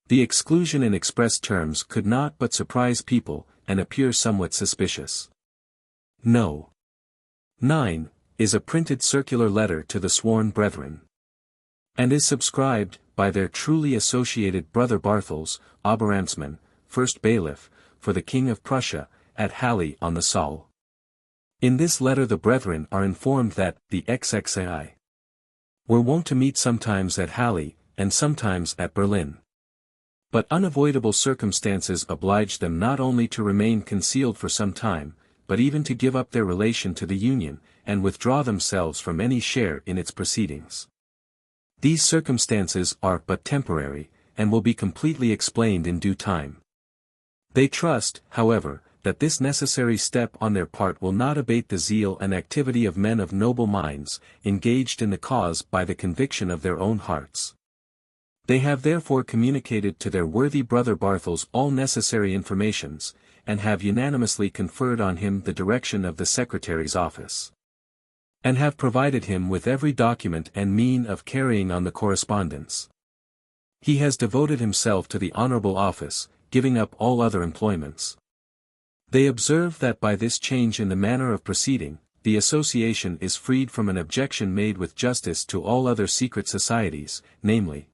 The exclusion in express terms could not but surprise people, and appear somewhat suspicious. No. 9, is a printed circular letter to the sworn brethren, and is subscribed, by their truly associated brother Barthels, Oberamtsman, first bailiff, for the King of Prussia, at Halle on the Saale. In this letter the brethren are informed that, the XXAI were wont to meet sometimes at Halle, and sometimes at Berlin. But unavoidable circumstances obliged them not only to remain concealed for some time, but even to give up their relation to the Union, and withdraw themselves from any share in its proceedings. These circumstances are but temporary, and will be completely explained in due time. They trust, however, that this necessary step on their part will not abate the zeal and activity of men of noble minds, engaged in the cause by the conviction of their own hearts. They have therefore communicated to their worthy brother Barthels all necessary informations, and have unanimously conferred on him the direction of the Secretary's office, and have provided him with every document and mean of carrying on the correspondence. He has devoted himself to the honorable office, giving up all other employments. They observe that by this change in the manner of proceeding, the association is freed from an objection made with justice to all other secret societies, namely,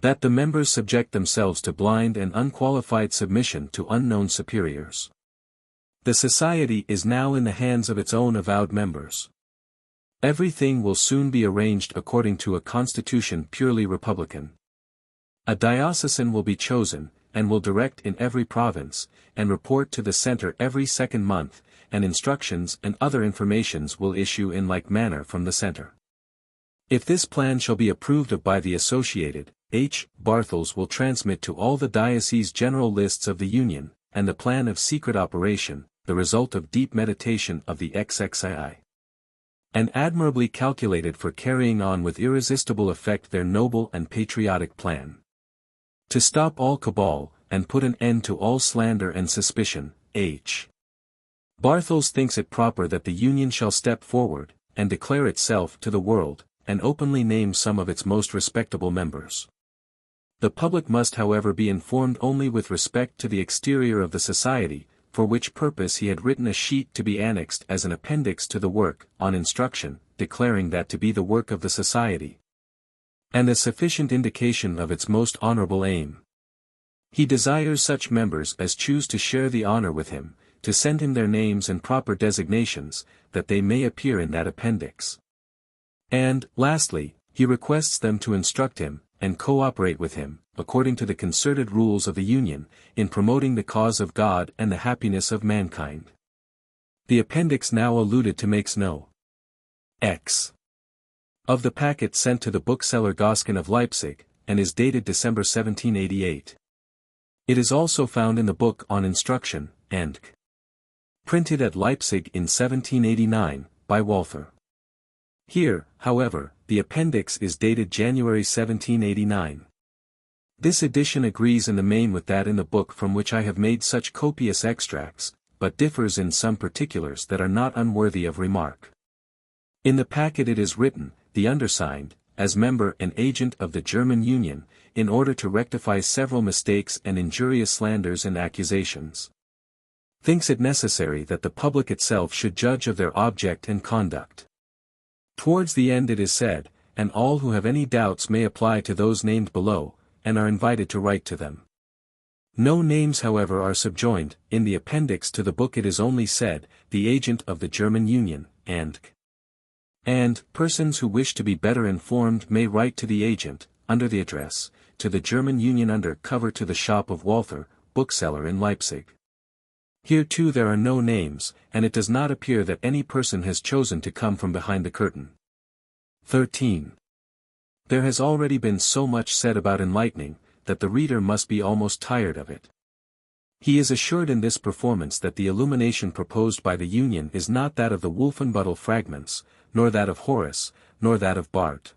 that the members subject themselves to blind and unqualified submission to unknown superiors. The society is now in the hands of its own avowed members. Everything will soon be arranged according to a constitution purely republican. A diocesan will be chosen, and will direct in every province, and report to the center every second month, and instructions and other informations will issue in like manner from the center. If this plan shall be approved of by the Associated, H. Barthels will transmit to all the diocese general lists of the Union, and the plan of secret operation, the result of deep meditation of the XXII. And admirably calculated for carrying on with irresistible effect their noble and patriotic plan. To stop all cabal, and put an end to all slander and suspicion, H. Barthels thinks it proper that the Union shall step forward, and declare itself to the world, and openly name some of its most respectable members. The public must however be informed only with respect to the exterior of the society, for which purpose he had written a sheet to be annexed as an appendix to the work, on instruction, declaring that to be the work of the society, and a sufficient indication of its most honorable aim. He desires such members as choose to share the honor with him, to send him their names and proper designations, that they may appear in that appendix. And, lastly, he requests them to instruct him, and co-operate with him, according to the concerted rules of the Union, in promoting the cause of God and the happiness of mankind. The appendix now alluded to makes no X of the packet sent to the bookseller Goskin of Leipzig, and is dated December 1788. It is also found in the book on instruction, and printed at Leipzig in 1789, by Walther. Here, however, the appendix is dated January 1789. This edition agrees in the main with that in the book from which I have made such copious extracts, but differs in some particulars that are not unworthy of remark. In the packet it is written, the undersigned, as member and agent of the German Union, in order to rectify several mistakes and injurious slanders and accusations, thinks it necessary that the public itself should judge of their object and conduct. Towards the end it is said, and all who have any doubts may apply to those named below, and are invited to write to them. No names however are subjoined. In the appendix to the book it is only said, the agent of the German Union, and persons who wish to be better informed may write to the agent, under the address, to the German Union under cover to the shop of Walther, bookseller in Leipzig. Here too there are no names, and it does not appear that any person has chosen to come from behind the curtain. 13. There has already been so much said about enlightening, that the reader must be almost tired of it. He is assured in this performance that the illumination proposed by the Union is not that of the Wolfenbüttel fragments, nor that of Horace, nor that of Barth.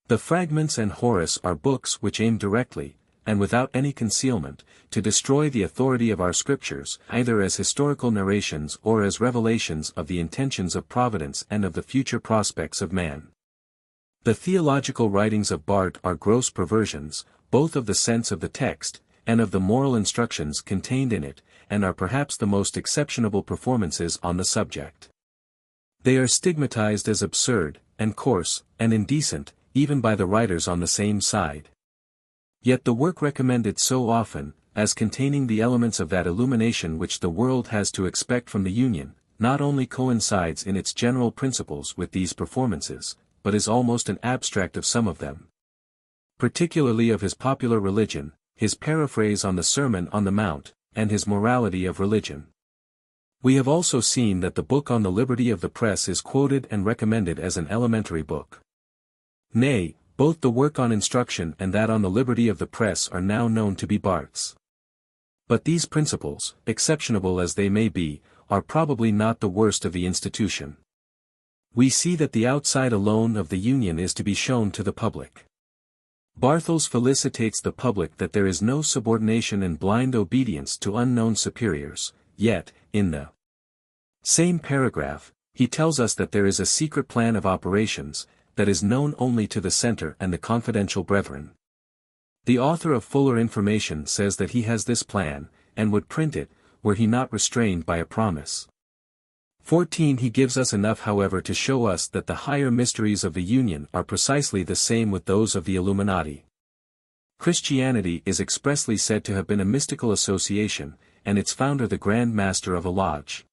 The fragments and Horace are books which aim directly, and without any concealment, to destroy the authority of our scriptures, either as historical narrations or as revelations of the intentions of Providence and of the future prospects of man. The theological writings of Barth are gross perversions, both of the sense of the text, and of the moral instructions contained in it, and are perhaps the most exceptionable performances on the subject. They are stigmatized as absurd, and coarse, and indecent, even by the writers on the same side. Yet the work recommended so often, as containing the elements of that illumination which the world has to expect from the Union, not only coincides in its general principles with these performances, but is almost an abstract of some of them. Particularly of his popular religion, his paraphrase on the Sermon on the Mount, and his morality of religion. We have also seen that the book on the liberty of the press is quoted and recommended as an elementary book. Nay, both the work on instruction and that on the liberty of the press are now known to be Barth's. But these principles, exceptionable as they may be, are probably not the worst of the institution. We see that the outside alone of the Union is to be shown to the public. Barthels felicitates the public that there is no subordination and blind obedience to unknown superiors, yet, in the same paragraph, he tells us that there is a secret plan of operations, that is known only to the center and the confidential brethren. The author of fuller information says that he has this plan, and would print it, were he not restrained by a promise. 14. He gives us enough however to show us that the higher mysteries of the Union are precisely the same with those of the Illuminati. Christianity is expressly said to have been a mystical association, and its founder the Grand Master of a lodge.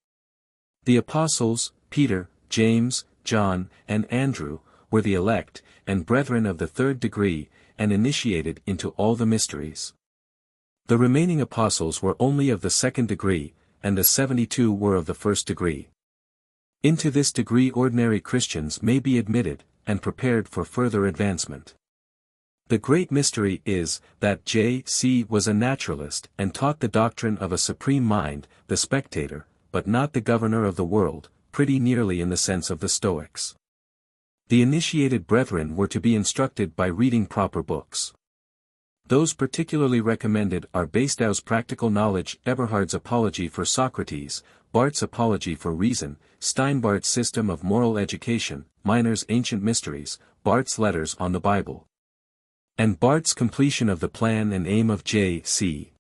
The apostles, Peter, James, John, and Andrew, were the elect, and brethren of the third degree, and initiated into all the mysteries. The remaining apostles were only of the second degree, and the 72 were of the first degree. Into this degree ordinary Christians may be admitted, and prepared for further advancement. The great mystery is, that J.C. was a naturalist and taught the doctrine of a supreme mind, the spectator, but not the governor of the world, pretty nearly in the sense of the Stoics. The initiated brethren were to be instructed by reading proper books. Those particularly recommended are Bastow's Practical Knowledge, Eberhard's Apology for Socrates, Barth's Apology for Reason, Steinbart's System of Moral Education, Miner's Ancient Mysteries, Barth's Letters on the Bible, and Barth's Completion of the Plan and Aim of J.C.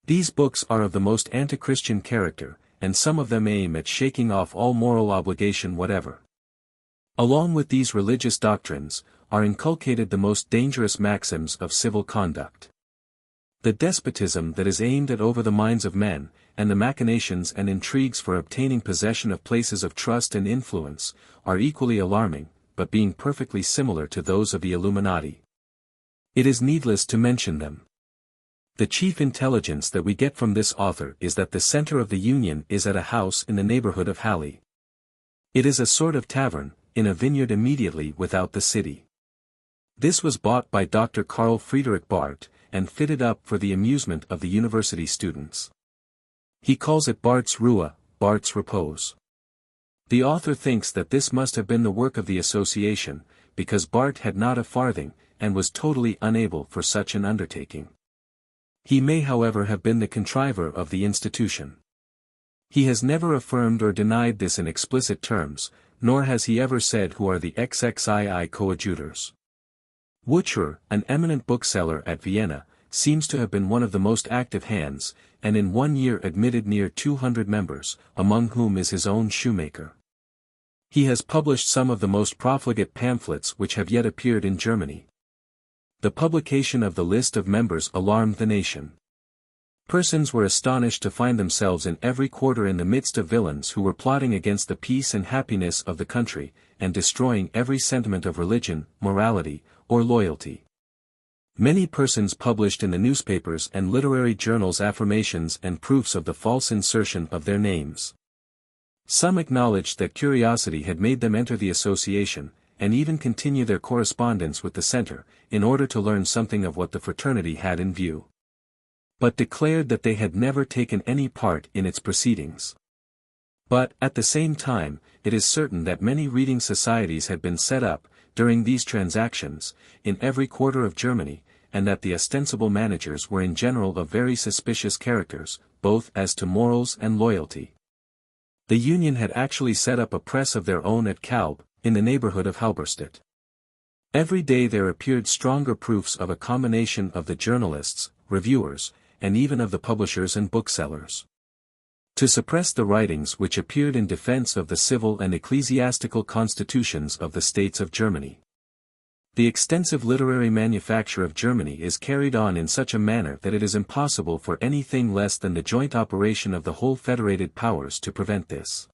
These books are of the most anti-Christian character, and some of them aim at shaking off all moral obligation whatever. Along with these religious doctrines, are inculcated the most dangerous maxims of civil conduct. The despotism that is aimed at over the minds of men, and the machinations and intrigues for obtaining possession of places of trust and influence, are equally alarming, but being perfectly similar to those of the Illuminati. It is needless to mention them. The chief intelligence that we get from this author is that the center of the union is at a house in the neighborhood of Halle. It is a sort of tavern, in a vineyard immediately without the city. This was bought by Dr. Carl Friedrich Barth, and fitted up for the amusement of the university students. He calls it Barth's Ruhe, Barth's Repose. The author thinks that this must have been the work of the association, because Barth had not a farthing, and was totally unable for such an undertaking. He may however have been the contriver of the institution. He has never affirmed or denied this in explicit terms, nor has he ever said who are the XXII coadjutors. Wucherer, an eminent bookseller at Vienna, seems to have been one of the most active hands, and in 1 year admitted near 200 members, among whom is his own shoemaker. He has published some of the most profligate pamphlets which have yet appeared in Germany. The publication of the list of members alarmed the nation. Persons were astonished to find themselves in every quarter in the midst of villains who were plotting against the peace and happiness of the country, and destroying every sentiment of religion, morality, or loyalty. Many persons published in the newspapers and literary journals affirmations and proofs of the false insertion of their names. Some acknowledged that curiosity had made them enter the association, and even continue their correspondence with the center, in order to learn something of what the fraternity had in view. But declared that they had never taken any part in its proceedings. But, at the same time, it is certain that many reading societies had been set up, during these transactions, in every quarter of Germany, and that the ostensible managers were in general of very suspicious characters, both as to morals and loyalty. The Union had actually set up a press of their own at Kalb, in the neighborhood of Halberstadt. Every day there appeared stronger proofs of a combination of the journalists, reviewers, and even of the publishers and booksellers. To suppress the writings which appeared in defense of the civil and ecclesiastical constitutions of the states of Germany. The extensive literary manufacture of Germany is carried on in such a manner that it is impossible for anything less than the joint operation of the whole federated powers to prevent this.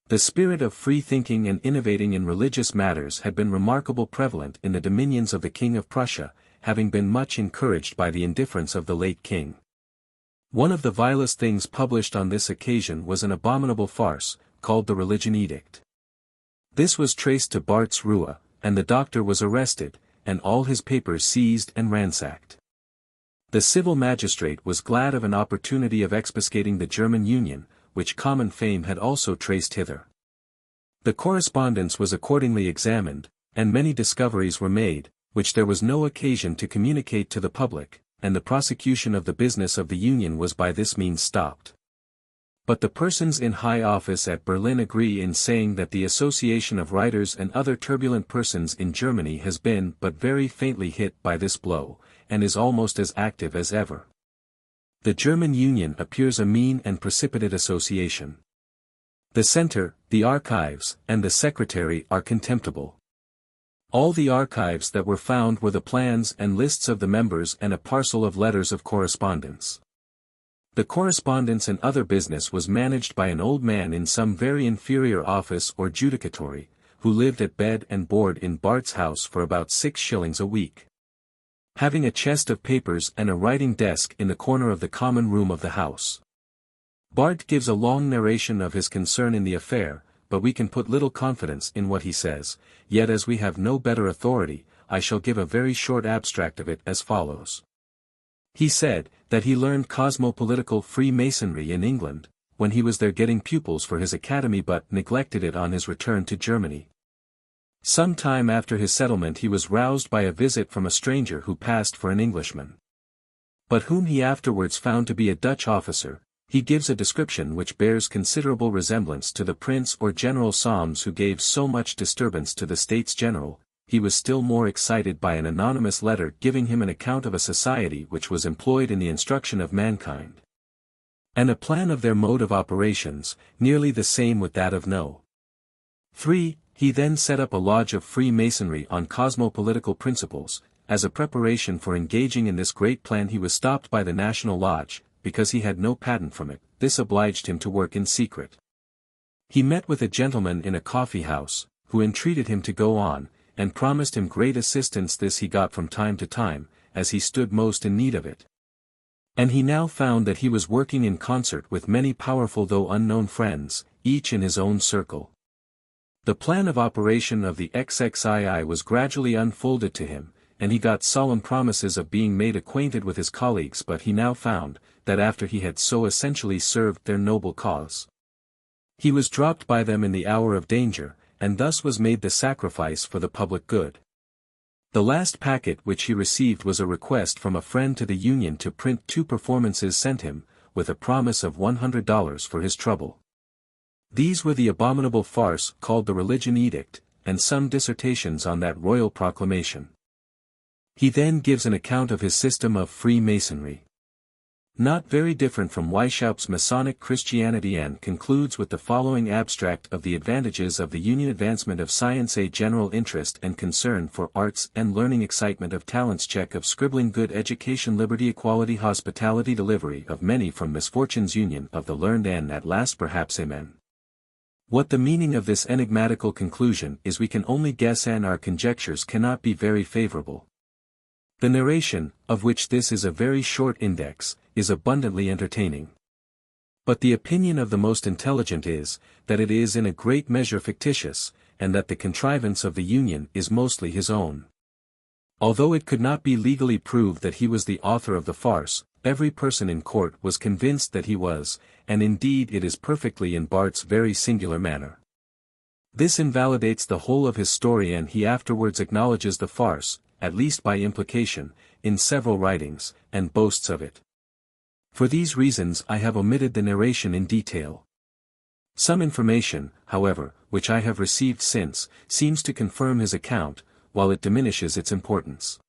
The spirit of free thinking and innovating in religious matters had been remarkably prevalent in the dominions of the King of Prussia, having been much encouraged by the indifference of the late king. One of the vilest things published on this occasion was an abominable farce, called the Religion Edict. This was traced to Barth's Ruhe, and the doctor was arrested, and all his papers seized and ransacked. The civil magistrate was glad of an opportunity of expurgating the German Union, which common fame had also traced hither. The correspondence was accordingly examined, and many discoveries were made, which there was no occasion to communicate to the public, and the prosecution of the business of the Union was by this means stopped. But the persons in high office at Berlin agree in saying that the association of writers and other turbulent persons in Germany has been but very faintly hit by this blow, and is almost as active as ever. The German Union appears a mean and precipitate association. The center, the archives, and the secretary are contemptible. All the archives that were found were the plans and lists of the members and a parcel of letters of correspondence. The correspondence and other business was managed by an old man in some very inferior office or judicatory, who lived at bed and board in Barth's house for about 6 shillings a week. having a chest of papers and a writing desk in the corner of the common room of the house. Bart gives a long narration of his concern in the affair, but we can put little confidence in what he says, yet as we have no better authority, I shall give a very short abstract of it as follows. He said, that he learned cosmopolitical Freemasonry in England, when he was there getting pupils for his academy but neglected it on his return to Germany. Some time after his settlement he was roused by a visit from a stranger who passed for an Englishman, but whom he afterwards found to be a Dutch officer. He gives a description which bears considerable resemblance to the Prince or General Solms who gave so much disturbance to the States General. He was still more excited by an anonymous letter giving him an account of a society which was employed in the instruction of mankind, and a plan of their mode of operations, nearly the same with that of No. 3. He then set up a lodge of Freemasonry on cosmopolitical principles. As a preparation for engaging in this great plan he was stopped by the National Lodge, because he had no patent from it. This obliged him to work in secret. He met with a gentleman in a coffee house, who entreated him to go on, and promised him great assistance. This he got from time to time, as he stood most in need of it. And he now found that he was working in concert with many powerful though unknown friends, each in his own circle. The plan of operation of the XXII was gradually unfolded to him, and he got solemn promises of being made acquainted with his colleagues, but he now found, that after he had so essentially served their noble cause, he was dropped by them in the hour of danger, and thus was made the sacrifice for the public good. The last packet which he received was a request from a friend to the Union to print 2 performances sent him, with a promise of $100 for his trouble. These were the abominable farce called the Religion Edict, and some dissertations on that royal proclamation. He then gives an account of his system of Freemasonry, not very different from Weishaupt's Masonic Christianity, and concludes with the following abstract of the advantages of the Union: advancement of science, a general interest and concern for arts and learning, excitement of talents, check of scribbling, good education, liberty, equality, hospitality, delivery of many from misfortunes, union of the learned, and at last perhaps amen. What the meaning of this enigmatical conclusion is we can only guess, and our conjectures cannot be very favorable. The narration, of which this is a very short index, is abundantly entertaining. But the opinion of the most intelligent is, that it is in a great measure fictitious, and that the contrivance of the Union is mostly his own. Although it could not be legally proved that he was the author of the farce, every person in court was convinced that he was, and indeed it is perfectly in Bart's very singular manner. This invalidates the whole of his story, and he afterwards acknowledges the farce, at least by implication, in several writings, and boasts of it. For these reasons I have omitted the narration in detail. Some information, however, which I have received since, seems to confirm his account, while it diminishes its importance.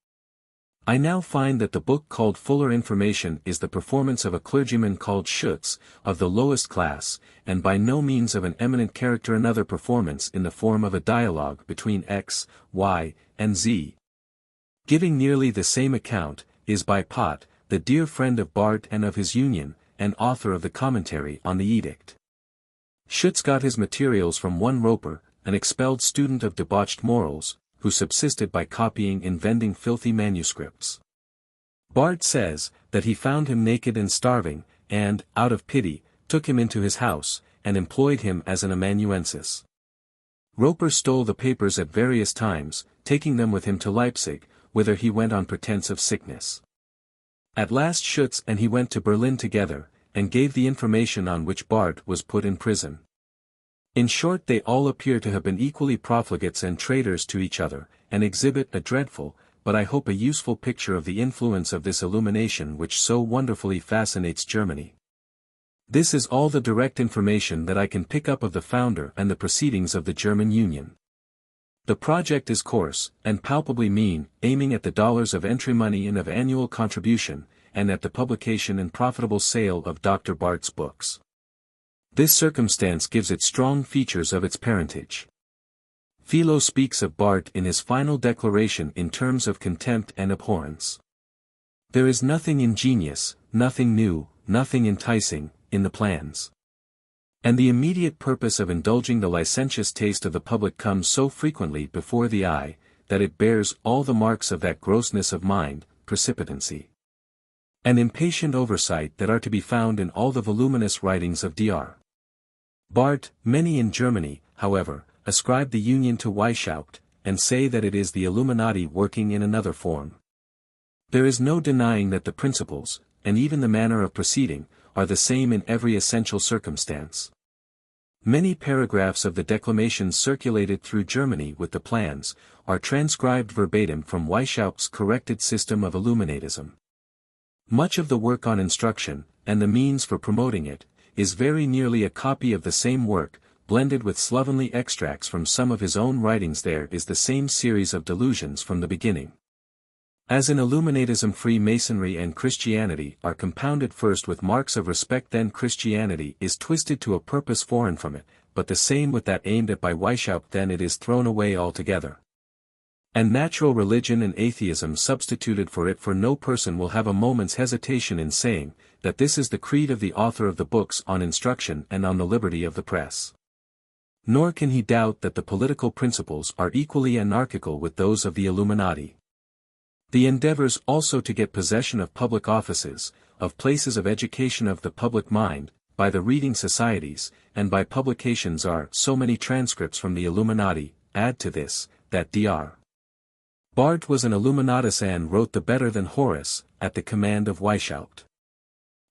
I now find that the book called Fuller Information is the performance of a clergyman called Schutz, of the lowest class, and by no means of an eminent character. Another performance in the form of a dialogue between X, Y, and Z, giving nearly the same account, is by Pott, the dear friend of Bart and of his Union, and author of the commentary on the edict. Schutz got his materials from one Roper, an expelled student of debauched morals, who subsisted by copying and vending filthy manuscripts. Bart says, that he found him naked and starving, and, out of pity, took him into his house, and employed him as an amanuensis. Roper stole the papers at various times, taking them with him to Leipzig, whither he went on pretence of sickness. At last Schutz and he went to Berlin together, and gave the information on which Bart was put in prison. In short, they all appear to have been equally profligates and traitors to each other, and exhibit a dreadful, but I hope a useful picture of the influence of this illumination which so wonderfully fascinates Germany. This is all the direct information that I can pick up of the founder and the proceedings of the German Union. The project is coarse, and palpably mean, aiming at the dollars of entry money and of annual contribution, and at the publication and profitable sale of Dr. Bart's books. This circumstance gives it strong features of its parentage. Philo speaks of Bart in his final declaration in terms of contempt and abhorrence. There is nothing ingenious, nothing new, nothing enticing, in the plans. And the immediate purpose of indulging the licentious taste of the public comes so frequently before the eye, that it bears all the marks of that grossness of mind, precipitancy and impatient oversight that are to be found in all the voluminous writings of Dr. Barth. Many in Germany, however, ascribe the union to Weishaupt, and say that it is the Illuminati working in another form. There is no denying that the principles, and even the manner of proceeding, are the same in every essential circumstance. Many paragraphs of the declamations circulated through Germany with the plans, are transcribed verbatim from Weishaupt's corrected system of Illuminatism. Much of the work on instruction, and the means for promoting it, is very nearly a copy of the same work, blended with slovenly extracts from some of his own writings. There is the same series of delusions from the beginning. As in Illuminatism, Freemasonry and Christianity are compounded first with marks of respect, then Christianity is twisted to a purpose foreign from it, but the same with that aimed at by Weishaupt, then it is thrown away altogether. And natural religion and atheism substituted for it, for no person will have a moment's hesitation in saying, that this is the creed of the author of the books on instruction and on the liberty of the press. Nor can he doubt that the political principles are equally anarchical with those of the Illuminati. The endeavors also to get possession of public offices, of places of education of the public mind, by the reading societies, and by publications are so many transcripts from the Illuminati. Add to this, that Dr. Barth was an Illuminatus and wrote the better than Horace, at the command of Weishaupt.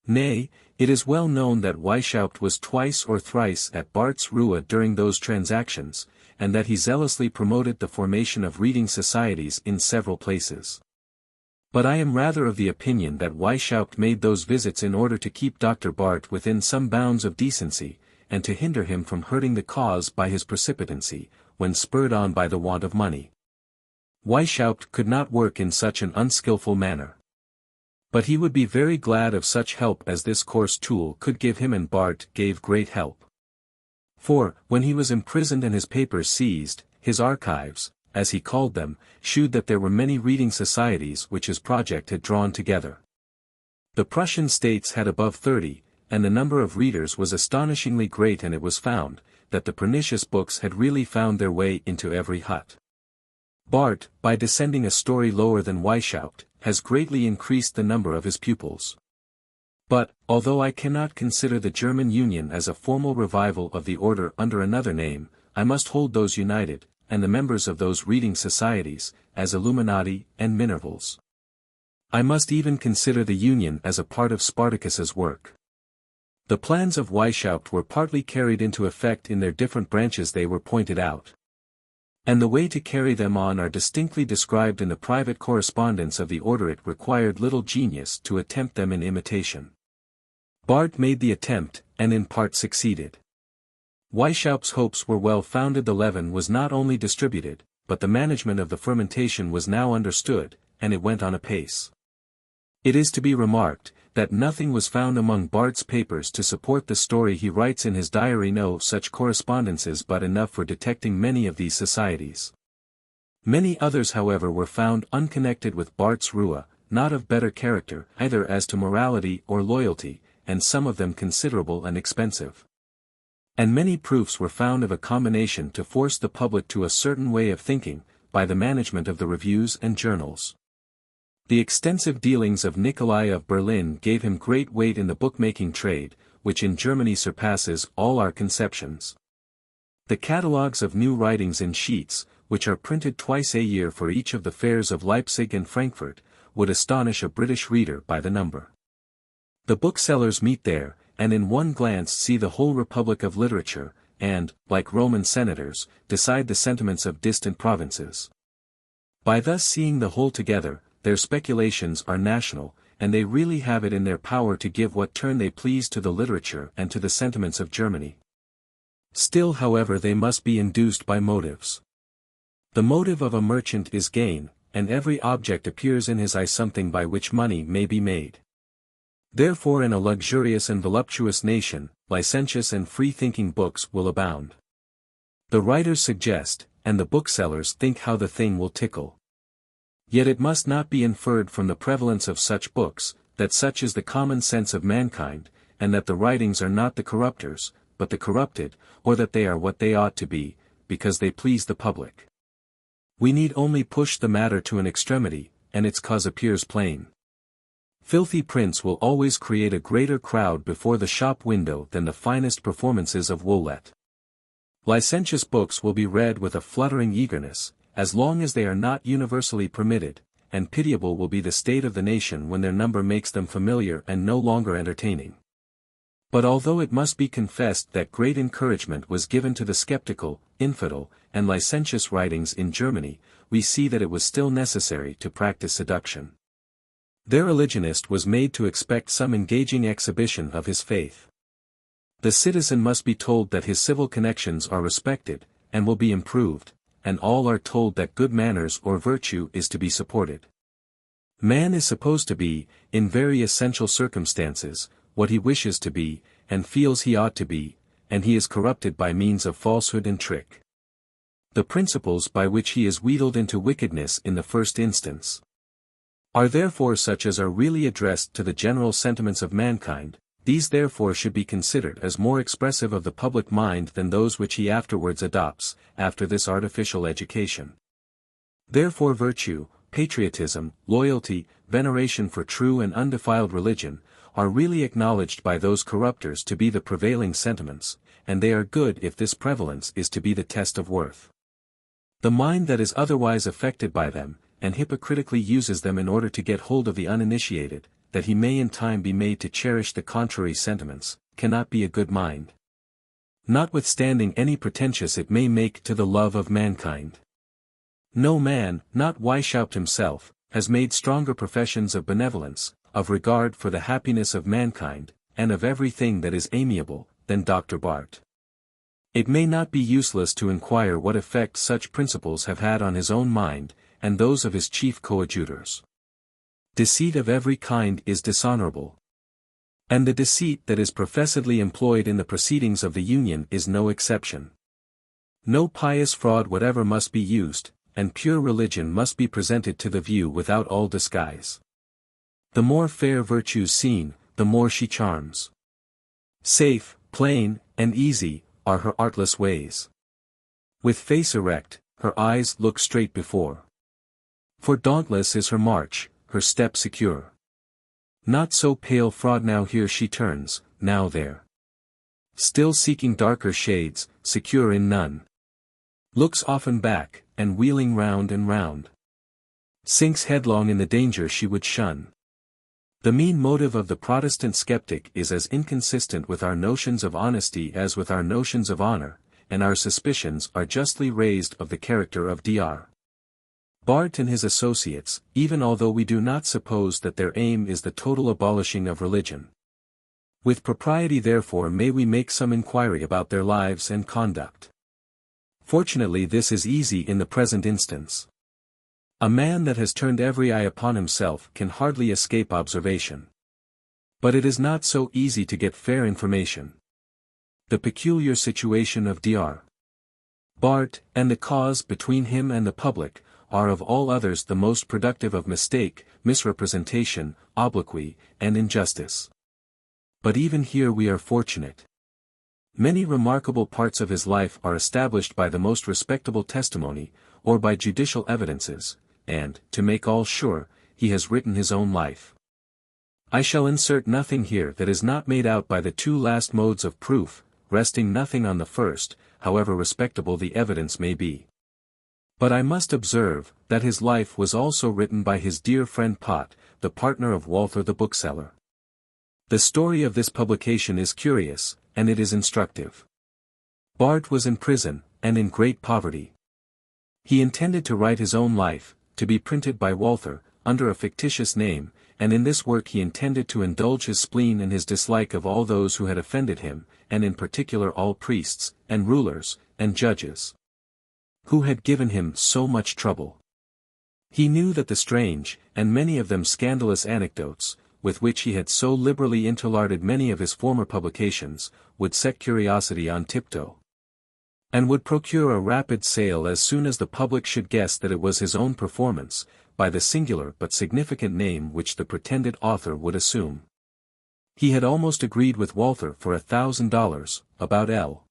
Nay, it is well known that Weishaupt was twice or thrice at Barth's Ruhe during those transactions, and that he zealously promoted the formation of reading societies in several places. But I am rather of the opinion that Weishaupt made those visits in order to keep Dr. Barth within some bounds of decency, and to hinder him from hurting the cause by his precipitancy, when spurred on by the want of money. Weishaupt could not work in such an unskilful manner. But he would be very glad of such help as this coarse tool could give him, and Barth gave great help. For, when he was imprisoned and his papers seized, his archives, as he called them, shewed that there were many reading societies which his project had drawn together. The Prussian states had above 30, and the number of readers was astonishingly great, and it was found, that the pernicious books had really found their way into every hut. Barth, by descending a story lower than Weishaupt, has greatly increased the number of his pupils. But, although I cannot consider the German Union as a formal revival of the order under another name, I must hold those united, and the members of those reading societies, as Illuminati and Minervals. I must even consider the Union as a part of Spartacus's work. The plans of Weishaupt were partly carried into effect in their different branches. They were pointed out, and the way to carry them on are distinctly described in the private correspondence of the order. It required little genius to attempt them in imitation. Barth made the attempt, and in part succeeded. Weishaupt's hopes were well founded. The leaven was not only distributed, but the management of the fermentation was now understood, and it went on apace. It is to be remarked, that nothing was found among Barth's papers to support the story he writes in his diary. No such correspondences, but enough for detecting many of these societies. Many others, however, were found unconnected with Barth's Ruhe, not of better character either as to morality or loyalty, and some of them considerable and expensive. And many proofs were found of a combination to force the public to a certain way of thinking, by the management of the reviews and journals. The extensive dealings of Nicolai of Berlin gave him great weight in the bookmaking trade, which in Germany surpasses all our conceptions. The catalogues of new writings in sheets, which are printed twice a year for each of the fairs of Leipzig and Frankfurt, would astonish a British reader by the number. The booksellers meet there, and in one glance see the whole republic of literature, and, like Roman senators, decide the sentiments of distant provinces. By thus seeing the whole together, their speculations are national, and they really have it in their power to give what turn they please to the literature and to the sentiments of Germany. Still, however, they must be induced by motives. The motive of a merchant is gain, and every object appears in his eye something by which money may be made. Therefore, in a luxurious and voluptuous nation, licentious and free-thinking books will abound. The writers suggest, and the booksellers think how the thing will tickle. Yet it must not be inferred from the prevalence of such books, that such is the common sense of mankind, and that the writings are not the corrupters, but the corrupted, or that they are what they ought to be, because they please the public. We need only push the matter to an extremity, and its cause appears plain. Filthy prints will always create a greater crowd before the shop window than the finest performances of Wolet. Licentious books will be read with a fluttering eagerness, as long as they are not universally permitted, and pitiable will be the state of the nation when their number makes them familiar and no longer entertaining. But although it must be confessed that great encouragement was given to the skeptical, infidel, and licentious writings in Germany, we see that it was still necessary to practice seduction. Their religionist was made to expect some engaging exhibition of his faith. The citizen must be told that his civil connections are respected, and will be improved, and all are told that good manners or virtue is to be supported. Man is supposed to be, in very essential circumstances, what he wishes to be, and feels he ought to be, and he is corrupted by means of falsehood and trick. The principles by which he is wheedled into wickedness in the first instance are therefore such as are really addressed to the general sentiments of mankind. These therefore should be considered as more expressive of the public mind than those which he afterwards adopts, after this artificial education. Therefore virtue, patriotism, loyalty, veneration for true and undefiled religion, are really acknowledged by those corrupters to be the prevailing sentiments, and they are good if this prevalence is to be the test of worth. The mind that is otherwise affected by them, and hypocritically uses them in order to get hold of the uninitiated, that he may in time be made to cherish the contrary sentiments, cannot be a good mind. Notwithstanding any pretentious it may make to the love of mankind. No man, not Weishaupt himself, has made stronger professions of benevolence, of regard for the happiness of mankind, and of everything that is amiable, than Dr. Barth. It may not be useless to inquire what effect such principles have had on his own mind, and those of his chief coadjutors. Deceit of every kind is dishonorable. And the deceit that is professedly employed in the proceedings of the Union is no exception. No pious fraud whatever must be used, and pure religion must be presented to the view without all disguise. The more fair virtues seen, the more she charms. Safe, plain, and easy, are her artless ways. With face erect, her eyes look straight before. For dauntless is her march, her step secure. Not so pale fraud now here she turns, now there. Still seeking darker shades, secure in none. Looks often back, and wheeling round and round. Sinks headlong in the danger she would shun. The mean motive of the Protestant skeptic is as inconsistent with our notions of honesty as with our notions of honor, and our suspicions are justly raised of the character of Dr. Barth and his associates, even although we do not suppose that their aim is the total abolishing of religion. With propriety therefore may we make some inquiry about their lives and conduct. Fortunately this is easy in the present instance. A man that has turned every eye upon himself can hardly escape observation. But it is not so easy to get fair information. The peculiar situation of Dr. Barth, and the cause between him and the public, are of all others the most productive of mistake, misrepresentation, obloquy, and injustice. But even here we are fortunate. Many remarkable parts of his life are established by the most respectable testimony, or by judicial evidences, and, to make all sure, he has written his own life. I shall insert nothing here that is not made out by the two last modes of proof, resting nothing on the first, however respectable the evidence may be. But I must observe, that his life was also written by his dear friend Pott, the partner of Walther the bookseller. The story of this publication is curious, and it is instructive. Barth was in prison, and in great poverty. He intended to write his own life, to be printed by Walther, under a fictitious name, and in this work he intended to indulge his spleen and his dislike of all those who had offended him, and in particular all priests, and rulers, and judges, who had given him so much trouble. He knew that the strange, and many of them scandalous anecdotes, with which he had so liberally interlarded many of his former publications, would set curiosity on tiptoe, and would procure a rapid sale as soon as the public should guess that it was his own performance, by the singular but significant name which the pretended author would assume. He had almost agreed with Walther for $1,000, about L.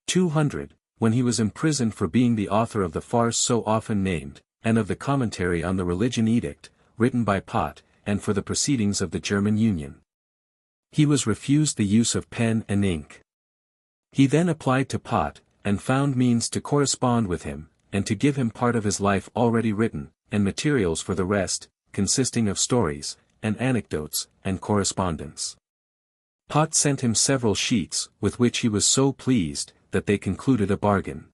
200, when he was imprisoned for being the author of the farce so often named, and of the commentary on the religion edict, written by Pott, and for the proceedings of the German Union. He was refused the use of pen and ink. He then applied to Pott, and found means to correspond with him, and to give him part of his life already written, and materials for the rest, consisting of stories, and anecdotes, and correspondence. Pott sent him several sheets, with which he was so pleased, that they concluded a bargain.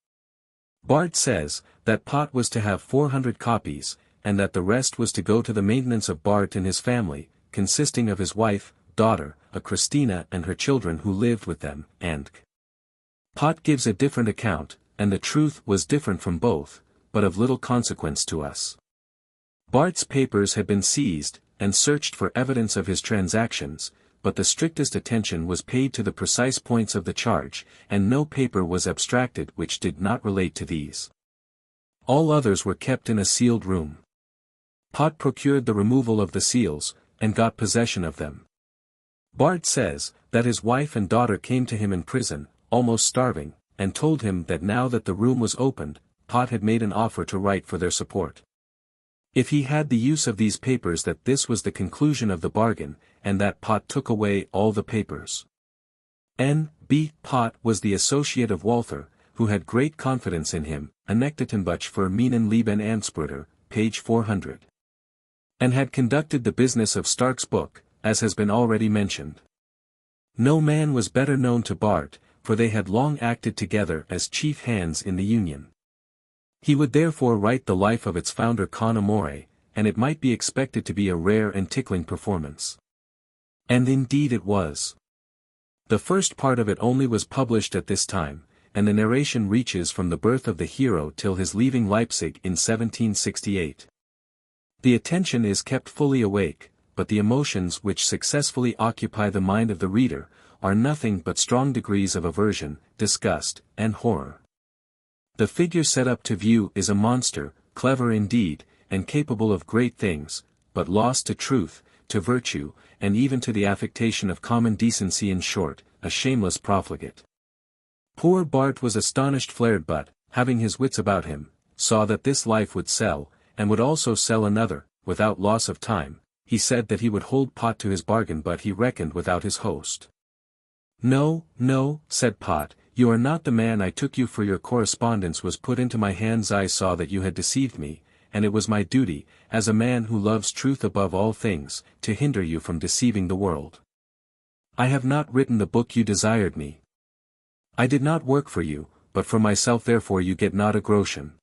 Bart says, that Pott was to have 400 copies, and that the rest was to go to the maintenance of Bart and his family, consisting of his wife, daughter, a Christina and her children who lived with them, and Pott gives a different account, and the truth was different from both, but of little consequence to us. Bart's papers had been seized, and searched for evidence of his transactions, but the strictest attention was paid to the precise points of the charge, and no paper was abstracted which did not relate to these. All others were kept in a sealed room. Pott procured the removal of the seals, and got possession of them. Bart says, that his wife and daughter came to him in prison, almost starving, and told him that now that the room was opened, Pott had made an offer to write for their support. If he had the use of these papers, that this was the conclusion of the bargain, and that Pott took away all the papers. N.B. Pott was the associate of Walther, who had great confidence in him, Anekdotenbuch für meinen lieben Ansbruder, page 400. And had conducted the business of Stark's book, as has been already mentioned. No man was better known to Bart, for they had long acted together as chief hands in the Union. He would therefore write the life of its founder con amore, and it might be expected to be a rare and tickling performance. And indeed it was. The first part of it only was published at this time, and the narration reaches from the birth of the hero till his leaving Leipzig in 1768. The attention is kept fully awake, but the emotions which successfully occupy the mind of the reader, are nothing but strong degrees of aversion, disgust, and horror. The figure set up to view is a monster, clever indeed, and capable of great things, but lost to truth, to virtue, and even to the affectation of common decency, in short, a shameless profligate. Poor Bart was astonished flared, but, having his wits about him, saw that this life would sell, and would also sell another, without loss of time. He said that he would hold Pott to his bargain, but he reckoned without his host. No, no, said Pott, you are not the man I took you for. Your correspondence was put into my hands. I saw that you had deceived me, and it was my duty, as a man who loves truth above all things, to hinder you from deceiving the world. I have not written the book you desired me. I did not work for you, but for myself, therefore you get not a groschen.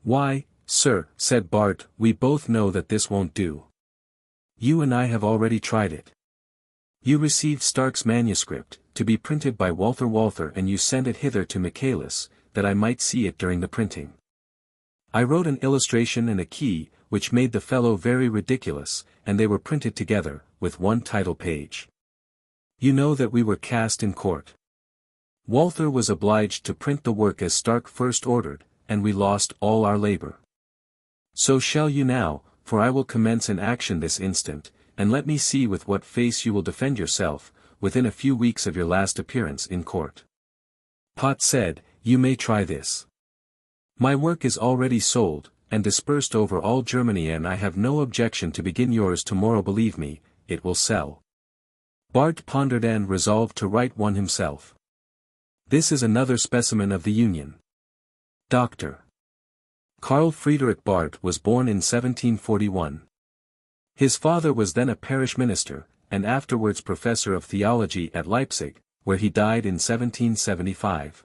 Why, sir, said Bart, we both know that this won't do. You and I have already tried it. You received Stark's manuscript, to be printed by Walther, and you sent it hither to Michaelis, that I might see it during the printing. I wrote an illustration and a key, which made the fellow very ridiculous, and they were printed together, with one title page. You know that we were cast in court. Walther was obliged to print the work as Stark first ordered, and we lost all our labor. So shall you now, for I will commence an action this instant, and let me see with what face you will defend yourself, within a few weeks of your last appearance in court. Pott said, you may try this. My work is already sold, and dispersed over all Germany, and I have no objection to begin yours tomorrow. Believe me, it will sell. Bart pondered and resolved to write one himself. This is another specimen of the Union. Dr. Carl Friedrich Bart was born in 1741. His father was then a parish minister, and afterwards professor of theology at Leipzig, where he died in 1775.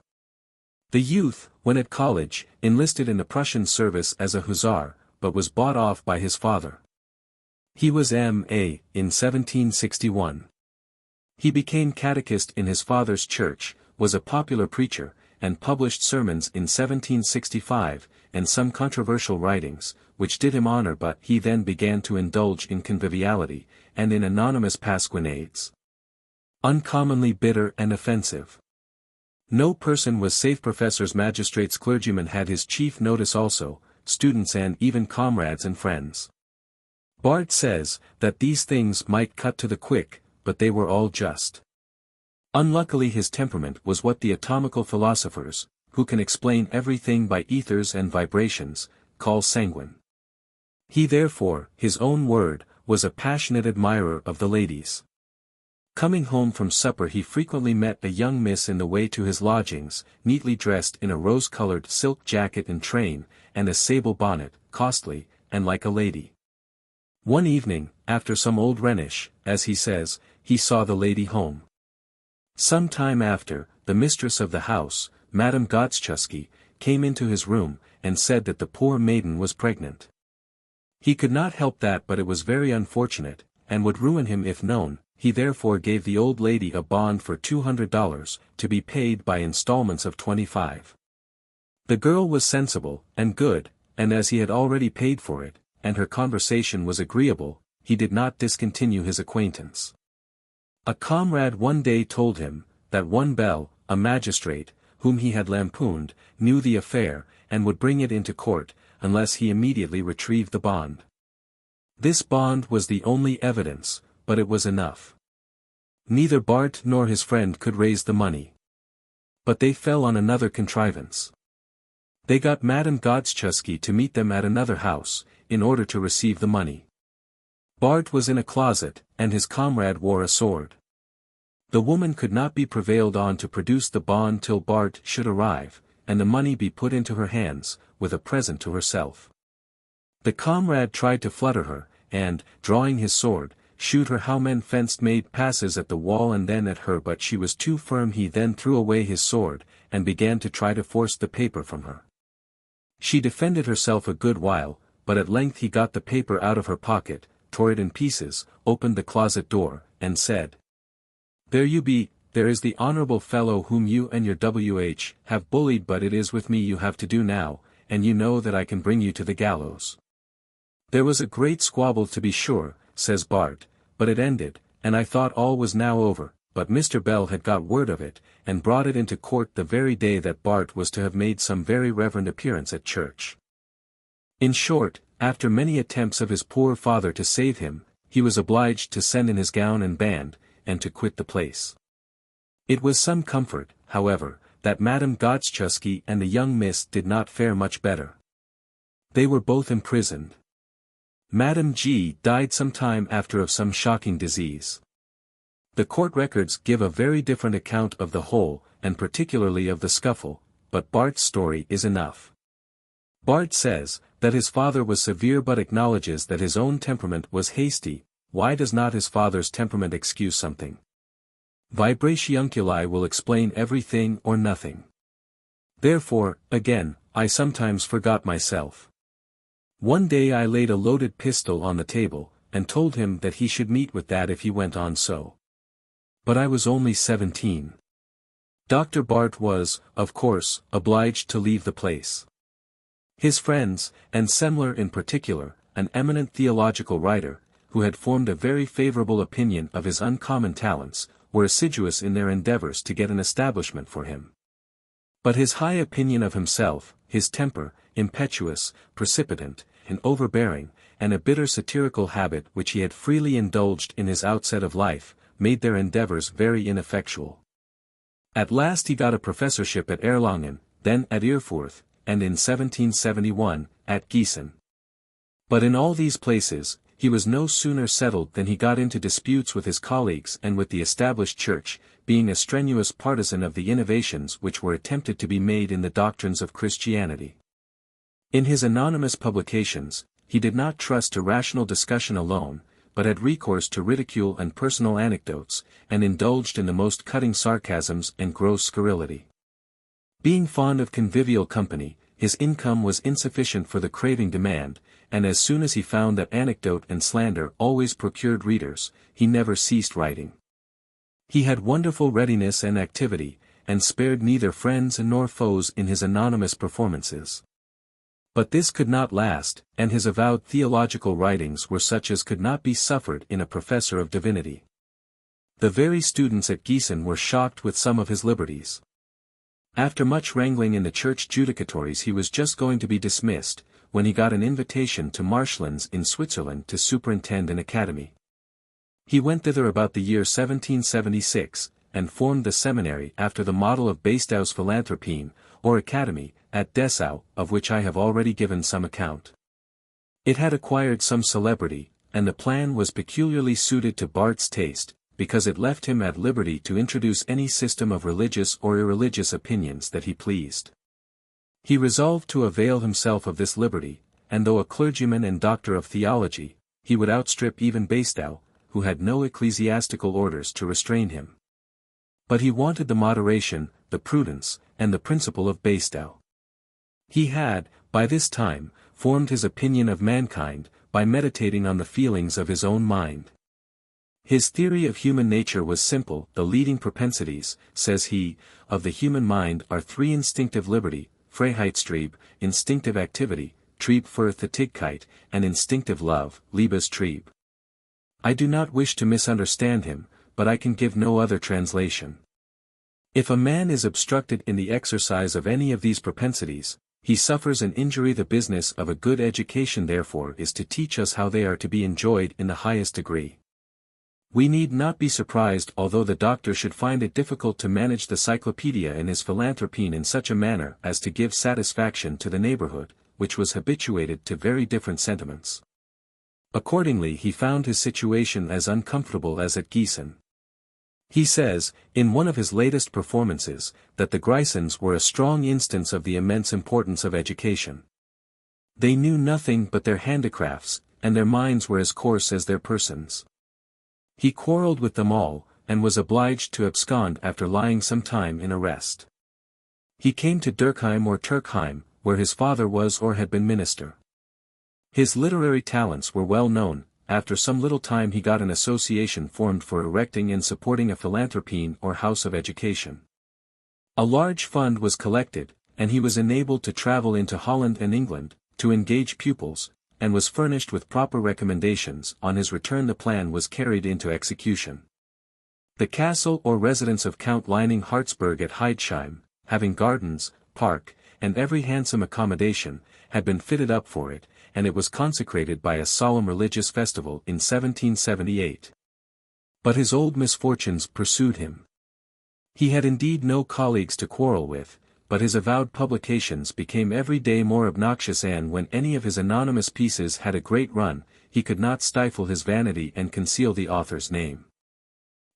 The youth, when at college, enlisted in the Prussian service as a hussar, but was bought off by his father. He was M.A. in 1761. He became catechist in his father's church, was a popular preacher, and published sermons in 1765, and some controversial writings, which did him honor, but he then began to indulge in conviviality, and in anonymous pasquinades. Uncommonly bitter and offensive. No person was safe. Professors, magistrates, clergymen had his chief notice also, students, and even comrades and friends. Bart says, that these things might cut to the quick, but they were all just. Unluckily his temperament was what the atomical philosophers, who can explain everything by ethers and vibrations, call sanguine. He therefore, his own word, was a passionate admirer of the ladies. Coming home from supper he frequently met a young miss in the way to his lodgings, neatly dressed in a rose-colored silk jacket and train, and a sable bonnet, costly, and like a lady. One evening, after some old Rhenish, as he says, he saw the lady home. Some time after, the mistress of the house, Madame Gotschusky, came into his room, and said that the poor maiden was pregnant. He could not help that, but it was very unfortunate, and would ruin him if known. He therefore gave the old lady a bond for $200, to be paid by installments of 25. The girl was sensible, and good, and as he had already paid for it, and her conversation was agreeable, he did not discontinue his acquaintance. A comrade one day told him, that one Bell, a magistrate, whom he had lampooned, knew the affair, and would bring it into court, unless he immediately retrieved the bond. This bond was the only evidence, but it was enough. Neither Bart nor his friend could raise the money. But they fell on another contrivance. They got Madame Gotschusky to meet them at another house, in order to receive the money. Bart was in a closet, and his comrade wore a sword. The woman could not be prevailed on to produce the bond till Bart should arrive, and the money be put into her hands, with a present to herself. The comrade tried to flutter her, and, drawing his sword, shoot her how men fenced made passes at the wall and then at her, but she was too firm. He then threw away his sword, and began to try to force the paper from her. She defended herself a good while, but at length he got the paper out of her pocket, tore it in pieces, opened the closet door, and said, "There you be, there is the honorable fellow whom you and your W.H. have bullied, but it is with me you have to do now, and you know that I can bring you to the gallows." There was a great squabble, to be sure, says Bart, but it ended, and I thought all was now over, but Mr. Bell had got word of it, and brought it into court the very day that Bart was to have made some very reverend appearance at church. In short, after many attempts of his poor father to save him, he was obliged to send in his gown and band, and to quit the place. It was some comfort, however, that Madame Gotschusky and the young miss did not fare much better. They were both imprisoned. Madame G. died some time after of some shocking disease. The court records give a very different account of the whole, and particularly of the scuffle, but Bart's story is enough. Bart says, that his father was severe, but acknowledges that his own temperament was hasty. Why does not his father's temperament excuse something? Vibratiunculi will explain everything or nothing. Therefore, again, I sometimes forgot myself. One day I laid a loaded pistol on the table, and told him that he should meet with that if he went on so. But I was only 17. Dr. Bart was, of course, obliged to leave the place. His friends, and Semler in particular, an eminent theological writer, who had formed a very favorable opinion of his uncommon talents, were assiduous in their endeavors to get an establishment for him. But his high opinion of himself, his temper, impetuous, precipitant, and overbearing, and a bitter satirical habit which he had freely indulged in his outset of life, made their endeavors very ineffectual. At last he got a professorship at Erlangen, then at Erfurt, and in 1771, at Gießen. But in all these places, he was no sooner settled than he got into disputes with his colleagues and with the established church, being a strenuous partisan of the innovations which were attempted to be made in the doctrines of Christianity. In his anonymous publications, he did not trust to rational discussion alone, but had recourse to ridicule and personal anecdotes, and indulged in the most cutting sarcasms and gross scurrility. Being fond of convivial company, his income was insufficient for the craving demand, and as soon as he found that anecdote and slander always procured readers, he never ceased writing. He had wonderful readiness and activity, and spared neither friends nor foes in his anonymous performances. But this could not last, and his avowed theological writings were such as could not be suffered in a professor of divinity. The very students at Gießen were shocked with some of his liberties. After much wrangling in the church judicatories he was just going to be dismissed, when he got an invitation to Marschlands in Switzerland to superintend an academy. He went thither about the year 1776, and formed the seminary after the model of Bastau's Philanthropine, or academy, at Dessau, of which I have already given some account. It had acquired some celebrity, and the plan was peculiarly suited to Barth's taste, because it left him at liberty to introduce any system of religious or irreligious opinions that he pleased. He resolved to avail himself of this liberty, and though a clergyman and doctor of theology, he would outstrip even Bastow, who had no ecclesiastical orders to restrain him. But he wanted the moderation, the prudence, and the principle of Bastow. He had, by this time, formed his opinion of mankind, by meditating on the feelings of his own mind. His theory of human nature was simple. The leading propensities, says he, of the human mind are three: instinctive liberty, Freiheitstrieb, instinctive activity, Trieb für Tätigkeit, and instinctive love, Liebestrieb. I do not wish to misunderstand him, but I can give no other translation. If a man is obstructed in the exercise of any of these propensities, he suffers an injury. The business of a good education therefore is to teach us how they are to be enjoyed in the highest degree. We need not be surprised although the doctor should find it difficult to manage the cyclopedia and his philanthropine in such a manner as to give satisfaction to the neighborhood, which was habituated to very different sentiments. Accordingly he found his situation as uncomfortable as at Gießen. He says, in one of his latest performances, that the Grisons were a strong instance of the immense importance of education. They knew nothing but their handicrafts, and their minds were as coarse as their persons. He quarrelled with them all, and was obliged to abscond after lying some time in arrest. He came to Durkheim or Turkheim, where his father was or had been minister. His literary talents were well known. After some little time he got an association formed for erecting and supporting a philanthropine or house of education. A large fund was collected, and he was enabled to travel into Holland and England, to engage pupils, and was furnished with proper recommendations. On his return the plan was carried into execution. The castle or residence of Count Leining Harzburg at Heidsheim, having gardens, park, and every handsome accommodation, had been fitted up for it, and it was consecrated by a solemn religious festival in 1778. But his old misfortunes pursued him. He had indeed no colleagues to quarrel with, but his avowed publications became every day more obnoxious, and when any of his anonymous pieces had a great run, he could not stifle his vanity and conceal the author's name.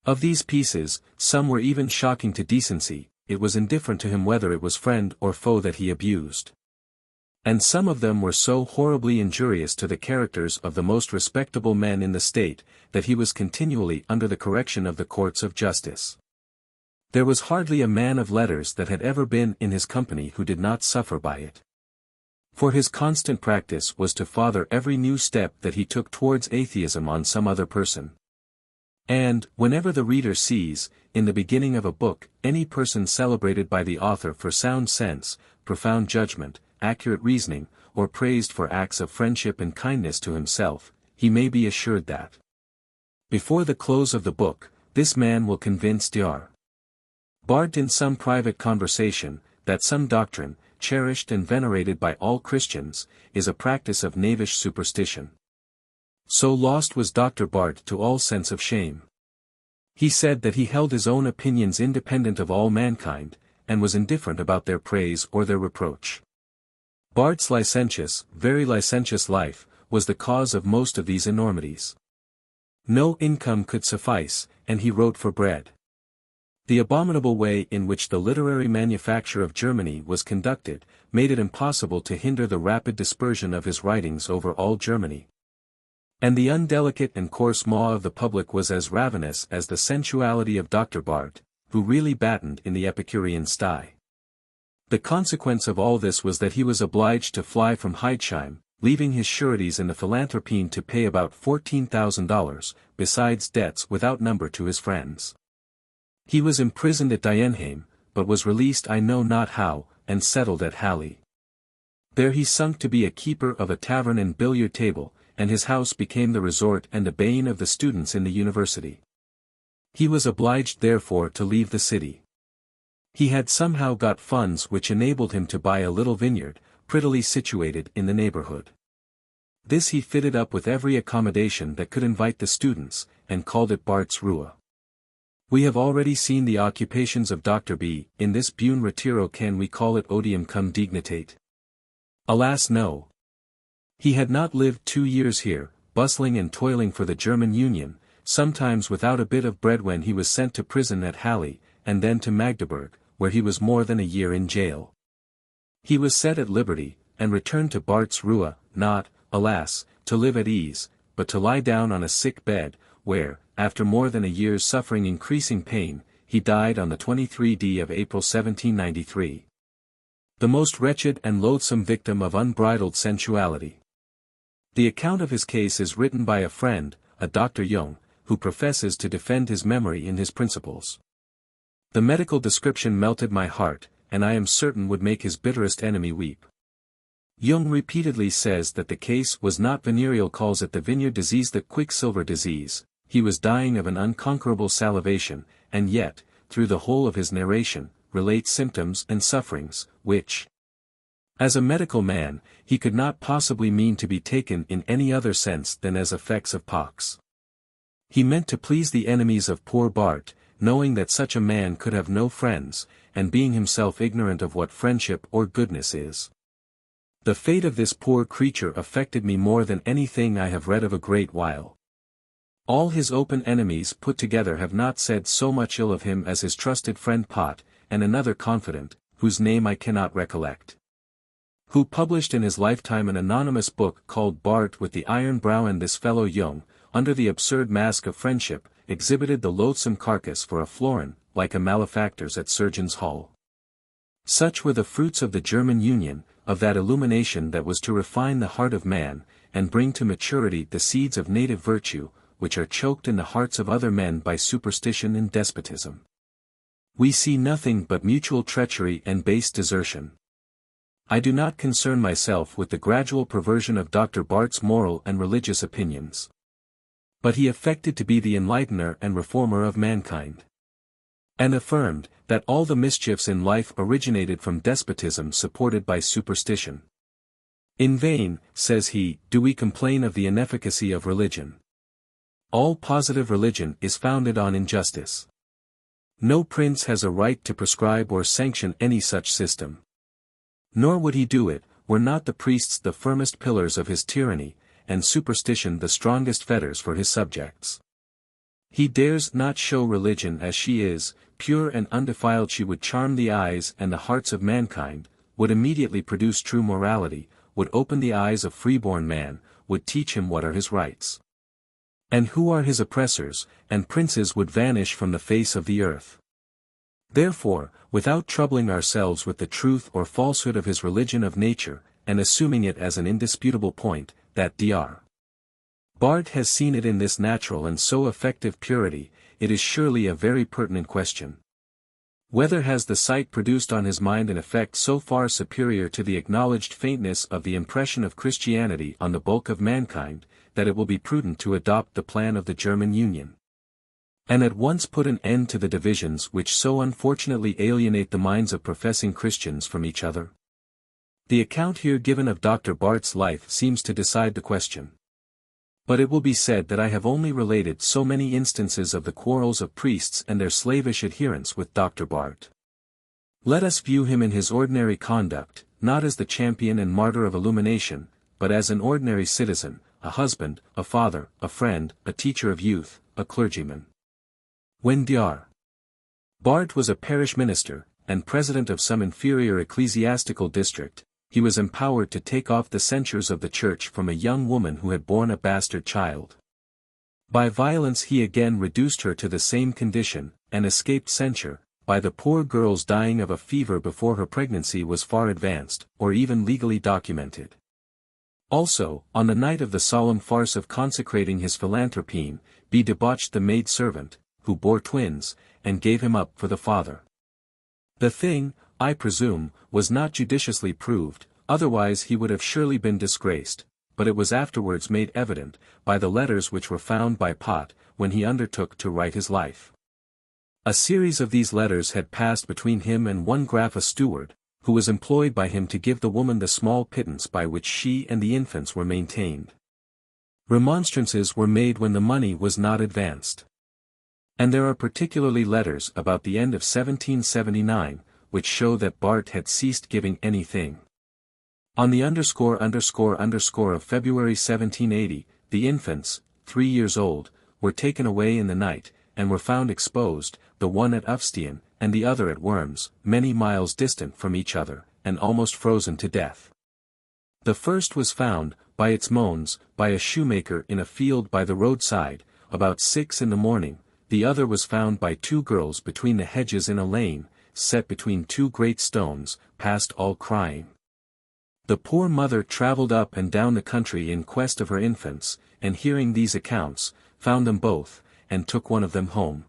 Of these pieces, some were even shocking to decency. It was indifferent to him whether it was friend or foe that he abused. And some of them were so horribly injurious to the characters of the most respectable men in the state, that he was continually under the correction of the courts of justice. There was hardly a man of letters that had ever been in his company who did not suffer by it. For his constant practice was to father every new step that he took towards atheism on some other person. And, whenever the reader sees, in the beginning of a book, any person celebrated by the author for sound sense, profound judgment, accurate reasoning, or praised for acts of friendship and kindness to himself, he may be assured that, before the close of the book, this man will convince Dr. Barth in some private conversation, that some doctrine, cherished and venerated by all Christians, is a practice of knavish superstition. So lost was Dr. Barth to all sense of shame. He said that he held his own opinions independent of all mankind, and was indifferent about their praise or their reproach. Barth's licentious, very licentious life, was the cause of most of these enormities. No income could suffice, and he wrote for bread. The abominable way in which the literary manufacture of Germany was conducted, made it impossible to hinder the rapid dispersion of his writings over all Germany. And the undelicate and coarse maw of the public was as ravenous as the sensuality of Dr. Barth, who really battened in the Epicurean sty. The consequence of all this was that he was obliged to fly from Heidsheim, leaving his sureties in the philanthropine to pay about $14,000, besides debts without number to his friends. He was imprisoned at Dienheim, but was released I know not how, and settled at Halle. There he sunk to be a keeper of a tavern and billiard table, and his house became the resort and the bane of the students in the university. He was obliged therefore to leave the city. He had somehow got funds which enabled him to buy a little vineyard, prettily situated in the neighborhood. This he fitted up with every accommodation that could invite the students, and called it Barth's Ruhe. We have already seen the occupations of Dr. B. In this Bune Retiro can we call it odium cum dignitate? Alas no. He had not lived 2 years here, bustling and toiling for the German Union, sometimes without a bit of bread when he was sent to prison at Halle, and then to Magdeburg, where he was more than a year in jail. He was set at liberty, and returned to Bart's Rua, not, alas, to live at ease, but to lie down on a sick bed, where, after more than a year's suffering increasing pain, he died on the 23d of April 1793. The most wretched and loathsome victim of unbridled sensuality. The account of his case is written by a friend, a Dr. Jung, who professes to defend his memory in his principles. The medical description melted my heart, and I am certain would make his bitterest enemy weep. Jung repeatedly says that the case was not venereal, calls it the vineyard disease, the quicksilver disease. He was dying of an unconquerable salivation, and yet, through the whole of his narration, relates symptoms and sufferings, which, as a medical man, he could not possibly mean to be taken in any other sense than as effects of pox. He meant to please the enemies of poor Bart, knowing that such a man could have no friends, and being himself ignorant of what friendship or goodness is. The fate of this poor creature affected me more than anything I have read of a great while. All his open enemies put together have not said so much ill of him as his trusted friend Pott, and another confidant, whose name I cannot recollect, who published in his lifetime an anonymous book called Bart with the Iron Brow, and this fellow Jung, under the absurd mask of friendship, exhibited the loathsome carcass for a florin, like a malefactor's at Surgeons' Hall. Such were the fruits of the German Union, of that illumination that was to refine the heart of man, and bring to maturity the seeds of native virtue, which are choked in the hearts of other men by superstition and despotism. We see nothing but mutual treachery and base desertion. I do not concern myself with the gradual perversion of Dr. Bart's moral and religious opinions. But he affected to be the enlightener and reformer of mankind, and affirmed that all the mischiefs in life originated from despotism supported by superstition. In vain, says he, do we complain of the inefficacy of religion. All positive religion is founded on injustice. No prince has a right to prescribe or sanction any such system. Nor would he do it, were not the priests the firmest pillars of his tyranny, and superstition the strongest fetters for his subjects. He dares not show religion as she is, pure and undefiled. She would charm the eyes and the hearts of mankind, would immediately produce true morality, would open the eyes of freeborn man, would teach him what are his rights, and who are his oppressors, and princes would vanish from the face of the earth. Therefore, without troubling ourselves with the truth or falsehood of his religion of nature, and assuming it as an indisputable point, that Dr. Bart has seen it in this natural and so effective purity, it is surely a very pertinent question. Whether has the sight produced on his mind an effect so far superior to the acknowledged faintness of the impression of Christianity on the bulk of mankind, that it will be prudent to adopt the plan of the German Union, and at once put an end to the divisions which so unfortunately alienate the minds of professing Christians from each other? The account here given of Dr. Bart's life seems to decide the question. But it will be said that I have only related so many instances of the quarrels of priests and their slavish adherence with Dr. Bart. Let us view him in his ordinary conduct, not as the champion and martyr of illumination, but as an ordinary citizen, a husband, a father, a friend, a teacher of youth, a clergyman. When Dr. Bart was a parish minister, and president of some inferior ecclesiastical district, he was empowered to take off the censures of the church from a young woman who had borne a bastard child. By violence he again reduced her to the same condition, and escaped censure, by the poor girl's dying of a fever before her pregnancy was far advanced, or even legally documented. Also, on the night of the solemn farce of consecrating his philanthropine, he debauched the maid-servant, who bore twins, and gave him up for the father. The thing, I presume, was not judiciously proved, otherwise he would have surely been disgraced, but it was afterwards made evident, by the letters which were found by Pott, when he undertook to write his life. A series of these letters had passed between him and one Graf a steward, who was employed by him to give the woman the small pittance by which she and the infants were maintained. Remonstrances were made when the money was not advanced. And there are particularly letters about the end of 1779, which show that Bart had ceased giving anything. On the ___ of February 1780, the infants, 3 years old, were taken away in the night, and were found exposed, the one at Ufstein, and the other at Worms, many miles distant from each other, and almost frozen to death. The first was found, by its moans, by a shoemaker in a field by the roadside, about 6 in the morning, the other was found by 2 girls between the hedges in a lane, set between 2 great stones, past all crying. The poor mother travelled up and down the country in quest of her infants, and hearing these accounts, found them both, and took one of them home.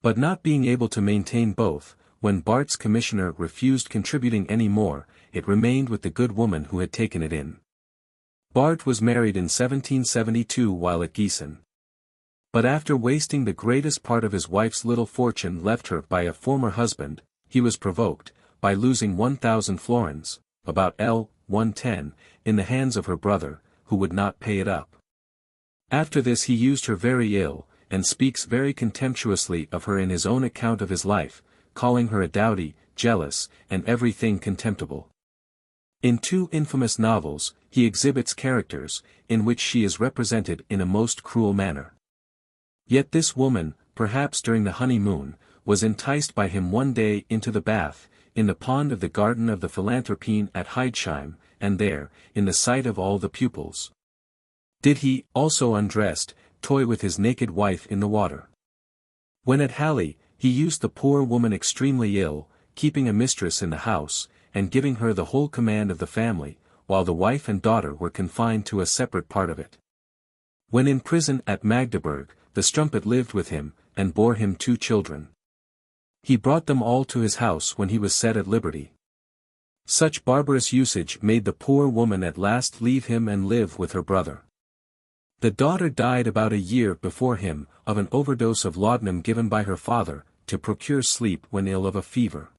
But not being able to maintain both, when Bart's commissioner refused contributing any more, it remained with the good woman who had taken it in. Bart was married in 1772 while at Gießen. But after wasting the greatest part of his wife's little fortune left her by a former husband, he was provoked, by losing 1,000 florins, about L. 110, in the hands of her brother, who would not pay it up. After this he used her very ill, and speaks very contemptuously of her in his own account of his life, calling her a dowdy, jealous, and everything contemptible. In 2 infamous novels, he exhibits characters, in which she is represented in a most cruel manner. Yet this woman, perhaps during the honeymoon, was enticed by him one day into the bath, in the pond of the garden of the Philanthropine at Heidsheim, and there, in the sight of all the pupils, did he, also undressed, toy with his naked wife in the water. When at Halle, he used the poor woman extremely ill, keeping a mistress in the house, and giving her the whole command of the family, while the wife and daughter were confined to a separate part of it. When in prison at Magdeburg, the strumpet lived with him, and bore him 2 children. He brought them all to his house when he was set at liberty. Such barbarous usage made the poor woman at last leave him and live with her brother. The daughter died about a year before him, of an overdose of laudanum given by her father, to procure sleep when ill of a fever.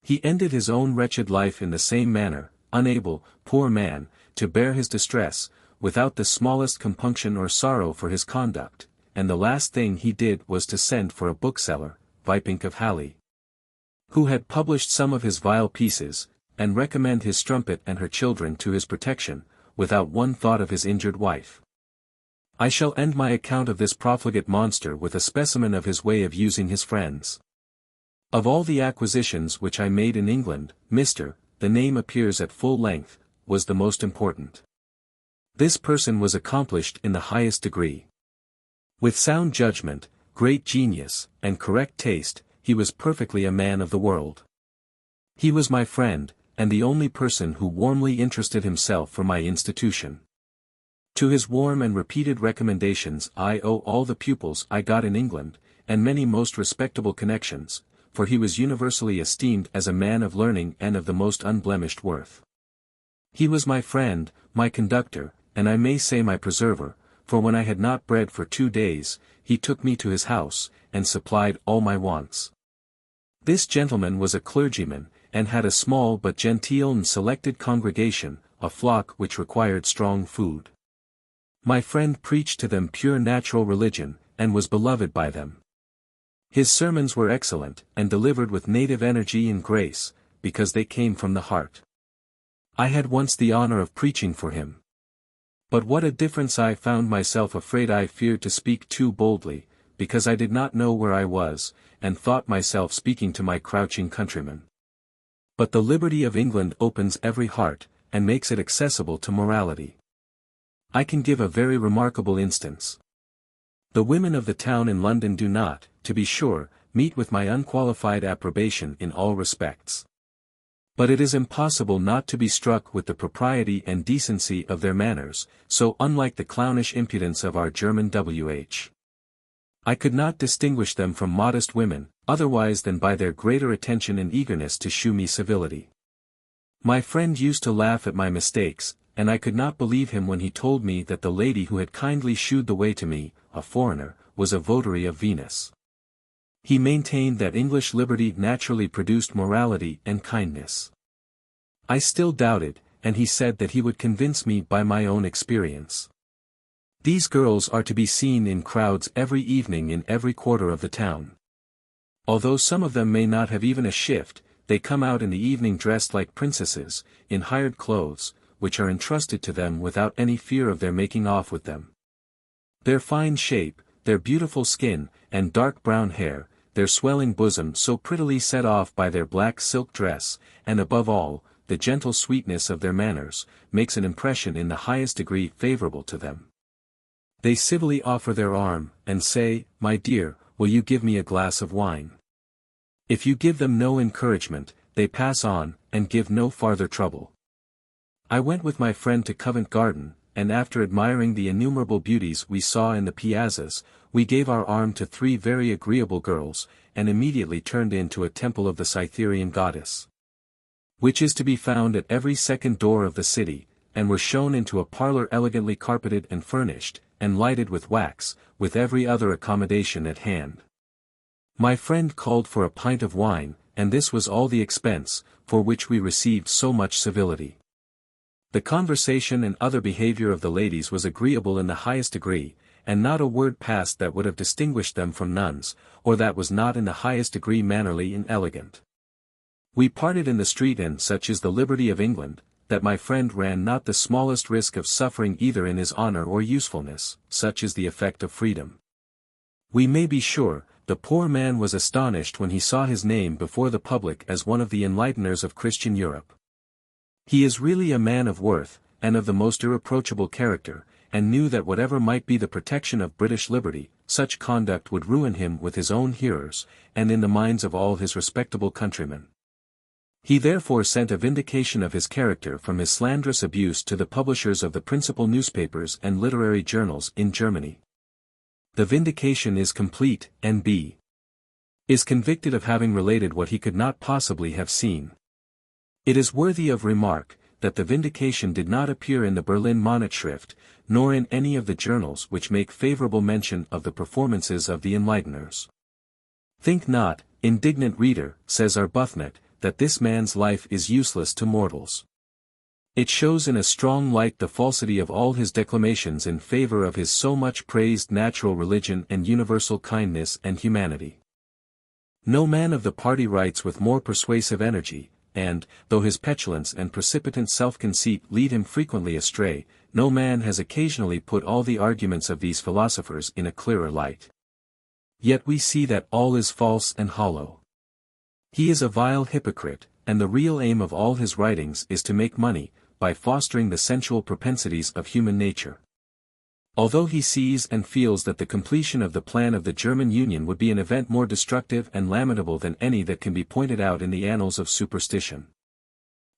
He ended his own wretched life in the same manner, unable, poor man, to bear his distress, without the smallest compunction or sorrow for his conduct, and the last thing he did was to send for a bookseller, Vipink of Halle, who had published some of his vile pieces, and recommend his strumpet and her children to his protection, without one thought of his injured wife. I shall end my account of this profligate monster with a specimen of his way of using his friends. Of all the acquisitions which I made in England, Mr., the name appears at full length, was the most important. This person was accomplished in the highest degree. With sound judgment, great genius, and correct taste, he was perfectly a man of the world. He was my friend, and the only person who warmly interested himself for my institution. To his warm and repeated recommendations I owe all the pupils I got in England, and many most respectable connections, for he was universally esteemed as a man of learning and of the most unblemished worth. He was my friend, my conductor, and I may say my preserver, for when I had not bread for 2 days, he took me to his house, and supplied all my wants. This gentleman was a clergyman, and had a small but genteel and selected congregation, a flock which required strong food. My friend preached to them pure natural religion, and was beloved by them. His sermons were excellent, and delivered with native energy and grace, because they came from the heart. I had once the honor of preaching for him. But what a difference! I found myself afraid. I feared to speak too boldly, because I did not know where I was, and thought myself speaking to my crouching countrymen. But the liberty of England opens every heart, and makes it accessible to morality. I can give a very remarkable instance. The women of the town in London do not, to be sure, meet with my unqualified approbation in all respects. But it is impossible not to be struck with the propriety and decency of their manners, so unlike the clownish impudence of our German W.H. I could not distinguish them from modest women, otherwise than by their greater attention and eagerness to shew me civility. My friend used to laugh at my mistakes, and I could not believe him when he told me that the lady who had kindly shewed the way to me, a foreigner, was a votary of Venus. He maintained that English liberty naturally produced morality and kindness. I still doubted, and he said that he would convince me by my own experience. These girls are to be seen in crowds every evening in every quarter of the town. Although some of them may not have even a shift, they come out in the evening dressed like princesses, in hired clothes, which are entrusted to them without any fear of their making off with them. Their fine shape, their beautiful skin, and dark brown hair, their swelling bosom so prettily set off by their black silk dress, and above all, the gentle sweetness of their manners, makes an impression in the highest degree favorable to them. They civilly offer their arm, and say, "My dear, will you give me a glass of wine?" If you give them no encouragement, they pass on, and give no farther trouble. I went with my friend to Covent Garden, and after admiring the innumerable beauties we saw in the piazzas, we gave our arm to 3 very agreeable girls, and immediately turned into a temple of the Cytherean goddess, which is to be found at every second door of the city, and were shown into a parlour elegantly carpeted and furnished, and lighted with wax, with every other accommodation at hand. My friend called for a pint of wine, and this was all the expense, for which we received so much civility. The conversation and other behaviour of the ladies was agreeable in the highest degree, and not a word passed that would have distinguished them from nuns, or that was not in the highest degree mannerly and elegant. We parted in the street, and such is the liberty of England, that my friend ran not the smallest risk of suffering either in his honour or usefulness, such is the effect of freedom. We may be sure, the poor man was astonished when he saw his name before the public as one of the enlighteners of Christian Europe. He is really a man of worth, and of the most irreproachable character, and knew that whatever might be the protection of British liberty, such conduct would ruin him with his own hearers, and in the minds of all his respectable countrymen. He therefore sent a vindication of his character from his slanderous abuse to the publishers of the principal newspapers and literary journals in Germany. The vindication is complete, and B. is convicted of having related what he could not possibly have seen. It is worthy of remark, that the vindication did not appear in the Berlin Monatschrift, nor in any of the journals which make favorable mention of the performances of the enlighteners. Think not, indignant reader, says Arbuthnot, that this man's life is useless to mortals. It shows in a strong light the falsity of all his declamations in favor of his so much praised natural religion and universal kindness and humanity. No man of the party writes with more persuasive energy, and, though his petulance and precipitant self-conceit lead him frequently astray, no man has occasionally put all the arguments of these philosophers in a clearer light. Yet we see that all is false and hollow. He is a vile hypocrite, and the real aim of all his writings is to make money, by fostering the sensual propensities of human nature. Although he sees and feels that the completion of the plan of the German Union would be an event more destructive and lamentable than any that can be pointed out in the annals of superstition.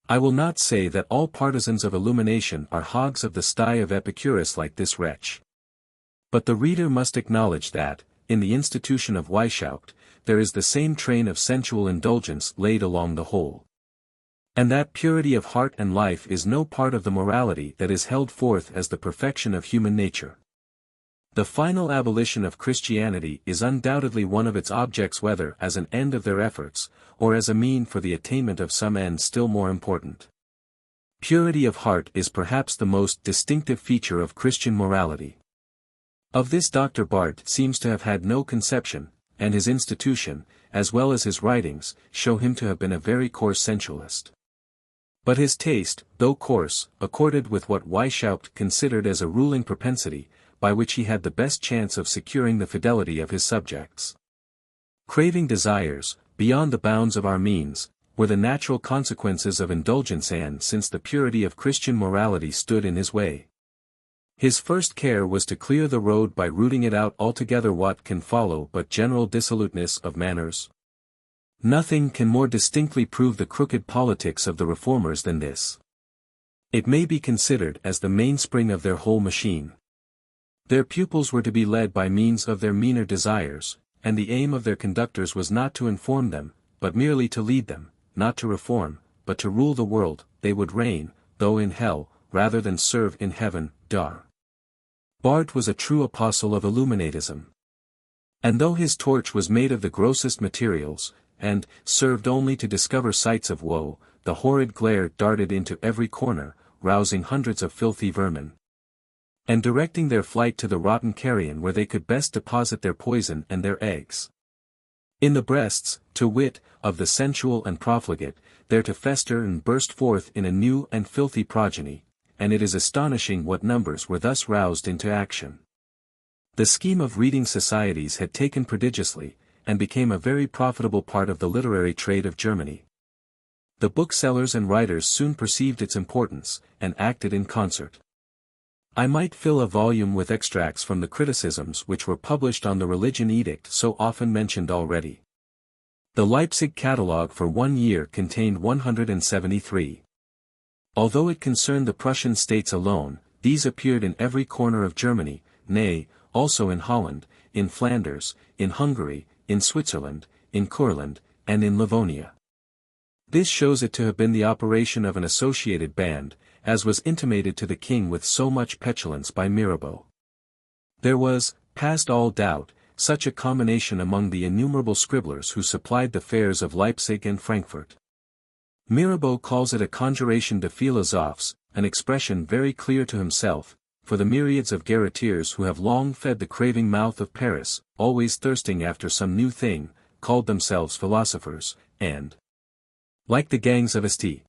I will not say that all partisans of illumination are hogs of the sty of Epicurus like this wretch. But the reader must acknowledge that, in the institution of Weishaupt, there is the same train of sensual indulgence laid along the whole. And that purity of heart and life is no part of the morality that is held forth as the perfection of human nature. The final abolition of Christianity is undoubtedly one of its objects, whether as an end of their efforts, or as a mean for the attainment of some end still more important. Purity of heart is perhaps the most distinctive feature of Christian morality. Of this Dr. Barth seems to have had no conception, and his institution, as well as his writings, show him to have been a very coarse sensualist. But his taste, though coarse, accorded with what Weishaupt considered as a ruling propensity, by which he had the best chance of securing the fidelity of his subjects. Craving desires, beyond the bounds of our means, were the natural consequences of indulgence, and since the purity of Christian morality stood in his way, his first care was to clear the road by rooting it out altogether. What can follow but general dissoluteness of manners? Nothing can more distinctly prove the crooked politics of the reformers than this. It may be considered as the mainspring of their whole machine. Their pupils were to be led by means of their meaner desires, and the aim of their conductors was not to inform them, but merely to lead them, not to reform, but to rule the world. They would reign, though in hell, rather than serve in heaven. Dar. Barth was a true apostle of Illuminatism. And though his torch was made of the grossest materials, and served only to discover sights of woe, the horrid glare darted into every corner, rousing hundreds of filthy vermin. and directing their flight to the rotten carrion where they could best deposit their poison and their eggs. In the breasts, to wit, of the sensual and profligate, there to fester and burst forth in a new and filthy progeny, and it is astonishing what numbers were thus roused into action. The scheme of reading societies had taken prodigiously, and became a very profitable part of the literary trade of Germany. The booksellers and writers soon perceived its importance, and acted in concert. I might fill a volume with extracts from the criticisms which were published on the religion edict so often mentioned already. The Leipzig catalogue for 1 year contained 173. Although it concerned the Prussian states alone, these appeared in every corner of Germany, nay, also in Holland, in Flanders, in Hungary, in Switzerland, in Courland, and in Livonia. This shows it to have been the operation of an associated band, as was intimated to the king with so much petulance by Mirabeau. There was, past all doubt, such a combination among the innumerable scribblers who supplied the fairs of Leipzig and Frankfurt. Mirabeau calls it a conjuration de philosophes, an expression very clear to himself, for the myriads of garreteers who have long fed the craving mouth of Paris, always thirsting after some new thing, called themselves philosophers, and, like the gangs of St.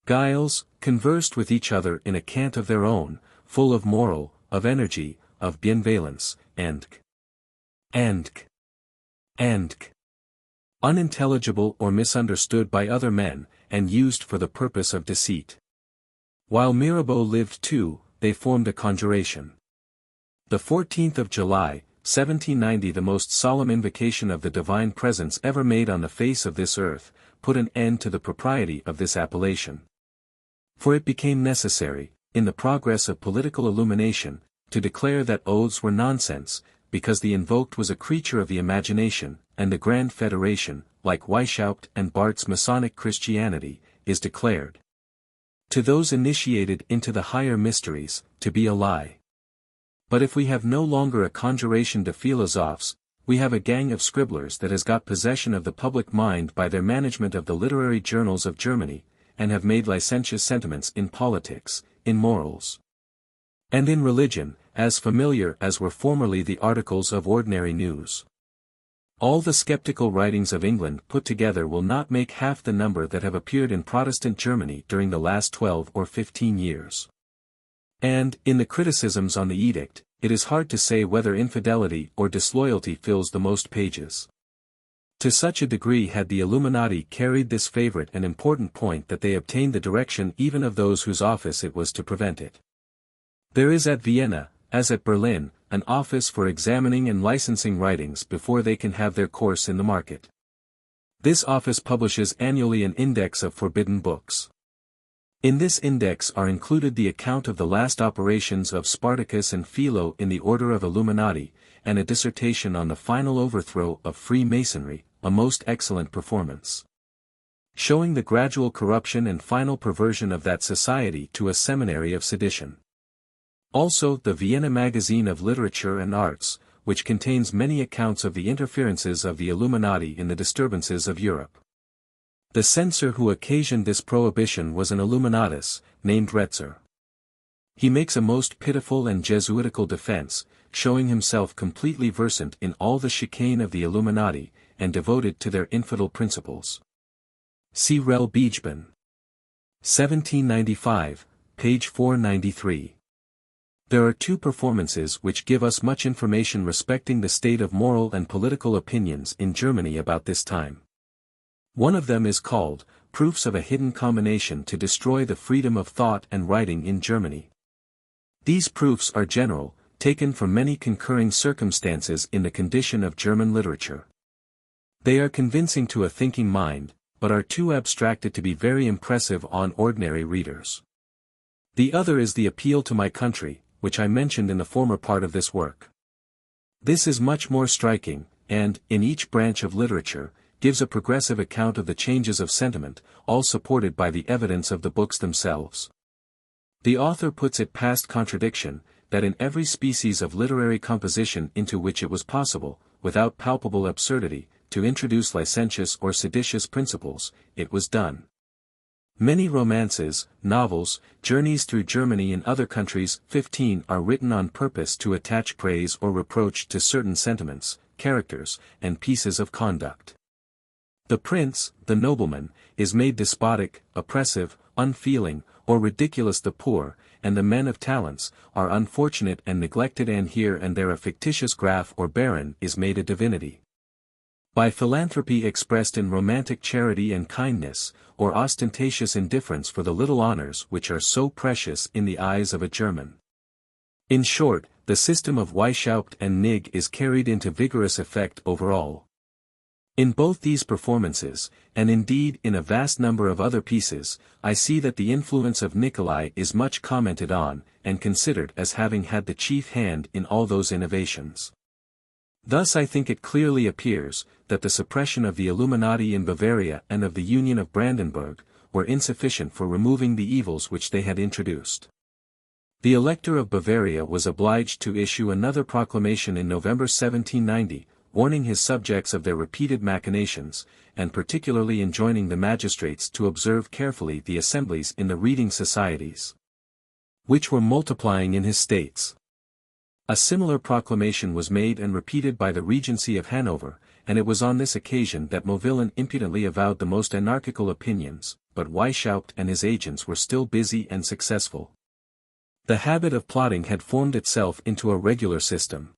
Giles, conversed with each other in a cant of their own, full of moral, of energy, of bienveillance, and unintelligible or misunderstood by other men, and used for the purpose of deceit. While Mirabeau lived too, they formed a conjuration. The 14th of July, 1790, the most solemn invocation of the divine presence ever made on the face of this earth, put an end to the propriety of this appellation. For it became necessary, in the progress of political illumination, to declare that oaths were nonsense, because the invoked was a creature of the imagination, and the Grand Federation, like Weishaupt and Barth's Masonic Christianity, is declared, to those initiated into the higher mysteries, to be a lie. But if we have no longer a conjuration de philosophes, we have a gang of scribblers that has got possession of the public mind by their management of the literary journals of Germany, and have made licentious sentiments in politics, in morals, and in religion, as familiar as were formerly the articles of ordinary news. All the skeptical writings of England put together will not make half the number that have appeared in Protestant Germany during the last 12 or 15 years. And, in the criticisms on the edict, it is hard to say whether infidelity or disloyalty fills the most pages. To such a degree had the Illuminati carried this favorite and important point that they obtained the direction even of those whose office it was to prevent it. There is at Vienna, as at Berlin, an office for examining and licensing writings before they can have their course in the market. This office publishes annually an index of forbidden books. In this index are included the account of the last operations of Spartacus and Philo in the order of Illuminati, and a dissertation on the final overthrow of Freemasonry, a most excellent performance, showing the gradual corruption and final perversion of that society to a seminary of sedition. Also the Vienna Magazine of Literature and Arts, which contains many accounts of the interferences of the Illuminati in the disturbances of Europe. The censor who occasioned this prohibition was an Illuminatus, named Retzer. He makes a most pitiful and Jesuitical defense, showing himself completely versant in all the chicane of the Illuminati, and devoted to their infidel principles. See Rel Beijben. 1795, page 493. There are two performances which give us much information respecting the state of moral and political opinions in Germany about this time. One of them is called, Proofs of a Hidden Combination to Destroy the Freedom of Thought and Writing in Germany. These proofs are general, taken from many concurring circumstances in the condition of German literature. They are convincing to a thinking mind, but are too abstracted to be very impressive on ordinary readers. The other is the Appeal to My Country, which I mentioned in the former part of this work. This is much more striking, and, in each branch of literature, gives a progressive account of the changes of sentiment, all supported by the evidence of the books themselves. The author puts it past contradiction, that in every species of literary composition into which it was possible, without palpable absurdity, to introduce licentious or seditious principles, it was done. Many romances, novels, journeys through Germany and other countries 15 are written on purpose to attach praise or reproach to certain sentiments, characters, and pieces of conduct. The prince, the nobleman, is made despotic, oppressive, unfeeling, or ridiculous. The poor, and the men of talents, are unfortunate and neglected, and here and there a fictitious graf or baron is made a divinity. By philanthropy expressed in romantic charity and kindness, or ostentatious indifference for the little honors which are so precious in the eyes of a German. In short, the system of Weishaupt and Nig is carried into vigorous effect over all. In both these performances, and indeed in a vast number of other pieces, I see that the influence of Nicolai is much commented on, and considered as having had the chief hand in all those innovations. Thus I think it clearly appears, that the suppression of the Illuminati in Bavaria and of the Union of Brandenburg, were insufficient for removing the evils which they had introduced. The Elector of Bavaria was obliged to issue another proclamation in November 1790, warning his subjects of their repeated machinations, and particularly enjoining the magistrates to observe carefully the assemblies in the reading societies, which were multiplying in his states. A similar proclamation was made and repeated by the Regency of Hanover, and it was on this occasion that Mauvillain impudently avowed the most anarchical opinions, but Weishaupt and his agents were still busy and successful. The habit of plotting had formed itself into a regular system.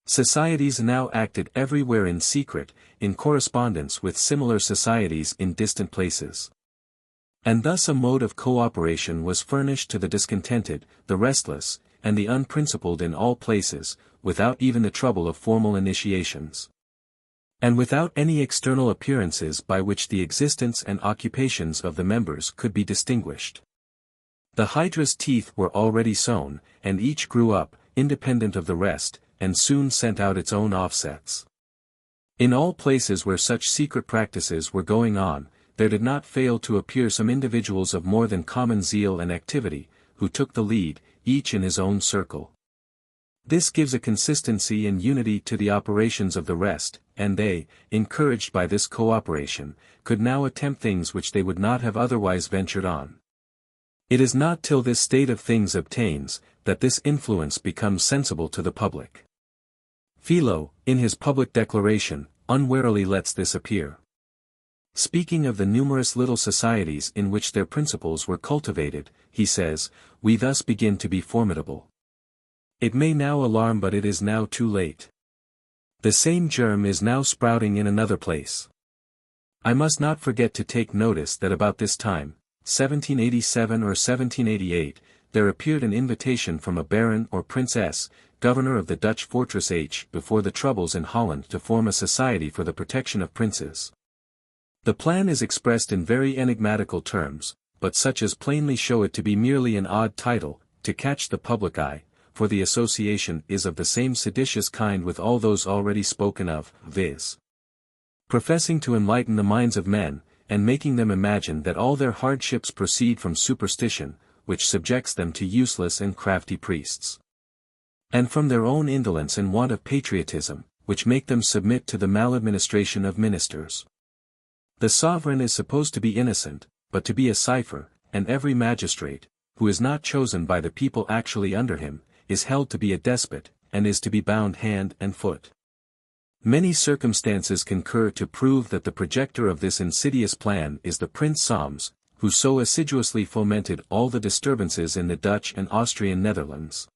Societies now acted everywhere in secret, in correspondence with similar societies in distant places. And thus a mode of cooperation was furnished to the discontented, the restless, and the unprincipled in all places, without even the trouble of formal initiations. And without any external appearances by which the existence and occupations of the members could be distinguished. The hydra's teeth were already sown, and each grew up, independent of the rest, and soon sent out its own offsets. In all places where such secret practices were going on, there did not fail to appear some individuals of more than common zeal and activity, who took the lead, each in his own circle. This gives a consistency and unity to the operations of the rest, and they, encouraged by this cooperation, could now attempt things which they would not have otherwise ventured on. It is not till this state of things obtains, that this influence becomes sensible to the public. Philo, in his public declaration, unwarily lets this appear. Speaking of the numerous little societies in which their principles were cultivated, he says, "We thus begin to be formidable. It may now alarm, but it is now too late. The same germ is now sprouting in another place." I must not forget to take notice that about this time, 1787 or 1788, there appeared an invitation from a baron or princess, governor of the Dutch fortress H before the troubles in Holland, to form a society for the protection of princes. The plan is expressed in very enigmatical terms, but such as plainly show it to be merely an odd title, to catch the public eye, for the association is of the same seditious kind with all those already spoken of, viz. Professing to enlighten the minds of men, and making them imagine that all their hardships proceed from superstition, which subjects them to useless and crafty priests. And from their own indolence and want of patriotism, which make them submit to the maladministration of ministers. The sovereign is supposed to be innocent, but to be a cipher, and every magistrate, who is not chosen by the people actually under him, is held to be a despot, and is to be bound hand and foot. Many circumstances concur to prove that the projector of this insidious plan is the Prince Solms, who so assiduously fomented all the disturbances in the Dutch and Austrian Netherlands.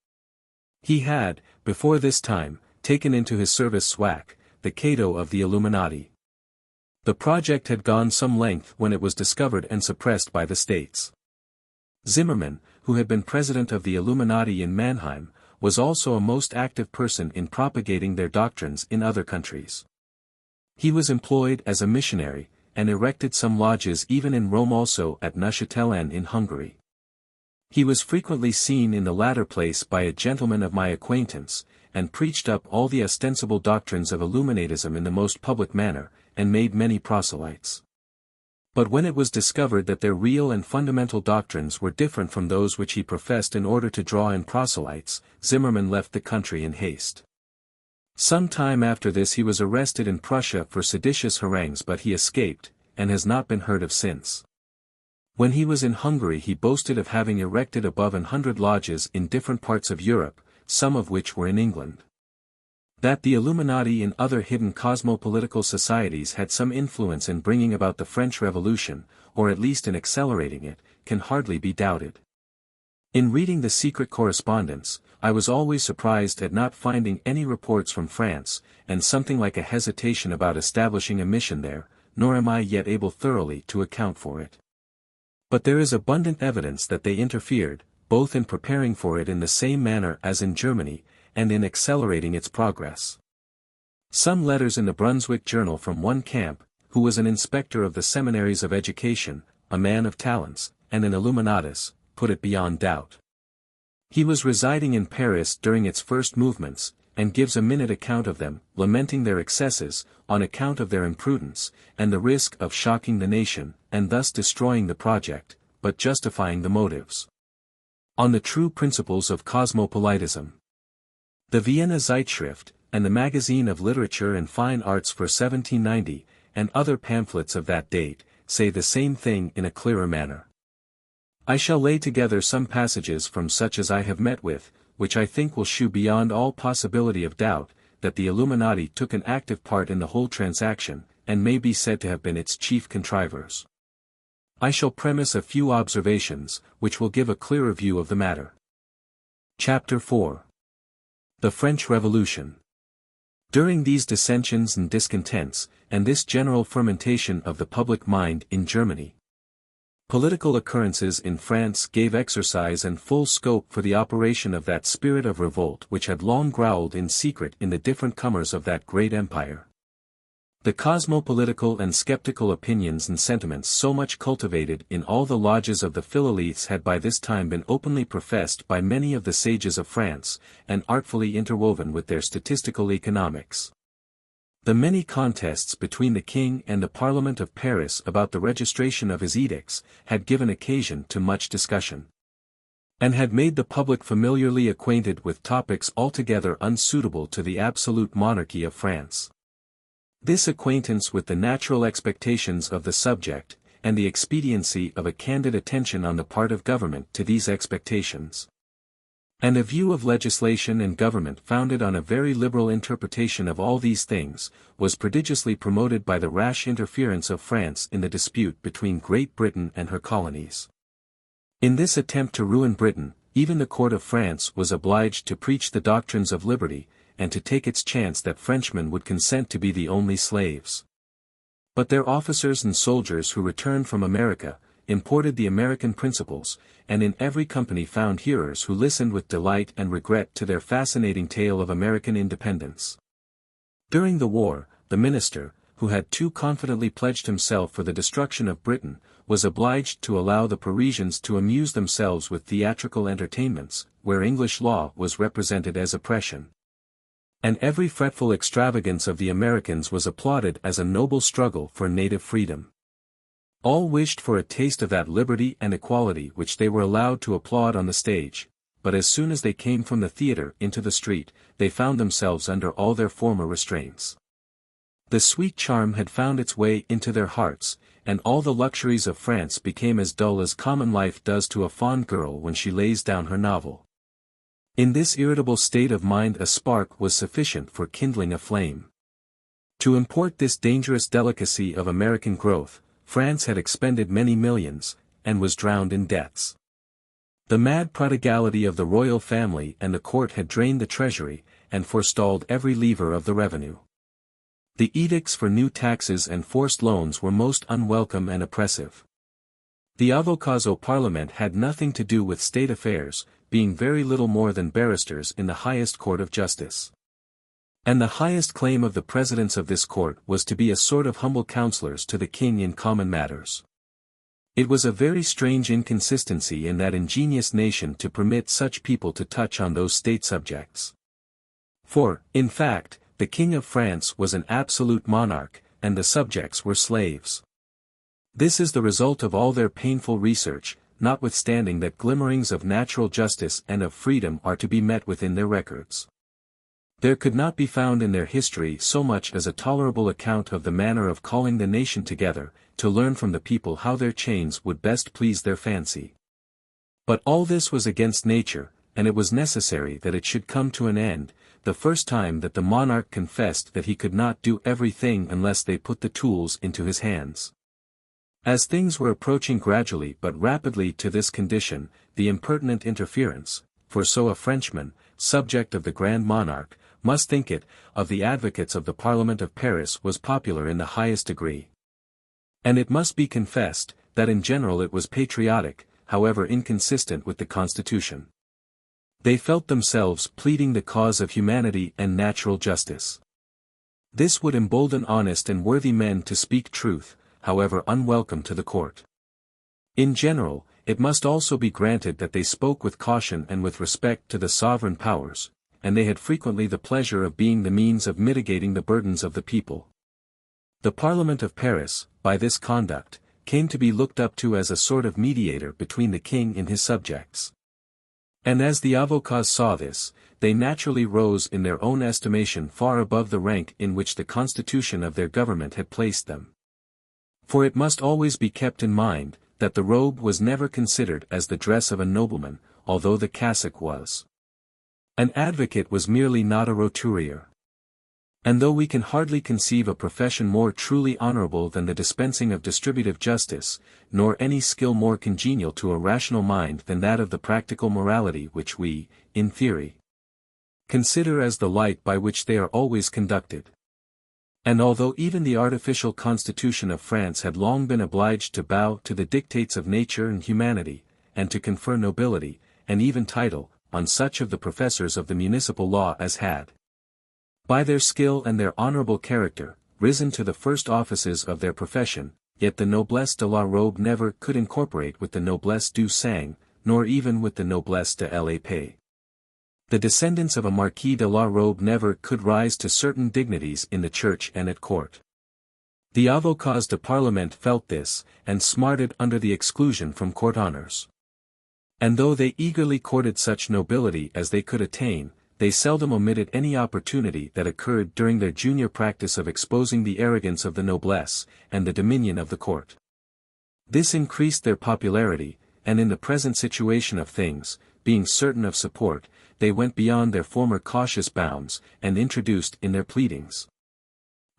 He had, before this time, taken into his service Swack, the Cato of the Illuminati. The project had gone some length when it was discovered and suppressed by the States. Zimmermann, who had been president of the Illuminati in Mannheim, was also a most active person in propagating their doctrines in other countries. He was employed as a missionary, and erected some lodges even in Rome, also at Neuchâtel in Hungary. He was frequently seen in the latter place by a gentleman of my acquaintance, and preached up all the ostensible doctrines of Illuminatism in the most public manner, and made many proselytes. But when it was discovered that their real and fundamental doctrines were different from those which he professed, in order to draw in proselytes, Zimmermann left the country in haste. Some time after this he was arrested in Prussia for seditious harangues, but he escaped, and has not been heard of since. When he was in Hungary he boasted of having erected above 100 lodges in different parts of Europe, some of which were in England. That the Illuminati in other hidden cosmopolitical societies had some influence in bringing about the French Revolution, or at least in accelerating it, can hardly be doubted. In reading the secret correspondence, I was always surprised at not finding any reports from France, and something like a hesitation about establishing a mission there, nor am I yet able thoroughly to account for it. But there is abundant evidence that they interfered, both in preparing for it in the same manner as in Germany, and in accelerating its progress. Some letters in the Brunswick Journal from one Camp, who was an inspector of the seminaries of education, a man of talents, and an Illuminatus, put it beyond doubt. He was residing in Paris during its first movements, and gives a minute account of them, lamenting their excesses, on account of their imprudence, and the risk of shocking the nation, and thus destroying the project, but justifying the motives. On the true principles of cosmopolitism. The Vienna Zeitschrift, and the Magazine of Literature and Fine Arts for 1790, and other pamphlets of that date, say the same thing in a clearer manner. I shall lay together some passages from such as I have met with, which I think will shew beyond all possibility of doubt, that the Illuminati took an active part in the whole transaction, and may be said to have been its chief contrivers. I shall premise a few observations, which will give a clearer view of the matter. Chapter 4. The French Revolution. During these dissensions and discontents, and this general fermentation of the public mind in Germany, political occurrences in France gave exercise and full scope for the operation of that spirit of revolt which had long growled in secret in the different comers of that great empire. The cosmopolitical and skeptical opinions and sentiments so much cultivated in all the lodges of the Philelites had by this time been openly professed by many of the sages of France, and artfully interwoven with their statistical economics. The many contests between the king and the Parliament of Paris about the registration of his edicts, had given occasion to much discussion, and had made the public familiarly acquainted with topics altogether unsuitable to the absolute monarchy of France. This acquaintance with the natural expectations of the subject, and the expediency of a candid attention on the part of government to these expectations, and a view of legislation and government founded on a very liberal interpretation of all these things, was prodigiously promoted by the rash interference of France in the dispute between Great Britain and her colonies. In this attempt to ruin Britain, even the court of France was obliged to preach the doctrines of liberty, and to take its chance that Frenchmen would consent to be the only slaves. But their officers and soldiers who returned from America, imported the American principles, and in every company found hearers who listened with delight and regret to their fascinating tale of American independence. During the war, the minister, who had too confidently pledged himself for the destruction of Britain, was obliged to allow the Parisians to amuse themselves with theatrical entertainments, where English law was represented as oppression. And every fretful extravagance of the Americans was applauded as a noble struggle for native freedom. All wished for a taste of that liberty and equality which they were allowed to applaud on the stage, but as soon as they came from the theatre into the street, they found themselves under all their former restraints. The sweet charm had found its way into their hearts, and all the luxuries of France became as dull as common life does to a fond girl when she lays down her novel. In this irritable state of mind a spark was sufficient for kindling a flame. To import this dangerous delicacy of American growth, France had expended many millions, and was drowned in debts. The mad prodigality of the royal family and the court had drained the treasury, and forestalled every lever of the revenue. The edicts for new taxes and forced loans were most unwelcome and oppressive. The avocats au Parlement had nothing to do with state affairs, being very little more than barristers in the highest court of justice. And the highest claim of the presidents of this court was to be a sort of humble counselors to the king in common matters. It was a very strange inconsistency in that ingenious nation to permit such people to touch on those state subjects. For, in fact, the King of France was an absolute monarch, and the subjects were slaves. This is the result of all their painful research, notwithstanding that glimmerings of natural justice and of freedom are to be met with in their records. There could not be found in their history so much as a tolerable account of the manner of calling the nation together, to learn from the people how their chains would best please their fancy. But all this was against nature, and it was necessary that it should come to an end, the first time that the monarch confessed that he could not do everything unless they put the tools into his hands. As things were approaching gradually but rapidly to this condition, the impertinent interference, for so a Frenchman, subject of the Grand Monarch, must think it, of the advocates of the Parliament of Paris was popular in the highest degree. And it must be confessed, that in general it was patriotic, however inconsistent with the Constitution. They felt themselves pleading the cause of humanity and natural justice. This would embolden honest and worthy men to speak truth, however unwelcome to the court. In general, it must also be granted that they spoke with caution and with respect to the sovereign powers, and they had frequently the pleasure of being the means of mitigating the burdens of the people. The Parliament of Paris, by this conduct, came to be looked up to as a sort of mediator between the king and his subjects. And as the avocats saw this, they naturally rose in their own estimation far above the rank in which the constitution of their government had placed them. For it must always be kept in mind, that the robe was never considered as the dress of a nobleman, although the cassock was. An advocate was merely not a roturier. And though we can hardly conceive a profession more truly honorable than the dispensing of distributive justice, nor any skill more congenial to a rational mind than that of the practical morality which we, in theory, consider as the light by which they are always conducted. And although even the artificial constitution of France had long been obliged to bow to the dictates of nature and humanity, and to confer nobility, and even title, on such of the professors of the municipal law as had, by their skill and their honorable character, risen to the first offices of their profession, yet the noblesse de la robe never could incorporate with the noblesse du sang, nor even with the noblesse de l'épée. The descendants of a Marquis de la Robe never could rise to certain dignities in the church and at court. The avocats de Parlement felt this, and smarted under the exclusion from court honors. And though they eagerly courted such nobility as they could attain, they seldom omitted any opportunity that occurred during their junior practice of exposing the arrogance of the noblesse, and the dominion of the court. This increased their popularity, and in the present situation of things, being certain of support, they went beyond their former cautious bounds, and introduced in their pleadings,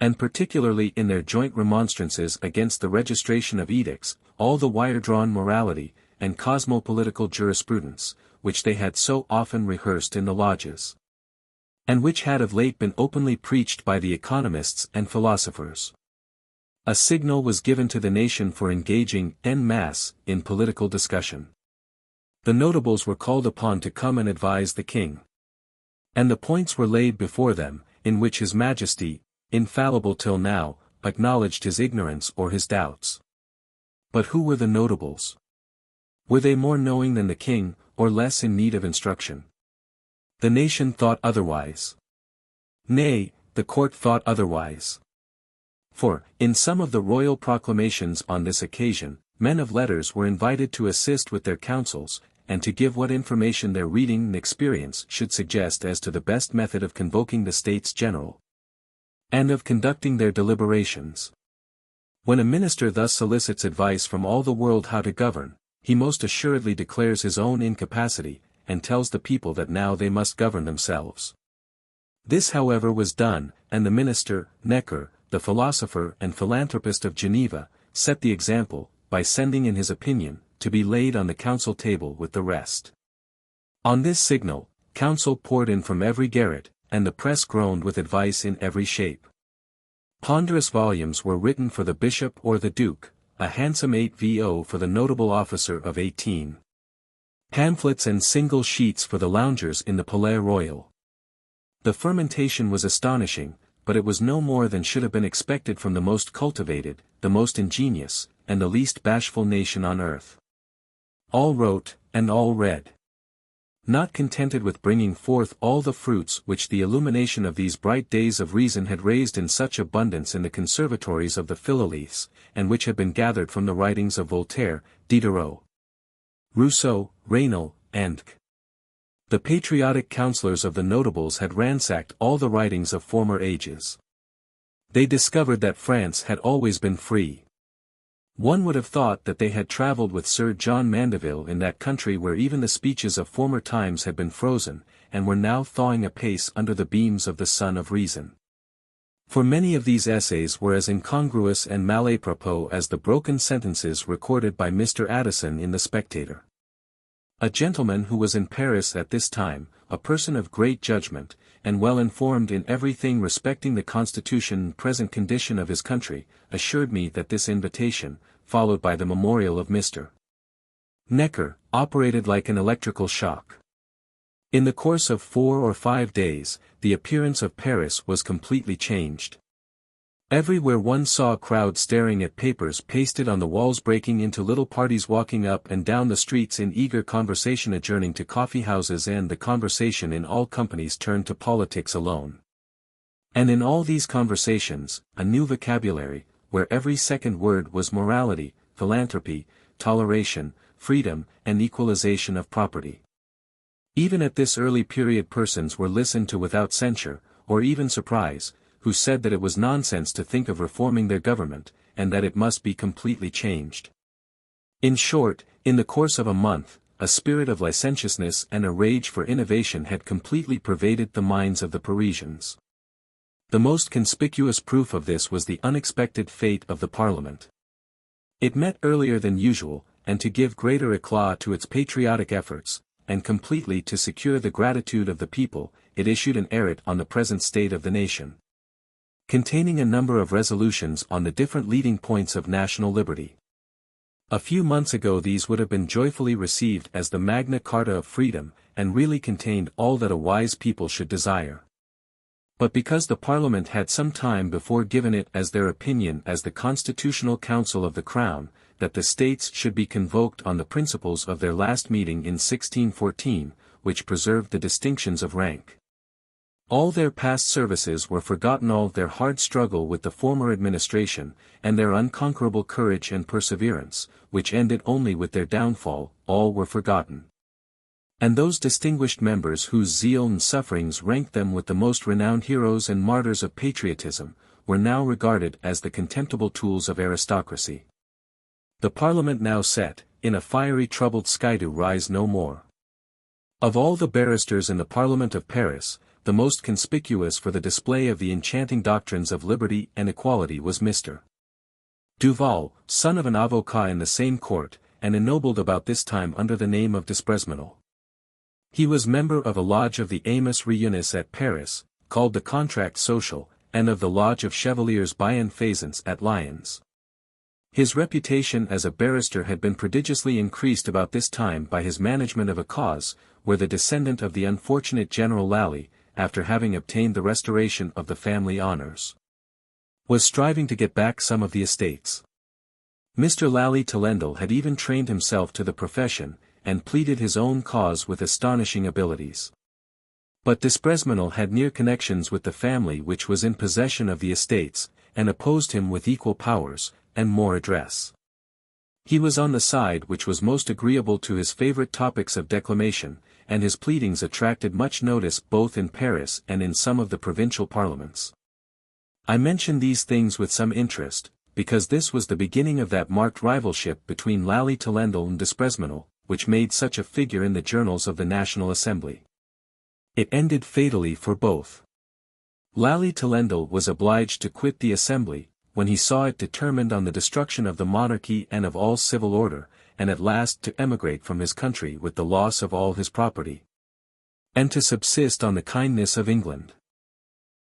and particularly in their joint remonstrances against the registration of edicts, all the wire-drawn morality, and cosmopolitical jurisprudence, which they had so often rehearsed in the lodges, and which had of late been openly preached by the economists and philosophers. A signal was given to the nation for engaging en masse in political discussion. The notables were called upon to come and advise the king. And the points were laid before them, in which his majesty, infallible till now, acknowledged his ignorance or his doubts. But who were the notables? Were they more knowing than the king, or less in need of instruction? The nation thought otherwise. Nay, the court thought otherwise. For, in some of the royal proclamations on this occasion, men of letters were invited to assist with their counsels, and to give what information their reading and experience should suggest as to the best method of convoking the States General, and of conducting their deliberations. When a minister thus solicits advice from all the world how to govern, he most assuredly declares his own incapacity, and tells the people that now they must govern themselves. This however was done, and the minister, Necker, the philosopher and philanthropist of Geneva, set the example, by sending in his opinion, to be laid on the council table with the rest. On this signal, counsel poured in from every garret, and the press groaned with advice in every shape. Ponderous volumes were written for the bishop or the duke, a handsome 8vo for the notable officer of 18. Pamphlets and single sheets for the loungers in the Palais Royal. The fermentation was astonishing, but it was no more than should have been expected from the most cultivated, the most ingenious, and the least bashful nation on earth. All wrote, and all read. Not contented with bringing forth all the fruits which the illumination of these bright days of reason had raised in such abundance in the conservatories of the Philhellenes, and which had been gathered from the writings of Voltaire, Diderot, Rousseau, Raynal, and The patriotic counselors of the notables had ransacked all the writings of former ages. They discovered that France had always been free. One would have thought that they had travelled with Sir John Mandeville in that country where even the speeches of former times had been frozen, and were now thawing apace under the beams of the sun of reason. For many of these essays were as incongruous and malapropos as the broken sentences recorded by Mr. Addison in The Spectator. A gentleman who was in Paris at this time, a person of great judgment, and well informed in everything respecting the constitution and present condition of his country, assured me that this invitation, followed by the memorial of Mr. Necker, operated like an electrical shock. In the course of 4 or 5 days, the appearance of Paris was completely changed. Everywhere one saw a crowd staring at papers pasted on the walls, breaking into little parties, walking up and down the streets in eager conversation, adjourning to coffee houses, and the conversation in all companies turned to politics alone. And in all these conversations, a new vocabulary, where every second word was morality, philanthropy, toleration, freedom, and equalization of property. Even at this early period persons were listened to without censure, or even surprise, who said that it was nonsense to think of reforming their government, and that it must be completely changed. In short, in the course of a month, a spirit of licentiousness and a rage for innovation had completely pervaded the minds of the Parisians. The most conspicuous proof of this was the unexpected fate of the Parliament. It met earlier than usual, and to give greater éclat to its patriotic efforts, and completely to secure the gratitude of the people, it issued an arrêt on the present state of the nation, containing a number of resolutions on the different leading points of national liberty. A few months ago these would have been joyfully received as the Magna Carta of freedom, and really contained all that a wise people should desire. But because the Parliament had some time before given it as their opinion as the Constitutional Council of the Crown, that the States should be convoked on the principles of their last meeting in 1614, which preserved the distinctions of rank. All their past services were forgotten, all their hard struggle with the former administration, and their unconquerable courage and perseverance, which ended only with their downfall, all were forgotten. And those distinguished members whose zeal and sufferings ranked them with the most renowned heroes and martyrs of patriotism, were now regarded as the contemptible tools of aristocracy. The Parliament now set, in a fiery troubled sky to rise no more. Of all the barristers in the Parliament of Paris, the most conspicuous for the display of the enchanting doctrines of liberty and equality was Mr. Duval, son of an avocat in the same court, and ennobled about this time under the name of Desprezmenil. He was member of a lodge of the Amos Réunis at Paris, called the Contract Social, and of the Lodge of Chevaliers Bienfaisants at Lyons. His reputation as a barrister had been prodigiously increased about this time by his management of a cause, where the descendant of the unfortunate General Lally, after having obtained the restoration of the family honours, was striving to get back some of the estates. Mr. Lally Tolendal had even trained himself to the profession, and pleaded his own cause with astonishing abilities. But Desprezmenil had near connections with the family which was in possession of the estates, and opposed him with equal powers, and more address. He was on the side which was most agreeable to his favourite topics of declamation, and his pleadings attracted much notice both in Paris and in some of the provincial parliaments. I mention these things with some interest, because this was the beginning of that marked rivalship between Lally Tolendal and Desprezmenil, which made such a figure in the journals of the National Assembly. It ended fatally for both. Lally Tolendal was obliged to quit the Assembly, when he saw it determined on the destruction of the monarchy and of all civil order, and at last to emigrate from his country with the loss of all his property, and to subsist on the kindness of England.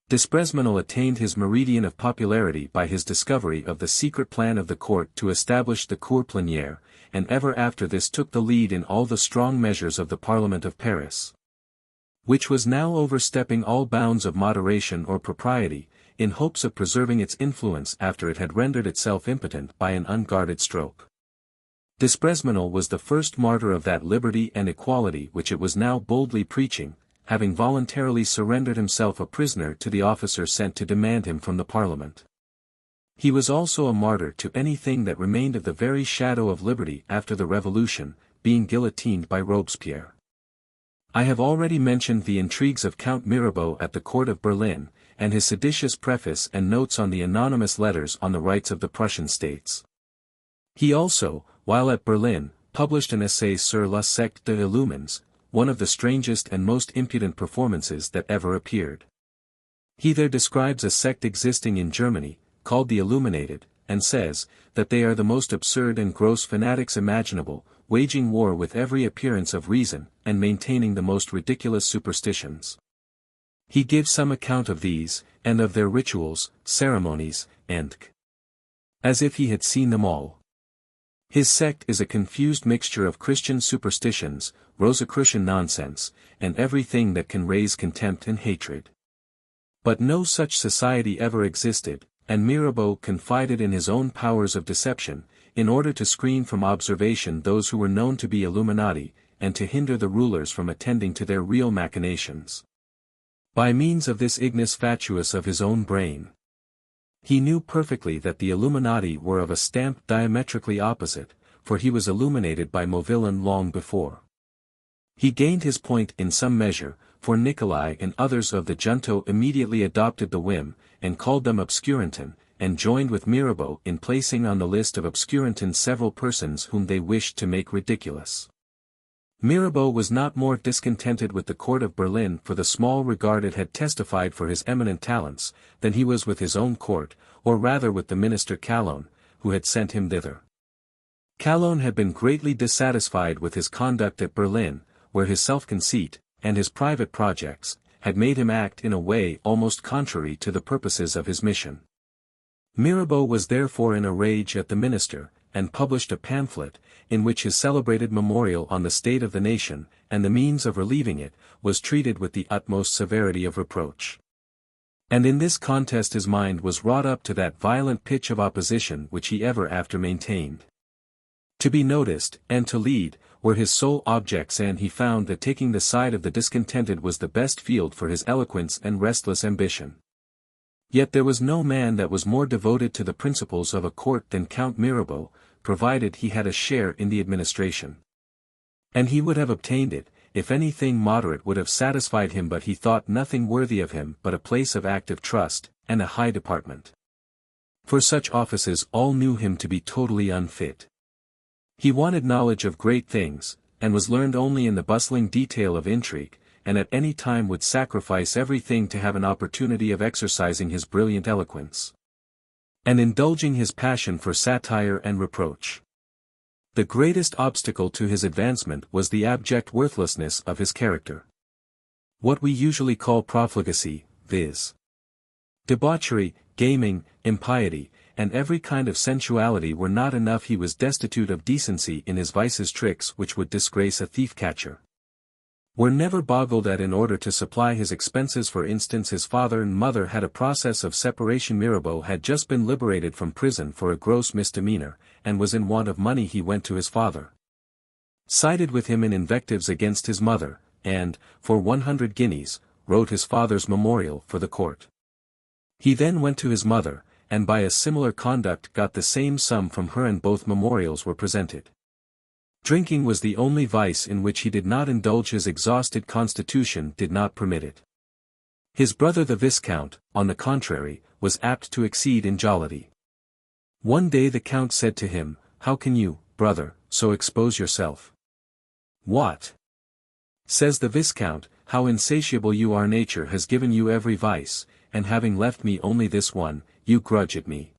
Desprezmenil attained his meridian of popularity by his discovery of the secret plan of the court to establish the Cour plénière, and ever after this took the lead in all the strong measures of the Parliament of Paris, which was now overstepping all bounds of moderation or propriety, in hopes of preserving its influence after it had rendered itself impotent by an unguarded stroke. Desprezmenil was the first martyr of that liberty and equality which it was now boldly preaching, having voluntarily surrendered himself a prisoner to the officer sent to demand him from the Parliament. He was also a martyr to anything that remained of the very shadow of liberty after the Revolution, being guillotined by Robespierre. I have already mentioned the intrigues of Count Mirabeau at the court of Berlin, and his seditious preface and notes on the anonymous letters on the rights of the Prussian states. He also, while at Berlin, published an essay sur la secte des Illumines, one of the strangest and most impudent performances that ever appeared. He there describes a sect existing in Germany, called the Illuminated, and says, that they are the most absurd and gross fanatics imaginable, waging war with every appearance of reason, and maintaining the most ridiculous superstitions. He gives some account of these, and of their rituals, ceremonies, and as if he had seen them all. His sect is a confused mixture of Christian superstitions, Rosicrucian nonsense, and everything that can raise contempt and hatred. But no such society ever existed, and Mirabeau confided in his own powers of deception, in order to screen from observation those who were known to be Illuminati, and to hinder the rulers from attending to their real machinations. By means of this ignis fatuus of his own brain, he knew perfectly that the Illuminati were of a stamp diametrically opposite, for he was illuminated by Mauvillain long before. He gained his point in some measure, for Nicolai and others of the junto immediately adopted the whim, and called them obscurantin, and joined with Mirabeau in placing on the list of obscurantins several persons whom they wished to make ridiculous. Mirabeau was not more discontented with the court of Berlin for the small regard it had testified for his eminent talents, than he was with his own court, or rather with the minister Calonne, who had sent him thither. Calonne had been greatly dissatisfied with his conduct at Berlin, where his self-conceit, and his private projects, had made him act in a way almost contrary to the purposes of his mission. Mirabeau was therefore in a rage at the minister, and published a pamphlet, in which his celebrated memorial on the state of the nation, and the means of relieving it, was treated with the utmost severity of reproach. And in this contest his mind was wrought up to that violent pitch of opposition which he ever after maintained. To be noticed, and to lead, were his sole objects, and he found that taking the side of the discontented was the best field for his eloquence and restless ambition. Yet there was no man that was more devoted to the principles of a court than Count Mirabeau, provided he had a share in the administration. And he would have obtained it, if anything moderate would have satisfied him, but he thought nothing worthy of him but a place of active trust, and a high department. For such offices all knew him to be totally unfit. He wanted knowledge of great things, and was learned only in the bustling detail of intrigue, and at any time would sacrifice everything to have an opportunity of exercising his brilliant eloquence, and indulging his passion for satire and reproach. The greatest obstacle to his advancement was the abject worthlessness of his character. What we usually call profligacy, viz. debauchery, gaming, impiety, and every kind of sensuality were not enough. He was destitute of decency in his vices, tricks which would disgrace a thief-catcher were never boggled at in order to supply his expenses. For instance, his father and mother had a process of separation. Mirabeau had just been liberated from prison for a gross misdemeanor, and was in want of money. He went to his father, sided with him in invectives against his mother, and, for 100 guineas, wrote his father's memorial for the court. He then went to his mother, and by a similar conduct got the same sum from her, and both memorials were presented. Drinking was the only vice in which he did not indulge. His exhausted constitution did not permit it. His brother the Viscount, on the contrary, was apt to exceed in jollity. One day the Count said to him, "How can you, brother, so expose yourself?" "What?" says the Viscount, "how insatiable you are! Nature has given you every vice, and having left me only this one, you grudge at me."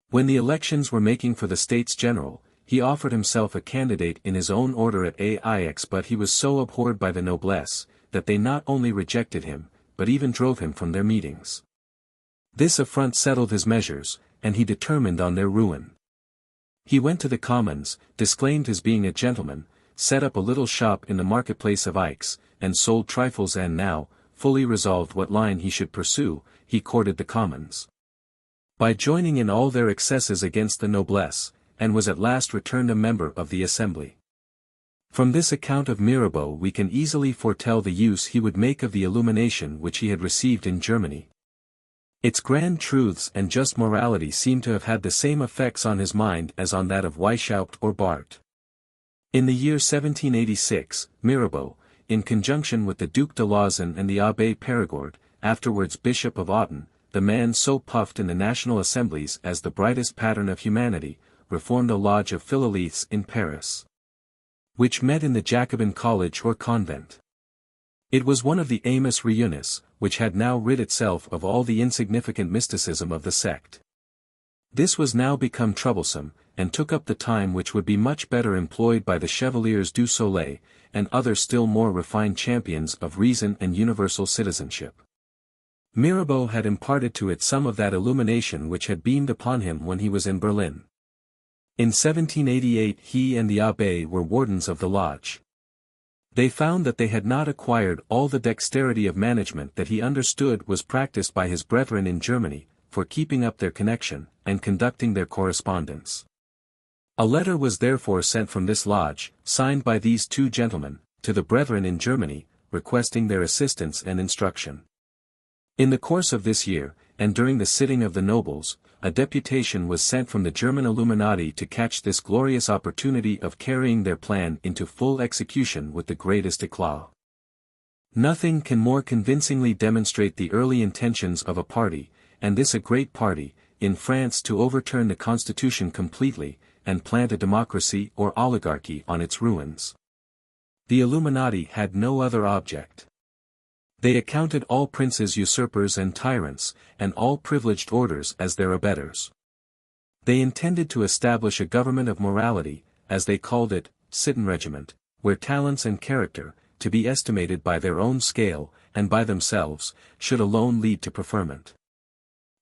When the elections were making for the States General, he offered himself a candidate in his own order at Aix, but he was so abhorred by the noblesse, that they not only rejected him, but even drove him from their meetings. This affront settled his measures, and he determined on their ruin. He went to the Commons, disclaimed his being a gentleman, set up a little shop in the marketplace of Aix, and sold trifles, and now, fully resolved what line he should pursue, he courted the Commons by joining in all their excesses against the noblesse, and was at last returned a member of the Assembly. From this account of Mirabeau we can easily foretell the use he would make of the illumination which he had received in Germany. Its grand truths and just morality seem to have had the same effects on his mind as on that of Weishaupt or Barth. In the year 1786, Mirabeau, in conjunction with the Duc de Lauzun and the Abbé Périgord, afterwards Bishop of Autun, the man so puffed in the national assemblies as the brightest pattern of humanity, reformed a lodge of Philolithes in Paris, which met in the Jacobin college or convent. It was one of the Amos Réunis, which had now rid itself of all the insignificant mysticism of the sect. This was now become troublesome, and took up the time which would be much better employed by the Chevaliers du Soleil, and other still more refined champions of reason and universal citizenship. Mirabeau had imparted to it some of that illumination which had beamed upon him when he was in Berlin. In 1788 he and the abbé were wardens of the lodge. They found that they had not acquired all the dexterity of management that he understood was practiced by his brethren in Germany, for keeping up their connection, and conducting their correspondence. A letter was therefore sent from this lodge, signed by these two gentlemen, to the brethren in Germany, requesting their assistance and instruction. In the course of this year, and during the sitting of the nobles, a deputation was sent from the German Illuminati to catch this glorious opportunity of carrying their plan into full execution with the greatest éclat. Nothing can more convincingly demonstrate the early intentions of a party, and this a great party, in France to overturn the constitution completely, and plant a democracy or oligarchy on its ruins. The Illuminati had no other object. They accounted all princes usurpers and tyrants, and all privileged orders as their abettors. They intended to establish a government of morality, as they called it, Sittenregiment, where talents and character, to be estimated by their own scale, and by themselves, should alone lead to preferment.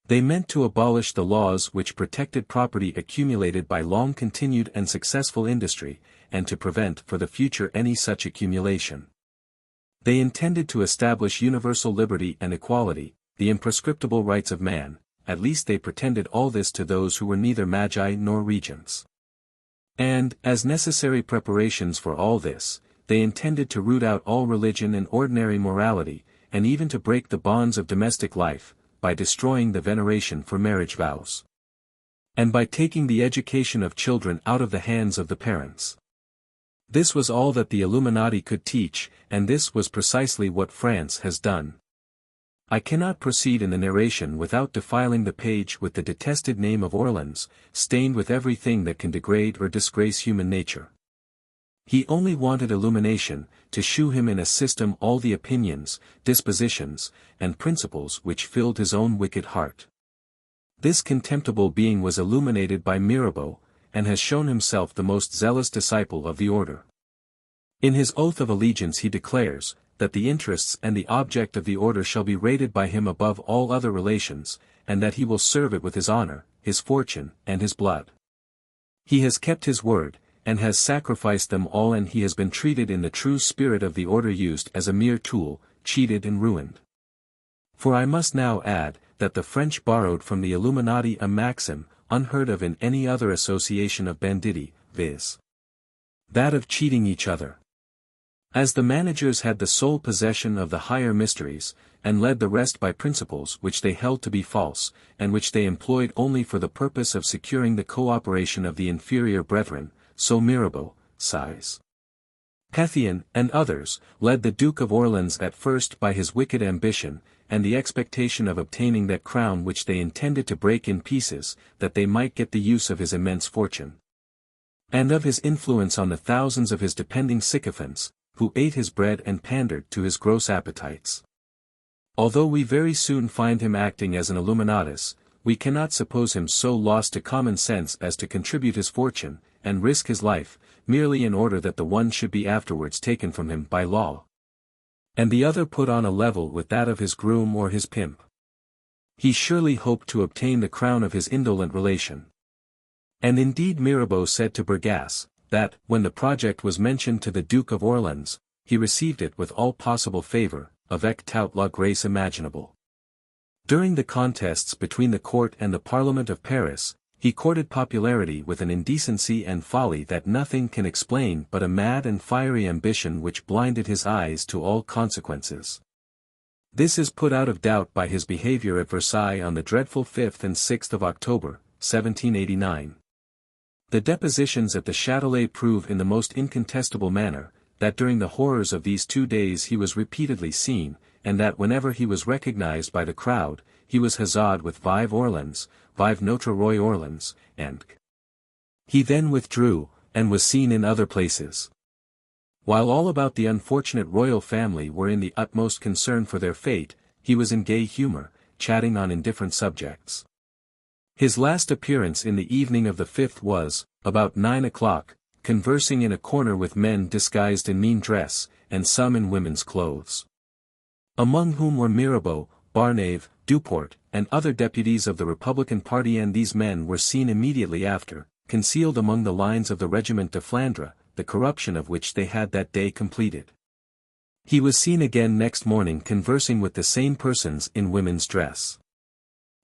They meant to abolish the laws which protected property accumulated by long-continued and successful industry, and to prevent for the future any such accumulation. They intended to establish universal liberty and equality, the imprescriptible rights of man, at least they pretended all this to those who were neither magi nor regents. And, as necessary preparations for all this, they intended to root out all religion and ordinary morality, and even to break the bonds of domestic life, by destroying the veneration for marriage vows. And by taking the education of children out of the hands of the parents. This was all that the Illuminati could teach, and this was precisely what France has done. I cannot proceed in the narration without defiling the page with the detested name of Orleans, stained with everything that can degrade or disgrace human nature. He only wanted illumination, to shew him in a system all the opinions, dispositions, and principles which filled his own wicked heart. This contemptible being was illuminated by Mirabeau, and has shown himself the most zealous disciple of the order. In his oath of allegiance he declares, that the interests and the object of the order shall be rated by him above all other relations, and that he will serve it with his honor, his fortune, and his blood. He has kept his word, and has sacrificed them all, and he has been treated in the true spirit of the order used as a mere tool, cheated and ruined. For I must now add, that the French borrowed from the Illuminati a maxim, unheard of in any other association of banditti, viz. That of cheating each other. As the managers had the sole possession of the higher mysteries, and led the rest by principles which they held to be false, and which they employed only for the purpose of securing the co-operation of the inferior brethren, so Mirabeau, Size, Pétion, and others, led the Duke of Orleans at first by his wicked ambition, and the expectation of obtaining that crown which they intended to break in pieces, that they might get the use of his immense fortune. And of his influence on the thousands of his depending sycophants, who ate his bread and pandered to his gross appetites. Although we very soon find him acting as an Illuminatus, we cannot suppose him so lost to common sense as to contribute his fortune, and risk his life, merely in order that the one should be afterwards taken from him by law, and the other put on a level with that of his groom or his pimp. He surely hoped to obtain the crown of his indolent relation. And indeed Mirabeau said to Bergasse, that, when the project was mentioned to the Duke of Orleans, he received it with all possible favor, avec toute la grace imaginable. During the contests between the court and the Parliament of Paris, he courted popularity with an indecency and folly that nothing can explain but a mad and fiery ambition which blinded his eyes to all consequences. This is put out of doubt by his behavior at Versailles on the dreadful 5th and 6th of October, 1789. The depositions at the Châtelet prove in the most incontestable manner, that during the horrors of these 2 days he was repeatedly seen, and that whenever he was recognized by the crowd, he was huzzaed with Vive Orleans, Vive Notre Roi Orleans, and he then withdrew, and was seen in other places. While all about the unfortunate royal family were in the utmost concern for their fate, he was in gay humor, chatting on indifferent subjects. His last appearance in the evening of the 5th was, about 9 o'clock, conversing in a corner with men disguised in mean dress, and some in women's clothes. Among whom were Mirabeau, Barnave, Duport, and other deputies of the Republican party, and these men were seen immediately after, concealed among the lines of the Regiment de Flandre, the corruption of which they had that day completed. He was seen again next morning conversing with the same persons in women's dress.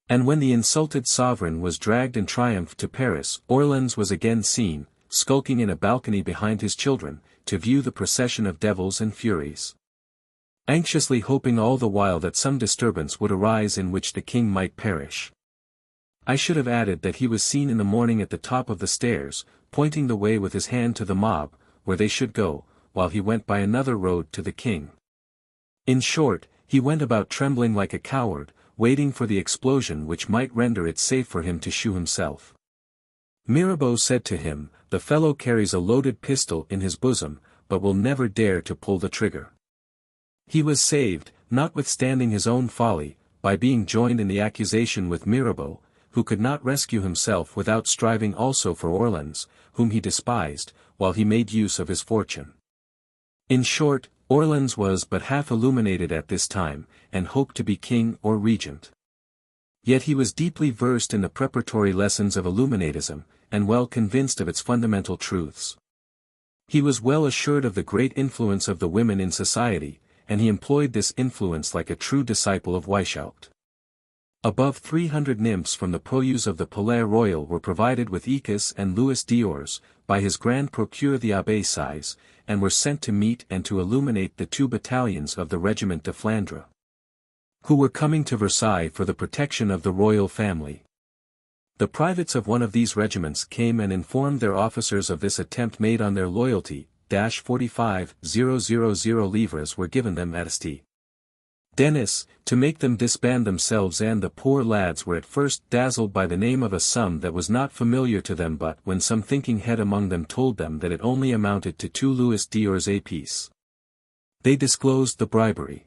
And when the insulted sovereign was dragged in triumph to Paris, Orleans was again seen, skulking in a balcony behind his children, to view the procession of devils and furies. Anxiously hoping all the while that some disturbance would arise in which the king might perish. I should have added that he was seen in the morning at the top of the stairs, pointing the way with his hand to the mob, where they should go, while he went by another road to the king. In short, he went about trembling like a coward, waiting for the explosion which might render it safe for him to shew himself. Mirabeau said to him, "The fellow carries a loaded pistol in his bosom, but will never dare to pull the trigger." He was saved, notwithstanding his own folly, by being joined in the accusation with Mirabeau, who could not rescue himself without striving also for Orleans, whom he despised, while he made use of his fortune. In short, Orleans was but half illuminated at this time, and hoped to be king or regent. Yet he was deeply versed in the preparatory lessons of Illuminatism, and well convinced of its fundamental truths. He was well assured of the great influence of the women in society, and he employed this influence like a true disciple of Weishaupt. Above 300 nymphs from the poilus of the Palais Royal were provided with écus and Louis d'Ors, by his Grand Procureur the Abbé Size, and were sent to meet and to illuminate the 2 battalions of the Regiment de Flandre, who were coming to Versailles for the protection of the royal family. The privates of one of these regiments came and informed their officers of this attempt made on their loyalty. 45,000 livres were given them at St. Denis, to make them disband themselves, and the poor lads were at first dazzled by the name of a sum that was not familiar to them, but when some thinking head among them told them that it only amounted to 2 Louis d'Ors apiece, they disclosed the bribery.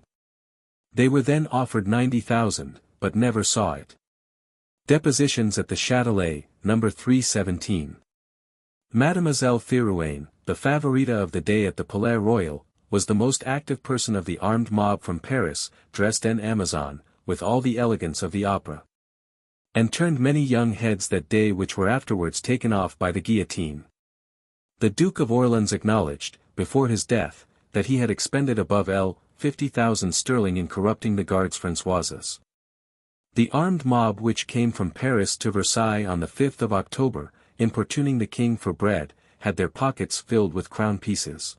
They were then offered 90,000, but never saw it. Depositions at the Châtelet, No. 317. Mademoiselle Thirouane, the favorita of the day at the Palais Royal, was the most active person of the armed mob from Paris, dressed en Amazon, with all the elegance of the opera. And turned many young heads that day which were afterwards taken off by the guillotine. The Duke of Orleans acknowledged, before his death, that he had expended above 50,000 sterling in corrupting the Gardes Françoises. The armed mob which came from Paris to Versailles on the 5th of October, importuning the king for bread, had their pockets filled with crown pieces.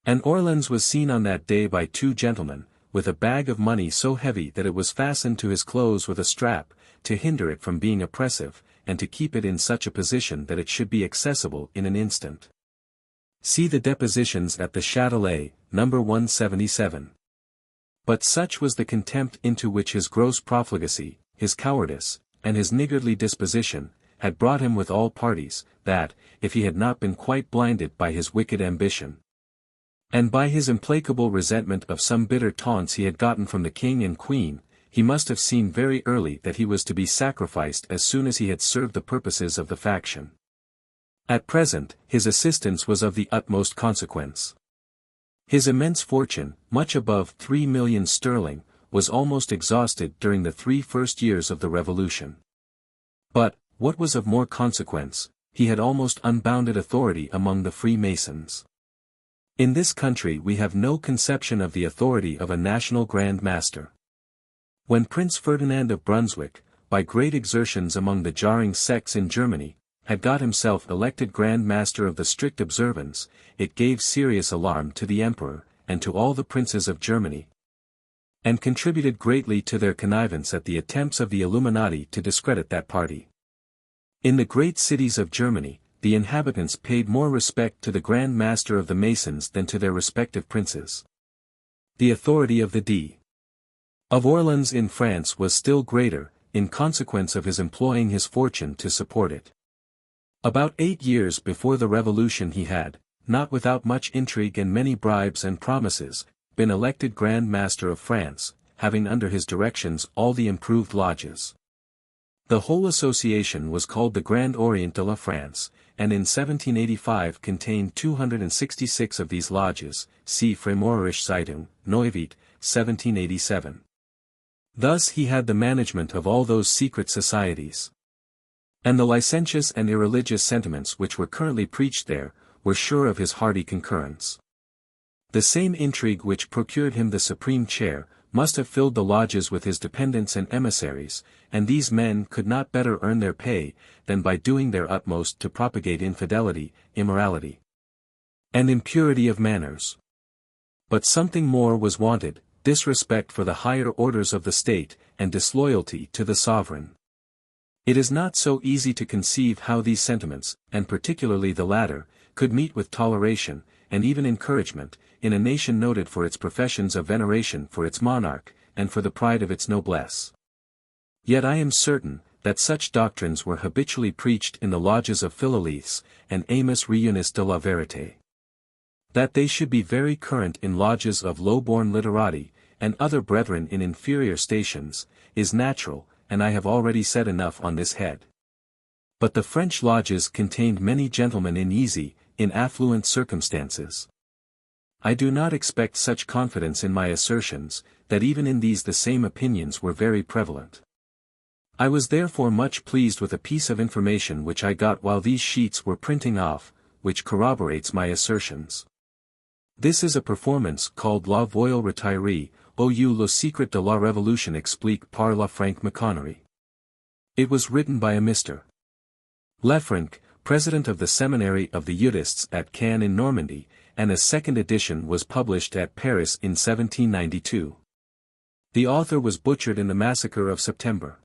And Orleans was seen on that day by 2 gentlemen, with a bag of money so heavy that it was fastened to his clothes with a strap, to hinder it from being oppressive, and to keep it in such a position that it should be accessible in an instant. See the depositions at the Châtelet, No. 177. But such was the contempt into which his gross profligacy, his cowardice, and his niggardly disposition, had brought him with all parties, that, if he had not been quite blinded by his wicked ambition, and by his implacable resentment of some bitter taunts he had gotten from the king and queen, he must have seen very early that he was to be sacrificed as soon as he had served the purposes of the faction. At present, his assistance was of the utmost consequence. His immense fortune, much above 3 millions sterling, was almost exhausted during the 3 first years of the Revolution. But, what was of more consequence, he had almost unbounded authority among the Freemasons. In this country we have no conception of the authority of a national Grand Master. When Prince Ferdinand of Brunswick, by great exertions among the jarring sects in Germany, had got himself elected Grand Master of the strict observance, it gave serious alarm to the Emperor, and to all the princes of Germany, and contributed greatly to their connivance at the attempts of the Illuminati to discredit that party. In the great cities of Germany, the inhabitants paid more respect to the Grand Master of the Masons than to their respective princes. The authority of the D. of Orleans in France was still greater, in consequence of his employing his fortune to support it. About 8 years before the Revolution he had, not without much intrigue and many bribes and promises, been elected Grand Master of France, having under his directions all the improved lodges. The whole association was called the Grand Orient de la France, and in 1785 contained 266 of these lodges, see Freimaurerisch Zeitung, Neuwied, 1787. Thus he had the management of all those secret societies. And the licentious and irreligious sentiments which were currently preached there, were sure of his hearty concurrence. The same intrigue which procured him the supreme chair, must have filled the lodges with his dependents and emissaries, and these men could not better earn their pay, than by doing their utmost to propagate infidelity, immorality, and impurity of manners. But something more was wanted, disrespect for the higher orders of the state, and disloyalty to the sovereign. It is not so easy to conceive how these sentiments, and particularly the latter, could meet with toleration, and even encouragement, in a nation noted for its professions of veneration for its monarch, and for the pride of its noblesse. Yet I am certain, that such doctrines were habitually preached in the lodges of Philolethes, and Amos Réunis de la Vérité. That they should be very current in lodges of low-born literati, and other brethren in inferior stations, is natural, and I have already said enough on this head. But the French lodges contained many gentlemen in affluent circumstances. I do not expect such confidence in my assertions, that even in these the same opinions were very prevalent. I was therefore much pleased with a piece of information which I got while these sheets were printing off, which corroborates my assertions. This is a performance called La Voile Retirée, ou Le Secret de la Révolution expliqué par la franc-maçonnerie. It was written by a Mr. Lefranc, president of the seminary of the Udists at Caen in Normandy, and a second edition was published at Paris in 1792. The author was butchered in the massacre of September.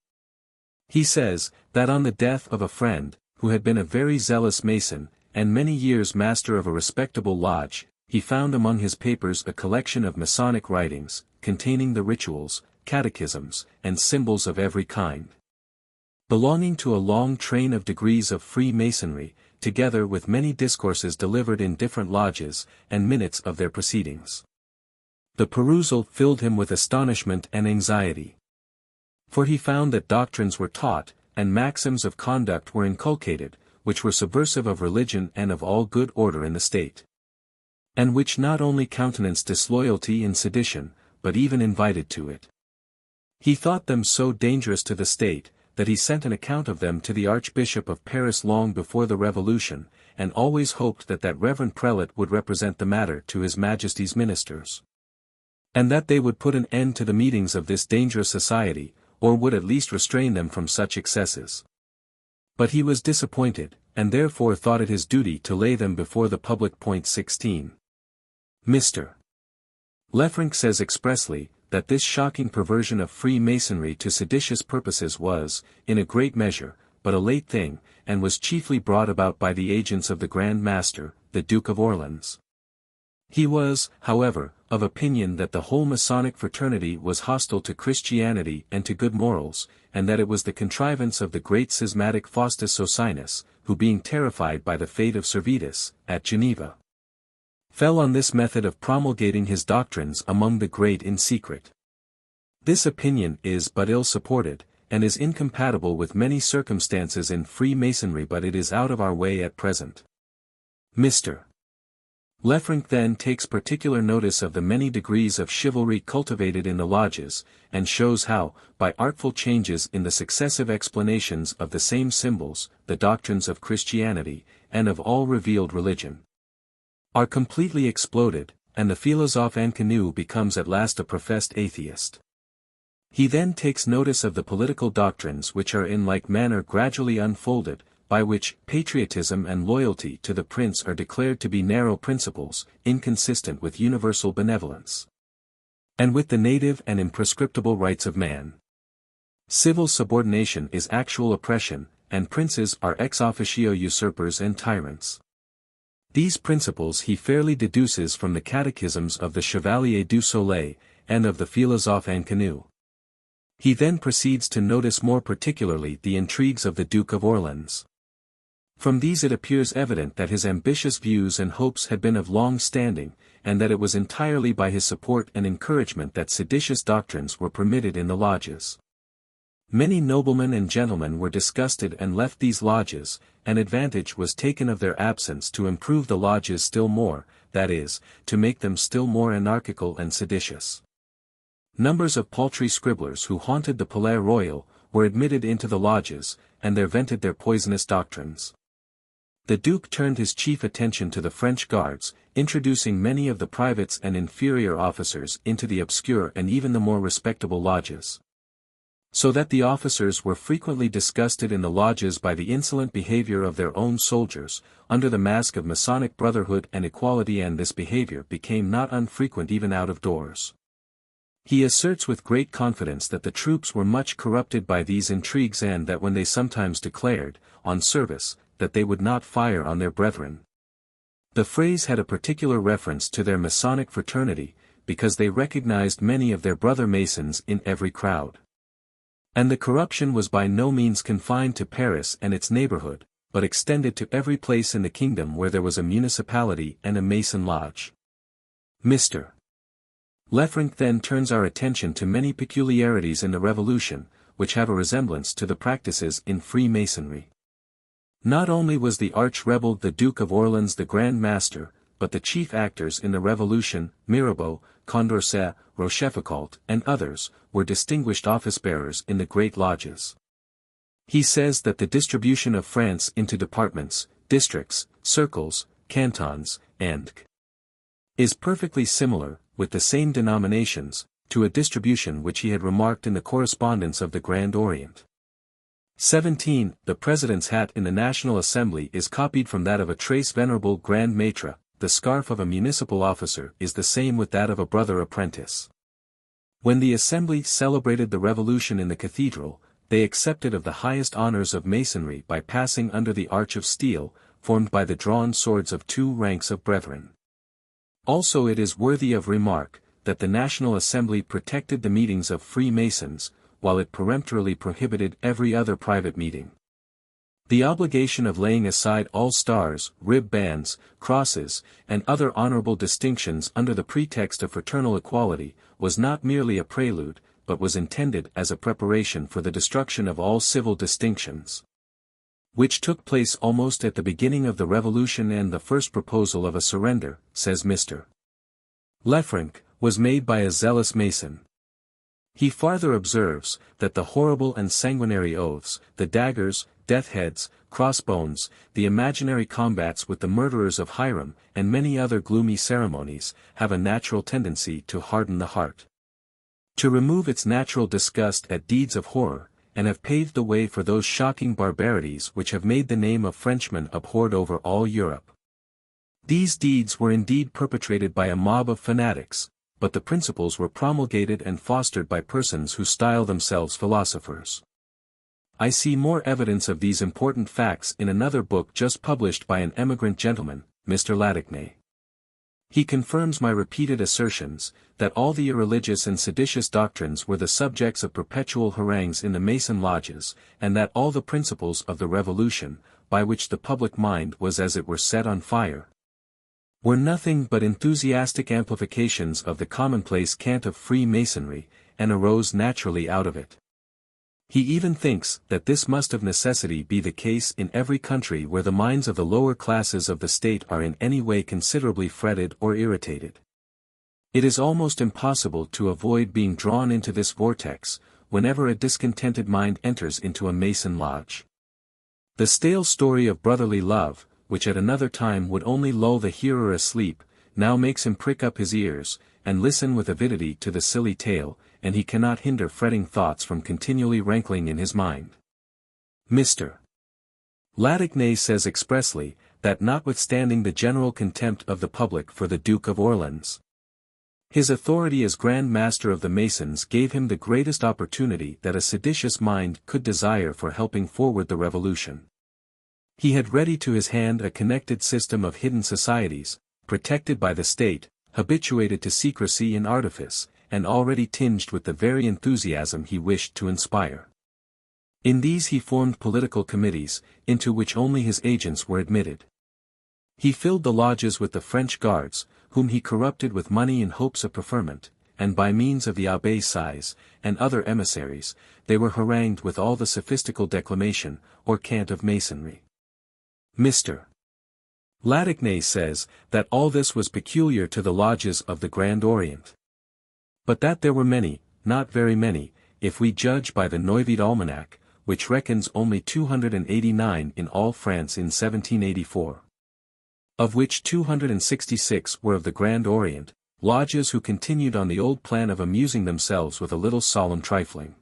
He says, that on the death of a friend, who had been a very zealous Mason, and many years master of a respectable lodge, he found among his papers a collection of Masonic writings, containing the rituals, catechisms, and symbols of every kind, belonging to a long train of degrees of Freemasonry, together with many discourses delivered in different lodges, and minutes of their proceedings. The perusal filled him with astonishment and anxiety. For he found that doctrines were taught, and maxims of conduct were inculcated, which were subversive of religion and of all good order in the state, and which not only countenanced disloyalty and sedition, but even invited to it. He thought them so dangerous to the state, that he sent an account of them to the Archbishop of Paris long before the Revolution, and always hoped that that reverend prelate would represent the matter to His Majesty's ministers, and that they would put an end to the meetings of this dangerous society, or would at least restrain them from such excesses. But he was disappointed, and therefore thought it his duty to lay them before the public. 16. Mr. Lefranc says expressly, that this shocking perversion of Freemasonry to seditious purposes was, in a great measure, but a late thing, and was chiefly brought about by the agents of the Grand Master, the Duke of Orleans. He was, however, of opinion that the whole Masonic fraternity was hostile to Christianity and to good morals, and that it was the contrivance of the great schismatic Faustus Socinus, who being terrified by the fate of Servetus, at Geneva, fell on this method of promulgating his doctrines among the great in secret. This opinion is but ill supported, and is incompatible with many circumstances in Freemasonry, but it is out of our way at present. Mr. Lefranc then takes particular notice of the many degrees of chivalry cultivated in the lodges, and shows how, by artful changes in the successive explanations of the same symbols, the doctrines of Christianity, and of all revealed religion, are completely exploded, and the philosophe inconnu becomes at last a professed atheist. He then takes notice of the political doctrines which are in like manner gradually unfolded, by which patriotism and loyalty to the prince are declared to be narrow principles, inconsistent with universal benevolence, and with the native and imprescriptible rights of man. Civil subordination is actual oppression, and princes are ex officio usurpers and tyrants. These principles he fairly deduces from the catechisms of the Chevalier du Soleil, and of the Philosophe Inconnu. He then proceeds to notice more particularly the intrigues of the Duke of Orleans. From these it appears evident that his ambitious views and hopes had been of long standing, and that it was entirely by his support and encouragement that seditious doctrines were permitted in the lodges. Many noblemen and gentlemen were disgusted and left these lodges, and advantage was taken of their absence to improve the lodges still more, that is, to make them still more anarchical and seditious. Numbers of paltry scribblers who haunted the Palais Royal, were admitted into the lodges, and there vented their poisonous doctrines. The Duke turned his chief attention to the French guards, introducing many of the privates and inferior officers into the obscure and even the more respectable lodges. So that the officers were frequently disgusted in the lodges by the insolent behavior of their own soldiers, under the mask of Masonic brotherhood and equality, and this behavior became not unfrequent even out of doors. He asserts with great confidence that the troops were much corrupted by these intrigues, and that when they sometimes declared, on service, that they would not fire on their brethren, the phrase had a particular reference to their Masonic fraternity, because they recognized many of their brother Masons in every crowd. And the corruption was by no means confined to Paris and its neighborhood, but extended to every place in the kingdom where there was a municipality and a Mason lodge. Mr. Lefranc then turns our attention to many peculiarities in the Revolution, which have a resemblance to the practices in Freemasonry. Not only was the arch-rebel the Duke of Orleans the Grand Master, but the chief actors in the Revolution, Mirabeau, Condorcet, Rochefoucauld, and others, were distinguished office-bearers in the great lodges. He says that the distribution of France into departments, districts, circles, cantons, and is perfectly similar, with the same denominations, to a distribution which he had remarked in the correspondence of the Grand Orient. 17. The President's hat in the National Assembly is copied from that of a Très Venerable Grand Maître. The scarf of a municipal officer is the same with that of a brother apprentice. When the Assembly celebrated the Revolution in the cathedral, they accepted of the highest honors of Masonry by passing under the arch of steel, formed by the drawn swords of two ranks of brethren. Also it is worthy of remark, that the National Assembly protected the meetings of Freemasons, while it peremptorily prohibited every other private meeting. The obligation of laying aside all stars, rib bands, crosses, and other honorable distinctions under the pretext of fraternal equality, was not merely a prelude, but was intended as a preparation for the destruction of all civil distinctions, which took place almost at the beginning of the Revolution, and the first proposal of a surrender, says Mr. Lefranc, was made by a zealous Mason. He farther observes, that the horrible and sanguinary oaths, the daggers, death heads, crossbones, the imaginary combats with the murderers of Hiram, and many other gloomy ceremonies, have a natural tendency to harden the heart, to remove its natural disgust at deeds of horror, and have paved the way for those shocking barbarities which have made the name of Frenchman abhorred over all Europe. These deeds were indeed perpetrated by a mob of fanatics, but the principles were promulgated and fostered by persons who style themselves philosophers. I see more evidence of these important facts in another book just published by an emigrant gentleman, Mr. Ladagnaye. He confirms my repeated assertions, that all the irreligious and seditious doctrines were the subjects of perpetual harangues in the Mason lodges, and that all the principles of the Revolution, by which the public mind was as it were set on fire, were nothing but enthusiastic amplifications of the commonplace cant of Freemasonry, and arose naturally out of it. He even thinks that this must of necessity be the case in every country where the minds of the lower classes of the state are in any way considerably fretted or irritated. It is almost impossible to avoid being drawn into this vortex, whenever a discontented mind enters into a Mason lodge. The stale story of brotherly love, which at another time would only lull the hearer asleep, now makes him prick up his ears, and listen with avidity to the silly tale, and he cannot hinder fretting thoughts from continually rankling in his mind. Mr. Ladagnaye says expressly, that notwithstanding the general contempt of the public for the Duke of Orleans, His authority as Grand Master of the Masons gave him the greatest opportunity that a seditious mind could desire for helping forward the revolution. He had ready to his hand a connected system of hidden societies, protected by the state, habituated to secrecy and artifice, and already tinged with the very enthusiasm he wished to inspire. In these he formed political committees, into which only his agents were admitted. He filled the lodges with the French guards, whom he corrupted with money in hopes of preferment, and by means of the Abbé Sieyes, and other emissaries, they were harangued with all the sophistical declamation, or cant of Masonry. Mr. Latagné says, that all this was peculiar to the lodges of the Grand Orient. But that there were many, not very many, if we judge by the Neuwied Almanac, which reckons only 289 in all France in 1784. Of which 266 were of the Grand Orient, lodges who continued on the old plan of amusing themselves with a little solemn trifling.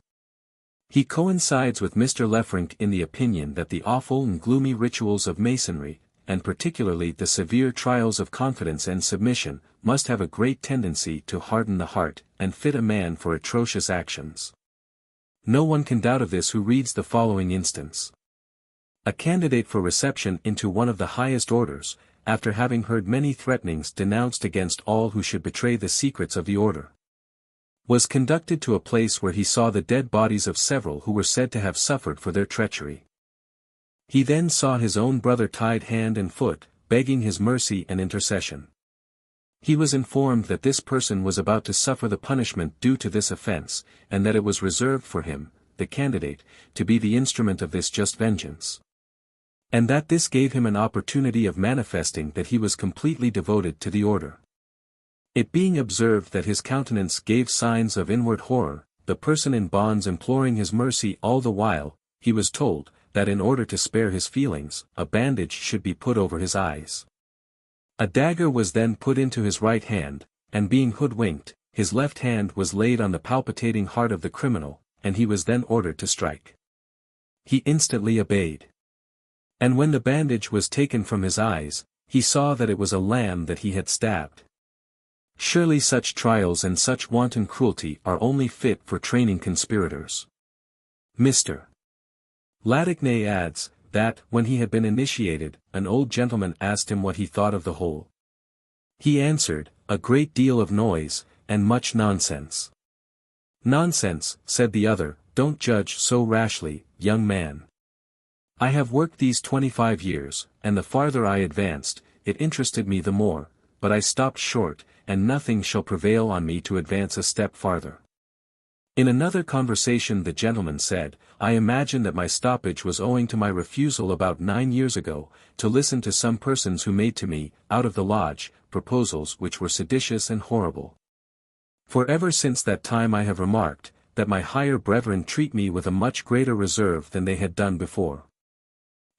He coincides with Mr. Lefranc in the opinion that the awful and gloomy rituals of Masonry, and particularly the severe trials of confidence and submission, must have a great tendency to harden the heart, and fit a man for atrocious actions. No one can doubt of this who reads the following instance. A candidate for reception into one of the highest orders, after having heard many threatenings denounced against all who should betray the secrets of the order, was conducted to a place where he saw the dead bodies of several who were said to have suffered for their treachery. He then saw his own brother tied hand and foot, begging his mercy and intercession. He was informed that this person was about to suffer the punishment due to this offense, and that it was reserved for him, the candidate, to be the instrument of this just vengeance. And that this gave him an opportunity of manifesting that he was completely devoted to the order. It being observed that his countenance gave signs of inward horror, the person in bonds imploring his mercy all the while, he was told, that in order to spare his feelings, a bandage should be put over his eyes. A dagger was then put into his right hand, and being hoodwinked, his left hand was laid on the palpitating heart of the criminal, and he was then ordered to strike. He instantly obeyed. And when the bandage was taken from his eyes, he saw that it was a lamb that he had stabbed. Surely such trials and such wanton cruelty are only fit for training conspirators. Mr. Latagné adds, that, when he had been initiated, an old gentleman asked him what he thought of the whole. He answered, a great deal of noise, and much nonsense. Nonsense, said the other, don't judge so rashly, young man. I have worked these 25 years, and the farther I advanced, it interested me the more, but I stopped short, and nothing shall prevail on me to advance a step farther. In another conversation the gentleman said, I imagine that my stoppage was owing to my refusal about 9 years ago, to listen to some persons who made to me, out of the lodge, proposals which were seditious and horrible. For ever since that time I have remarked, that my higher brethren treat me with a much greater reserve than they had done before.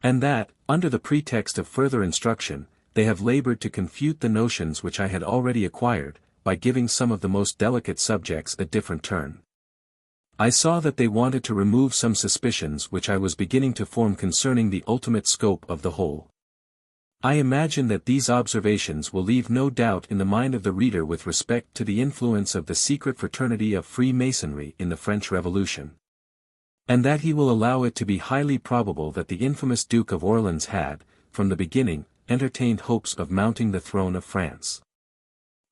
And that, under the pretext of further instruction, they have labored to confute the notions which I had already acquired, by giving some of the most delicate subjects a different turn. I saw that they wanted to remove some suspicions which I was beginning to form concerning the ultimate scope of the whole. I imagine that these observations will leave no doubt in the mind of the reader with respect to the influence of the secret fraternity of Freemasonry in the French Revolution. And that he will allow it to be highly probable that the infamous Duke of Orleans had, from the beginning, entertained hopes of mounting the throne of France.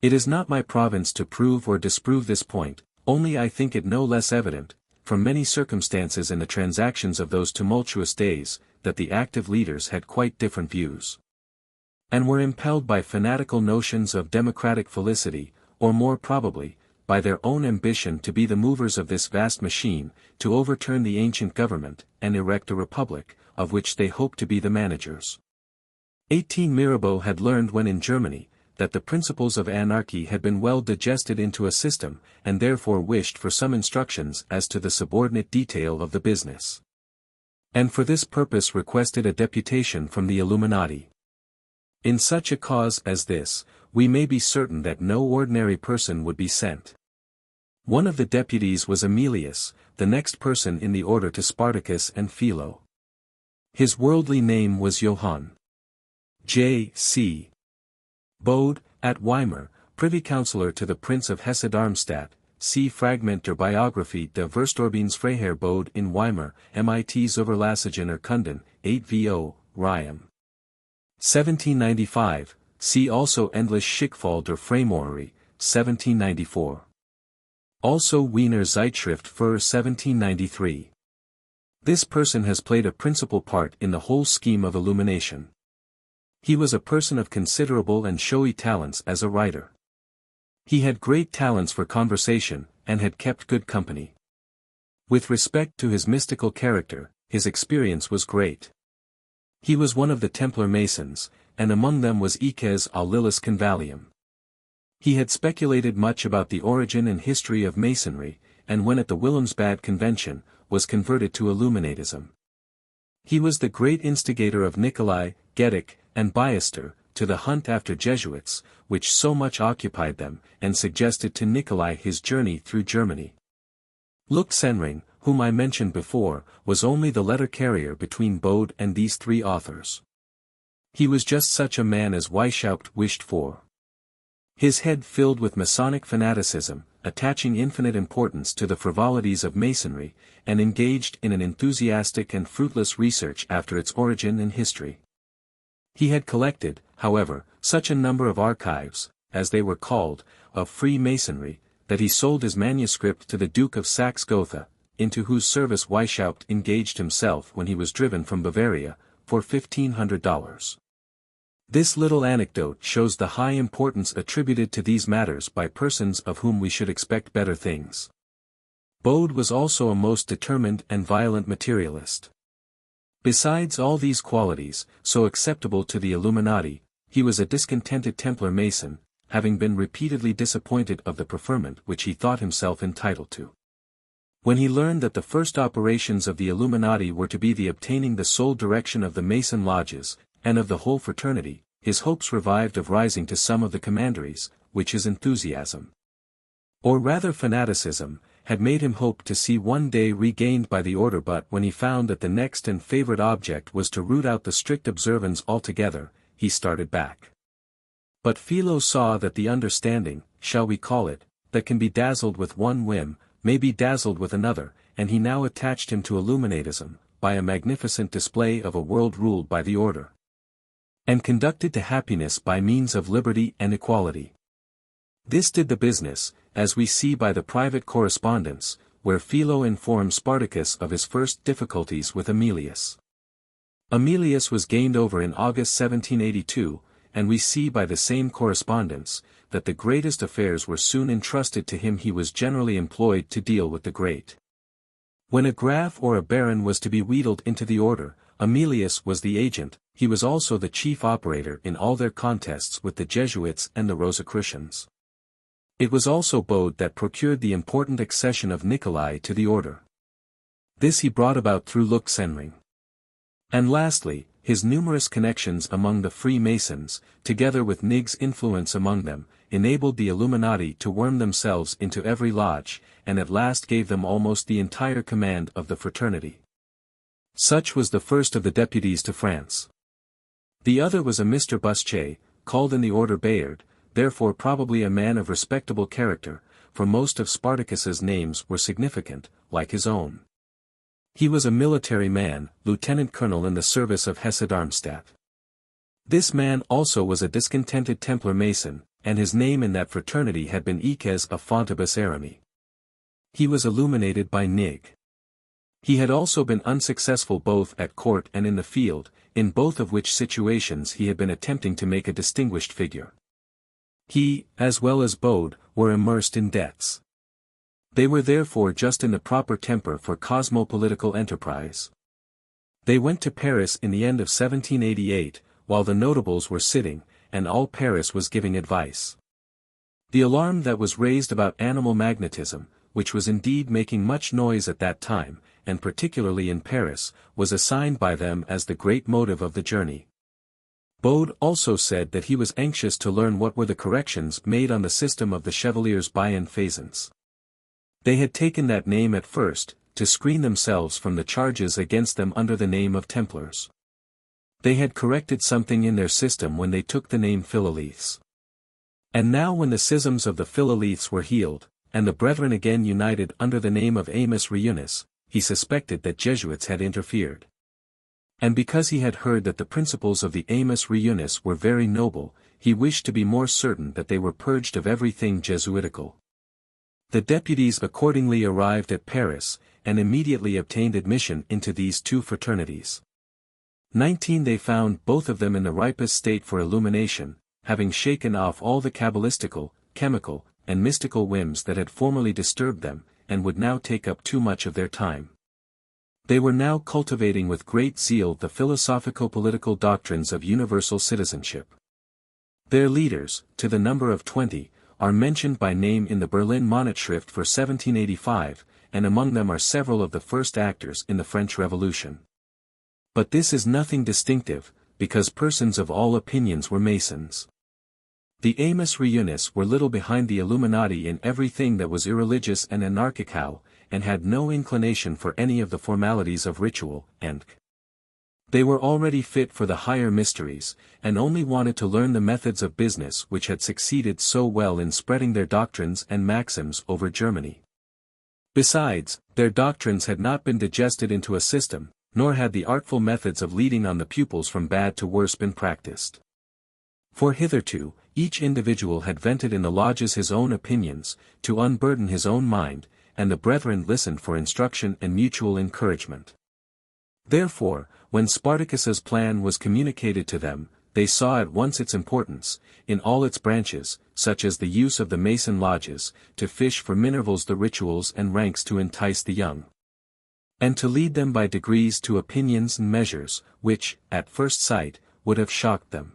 It is not my province to prove or disprove this point, only I think it no less evident, from many circumstances in the transactions of those tumultuous days, that the active leaders had quite different views, and were impelled by fanatical notions of democratic felicity, or more probably, by their own ambition to be the movers of this vast machine, to overturn the ancient government, and erect a republic, of which they hoped to be the managers. 18 Mirabeau had learned when in Germany, that the principles of anarchy had been well digested into a system, and therefore wished for some instructions as to the subordinate detail of the business. And for this purpose requested a deputation from the Illuminati. In such a cause as this, we may be certain that no ordinary person would be sent. One of the deputies was Emilius, the next person in the order to Spartacus and Philo. His worldly name was Johann J.C. Bode, at Weimar, privy councillor to the Prince of Hesse-Darmstadt. See Fragment der Biographie der Verstorbenen Freiherr Bode in Weimar, mit Zuverlässigen Erkunden, 8 vo, Riem. 1795, see also Endlich Schickfall der Freimaurerei, 1794. Also Wiener Zeitschrift für 1793. This person has played a principal part in the whole scheme of illumination. He was a person of considerable and showy talents as a writer. He had great talents for conversation, and had kept good company. With respect to his mystical character, his experience was great. He was one of the Templar Masons, and among them was Ices Aulilus Convallium. He had speculated much about the origin and history of Masonry, and when at the Wilhelmsbad Convention, was converted to Illuminatism. He was the great instigator of Nicolai, Getic, and Biester, to the hunt after Jesuits, which so much occupied them, and suggested to Nicolai his journey through Germany. Luxenring, whom I mentioned before, was only the letter carrier between Bode and these three authors. He was just such a man as Weishaupt wished for. His head filled with Masonic fanaticism, attaching infinite importance to the frivolities of Masonry, and engaged in an enthusiastic and fruitless research after its origin and history. He had collected, however, such a number of archives, as they were called, of Freemasonry, that he sold his manuscript to the Duke of Saxe-Gotha, into whose service Weishaupt engaged himself when he was driven from Bavaria, for $1,500. This little anecdote shows the high importance attributed to these matters by persons of whom we should expect better things. Bode was also a most determined and violent materialist. Besides all these qualities, so acceptable to the Illuminati, he was a discontented Templar Mason, having been repeatedly disappointed of the preferment which he thought himself entitled to. When he learned that the first operations of the Illuminati were to be the obtaining the sole direction of the Mason lodges, and of the whole fraternity, his hopes revived of rising to some of the commanderies, which his enthusiasm, or rather fanaticism, had made him hope to see one day regained by the order. But when he found that the next and favorite object was to root out the strict observance altogether, he started back. But Philo saw that the understanding, shall we call it, that can be dazzled with one whim, may be dazzled with another, and he now attached him to Illuminatism, by a magnificent display of a world ruled by the order, and conducted to happiness by means of liberty and equality. This did the business, as we see by the private correspondence, where Philo informed Spartacus of his first difficulties with Emilius. Emilius was gained over in August 1782, and we see by the same correspondence, that the greatest affairs were soon entrusted to him. He was generally employed to deal with the great. When a Graf or a Baron was to be wheedled into the order, Emilius was the agent. He was also the chief operator in all their contests with the Jesuits and the Rosicrucians. It was also Bode that procured the important accession of Nicolai to the order. This he brought about through Luxenring. And lastly, his numerous connections among the Freemasons, together with Knig's influence among them, enabled the Illuminati to worm themselves into every lodge, and at last gave them almost the entire command of the fraternity. Such was the first of the deputies to France. The other was a Mr. Busquet, called in the order Bayard, therefore probably a man of respectable character, for most of Spartacus's names were significant, like his own. He was a military man, lieutenant colonel in the service of Hesse-Darmstadt. This man also was a discontented Templar Mason, and his name in that fraternity had been Ices of Fontibus Aramie. He was illuminated by Knig. He had also been unsuccessful both at court and in the field, in both of which situations he had been attempting to make a distinguished figure. He, as well as Bode, were immersed in debts. They were therefore just in the proper temper for cosmopolitical enterprise. They went to Paris in the end of 1788, while the notables were sitting, and all Paris was giving advice. The alarm that was raised about animal magnetism, which was indeed making much noise at that time, and particularly in Paris, was assigned by them as the great motive of the journey. Bode also said that he was anxious to learn what were the corrections made on the system of the Chevaliers Bienfaisance. They had taken that name at first, to screen themselves from the charges against them under the name of Templars. They had corrected something in their system when they took the name Philolithes. And now when the schisms of the Philalethe's were healed, and the brethren again united under the name of Amos Reunis, he suspected that Jesuits had interfered. And because he had heard that the principles of the Amos Reunis were very noble, he wished to be more certain that they were purged of everything Jesuitical. The deputies accordingly arrived at Paris, and immediately obtained admission into these two fraternities. 19 They found both of them in the ripest state for illumination, having shaken off all the cabalistical, chemical, and mystical whims that had formerly disturbed them, and would now take up too much of their time. They were now cultivating with great zeal the philosophico-political doctrines of universal citizenship. Their leaders, to the number of 20, are mentioned by name in the Berlin Monatschrift for 1785, and among them are several of the first actors in the French Revolution. But this is nothing distinctive, because persons of all opinions were Masons. The Amos Reunis were little behind the Illuminati in everything that was irreligious and anarchical, and had no inclination for any of the formalities of ritual, and they were already fit for the higher mysteries, and only wanted to learn the methods of business which had succeeded so well in spreading their doctrines and maxims over Germany. Besides, their doctrines had not been digested into a system, nor had the artful methods of leading on the pupils from bad to worse been practiced. For hitherto, each individual had vented in the lodges his own opinions, to unburden his own mind, and the brethren listened for instruction and mutual encouragement. Therefore, when Spartacus's plan was communicated to them, they saw at once its importance, in all its branches, such as the use of the Mason lodges, to fish for minervals, the rituals and ranks to entice the young, and to lead them by degrees to opinions and measures, which, at first sight, would have shocked them.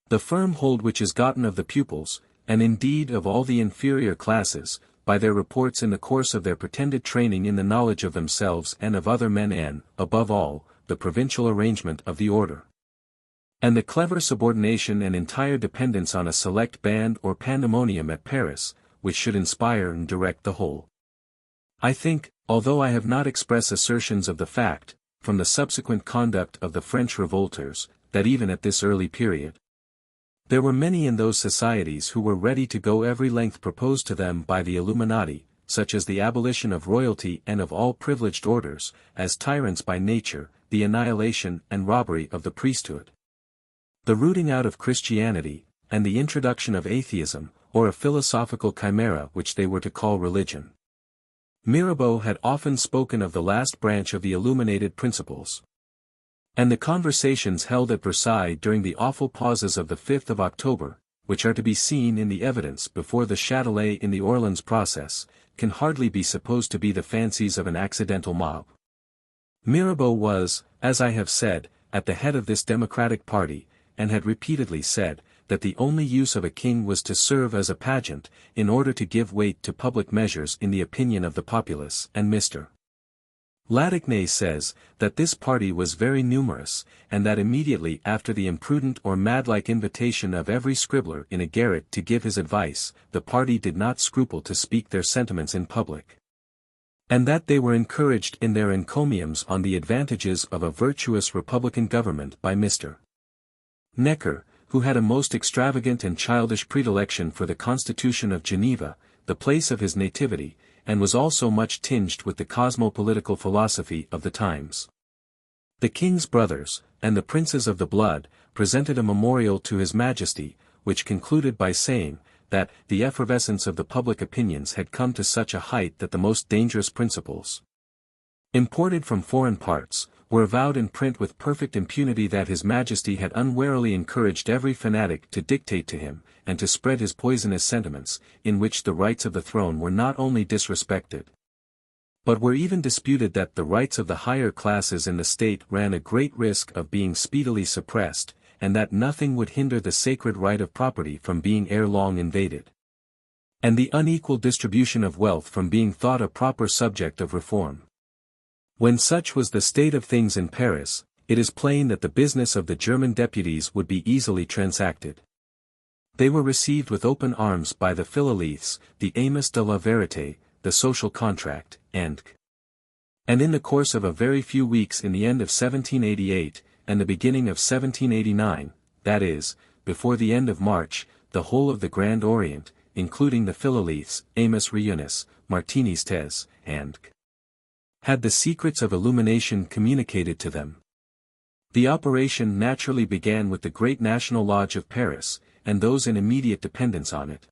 The firm hold which is gotten of the pupils, and indeed of all the inferior classes, by their reports in the course of their pretended training in the knowledge of themselves and of other men, and, above all, the provincial arrangement of the order, and the clever subordination and entire dependence on a select band or pandemonium at Paris, which should inspire and direct the whole. I think, although I have not expressed assertions of the fact, from the subsequent conduct of the French revolters, that even at this early period, there were many in those societies who were ready to go every length proposed to them by the Illuminati, such as the abolition of royalty and of all privileged orders, as tyrants by nature, the annihilation and robbery of the priesthood, the rooting out of Christianity, and the introduction of atheism, or a philosophical chimera which they were to call religion. Mirabeau had often spoken of the last branch of the illuminated principles. And the conversations held at Versailles during the awful pauses of the 5th of October, which are to be seen in the evidence before the Châtelet in the Orleans process, can hardly be supposed to be the fancies of an accidental mob. Mirabeau was, as I have said, at the head of this democratic party, and had repeatedly said, that the only use of a king was to serve as a pageant, in order to give weight to public measures in the opinion of the populace, and Mr. Ladagnaye says, that this party was very numerous, and that immediately after the imprudent or madlike invitation of every scribbler in a garret to give his advice, the party did not scruple to speak their sentiments in public. And that they were encouraged in their encomiums on the advantages of a virtuous republican government by Mr. Necker, who had a most extravagant and childish predilection for the Constitution of Geneva, the place of his nativity, and was also much tinged with the cosmopolitical philosophy of the times. The king's brothers, and the princes of the blood, presented a memorial to his majesty, which concluded by saying, that the effervescence of the public opinions had come to such a height that the most dangerous principles, imported from foreign parts, were avowed in print with perfect impunity, that his majesty had unwarily encouraged every fanatic to dictate to him, and to spread his poisonous sentiments, in which the rights of the throne were not only disrespected, but were even disputed, that the rights of the higher classes in the state ran a great risk of being speedily suppressed, and that nothing would hinder the sacred right of property from being ere long invaded, and the unequal distribution of wealth from being thought a proper subject of reform. When such was the state of things in Paris, it is plain that the business of the German deputies would be easily transacted. They were received with open arms by the Philalethe's, the Amos de la Vérité, the Social Contract, and in the course of a very few weeks in the end of 1788, and the beginning of 1789, that is, before the end of March, the whole of the Grand Orient, including the Philoliths, Amos Reunis, Martinis Tes, and had the secrets of illumination communicated to them. The operation naturally began with the Great National Lodge of Paris, and those in immediate dependence on it.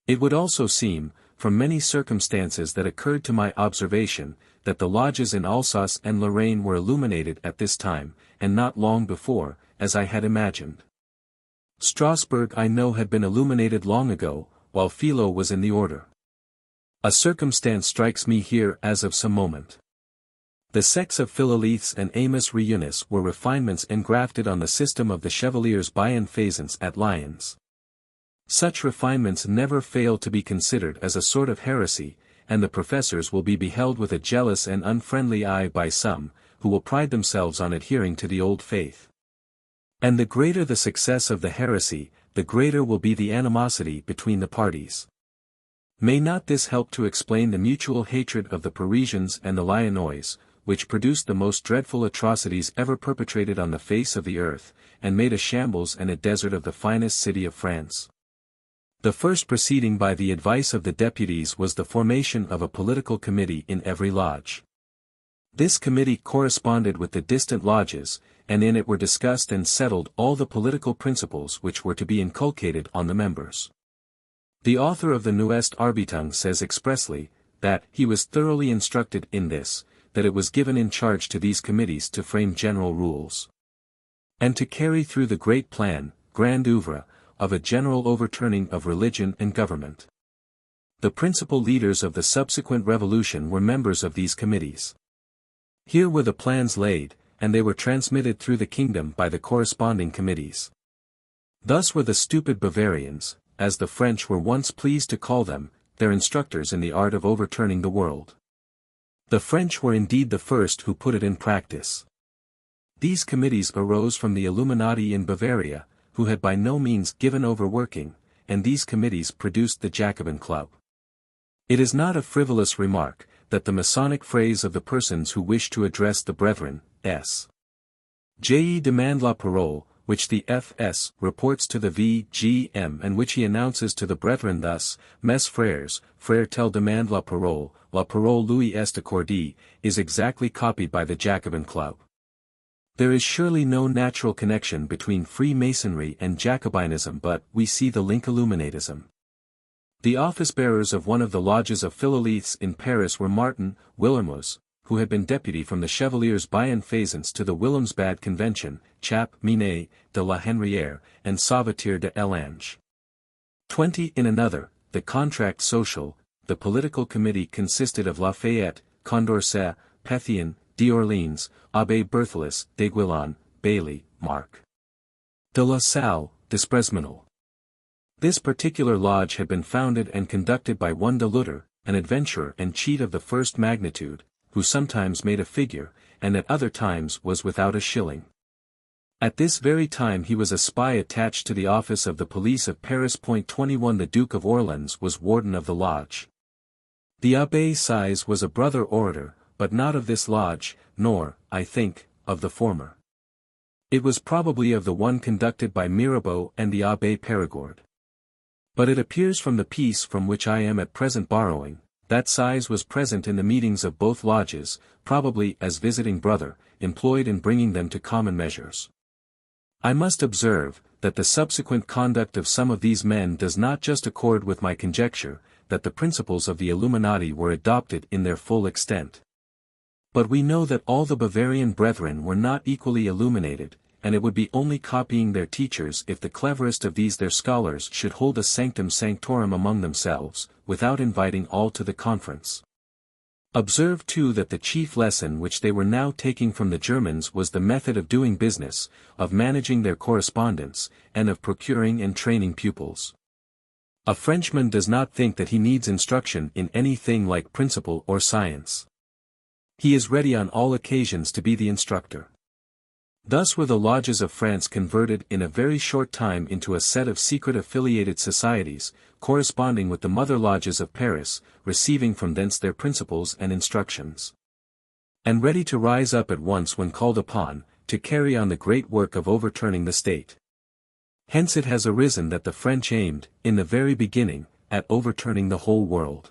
It would also seem, from many circumstances that occurred to my observation, that the lodges in Alsace and Lorraine were illuminated at this time, and not long before, as I had imagined. Strasbourg I know had been illuminated long ago, while Philo was in the order. A circumstance strikes me here as of some moment. The sects of Philoliths and Amos Reunis were refinements engrafted on the system of the Chevaliers Bienfaisants at Lyons. Such refinements never fail to be considered as a sort of heresy, and the professors will be beheld with a jealous and unfriendly eye by some, who will pride themselves on adhering to the old faith. And the greater the success of the heresy, the greater will be the animosity between the parties. May not this help to explain the mutual hatred of the Parisians and the Lyonnois, which produced the most dreadful atrocities ever perpetrated on the face of the earth, and made a shambles and a desert of the finest city of France? The first proceeding by the advice of the deputies was the formation of a political committee in every lodge. This committee corresponded with the distant lodges, and in it were discussed and settled all the political principles which were to be inculcated on the members. The author of the Neueste Arbeitung says expressly, that he was thoroughly instructed in this, that it was given in charge to these committees to frame general rules, and to carry through the great plan, grand oeuvre, of a general overturning of religion and government. The principal leaders of the subsequent revolution were members of these committees. Here were the plans laid, and they were transmitted through the kingdom by the corresponding committees. Thus were the stupid Bavarians, as the French were once pleased to call them, their instructors in the art of overturning the world. The French were indeed the first who put it in practice. These committees arose from the Illuminati in Bavaria, who had by no means given over working, and these committees produced the Jacobin Club. It is not a frivolous remark, that the Masonic phrase of the persons who wish to address the brethren, S. Je demande la parole, which the F.S. reports to the V.G.M. and which he announces to the brethren thus, Mes frères, frère tel demande la parole lui est accordée, is exactly copied by the Jacobin Club. There is surely no natural connection between Freemasonry and Jacobinism, but we see the link Illuminatism. The office-bearers of one of the lodges of Philoliths in Paris were Martin Willermus, who had been deputy from the Chevaliers Bienfaisants to the Willemsbad Convention, Chap Minet de la Henrière, and Sauveterre de l'Ange. 20 in another, the Contract Social, the political committee consisted of Lafayette, Condorcet, Pétion, d'Orléans, Abbé Berthelus, d'Aiguillon, Bailly, Marc de la Salle, d'Espresmenil. This particular lodge had been founded and conducted by one de Lutter, an adventurer and cheat of the first magnitude, who sometimes made a figure, and at other times was without a shilling. At this very time he was a spy attached to the office of the police of Paris. 21 The Duke of Orleans was warden of the lodge. The Abbé Size was a brother orator, but not of this lodge, nor, I think, of the former. It was probably of the one conducted by Mirabeau and the Abbé Périgord. But it appears from the piece from which I am at present borrowing, that Size was present in the meetings of both lodges, probably as visiting brother, employed in bringing them to common measures. I must observe, that the subsequent conduct of some of these men does not just accord with my conjecture, that the principles of the Illuminati were adopted in their full extent. But we know that all the Bavarian brethren were not equally illuminated, and it would be only copying their teachers if the cleverest of these their scholars should hold a sanctum sanctorum among themselves, without inviting all to the conference. Observe too that the chief lesson which they were now taking from the Germans was the method of doing business, of managing their correspondence, and of procuring and training pupils. A Frenchman does not think that he needs instruction in anything like principle or science. He is ready on all occasions to be the instructor. Thus were the lodges of France converted in a very short time into a set of secret affiliated societies, corresponding with the mother lodges of Paris, receiving from thence their principles and instructions, and ready to rise up at once when called upon, to carry on the great work of overturning the state. Hence it has arisen that the French aimed, in the very beginning, at overturning the whole world.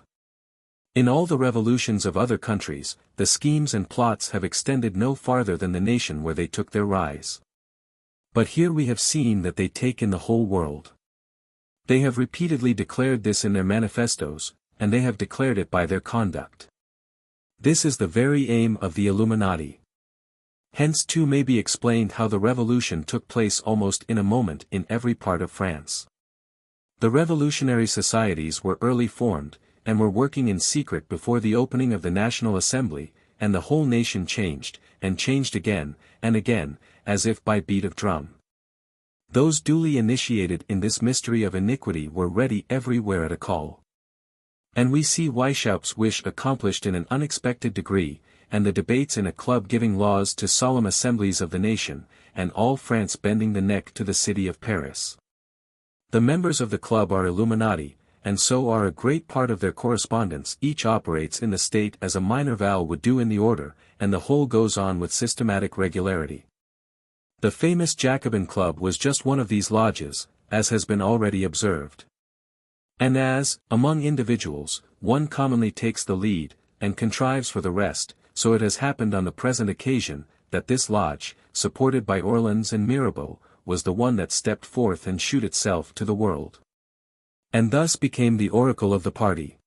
In all the revolutions of other countries, the schemes and plots have extended no farther than the nation where they took their rise. But here we have seen that they take in the whole world. They have repeatedly declared this in their manifestos, and they have declared it by their conduct. This is the very aim of the Illuminati. Hence too may be explained how the revolution took place almost in a moment in every part of France. The revolutionary societies were early formed, and were working in secret before the opening of the National Assembly, and the whole nation changed, and changed again, and again, as if by beat of drum. Those duly initiated in this mystery of iniquity were ready everywhere at a call. And we see Weishaupt's wish accomplished in an unexpected degree, and the debates in a club giving laws to solemn assemblies of the nation, and all France bending the neck to the city of Paris. The members of the club are Illuminati, and so are a great part of their correspondence. Each operates in the state as a minor vowel would do in the order, and the whole goes on with systematic regularity. The famous Jacobin Club was just one of these lodges, as has been already observed. And as, among individuals, one commonly takes the lead, and contrives for the rest, so it has happened on the present occasion, that this lodge, supported by Orleans and Mirabeau, was the one that stepped forth and shewed itself to the world. And thus became the oracle of the party.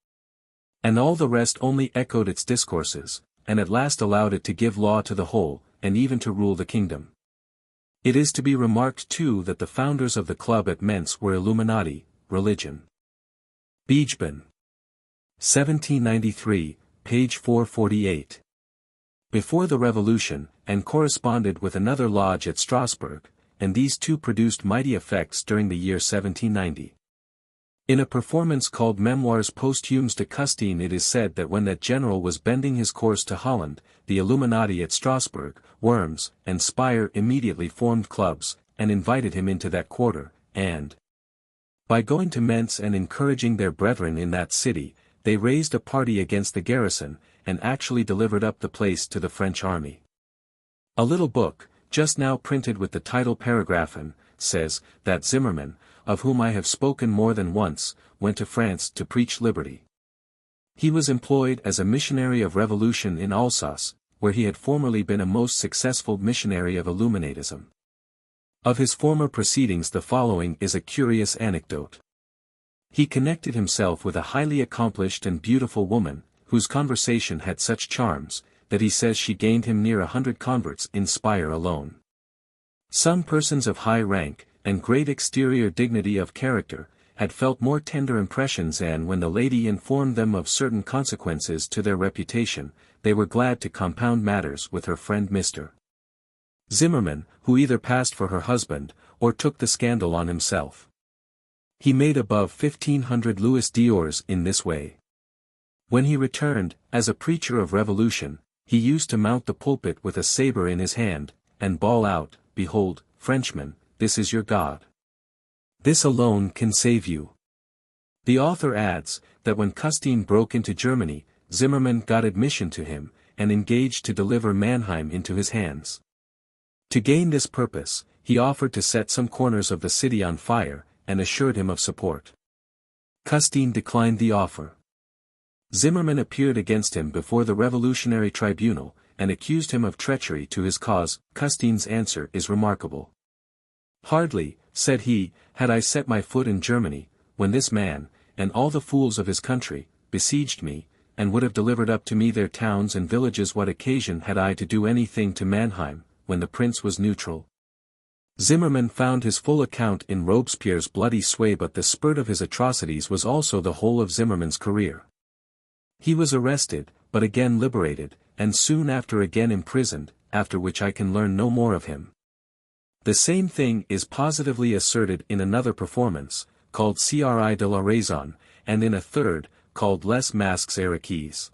And all the rest only echoed its discourses, and at last allowed it to give law to the whole, and even to rule the kingdom. It is to be remarked too that the founders of the club at Mentz were Illuminati, religion. Bijben. 1793, page 448. Before the Revolution, and corresponded with another lodge at Strasbourg, and these two produced mighty effects during the year 1790. In a performance called Memoirs Posthumes de Custine it is said that when that general was bending his course to Holland, the Illuminati at Strasbourg, Worms, and Speyer immediately formed clubs, and invited him into that quarter, and by going to Mentz and encouraging their brethren in that city, they raised a party against the garrison, and actually delivered up the place to the French army. A little book, just now printed with the title Paragraphen, says, that Zimmermann, of whom I have spoken more than once, went to France to preach liberty. He was employed as a missionary of revolution in Alsace, where he had formerly been a most successful missionary of Illuminatism. Of his former proceedings the following is a curious anecdote. He connected himself with a highly accomplished and beautiful woman, whose conversation had such charms, that he says she gained him near 100 converts in Speyer alone. Some persons of high rank, and great exterior dignity of character, had felt more tender impressions, and when the lady informed them of certain consequences to their reputation, they were glad to compound matters with her friend Mr. Zimmermann, who either passed for her husband, or took the scandal on himself. He made above 1,500 louis d'ors in this way. When he returned, as a preacher of revolution, he used to mount the pulpit with a sabre in his hand, and bawl out, "Behold, Frenchmen, this is your God. This alone can save you." The author adds, that when Custine broke into Germany, Zimmermann got admission to him, and engaged to deliver Mannheim into his hands. To gain this purpose, he offered to set some corners of the city on fire, and assured him of support. Custine declined the offer. Zimmermann appeared against him before the Revolutionary Tribunal, and accused him of treachery to his cause. Custine's answer is remarkable. "Hardly," said he, "had I set my foot in Germany, when this man, and all the fools of his country, besieged me, and would have delivered up to me their towns and villages. What occasion had I to do anything to Mannheim, when the prince was neutral?" Zimmermann found his full account in Robespierre's bloody sway, but the spurt of his atrocities was also the whole of Zimmermann's career. He was arrested, but again liberated, and soon after again imprisoned, after which I can learn no more of him. The same thing is positively asserted in another performance, called Cri de la Raison, and in a third, called Les Masques Araquis.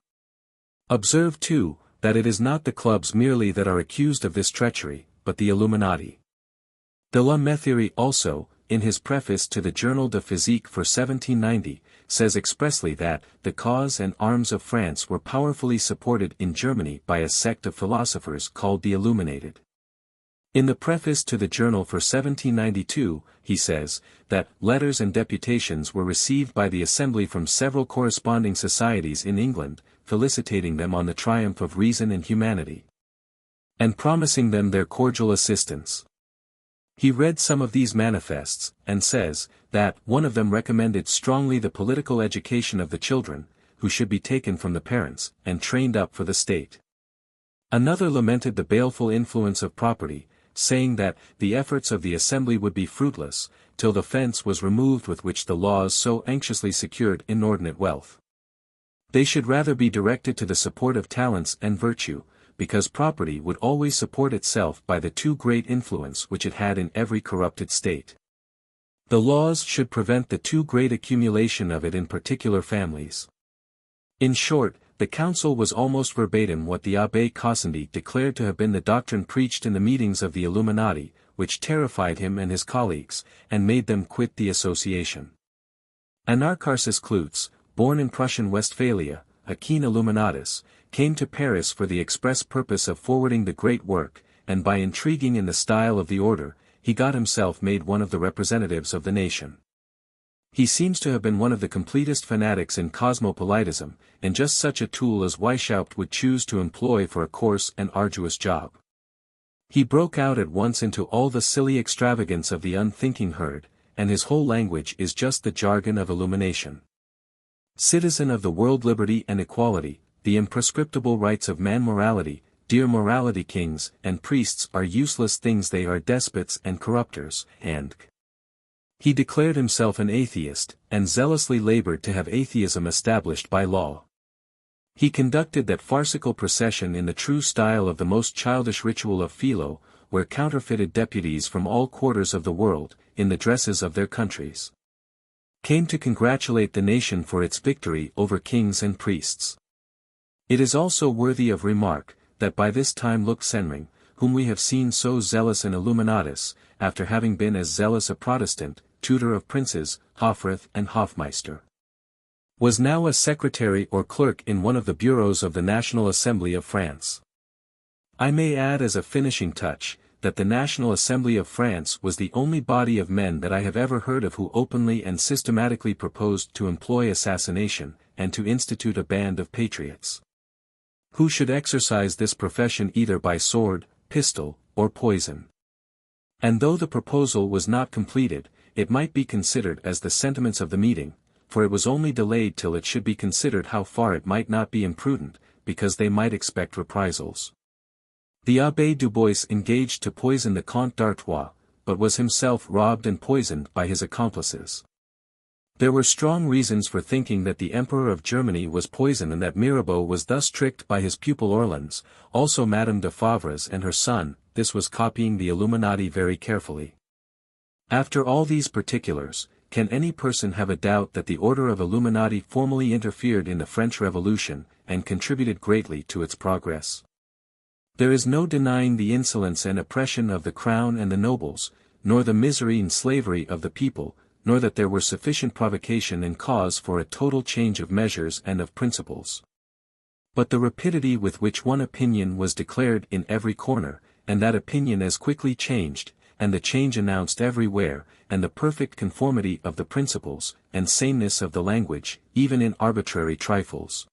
Observe too, that it is not the clubs merely that are accused of this treachery, but the Illuminati. De la Metherie also, in his preface to the Journal de Physique for 1790, says expressly that the cause and arms of France were powerfully supported in Germany by a sect of philosophers called the Illuminated. In the preface to the journal for 1792, he says, that letters and deputations were received by the Assembly from several corresponding societies in England, felicitating them on the triumph of reason and humanity, and promising them their cordial assistance. He read some of these manifests, and says, that one of them recommended strongly the political education of the children, who should be taken from the parents, and trained up for the state. Another lamented the baleful influence of property, saying that the efforts of the Assembly would be fruitless, till the fence was removed with which the laws so anxiously secured inordinate wealth. They should rather be directed to the support of talents and virtue, because property would always support itself by the too great influence which it had in every corrupted state. The laws should prevent the too great accumulation of it in particular families. In short, the council was almost verbatim what the Abbé Gassendi declared to have been the doctrine preached in the meetings of the Illuminati, which terrified him and his colleagues, and made them quit the association. Anacharsis Cloots, born in Prussian Westphalia, a keen Illuminatus, came to Paris for the express purpose of forwarding the great work, and by intriguing in the style of the order, he got himself made one of the representatives of the nation. He seems to have been one of the completest fanatics in cosmopolitism, and just such a tool as Weishaupt would choose to employ for a coarse and arduous job. He broke out at once into all the silly extravagance of the unthinking herd, and his whole language is just the jargon of illumination. Citizen of the world, liberty and equality, the imprescriptible rights of man, morality, dear morality, kings and priests are useless things, they are despots and corrupters, and he declared himself an atheist, and zealously labored to have atheism established by law. He conducted that farcical procession in the true style of the most childish ritual of Philo, where counterfeited deputies from all quarters of the world, in the dresses of their countries, came to congratulate the nation for its victory over kings and priests. It is also worthy of remark, that by this time Luxemring, whom we have seen so zealous an Illuminatus, after having been as zealous a Protestant, tutor of princes, Hofrath and Hofmeister, was now a secretary or clerk in one of the bureaus of the National Assembly of France. I may add as a finishing touch, that the National Assembly of France was the only body of men that I have ever heard of who openly and systematically proposed to employ assassination, and to institute a band of patriots, who should exercise this profession either by sword, pistol, or poison. And though the proposal was not completed, it might be considered as the sentiments of the meeting, for it was only delayed till it should be considered how far it might not be imprudent, because they might expect reprisals. The Abbé Dubois engaged to poison the Comte d'Artois, but was himself robbed and poisoned by his accomplices. There were strong reasons for thinking that the Emperor of Germany was poisoned and that Mirabeau was thus tricked by his pupil Orleans, also Madame de Favres and her son. This was copying the Illuminati very carefully. After all these particulars, can any person have a doubt that the order of Illuminati formally interfered in the French Revolution, and contributed greatly to its progress? There is no denying the insolence and oppression of the crown and the nobles, nor the misery and slavery of the people, nor that there were sufficient provocation and cause for a total change of measures and of principles. But the rapidity with which one opinion was declared in every corner, and that opinion as quickly changed, and the change announced everywhere, and the perfect conformity of the principles, and sameness of the language, even in arbitrary trifles,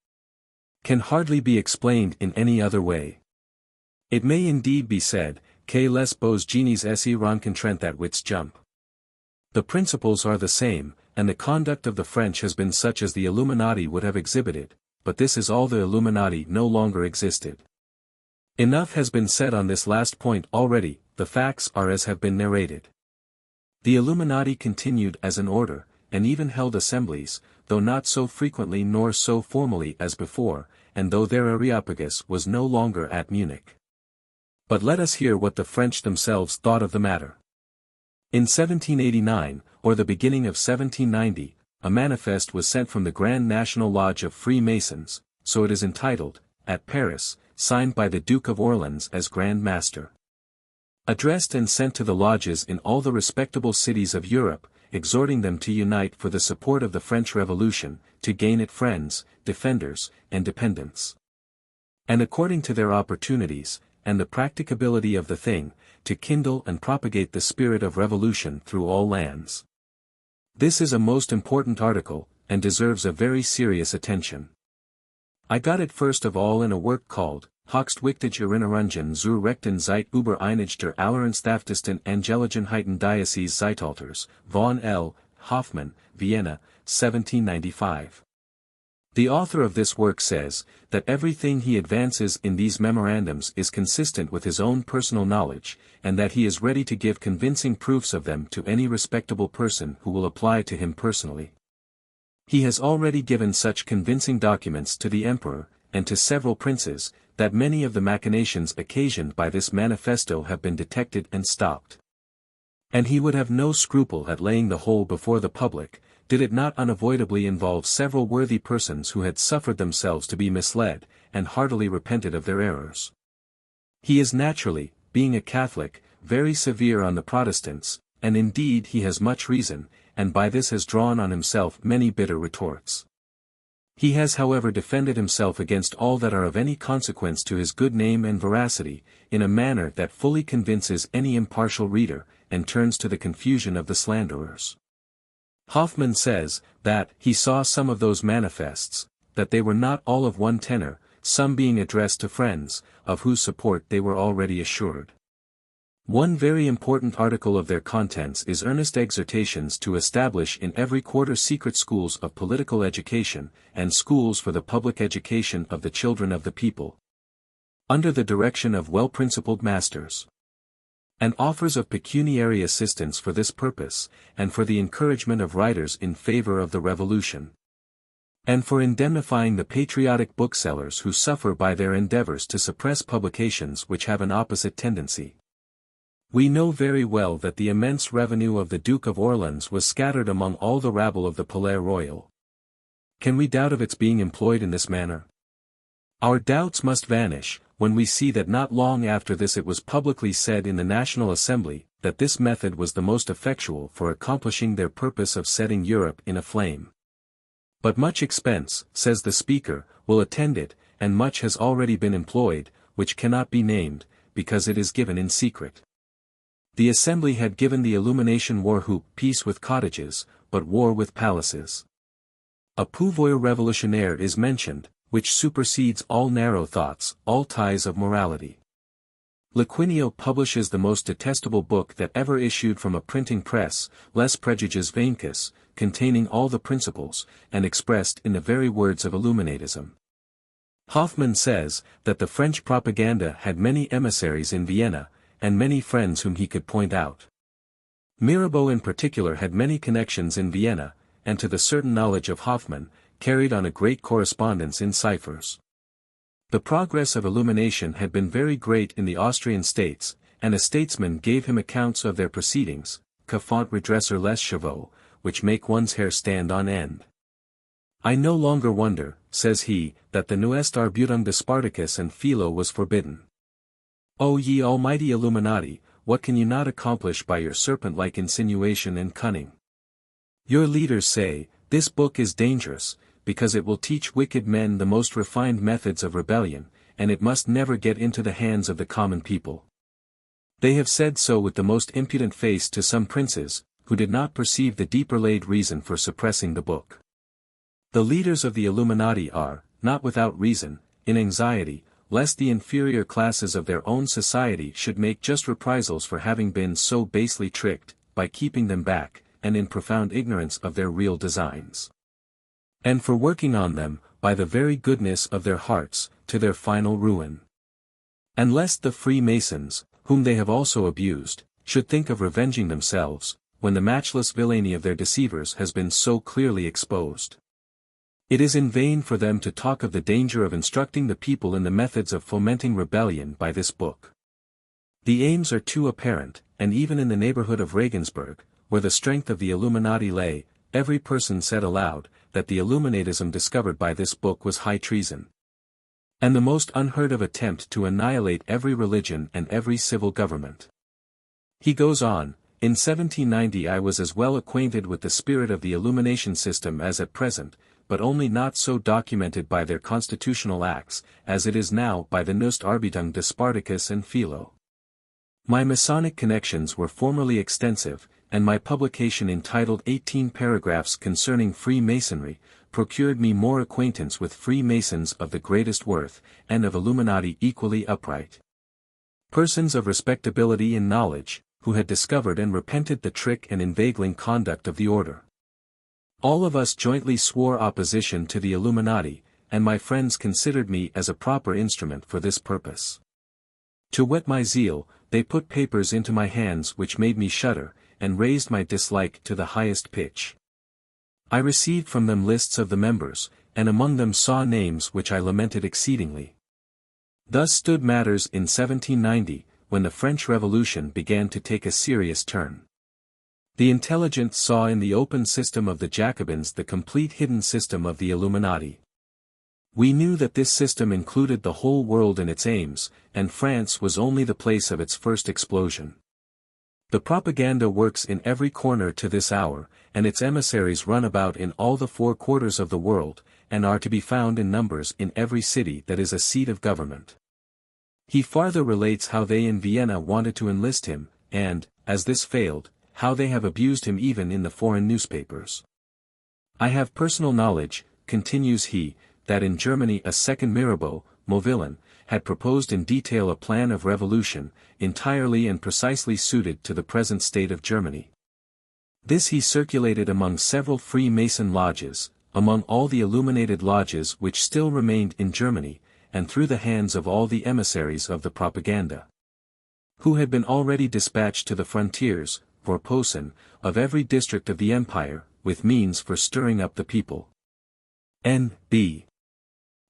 can hardly be explained in any other way. It may indeed be said, que les beaux génies s'y rencontrent that wits jump. The principles are the same, and the conduct of the French has been such as the Illuminati would have exhibited, but this is all the Illuminati no longer existed. Enough has been said on this last point already. The facts are as have been narrated. The Illuminati continued as an order, and even held assemblies, though not so frequently nor so formally as before, and though their Areopagus was no longer at Munich. But let us hear what the French themselves thought of the matter. In 1789, or the beginning of 1790, a manifest was sent from the Grand National Lodge of Freemasons, so it is entitled, at Paris, signed by the Duke of Orleans as Grand Master, addressed and sent to the lodges in all the respectable cities of Europe, exhorting them to unite for the support of the French Revolution, to gain it friends, defenders, and dependents, and according to their opportunities, and the practicability of the thing, to kindle and propagate the spirit of revolution through all lands. This is a most important article, and deserves a very serious attention. I got it first of all in a work called, Höchst wichtige Erinnerungen zur Rechten Zeit über einige der allerernsthaftesten Angelegenheiten Diözese Zeitalters, von L. Hoffmann, Vienna, 1795. The author of this work says, that everything he advances in these memorandums is consistent with his own personal knowledge, and that he is ready to give convincing proofs of them to any respectable person who will apply to him personally. He has already given such convincing documents to the emperor, and to several princes, that many of the machinations occasioned by this manifesto have been detected and stopped. And he would have no scruple at laying the whole before the public, did it not unavoidably involve several worthy persons who had suffered themselves to be misled, and heartily repented of their errors. He is naturally, being a Catholic, very severe on the Protestants, and indeed he has much reason, and by this has drawn on himself many bitter retorts. He has however defended himself against all that are of any consequence to his good name and veracity, in a manner that fully convinces any impartial reader, and turns to the confusion of the slanderers. Hoffmann says, that he saw some of those manifests, that they were not all of one tenor, some being addressed to friends, of whose support they were already assured. One very important article of their contents is earnest exhortations to establish in every quarter secret schools of political education, and schools for the public education of the children of the people, under the direction of well-principled masters, and offers of pecuniary assistance for this purpose, and for the encouragement of writers in favor of the revolution, and for indemnifying the patriotic booksellers who suffer by their endeavors to suppress publications which have an opposite tendency. We know very well that the immense revenue of the Duke of Orleans was scattered among all the rabble of the Palais Royal. Can we doubt of its being employed in this manner? Our doubts must vanish, when we see that not long after this it was publicly said in the National Assembly, that this method was the most effectual for accomplishing their purpose of setting Europe in a flame. But much expense, says the Speaker, will attend it, and much has already been employed, which cannot be named, because it is given in secret. The Assembly had given the illumination war whoop peace with cottages, but war with palaces. A pouvoir révolutionnaire is mentioned, which supersedes all narrow thoughts, all ties of morality. Liquinio publishes the most detestable book that ever issued from a printing press, Les Préjuges Vaincus, containing all the principles, and expressed in the very words of Illuminatism. Hoffmann says, that the French propaganda had many emissaries in Vienna, and many friends whom he could point out. Mirabeau in particular had many connections in Vienna, and to the certain knowledge of Hoffmann, carried on a great correspondence in ciphers. The progress of illumination had been very great in the Austrian states, and a statesman gave him accounts of their proceedings, que font redresser les chevaux, which make one's hair stand on end. I no longer wonder, says he, that the Neueste Arbutung de Spartacus and Philo was forbidden. O ye almighty Illuminati, what can you not accomplish by your serpent-like insinuation and cunning? Your leaders say, this book is dangerous, because it will teach wicked men the most refined methods of rebellion, and it must never get into the hands of the common people. They have said so with the most impudent face to some princes, who did not perceive the deeper laid reason for suppressing the book. The leaders of the Illuminati are, not without reason, in anxiety, lest the inferior classes of their own society should make just reprisals for having been so basely tricked, by keeping them back, and in profound ignorance of their real designs, and for working on them, by the very goodness of their hearts, to their final ruin. And lest the Freemasons, whom they have also abused, should think of revenging themselves, when the matchless villainy of their deceivers has been so clearly exposed. It is in vain for them to talk of the danger of instructing the people in the methods of fomenting rebellion by this book. The aims are too apparent, and even in the neighborhood of Regensburg, where the strength of the Illuminati lay, every person said aloud, that the Illuminatism discovered by this book was high treason, and the most unheard of attempt to annihilate every religion and every civil government. He goes on, in 1790 I was as well acquainted with the spirit of the illumination system as at present, but only not so documented by their constitutional acts, as it is now by the Nostarbeitung de Spartacus and Philo. My Masonic connections were formerly extensive, and my publication entitled 18 Paragraphs Concerning Freemasonry, procured me more acquaintance with Freemasons of the greatest worth, and of Illuminati equally upright. Persons of respectability and knowledge, who had discovered and repented the trick and inveigling conduct of the order. All of us jointly swore opposition to the Illuminati, and my friends considered me as a proper instrument for this purpose. To whet my zeal, they put papers into my hands which made me shudder, and raised my dislike to the highest pitch. I received from them lists of the members, and among them saw names which I lamented exceedingly. Thus stood matters in 1790, when the French Revolution began to take a serious turn. The intelligence saw in the open system of the Jacobins the complete hidden system of the Illuminati. We knew that this system included the whole world in its aims, and France was only the place of its first explosion. The propaganda works in every corner to this hour, and its emissaries run about in all the 4 quarters of the world, and are to be found in numbers in every city that is a seat of government. He farther relates how they in Vienna wanted to enlist him, and, as this failed, how they have abused him even in the foreign newspapers. I have personal knowledge, continues he, that in Germany a second Mirabeau, Mauvillain, had proposed in detail a plan of revolution, entirely and precisely suited to the present state of Germany. This he circulated among several Freemason lodges, among all the illuminated lodges which still remained in Germany, and through the hands of all the emissaries of the propaganda, who had been already dispatched to the frontiers, for Posen, of every district of the empire, with means for stirring up the people. N.B.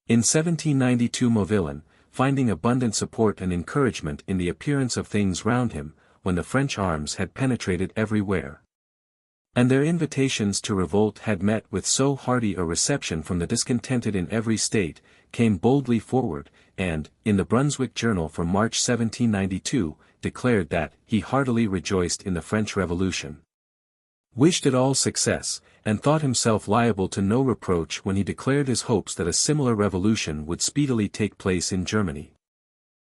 In 1792 Mauvillain, finding abundant support and encouragement in the appearance of things round him, when the French arms had penetrated everywhere, and their invitations to revolt had met with so hearty a reception from the discontented in every state, came boldly forward, and, in the Brunswick Journal for March 1792, declared that he heartily rejoiced in the French Revolution, wished it all success, and thought himself liable to no reproach when he declared his hopes that a similar revolution would speedily take place in Germany.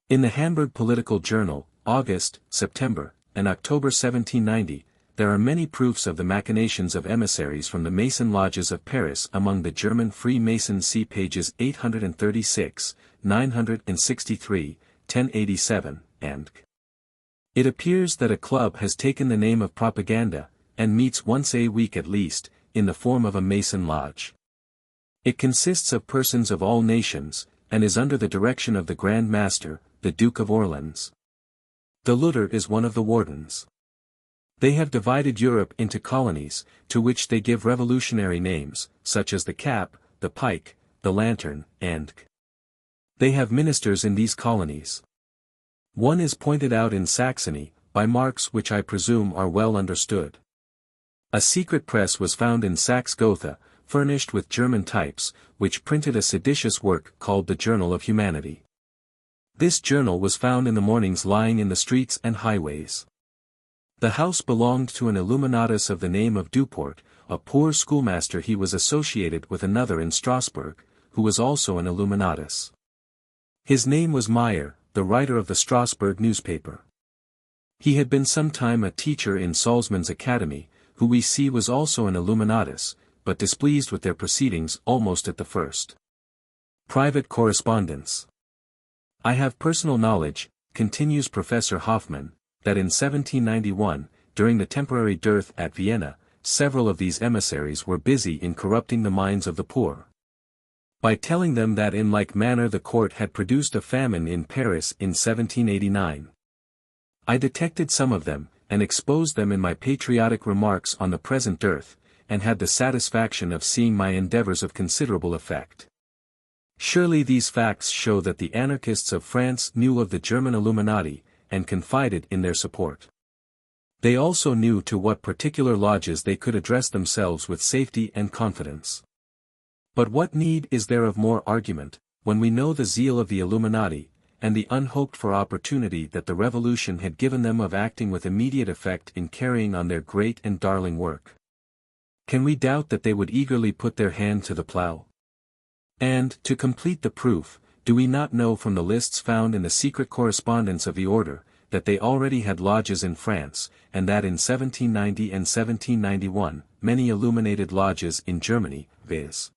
In the Hamburg Political Journal, August, September, and October 1790, there are many proofs of the machinations of emissaries from the Mason lodges of Paris among the German Freemasons. See pages 836, 963, 1087, and It appears that a club has taken the name of propaganda, and meets once a week at least, in the form of a Mason lodge. It consists of persons of all nations, and is under the direction of the Grand Master, the Duke of Orleans. The Lutter is one of the wardens. They have divided Europe into colonies, to which they give revolutionary names, such as the Cap, the Pike, the Lantern, and They have ministers in these colonies. One is pointed out in Saxony, by marks which I presume are well understood. A secret press was found in Saxe-Gotha, furnished with German types, which printed a seditious work called the Journal of Humanity. This journal was found in the mornings lying in the streets and highways. The house belonged to an Illuminatus of the name of Duport, a poor schoolmaster. He was associated with another in Strasbourg, who was also an Illuminatus. His name was Meyer, the writer of the Strasbourg newspaper. He had been some time a teacher in Salzmann's academy, who we see was also an Illuminatus, but displeased with their proceedings almost at the first. Private correspondence. I have personal knowledge, continues Professor Hoffmann, that in 1791, during the temporary dearth at Vienna, several of these emissaries were busy in corrupting the minds of the poor, by telling them that in like manner the court had produced a famine in Paris in 1789. I detected some of them, and exposed them in my patriotic remarks on the present dearth, and had the satisfaction of seeing my endeavors of considerable effect. Surely these facts show that the anarchists of France knew of the German Illuminati, and confided in their support. They also knew to what particular lodges they could address themselves with safety and confidence. But what need is there of more argument, when we know the zeal of the Illuminati, and the unhoped-for opportunity that the Revolution had given them of acting with immediate effect in carrying on their great and darling work? Can we doubt that they would eagerly put their hand to the plough? And, to complete the proof, do we not know from the lists found in the secret correspondence of the order, that they already had lodges in France, and that in 1790 and 1791, many illuminated lodges in Germany, viz.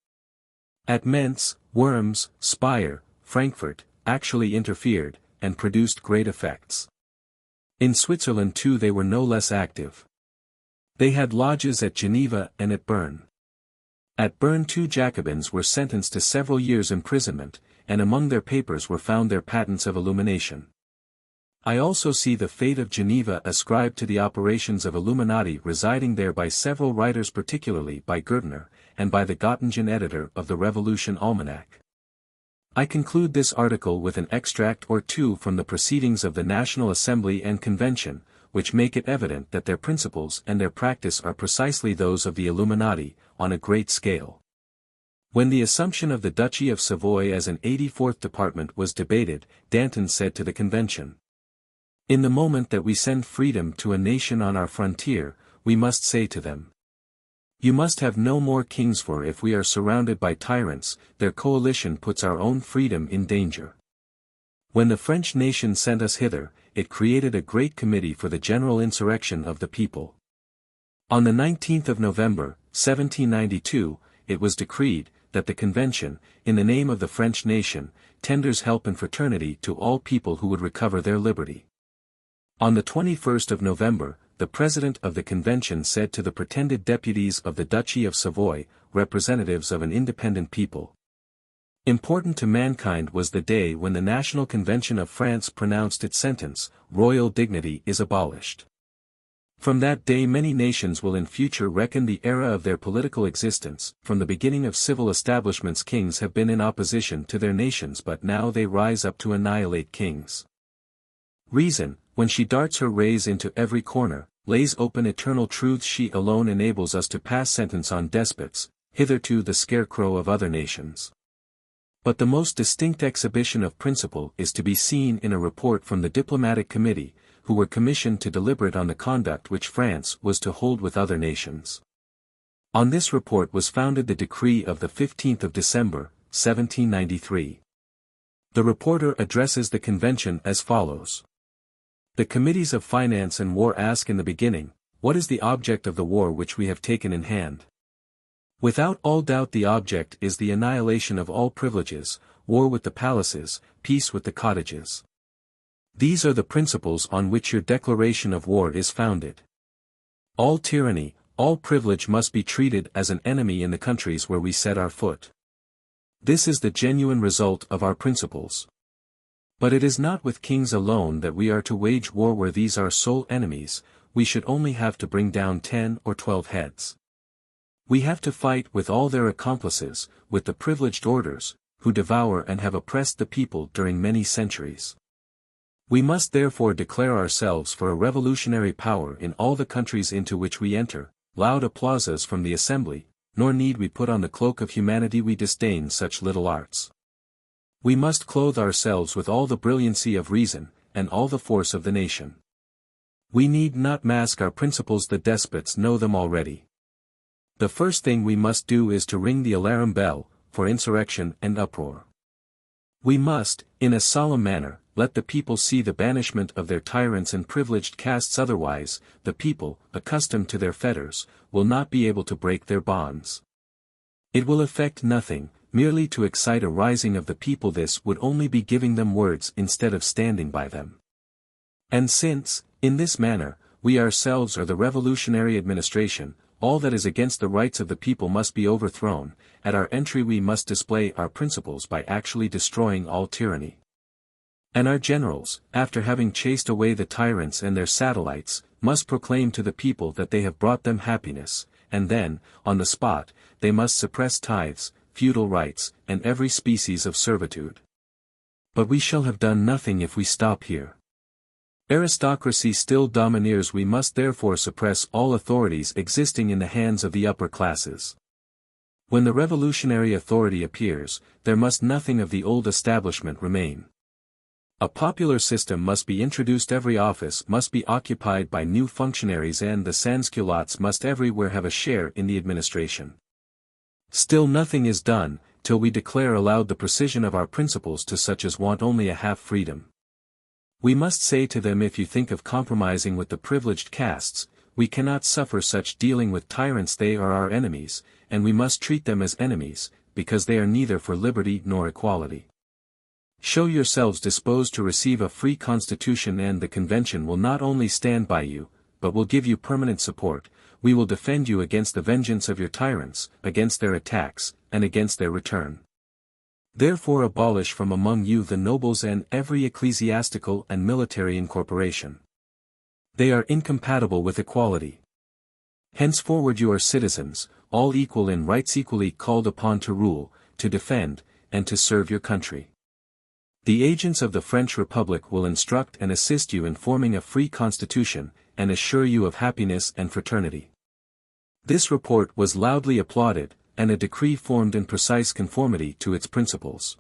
at Mentz, Worms, Speyer, Frankfurt, actually interfered, and produced great effects. In Switzerland too they were no less active. They had lodges at Geneva and at Bern. At Bern 2 Jacobins were sentenced to several years' imprisonment, and among their papers were found their patents of illumination. I also see the fate of Geneva ascribed to the operations of Illuminati residing there by several writers, particularly by Gertner, and by the Göttingen editor of the Revolution Almanac. I conclude this article with an extract or two from the proceedings of the National Assembly and Convention, which make it evident that their principles and their practice are precisely those of the Illuminati, on a great scale. When the assumption of the Duchy of Savoy as an 84th department was debated, Danton said to the Convention, "In the moment that we send freedom to a nation on our frontier, we must say to them, you must have no more kings, for if we are surrounded by tyrants, their coalition puts our own freedom in danger. When the French nation sent us hither, it created a great committee for the general insurrection of the people. On the 19th of November, 1792, it was decreed, that the Convention, in the name of the French nation, tenders help and fraternity to all people who would recover their liberty. On the 21st of November, the President of the Convention said to the pretended deputies of the Duchy of Savoy, representatives of an independent people, important to mankind was the day when the National Convention of France pronounced its sentence, royal dignity is abolished. From that day many nations will in future reckon the era of their political existence. From the beginning of civil establishments kings have been in opposition to their nations, but now they rise up to annihilate kings. Reason, when she darts her rays into every corner, lays open eternal truths. She alone enables us to pass sentence on despots, hitherto the scarecrow of other nations. But the most distinct exhibition of principle is to be seen in a report from the Diplomatic Committee, who were commissioned to deliberate on the conduct which France was to hold with other nations. On this report was founded the decree of the 15th of December, 1793. The reporter addresses the Convention as follows. The Committees of Finance and War ask in the beginning, what is the object of the war which we have taken in hand? Without all doubt the object is the annihilation of all privileges, war with the palaces, peace with the cottages. These are the principles on which your declaration of war is founded. All tyranny, all privilege must be treated as an enemy in the countries where we set our foot. This is the genuine result of our principles. But it is not with kings alone that we are to wage war where these are sole enemies. We should only have to bring down 10 or 12 heads. We have to fight with all their accomplices, with the privileged orders, who devour and have oppressed the people during many centuries. We must therefore declare ourselves for a revolutionary power in all the countries into which we enter. Loud applauses from the assembly, nor need we put on the cloak of humanity, we disdain such little arts. We must clothe ourselves with all the brilliancy of reason, and all the force of the nation. We need not mask our principles, the despots know them already. The first thing we must do is to ring the alarum bell, for insurrection and uproar. We must, in a solemn manner, let the people see the banishment of their tyrants and privileged castes, otherwise, the people, accustomed to their fetters, will not be able to break their bonds. It will effect nothing, merely to excite a rising of the people. This would only be giving them words instead of standing by them. And since, in this manner, we ourselves are the revolutionary administration, all that is against the rights of the people must be overthrown. At our entry we must display our principles by actually destroying all tyranny. And our generals, after having chased away the tyrants and their satellites, must proclaim to the people that they have brought them happiness, and then, on the spot, they must suppress tithes, feudal rights, and every species of servitude. But we shall have done nothing if we stop here. Aristocracy still domineers. We must therefore suppress all authorities existing in the hands of the upper classes. When the revolutionary authority appears, there must nothing of the old establishment remain. A popular system must be introduced, every office must be occupied by new functionaries, and the sans-culottes must everywhere have a share in the administration. Still nothing is done, till we declare aloud the precision of our principles to such as want only a half freedom. We must say to them, if you think of compromising with the privileged castes, we cannot suffer such dealing with tyrants, they are our enemies, and we must treat them as enemies, because they are neither for liberty nor equality. Show yourselves disposed to receive a free constitution, and the convention will not only stand by you, but will give you permanent support. We will defend you against the vengeance of your tyrants, against their attacks, and against their return. Therefore abolish from among you the nobles and every ecclesiastical and military incorporation. They are incompatible with equality. Henceforward you are citizens, all equal in rights, equally called upon to rule, to defend, and to serve your country. The agents of the French Republic will instruct and assist you in forming a free constitution, and assure you of happiness and fraternity. This report was loudly applauded, and a decree formed in precise conformity to its principles.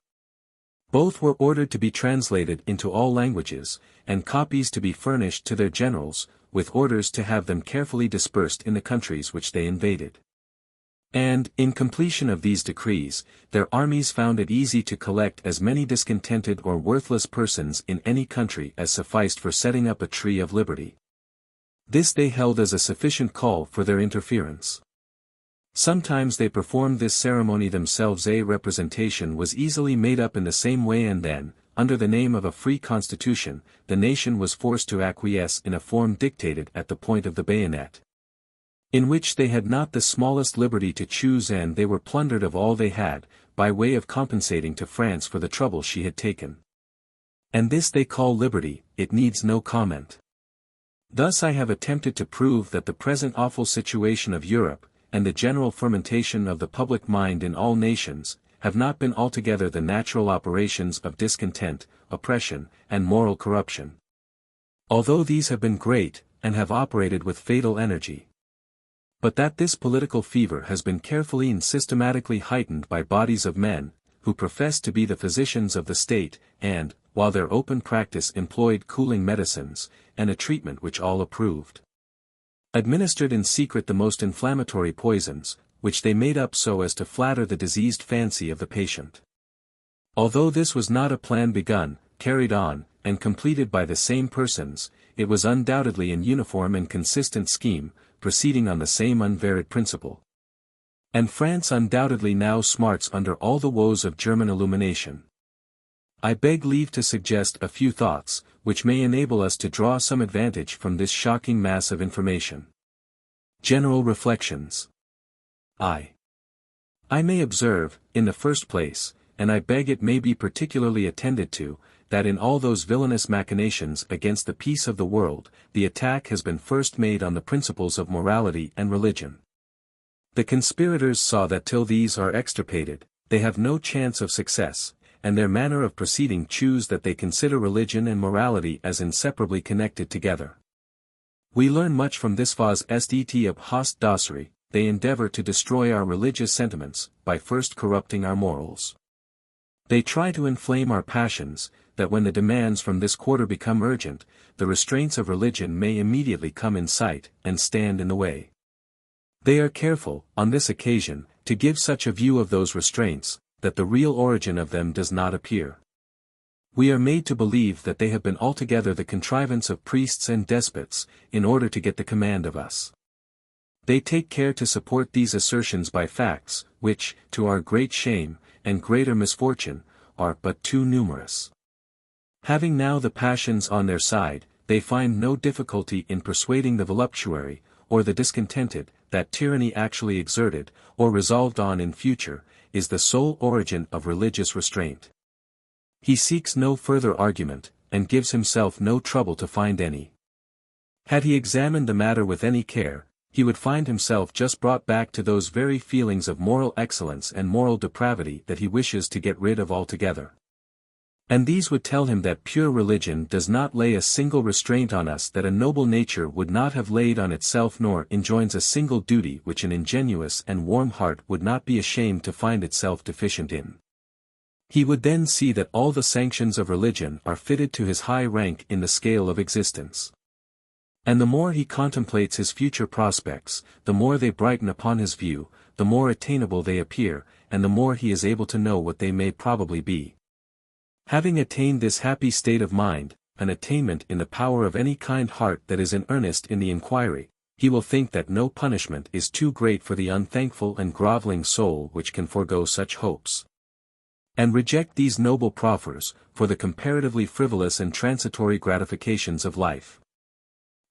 Both were ordered to be translated into all languages, and copies to be furnished to their generals, with orders to have them carefully dispersed in the countries which they invaded. And, in completion of these decrees, their armies found it easy to collect as many discontented or worthless persons in any country as sufficed for setting up a tree of liberty. This they held as a sufficient call for their interference. Sometimes they performed this ceremony themselves. A representation was easily made up in the same way, and then, under the name of a free constitution, the nation was forced to acquiesce in a form dictated at the point of the bayonet, in which they had not the smallest liberty to choose, and they were plundered of all they had, by way of compensating to France for the trouble she had taken. And this they call liberty. It needs no comment. Thus I have attempted to prove that the present awful situation of Europe, and the general fermentation of the public mind in all nations, have not been altogether the natural operations of discontent, oppression, and moral corruption. Although these have been great, and have operated with fatal energy. But that this political fever has been carefully and systematically heightened by bodies of men, who profess to be the physicians of the state, and, while their open practice employed cooling medicines, and a treatment which all approved, administered in secret the most inflammatory poisons, which they made up so as to flatter the diseased fancy of the patient. Although this was not a plan begun, carried on, and completed by the same persons, it was undoubtedly an uniform and consistent scheme, proceeding on the same unvaried principle. And France undoubtedly now smarts under all the woes of German illumination. I beg leave to suggest a few thoughts, which may enable us to draw some advantage from this shocking mass of information. General reflections. I may observe, in the first place, and I beg it may be particularly attended to, that in all those villainous machinations against the peace of the world, the attack has been first made on the principles of morality and religion. The conspirators saw that till these are extirpated, they have no chance of success, and their manner of proceeding shews that they consider religion and morality as inseparably connected together. We learn much from this vos est et ob host docere. They endeavor to destroy our religious sentiments, by first corrupting our morals. They try to inflame our passions, that when the demands from this quarter become urgent, the restraints of religion may immediately come in sight, and stand in the way. They are careful, on this occasion, to give such a view of those restraints, that the real origin of them does not appear. We are made to believe that they have been altogether the contrivance of priests and despots, in order to get the command of us. They take care to support these assertions by facts, which, to our great shame, and greater misfortune, are but too numerous. Having now the passions on their side, they find no difficulty in persuading the voluptuary, or the discontented, that tyranny actually exerted, or resolved on in future, is the sole origin of religious restraint. He seeks no further argument, and gives himself no trouble to find any. Had he examined the matter with any care, he would find himself just brought back to those very feelings of moral excellence and moral depravity that he wishes to get rid of altogether. And these would tell him that pure religion does not lay a single restraint on us that a noble nature would not have laid on itself, nor enjoins a single duty which an ingenuous and warm heart would not be ashamed to find itself deficient in. He would then see that all the sanctions of religion are fitted to his high rank in the scale of existence. And the more he contemplates his future prospects, the more they brighten upon his view, the more attainable they appear, and the more he is able to know what they may probably be. Having attained this happy state of mind, an attainment in the power of any kind heart that is in earnest in the inquiry, he will think that no punishment is too great for the unthankful and groveling soul which can forego such hopes, and reject these noble proffers, for the comparatively frivolous and transitory gratifications of life.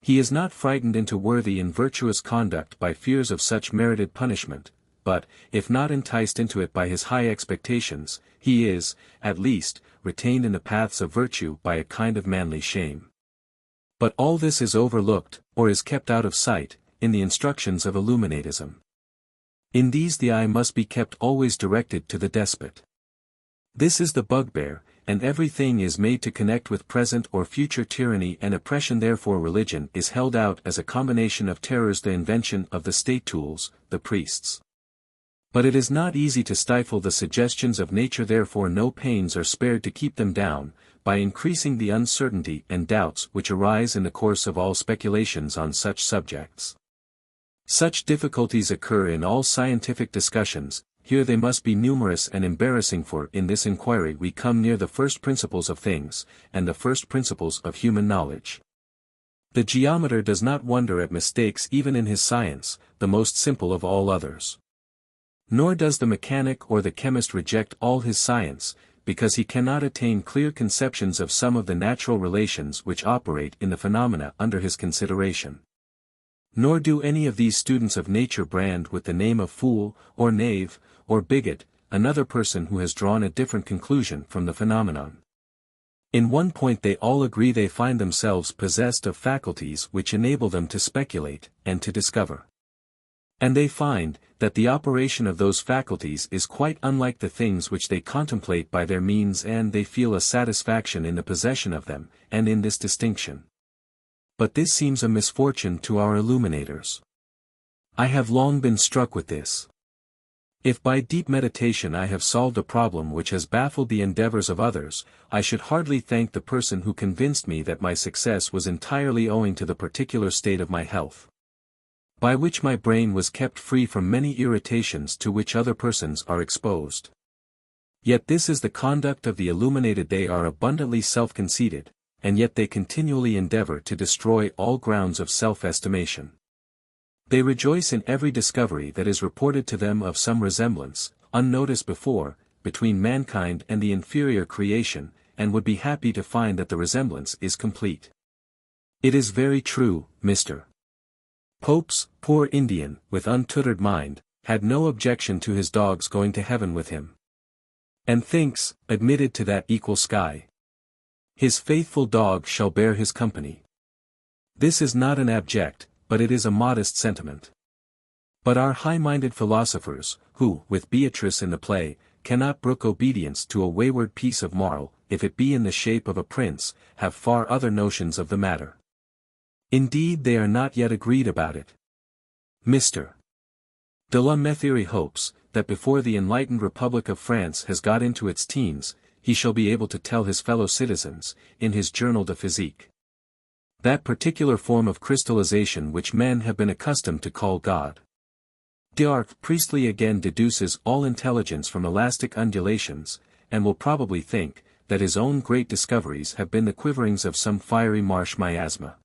He is not frightened into worthy and virtuous conduct by fears of such merited punishment, but, if not enticed into it by his high expectations, he is, at least, retained in the paths of virtue by a kind of manly shame. But all this is overlooked, or is kept out of sight, in the instructions of Illuminatism. In these the eye must be kept always directed to the despot. This is the bugbear, and everything is made to connect with present or future tyranny and oppression. Therefore religion is held out as a combination of terrors, the invention of the state tools, the priests. But it is not easy to stifle the suggestions of nature, therefore no pains are spared to keep them down, by increasing the uncertainty and doubts which arise in the course of all speculations on such subjects. Such difficulties occur in all scientific discussions. Here they must be numerous and embarrassing, for in this inquiry we come near the first principles of things, and the first principles of human knowledge. The geometer does not wonder at mistakes even in his science, the most simple of all others. Nor does the mechanic or the chemist reject all his science, because he cannot attain clear conceptions of some of the natural relations which operate in the phenomena under his consideration. Nor do any of these students of nature brand with the name of fool, or knave, or bigot, another person who has drawn a different conclusion from the phenomenon. In one point they all agree: they find themselves possessed of faculties which enable them to speculate, and to discover. And they find, that the operation of those faculties is quite unlike the things which they contemplate by their means, and they feel a satisfaction in the possession of them, and in this distinction. But this seems a misfortune to our illuminators. I have long been struck with this. If by deep meditation I have solved a problem which has baffled the endeavors of others, I should hardly thank the person who convinced me that my success was entirely owing to the particular state of my health, by which my brain was kept free from many irritations to which other persons are exposed. Yet this is the conduct of the illuminated. They are abundantly self-conceited, and yet they continually endeavor to destroy all grounds of self-estimation. They rejoice in every discovery that is reported to them of some resemblance, unnoticed before, between mankind and the inferior creation, and would be happy to find that the resemblance is complete. It is very true, Mr. Pope's poor Indian, with untutored mind, had no objection to his dogs going to heaven with him, and thinks, admitted to that equal sky, his faithful dog shall bear his company. This is not an abject, but it is a modest sentiment. But our high-minded philosophers, who, with Beatrice in the play, cannot brook obedience to a wayward piece of moral, if it be in the shape of a prince, have far other notions of the matter. Indeed they are not yet agreed about it. Mr. de la Metherie hopes, that before the enlightened Republic of France has got into its teens, he shall be able to tell his fellow citizens, in his Journal de Physique, that particular form of crystallization which men have been accustomed to call God. D'Arc Priestley again deduces all intelligence from elastic undulations, and will probably think, that his own great discoveries have been the quiverings of some fiery marsh miasma.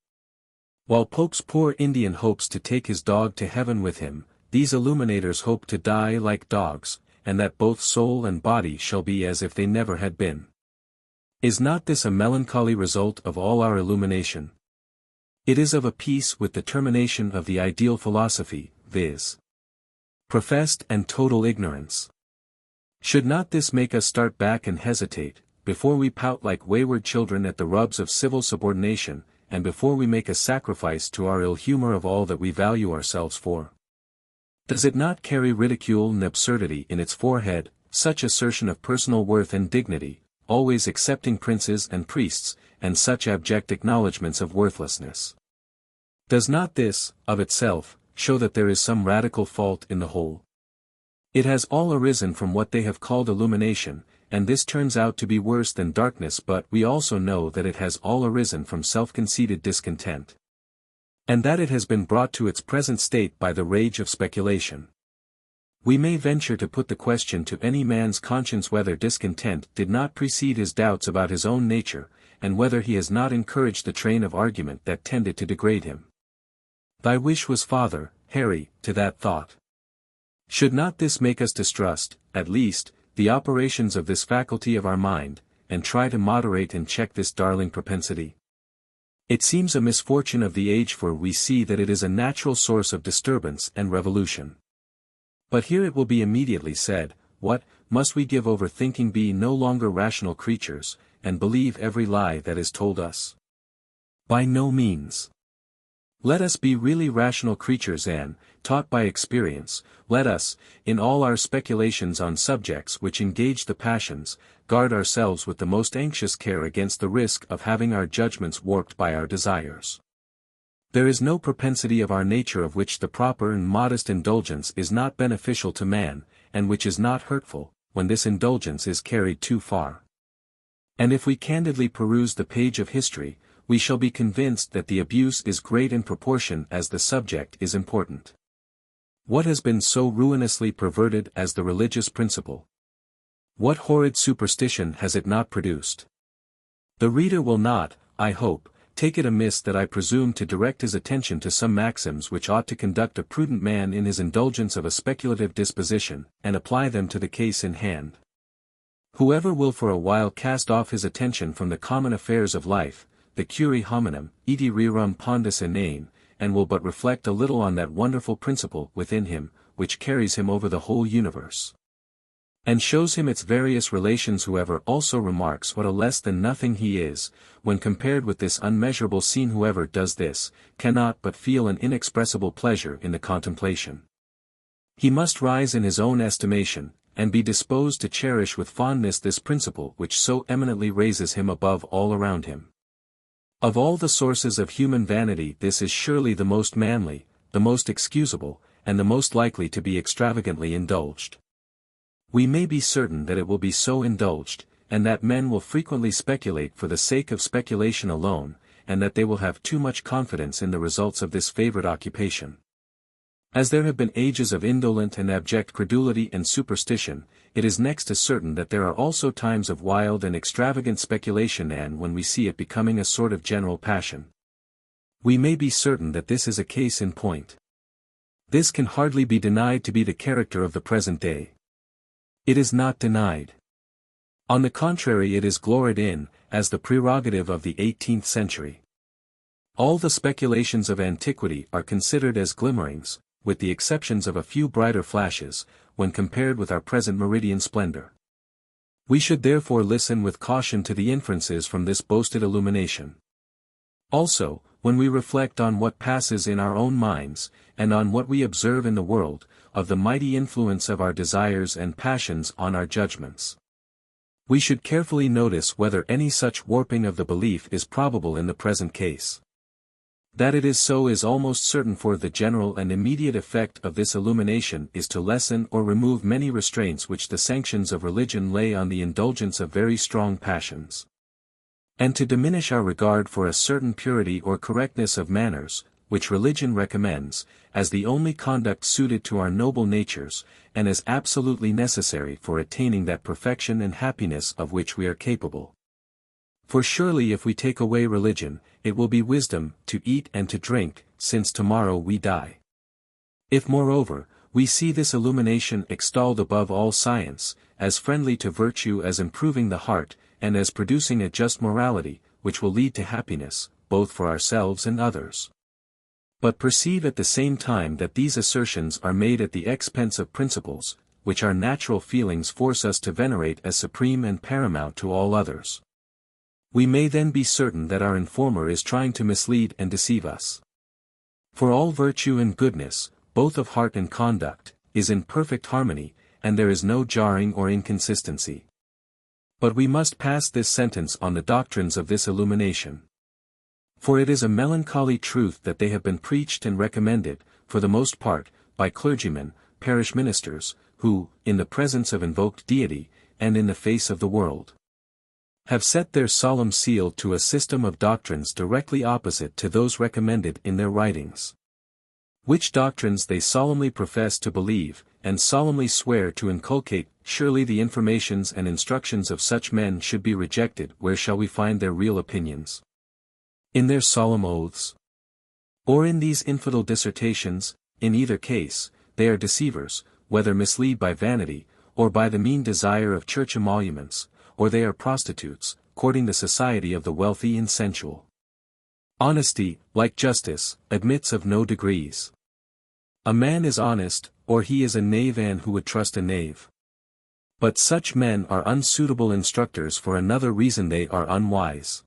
While Pope's poor Indian hopes to take his dog to heaven with him, these illuminators hope to die like dogs, and that both soul and body shall be as if they never had been. Is not this a melancholy result of all our illumination? It is of a piece with the termination of the ideal philosophy, viz. professed and total ignorance. Should not this make us start back and hesitate, before we pout like wayward children at the rubs of civil subordination, and before we make a sacrifice to our ill humor of all that we value ourselves for? Does it not carry ridicule and absurdity in its forehead, such assertion of personal worth and dignity, always excepting princes and priests, and such abject acknowledgments of worthlessness? Does not this, of itself, show that there is some radical fault in the whole? It has all arisen from what they have called illumination, and this turns out to be worse than darkness, but we also know that it has all arisen from self-conceited discontent. And that it has been brought to its present state by the rage of speculation. We may venture to put the question to any man's conscience whether discontent did not precede his doubts about his own nature, and whether he has not encouraged the train of argument that tended to degrade him. Thy wish was, father, Harry, to that thought. Should not this make us distrust, at least, the operations of this faculty of our mind, and try to moderate and check this darling propensity? It seems a misfortune of the age, for we see that it is a natural source of disturbance and revolution. But here it will be immediately said, what, must we give over thinking, be no longer rational creatures, and believe every lie that is told us? By no means. Let us be really rational creatures and, taught by experience, let us, in all our speculations on subjects which engage the passions, guard ourselves with the most anxious care against the risk of having our judgments warped by our desires. There is no propensity of our nature of which the proper and modest indulgence is not beneficial to man, and which is not hurtful, when this indulgence is carried too far. And if we candidly peruse the page of history, we shall be convinced that the abuse is great in proportion as the subject is important. What has been so ruinously perverted as the religious principle? What horrid superstition has it not produced? The reader will not, I hope, take it amiss that I presume to direct his attention to some maxims which ought to conduct a prudent man in his indulgence of a speculative disposition, and apply them to the case in hand. Whoever will for a while cast off his attention from the common affairs of life, the curi hominum, iti rerum pondus inane, and will but reflect a little on that wonderful principle within him, which carries him over the whole universe, and shows him its various relations, whoever also remarks what a less than nothing he is, when compared with this unmeasurable scene, whoever does this, cannot but feel an inexpressible pleasure in the contemplation. He must rise in his own estimation, and be disposed to cherish with fondness this principle which so eminently raises him above all around him. Of all the sources of human vanity, this is surely the most manly, the most excusable, and the most likely to be extravagantly indulged. We may be certain that it will be so indulged, and that men will frequently speculate for the sake of speculation alone, and that they will have too much confidence in the results of this favorite occupation. As there have been ages of indolent and abject credulity and superstition, it is next to certain that there are also times of wild and extravagant speculation, and when we see it becoming a sort of general passion, we may be certain that this is a case in point. This can hardly be denied to be the character of the present day. It is not denied. On the contrary, it is gloried in, as the prerogative of the 18th century. All the speculations of antiquity are considered as glimmerings, with the exceptions of a few brighter flashes, when compared with our present meridian splendor. We should therefore listen with caution to the inferences from this boasted illumination. Also, when we reflect on what passes in our own minds, and on what we observe in the world, of the mighty influence of our desires and passions on our judgments, we should carefully notice whether any such warping of the belief is probable in the present case. That it is so is almost certain, for the general and immediate effect of this illumination is to lessen or remove many restraints which the sanctions of religion lay on the indulgence of very strong passions, and to diminish our regard for a certain purity or correctness of manners, which religion recommends, as the only conduct suited to our noble natures, and as absolutely necessary for attaining that perfection and happiness of which we are capable. For surely if we take away religion, it will be wisdom to eat and to drink, since tomorrow we die. If moreover, we see this illumination extolled above all science, as friendly to virtue as improving the heart, and as producing a just morality, which will lead to happiness, both for ourselves and others, but perceive at the same time that these assertions are made at the expense of principles, which our natural feelings force us to venerate as supreme and paramount to all others, we may then be certain that our informer is trying to mislead and deceive us. For all virtue and goodness, both of heart and conduct, is in perfect harmony, and there is no jarring or inconsistency. But we must pass this sentence on the doctrines of this illumination. For it is a melancholy truth that they have been preached and recommended, for the most part, by clergymen, parish ministers, who, in the presence of invoked deity, and in the face of the world, have set their solemn seal to a system of doctrines directly opposite to those recommended in their writings. Which doctrines they solemnly profess to believe, and solemnly swear to inculcate. Surely the informations and instructions of such men should be rejected. Where shall we find their real opinions? In their solemn oaths? Or in these infidel dissertations? In either case, they are deceivers, whether misled by vanity, or by the mean desire of church emoluments, or they are prostitutes, courting the society of the wealthy and sensual. Honesty, like justice, admits of no degrees. A man is honest, or he is a knave, and who would trust a knave? But such men are unsuitable instructors. For another reason they are unwise.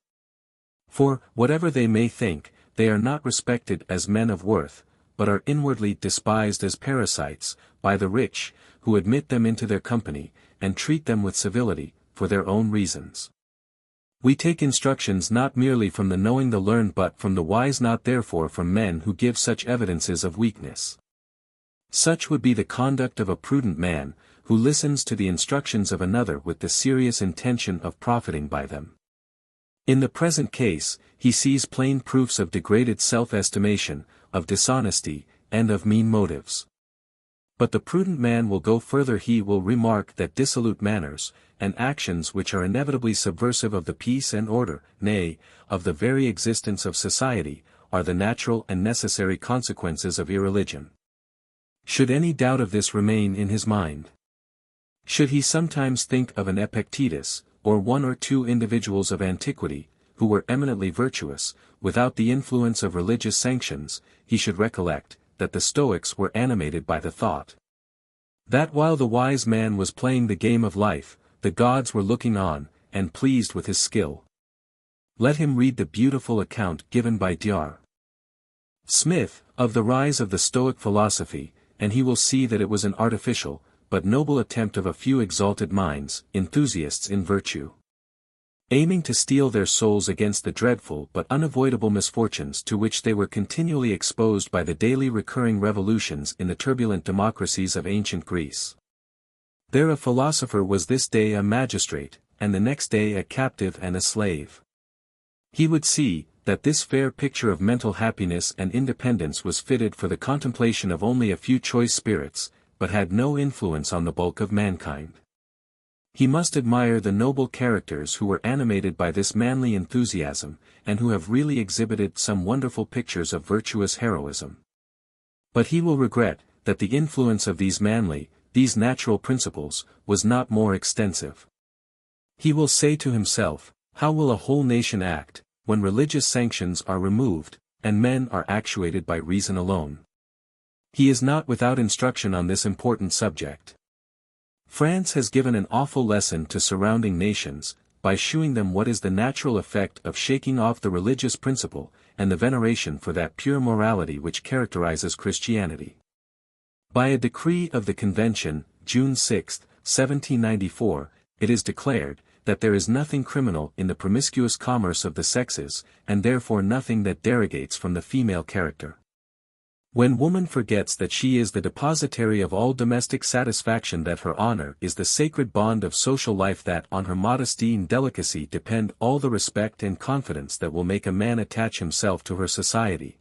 For, whatever they may think, they are not respected as men of worth, but are inwardly despised as parasites, by the rich, who admit them into their company, and treat them with civility, for their own reasons. We take instructions not merely from the knowing the learned but from the wise, not therefore from men who give such evidences of weakness. Such would be the conduct of a prudent man, who listens to the instructions of another with the serious intention of profiting by them. In the present case, he sees plain proofs of degraded self-estimation, of dishonesty, and of mean motives. But the prudent man will go further. He will remark that dissolute manners, and actions which are inevitably subversive of the peace and order, nay, of the very existence of society, are the natural and necessary consequences of irreligion. Should any doubt of this remain in his mind? Should he sometimes think of an Epictetus, or one or two individuals of antiquity, who were eminently virtuous, without the influence of religious sanctions, he should recollect, that the Stoics were animated by the thought that while the wise man was playing the game of life, the gods were looking on, and pleased with his skill. Let him read the beautiful account given by Dr. Smith, of the rise of the Stoic philosophy, and he will see that it was an artificial, but noble attempt of a few exalted minds, enthusiasts in virtue, aiming to steel their souls against the dreadful but unavoidable misfortunes to which they were continually exposed by the daily recurring revolutions in the turbulent democracies of ancient Greece. There a philosopher was this day a magistrate, and the next day a captive and a slave. He would see, that this fair picture of mental happiness and independence was fitted for the contemplation of only a few choice spirits, but had no influence on the bulk of mankind. He must admire the noble characters who were animated by this manly enthusiasm, and who have really exhibited some wonderful pictures of virtuous heroism. But he will regret, that the influence of these natural principles, was not more extensive. He will say to himself, how will a whole nation act, when religious sanctions are removed, and men are actuated by reason alone? He is not without instruction on this important subject. France has given an awful lesson to surrounding nations, by shewing them what is the natural effect of shaking off the religious principle, and the veneration for that pure morality which characterizes Christianity. By a decree of the Convention, June 6, 1794, it is declared, that there is nothing criminal in the promiscuous commerce of the sexes, and therefore nothing that derogates from the female character. When woman forgets that she is the depositary of all domestic satisfaction, that her honor is the sacred bond of social life, that on her modesty and delicacy depend all the respect and confidence that will make a man attach himself to her society.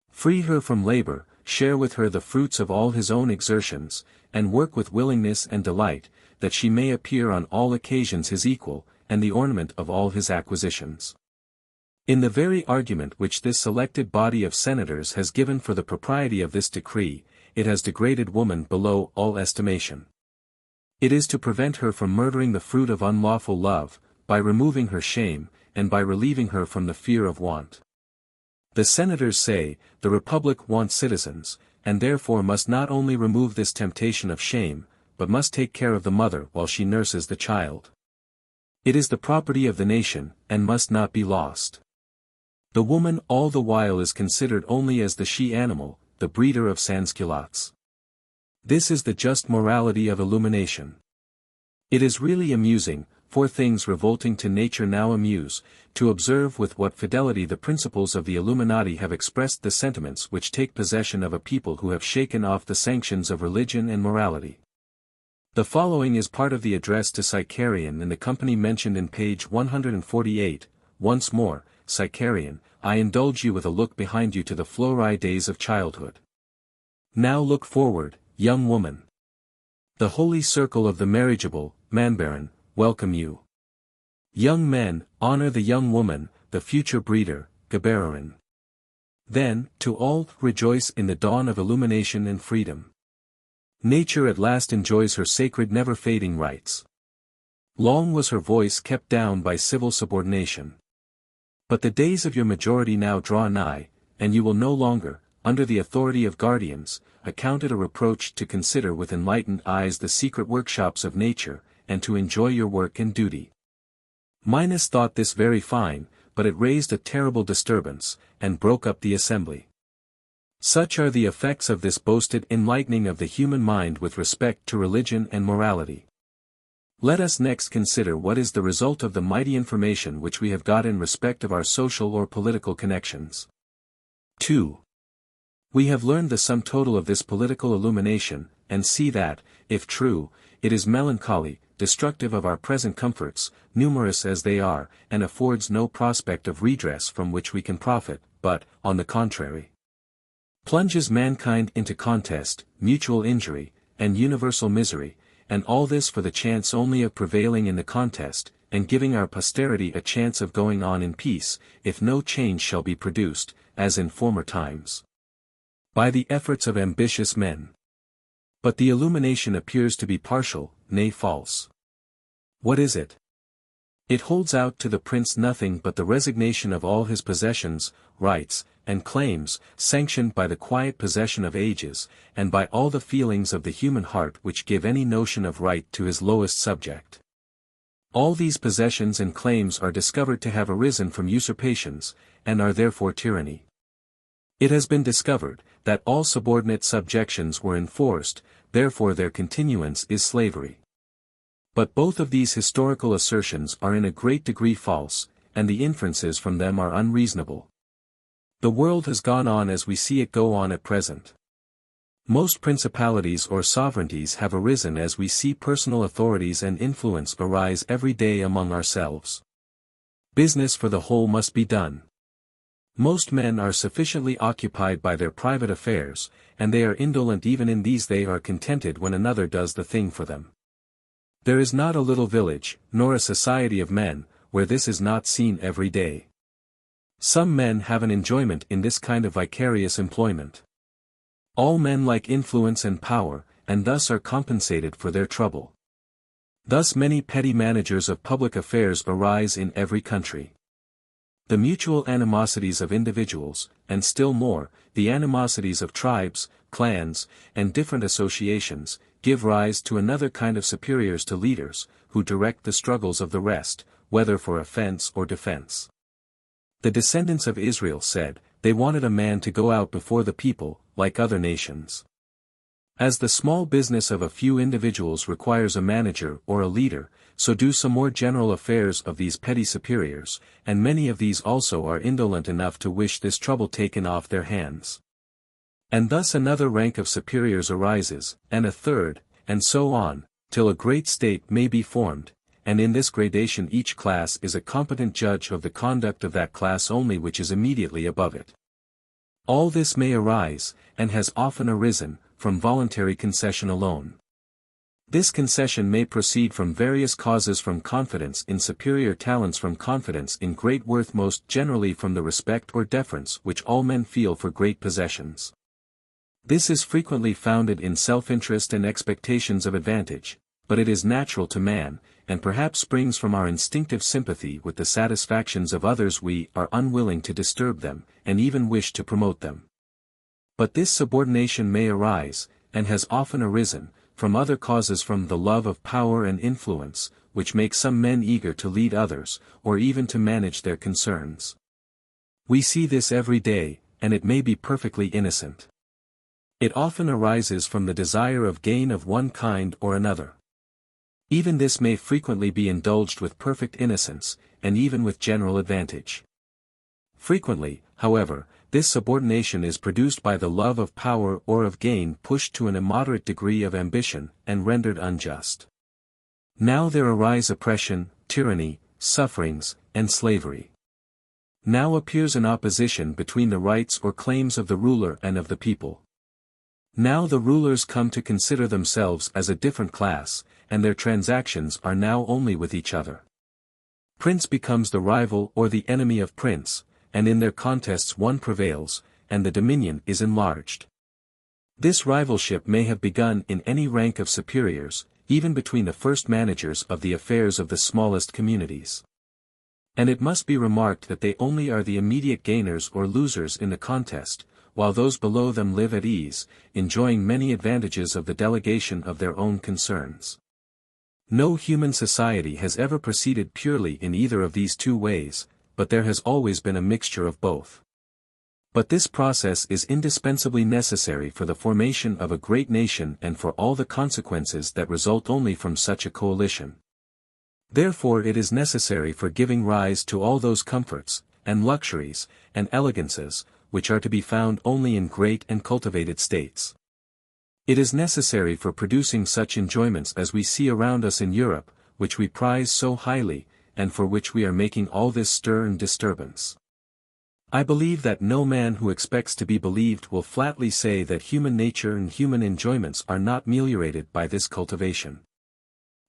Free her from labor, share with her the fruits of all his own exertions, and work with willingness and delight, that she may appear on all occasions his equal, and the ornament of all his acquisitions. In the very argument which this selected body of senators has given for the propriety of this decree, it has degraded woman below all estimation. It is to prevent her from murdering the fruit of unlawful love, by removing her shame, and by relieving her from the fear of want. The senators say, the Republic wants citizens, and therefore must not only remove this temptation of shame, but must take care of the mother while she nurses the child. It is the property of the nation, and must not be lost. The woman all the while is considered only as the she-animal, the breeder of sansculottes. This is the just morality of illumination. It is really amusing, for things revolting to nature now amuse, to observe with what fidelity the principles of the Illuminati have expressed the sentiments which take possession of a people who have shaken off the sanctions of religion and morality. The following is part of the address to Sicarian and the company mentioned in page 148, once more, Sicarian, I indulge you with a look behind you to the florid days of childhood. Now look forward, young woman. The holy circle of the marriageable, Manbaron, welcome you. Young men, honor the young woman, the future breeder, Gabarin. Then, to all, rejoice in the dawn of illumination and freedom. Nature at last enjoys her sacred never-fading rights. Long was her voice kept down by civil subordination. But the days of your majority now draw nigh, and you will no longer, under the authority of guardians, account it a reproach to consider with enlightened eyes the secret workshops of nature, and to enjoy your work and duty. Minos thought this very fine, but it raised a terrible disturbance, and broke up the assembly. Such are the effects of this boasted enlightening of the human mind with respect to religion and morality. Let us next consider what is the result of the mighty information which we have got in respect of our social or political connections. 2. We have learned the sum total of this political illumination, and see that, if true, it is melancholy, destructive of our present comforts, numerous as they are, and affords no prospect of redress from which we can profit, but, on the contrary, plunges mankind into contest, mutual injury, and universal misery, and all this for the chance only of prevailing in the contest, and giving our posterity a chance of going on in peace, if no change shall be produced, as in former times, by the efforts of ambitious men. But the illumination appears to be partial, nay false. What is it? It holds out to the prince nothing but the resignation of all his possessions, rights, and claims, sanctioned by the quiet possession of ages, and by all the feelings of the human heart which give any notion of right to his lowest subject. All these possessions and claims are discovered to have arisen from usurpations, and are therefore tyranny. It has been discovered, that all subordinate subjections were enforced, therefore their continuance is slavery. But both of these historical assertions are in a great degree false, and the inferences from them are unreasonable. The world has gone on as we see it go on at present. Most principalities or sovereignties have arisen as we see personal authorities and influence arise every day among ourselves. Business for the whole must be done. Most men are sufficiently occupied by their private affairs, and they are indolent even in these. They are contented when another does the thing for them. There is not a little village, nor a society of men, where this is not seen every day. Some men have an enjoyment in this kind of vicarious employment. All men like influence and power, and thus are compensated for their trouble. Thus many petty managers of public affairs arise in every country. The mutual animosities of individuals, and still more, the animosities of tribes, clans, and different associations, give rise to another kind of superiors to leaders, who direct the struggles of the rest, whether for offense or defense. The descendants of Israel said, they wanted a man to go out before the people, like other nations. As the small business of a few individuals requires a manager or a leader, so do some more general affairs of these petty superiors, and many of these also are indolent enough to wish this trouble taken off their hands. And thus another rank of superiors arises, and a third, and so on, till a great state may be formed, and in this gradation each class is a competent judge of the conduct of that class only which is immediately above it. All this may arise, and has often arisen, from voluntary concession alone. This concession may proceed from various causes, from confidence in superior talents, from confidence in great worth, most generally from the respect or deference which all men feel for great possessions. This is frequently founded in self-interest and expectations of advantage, but it is natural to man, and perhaps springs from our instinctive sympathy with the satisfactions of others. We are unwilling to disturb them, and even wish to promote them. But this subordination may arise, and has often arisen, from other causes, from the love of power and influence, which make some men eager to lead others, or even to manage their concerns. We see this every day, and it may be perfectly innocent. It often arises from the desire of gain of one kind or another. Even this may frequently be indulged with perfect innocence, and even with general advantage. Frequently, however, this subordination is produced by the love of power or of gain pushed to an immoderate degree of ambition, and rendered unjust. Now there arise oppression, tyranny, sufferings, and slavery. Now appears an opposition between the rights or claims of the ruler and of the people. Now the rulers come to consider themselves as a different class, and their transactions are now only with each other. Prince becomes the rival or the enemy of prince, and in their contests one prevails, and the dominion is enlarged. This rivalship may have begun in any rank of superiors, even between the first managers of the affairs of the smallest communities. And it must be remarked that they only are the immediate gainers or losers in the contest, while those below them live at ease, enjoying many advantages of the delegation of their own concerns. No human society has ever proceeded purely in either of these two ways, but there has always been a mixture of both. But this process is indispensably necessary for the formation of a great nation and for all the consequences that result only from such a coalition. Therefore it is necessary for giving rise to all those comforts, and luxuries, and elegances, which are to be found only in great and cultivated states. It is necessary for producing such enjoyments as we see around us in Europe, which we prize so highly, and for which we are making all this stir and disturbance. I believe that no man who expects to be believed will flatly say that human nature and human enjoyments are not meliorated by this cultivation.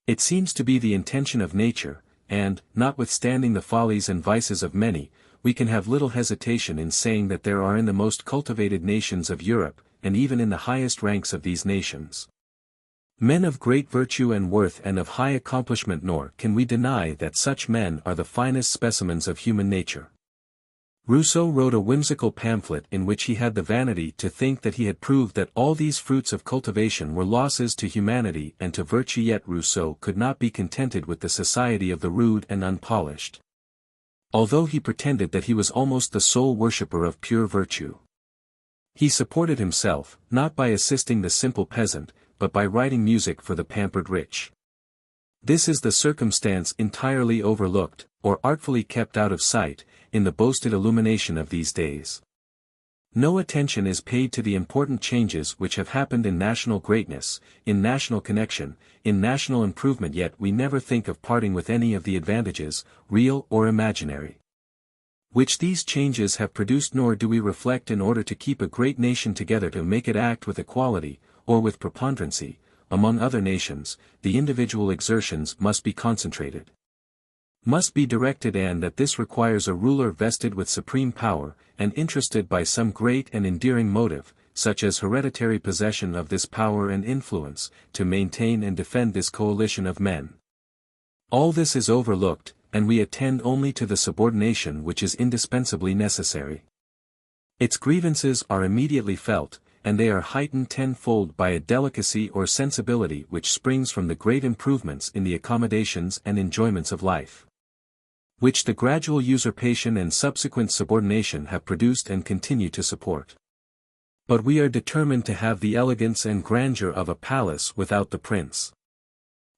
It seems to be the intention of nature, and, notwithstanding the follies and vices of many, we can have little hesitation in saying that there are in the most cultivated nations of Europe, and even in the highest ranks of these nations, men of great virtue and worth and of high accomplishment, nor can we deny that such men are the finest specimens of human nature. Rousseau wrote a whimsical pamphlet in which he had the vanity to think that he had proved that all these fruits of cultivation were losses to humanity and to virtue, yet Rousseau could not be contented with the society of the rude and unpolished, although he pretended that he was almost the sole worshipper of pure virtue. He supported himself, not by assisting the simple peasant, but by writing music for the pampered rich. This is the circumstance entirely overlooked, or artfully kept out of sight, in the boasted illumination of these days. No attention is paid to the important changes which have happened in national greatness, in national connection, in national improvement, yet we never think of parting with any of the advantages, real or imaginary, which these changes have produced, nor do we reflect in order to keep a great nation together to make it act with equality, or with preponderancy, among other nations, the individual exertions must be concentrated, must be directed, and that this requires a ruler vested with supreme power, and interested by some great and endearing motive, such as hereditary possession of this power and influence, to maintain and defend this coalition of men. All this is overlooked, and we attend only to the subordination which is indispensably necessary. Its grievances are immediately felt, and they are heightened tenfold by a delicacy or sensibility which springs from the great improvements in the accommodations and enjoyments of life, which the gradual usurpation and subsequent subordination have produced and continue to support. But we are determined to have the elegance and grandeur of a palace without the prince.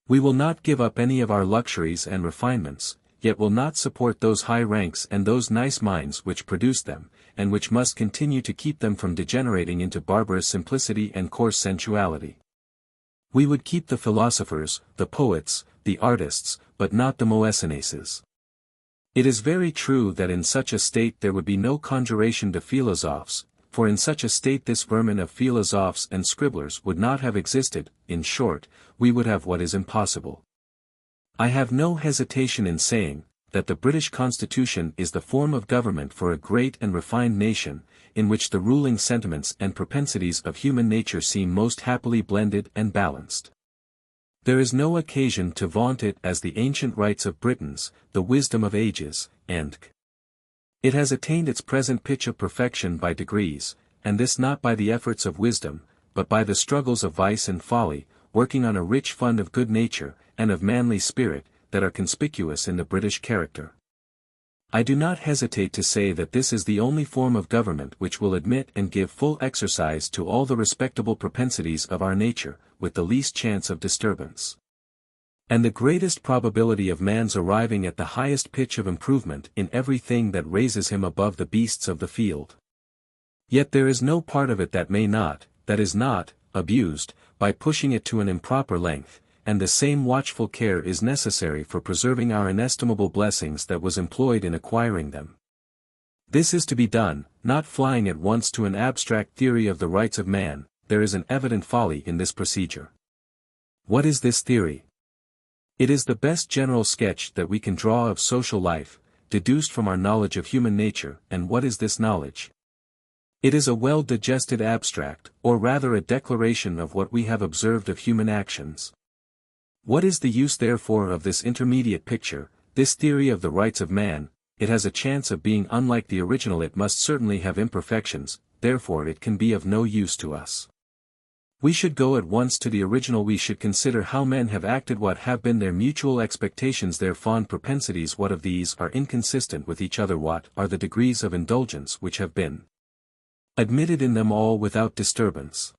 We will not give up any of our luxuries and refinements, yet will not support those high ranks and those nice minds which produce them, and which must continue to keep them from degenerating into barbarous simplicity and coarse sensuality. We would keep the philosophers, the poets, the artists, but not the Moecenases. It is very true that in such a state there would be no conjuration de philosophes, for in such a state this vermin of philosophes and scribblers would not have existed. In short, we would have what is impossible. I have no hesitation in saying, that the British Constitution is the form of government for a great and refined nation, in which the ruling sentiments and propensities of human nature seem most happily blended and balanced. There is no occasion to vaunt it as the ancient rights of Britons, the wisdom of ages, and it has attained its present pitch of perfection by degrees, and this not by the efforts of wisdom, but by the struggles of vice and folly, working on a rich fund of good nature, and of manly spirit, that are conspicuous in the British character. I do not hesitate to say that this is the only form of government which will admit and give full exercise to all the respectable propensities of our nature, with the least chance of disturbance, and the greatest probability of man's arriving at the highest pitch of improvement in everything that raises him above the beasts of the field. Yet there is no part of it that is not, abused, by pushing it to an improper length, and the same watchful care is necessary for preserving our inestimable blessings that was employed in acquiring them. This is to be done, not flying at once to an abstract theory of the rights of man. There is an evident folly in this procedure. What is this theory? It is the best general sketch that we can draw of social life, deduced from our knowledge of human nature. And what is this knowledge? It is a well-digested abstract, or rather a declaration of what we have observed of human actions. What is the use therefore of this intermediate picture, this theory of the rights of man? It has a chance of being unlike the original. It must certainly have imperfections, therefore it can be of no use to us. We should go at once to the original. We should consider how men have acted, what have been their mutual expectations, their fond propensities, what of these are inconsistent with each other, what are the degrees of indulgence which have been admitted in them all without disturbance.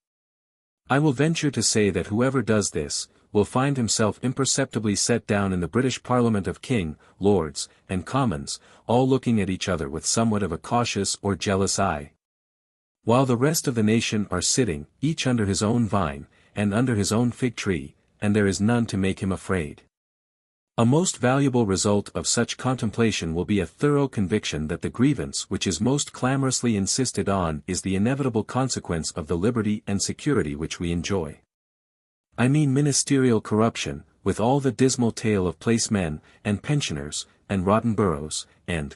I will venture to say that whoever does this, will find himself imperceptibly set down in the British Parliament of King, Lords, and Commons, all looking at each other with somewhat of a cautious or jealous eye. While the rest of the nation are sitting, each under his own vine, and under his own fig tree, and there is none to make him afraid. A most valuable result of such contemplation will be a thorough conviction that the grievance which is most clamorously insisted on is the inevitable consequence of the liberty and security which we enjoy. I mean ministerial corruption, with all the dismal tale of placemen, and pensioners, and rotten boroughs, and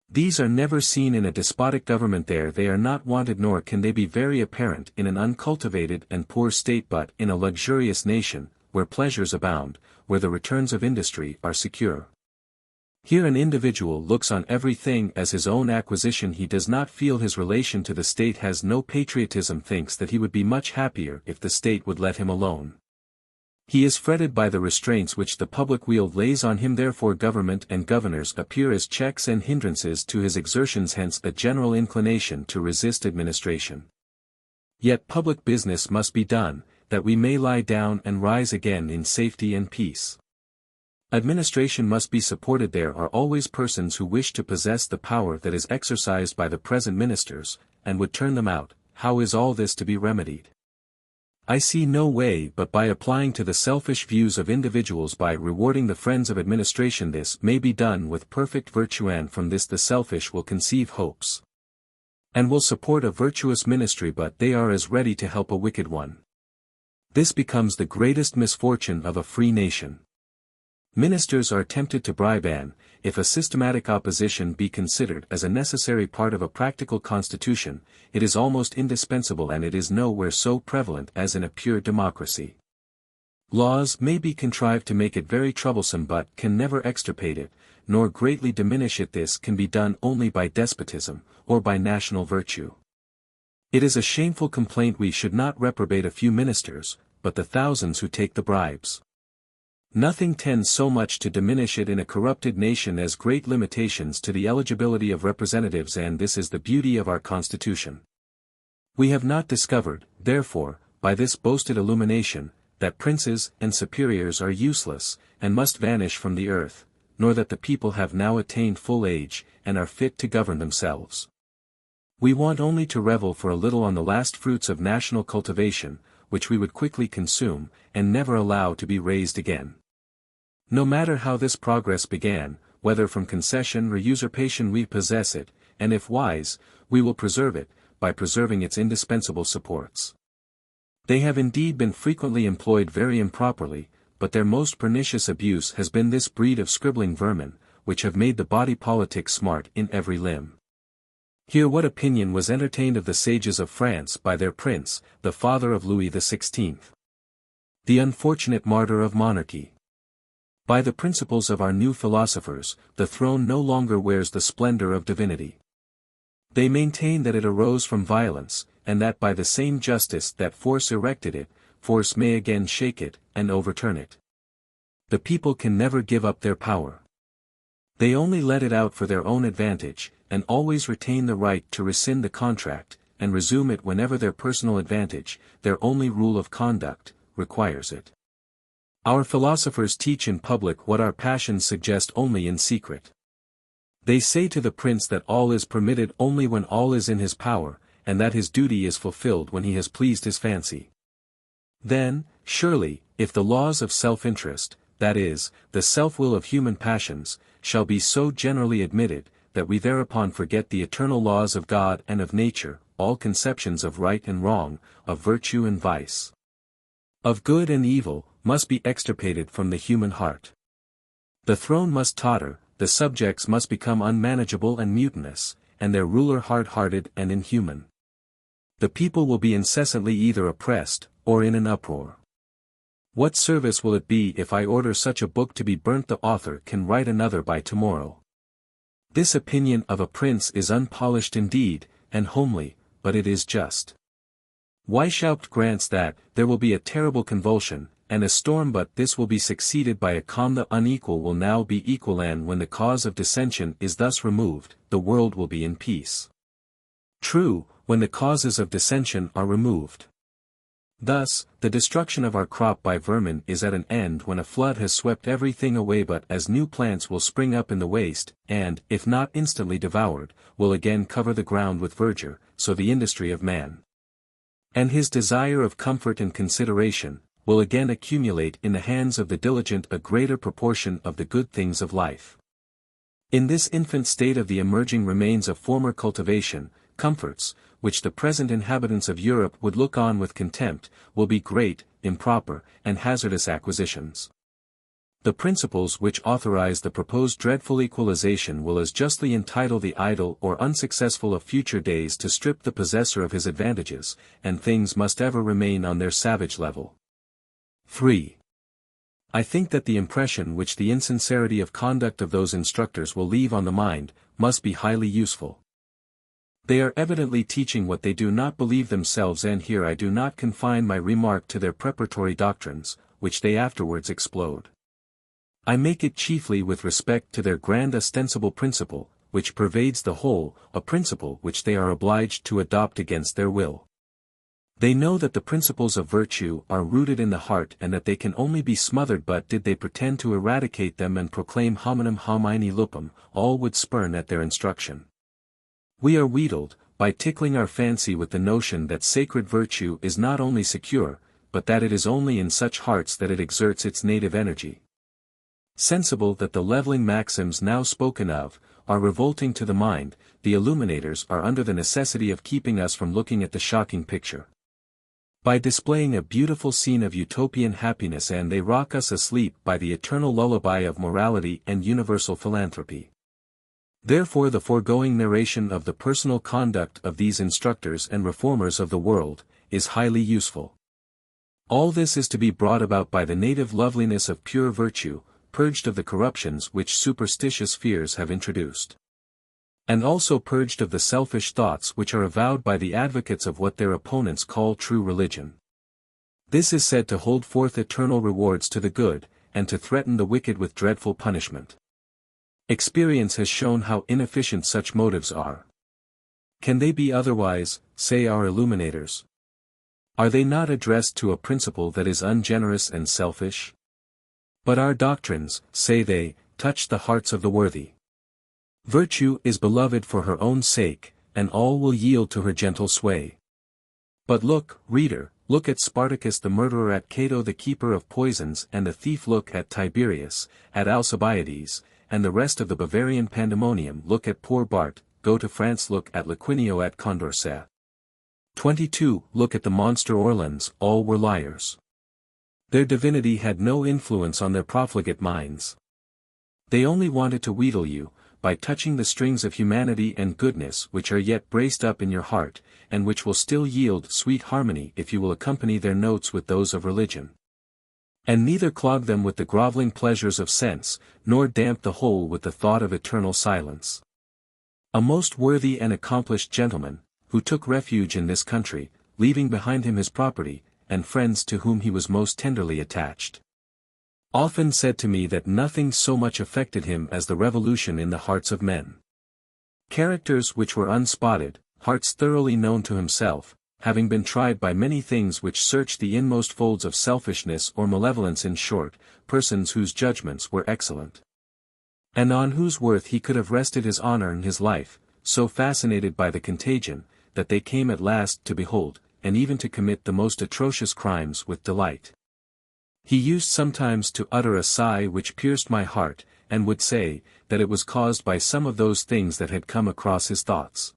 these are never seen in a despotic government. There they are not wanted, nor can they be very apparent in an uncultivated and poor state, but in a luxurious nation, where pleasures abound, where the returns of industry are secure. Here an individual looks on everything as his own acquisition. He does not feel his relation to the state, has no patriotism, thinks that he would be much happier if the state would let him alone. He is fretted by the restraints which the public weal lays on him, therefore government and governors appear as checks and hindrances to his exertions, hence a general inclination to resist administration. Yet public business must be done, that we may lie down and rise again in safety and peace. Administration must be supported. There are always persons who wish to possess the power that is exercised by the present ministers, and would turn them out. How is all this to be remedied? I see no way but by applying to the selfish views of individuals, by rewarding the friends of administration. This may be done with perfect virtue, and from this the selfish will conceive hopes, and will support a virtuous ministry, but they are as ready to help a wicked one. This becomes the greatest misfortune of a free nation. Ministers are tempted to bribe, and, if a systematic opposition be considered as a necessary part of a practical constitution, it is almost indispensable, and it is nowhere so prevalent as in a pure democracy. Laws may be contrived to make it very troublesome, but can never extirpate it, nor greatly diminish it. This can be done only by despotism, or by national virtue. It is a shameful complaint we should not reprobate a few ministers, but the thousands who take the bribes. Nothing tends so much to diminish it in a corrupted nation as great limitations to the eligibility of representatives, and this is the beauty of our Constitution. We have not discovered, therefore, by this boasted illumination, that princes and superiors are useless, and must vanish from the earth, nor that the people have now attained full age, and are fit to govern themselves. We want only to revel for a little on the last fruits of national cultivation, which we would quickly consume, and never allow to be raised again. No matter how this progress began, whether from concession or usurpation, we possess it, and if wise, we will preserve it, by preserving its indispensable supports. They have indeed been frequently employed very improperly, but their most pernicious abuse has been this breed of scribbling vermin, which have made the body politic smart in every limb. Hear what opinion was entertained of the sages of France by their prince, the father of Louis XVI. The unfortunate martyr of monarchy. By the principles of our new philosophers, the throne no longer wears the splendor of divinity. They maintain that it arose from violence, and that by the same justice that force erected it, force may again shake it, and overturn it. The people can never give up their power. They only let it out for their own advantage, and always retain the right to rescind the contract, and resume it whenever their personal advantage, their only rule of conduct, requires it. Our philosophers teach in public what our passions suggest only in secret. They say to the prince that all is permitted only when all is in his power, and that his duty is fulfilled when he has pleased his fancy. Then, surely, if the laws of self-interest, that is, the self-will of human passions, shall be so generally admitted, that we thereupon forget the eternal laws of God and of nature, all conceptions of right and wrong, of virtue and vice, of good and evil, must be extirpated from the human heart. The throne must totter, the subjects must become unmanageable and mutinous, and their ruler hard-hearted and inhuman. The people will be incessantly either oppressed, or in an uproar. What service will it be if I order such a book to be burnt? The author can write another by tomorrow. This opinion of a prince is unpolished indeed, and homely, but it is just. Weishaupt grants that there will be a terrible convulsion, and a storm, but this will be succeeded by a calm. The unequal will now be equal, and when the cause of dissension is thus removed, the world will be in peace. True, when the causes of dissension are removed. Thus, the destruction of our crop by vermin is at an end when a flood has swept everything away, but as new plants will spring up in the waste, and, if not instantly devoured, will again cover the ground with verdure, so the industry of man, and his desire of comfort and consideration, will again accumulate in the hands of the diligent a greater proportion of the good things of life. In this infant state of the emerging remains of former cultivation, comforts, which the present inhabitants of Europe would look on with contempt, will be great, improper, and hazardous acquisitions. The principles which authorize the proposed dreadful equalization will as justly entitle the idle or unsuccessful of future days to strip the possessor of his advantages, and things must ever remain on their savage level. 3. I think that the impression which the insincerity of conduct of those instructors will leave on the mind, must be highly useful. They are evidently teaching what they do not believe themselves, and here I do not confine my remark to their preparatory doctrines, which they afterwards explode. I make it chiefly with respect to their grand ostensible principle, which pervades the whole, a principle which they are obliged to adopt against their will. They know that the principles of virtue are rooted in the heart, and that they can only be smothered, but did they pretend to eradicate them and proclaim hominum homini lupum, all would spurn at their instruction. We are wheedled, by tickling our fancy with the notion that sacred virtue is not only secure, but that it is only in such hearts that it exerts its native energy. Sensible that the leveling maxims now spoken of, are revolting to the mind, the illuminators are under the necessity of keeping us from looking at the shocking picture, by displaying a beautiful scene of utopian happiness, and they rock us asleep by the eternal lullaby of morality and universal philanthropy. Therefore the foregoing narration of the personal conduct of these instructors and reformers of the world, is highly useful. All this is to be brought about by the native loveliness of pure virtue, purged of the corruptions which superstitious fears have introduced, and also purged of the selfish thoughts which are avowed by the advocates of what their opponents call true religion. This is said to hold forth eternal rewards to the good, and to threaten the wicked with dreadful punishment. Experience has shown how inefficient such motives are. Can they be otherwise, say our illuminators? Are they not addressed to a principle that is ungenerous and selfish? But our doctrines, say they, touch the hearts of the worthy. Virtue is beloved for her own sake, and all will yield to her gentle sway. But look, reader, look at Spartacus the murderer, at Cato the keeper of poisons and the thief, look at Tiberius, at Alcibiades, and the rest of the Bavarian pandemonium, look at poor Bart, go to France, look at Liquinio at Condorcet. 22. Look at the monster Orleans, all were liars. Their divinity had no influence on their profligate minds. They only wanted to wheedle you, by touching the strings of humanity and goodness which are yet braced up in your heart, and which will still yield sweet harmony if you will accompany their notes with those of religion. And neither clog them with the groveling pleasures of sense, nor damp the whole with the thought of eternal silence. A most worthy and accomplished gentleman, who took refuge in this country, leaving behind him his property, and friends to whom he was most tenderly attached, often said to me that nothing so much affected him as the revolution in the hearts of men. Characters which were unspotted, hearts thoroughly known to himself, having been tried by many things which searched the inmost folds of selfishness or malevolence, in short, persons whose judgments were excellent. and on whose worth he could have rested his honor and his life, so fascinated by the contagion, that they came at last to behold, and even to commit the most atrocious crimes with delight. He used sometimes to utter a sigh which pierced my heart, and would say, that it was caused by some of those things that had come across his thoughts.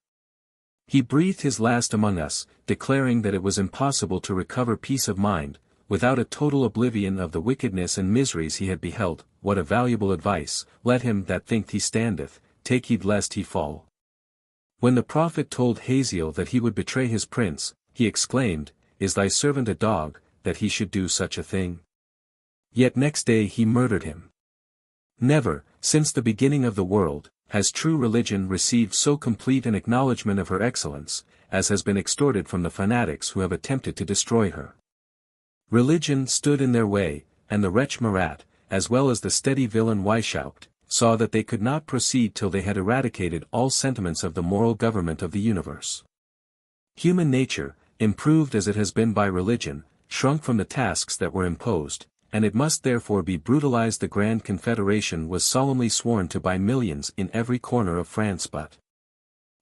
He breathed his last among us, declaring that it was impossible to recover peace of mind, without a total oblivion of the wickedness and miseries he had beheld. What a valuable advice! Let him that thinketh he standeth, take heed lest he fall. When the prophet told Hazael that he would betray his prince, he exclaimed, Is thy servant a dog, that he should do such a thing? Yet next day he murdered him. Never, since the beginning of the world, has true religion received so complete an acknowledgment of her excellence, as has been extorted from the fanatics who have attempted to destroy her. Religion stood in their way, and the wretch Marat, as well as the steady villain Weishaupt, saw that they could not proceed till they had eradicated all sentiments of the moral government of the universe. Human nature, improved as it has been by religion, shrunk from the tasks that were imposed, and it must therefore be brutalized. The Grand Confederation was solemnly sworn to by millions in every corner of France, but,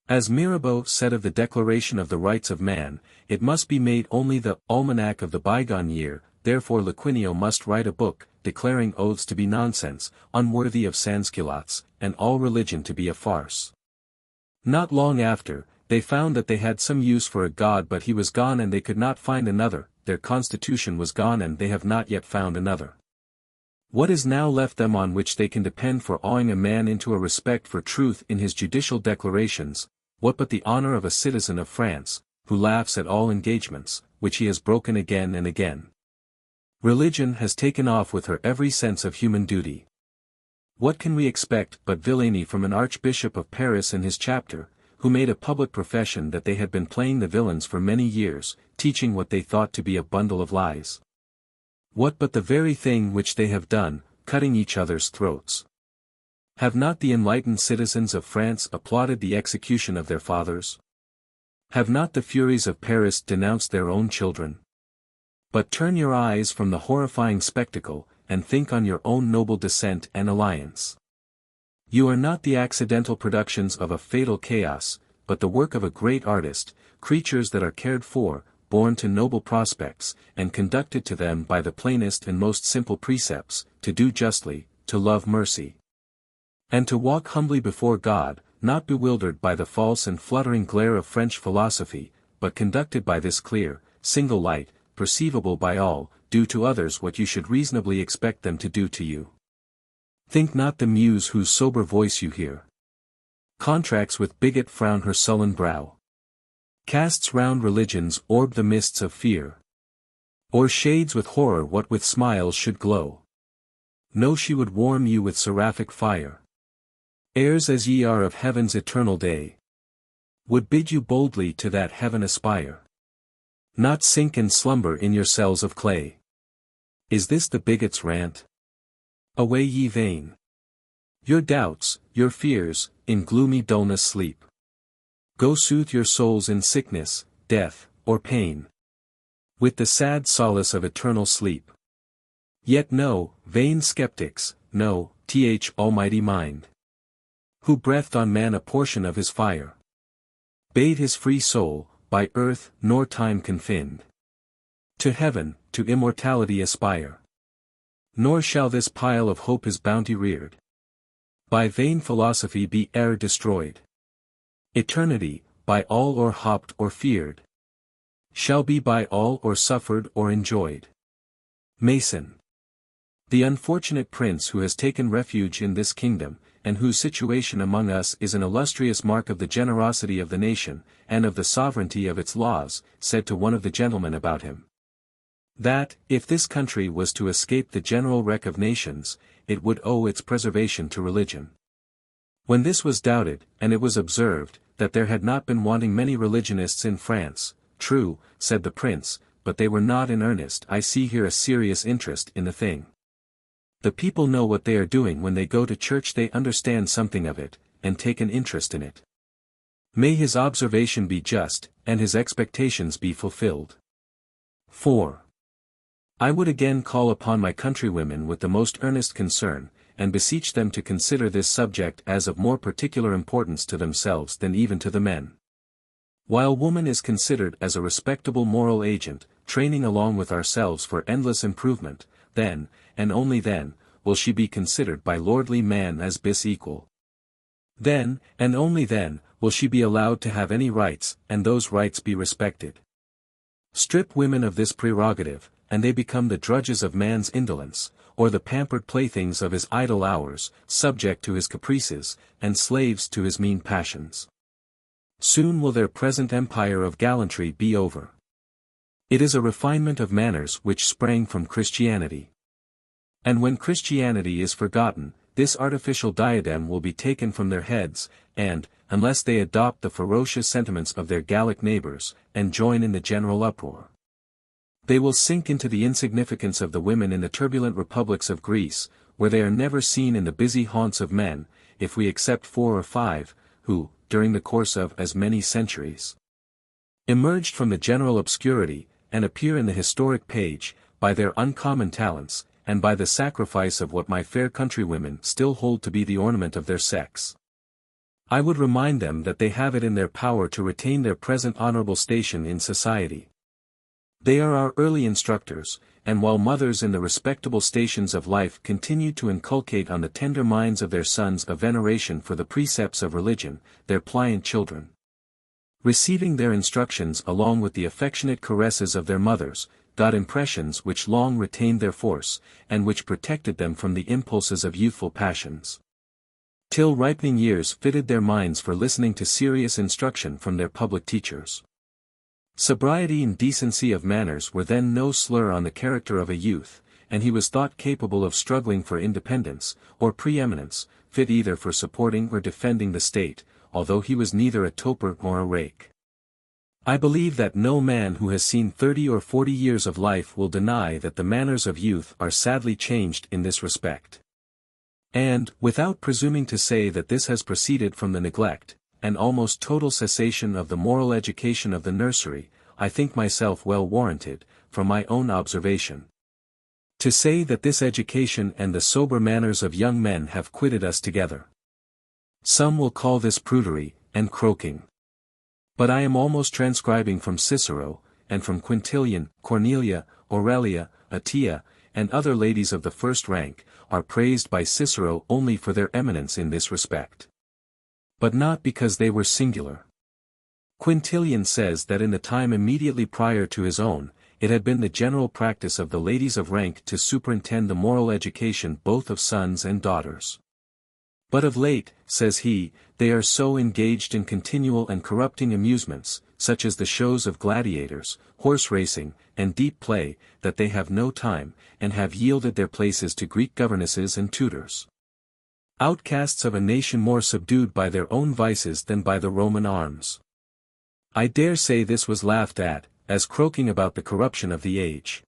as Mirabeau said of the Declaration of the Rights of Man, it must be made only the almanac of the bygone year. Therefore Lequinio must write a book, declaring oaths to be nonsense, unworthy of sansculottes, and all religion to be a farce. Not long after, they found that they had some use for a god, but he was gone and they could not find another. Their constitution was gone and they have not yet found another. What is now left them on which they can depend for awing a man into a respect for truth in his judicial declarations? What but the honor of a citizen of France, who laughs at all engagements, which he has broken again and again? Religion has taken off with her every sense of human duty. What can we expect but villainy from an Archbishop of Paris in his chapter, who made a public profession that they had been playing the villains for many years, teaching what they thought to be a bundle of lies? What but the very thing which they have done, cutting each other's throats? Have not the enlightened citizens of France applauded the execution of their fathers? Have not the Furies of Paris denounced their own children? But turn your eyes from the horrifying spectacle, and think on your own noble descent and alliance. You are not the accidental productions of a fatal chaos, but the work of a great artist, creatures that are cared for, born to noble prospects, and conducted to them by the plainest and most simple precepts, to do justly, to love mercy, and to walk humbly before God, not bewildered by the false and fluttering glare of French philosophy, but conducted by this clear, single light, perceivable by all. Do to others what you should reasonably expect them to do to you. Think not the muse whose sober voice you hear contracts with bigot frown her sullen brow, casts round religion's orb the mists of fear, or shades with horror what with smiles should glow. No, she would warm you with seraphic fire. Heirs as ye are of heaven's eternal day, would bid you boldly to that heaven aspire, not sink and slumber in your cells of clay. Is this the bigot's rant? Away ye vain! Your doubts, your fears, in gloomy dullness sleep. Go soothe your souls in sickness, death, or pain, with the sad solace of eternal sleep. Yet know, vain skeptics, know, Almighty Mind, who breathed on man a portion of his fire, bade his free soul, by earth nor time confined, to heaven, to immortality aspire. Nor shall this pile of hope his bounty reared, by vain philosophy be e'er destroyed. Eternity, by all or hopped or feared, shall be by all or suffered or enjoyed. Mason. The unfortunate prince who has taken refuge in this kingdom, and whose situation among us is an illustrious mark of the generosity of the nation, and of the sovereignty of its laws, said to one of the gentlemen about him, that, if this country was to escape the general wreck of nations, it would owe its preservation to religion. When this was doubted, and it was observed, that there had not been wanting many religionists in France, true, said the prince, but they were not in earnest. I see here a serious interest in the thing. The people know what they are doing when they go to church, they understand something of it, and take an interest in it. May his observation be just, and his expectations be fulfilled. 4. I would again call upon my countrywomen with the most earnest concern, and beseech them to consider this subject as of more particular importance to themselves than even to the men. While woman is considered as a respectable moral agent, training along with ourselves for endless improvement, then, and only then, will she be considered by lordly man as bis equal. Then, and only then, will she be allowed to have any rights, and those rights be respected. Strip women of this prerogative, and they become the drudges of man's indolence, or the pampered playthings of his idle hours, subject to his caprices, and slaves to his mean passions. Soon will their present empire of gallantry be over. It is a refinement of manners which sprang from Christianity. And when Christianity is forgotten, this artificial diadem will be taken from their heads, and, unless they adopt the ferocious sentiments of their Gallic neighbors, and join in the general uproar, they will sink into the insignificance of the women in the turbulent republics of Greece, where they are never seen in the busy haunts of men, if we except 4 or 5, who, during the course of as many centuries, emerged from the general obscurity, and appear in the historic page, by their uncommon talents, and by the sacrifice of what my fair countrywomen still hold to be the ornament of their sex. I would remind them that they have it in their power to retain their present honorable station in society. They are our early instructors, and while mothers in the respectable stations of life continue to inculcate on the tender minds of their sons a veneration for the precepts of religion, their pliant children, receiving their instructions along with the affectionate caresses of their mothers, got impressions which long retained their force, and which protected them from the impulses of youthful passions, till ripening years fitted their minds for listening to serious instruction from their public teachers. Sobriety and decency of manners were then no slur on the character of a youth, and he was thought capable of struggling for independence, or preeminence, fit either for supporting or defending the state, although he was neither a toper nor a rake. I believe that no man who has seen 30 or 40 years of life will deny that the manners of youth are sadly changed in this respect. And, without presuming to say that this has proceeded from the neglect, and almost total cessation of the moral education of the nursery, I think myself well warranted, from my own observation, to say that this education and the sober manners of young men have quitted us together. Some will call this prudery, and croaking. But I am almost transcribing from Cicero, and from Quintilian, Cornelia, Aurelia, Attia, and other ladies of the first rank, are praised by Cicero only for their eminence in this respect, but not because they were singular. Quintilian says that in the time immediately prior to his own, it had been the general practice of the ladies of rank to superintend the moral education both of sons and daughters. But of late, says he, they are so engaged in continual and corrupting amusements, such as the shows of gladiators, horse racing, and deep play, that they have no time, and have yielded their places to Greek governesses and tutors. Outcasts of a nation more subdued by their own vices than by the Roman arms. I dare say this was laughed at, as croaking about the corruption of the age.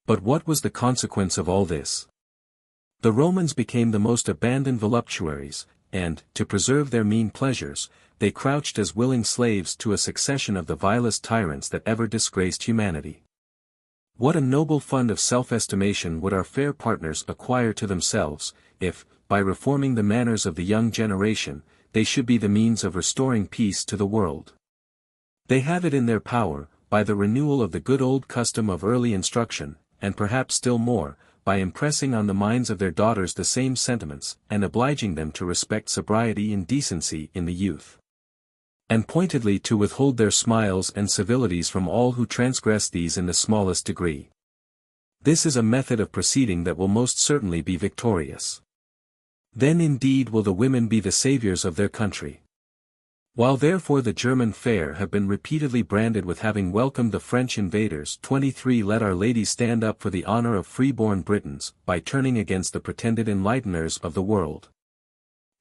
But what was the consequence of all this? The Romans became the most abandoned voluptuaries, and, to preserve their mean pleasures, they crouched as willing slaves to a succession of the vilest tyrants that ever disgraced humanity. What a noble fund of self-estimation would our fair partners acquire to themselves, if, by reforming the manners of the young generation, they should be the means of restoring peace to the world. They have it in their power, by the renewal of the good old custom of early instruction, and perhaps still more, by impressing on the minds of their daughters the same sentiments, and obliging them to respect sobriety and decency in the youth, and pointedly to withhold their smiles and civilities from all who transgress these in the smallest degree. This is a method of proceeding that will most certainly be victorious. Then indeed will the women be the saviors of their country. While therefore the German fair have been repeatedly branded with having welcomed the French invaders, 23 let our ladies stand up for the honor of free-born Britons, by turning against the pretended enlighteners of the world.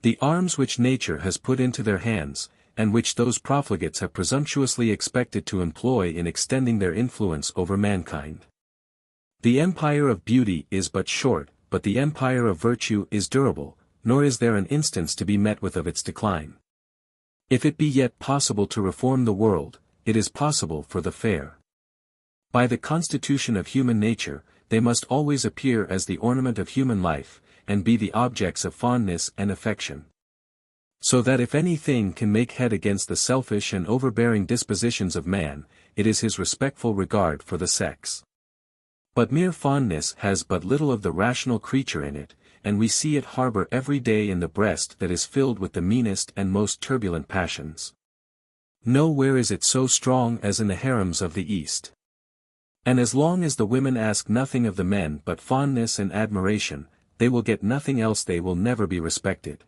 The arms which nature has put into their hands, and which those profligates have presumptuously expected to employ in extending their influence over mankind. The empire of beauty is but short, but the empire of virtue is durable, nor is there an instance to be met with of its decline. If it be yet possible to reform the world, it is possible for the fair. By the constitution of human nature, they must always appear as the ornament of human life, and be the objects of fondness and affection. So that if any thing can make head against the selfish and overbearing dispositions of man, it is his respectful regard for the sex. But mere fondness has but little of the rational creature in it, and we see it harbor every day in the breast that is filled with the meanest and most turbulent passions. Nowhere is it so strong as in the harems of the East. And as long as the women ask nothing of the men but fondness and admiration, they will get nothing else, they will never be respected.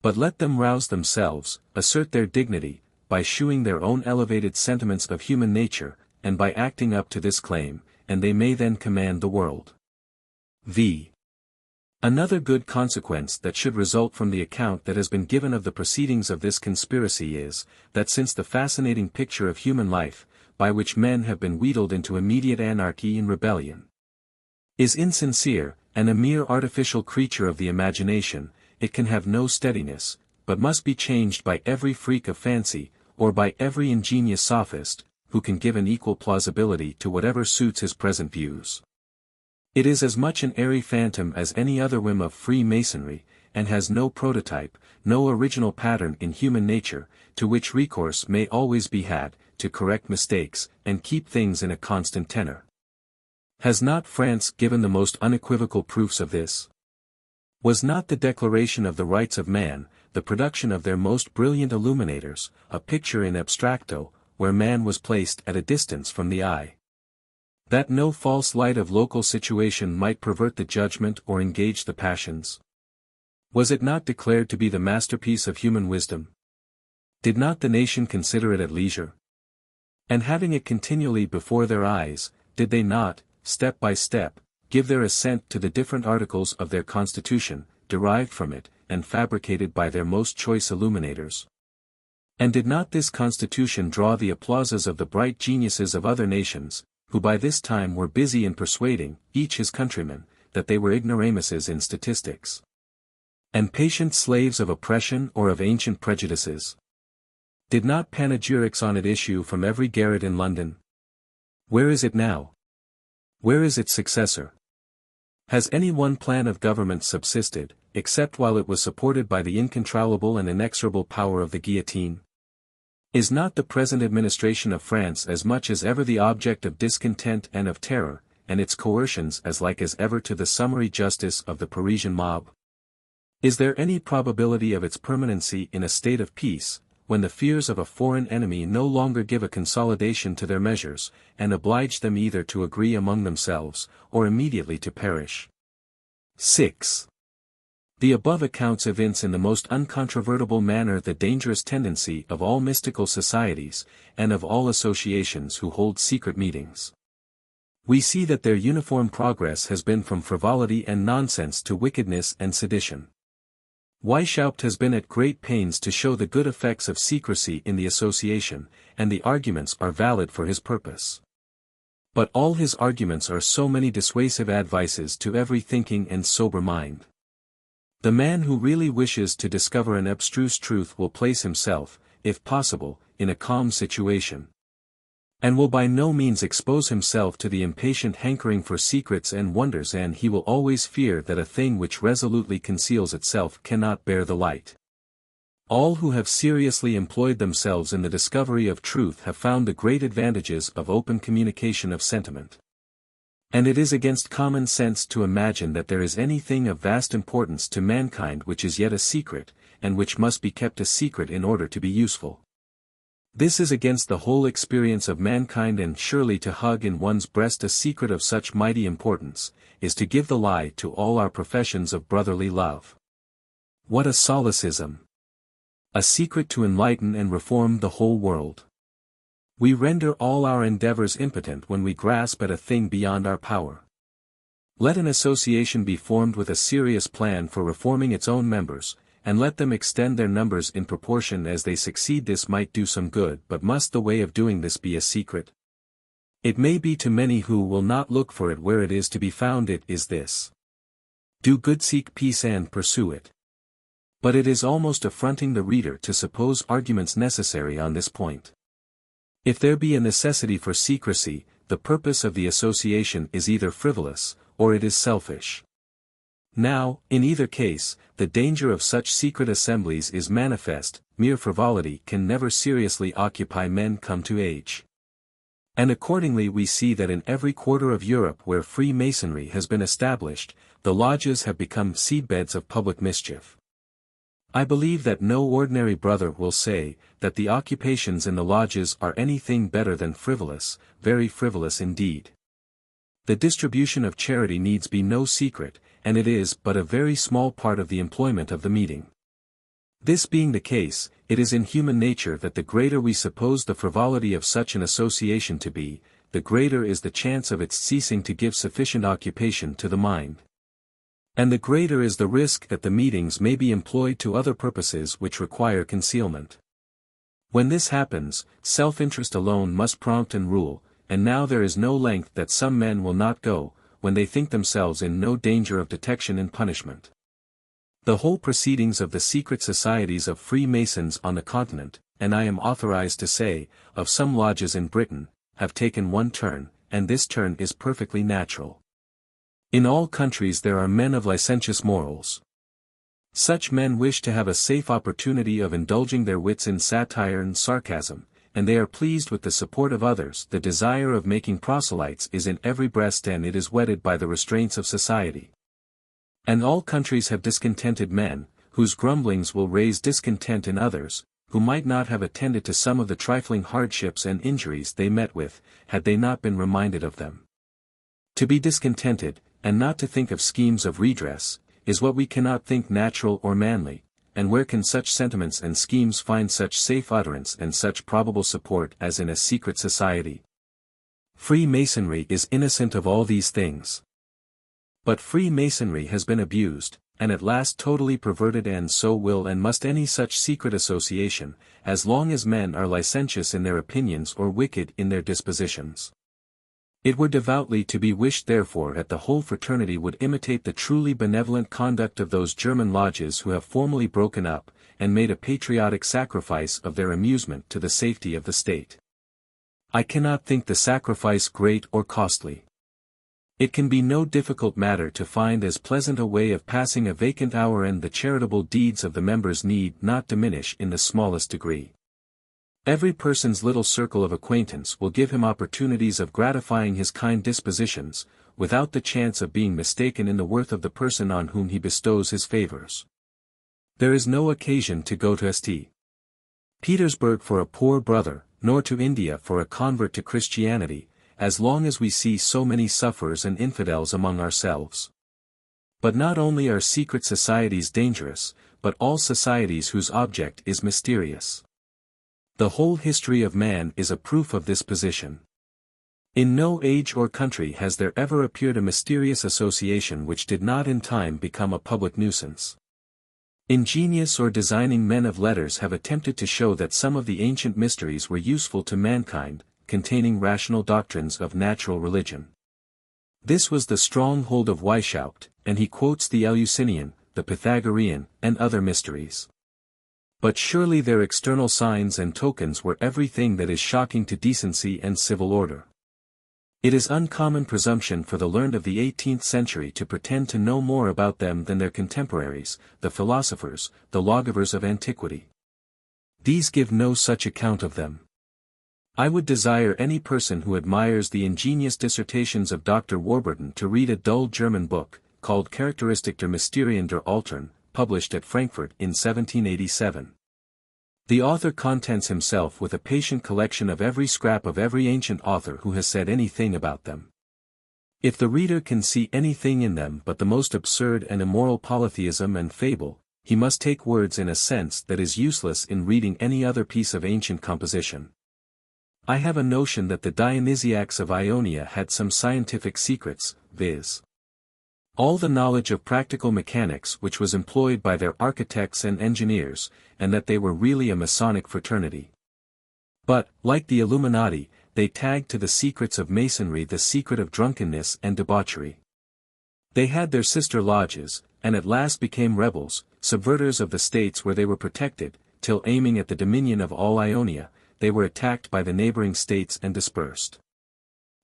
But let them rouse themselves, assert their dignity, by shewing their own elevated sentiments of human nature, and by acting up to this claim, and they may then command the world. v. Another good consequence that should result from the account that has been given of the proceedings of this conspiracy is, that since the fascinating picture of human life, by which men have been wheedled into immediate anarchy and rebellion, is insincere, and a mere artificial creature of the imagination, it can have no steadiness, but must be changed by every freak of fancy, or by every ingenious sophist, who can give an equal plausibility to whatever suits his present views. It is as much an airy phantom as any other whim of Freemasonry, and has no prototype, no original pattern in human nature, to which recourse may always be had, to correct mistakes, and keep things in a constant tenor. Has not France given the most unequivocal proofs of this? Was not the Declaration of the Rights of Man, the production of their most brilliant illuminators, a picture in abstracto, where man was placed at a distance from the eye? That no false light of local situation might pervert the judgment or engage the passions? Was it not declared to be the masterpiece of human wisdom? Did not the nation consider it at leisure? And having it continually before their eyes, did they not, step by step, give their assent to the different articles of their constitution, derived from it, and fabricated by their most choice illuminators? And did not this constitution draw the applauses of the bright geniuses of other nations, who by this time were busy in persuading, each his countryman, that they were ignoramuses in statistics, and patient slaves of oppression or of ancient prejudices? Did not panegyrics on it issue from every garret in London? Where is it now? Where is its successor? Has any one plan of government subsisted, except while it was supported by the incontrollable and inexorable power of the guillotine? Is not the present administration of France as much as ever the object of discontent and of terror, and its coercions as like as ever to the summary justice of the Parisian mob? Is there any probability of its permanency in a state of peace, when the fears of a foreign enemy no longer give a consolidation to their measures, and oblige them either to agree among themselves, or immediately to perish? 6. The above accounts evince in the most uncontrovertible manner the dangerous tendency of all mystical societies, and of all associations who hold secret meetings. We see that their uniform progress has been from frivolity and nonsense to wickedness and sedition. Weishaupt has been at great pains to show the good effects of secrecy in the association, and the arguments are valid for his purpose. But all his arguments are so many dissuasive advices to every thinking and sober mind. The man who really wishes to discover an abstruse truth will place himself, if possible, in a calm situation, and will by no means expose himself to the impatient hankering for secrets and wonders, and he will always fear that a thing which resolutely conceals itself cannot bear the light. All who have seriously employed themselves in the discovery of truth have found the great advantages of open communication of sentiment. And it is against common sense to imagine that there is anything of vast importance to mankind which is yet a secret, and which must be kept a secret in order to be useful. This is against the whole experience of mankind, and surely to hug in one's breast a secret of such mighty importance, is to give the lie to all our professions of brotherly love. What a solecism! A secret to enlighten and reform the whole world. We render all our endeavors impotent when we grasp at a thing beyond our power. Let an association be formed with a serious plan for reforming its own members, and let them extend their numbers in proportion as they succeed. This might do some good, but must the way of doing this be a secret? It may be to many who will not look for it where it is to be found. It is this: do good, seek peace, and pursue it. But it is almost affronting the reader to suppose arguments necessary on this point. If there be a necessity for secrecy, the purpose of the association is either frivolous, or it is selfish. Now, in either case, the danger of such secret assemblies is manifest. Mere frivolity can never seriously occupy men come to age. And accordingly we see that in every quarter of Europe where Freemasonry has been established, the lodges have become seedbeds of public mischief. I believe that no ordinary brother will say, that the occupations in the lodges are anything better than frivolous, very frivolous indeed. The distribution of charity needs be no secret, and it is but a very small part of the employment of the meeting. This being the case, it is in human nature that the greater we suppose the frivolity of such an association to be, the greater is the chance of its ceasing to give sufficient occupation to the mind. And the greater is the risk that the meetings may be employed to other purposes which require concealment. When this happens, self-interest alone must prompt and rule, and now there is no length that some men will not go, when they think themselves in no danger of detection and punishment. The whole proceedings of the secret societies of Freemasons on the continent, and I am authorized to say, of some lodges in Britain, have taken one turn, and this turn is perfectly natural. In all countries there are men of licentious morals. Such men wish to have a safe opportunity of indulging their wits in satire and sarcasm, and they are pleased with the support of others. The desire of making proselytes is in every breast and it is whetted by the restraints of society. And all countries have discontented men, whose grumblings will raise discontent in others, who might not have attended to some of the trifling hardships and injuries they met with, had they not been reminded of them. To be discontented, and not to think of schemes of redress, is what we cannot think natural or manly, and where can such sentiments and schemes find such safe utterance and such probable support as in a secret society? Freemasonry is innocent of all these things. But Freemasonry has been abused, and at last totally perverted, and so will and must any such secret association, as long as men are licentious in their opinions or wicked in their dispositions. It were devoutly to be wished therefore that the whole fraternity would imitate the truly benevolent conduct of those German lodges who have formally broken up, and made a patriotic sacrifice of their amusement to the safety of the state. I cannot think the sacrifice great or costly. It can be no difficult matter to find as pleasant a way of passing a vacant hour, and the charitable deeds of the members need not diminish in the smallest degree. Every person's little circle of acquaintance will give him opportunities of gratifying his kind dispositions, without the chance of being mistaken in the worth of the person on whom he bestows his favors. There is no occasion to go to St. Petersburg for a poor brother, nor to India for a convert to Christianity, as long as we see so many sufferers and infidels among ourselves. But not only are secret societies dangerous, but all societies whose object is mysterious. The whole history of man is a proof of this position. In no age or country has there ever appeared a mysterious association which did not in time become a public nuisance. Ingenious or designing men of letters have attempted to show that some of the ancient mysteries were useful to mankind, containing rational doctrines of natural religion. This was the stronghold of Weishaupt, and he quotes the Eleusinian, the Pythagorean, and other mysteries. But surely their external signs and tokens were everything that is shocking to decency and civil order. It is uncommon presumption for the learned of the 18th century to pretend to know more about them than their contemporaries, the philosophers, the lawgivers of antiquity. These give no such account of them. I would desire any person who admires the ingenious dissertations of Dr. Warburton to read a dull German book, called Charakteristik der Mysterien der Altern, published at Frankfurt in 1787. The author contents himself with a patient collection of every scrap of every ancient author who has said anything about them. If the reader can see anything in them but the most absurd and immoral polytheism and fable, he must take words in a sense that is useless in reading any other piece of ancient composition. I have a notion that the Dionysiacs of Ionia had some scientific secrets, viz. all the knowledge of practical mechanics which was employed by their architects and engineers, and that they were really a Masonic fraternity. But, like the Illuminati, they tagged to the secrets of Masonry the secret of drunkenness and debauchery. They had their sister lodges, and at last became rebels, subverters of the states where they were protected, till aiming at the dominion of all Ionia, they were attacked by the neighboring states and dispersed.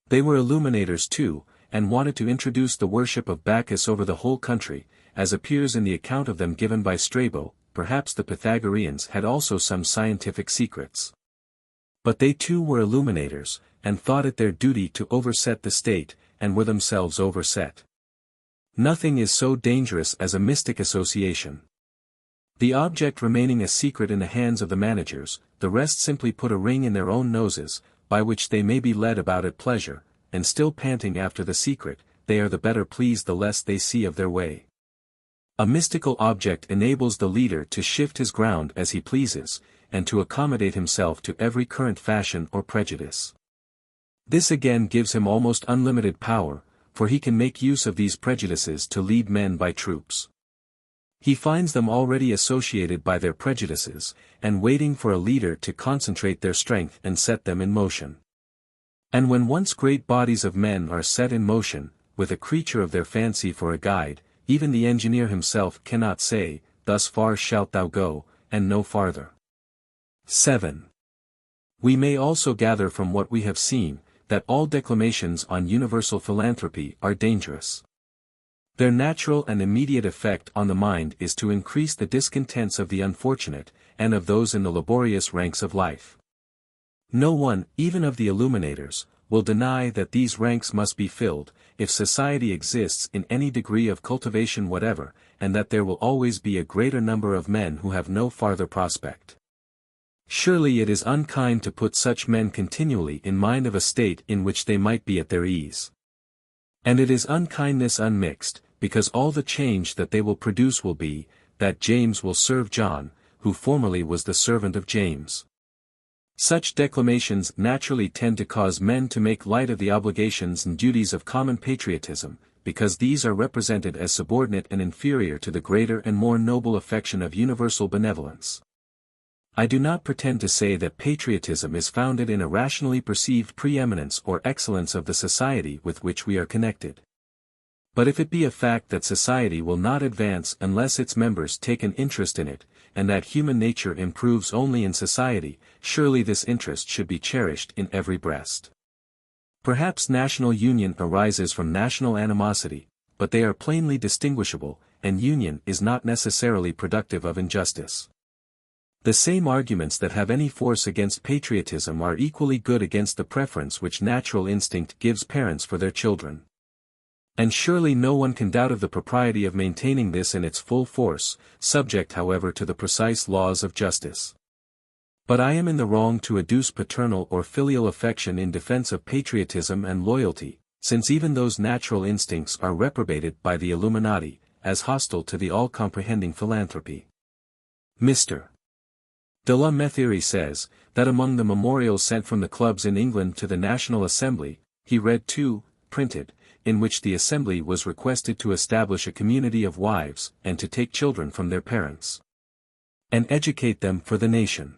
They were illuminators too, and wanted to introduce the worship of Bacchus over the whole country, as appears in the account of them given by Strabo. Perhaps the Pythagoreans had also some scientific secrets. But they too were illuminators, and thought it their duty to overset the state, and were themselves overset. Nothing is so dangerous as a mystic association. The object remaining a secret in the hands of the managers, the rest simply put a ring in their own noses, by which they may be led about at pleasure, and still panting after the secret, they are the better pleased the less they see of their way. A mystical object enables the leader to shift his ground as he pleases, and to accommodate himself to every current fashion or prejudice. This again gives him almost unlimited power, for he can make use of these prejudices to lead men by troops. He finds them already associated by their prejudices, and waiting for a leader to concentrate their strength and set them in motion. And when once great bodies of men are set in motion, with a creature of their fancy for a guide, even the engineer himself cannot say, "Thus far shalt thou go, and no farther." 7. We may also gather from what we have seen, that all declamations on universal philanthropy are dangerous. Their natural and immediate effect on the mind is to increase the discontents of the unfortunate, and of those in the laborious ranks of life. No one, even of the illuminators, will deny that these ranks must be filled, if society exists in any degree of cultivation whatever, and that there will always be a greater number of men who have no farther prospect. Surely it is unkind to put such men continually in mind of a state in which they might be at their ease. And it is unkindness unmixed, because all the change that they will produce will be, that James will serve John, who formerly was the servant of James. Such declamations naturally tend to cause men to make light of the obligations and duties of common patriotism, because these are represented as subordinate and inferior to the greater and more noble affection of universal benevolence. I do not pretend to say that patriotism is founded in a rationally perceived preeminence or excellence of the society with which we are connected. But if it be a fact that society will not advance unless its members take an interest in it, and that human nature improves only in society, surely this interest should be cherished in every breast. Perhaps national union arises from national animosity, but they are plainly distinguishable, and union is not necessarily productive of injustice. The same arguments that have any force against patriotism are equally good against the preference which natural instinct gives parents for their children. And surely no one can doubt of the propriety of maintaining this in its full force, subject however to the precise laws of justice. But I am in the wrong to adduce paternal or filial affection in defense of patriotism and loyalty, since even those natural instincts are reprobated by the Illuminati, as hostile to the all-comprehending philanthropy. Mr. de la Metherie says, that among the memorials sent from the clubs in England to the National Assembly, he read two, printed, in which the Assembly was requested to establish a community of wives, and to take children from their parents, and educate them for the nation.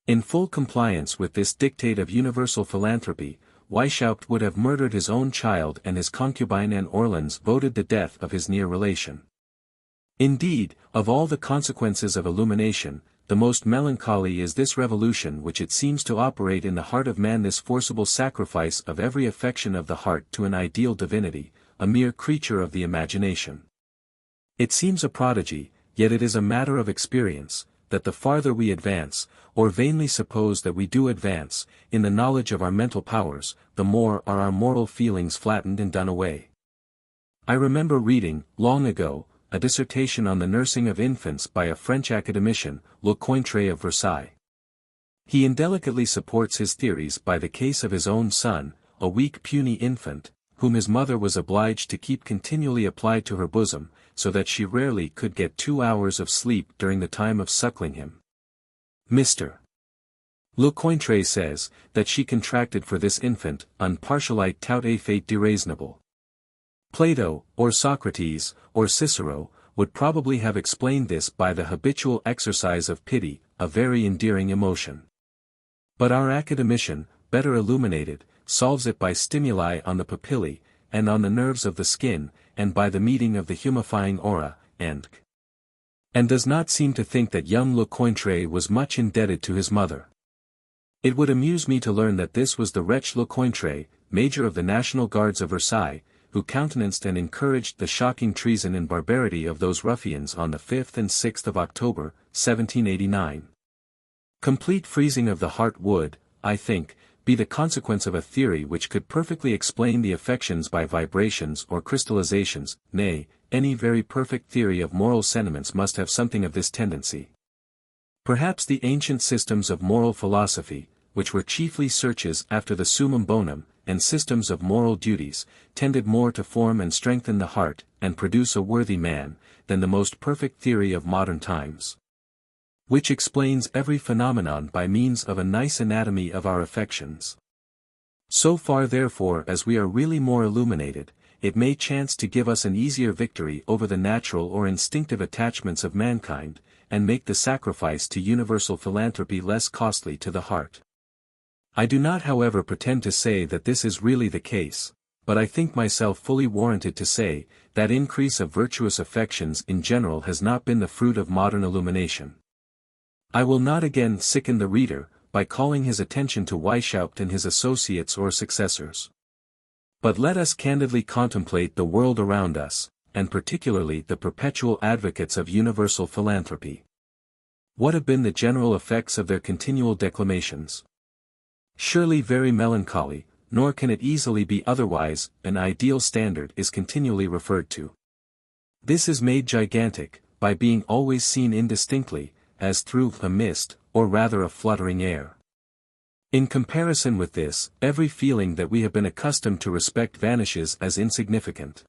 In full compliance with this dictate of universal philanthropy, Weishaupt would have murdered his own child, and his concubine Anne Orleans voted the death of his near relation. Indeed, of all the consequences of illumination, the most melancholy is this revolution which it seems to operate in the heart of man, this forcible sacrifice of every affection of the heart to an ideal divinity, a mere creature of the imagination. It seems a prodigy, yet it is a matter of experience, that the farther we advance, or vainly suppose that we do advance, in the knowledge of our mental powers, the more are our moral feelings flattened and done away. I remember reading, long ago, a dissertation on the nursing of infants by a French academician, Lecointre of Versailles. He indelicately supports his theories by the case of his own son, a weak puny infant, whom his mother was obliged to keep continually applied to her bosom, so that she rarely could get 2 hours of sleep during the time of suckling him. Mr. Lecointre says, that she contracted for this infant, un partialite tout à fait déraisonnable. Plato, or Socrates, or Cicero, would probably have explained this by the habitual exercise of pity, a very endearing emotion. But our academician, better illuminated, solves it by stimuli on the papillae, and on the nerves of the skin, and by the meeting of the humifying aura, and does not seem to think that young Lecointre was much indebted to his mother. It would amuse me to learn that this was the wretch Lecointre, Major of the National Guards of Versailles, who countenanced and encouraged the shocking treason and barbarity of those ruffians on the 5th and 6th of October, 1789. Complete freezing of the heart would, I think, be the consequence of a theory which could perfectly explain the affections by vibrations or crystallizations, nay, any very perfect theory of moral sentiments must have something of this tendency. Perhaps the ancient systems of moral philosophy, which were chiefly searches after the summum bonum, and systems of moral duties, tended more to form and strengthen the heart, and produce a worthy man, than the most perfect theory of modern times, which explains every phenomenon by means of a nice anatomy of our affections. So far therefore as we are really more illuminated, it may chance to give us an easier victory over the natural or instinctive attachments of mankind, and make the sacrifice to universal philanthropy less costly to the heart. I do not however pretend to say that this is really the case, but I think myself fully warranted to say, that increase of virtuous affections in general has not been the fruit of modern illumination. I will not again sicken the reader, by calling his attention to Weishaupt and his associates or successors. But let us candidly contemplate the world around us, and particularly the perpetual advocates of universal philanthropy. What have been the general effects of their continual declamations? Surely very melancholy, nor can it easily be otherwise. An ideal standard is continually referred to. This is made gigantic, by being always seen indistinctly, as through a mist, or rather a fluttering air. In comparison with this, every feeling that we have been accustomed to respect vanishes as insignificant.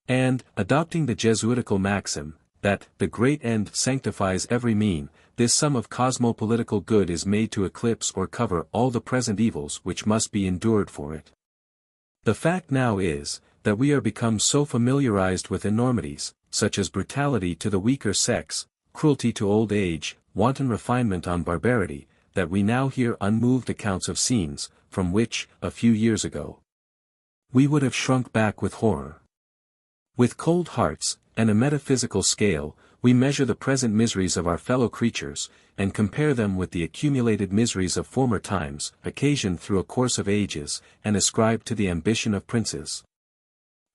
And, adopting the Jesuitical maxim, that the great end sanctifies every mean, this sum of cosmopolitical good is made to eclipse or cover all the present evils which must be endured for it. The fact now is, that we are become so familiarized with enormities, such as brutality to the weaker sex, cruelty to old age, wanton refinement on barbarity, that we now hear unmoved accounts of scenes, from which, a few years ago, we would have shrunk back with horror. With cold hearts, and a metaphysical scale, we measure the present miseries of our fellow creatures, and compare them with the accumulated miseries of former times, occasioned through a course of ages, and ascribed to the ambition of princes.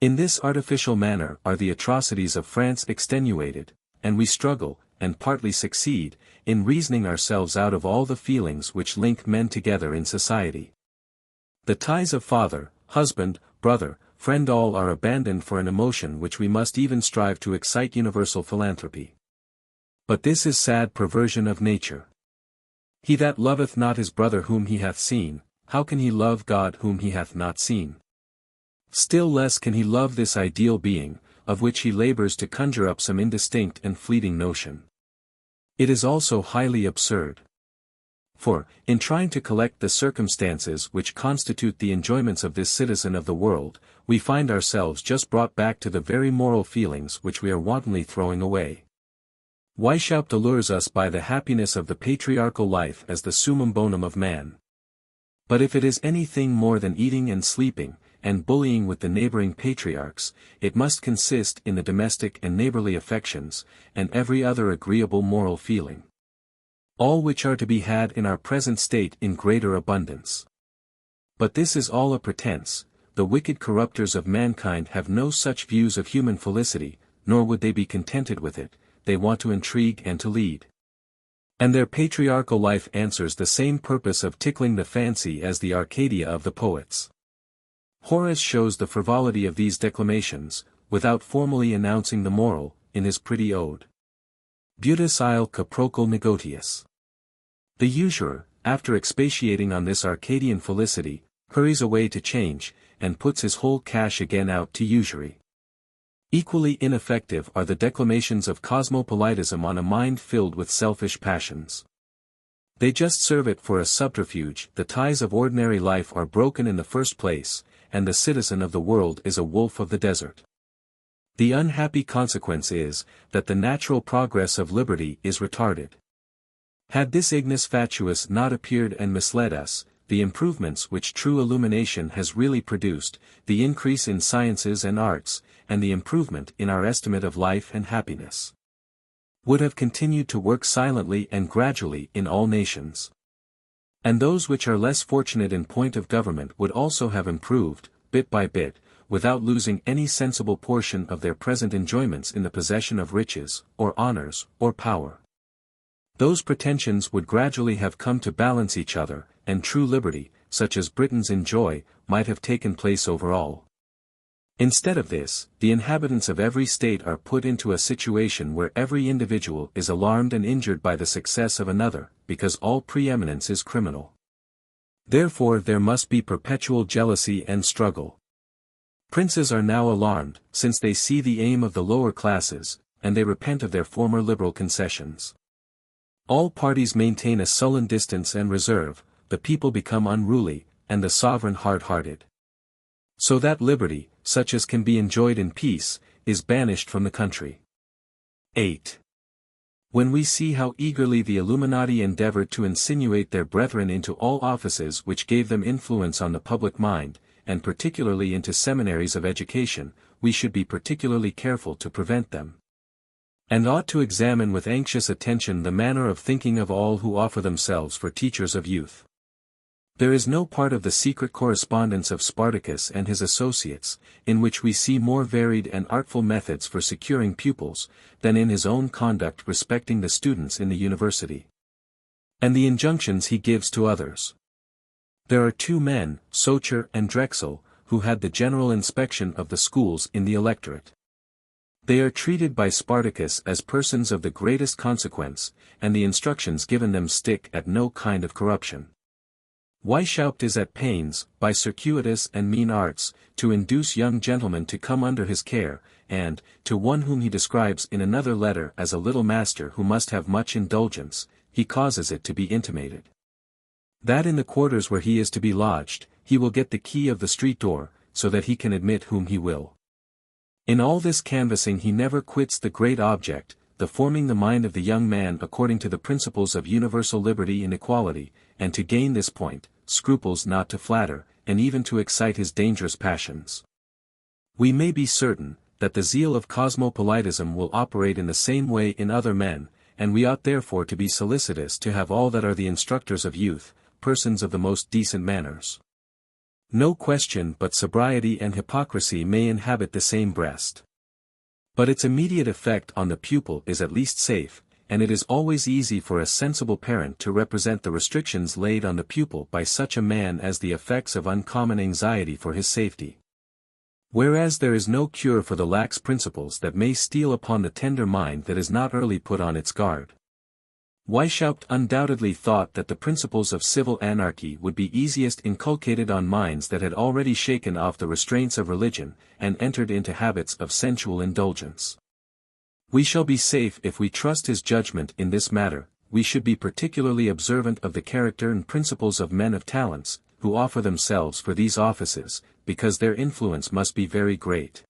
In this artificial manner are the atrocities of France extenuated, and we struggle, and partly succeed, in reasoning ourselves out of all the feelings which link men together in society. The ties of father, husband, brother, friend all are abandoned for an emotion which we must even strive to excite universal philanthropy. But this is sad perversion of nature. He that loveth not his brother whom he hath seen, how can he love God whom he hath not seen? Still less can he love this ideal being, of which he labors to conjure up some indistinct and fleeting notion. It is also highly absurd. For, in trying to collect the circumstances which constitute the enjoyments of this citizen of the world, we find ourselves just brought back to the very moral feelings which we are wantonly throwing away. Weishaupt allures us by the happiness of the patriarchal life as the summum bonum of man. But if it is anything more than eating and sleeping, and bullying with the neighboring patriarchs, it must consist in the domestic and neighborly affections, and every other agreeable moral feeling. All which are to be had in our present state in greater abundance. But this is all a pretense. The wicked corrupters of mankind have no such views of human felicity, nor would they be contented with it, they want to intrigue and to lead. And their patriarchal life answers the same purpose of tickling the fancy as the Arcadia of the poets. Horace shows the frivolity of these declamations, without formally announcing the moral, in his pretty ode. Butus il caprocol negotius. The usurer, after expatiating on this Arcadian felicity, hurries away to change, and puts his whole cash again out to usury. Equally ineffective are the declamations of cosmopolitism on a mind filled with selfish passions. They just serve it for a subterfuge. The ties of ordinary life are broken in the first place, and the citizen of the world is a wolf of the desert. The unhappy consequence is, that the natural progress of liberty is retarded. Had this ignis fatuus not appeared and misled us, the improvements which true illumination has really produced, the increase in sciences and arts, and the improvement in our estimate of life and happiness, would have continued to work silently and gradually in all nations. And those which are less fortunate in point of government would also have improved, bit by bit, without losing any sensible portion of their present enjoyments in the possession of riches, or honors, or power. Those pretensions would gradually have come to balance each other, and true liberty, such as Britons enjoy, might have taken place over all. Instead of this, the inhabitants of every state are put into a situation where every individual is alarmed and injured by the success of another, because all preeminence is criminal. Therefore there must be perpetual jealousy and struggle. Princes are now alarmed, since they see the aim of the lower classes, and they repent of their former liberal concessions. All parties maintain a sullen distance and reserve, the people become unruly, and the sovereign hard-hearted. So that liberty, such as can be enjoyed in peace, is banished from the country. 8. When we see how eagerly the Illuminati endeavored to insinuate their brethren into all offices which gave them influence on the public mind, and particularly into seminaries of education, we should be particularly careful to prevent them. And ought to examine with anxious attention the manner of thinking of all who offer themselves for teachers of youth. There is no part of the secret correspondence of Spartacus and his associates, in which we see more varied and artful methods for securing pupils, than in his own conduct respecting the students in the university, and the injunctions he gives to others. There are two men, Socher and Drexel, who had the general inspection of the schools in the electorate. They are treated by Spartacus as persons of the greatest consequence, and the instructions given them stick at no kind of corruption. Weishaupt is at pains, by circuitous and mean arts, to induce young gentlemen to come under his care, and, to one whom he describes in another letter as a little master who must have much indulgence, he causes it to be intimated that in the quarters where he is to be lodged, he will get the key of the street door, so that he can admit whom he will. In all this canvassing he never quits the great object, the forming the mind of the young man according to the principles of universal liberty and equality, and to gain this point, scruples not to flatter, and even to excite his dangerous passions. We may be certain, that the zeal of cosmopolitism will operate in the same way in other men, and we ought therefore to be solicitous to have all that are the instructors of youth, persons of the most decent manners. No question but sobriety and hypocrisy may inhabit the same breast. But its immediate effect on the pupil is at least safe, and it is always easy for a sensible parent to represent the restrictions laid on the pupil by such a man as the effects of uncommon anxiety for his safety. Whereas there is no cure for the lax principles that may steal upon the tender mind that is not early put on its guard. Weishaupt undoubtedly thought that the principles of civil anarchy would be easiest inculcated on minds that had already shaken off the restraints of religion, and entered into habits of sensual indulgence. We shall be safe if we trust his judgment in this matter. We should be particularly observant of the character and principles of men of talents, who offer themselves for these offices, because their influence must be very great.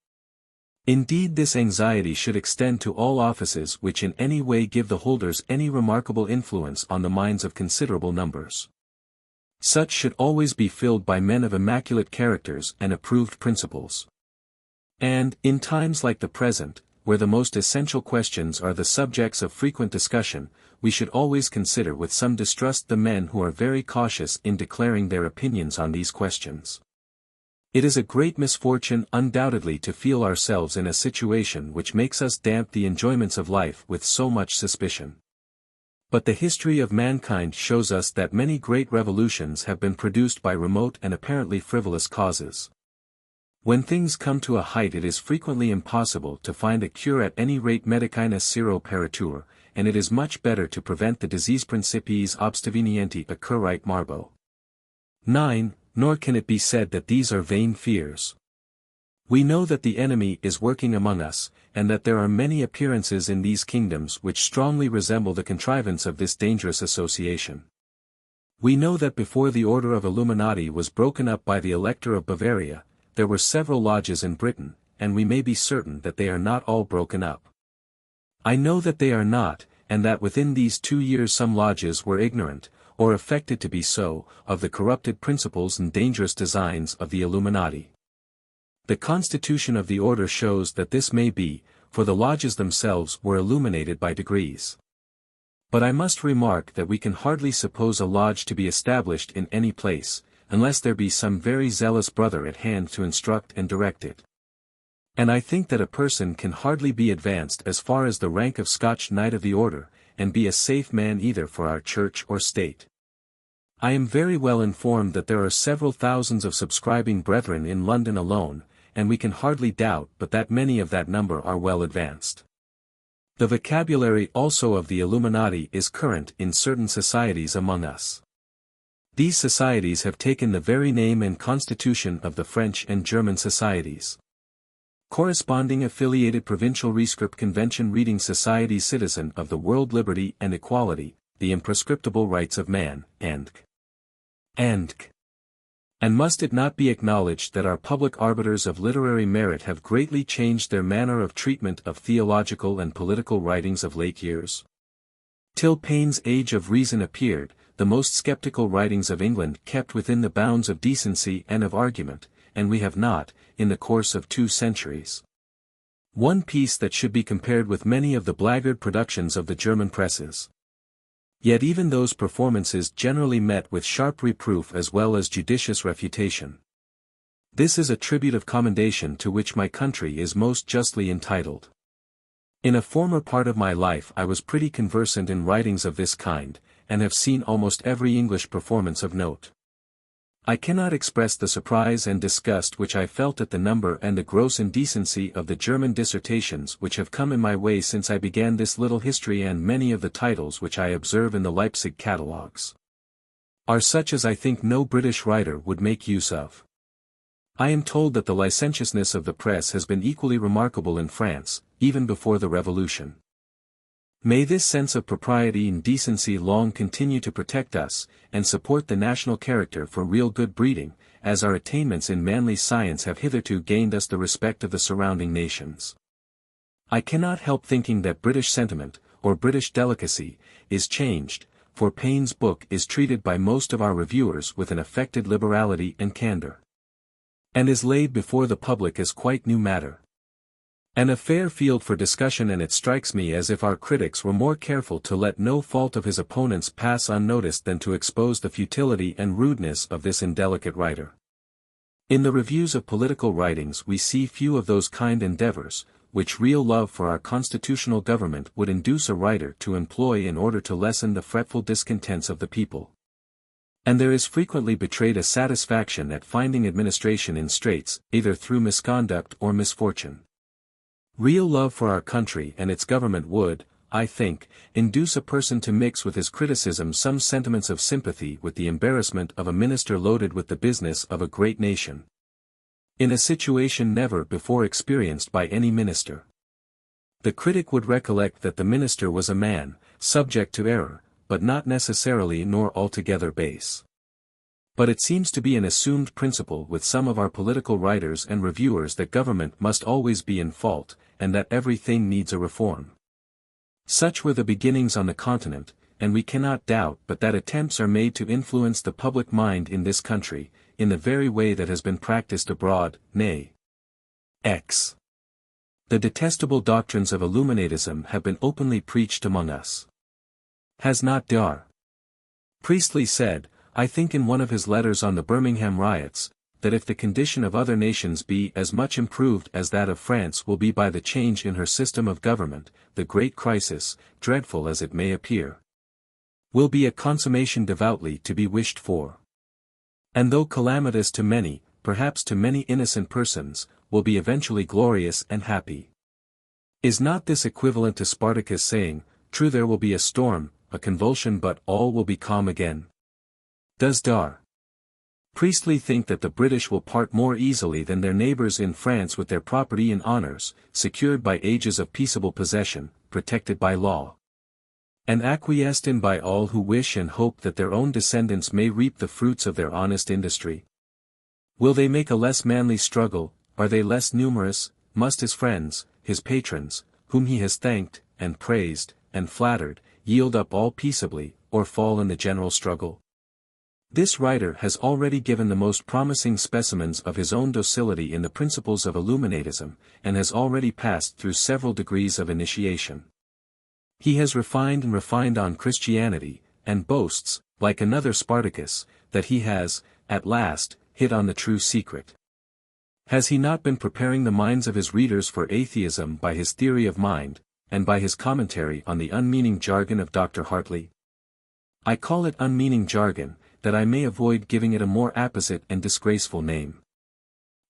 Indeed, this anxiety should extend to all offices which in any way give the holders any remarkable influence on the minds of considerable numbers. Such should always be filled by men of immaculate characters and approved principles. And, in times like the present, where the most essential questions are the subjects of frequent discussion, we should always consider with some distrust the men who are very cautious in declaring their opinions on these questions. It is a great misfortune undoubtedly to feel ourselves in a situation which makes us damp the enjoyments of life with so much suspicion. But the history of mankind shows us that many great revolutions have been produced by remote and apparently frivolous causes. When things come to a height it is frequently impossible to find a cure, at any rate medicina sero peritur, and it is much better to prevent the disease principiis obstivenienti occurrite marbo. 9. Nor can it be said that these are vain fears. We know that the enemy is working among us, and that there are many appearances in these kingdoms which strongly resemble the contrivance of this dangerous association. We know that before the order of Illuminati was broken up by the Elector of Bavaria, there were several lodges in Britain, and we may be certain that they are not all broken up. I know that they are not, and that within these 2 years some lodges were ignorant, or affected to be so, of the corrupted principles and dangerous designs of the Illuminati. The constitution of the order shows that this may be, for the lodges themselves were illuminated by degrees. But I must remark that we can hardly suppose a lodge to be established in any place, unless there be some very zealous brother at hand to instruct and direct it. And I think that a person can hardly be advanced as far as the rank of Scotch Knight of the Order, and be a safe man either for our church or state. I am very well informed that there are several thousands of subscribing brethren in London alone, and we can hardly doubt but that many of that number are well advanced. The vocabulary also of the Illuminati is current in certain societies among us. These societies have taken the very name and constitution of the French and German societies. Corresponding affiliated Provincial Rescript Convention Reading Society Citizen of the World Liberty and Equality, the Imprescriptible Rights of Man, and must it not be acknowledged that our public arbiters of literary merit have greatly changed their manner of treatment of theological and political writings of late years? Till Paine's Age of Reason appeared, the most skeptical writings of England kept within the bounds of decency and of argument, and we have not, in the course of 2 centuries, one piece that should be compared with many of the blackguard productions of the German presses. Yet even those performances generally met with sharp reproof as well as judicious refutation. This is a tribute of commendation to which my country is most justly entitled. In a former part of my life I was pretty conversant in writings of this kind, and have seen almost every English performance of note. I cannot express the surprise and disgust which I felt at the number and the gross indecency of the German dissertations which have come in my way since I began this little history, and many of the titles which I observe in the Leipzig catalogues are such as I think no British writer would make use of. I am told that the licentiousness of the press has been equally remarkable in France, even before the Revolution. May this sense of propriety and decency long continue to protect us, and support the national character for real good breeding, as our attainments in manly science have hitherto gained us the respect of the surrounding nations. I cannot help thinking that British sentiment, or British delicacy, is changed, for Paine's book is treated by most of our reviewers with an affected liberality and candour, and is laid before the public as quite new matter. A fair field for discussion, and it strikes me as if our critics were more careful to let no fault of his opponents pass unnoticed than to expose the futility and rudeness of this indelicate writer. In the reviews of political writings we see few of those kind endeavors, which real love for our constitutional government would induce a writer to employ in order to lessen the fretful discontents of the people. And there is frequently betrayed a satisfaction at finding administration in straits, either through misconduct or misfortune. Real love for our country and its government would, I think, induce a person to mix with his criticism some sentiments of sympathy with the embarrassment of a minister loaded with the business of a great nation, in a situation never before experienced by any minister. The critic would recollect that the minister was a man, subject to error, but not necessarily nor altogether base. But it seems to be an assumed principle with some of our political writers and reviewers that government must always be in fault, and that everything needs a reform. Such were the beginnings on the continent, and we cannot doubt but that attempts are made to influence the public mind in this country, in the very way that has been practiced abroad, nay. The detestable doctrines of Illuminatism have been openly preached among us. Has not Dr. Priestley said, I think in one of his letters on the Birmingham riots, that if the condition of other nations be as much improved as that of France will be by the change in her system of government, the great crisis, dreadful as it may appear, will be a consummation devoutly to be wished for. And though calamitous to many, perhaps to many innocent persons, will be eventually glorious and happy. Is not this equivalent to Spartacus saying, true there will be a storm, a convulsion, but all will be calm again? Does Dr. Priestley think that the British will part more easily than their neighbours in France with their property and honours, secured by ages of peaceable possession, protected by law, and acquiesced in by all who wish and hope that their own descendants may reap the fruits of their honest industry? Will they make a less manly struggle? Are they less numerous? Must his friends, his patrons, whom he has thanked, and praised, and flattered, yield up all peaceably, or fall in the general struggle? This writer has already given the most promising specimens of his own docility in the principles of Illuminatism, and has already passed through several degrees of initiation. He has refined and refined on Christianity, and boasts, like another Spartacus, that he has, at last, hit on the true secret. Has he not been preparing the minds of his readers for atheism by his theory of mind, and by his commentary on the unmeaning jargon of Dr. Hartley? I call it unmeaning jargon, that I may avoid giving it a more apposite and disgraceful name.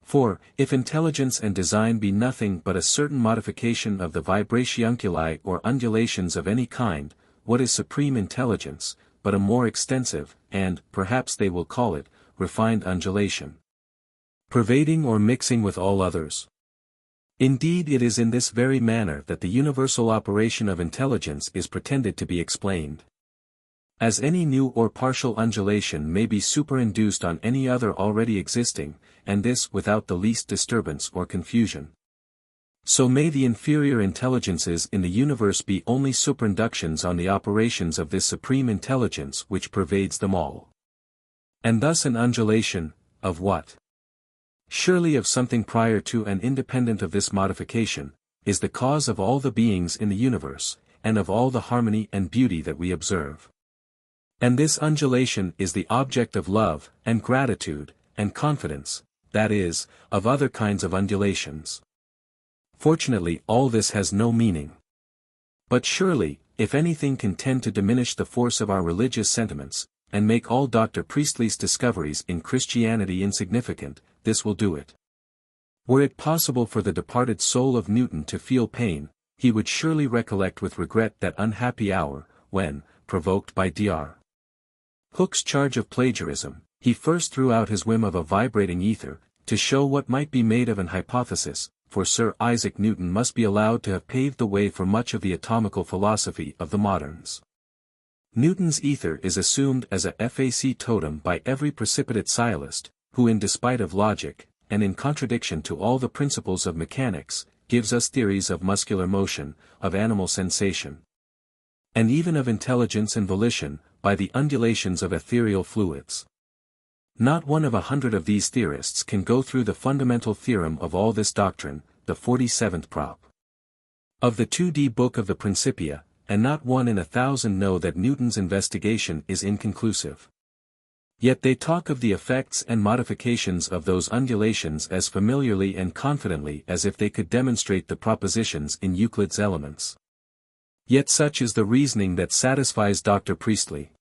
For, if intelligence and design be nothing but a certain modification of the vibratiunculi or undulations of any kind, what is supreme intelligence, but a more extensive, and, perhaps they will call it, refined undulation, pervading or mixing with all others? Indeed, it is in this very manner that the universal operation of intelligence is pretended to be explained. As any new or partial undulation may be superinduced on any other already existing, and this without the least disturbance or confusion, so may the inferior intelligences in the universe be only superinductions on the operations of this supreme intelligence which pervades them all. And thus an undulation, of what? Surely of something prior to and independent of this modification, is the cause of all the beings in the universe, and of all the harmony and beauty that we observe. And this undulation is the object of love, and gratitude, and confidence, that is, of other kinds of undulations. Fortunately, all this has no meaning. But surely, if anything can tend to diminish the force of our religious sentiments, and make all Dr. Priestley's discoveries in Christianity insignificant, this will do it. Were it possible for the departed soul of Newton to feel pain, he would surely recollect with regret that unhappy hour, when, provoked by Dr. Hooke's charge of plagiarism, he first threw out his whim of a vibrating ether, to show what might be made of an hypothesis, for Sir Isaac Newton must be allowed to have paved the way for much of the atomical philosophy of the moderns. Newton's ether is assumed as a factotum by every precipitate sciolist, who in despite of logic, and in contradiction to all the principles of mechanics, gives us theories of muscular motion, of animal sensation, and even of intelligence and volition, by the undulations of ethereal fluids. Not one of 100 of these theorists can go through the fundamental theorem of all this doctrine, the 47th prop of the 2D book of the Principia, and not one in 1,000 know that Newton's investigation is inconclusive. Yet they talk of the effects and modifications of those undulations as familiarly and confidently as if they could demonstrate the propositions in Euclid's Elements. Yet such is the reasoning that satisfies Dr. Priestley.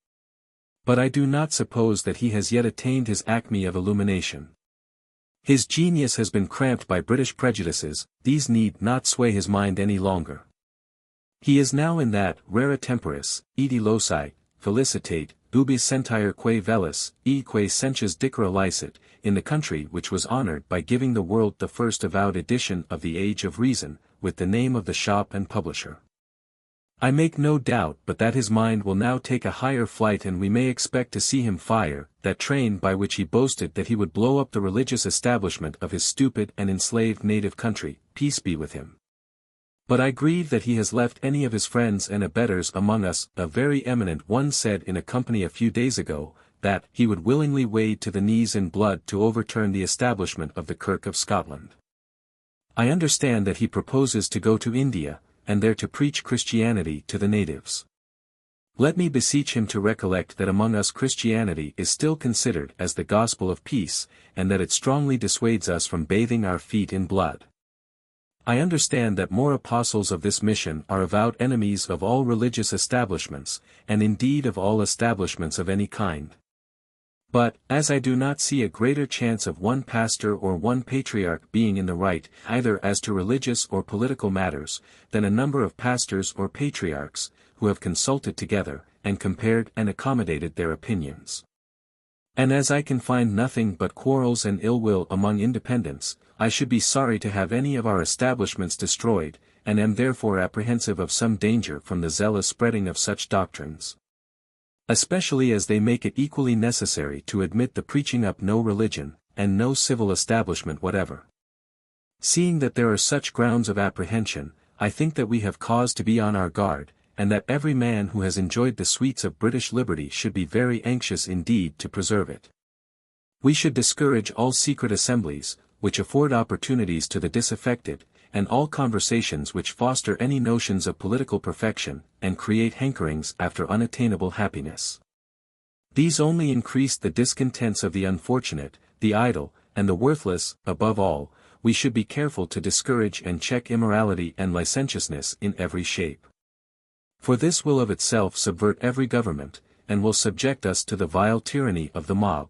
But I do not suppose that he has yet attained his acme of illumination. His genius has been cramped by British prejudices, these need not sway his mind any longer. He is now in that rara temporis, edi loci, felicitate, ubi sentire quae velis, quae sensus dicere licet, in the country which was honored by giving the world the first avowed edition of the Age of Reason, with the name of the shop and publisher. I make no doubt but that his mind will now take a higher flight, and we may expect to see him fire that train by which he boasted that he would blow up the religious establishment of his stupid and enslaved native country, peace be with him. But I grieve that he has left any of his friends and abettors among us. A very eminent one said in a company a few days ago, that he would willingly wade to the knees in blood to overturn the establishment of the Kirk of Scotland. I understand that he proposes to go to India, and there to preach Christianity to the natives. Let me beseech him to recollect that among us Christianity is still considered as the gospel of peace, and that it strongly dissuades us from bathing our feet in blood. I understand that more apostles of this mission are avowed enemies of all religious establishments, and indeed of all establishments of any kind. But, as I do not see a greater chance of one pastor or one patriarch being in the right, either as to religious or political matters, than a number of pastors or patriarchs, who have consulted together, and compared and accommodated their opinions. And as I can find nothing but quarrels and ill will among independents, I should be sorry to have any of our establishments destroyed, and am therefore apprehensive of some danger from the zealous spreading of such doctrines. Especially as they make it equally necessary to admit the preaching up no religion, and no civil establishment whatever. Seeing that there are such grounds of apprehension, I think that we have cause to be on our guard, and that every man who has enjoyed the sweets of British liberty should be very anxious indeed to preserve it. We should discourage all secret assemblies, which afford opportunities to the disaffected, and all conversations which foster any notions of political perfection, and create hankerings after unattainable happiness. These only increased the discontents of the unfortunate, the idle, and the worthless. Above all, we should be careful to discourage and check immorality and licentiousness in every shape. For this will of itself subvert every government, and will subject us to the vile tyranny of the mob.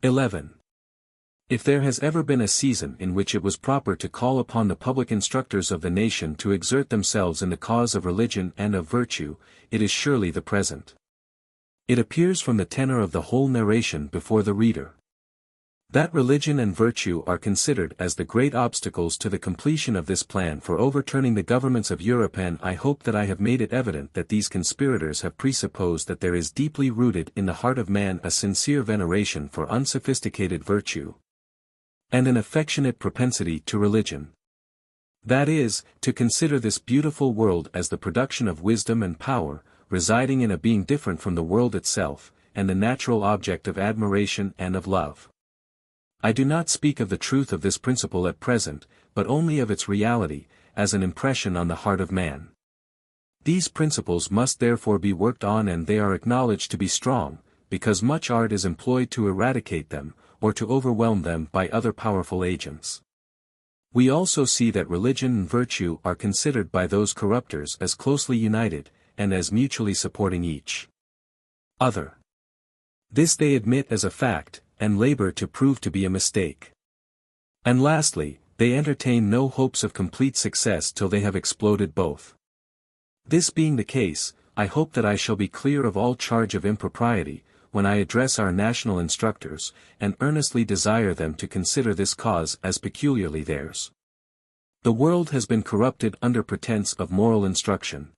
11. If there has ever been a season in which it was proper to call upon the public instructors of the nation to exert themselves in the cause of religion and of virtue, it is surely the present. It appears from the tenor of the whole narration before the reader, that religion and virtue are considered as the great obstacles to the completion of this plan for overturning the governments of Europe, and I hope that I have made it evident that these conspirators have presupposed that there is deeply rooted in the heart of man a sincere veneration for unsophisticated virtue, and an affectionate propensity to religion. That is, to consider this beautiful world as the production of wisdom and power, residing in a being different from the world itself, and the natural object of admiration and of love. I do not speak of the truth of this principle at present, but only of its reality, as an impression on the heart of man. These principles must therefore be worked on, and they are acknowledged to be strong, because much art is employed to eradicate them, or to overwhelm them by other powerful agents. We also see that religion and virtue are considered by those corruptors as closely united, and as mutually supporting each other. This they admit as a fact, and labor to prove to be a mistake. And lastly, they entertain no hopes of complete success till they have exploded both. This being the case, I hope that I shall be clear of all charge of impropriety, when I address our national instructors, and earnestly desire them to consider this cause as peculiarly theirs. The world has been corrupted under pretense of moral instruction.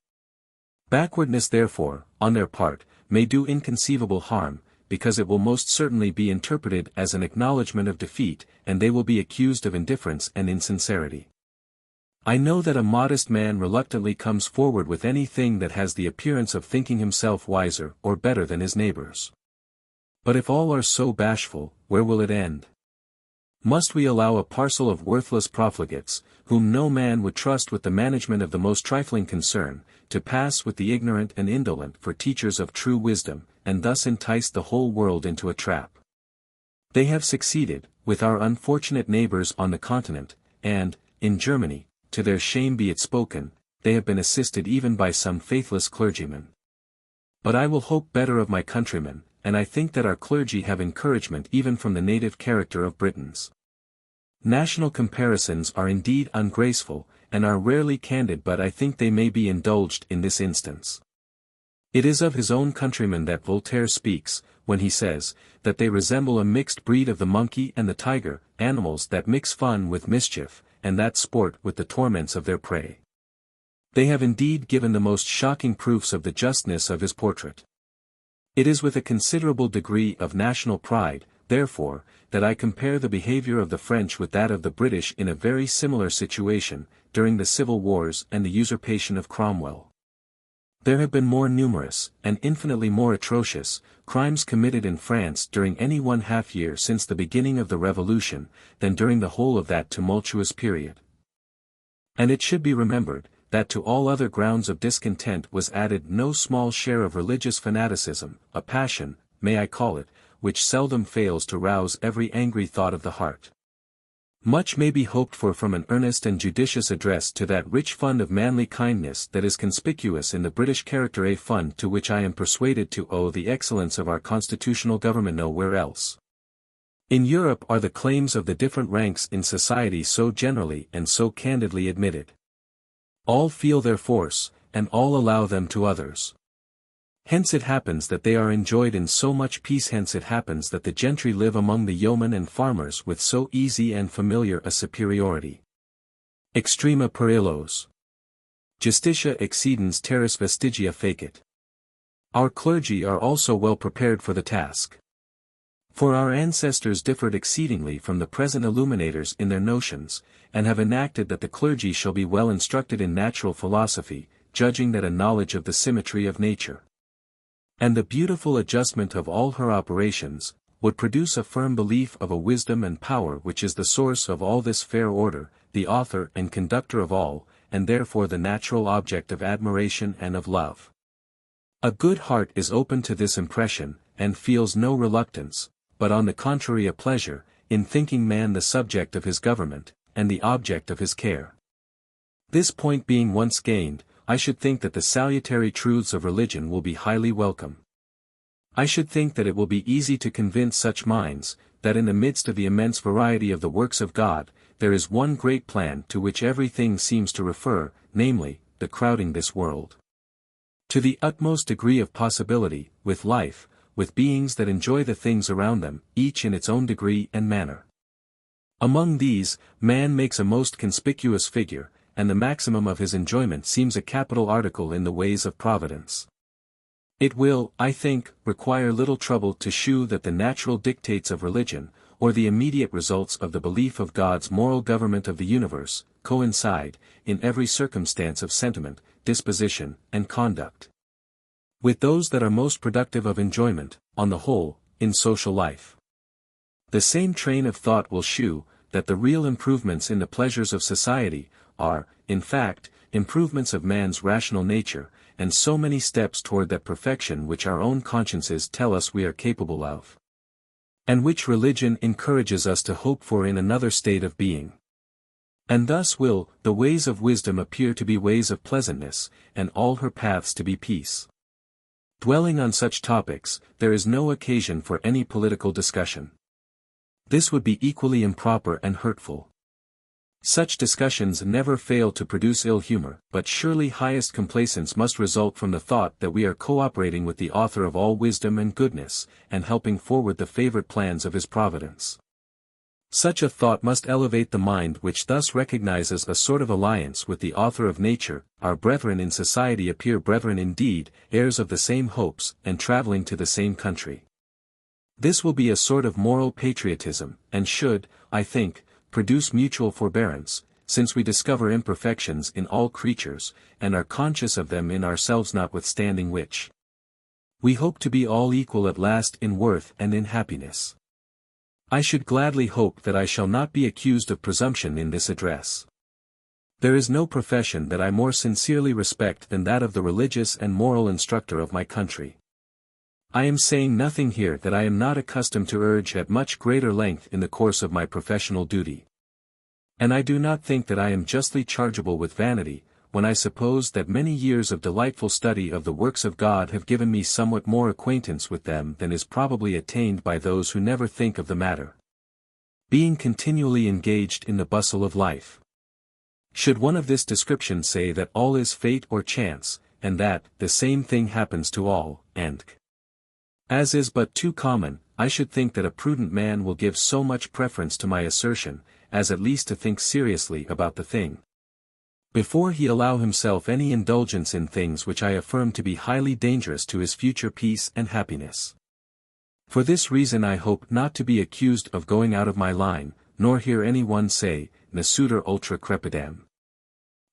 Backwardness therefore, on their part, may do inconceivable harm, because it will most certainly be interpreted as an acknowledgment of defeat, and they will be accused of indifference and insincerity. I know that a modest man reluctantly comes forward with anything that has the appearance of thinking himself wiser or better than his neighbors. But if all are so bashful, where will it end? Must we allow a parcel of worthless profligates, whom no man would trust with the management of the most trifling concern, to pass with the ignorant and indolent for teachers of true wisdom, and thus entice the whole world into a trap? They have succeeded, with our unfortunate neighbors on the continent, and, in Germany, to their shame be it spoken, they have been assisted even by some faithless clergymen. But I will hope better of my countrymen, and I think that our clergy have encouragement even from the native character of Britons. National comparisons are indeed ungraceful, and are rarely candid, but I think they may be indulged in this instance. It is of his own countrymen that Voltaire speaks, when he says, that they resemble a mixed breed of the monkey and the tiger, animals that mix fun with mischief, and that sport with the torments of their prey. They have indeed given the most shocking proofs of the justness of his portrait. It is with a considerable degree of national pride, therefore, that I compare the behavior of the French with that of the British in a very similar situation, during the civil wars and the usurpation of Cromwell. There have been more numerous, and infinitely more atrocious, crimes committed in France during any 1/2 year since the beginning of the Revolution, than during the whole of that tumultuous period. And it should be remembered, that to all other grounds of discontent was added no small share of religious fanaticism, a passion, may I call it, which seldom fails to rouse every angry thought of the heart. Much may be hoped for from an earnest and judicious address to that rich fund of manly kindness that is conspicuous in the British character, a fund to which I am persuaded to owe the excellence of our constitutional government nowhere else. In Europe are the claims of the different ranks in society so generally and so candidly admitted. All feel their force, and all allow them to others. Hence it happens that they are enjoyed in so much peace, hence it happens that the gentry live among the yeomen and farmers with so easy and familiar a superiority. Extrema per illos. Justitia excedens terris vestigia fecit. Our clergy are also well prepared for the task. For our ancestors differed exceedingly from the present illuminators in their notions, and have enacted that the clergy shall be well instructed in natural philosophy, judging that a knowledge of the symmetry of nature, and the beautiful adjustment of all her operations, would produce a firm belief of a wisdom and power which is the source of all this fair order, the author and conductor of all, and therefore the natural object of admiration and of love. A good heart is open to this impression, and feels no reluctance, but on the contrary a pleasure, in thinking man the subject of his government, and the object of his care. This point being once gained, I should think that the salutary truths of religion will be highly welcome. I should think that it will be easy to convince such minds, that in the midst of the immense variety of the works of God, there is one great plan to which everything seems to refer, namely, the crowding this world to the utmost degree of possibility, with life, with beings that enjoy the things around them, each in its own degree and manner. Among these, man makes a most conspicuous figure, and the maximum of his enjoyment seems a capital article in the ways of Providence. It will, I think, require little trouble to shew that the natural dictates of religion, or the immediate results of the belief of God's moral government of the universe, coincide, in every circumstance of sentiment, disposition, and conduct, with those that are most productive of enjoyment, on the whole, in social life. The same train of thought will shew, that the real improvements in the pleasures of society, are, in fact, improvements of man's rational nature, and so many steps toward that perfection which our own consciences tell us we are capable of, and which religion encourages us to hope for in another state of being. And thus will the ways of wisdom appear to be ways of pleasantness, and all her paths to be peace. Dwelling on such topics, there is no occasion for any political discussion. This would be equally improper and hurtful. Such discussions never fail to produce ill humor, but surely highest complacence must result from the thought that we are cooperating with the author of all wisdom and goodness, and helping forward the favorite plans of his providence. Such a thought must elevate the mind which thus recognizes a sort of alliance with the author of nature. Our brethren in society appear brethren indeed, heirs of the same hopes, and traveling to the same country. This will be a sort of moral patriotism, and should, I think, produce mutual forbearance, since we discover imperfections in all creatures, and are conscious of them in ourselves notwithstanding which we hope to be all equal at last in worth and in happiness. I should gladly hope that I shall not be accused of presumption in this address. There is no profession that I more sincerely respect than that of the religious and moral instructor of my country. I am saying nothing here that I am not accustomed to urge at much greater length in the course of my professional duty. And I do not think that I am justly chargeable with vanity, when I suppose that many years of delightful study of the works of God have given me somewhat more acquaintance with them than is probably attained by those who never think of the matter, being continually engaged in the bustle of life. Should one of this description say that all is fate or chance, and that the same thing happens to all, and as is but too common, I should think that a prudent man will give so much preference to my assertion, as at least to think seriously about the thing, before he allow himself any indulgence in things which I affirm to be highly dangerous to his future peace and happiness. For this reason I hope not to be accused of going out of my line, nor hear any one say, Nesuter ultra crepidam.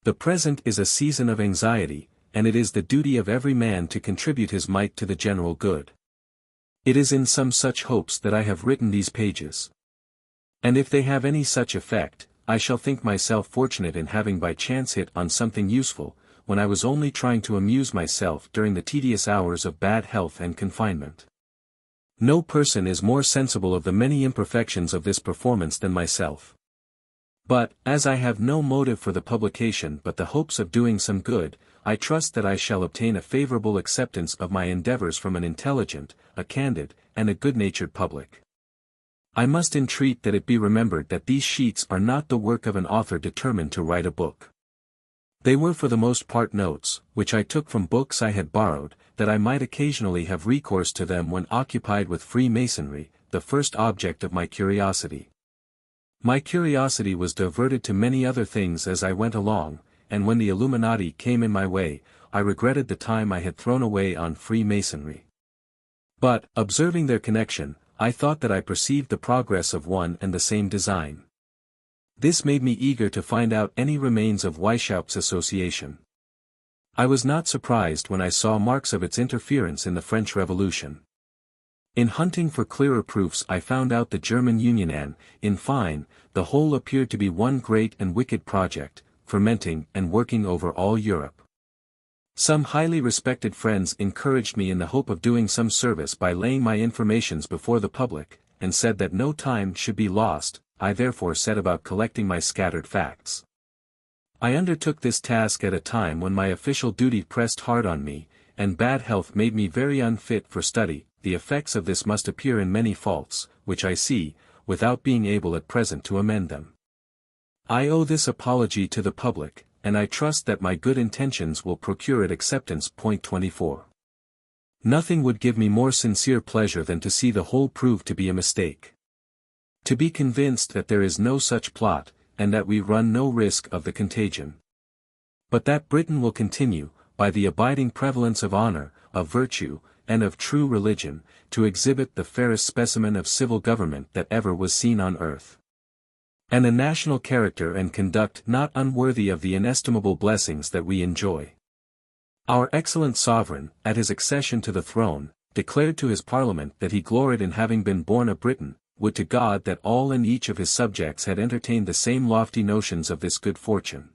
The present is a season of anxiety, and it is the duty of every man to contribute his mite to the general good. It is in some such hopes that I have written these pages. And if they have any such effect, I shall think myself fortunate in having by chance hit on something useful, when I was only trying to amuse myself during the tedious hours of bad health and confinement. No person is more sensible of the many imperfections of this performance than myself. But, as I have no motive for the publication but the hopes of doing some good, I trust that I shall obtain a favorable acceptance of my endeavors from an intelligent, a candid, and a good-natured public. I must entreat that it be remembered that these sheets are not the work of an author determined to write a book. They were for the most part notes, which I took from books I had borrowed, that I might occasionally have recourse to them when occupied with Freemasonry, the first object of my curiosity. My curiosity was diverted to many other things as I went along, and when the Illuminati came in my way, I regretted the time I had thrown away on Freemasonry. But, observing their connection, I thought that I perceived the progress of one and the same design. This made me eager to find out any remains of Weishaupt's association. I was not surprised when I saw marks of its interference in the French Revolution. In hunting for clearer proofs I found out the German Union and, in fine, the whole appeared to be one great and wicked project, fermenting and working over all Europe. Some highly respected friends encouraged me in the hope of doing some service by laying my informations before the public, and said that no time should be lost. I therefore set about collecting my scattered facts. I undertook this task at a time when my official duty pressed hard on me, and bad health made me very unfit for study. The effects of this must appear in many faults, which I see, without being able at present to amend them. I owe this apology to the public, and I trust that my good intentions will procure it acceptance. Point 24. Nothing would give me more sincere pleasure than to see the whole prove to be a mistake. To be convinced that there is no such plot, and that we run no risk of the contagion. But that Britain will continue, by the abiding prevalence of honor, of virtue, and of true religion, to exhibit the fairest specimen of civil government that ever was seen on earth. And a national character and conduct not unworthy of the inestimable blessings that we enjoy. Our excellent sovereign, at his accession to the throne, declared to his parliament that he gloried in having been born a Briton. Would to God that all and each of his subjects had entertained the same lofty notions of this good fortune.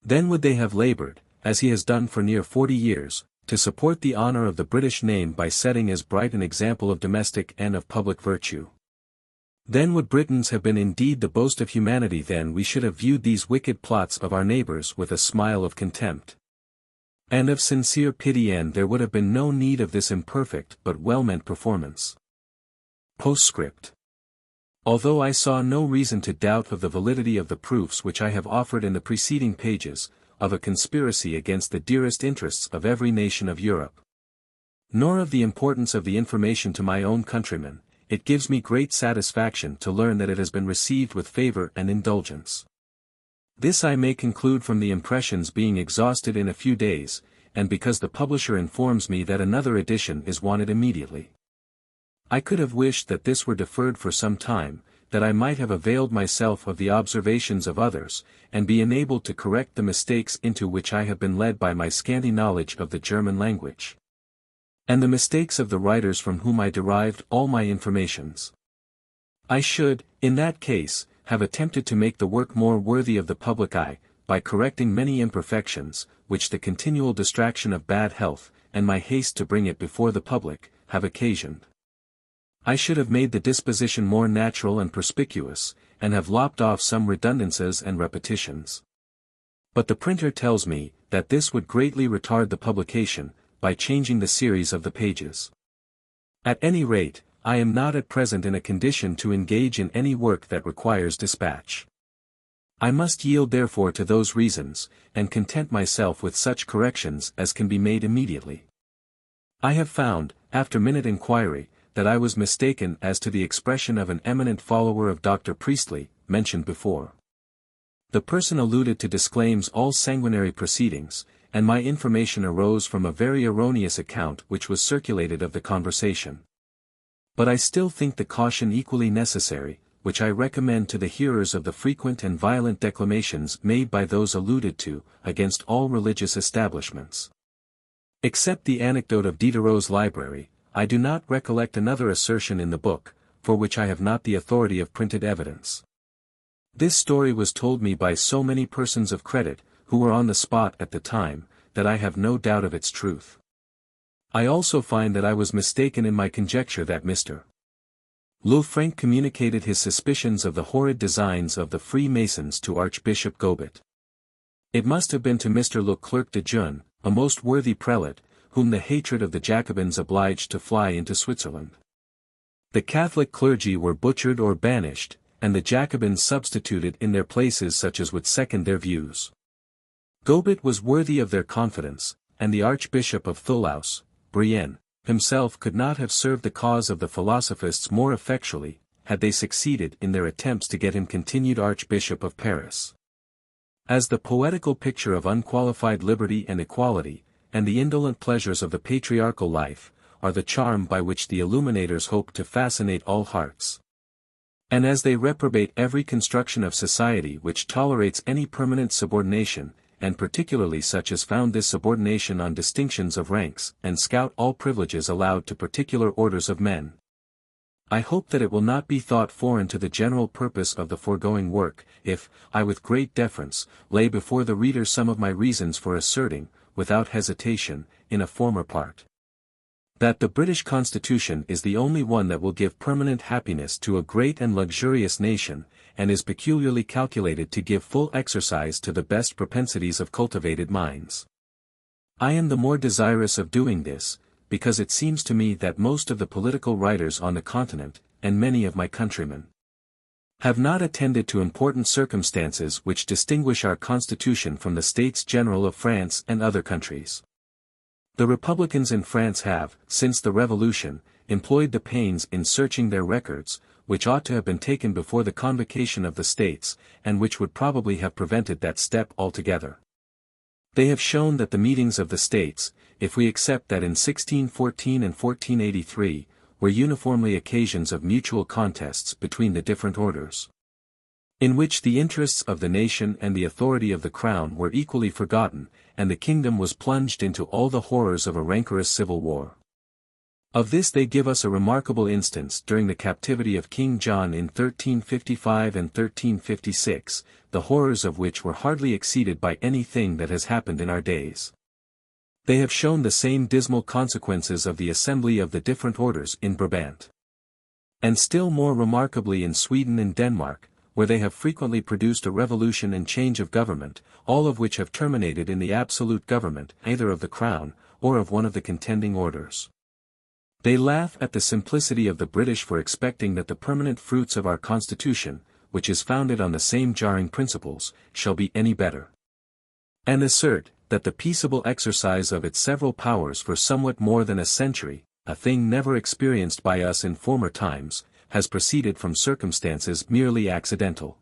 Then would they have labored, as he has done for near 40 years, to support the honor of the British name by setting as bright an example of domestic and of public virtue. Then would Britons have been indeed the boast of humanity. Then we should have viewed these wicked plots of our neighbors with a smile of contempt and of sincere pity, and there would have been no need of this imperfect but well-meant performance. Postscript. Although I saw no reason to doubt of the validity of the proofs which I have offered in the preceding pages, of a conspiracy against the dearest interests of every nation of Europe, nor of the importance of the information to my own countrymen, it gives me great satisfaction to learn that it has been received with favor and indulgence. This I may conclude from the impressions being exhausted in a few days, and because the publisher informs me that another edition is wanted immediately. I could have wished that this were deferred for some time, that I might have availed myself of the observations of others, and be enabled to correct the mistakes into which I have been led by my scanty knowledge of the German language, and the mistakes of the writers from whom I derived all my informations. I should, in that case, have attempted to make the work more worthy of the public eye, by correcting many imperfections, which the continual distraction of bad health, and my haste to bring it before the public, have occasioned. I should have made the disposition more natural and perspicuous, and have lopped off some redundancies and repetitions. But the printer tells me, that this would greatly retard the publication, by changing the series of the pages. At any rate, I am not at present in a condition to engage in any work that requires dispatch. I must yield therefore to those reasons, and content myself with such corrections as can be made immediately. I have found, after minute inquiry, that I was mistaken as to the expression of an eminent follower of Dr. Priestley, mentioned before. The person alluded to disclaims all sanguinary proceedings, and my information arose from a very erroneous account which was circulated of the conversation. But I still think the caution equally necessary, which I recommend to the hearers of the frequent and violent declamations made by those alluded to, against all religious establishments. Except the anecdote of Diderot's library, I do not recollect another assertion in the book, for which I have not the authority of printed evidence. This story was told me by so many persons of credit, who were on the spot at the time, that I have no doubt of its truth. I also find that I was mistaken in my conjecture that Mr. Lefranc communicated his suspicions of the horrid designs of the Freemasons to Archbishop Gobet. It must have been to Mr. Le Clerc de Jeune, a most worthy prelate, whom the hatred of the Jacobins obliged to fly into Switzerland. The Catholic clergy were butchered or banished, and the Jacobins substituted in their places such as would second their views. Gobet was worthy of their confidence, and the Archbishop of Thulaus, Brienne, himself could not have served the cause of the philosophists more effectually, had they succeeded in their attempts to get him continued Archbishop of Paris. As the poetical picture of unqualified liberty and equality, and the indolent pleasures of the patriarchal life, are the charm by which the illuminators hope to fascinate all hearts. And as they reprobate every construction of society which tolerates any permanent subordination, and particularly such as found this subordination on distinctions of ranks, and scout all privileges allowed to particular orders of men, I hope that it will not be thought foreign to the general purpose of the foregoing work, if, I with great deference, lay before the reader some of my reasons for asserting, without hesitation, in a former part. That the British Constitution is the only one that will give permanent happiness to a great and luxurious nation, and is peculiarly calculated to give full exercise to the best propensities of cultivated minds. I am the more desirous of doing this, because it seems to me that most of the political writers on the continent, and many of my countrymen, have not attended to important circumstances which distinguish our Constitution from the States General of France and other countries. The Republicans in France have, since the Revolution, employed the pains in searching their records, which ought to have been taken before the convocation of the States, and which would probably have prevented that step altogether. They have shown that the meetings of the States, if we accept that in 1614 and 1483, were uniformly occasions of mutual contests between the different orders, in which the interests of the nation and the authority of the crown were equally forgotten, and the kingdom was plunged into all the horrors of a rancorous civil war. Of this they give us a remarkable instance during the captivity of King John in 1355 and 1356, the horrors of which were hardly exceeded by anything that has happened in our days. They have shown the same dismal consequences of the assembly of the different orders in Brabant. And still more remarkably in Sweden and Denmark, where they have frequently produced a revolution and change of government, all of which have terminated in the absolute government either of the crown, or of one of the contending orders. They laugh at the simplicity of the British for expecting that the permanent fruits of our Constitution, which is founded on the same jarring principles, shall be any better, and assert, that the peaceable exercise of its several powers for somewhat more than a century, a thing never experienced by us in former times, has proceeded from circumstances merely accidental.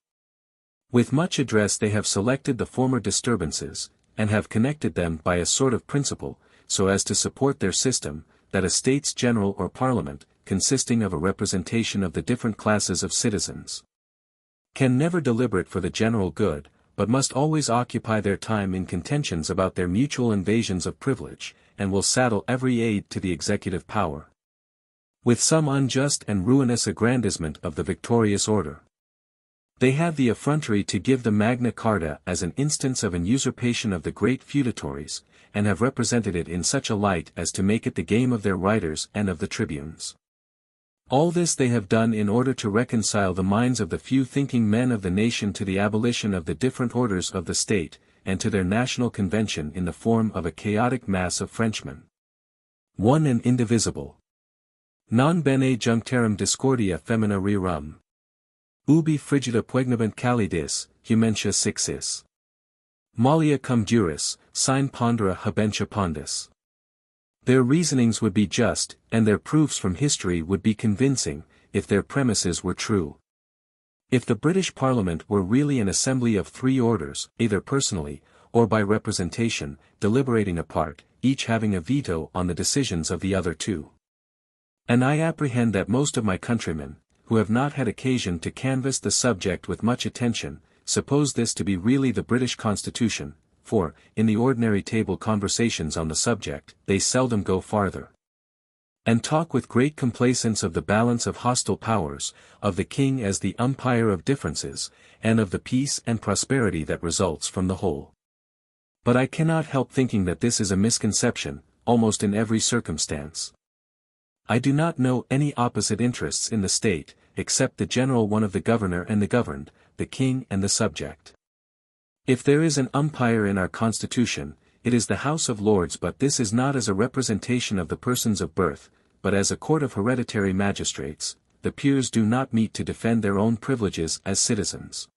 With much address they have selected the former disturbances, and have connected them by a sort of principle, so as to support their system, that a States General or Parliament, consisting of a representation of the different classes of citizens, can never deliberate for the general good, but must always occupy their time in contentions about their mutual invasions of privilege, and will saddle every aid to the executive power with some unjust and ruinous aggrandizement of the victorious order. They have the effrontery to give the Magna Carta as an instance of an usurpation of the great feudatories, and have represented it in such a light as to make it the game of their writers and of the tribunes. All this they have done in order to reconcile the minds of the few thinking men of the nation to the abolition of the different orders of the state, and to their national convention in the form of a chaotic mass of Frenchmen, one and indivisible. Non bene junctarum discordia femina rerum. Ubi frigida puegnabant calidis, humentia sixis. Mollia cum juris, sine pondera habentia pondis. Their reasonings would be just, and their proofs from history would be convincing, if their premises were true. If the British Parliament were really an assembly of three orders, either personally, or by representation, deliberating apart, each having a veto on the decisions of the other two. And I apprehend that most of my countrymen, who have not had occasion to canvass the subject with much attention, suppose this to be really the British Constitution, for, in the ordinary table conversations on the subject, they seldom go farther, and talk with great complacence of the balance of hostile powers, of the king as the umpire of differences, and of the peace and prosperity that results from the whole. But I cannot help thinking that this is a misconception, almost in every circumstance. I do not know any opposite interests in the state, except the general one of the governor and the governed, the king and the subject. If there is an umpire in our Constitution, it is the House of Lords, but this is not as a representation of the persons of birth, but as a court of hereditary magistrates. The peers do not meet to defend their own privileges as citizens,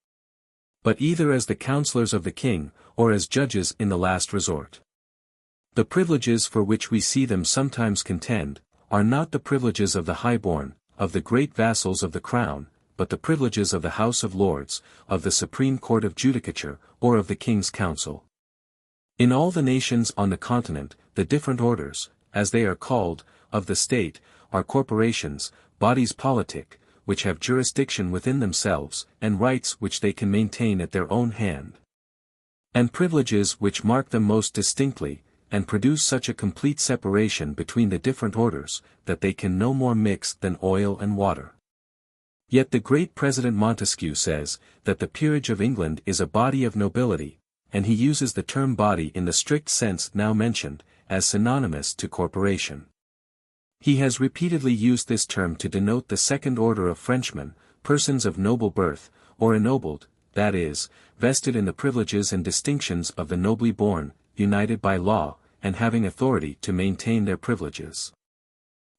but either as the counsellors of the king, or as judges in the last resort. The privileges for which we see them sometimes contend, are not the privileges of the highborn, of the great vassals of the crown, but the privileges of the House of Lords, of the Supreme Court of Judicature, or of the King's Council. In all the nations on the continent, the different orders, as they are called, of the state, are corporations, bodies politic, which have jurisdiction within themselves, and rights which they can maintain at their own hand, and privileges which mark them most distinctly, and produce such a complete separation between the different orders, that they can no more mix than oil and water. Yet the great President Montesquieu says, that the peerage of England is a body of nobility, and he uses the term body in the strict sense now mentioned, as synonymous to corporation. He has repeatedly used this term to denote the second order of Frenchmen, persons of noble birth, or ennobled, that is, vested in the privileges and distinctions of the nobly born, united by law, and having authority to maintain their privileges.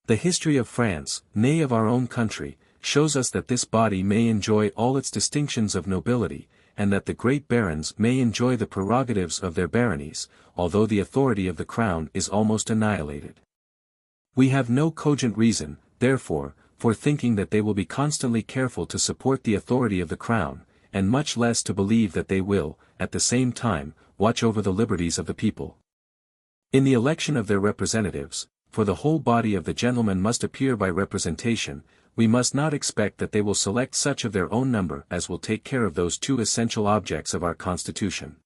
The history of France, nay of our own country, shows us that this body may enjoy all its distinctions of nobility, and that the great barons may enjoy the prerogatives of their baronies, although the authority of the crown is almost annihilated. We have no cogent reason, therefore, for thinking that they will be constantly careful to support the authority of the crown, and much less to believe that they will, at the same time, watch over the liberties of the people. In the election of their representatives, for the whole body of the gentlemen must appear by representation, we must not expect that they will select such of their own number as will take care of those two essential objects of our Constitution.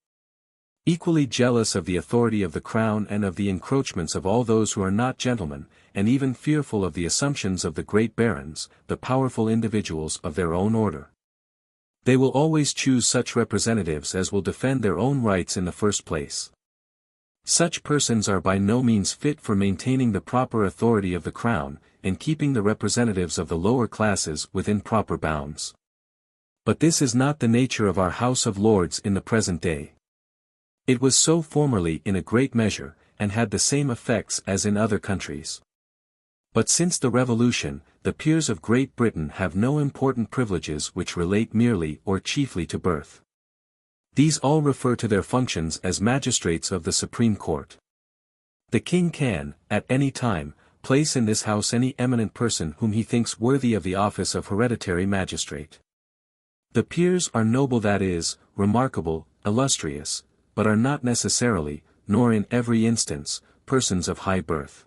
Equally jealous of the authority of the crown and of the encroachments of all those who are not gentlemen, and even fearful of the assumptions of the great barons, the powerful individuals of their own order. They will always choose such representatives as will defend their own rights in the first place. Such persons are by no means fit for maintaining the proper authority of the crown, and keeping the representatives of the lower classes within proper bounds. But this is not the nature of our House of Lords in the present day. It was so formerly in a great measure, and had the same effects as in other countries. But since the Revolution, the peers of Great Britain have no important privileges which relate merely or chiefly to birth. These all refer to their functions as magistrates of the Supreme Court. The King can, at any time, place in this house any eminent person whom he thinks worthy of the office of hereditary magistrate. The peers are noble, that is, remarkable, illustrious, but are not necessarily, nor in every instance, persons of high birth.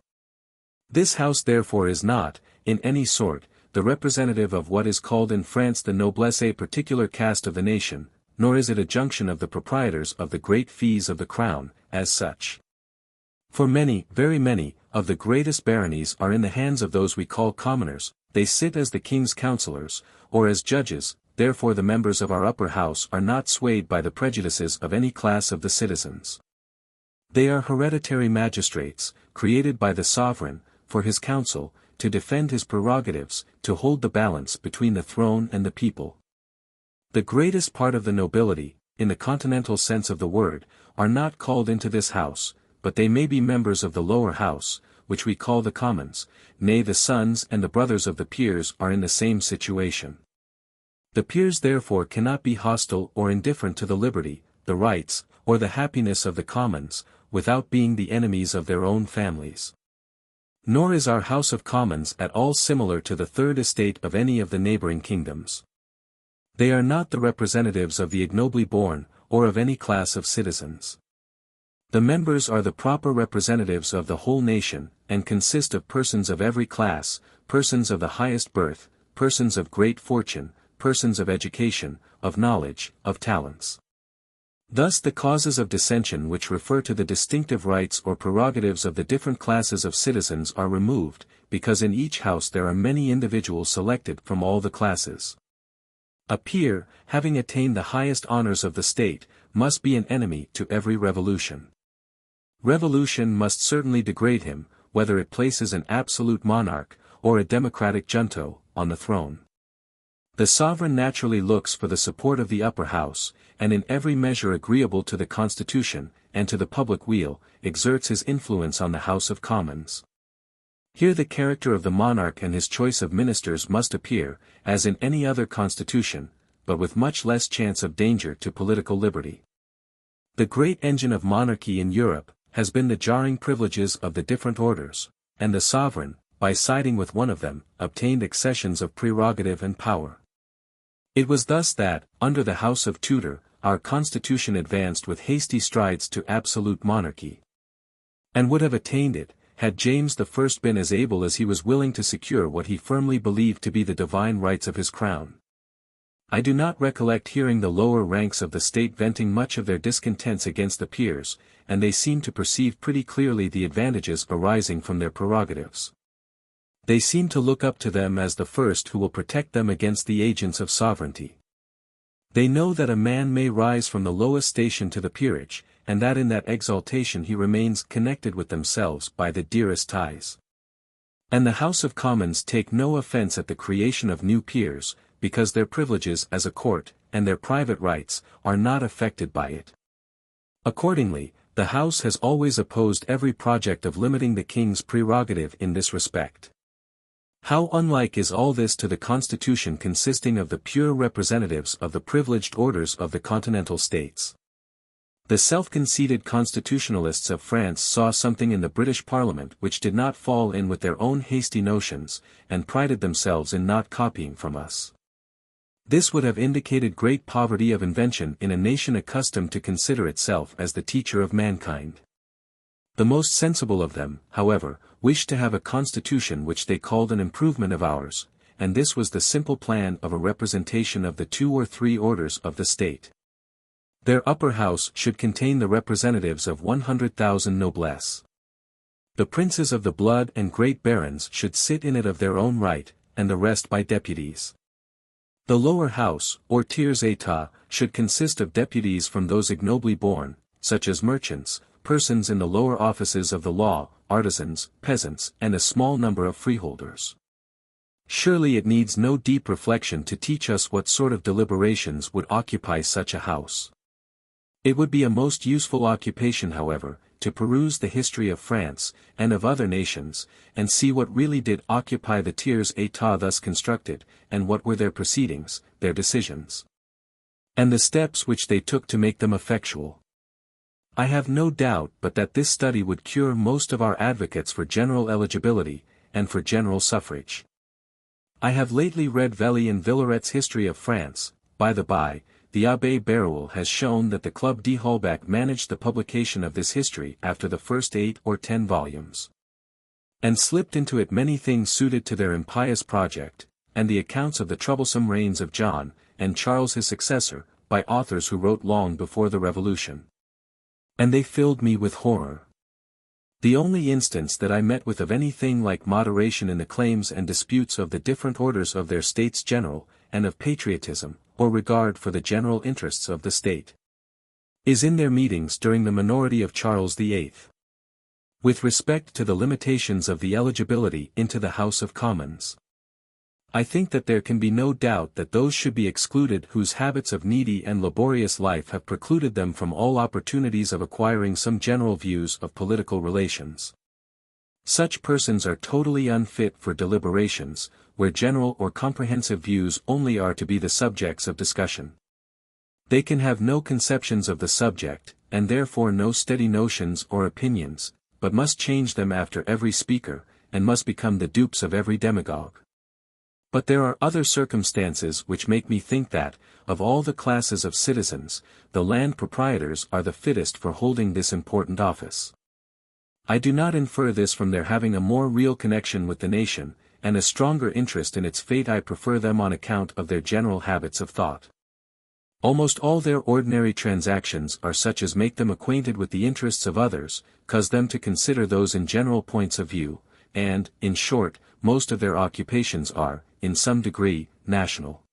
This house therefore is not, in any sort, the representative of what is called in France the noblesse, a particular caste of the nation, nor is it a junction of the proprietors of the great fees of the crown, as such. For many, very many, of the greatest baronies are in the hands of those we call commoners, they sit as the king's councillors, or as judges, therefore the members of our upper house are not swayed by the prejudices of any class of the citizens. They are hereditary magistrates, created by the sovereign, for his council, to defend his prerogatives, to hold the balance between the throne and the people. The greatest part of the nobility, in the continental sense of the word, are not called into this house, but they may be members of the lower house, which we call the commons, nay the sons and the brothers of the peers are in the same situation. The peers therefore cannot be hostile or indifferent to the liberty, the rights, or the happiness of the commons, without being the enemies of their own families. Nor is our House of Commons at all similar to the third estate of any of the neighboring kingdoms. They are not the representatives of the ignobly born, or of any class of citizens. The members are the proper representatives of the whole nation, and consist of persons of every class, persons of the highest birth, persons of great fortune, persons of education, of knowledge, of talents. Thus the causes of dissension which refer to the distinctive rights or prerogatives of the different classes of citizens are removed, because in each house there are many individuals selected from all the classes. A peer, having attained the highest honors of the state, must be an enemy to every revolution. Revolution must certainly degrade him, whether it places an absolute monarch, or a democratic junto, on the throne. The sovereign naturally looks for the support of the upper house, and in every measure agreeable to the Constitution, and to the public weal, exerts his influence on the House of Commons. Here the character of the monarch and his choice of ministers must appear, as in any other constitution, but with much less chance of danger to political liberty. The great engine of monarchy in Europe, has been the jarring privileges of the different orders, and the sovereign, by siding with one of them, obtained accessions of prerogative and power. It was thus that, under the House of Tudor, our constitution advanced with hasty strides to absolute monarchy. And would have attained it, had James I been as able as he was willing to secure what he firmly believed to be the divine rights of his crown. I do not recollect hearing the lower ranks of the state venting much of their discontents against the peers, and they seem to perceive pretty clearly the advantages arising from their prerogatives. They seem to look up to them as the first who will protect them against the agents of sovereignty. They know that a man may rise from the lowest station to the peerage, and that in that exaltation he remains connected with themselves by the dearest ties. And the House of Commons take no offence at the creation of new peers, because their privileges as a court, and their private rights, are not affected by it. Accordingly, the House has always opposed every project of limiting the king's prerogative in this respect. How unlike is all this to the constitution consisting of the pure representatives of the privileged orders of the continental states. The self-conceited constitutionalists of France saw something in the British Parliament which did not fall in with their own hasty notions, and prided themselves in not copying from us. This would have indicated great poverty of invention in a nation accustomed to consider itself as the teacher of mankind. The most sensible of them, however, wished to have a constitution which they called an improvement of ours, and this was the simple plan of a representation of the 2 or 3 orders of the state. Their upper house should contain the representatives of 100,000 noblesse. The princes of the blood and great barons should sit in it of their own right, and the rest by deputies. The lower house, or tiers état, should consist of deputies from those ignobly born, such as merchants, persons in the lower offices of the law, artisans, peasants, and a small number of freeholders. Surely it needs no deep reflection to teach us what sort of deliberations would occupy such a house. It would be a most useful occupation, however, to peruse the history of France, and of other nations, and see what really did occupy the tiers état thus constructed, and what were their proceedings, their decisions, and the steps which they took to make them effectual. I have no doubt but that this study would cure most of our advocates for general eligibility, and for general suffrage. I have lately read Velly and Villeret's History of France. By the by, the Abbé Beruel has shown that the Club d'Holbach managed the publication of this history after the first 8 or 10 volumes, and slipped into it many things suited to their impious project, and the accounts of the troublesome reigns of John, and Charles his successor, by authors who wrote long before the Revolution. And they filled me with horror. The only instance that I met with of anything like moderation in the claims and disputes of the different orders of their States General, and of patriotism, or regard for the general interests of the state, is in their meetings during the minority of Charles VIII. With respect to the limitations of the eligibility into the House of Commons, I think that there can be no doubt that those should be excluded whose habits of needy and laborious life have precluded them from all opportunities of acquiring some general views of political relations. Such persons are totally unfit for deliberations, where general or comprehensive views only are to be the subjects of discussion. They can have no conceptions of the subject, and therefore no steady notions or opinions, but must change them after every speaker, and must become the dupes of every demagogue. But there are other circumstances which make me think that, of all the classes of citizens, the land proprietors are the fittest for holding this important office. I do not infer this from their having a more real connection with the nation, and a stronger interest in its fate. I prefer them on account of their general habits of thought. Almost all their ordinary transactions are such as make them acquainted with the interests of others, cause them to consider those in general points of view, and, in short, most of their occupations are, in some degree, national.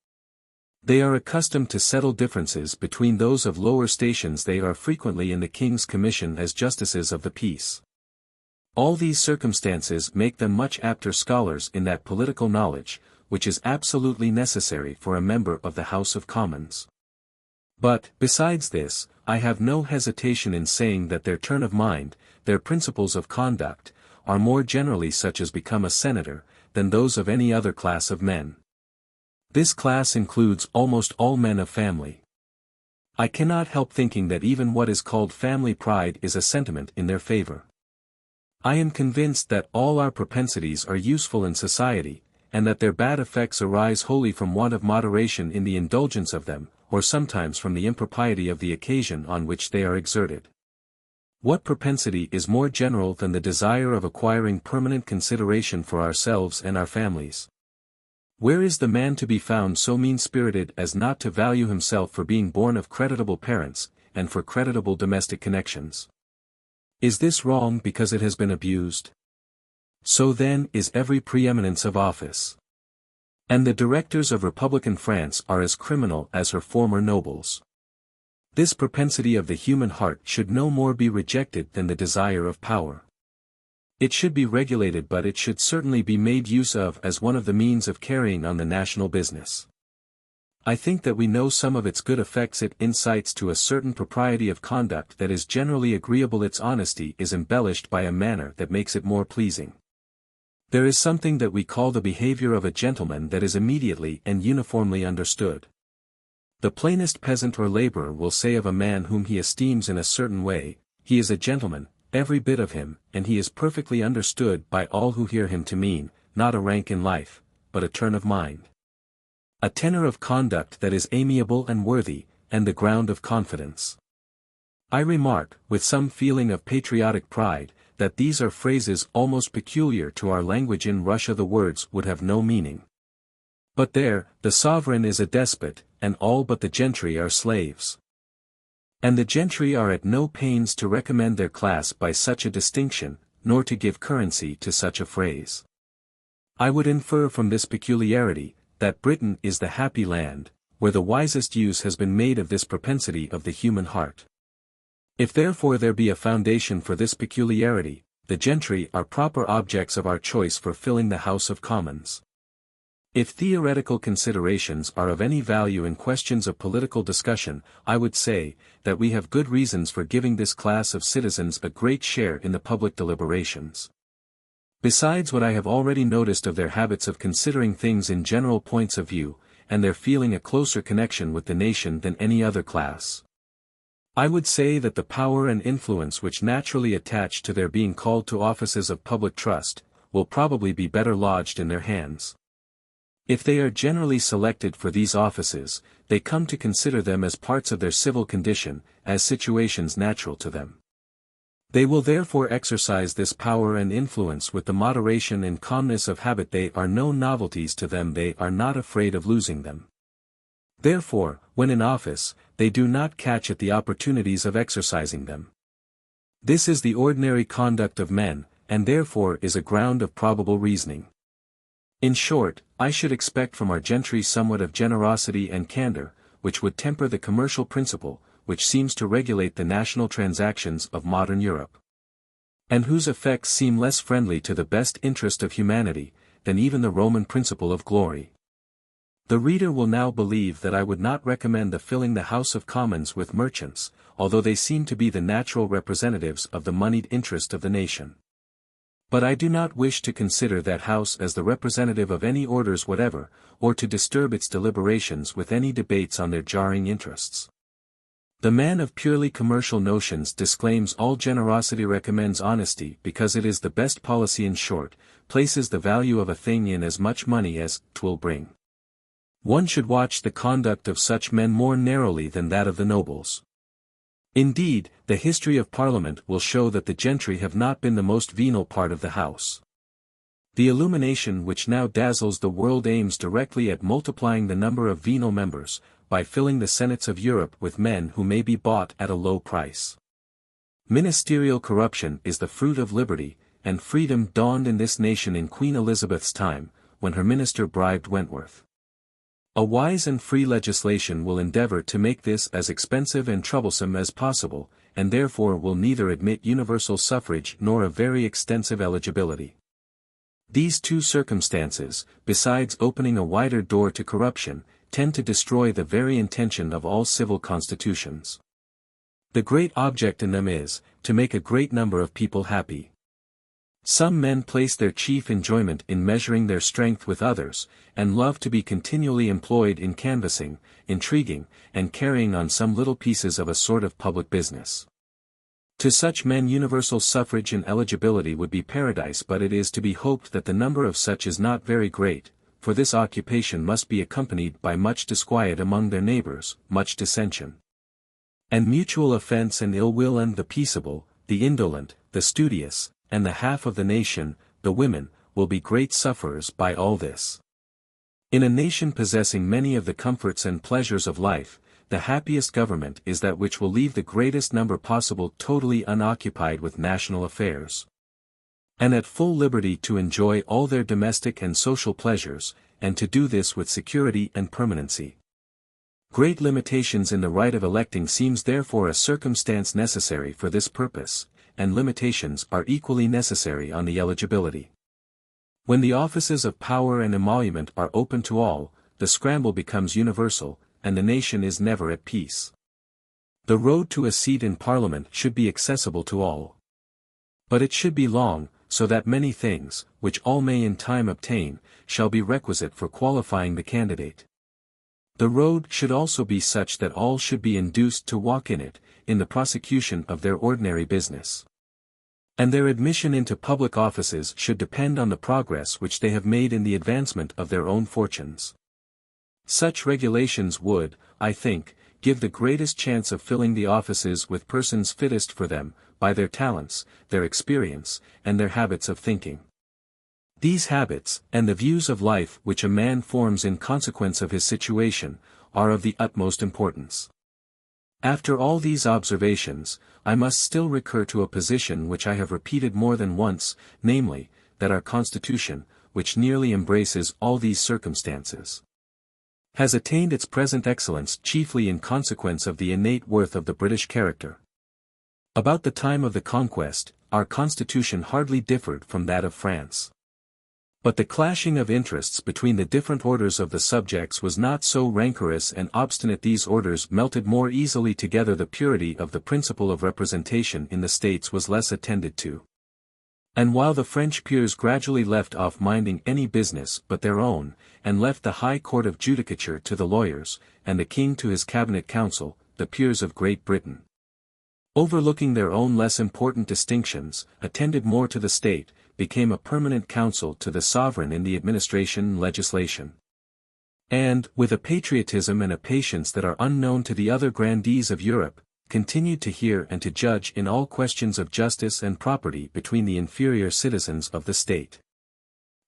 They are accustomed to settle differences between those of lower stations. They are frequently in the King's Commission as justices of the peace. All these circumstances make them much apter scholars in that political knowledge, which is absolutely necessary for a member of the House of Commons. But, besides this, I have no hesitation in saying that their turn of mind, their principles of conduct, are more generally such as become a senator, than those of any other class of men. This class includes almost all men of family. I cannot help thinking that even what is called family pride is a sentiment in their favor. I am convinced that all our propensities are useful in society, and that their bad effects arise wholly from want of moderation in the indulgence of them, or sometimes from the impropriety of the occasion on which they are exerted. What propensity is more general than the desire of acquiring permanent consideration for ourselves and our families? Where is the man to be found so mean-spirited as not to value himself for being born of creditable parents, and for creditable domestic connections? Is this wrong because it has been abused? So then is every preeminence of office. And the directors of Republican France are as criminal as her former nobles. This propensity of the human heart should no more be rejected than the desire of power. It should be regulated, but it should certainly be made use of as one of the means of carrying on the national business. I think that we know some of its good effects. It incites to a certain propriety of conduct that is generally agreeable. Its honesty is embellished by a manner that makes it more pleasing. There is something that we call the behavior of a gentleman that is immediately and uniformly understood. The plainest peasant or laborer will say of a man whom he esteems in a certain way, he is a gentleman, every bit of him, and he is perfectly understood by all who hear him to mean, not a rank in life, but a turn of mind. A tenor of conduct that is amiable and worthy, and the ground of confidence. I remark, with some feeling of patriotic pride, that these are phrases almost peculiar to our language. In Russia the words would have no meaning. But there, the sovereign is a despot, and all but the gentry are slaves. And the gentry are at no pains to recommend their class by such a distinction, nor to give currency to such a phrase. I would infer from this peculiarity, that Britain is the happy land, where the wisest use has been made of this propensity of the human heart. If therefore there be a foundation for this peculiarity, the gentry are proper objects of our choice for filling the House of Commons. If theoretical considerations are of any value in questions of political discussion, I would say, that we have good reasons for giving this class of citizens a great share in the public deliberations. Besides what I have already noticed of their habits of considering things in general points of view, and their feeling a closer connection with the nation than any other class, I would say that the power and influence which naturally attach to their being called to offices of public trust, will probably be better lodged in their hands. If they are generally selected for these offices, they come to consider them as parts of their civil condition, as situations natural to them. They will therefore exercise this power and influence with the moderation and calmness of habit. They are no novelties to them. They are not afraid of losing them. Therefore, when in office, they do not catch at the opportunities of exercising them. This is the ordinary conduct of men, and therefore is a ground of probable reasoning. In short, I should expect from our gentry somewhat of generosity and candor, which would temper the commercial principle, which seems to regulate the national transactions of modern Europe, and whose effects seem less friendly to the best interest of humanity, than even the Roman principle of glory. The reader will now believe that I would not recommend the filling the House of Commons with merchants, although they seem to be the natural representatives of the moneyed interest of the nation. But I do not wish to consider that House as the representative of any orders whatever, or to disturb its deliberations with any debates on their jarring interests. The man of purely commercial notions disclaims all generosity, recommends honesty because it is the best policy. In short, places the value of a thing in as much money as 'twill bring. One should watch the conduct of such men more narrowly than that of the nobles. Indeed, the history of Parliament will show that the gentry have not been the most venal part of the House. The illumination which now dazzles the world aims directly at multiplying the number of venal members, by filling the senates of Europe with men who may be bought at a low price. Ministerial corruption is the fruit of liberty, and freedom dawned in this nation in Queen Elizabeth's time, when her minister bribed Wentworth. A wise and free legislation will endeavor to make this as expensive and troublesome as possible, and therefore will neither admit universal suffrage nor a very extensive eligibility. These two circumstances, besides opening a wider door to corruption, tend to destroy the very intention of all civil constitutions. The great object in them is, to make a great number of people happy. Some men place their chief enjoyment in measuring their strength with others, and love to be continually employed in canvassing, intriguing, and carrying on some little pieces of a sort of public business. To such men universal suffrage and eligibility would be paradise, but it is to be hoped that the number of such is not very great, for this occupation must be accompanied by much disquiet among their neighbors, much dissension, and mutual offense and ill will, and the peaceable, the indolent, the studious, and the half of the nation, the women, will be great sufferers by all this. In a nation possessing many of the comforts and pleasures of life, the happiest government is that which will leave the greatest number possible totally unoccupied with national affairs, and at full liberty to enjoy all their domestic and social pleasures, and to do this with security and permanency. Great limitations in the right of electing seems therefore a circumstance necessary for this purpose, and limitations are equally necessary on the eligibility. When the offices of power and emolument are open to all, the scramble becomes universal, and the nation is never at peace. The road to a seat in Parliament should be accessible to all. But it should be long, so that many things, which all may in time obtain, shall be requisite for qualifying the candidate. The road should also be such that all should be induced to walk in it, in the prosecution of their ordinary business. And their admission into public offices should depend on the progress which they have made in the advancement of their own fortunes. Such regulations would, I think, give the greatest chance of filling the offices with persons fittest for them, by their talents, their experience, and their habits of thinking. These habits, and the views of life which a man forms in consequence of his situation, are of the utmost importance. After all these observations, I must still recur to a position which I have repeated more than once, namely, that our Constitution, which nearly embraces all these circumstances, has attained its present excellence chiefly in consequence of the innate worth of the British character. About the time of the Conquest, our Constitution hardly differed from that of France. But the clashing of interests between the different orders of the subjects was not so rancorous and obstinate. These orders melted more easily together. The purity of the principle of representation in the States was less attended to. And while the French peers gradually left off minding any business but their own, and left the high court of judicature to the lawyers, and the king to his cabinet council, the peers of Great Britain, overlooking their own less important distinctions, attended more to the state, became a permanent counsel to the sovereign in the administration and legislation. And, with a patriotism and a patience that are unknown to the other grandees of Europe, continued to hear and to judge in all questions of justice and property between the inferior citizens of the state.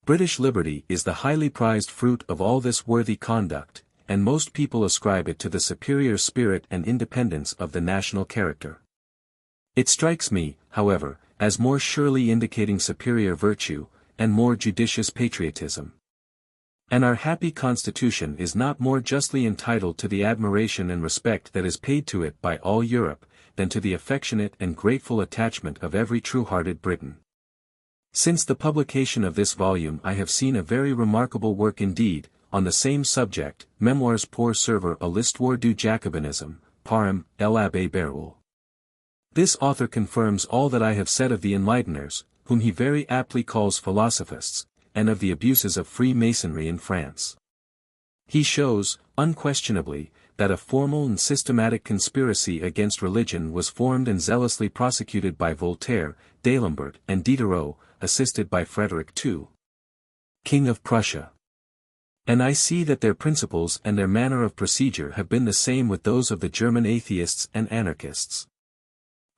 British liberty is the highly prized fruit of all this worthy conduct, and most people ascribe it to the superior spirit and independence of the national character. It strikes me, however, as more surely indicating superior virtue, and more judicious patriotism. And our happy Constitution is not more justly entitled to the admiration and respect that is paid to it by all Europe, than to the affectionate and grateful attachment of every true-hearted Briton. Since the publication of this volume I have seen a very remarkable work indeed, on the same subject, Memoirs pour servir à l'histoire du Jacobinisme, par l'Abbé Bérault. This author confirms all that I have said of the Enlighteners, whom he very aptly calls philosophists, and of the abuses of Freemasonry in France. He shows, unquestionably, that a formal and systematic conspiracy against religion was formed and zealously prosecuted by Voltaire, D'Alembert, and Diderot, assisted by Frederick II, King of Prussia. And I see that their principles and their manner of procedure have been the same with those of the German atheists and anarchists.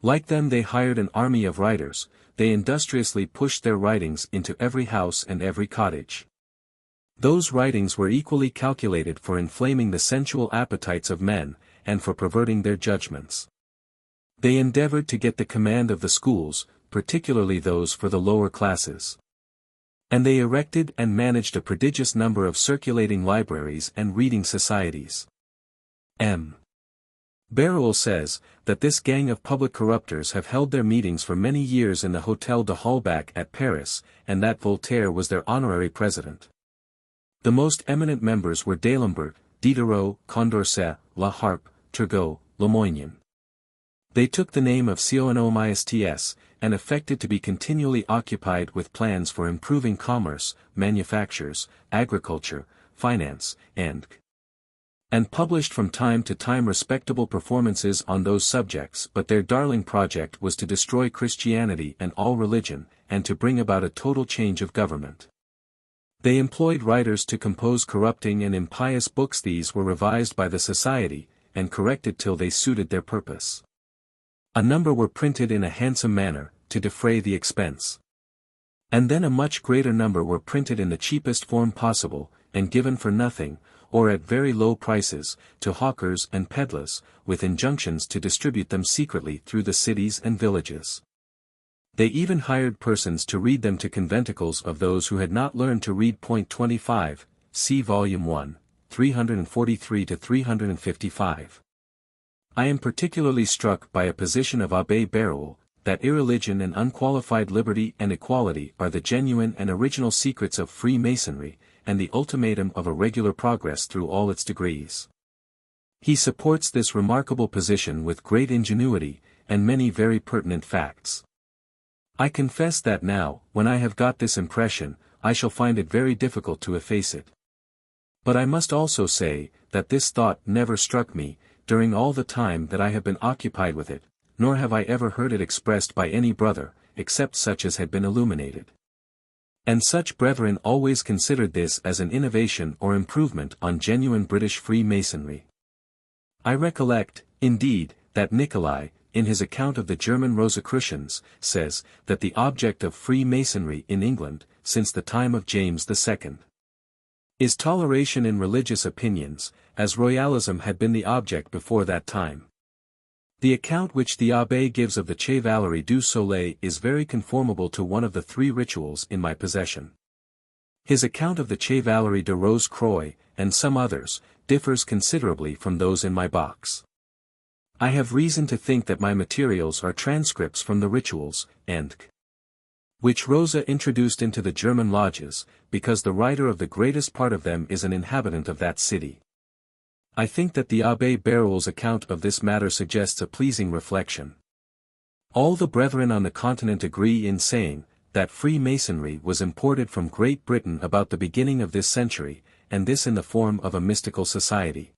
Like them, they hired an army of writers. They industriously pushed their writings into every house and every cottage. Those writings were equally calculated for inflaming the sensual appetites of men, and for perverting their judgments. They endeavored to get the command of the schools, particularly those for the lower classes. And they erected and managed a prodigious number of circulating libraries and reading societies. M. Bérault says, that this gang of public corrupters have held their meetings for many years in the Hôtel de Holbach at Paris, and that Voltaire was their honorary president. The most eminent members were D'Alembert, Diderot, Condorcet, La Harpe, Turgot, Lemoynier. They took the name of Conomistes, and affected to be continually occupied with plans for improving commerce, manufactures, agriculture, finance, and published from time to time respectable performances on those subjects. But their darling project was to destroy Christianity and all religion, and to bring about a total change of government. They employed writers to compose corrupting and impious books. These were revised by the Society, and corrected till they suited their purpose. A number were printed in a handsome manner, to defray the expense. And then a much greater number were printed in the cheapest form possible, and given for nothing, or at very low prices, to hawkers and peddlers, with injunctions to distribute them secretly through the cities and villages. They even hired persons to read them to conventicles of those who had not learned to read. 25. see Volume 1, 343-355. I am particularly struck by a position of Abbé Bérault, that irreligion and unqualified liberty and equality are the genuine and original secrets of Freemasonry, and the ultimatum of a regular progress through all its degrees. He supports this remarkable position with great ingenuity, and many very pertinent facts. I confess that now, when I have got this impression, I shall find it very difficult to efface it. But I must also say, that this thought never struck me, during all the time that I have been occupied with it, nor have I ever heard it expressed by any brother, except such as had been illuminated. And such brethren always considered this as an innovation or improvement on genuine British Freemasonry. I recollect, indeed, that Nicolai, in his account of the German Rosicrucians, says, that the object of Freemasonry in England, since the time of James II, is toleration in religious opinions, as Royalism had been the object before that time. The account which the Abbé gives of the Chevalerie du Soleil is very conformable to one of the 3 rituals in my possession. His account of the Chevalerie de Rose Croix, and some others, differs considerably from those in my box. I have reason to think that my materials are transcripts from the rituals, and which Rosa introduced into the German lodges, because the writer of the greatest part of them is an inhabitant of that city. I think that the Abbé Bérault's account of this matter suggests a pleasing reflection. All the brethren on the continent agree in saying, that Freemasonry was imported from Great Britain about the beginning of this century, and this in the form of a mystical society.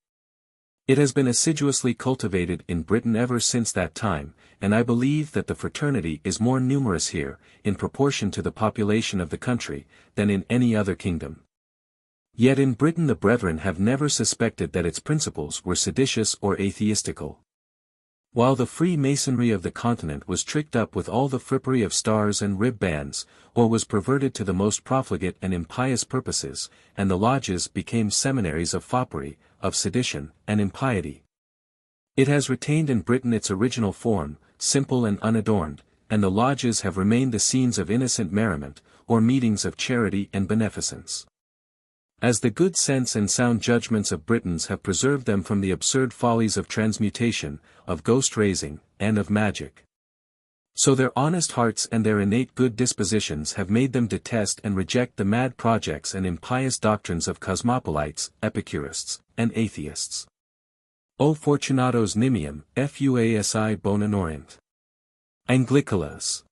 It has been assiduously cultivated in Britain ever since that time, and I believe that the fraternity is more numerous here, in proportion to the population of the country, than in any other kingdom. Yet in Britain the brethren have never suspected that its principles were seditious or atheistical. While the Freemasonry of the continent was tricked up with all the frippery of stars and rib bands, or was perverted to the most profligate and impious purposes, and the lodges became seminaries of foppery, of sedition, and impiety. It has retained in Britain its original form, simple and unadorned, and the lodges have remained the scenes of innocent merriment, or meetings of charity and beneficence. As the good sense and sound judgments of Britons have preserved them from the absurd follies of transmutation, of ghost-raising, and of magic, so their honest hearts and their innate good dispositions have made them detest and reject the mad projects and impious doctrines of cosmopolites, epicurists, and atheists. O fortunatos nimium, fuasi bonanorint. Anglicolas.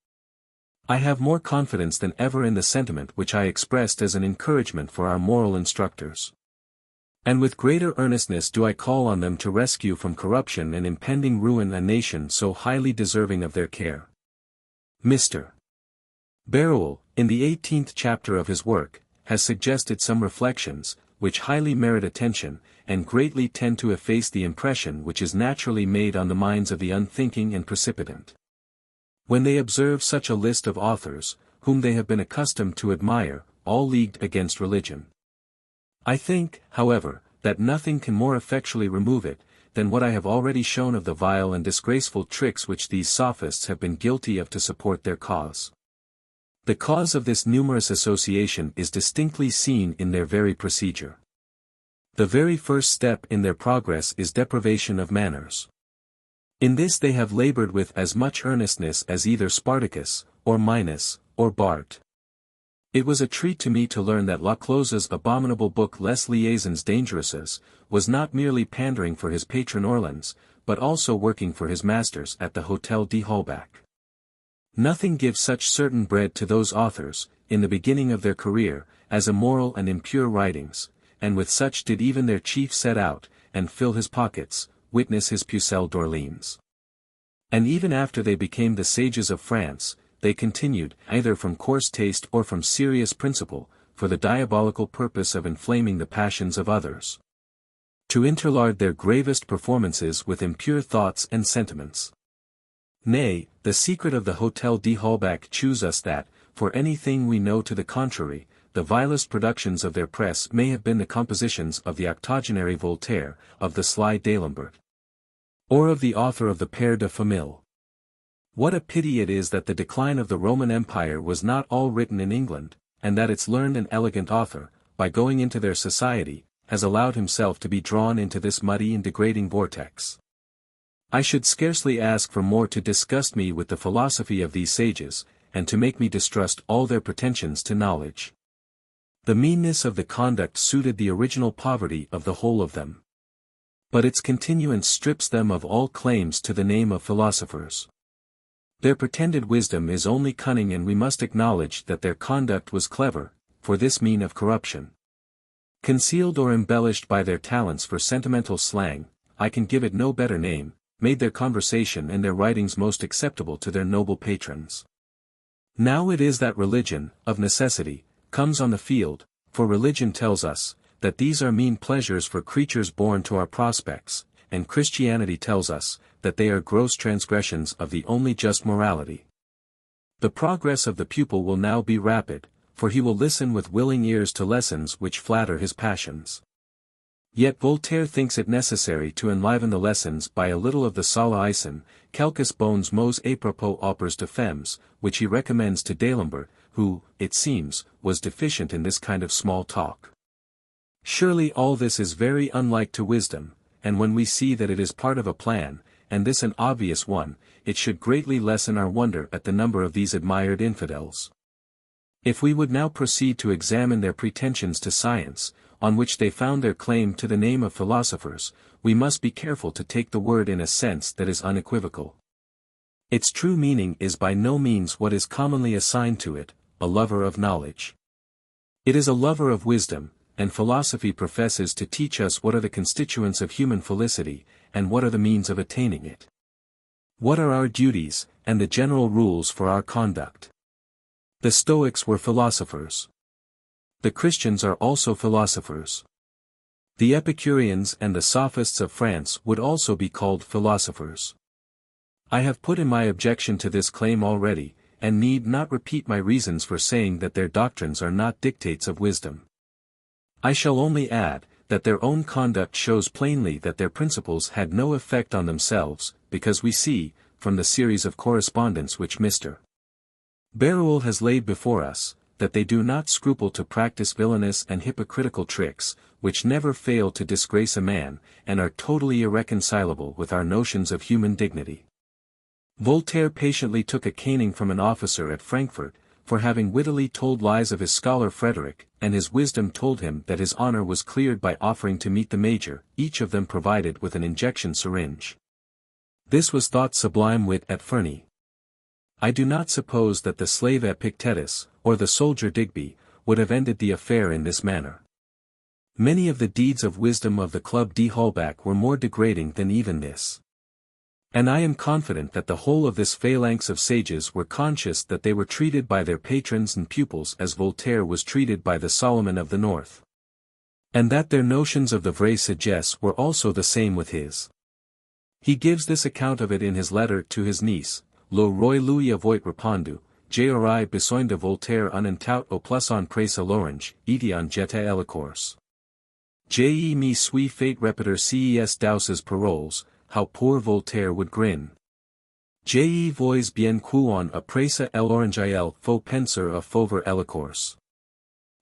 I have more confidence than ever in the sentiment which I expressed as an encouragement for our moral instructors. And with greater earnestness do I call on them to rescue from corruption and impending ruin a nation so highly deserving of their care. Mr. Bérault, in the 18th chapter of his work, has suggested some reflections, which highly merit attention, and greatly tend to efface the impression which is naturally made on the minds of the unthinking and precipitant. When they observe such a list of authors, whom they have been accustomed to admire, all leagued against religion. I think, however, that nothing can more effectually remove it, than what I have already shown of the vile and disgraceful tricks which these sophists have been guilty of to support their cause. The cause of this numerous association is distinctly seen in their very procedure. The very first step in their progress is deprivation of manners. In this they have labored with as much earnestness as either Spartacus, or Minos, or Bart. It was a treat to me to learn that Laclose's abominable book Les Liaisons Dangereuses was not merely pandering for his patron Orleans, but also working for his masters at the Hôtel d'Holbach. Nothing gives such certain bread to those authors, in the beginning of their career, as immoral and impure writings, and with such did even their chief set out, and fill his pockets, witness his Pucelle d'Orléans. And even after they became the sages of France, they continued, either from coarse taste or from serious principle, for the diabolical purpose of inflaming the passions of others, to interlard their gravest performances with impure thoughts and sentiments. Nay, the secret of the Hôtel d'Holbach chews us that, for anything we know to the contrary, the vilest productions of their press may have been the compositions of the octogenary Voltaire, of the sly D'Alembert, or of the author of the Père de Famille. What a pity it is that the decline of the Roman Empire was not all written in England, and that its learned and elegant author, by going into their society, has allowed himself to be drawn into this muddy and degrading vortex. I should scarcely ask for more to disgust me with the philosophy of these sages, and to make me distrust all their pretensions to knowledge. The meanness of the conduct suited the original poverty of the whole of them. But its continuance strips them of all claims to the name of philosophers. Their pretended wisdom is only cunning, and we must acknowledge that their conduct was clever, for this mean of corruption. Concealed or embellished by their talents for sentimental slang, I can give it no better name, made their conversation and their writings most acceptable to their noble patrons. Now it is that religion, of necessity, comes on the field, for religion tells us, that these are mean pleasures for creatures born to our prospects, and Christianity tells us, that they are gross transgressions of the only just morality. The progress of the pupil will now be rapid, for he will listen with willing ears to lessons which flatter his passions. Yet Voltaire thinks it necessary to enliven the lessons by a little of the sola icen, quelques bons mots à propos opers de femmes, which he recommends to D'Alembert, who, it seems, was deficient in this kind of small talk. Surely all this is very unlike to wisdom, and when we see that it is part of a plan, and this an obvious one, it should greatly lessen our wonder at the number of these admired infidels. If we would now proceed to examine their pretensions to science, on which they found their claim to the name of philosophers, we must be careful to take the word in a sense that is unequivocal. Its true meaning is by no means what is commonly assigned to it, a lover of knowledge. It is a lover of wisdom, and philosophy professes to teach us what are the constituents of human felicity, and what are the means of attaining it. What are our duties, and the general rules for our conduct? The Stoics were philosophers. The Christians are also philosophers. The Epicureans and the Sophists of France would also be called philosophers. I have put in my objection to this claim already, and need not repeat my reasons for saying that their doctrines are not dictates of wisdom. I shall only add, that their own conduct shows plainly that their principles had no effect on themselves, because we see, from the series of correspondence which Mr. Beruel has laid before us, that they do not scruple to practice villainous and hypocritical tricks, which never fail to disgrace a man, and are totally irreconcilable with our notions of human dignity. Voltaire patiently took a caning from an officer at Frankfurt, for having wittily told lies of his scholar Frederick, and his wisdom told him that his honor was cleared by offering to meet the major, each of them provided with an injection syringe. This was thought sublime wit at Ferney. I do not suppose that the slave Epictetus, or the soldier Digby, would have ended the affair in this manner. Many of the deeds of wisdom of the Club d'Holbach were more degrading than even this. And I am confident that the whole of this phalanx of sages were conscious that they were treated by their patrons and pupils as Voltaire was treated by the Solomon of the North. And that their notions of the vraie sagesse were also the same with his. He gives this account of it in his letter to his niece, Le roi Louis avoit répondu, j'aurais besoin de Voltaire un tout au plus en presse l'orange, et en jeta élicourse. Je me suis fait répéter ces douces paroles, how poor Voltaire would grin. Je vois bien qu'en après l'orange il faut penser à fauver élicourse.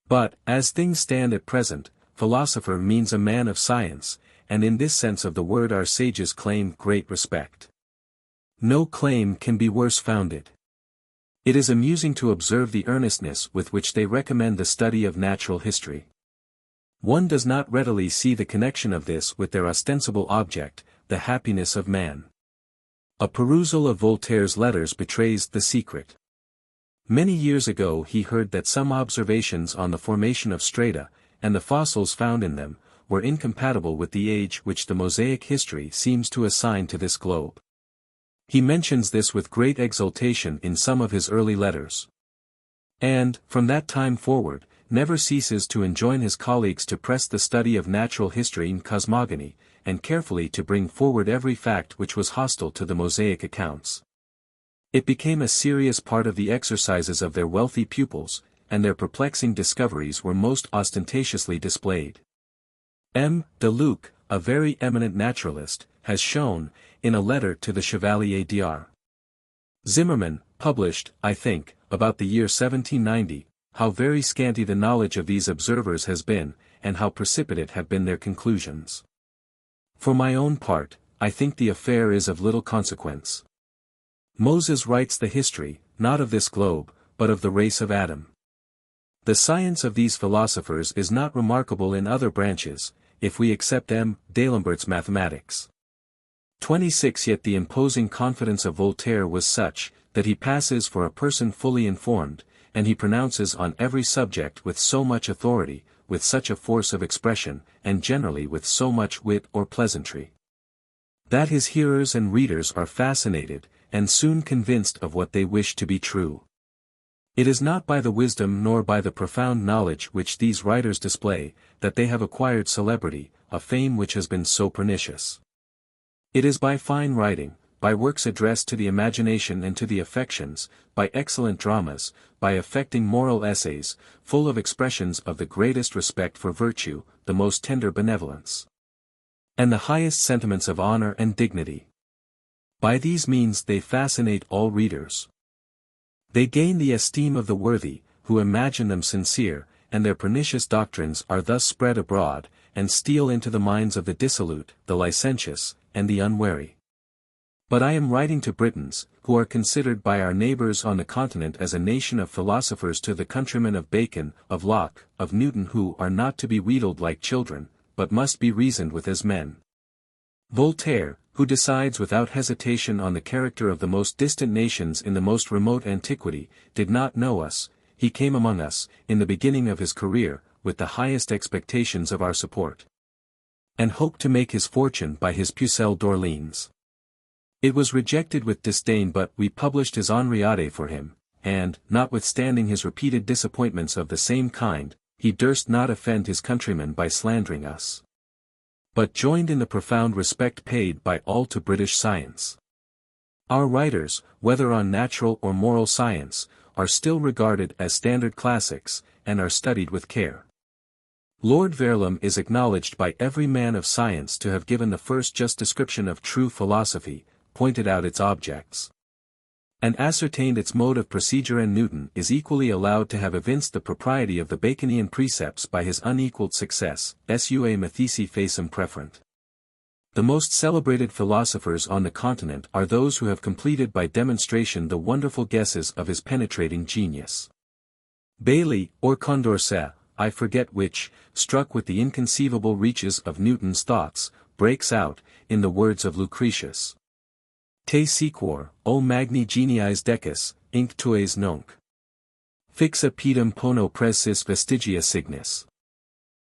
But, as things stand at present, philosopher means a man of science, and in this sense of the word our sages claim great respect. No claim can be worse founded. It is amusing to observe the earnestness with which they recommend the study of natural history. One does not readily see the connection of this with their ostensible object, the happiness of man. A perusal of Voltaire's letters betrays the secret. Many years ago he heard that some observations on the formation of strata, and the fossils found in them, were incompatible with the age which the Mosaic history seems to assign to this globe. He mentions this with great exultation in some of his early letters. And, from that time forward, never ceases to enjoin his colleagues to press the study of natural history and cosmogony, and carefully to bring forward every fact which was hostile to the Mosaic accounts. It became a serious part of the exercises of their wealthy pupils, and their perplexing discoveries were most ostentatiously displayed. M. de Luc, a very eminent naturalist, has shown, in a letter to the Chevalier d'Ar. Zimmermann, published, I think, about the year 1790, how very scanty the knowledge of these observers has been, and how precipitate have been their conclusions. For my own part, I think the affair is of little consequence. Moses writes the history, not of this globe, but of the race of Adam. The science of these philosophers is not remarkable in other branches, if we accept M. D'Alembert's mathematics. 26 Yet the imposing confidence of Voltaire was such, that he passes for a person fully informed, and he pronounces on every subject with so much authority, with such a force of expression, and generally with so much wit or pleasantry, that his hearers and readers are fascinated, and soon convinced of what they wish to be true. It is not by the wisdom nor by the profound knowledge which these writers display, that they have acquired celebrity, a fame which has been so pernicious. It is by fine writing, by works addressed to the imagination and to the affections, by excellent dramas, by affecting moral essays, full of expressions of the greatest respect for virtue, the most tender benevolence, and the highest sentiments of honor and dignity. By these means they fascinate all readers. They gain the esteem of the worthy, who imagine them sincere, and their pernicious doctrines are thus spread abroad, and steal into the minds of the dissolute, the licentious, and the unwary. But I am writing to Britons, who are considered by our neighbours on the continent as a nation of philosophers, to the countrymen of Bacon, of Locke, of Newton, who are not to be wheedled like children, but must be reasoned with as men. Voltaire, who decides without hesitation on the character of the most distant nations in the most remote antiquity, did not know us. He came among us, in the beginning of his career, with the highest expectations of our support, and hoped to make his fortune by his Pucelle d'Orleans. It was rejected with disdain, but we published his Henriade for him, and, notwithstanding his repeated disappointments of the same kind, he durst not offend his countrymen by slandering us, but joined in the profound respect paid by all to British science. Our writers, whether on natural or moral science, are still regarded as standard classics, and are studied with care. Lord Verulam is acknowledged by every man of science to have given the first just description of true philosophy, pointed out its objects, and ascertained its mode of procedure, and Newton is equally allowed to have evinced the propriety of the Baconian precepts by his unequalled success, sua mathesi facem preferent. The most celebrated philosophers on the continent are those who have completed by demonstration the wonderful guesses of his penetrating genius. Bailey, or Condorcet, I forget which, struck with the inconceivable reaches of Newton's thoughts, breaks out, in the words of Lucretius: Te sequor, o magni geniis decus, inc tues nunc fixa pedum pono presis vestigia signis.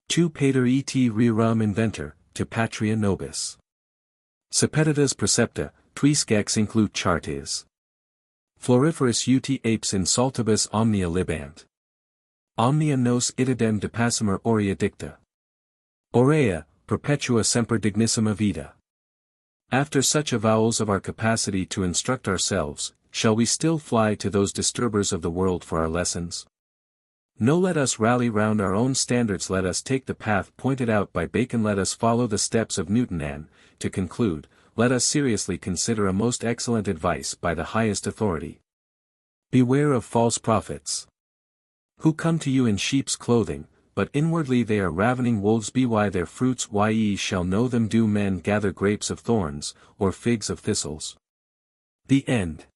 Tu pater et rerum inventor, to patria nobis. Sepetitas precepta, tuis gex inclut chartes. Floriferus uti apes in saltibus omnia libant. Omnia nos idem de passimur aurea dicta. Aurea, perpetua semper dignissima vita. After such avowals of our capacity to instruct ourselves, shall we still fly to those disturbers of the world for our lessons? No, let us rally round our own standards, let us take the path pointed out by Bacon, let us follow the steps of Newton, and, to conclude, let us seriously consider a most excellent advice by the highest authority. Beware of false prophets, who come to you in sheep's clothing, but inwardly they are ravening wolves. By their fruits ye shall know them. Do men gather grapes of thorns, or figs of thistles? The End.